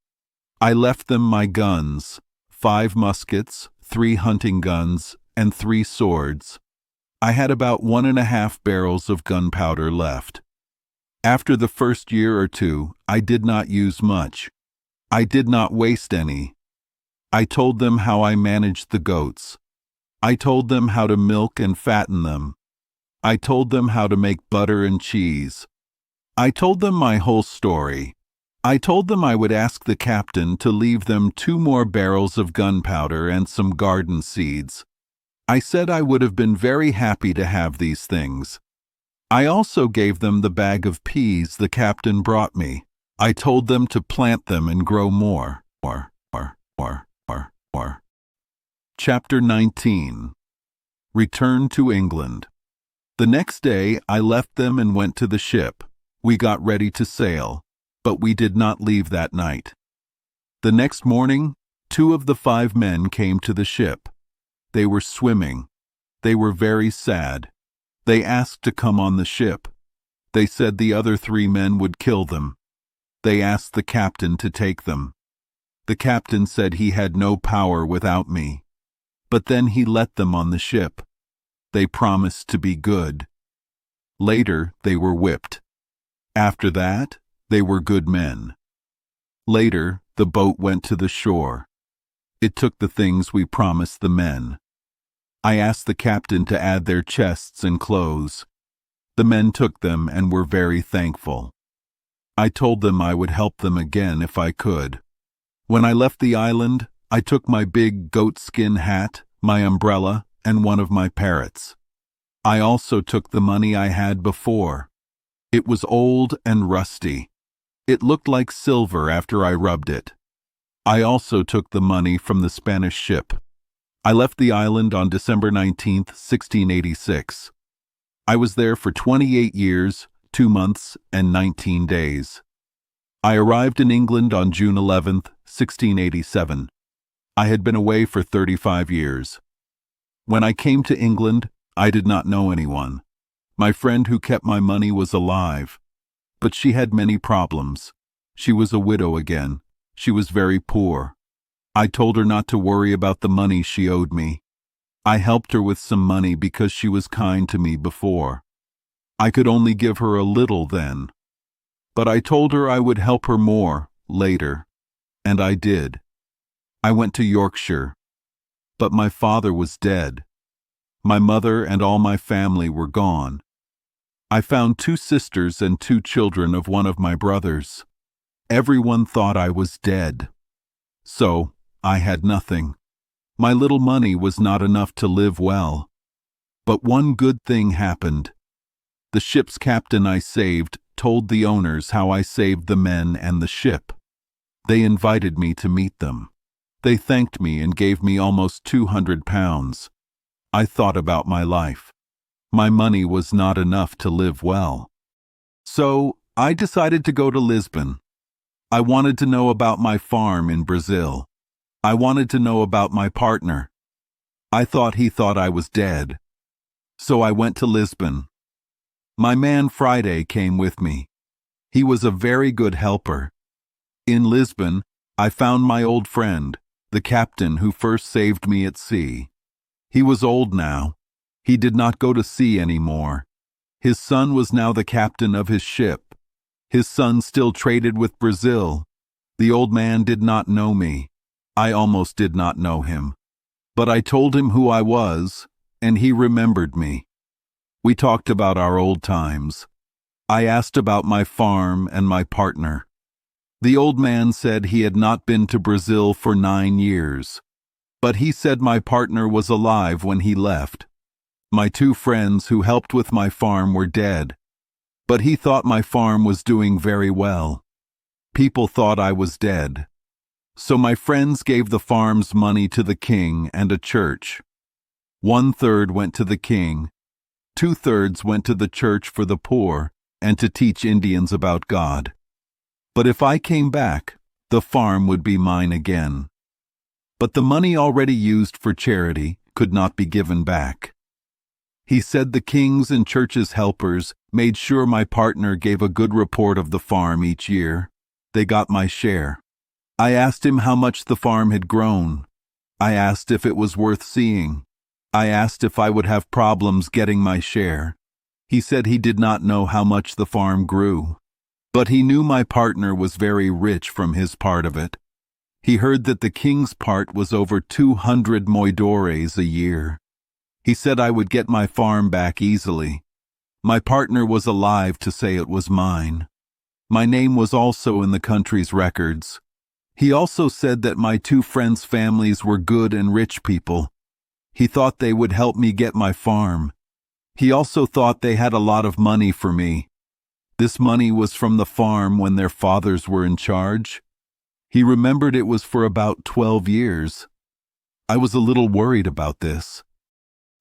[SPEAKER 1] I left them my guns, 5 muskets, 3 hunting guns, and 3 swords. I had about 1.5 barrels of gunpowder left. After the first year or two, I did not use much. I did not waste any. I told them how I managed the goats. I told them how to milk and fatten them. I told them how to make butter and cheese. I told them my whole story. I told them I would ask the captain to leave them 2 more barrels of gunpowder and some garden seeds. I said I would have been very happy to have these things. I also gave them the bag of peas the captain brought me. I told them to plant them and grow more. Chapter 19. Return to England. The next day I left them and went to the ship. We got ready to sail, but we did not leave that night. The next morning, 2 of the 5 men came to the ship. They were swimming. They were very sad. They asked to come on the ship. They said the other 3 men would kill them. They asked the captain to take them. The captain said he had no power without me. But then he let them on the ship. They promised to be good. Later, they were whipped. After that, they were good men. Later, the boat went to the shore. It took the things we promised the men. I asked the captain to add their chests and clothes. The men took them and were very thankful. I told them I would help them again if I could. When I left the island, I took my big goatskin hat, my umbrella, and one of my parrots. I also took the money I had before. It was old and rusty. It looked like silver after I rubbed it. I also took the money from the Spanish ship. I left the island on December 19, 1686. I was there for 28 years, 2 months, and 19 days. I arrived in England on June 11, 1687. I had been away for 35 years. When I came to England, I did not know anyone. My friend who kept my money was alive, but she had many problems. She was a widow again. She was very poor. I told her not to worry about the money she owed me. I helped her with some money because she was kind to me before. I could only give her a little then. But I told her I would help her more later, and I did. I went to Yorkshire, but my father was dead. My mother and all my family were gone. I found 2 sisters and 2 children of one of my brothers. Everyone thought I was dead. So, I had nothing. My little money was not enough to live well. But one good thing happened. The ship's captain I saved told the owners how I saved the men and the ship. They invited me to meet them. They thanked me and gave me almost £200. I thought about my life. My money was not enough to live well. So, I decided to go to Lisbon. I wanted to know about my farm in Brazil. I wanted to know about my partner. I thought he thought I was dead. So I went to Lisbon. My man Friday came with me. He was a very good helper. In Lisbon, I found my old friend, the captain who first saved me at sea. He was old now. He did not go to sea anymore. His son was now the captain of his ship. His son still traded with Brazil. The old man did not know me. I almost did not know him. But I told him who I was, and he remembered me. We talked about our old times. I asked about my farm and my partner. The old man said he had not been to Brazil for 9 years. But he said my partner was alive when he left. My 2 friends who helped with my farm were dead, but he thought my farm was doing very well. People thought I was dead. So my friends gave the farm's money to the king and a church. 1/3 went to the king. 2/3 went to the church for the poor and to teach Indians about God. But if I came back, the farm would be mine again. But the money already used for charity could not be given back. He said the king's and church's helpers made sure my partner gave a good report of the farm each year. They got my share. I asked him how much the farm had grown. I asked if it was worth seeing. I asked if I would have problems getting my share. He said he did not know how much the farm grew, but he knew my partner was very rich from his part of it. He heard that the king's part was over 200 moidores a year. He said I would get my farm back easily. My partner was alive to say it was mine. My name was also in the country's records. He also said that my 2 friends' families were good and rich people. He thought they would help me get my farm. He also thought they had a lot of money for me. This money was from the farm when their fathers were in charge. He remembered it was for about 12 years. I was a little worried about this.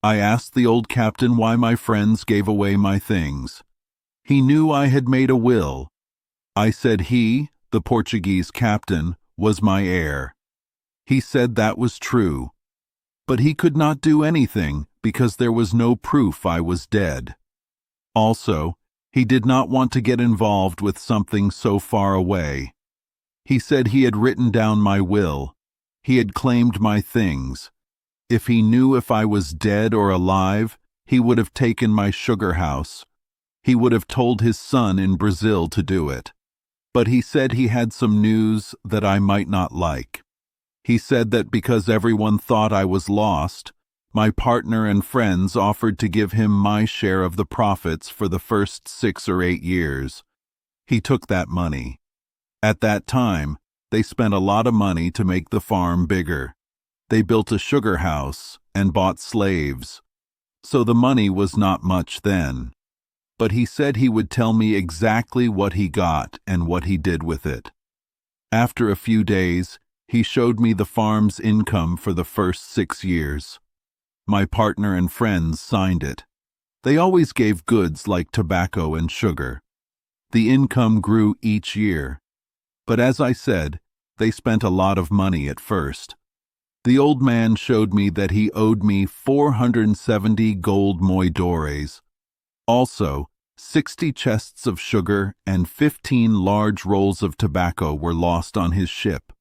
[SPEAKER 1] I asked the old captain why my friends gave away my things. He knew I had made a will. I said he, the Portuguese captain, was my heir. He said that was true, but he could not do anything because there was no proof I was dead. Also, he did not want to get involved with something so far away. He said he had written down my will. He had claimed my things. If he knew if I was dead or alive, he would have taken my sugar house. He would have told his son in Brazil to do it. But he said he had some news that I might not like. He said that because everyone thought I was lost, my partner and friends offered to give him my share of the profits for the first 6 or 8 years. He took that money. At that time, they spent a lot of money to make the farm bigger. They built a sugar house and bought slaves. So the money was not much then. But he said he would tell me exactly what he got and what he did with it. After a few days, he showed me the farm's income for the first 6 years. My partner and friends signed it. They always gave goods like tobacco and sugar. The income grew each year. But as I said, they spent a lot of money at first. The old man showed me that he owed me 470 gold moidores. Also, 60 chests of sugar and 15 large rolls of tobacco were lost on his ship.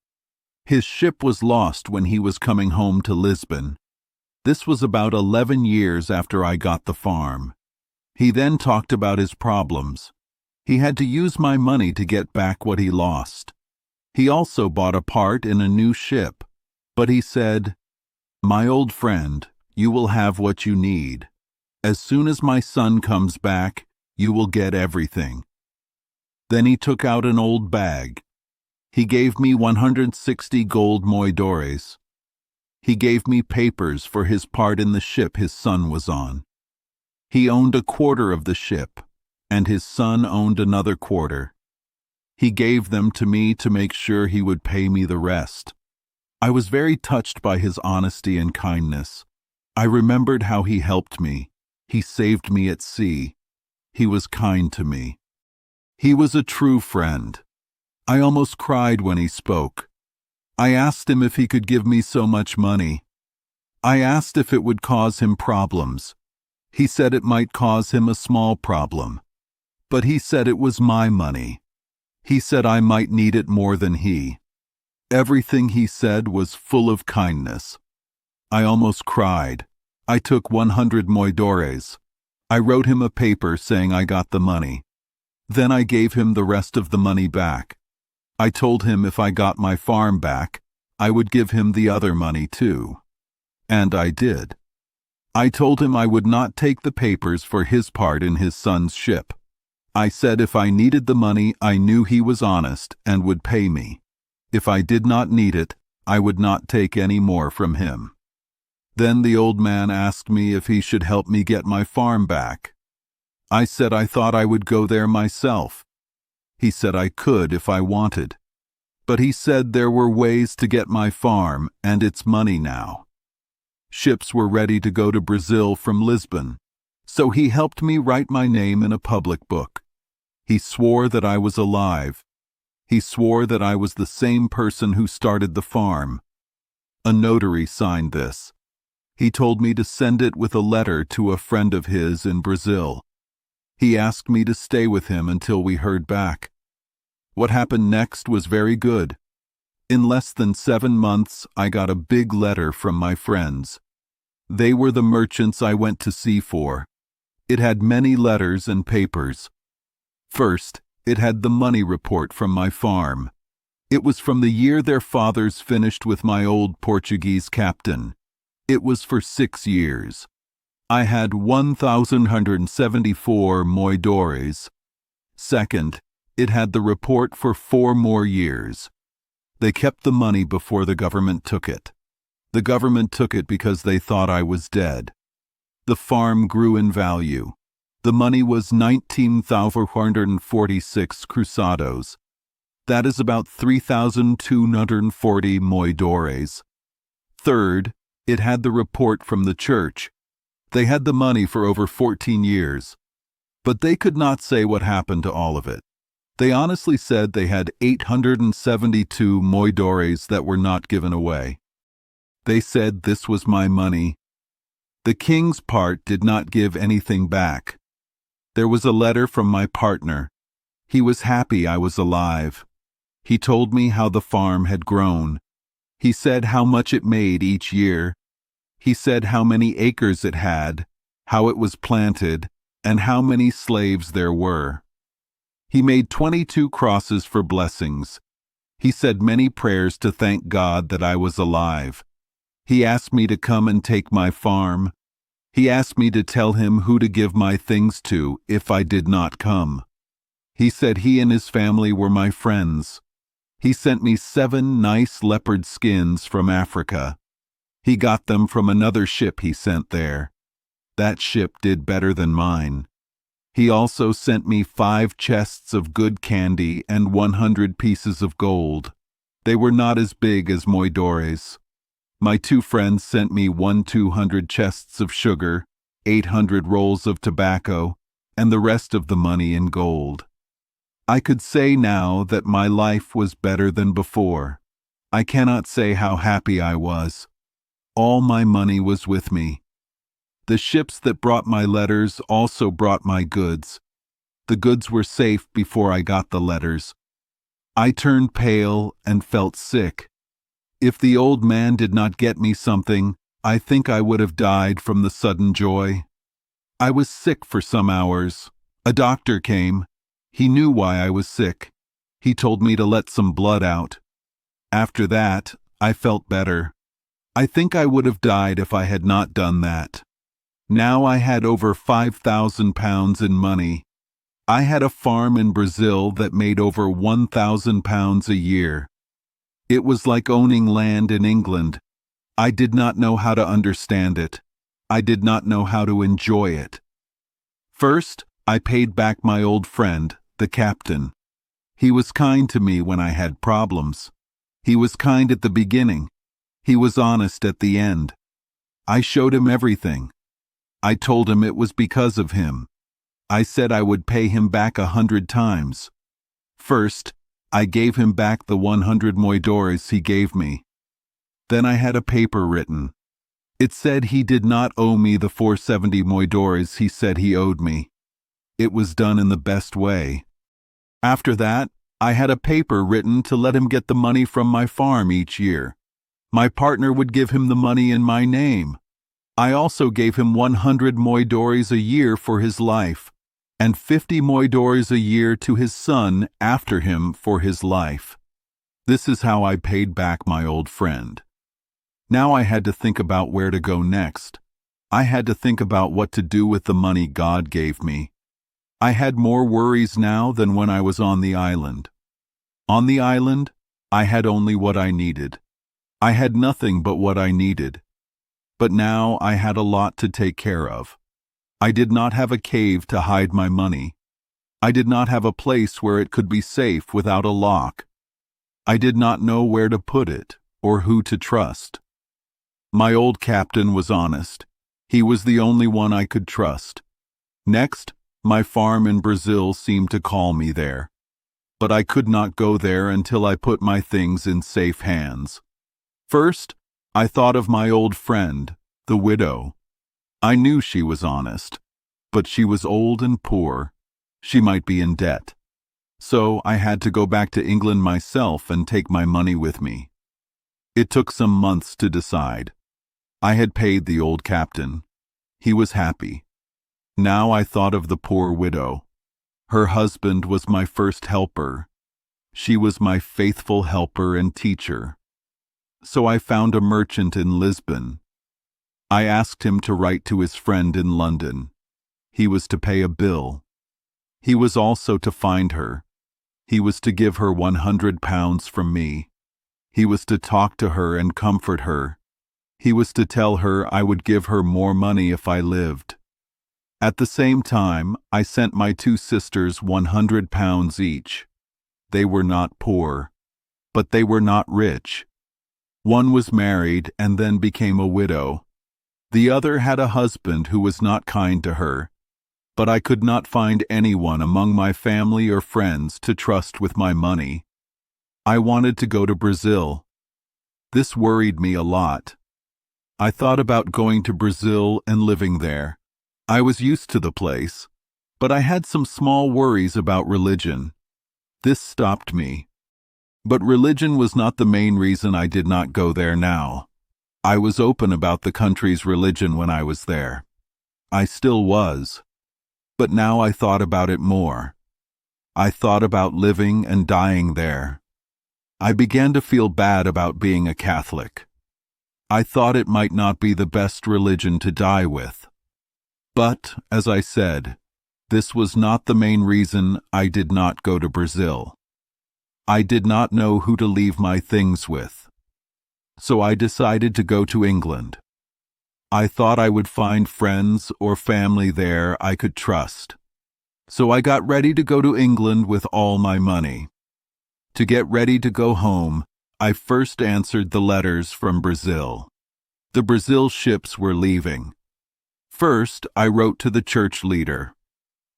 [SPEAKER 1] His ship was lost when he was coming home to Lisbon. This was about 11 years after I got the farm. He then talked about his problems. He had to use my money to get back what he lost. He also bought a part in a new ship, but he said, "My old friend, you will have what you need. As soon as my son comes back, you will get everything." Then he took out an old bag. He gave me 160 gold moidores. He gave me papers for his part in the ship his son was on. He owned a quarter of the ship, and his son owned another quarter. He gave them to me to make sure he would pay me the rest. I was very touched by his honesty and kindness. I remembered how he helped me. He saved me at sea. He was kind to me. He was a true friend. I almost cried when he spoke. I asked him if he could give me so much money. I asked if it would cause him problems. He said it might cause him a small problem. But he said it was my money. He said I might need it more than he. Everything he said was full of kindness. I almost cried. I took 100 moidores. I wrote him a paper saying I got the money. Then I gave him the rest of the money back. I told him if I got my farm back, I would give him the other money too. And I did. I told him I would not take the papers for his part in his son's ship. I said if I needed the money, I knew he was honest and would pay me. If I did not need it, I would not take any more from him. Then the old man asked me if he should help me get my farm back. I said I thought I would go there myself. He said I could if I wanted. But he said there were ways to get my farm and its money now. Ships were ready to go to Brazil from Lisbon, so he helped me write my name in a public book. He swore that I was alive. He swore that I was the same person who started the farm. A notary signed this. He told me to send it with a letter to a friend of his in Brazil. He asked me to stay with him until we heard back. What happened next was very good. In less than 7 months, I got a big letter from my friends. They were the merchants I went to sea for. It had many letters and papers. First, it had the money report from my farm. It was from the year their fathers finished with my old Portuguese captain. It was for 6 years. I had 1,174 moidores. Second, it had the report for 4 more years. They kept the money before the government took it. The government took it because they thought I was dead. The farm grew in value. The money was 19,446 cruzados. That is about 3,240 moidores. Third, it had the report from the church. They had the money for over 14 years. But they could not say what happened to all of it. They honestly said they had 872 moidores that were not given away. They said this was my money. The king's part did not give anything back. There was a letter from my partner. He was happy I was alive. He told me how the farm had grown. He said how much it made each year. He said how many acres it had, how it was planted, and how many slaves there were. He made 22 crosses for blessings. He said many prayers to thank God that I was alive. He asked me to come and take my farm. He asked me to tell him who to give my things to if I did not come. He said he and his family were my friends. He sent me 7 nice leopard skins from Africa. He got them from another ship he sent there. That ship did better than mine. He also sent me 5 chests of good candy and 100 pieces of gold. They were not as big as moidores. My 2 friends sent me 200 chests of sugar, 800 rolls of tobacco, and the rest of the money in gold. I could say now that my life was better than before. I cannot say how happy I was. All my money was with me. The ships that brought my letters also brought my goods. The goods were safe before I got the letters. I turned pale and felt sick. If the old man did not get me something, I think I would have died from the sudden joy. I was sick for some hours. A doctor came. He knew why I was sick. He told me to let some blood out. After that, I felt better. I think I would have died if I had not done that. Now I had over 5,000 pounds in money. I had a farm in Brazil that made over 1,000 pounds a year. It was like owning land in England. I did not know how to understand it. I did not know how to enjoy it. First, I paid back my old friend, the captain. He was kind to me when I had problems. He was kind at the beginning. He was honest at the end. I showed him everything. I told him it was because of him. I said I would pay him back 100 times. First, I gave him back the 100 moidores he gave me. Then I had a paper written. It said he did not owe me the 470 moidores he said he owed me. It was done in the best way. After that, I had a paper written to let him get the money from my farm each year. My partner would give him the money in my name. I also gave him 100 moidores a year for his life, and 50 moidores a year to his son after him for his life. This is how I paid back my old friend. Now I had to think about where to go next. I had to think about what to do with the money God gave me. I had more worries now than when I was on the island. On the island, I had only what I needed. I had nothing but what I needed. But now I had a lot to take care of. I did not have a cave to hide my money. I did not have a place where it could be safe without a lock. I did not know where to put it or who to trust. My old captain was honest. He was the only one I could trust. Next, my farm in Brazil seemed to call me there. But I could not go there until I put my things in safe hands. First, I thought of my old friend, the widow. I knew she was honest, but she was old and poor. She might be in debt. So I had to go back to England myself and take my money with me. It took some months to decide. I had paid the old captain. He was happy. Now I thought of the poor widow. Her husband was my first helper. She was my faithful helper and teacher. So I found a merchant in Lisbon. I asked him to write to his friend in London. He was to pay a bill. He was also to find her. He was to give her 100 pounds from me. He was to talk to her and comfort her. He was to tell her I would give her more money if I lived. At the same time, I sent my 2 sisters 100 pounds each. They were not poor, but they were not rich. One was married and then became a widow. The other had a husband who was not kind to her, but I could not find anyone among my family or friends to trust with my money. I wanted to go to Brazil. This worried me a lot. I thought about going to Brazil and living there. I was used to the place, but I had some small worries about religion. This stopped me. But religion was not the main reason I did not go there now. I was open about the country's religion when I was there. I still was. but now I thought about it more. I thought about living and dying there. I began to feel bad about being a Catholic. I thought it might not be the best religion to die with. But, as I said, this was not the main reason I did not go to Brazil. I did not know who to leave my things with. So I decided to go to England. I thought I would find friends or family there I could trust. So I got ready to go to England with all my money. To get ready to go home, I first answered the letters from Brazil. The Brazil ships were leaving. First, I wrote to the church leader.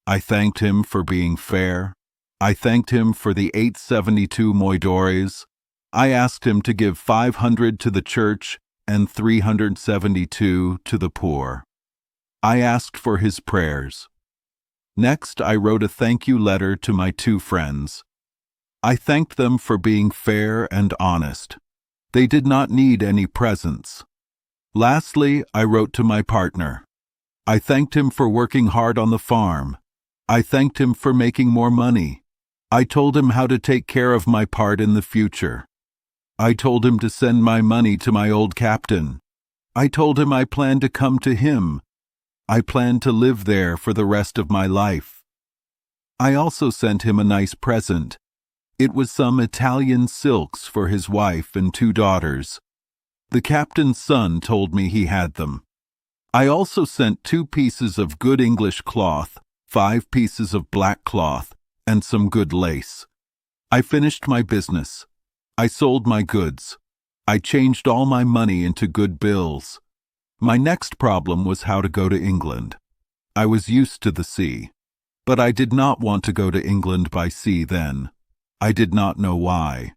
[SPEAKER 1] I thanked him for being fair. I thanked him for the 872 moidores. I asked him to give 500 to the church and 372 to the poor. I asked for his prayers. Next, I wrote a thank you letter to my two friends. I thanked them for being fair and honest. They did not need any presents. Lastly, I wrote to my partner. I thanked him for working hard on the farm. I thanked him for making more money. I told him how to take care of my part in the future. I told him to send my money to my old captain. I told him I planned to come to him. I planned to live there for the rest of my life. I also sent him a nice present. It was some Italian silks for his wife and 2 daughters. The captain's son told me he had them. I also sent 2 pieces of good English cloth, 5 pieces of black cloth, and some good lace. I finished my business. I sold my goods. I changed all my money into good bills. My next problem was how to go to England. I was used to the sea, but I did not want to go to England by sea then. I did not know why,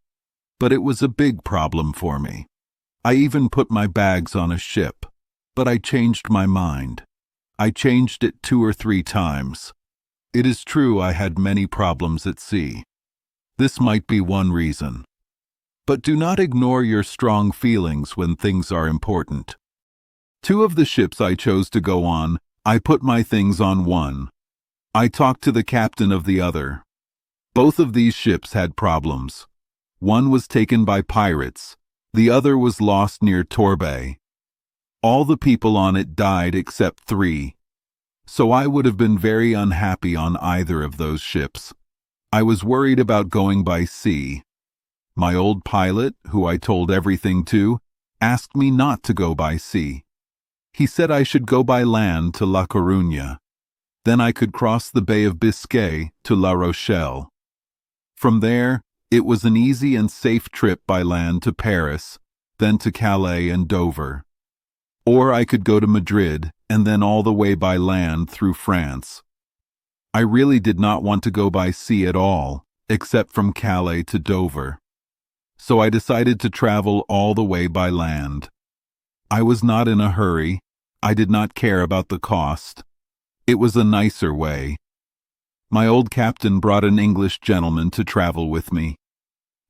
[SPEAKER 1] but it was a big problem for me. I even put my bags on a ship, but I changed my mind. I changed it 2 or 3 times. It is true I had many problems at sea. This might be one reason. But do not ignore your strong feelings when things are important. 2 of the ships I chose to go on, I put my things on one. I talked to the captain of the other. Both of these ships had problems. One was taken by pirates. The other was lost near Torbay. All the people on it died except 3. So I would have been very unhappy on either of those ships. I was worried about going by sea. My old pilot, who I told everything to, asked me not to go by sea. He said I should go by land to La Coruña. Then I could cross the Bay of Biscay to La Rochelle. From there, it was an easy and safe trip by land to Paris, then to Calais and Dover. Or I could go to Madrid and then all the way by land through France. I really did not want to go by sea at all, except from Calais to Dover. So I decided to travel all the way by land. I was not in a hurry. I did not care about the cost. It was a nicer way. My old captain brought an English gentleman to travel with me.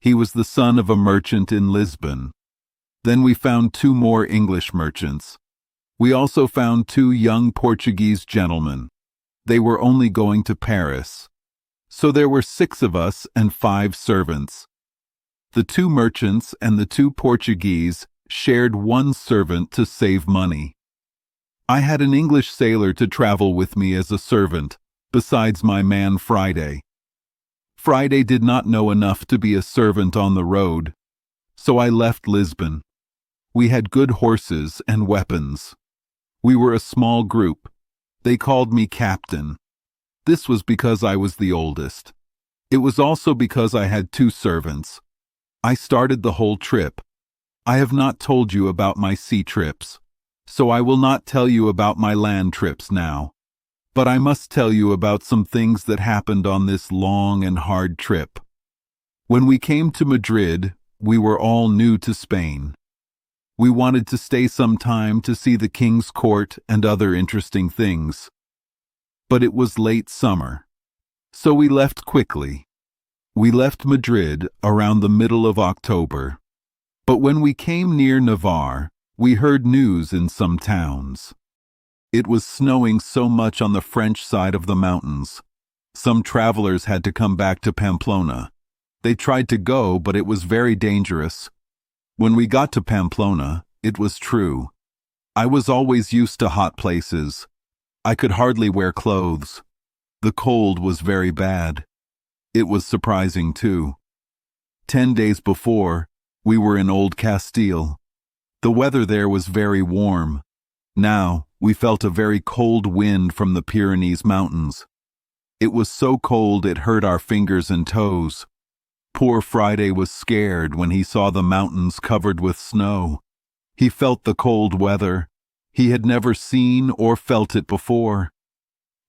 [SPEAKER 1] He was the son of a merchant in Lisbon. Then we found 2 more English merchants. We also found 2 young Portuguese gentlemen. They were only going to Paris. So there were 6 of us and 5 servants. The 2 merchants and the 2 Portuguese shared 1 servant to save money. I had an English sailor to travel with me as a servant, besides my man Friday. Friday did not know enough to be a servant on the road, so I left Lisbon. We had good horses and weapons. We were a small group. They called me captain. This was because I was the oldest. It was also because I had 2 servants. I started the whole trip. I have not told you about my sea trips, so I will not tell you about my land trips now. But I must tell you about some things that happened on this long and hard trip. When we came to Madrid, we were all new to Spain. We wanted to stay some time to see the king's court and other interesting things. But it was late summer, so we left quickly. We left Madrid around the middle of October. But when we came near Navarre, we heard news in some towns. It was snowing so much on the French side of the mountains. Some travelers had to come back to Pamplona. They tried to go, but it was very dangerous. When we got to Pamplona, it was true. I was always used to hot places. I could hardly wear clothes. The cold was very bad. It was surprising, too. 10 days before, we were in Old Castile. The weather there was very warm. Now, we felt a very cold wind from the Pyrenees Mountains. It was so cold it hurt our fingers and toes. Poor Friday was scared when he saw the mountains covered with snow. He felt the cold weather. He had never seen or felt it before.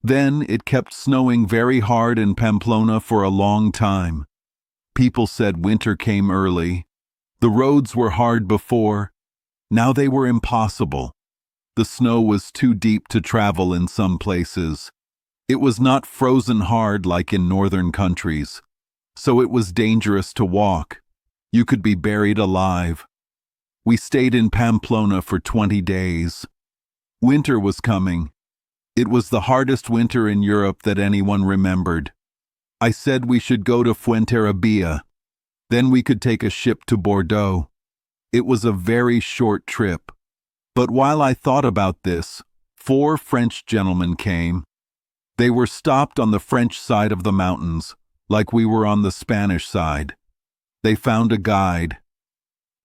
[SPEAKER 1] Then it kept snowing very hard in Pamplona for a long time. People said winter came early. The roads were hard before. Now they were impossible. The snow was too deep to travel in some places. It was not frozen hard like in northern countries, so it was dangerous to walk. You could be buried alive. We stayed in Pamplona for 20 days. Winter was coming. It was the hardest winter in Europe that anyone remembered. I said we should go to Fuenterrabía. Then we could take a ship to Bordeaux. It was a very short trip. But while I thought about this, 4 French gentlemen came. They were stopped on the French side of the mountains, like we were on the Spanish side. They found a guide.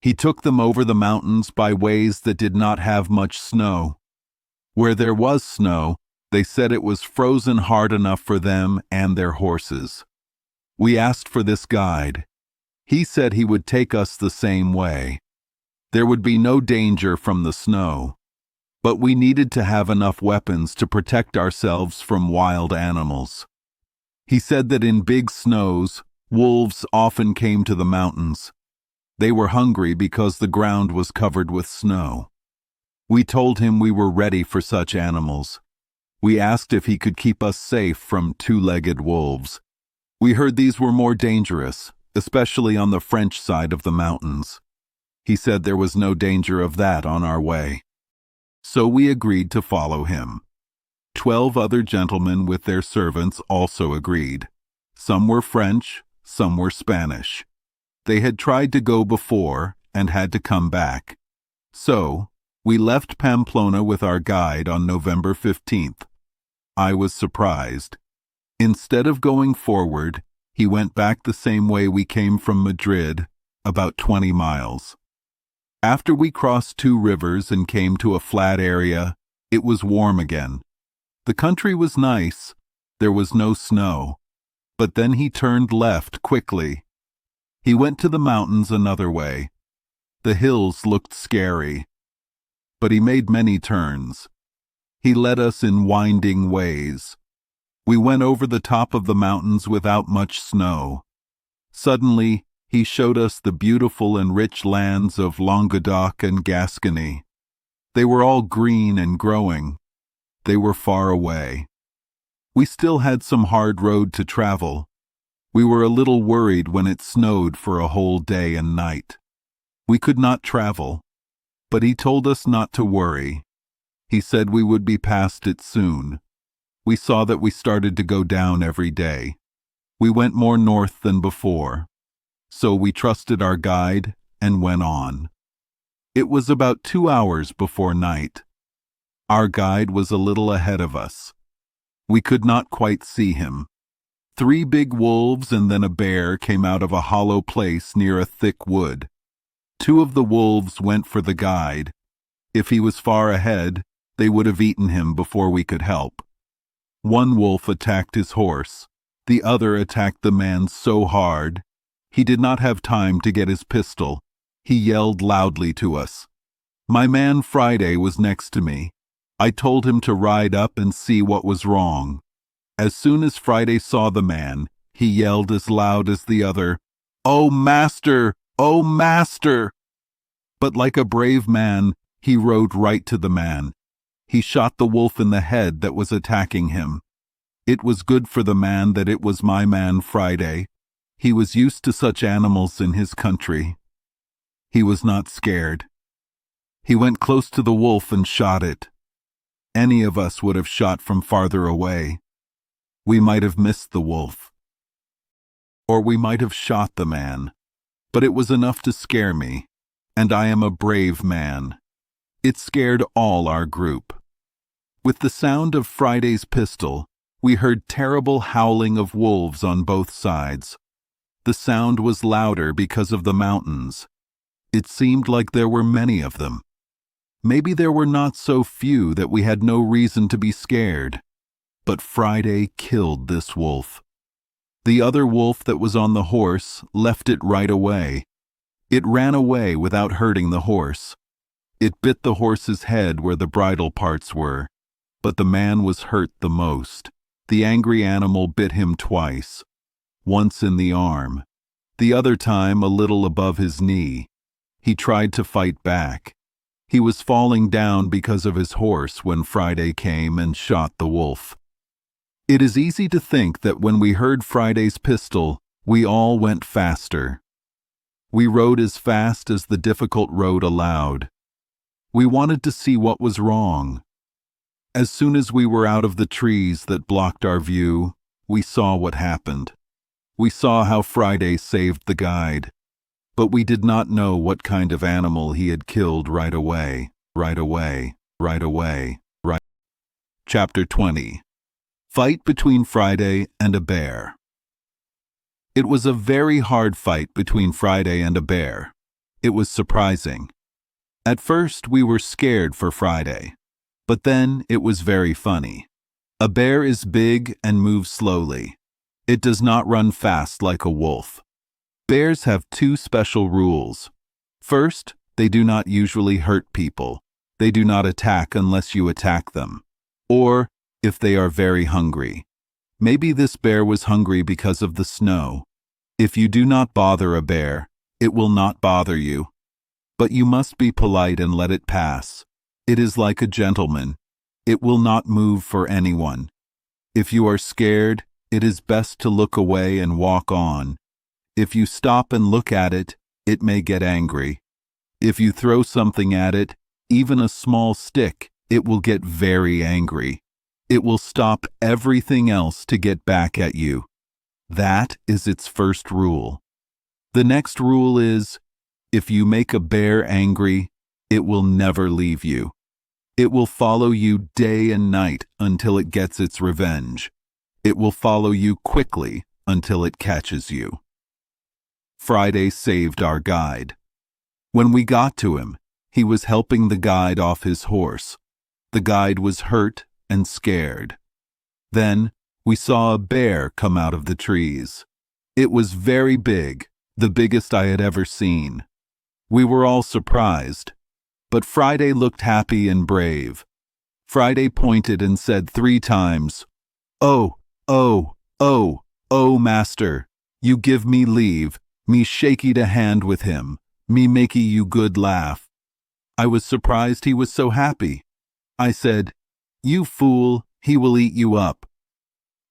[SPEAKER 1] He took them over the mountains by ways that did not have much snow. Where there was snow, they said it was frozen hard enough for them and their horses. We asked for this guide. He said he would take us the same way. There would be no danger from the snow, but we needed to have enough weapons to protect ourselves from wild animals. He said that in big snows, wolves often came to the mountains. They were hungry because the ground was covered with snow. We told him we were ready for such animals. We asked if he could keep us safe from 2-legged wolves. We heard these were more dangerous, especially on the French side of the mountains. He said there was no danger of that on our way. So we agreed to follow him. 12 other gentlemen with their servants also agreed. Some were French, some were Spanish. They had tried to go before and had to come back. So, we left Pamplona with our guide on November 15th. I was surprised. Instead of going forward, he went back the same way we came from Madrid, about 20 miles. After we crossed 2 rivers and came to a flat area, it was warm again. The country was nice. There was no snow. But then he turned left quickly. He went to the mountains another way. The hills looked scary. But he made many turns. He led us in winding ways. We went over the top of the mountains without much snow. Suddenly, he showed us the beautiful and rich lands of Languedoc and Gascony. They were all green and growing. They were far away. We still had some hard road to travel. We were a little worried when it snowed for a whole day and night. We could not travel, but he told us not to worry. He said we would be past it soon. We saw that we started to go down every day. We went more north than before. So we trusted our guide and went on. It was about 2 hours before night. Our guide was a little ahead of us. We could not quite see him. 3 big wolves and then a bear came out of a hollow place near a thick wood. 2 of the wolves went for the guide. If he was far ahead, they would have eaten him before we could help. 1 wolf attacked his horse. The other attacked the man so hard, he did not have time to get his pistol. He yelled loudly to us. My man Friday was next to me. I told him to ride up and see what was wrong. As soon as Friday saw the man, he yelled as loud as the other, "Oh, master! Oh, master!" But like a brave man, he rode right to the man. He shot the wolf in the head that was attacking him. It was good for the man that it was my man Friday. He was used to such animals in his country. He was not scared. He went close to the wolf and shot it. Any of us would have shot from farther away. We might have missed the wolf. Or we might have shot the man. But it was enough to scare me, and I am a brave man. It scared all our group. With the sound of Friday's pistol, we heard terrible howling of wolves on both sides. The sound was louder because of the mountains. It seemed like there were many of them. Maybe there were not so few that we had no reason to be scared. But Friday killed this wolf. The other wolf that was on the horse left it right away. It ran away without hurting the horse. It bit the horse's head where the bridle parts were, but the man was hurt the most. The angry animal bit him twice, once in the arm, the other time a little above his knee. He tried to fight back. He was falling down because of his horse when Friday came and shot the wolf. It is easy to think that when we heard Friday's pistol, we all went faster. We rode as fast as the difficult road allowed. We wanted to see what was wrong. As soon as we were out of the trees that blocked our view, we saw what happened. We saw how Friday saved the guide, but we did not know what kind of animal he had killed right away. Chapter 20. Fight between Friday and a bear. It was a very hard fight between Friday and a bear. It was surprising. At first we were scared for Friday, but then it was very funny. A bear is big and moves slowly. It does not run fast like a wolf. Bears have two special rules. First, they do not usually hurt people. They do not attack unless you attack them, or if they are very hungry. Maybe this bear was hungry because of the snow. If you do not bother a bear, it will not bother you. But you must be polite and let it pass. It is like a gentleman. It will not move for anyone. If you are scared, it is best to look away and walk on. If you stop and look at it, it may get angry. If you throw something at it, even a small stick, it will get very angry. It will stop everything else to get back at you. That is its first rule. The next rule is, if you make a bear angry, it will never leave you. It will follow you day and night until it gets its revenge. It will follow you quickly until it catches you. Friday saved our guide. When we got to him, he was helping the guide off his horse. The guide was hurt and scared. Then we saw a bear come out of the trees. It was very big, the biggest I had ever seen. We were all surprised, but Friday looked happy and brave. Friday pointed and said 3 times, "Oh, oh, oh, oh, master, you give me leave, me shakey to hand with him, me makey you good laugh." I was surprised he was so happy. I said, "You fool, he will eat you up."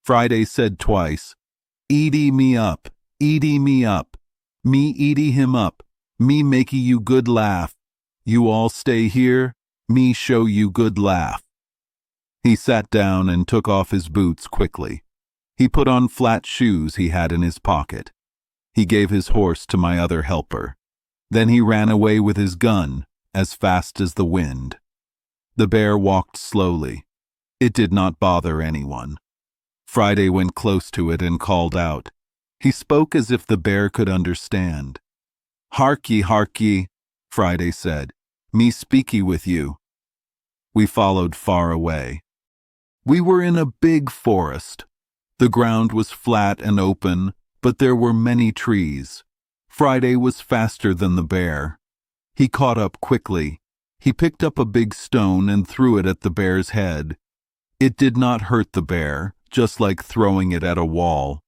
[SPEAKER 1] Friday said twice, "Eaty me up, eaty me up, me eaty him up, me makey you good laugh. You all stay here, me show you good laugh." He sat down and took off his boots quickly. He put on flat shoes he had in his pocket. He gave his horse to my other helper. Then he ran away with his gun as fast as the wind. The bear walked slowly. It did not bother anyone. Friday went close to it and called out. He spoke as if the bear could understand. "Hark ye, Friday said. "Me speaky with you." We followed far away. We were in a big forest. The ground was flat and open, but there were many trees. Friday was faster than the bear. He caught up quickly. He picked up a big stone and threw it at the bear's head. It did not hurt the bear, just like throwing it at a wall.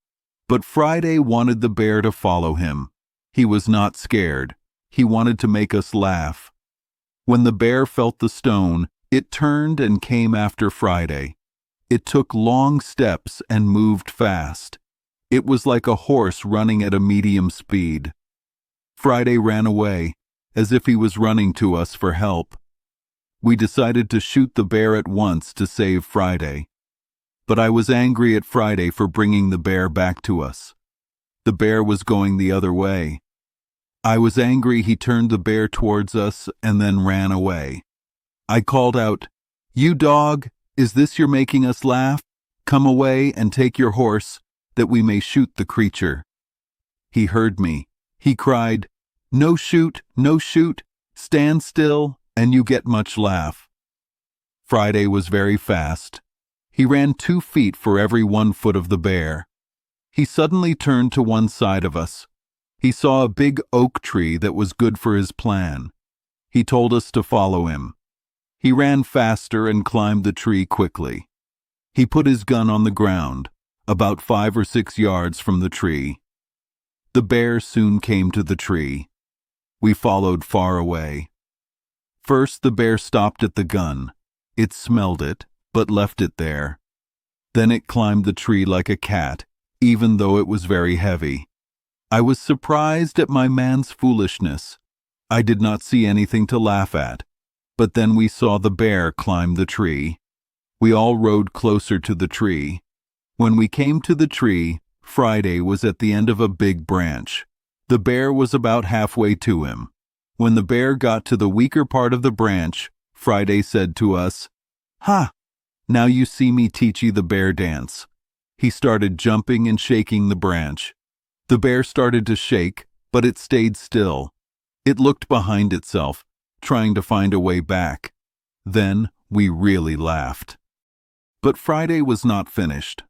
[SPEAKER 1] But Friday wanted the bear to follow him. He was not scared. He wanted to make us laugh. When the bear felt the stone, it turned and came after Friday. It took long steps and moved fast. It was like a horse running at a medium speed. Friday ran away, as if he was running to us for help. We decided to shoot the bear at once to save Friday. But I was angry at Friday for bringing the bear back to us. The bear was going the other way. I was angry he turned the bear towards us and then ran away. I called out, "You dog, is this your making us laugh? Come away and take your horse, that we may shoot the creature." He heard me. He cried, "No shoot, no shoot, stand still, and you get much laugh." Friday was very fast. He ran 2 feet for every 1 foot of the bear. He suddenly turned to one side of us. He saw a big oak tree that was good for his plan. He told us to follow him. He ran faster and climbed the tree quickly. He put his gun on the ground, about 5 or 6 yards from the tree. The bear soon came to the tree. We followed far away. First, the bear stopped at the gun. It smelled it, but left it there. Then it climbed the tree like a cat, even though it was very heavy. I was surprised at my man's foolishness. I did not see anything to laugh at. But then we saw the bear climb the tree. We all rode closer to the tree. When we came to the tree, Friday was at the end of a big branch. The bear was about halfway to him. When the bear got to the weaker part of the branch, Friday said to us, "Ha! Now you see me teach you the bear dance." He started jumping and shaking the branch. The bear started to shake, but it stayed still. It looked behind itself, trying to find a way back. Then we really laughed. But Friday was not finished.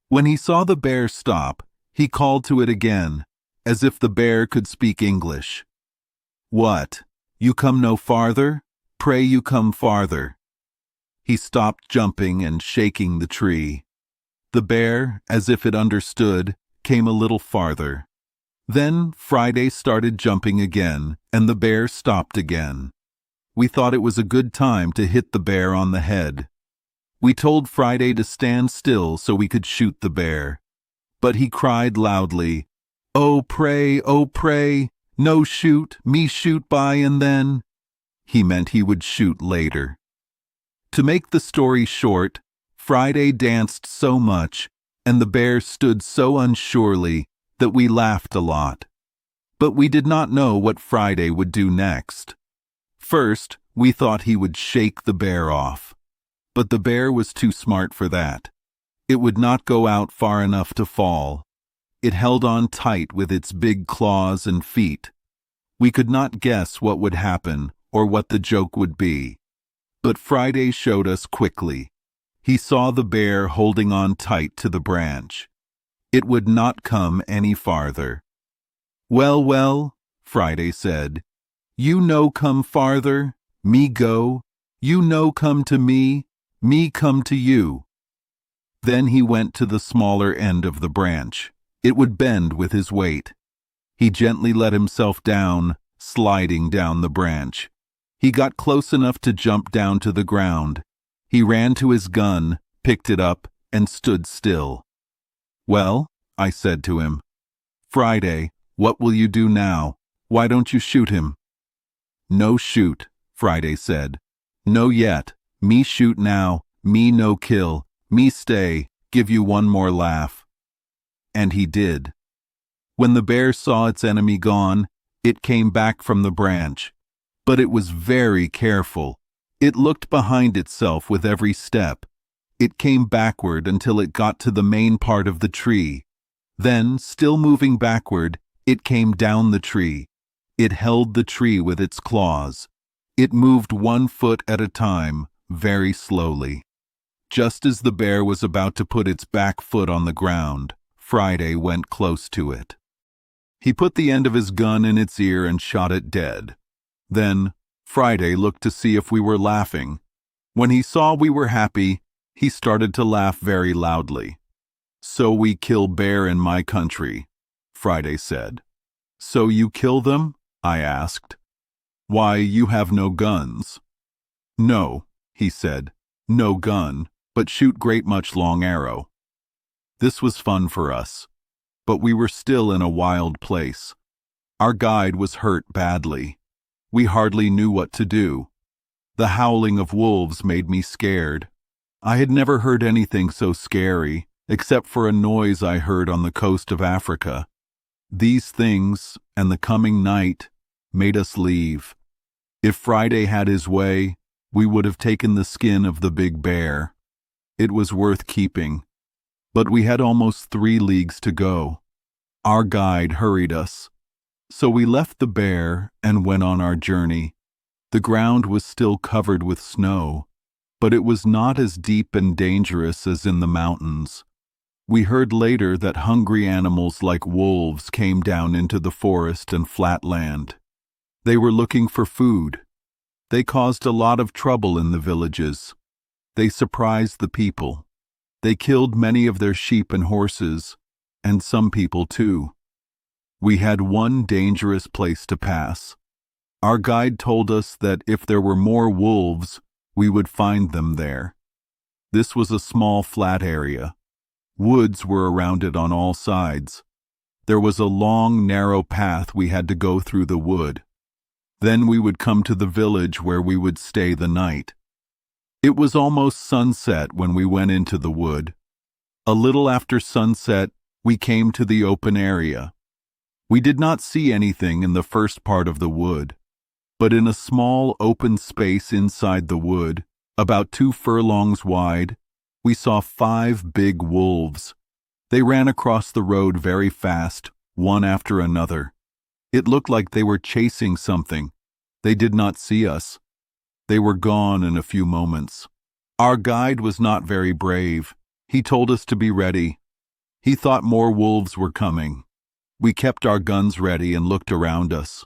[SPEAKER 1] When he saw the bear stop, he called to it again, as if the bear could speak English. "What? You come no farther? Pray you come farther." He stopped jumping and shaking the tree. The bear, as if it understood, came a little farther. Then Friday started jumping again, and the bear stopped again. We thought it was a good time to hit the bear on the head. We told Friday to stand still so we could shoot the bear. But he cried loudly, oh pray, no shoot, me shoot by and then." He meant he would shoot later. To make the story short, Friday danced so much, and the bear stood so unsurely that we laughed a lot. But we did not know what Friday would do next. First, we thought he would shake the bear off. But the bear was too smart for that. It would not go out far enough to fall. It held on tight with its big claws and feet. We could not guess what would happen or what the joke would be. But Friday showed us quickly. He saw the bear holding on tight to the branch. It would not come any farther. "Well, well," Friday said, "you no come farther, me go. You no come to me come to you." Then he went to the smaller end of the branch. It would bend with his weight. He gently let himself down, sliding down the branch. He got close enough to jump down to the ground. He ran to his gun, picked it up, and stood still. "Well," I said to him, "Friday, what will you do now? Why don't you shoot him?" "No shoot," Friday said. "No yet. Me shoot now. Me no kill. Me stay, give you one more laugh." And he did. When the bear saw its enemy gone, it came back from the branch. But it was very careful. It looked behind itself with every step. It came backward until it got to the main part of the tree. Then, still moving backward, it came down the tree. It held the tree with its claws. It moved 1 foot at a time, very slowly. Just as the bear was about to put its back foot on the ground, Friday went close to it. He put the end of his gun in its ear and shot it dead. Then, Friday looked to see if we were laughing. When he saw we were happy, he started to laugh very loudly. "So we kill bear in my country," Friday said. "So you kill them?" I asked. "Why, you have no guns." "No," he said, "no gun, but shoot great much long arrow." This was fun for us, but we were still in a wild place. Our guide was hurt badly. We hardly knew what to do. The howling of wolves made me scared. I had never heard anything so scary, except for a noise I heard on the coast of Africa. These things, and the coming night, made us leave. If Friday had his way, we would have taken the skin of the big bear. It was worth keeping. But we had almost 3 leagues to go. Our guide hurried us. So we left the bear and went on our journey. The ground was still covered with snow, but it was not as deep and dangerous as in the mountains. We heard later that hungry animals like wolves came down into the forest and flat land. They were looking for food. They caused a lot of trouble in the villages. They surprised the people. They killed many of their sheep and horses, and some people too. We had one dangerous place to pass. Our guide told us that if there were more wolves, we would find them there. This was a small flat area. Woods were around it on all sides. There was a long, narrow path we had to go through the wood. Then we would come to the village where we would stay the night. It was almost sunset when we went into the wood. A little after sunset, we came to the open area. We did not see anything in the first part of the wood, but in a small open space inside the wood, about 2 furlongs wide, we saw 5 big wolves. They ran across the road very fast, one after another. It looked like they were chasing something. They did not see us. They were gone in a few moments. Our guide was not very brave. He told us to be ready. He thought more wolves were coming. We kept our guns ready and looked around us.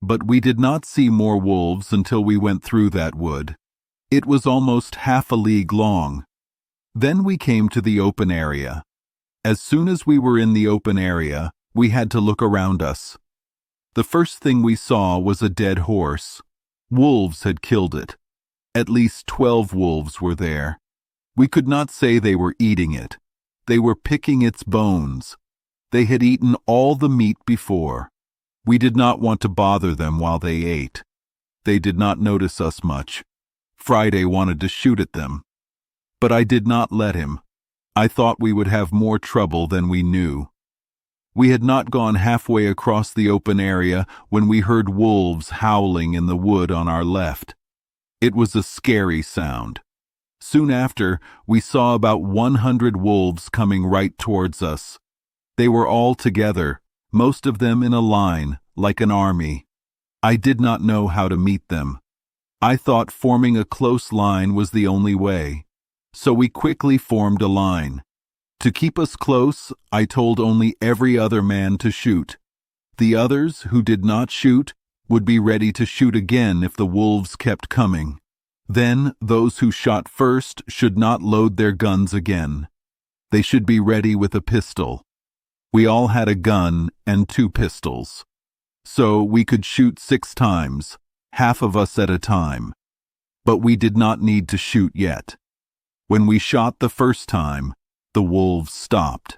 [SPEAKER 1] But we did not see more wolves until we went through that wood. It was almost half a league long. Then we came to the open area. As soon as we were in the open area, we had to look around us. The first thing we saw was a dead horse. Wolves had killed it. At least 12 wolves were there. We could not say they were eating it. They were picking its bones. They had eaten all the meat before. We did not want to bother them while they ate. They did not notice us much. Friday wanted to shoot at them. But I did not let him. I thought we would have more trouble than we knew. We had not gone halfway across the open area when we heard wolves howling in the wood on our left. It was a scary sound. Soon after, we saw about 100 wolves coming right towards us. They were all together, most of them in a line, like an army. I did not know how to meet them. I thought forming a close line was the only way, so we quickly formed a line. To keep us close, I told only every other man to shoot. The others, who did not shoot, would be ready to shoot again if the wolves kept coming. Then those who shot first should not load their guns again. They should be ready with a pistol. We all had a gun and 2 pistols. So we could shoot 6 times, half of us at a time. But we did not need to shoot yet. When we shot the first time, the wolves stopped.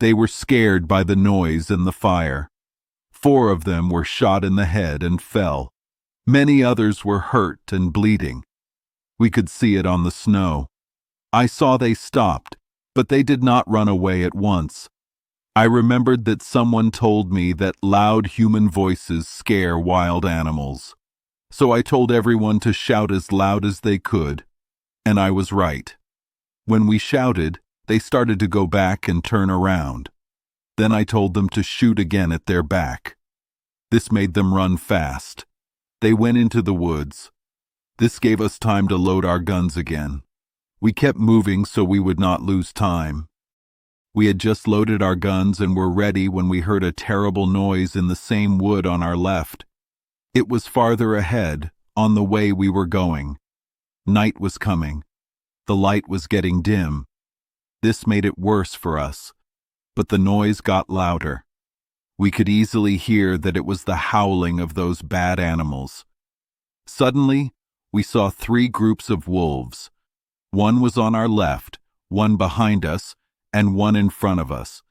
[SPEAKER 1] They were scared by the noise and the fire. 4 of them were shot in the head and fell. Many others were hurt and bleeding. We could see it on the snow. I saw they stopped, but they did not run away at once. I remembered that someone told me that loud human voices scare wild animals. So I told everyone to shout as loud as they could, and I was right. When we shouted, they started to go back and turn around. Then I told them to shoot again at their back. This made them run fast. They went into the woods. This gave us time to load our guns again. We kept moving so we would not lose time. We had just loaded our guns and were ready when we heard a terrible noise in the same wood on our left. It was farther ahead, on the way we were going. Night was coming. The light was getting dim. This made it worse for us, but the noise got louder. We could easily hear that it was the howling of those bad animals. Suddenly, we saw 3 groups of wolves. One was on our left, one behind us, and one in front of us.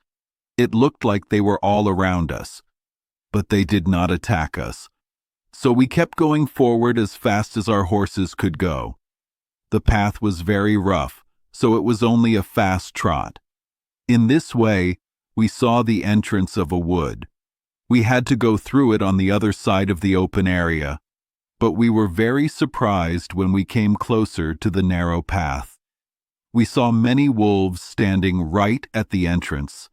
[SPEAKER 1] It looked like they were all around us, but they did not attack us. So we kept going forward as fast as our horses could go. The path was very rough, so it was only a fast trot. In this way, we saw the entrance of a wood. We had to go through it on the other side of the open area, but we were very surprised when we came closer to the narrow path. We saw many wolves standing right at the entrance.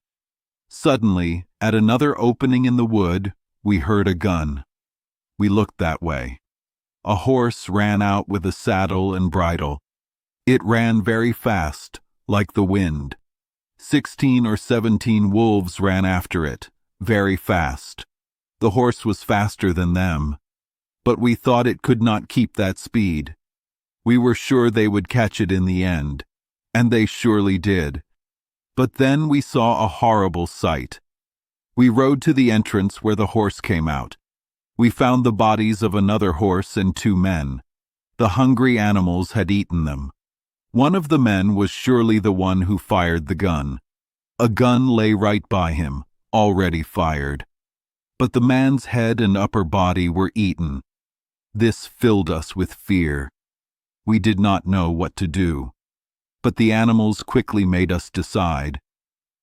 [SPEAKER 1] Suddenly, at another opening in the wood, we heard a gun. We looked that way. A horse ran out with a saddle and bridle. It ran very fast, like the wind. 16 or 17 wolves ran after it, very fast. The horse was faster than them, but we thought it could not keep that speed. We were sure they would catch it in the end, and they surely did. But then we saw a horrible sight. We rode to the entrance where the horse came out. We found the bodies of another horse and 2 men. The hungry animals had eaten them. One of the men was surely the one who fired the gun. A gun lay right by him, already fired. But the man's head and upper body were eaten. This filled us with fear. We did not know what to do. But the animals quickly made us decide.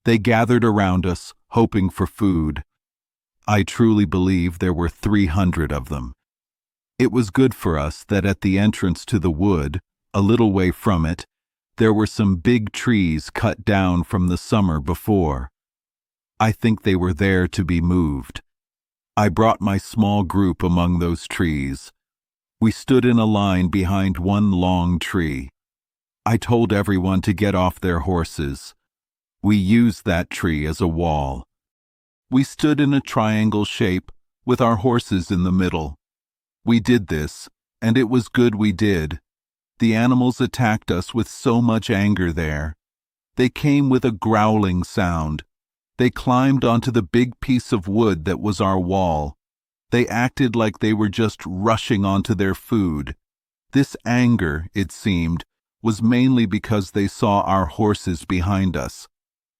[SPEAKER 1] They gathered around us, hoping for food. I truly believe there were 300 of them. It was good for us that at the entrance to the wood, a little way from it, there were some big trees cut down from the summer before. I think they were there to be moved. I brought my small group among those trees. We stood in a line behind one long tree. I told everyone to get off their horses. We used that tree as a wall. We stood in a triangle shape, with our horses in the middle. We did this, and it was good we did. The animals attacked us with so much anger there. They came with a growling sound. They climbed onto the big piece of wood that was our wall. They acted like they were just rushing onto their food. This anger, it seemed, was mainly because they saw our horses behind us.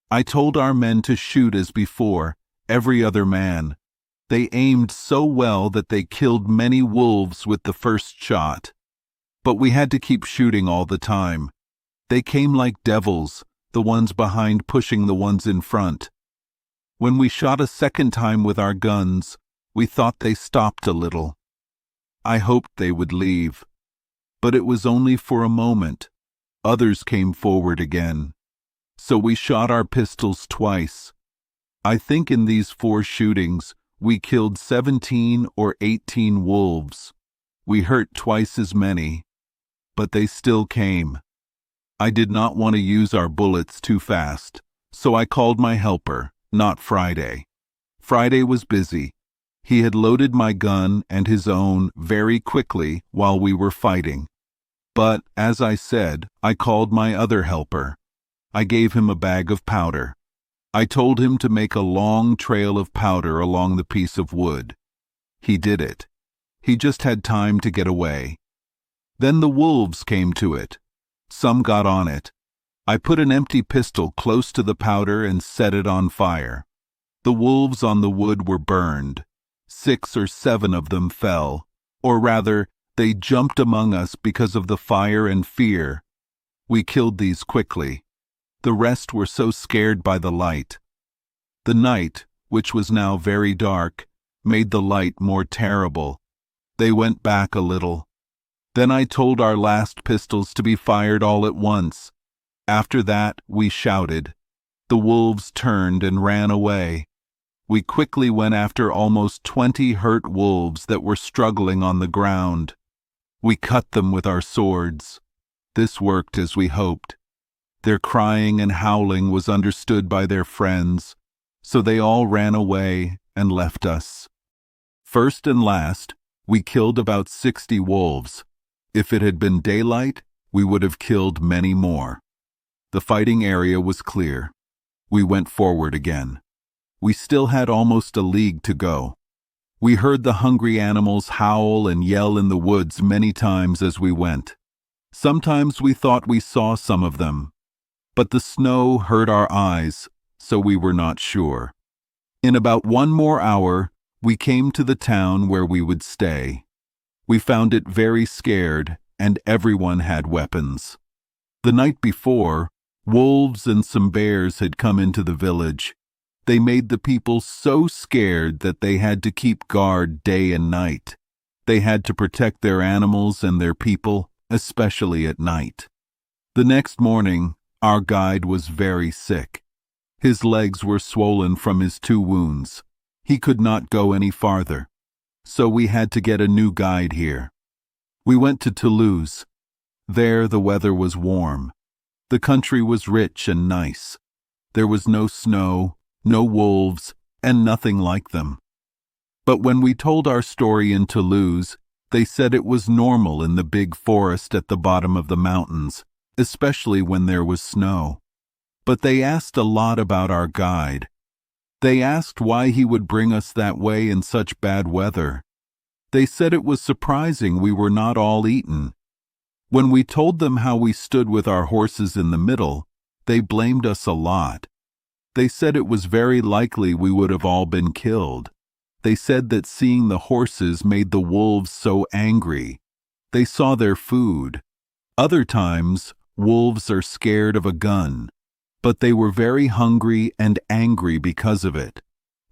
[SPEAKER 1] I told our men to shoot as before, every other man. They aimed so well that they killed many wolves with the first shot. But we had to keep shooting all the time. They came like devils, the ones behind pushing the ones in front. When we shot a second time with our guns, we thought they stopped a little. I hoped they would leave. But it was only for a moment. Others came forward again. So we shot our pistols twice. I think in these 4 shootings, we killed 17 or 18 wolves. We hurt twice as many, but they still came. I did not want to use our bullets too fast, so I called my helper, not Friday. Friday was busy. He had loaded my gun and his own very quickly while we were fighting. But, as I said, I called my other helper. I gave him a bag of powder. I told him to make a long trail of powder along the piece of wood. He did it. He just had time to get away. Then the wolves came to it. Some got on it. I put an empty pistol close to the powder and set it on fire. The wolves on the wood were burned. 6 or 7 of them fell, or rather, they jumped among us because of the fire and fear. We killed these quickly. The rest were so scared by the light. The night, which was now very dark, made the light more terrible. They went back a little. Then I told our last pistols to be fired all at once. After that, we shouted. The wolves turned and ran away. We quickly went after almost 20 hurt wolves that were struggling on the ground. We cut them with our swords. This worked as we hoped. Their crying and howling was understood by their friends, so they all ran away and left us. First and last, we killed about 60 wolves. If it had been daylight, we would have killed many more. The fighting area was clear. We went forward again. We still had almost a league to go. We heard the hungry animals howl and yell in the woods many times as we went. Sometimes we thought we saw some of them, but the snow hurt our eyes, so we were not sure. In about 1 more hour, We came to the town where we would stay. We found it very scared, and everyone had weapons. The night before, wolves and some bears had come into the village. They made the people so scared that they had to keep guard day and night. They had to protect their animals and their people, especially at night. The next morning, our guide was very sick. His legs were swollen from his 2 wounds. He could not go any farther. So we had to get a new guide here. We went to Toulouse. There the weather was warm. The country was rich and nice. There was no snow, no wolves, and nothing like them. But when we told our story in Toulouse, they said it was normal in the big forest at the bottom of the mountains, especially when there was snow. But they asked a lot about our guide. They asked why he would bring us that way in such bad weather. They said it was surprising we were not all eaten. When we told them how we stood with our horses in the middle, they blamed us a lot. They said it was very likely we would have all been killed. They said that seeing the horses made the wolves so angry. They saw their food. Other times, wolves are scared of a gun. But they were very hungry and angry because of it.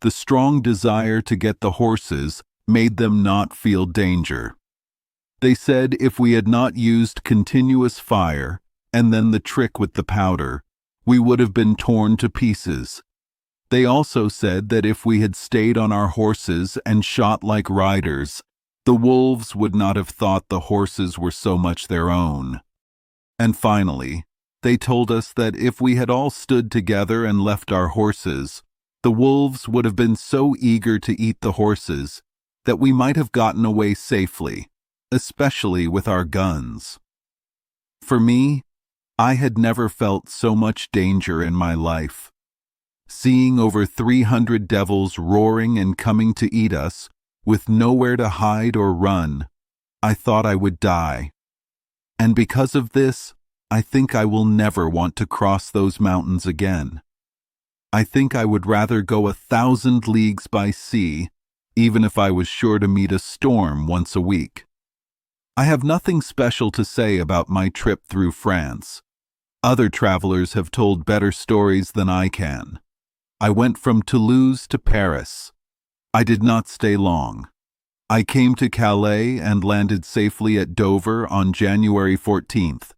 [SPEAKER 1] The strong desire to get the horses made them not feel danger. They said if we had not used continuous fire, and then the trick with the powder, we would have been torn to pieces. They also said that if we had stayed on our horses and shot like riders, the wolves would not have thought the horses were so much their own. And finally, they told us that if we had all stood together and left our horses, the wolves would have been so eager to eat the horses that we might have gotten away safely, especially with our guns. For me, I had never felt so much danger in my life. Seeing over 300 devils roaring and coming to eat us, with nowhere to hide or run, I thought I would die. And because of this, I think I will never want to cross those mountains again. I think I would rather go 1,000 leagues by sea, even if I was sure to meet a storm once a week. I have nothing special to say about my trip through France. Other travelers have told better stories than I can. I went from Toulouse to Paris. I did not stay long. I came to Calais and landed safely at Dover on January 14th.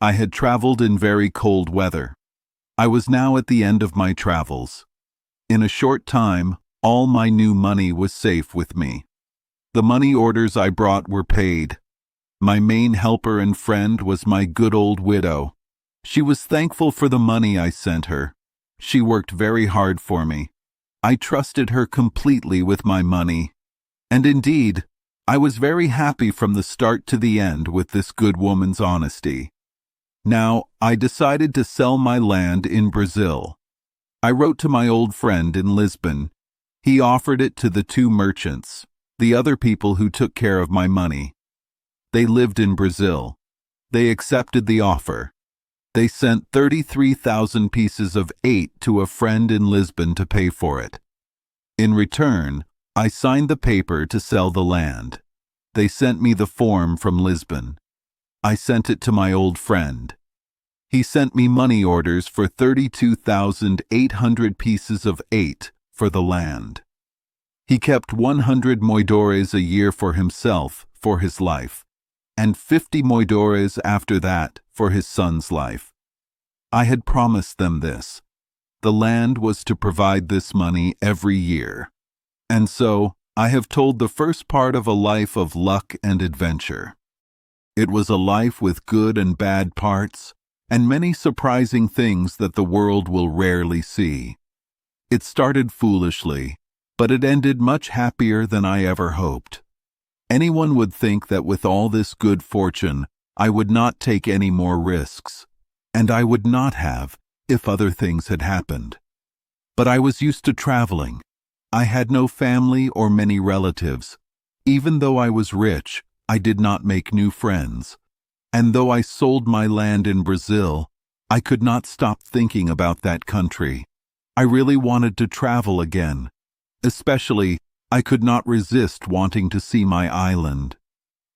[SPEAKER 1] I had traveled in very cold weather. I was now at the end of my travels. In a short time, all my new money was safe with me. The money orders I brought were paid. My main helper and friend was my good old widow. She was thankful for the money I sent her. She worked very hard for me. I trusted her completely with my money. And indeed, I was very happy from the start to the end with this good woman's honesty. Now, I decided to sell my land in Brazil. I wrote to my old friend in Lisbon. He offered it to the 2 merchants, the other people who took care of my money. They lived in Brazil. They accepted the offer. They sent 33,000 pieces of 8 to a friend in Lisbon to pay for it. In return, I signed the paper to sell the land. They sent me the form from Lisbon. I sent it to my old friend. He sent me money orders for 32,800 pieces of 8 for the land. He kept 100 moidores a year for himself, for his life, and 50 moidores after that for his son's life. I had promised them this. The land was to provide this money every year. And so, I have told the first part of a life of luck and adventure. It was a life with good and bad parts, and many surprising things that the world will rarely see. It started foolishly, but it ended much happier than I ever hoped. Anyone would think that with all this good fortune, I would not take any more risks, and I would not have if other things had happened. But I was used to traveling. I had no family or many relatives. Even though I was rich, I did not make new friends. And though I sold my land in Brazil, I could not stop thinking about that country. I really wanted to travel again, especially I could not resist wanting to see my island.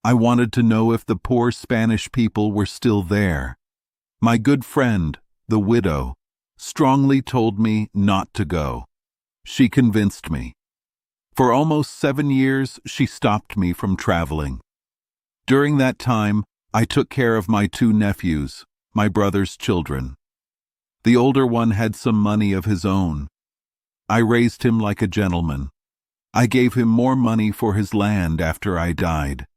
[SPEAKER 1] I wanted to know if the poor Spanish people were still there. My good friend, the widow, strongly told me not to go. She convinced me. For almost 7 years, she stopped me from traveling. During that time, I took care of my 2 nephews, my brother's children. The older one had some money of his own. I raised him like a gentleman. I gave him more money for his land after I died.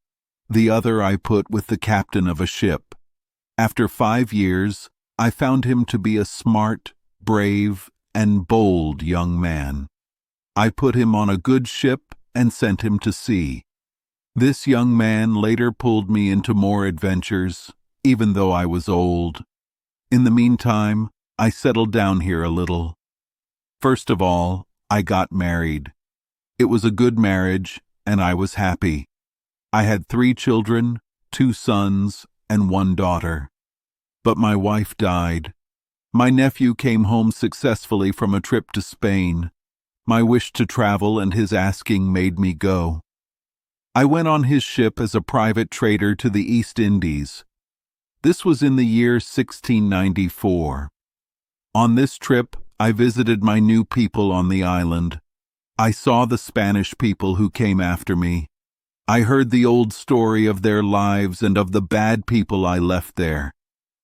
[SPEAKER 1] The other I put with the captain of a ship. After 5 years, I found him to be a smart, brave, and bold young man. I put him on a good ship and sent him to sea. This young man later pulled me into more adventures, even though I was old. In the meantime, I settled down here a little. First of all, I got married. It was a good marriage, and I was happy. I had 3 children, 2 sons, and 1 daughter. But my wife died. My nephew came home successfully from a trip to Spain. My wish to travel and his asking made me go. I went on his ship as a private trader to the East Indies. This was in the year 1694. On this trip, I visited my new people on the island. I saw the Spanish people who came after me. I heard the old story of their lives and of the bad people I left there.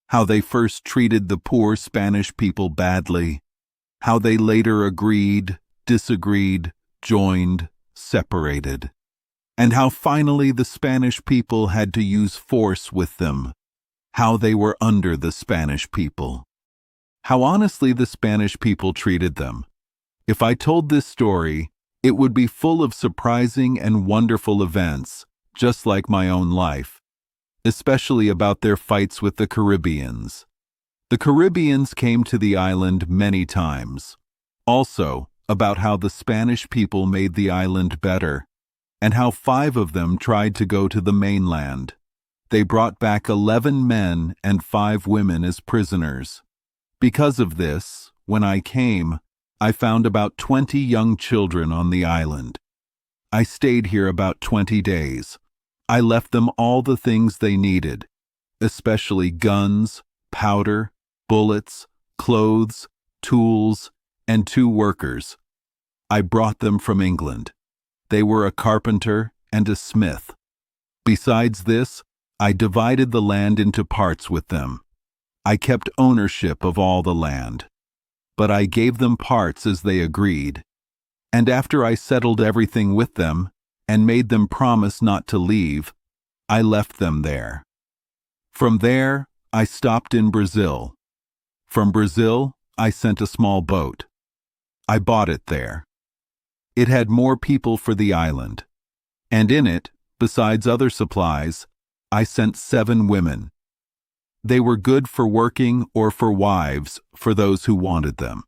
[SPEAKER 1] How they first treated the poor Spanish people badly. How they later agreed, disagreed, joined, separated. And how finally the Spanish people had to use force with them. How they were under the Spanish people. How honestly the Spanish people treated them. If I told this story, it would be full of surprising and wonderful events, just like my own life, especially about their fights with the Caribbeans. The Caribbeans came to the island many times. Also, about how the Spanish people made the island better, and how 5 of them tried to go to the mainland. They brought back 11 men and 5 women as prisoners. Because of this, when I came, I found about 20 young children on the island. I stayed here about 20 days. I left them all the things they needed, especially guns, powder, bullets, clothes, tools, and 2 workers. I brought them from England. They were a carpenter and a smith. Besides this, I divided the land into parts with them. I kept ownership of all the land. But I gave them parts as they agreed. And after I settled everything with them and made them promise not to leave, I left them there. From there, I stopped in Brazil. From Brazil, I sent a small boat. I bought it there. It had more people for the island. And in it, besides other supplies, I sent 7 women. They were good for working or for wives for those who wanted them.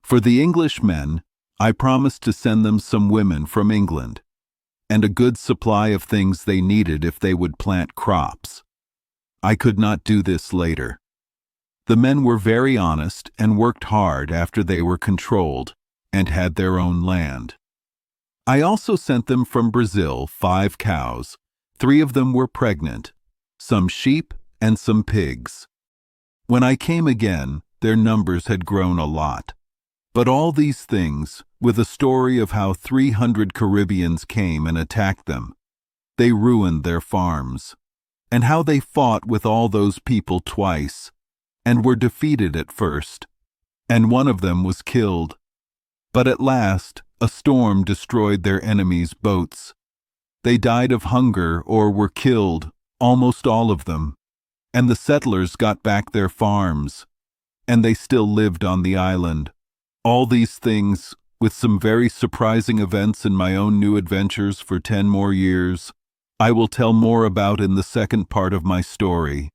[SPEAKER 1] For the English men, I promised to send them some women from England, and a good supply of things they needed if they would plant crops. I could not do this later. The men were very honest and worked hard after they were controlled and had their own land. I also sent them from Brazil 5 cows. 3 of them were pregnant, some sheep, and some pigs. When I came again, their numbers had grown a lot. But all these things, with a story of how 300 Caribbeans came and attacked them. They ruined their farms, and how they fought with all those people twice, and were defeated at first, and one of them was killed. But at last, a storm destroyed their enemies' boats. They died of hunger or were killed, almost all of them. And the settlers got back their farms, and they still lived on the island. All these things, with some very surprising events in my own new adventures for 10 more years, I will tell more about in the second part of my story.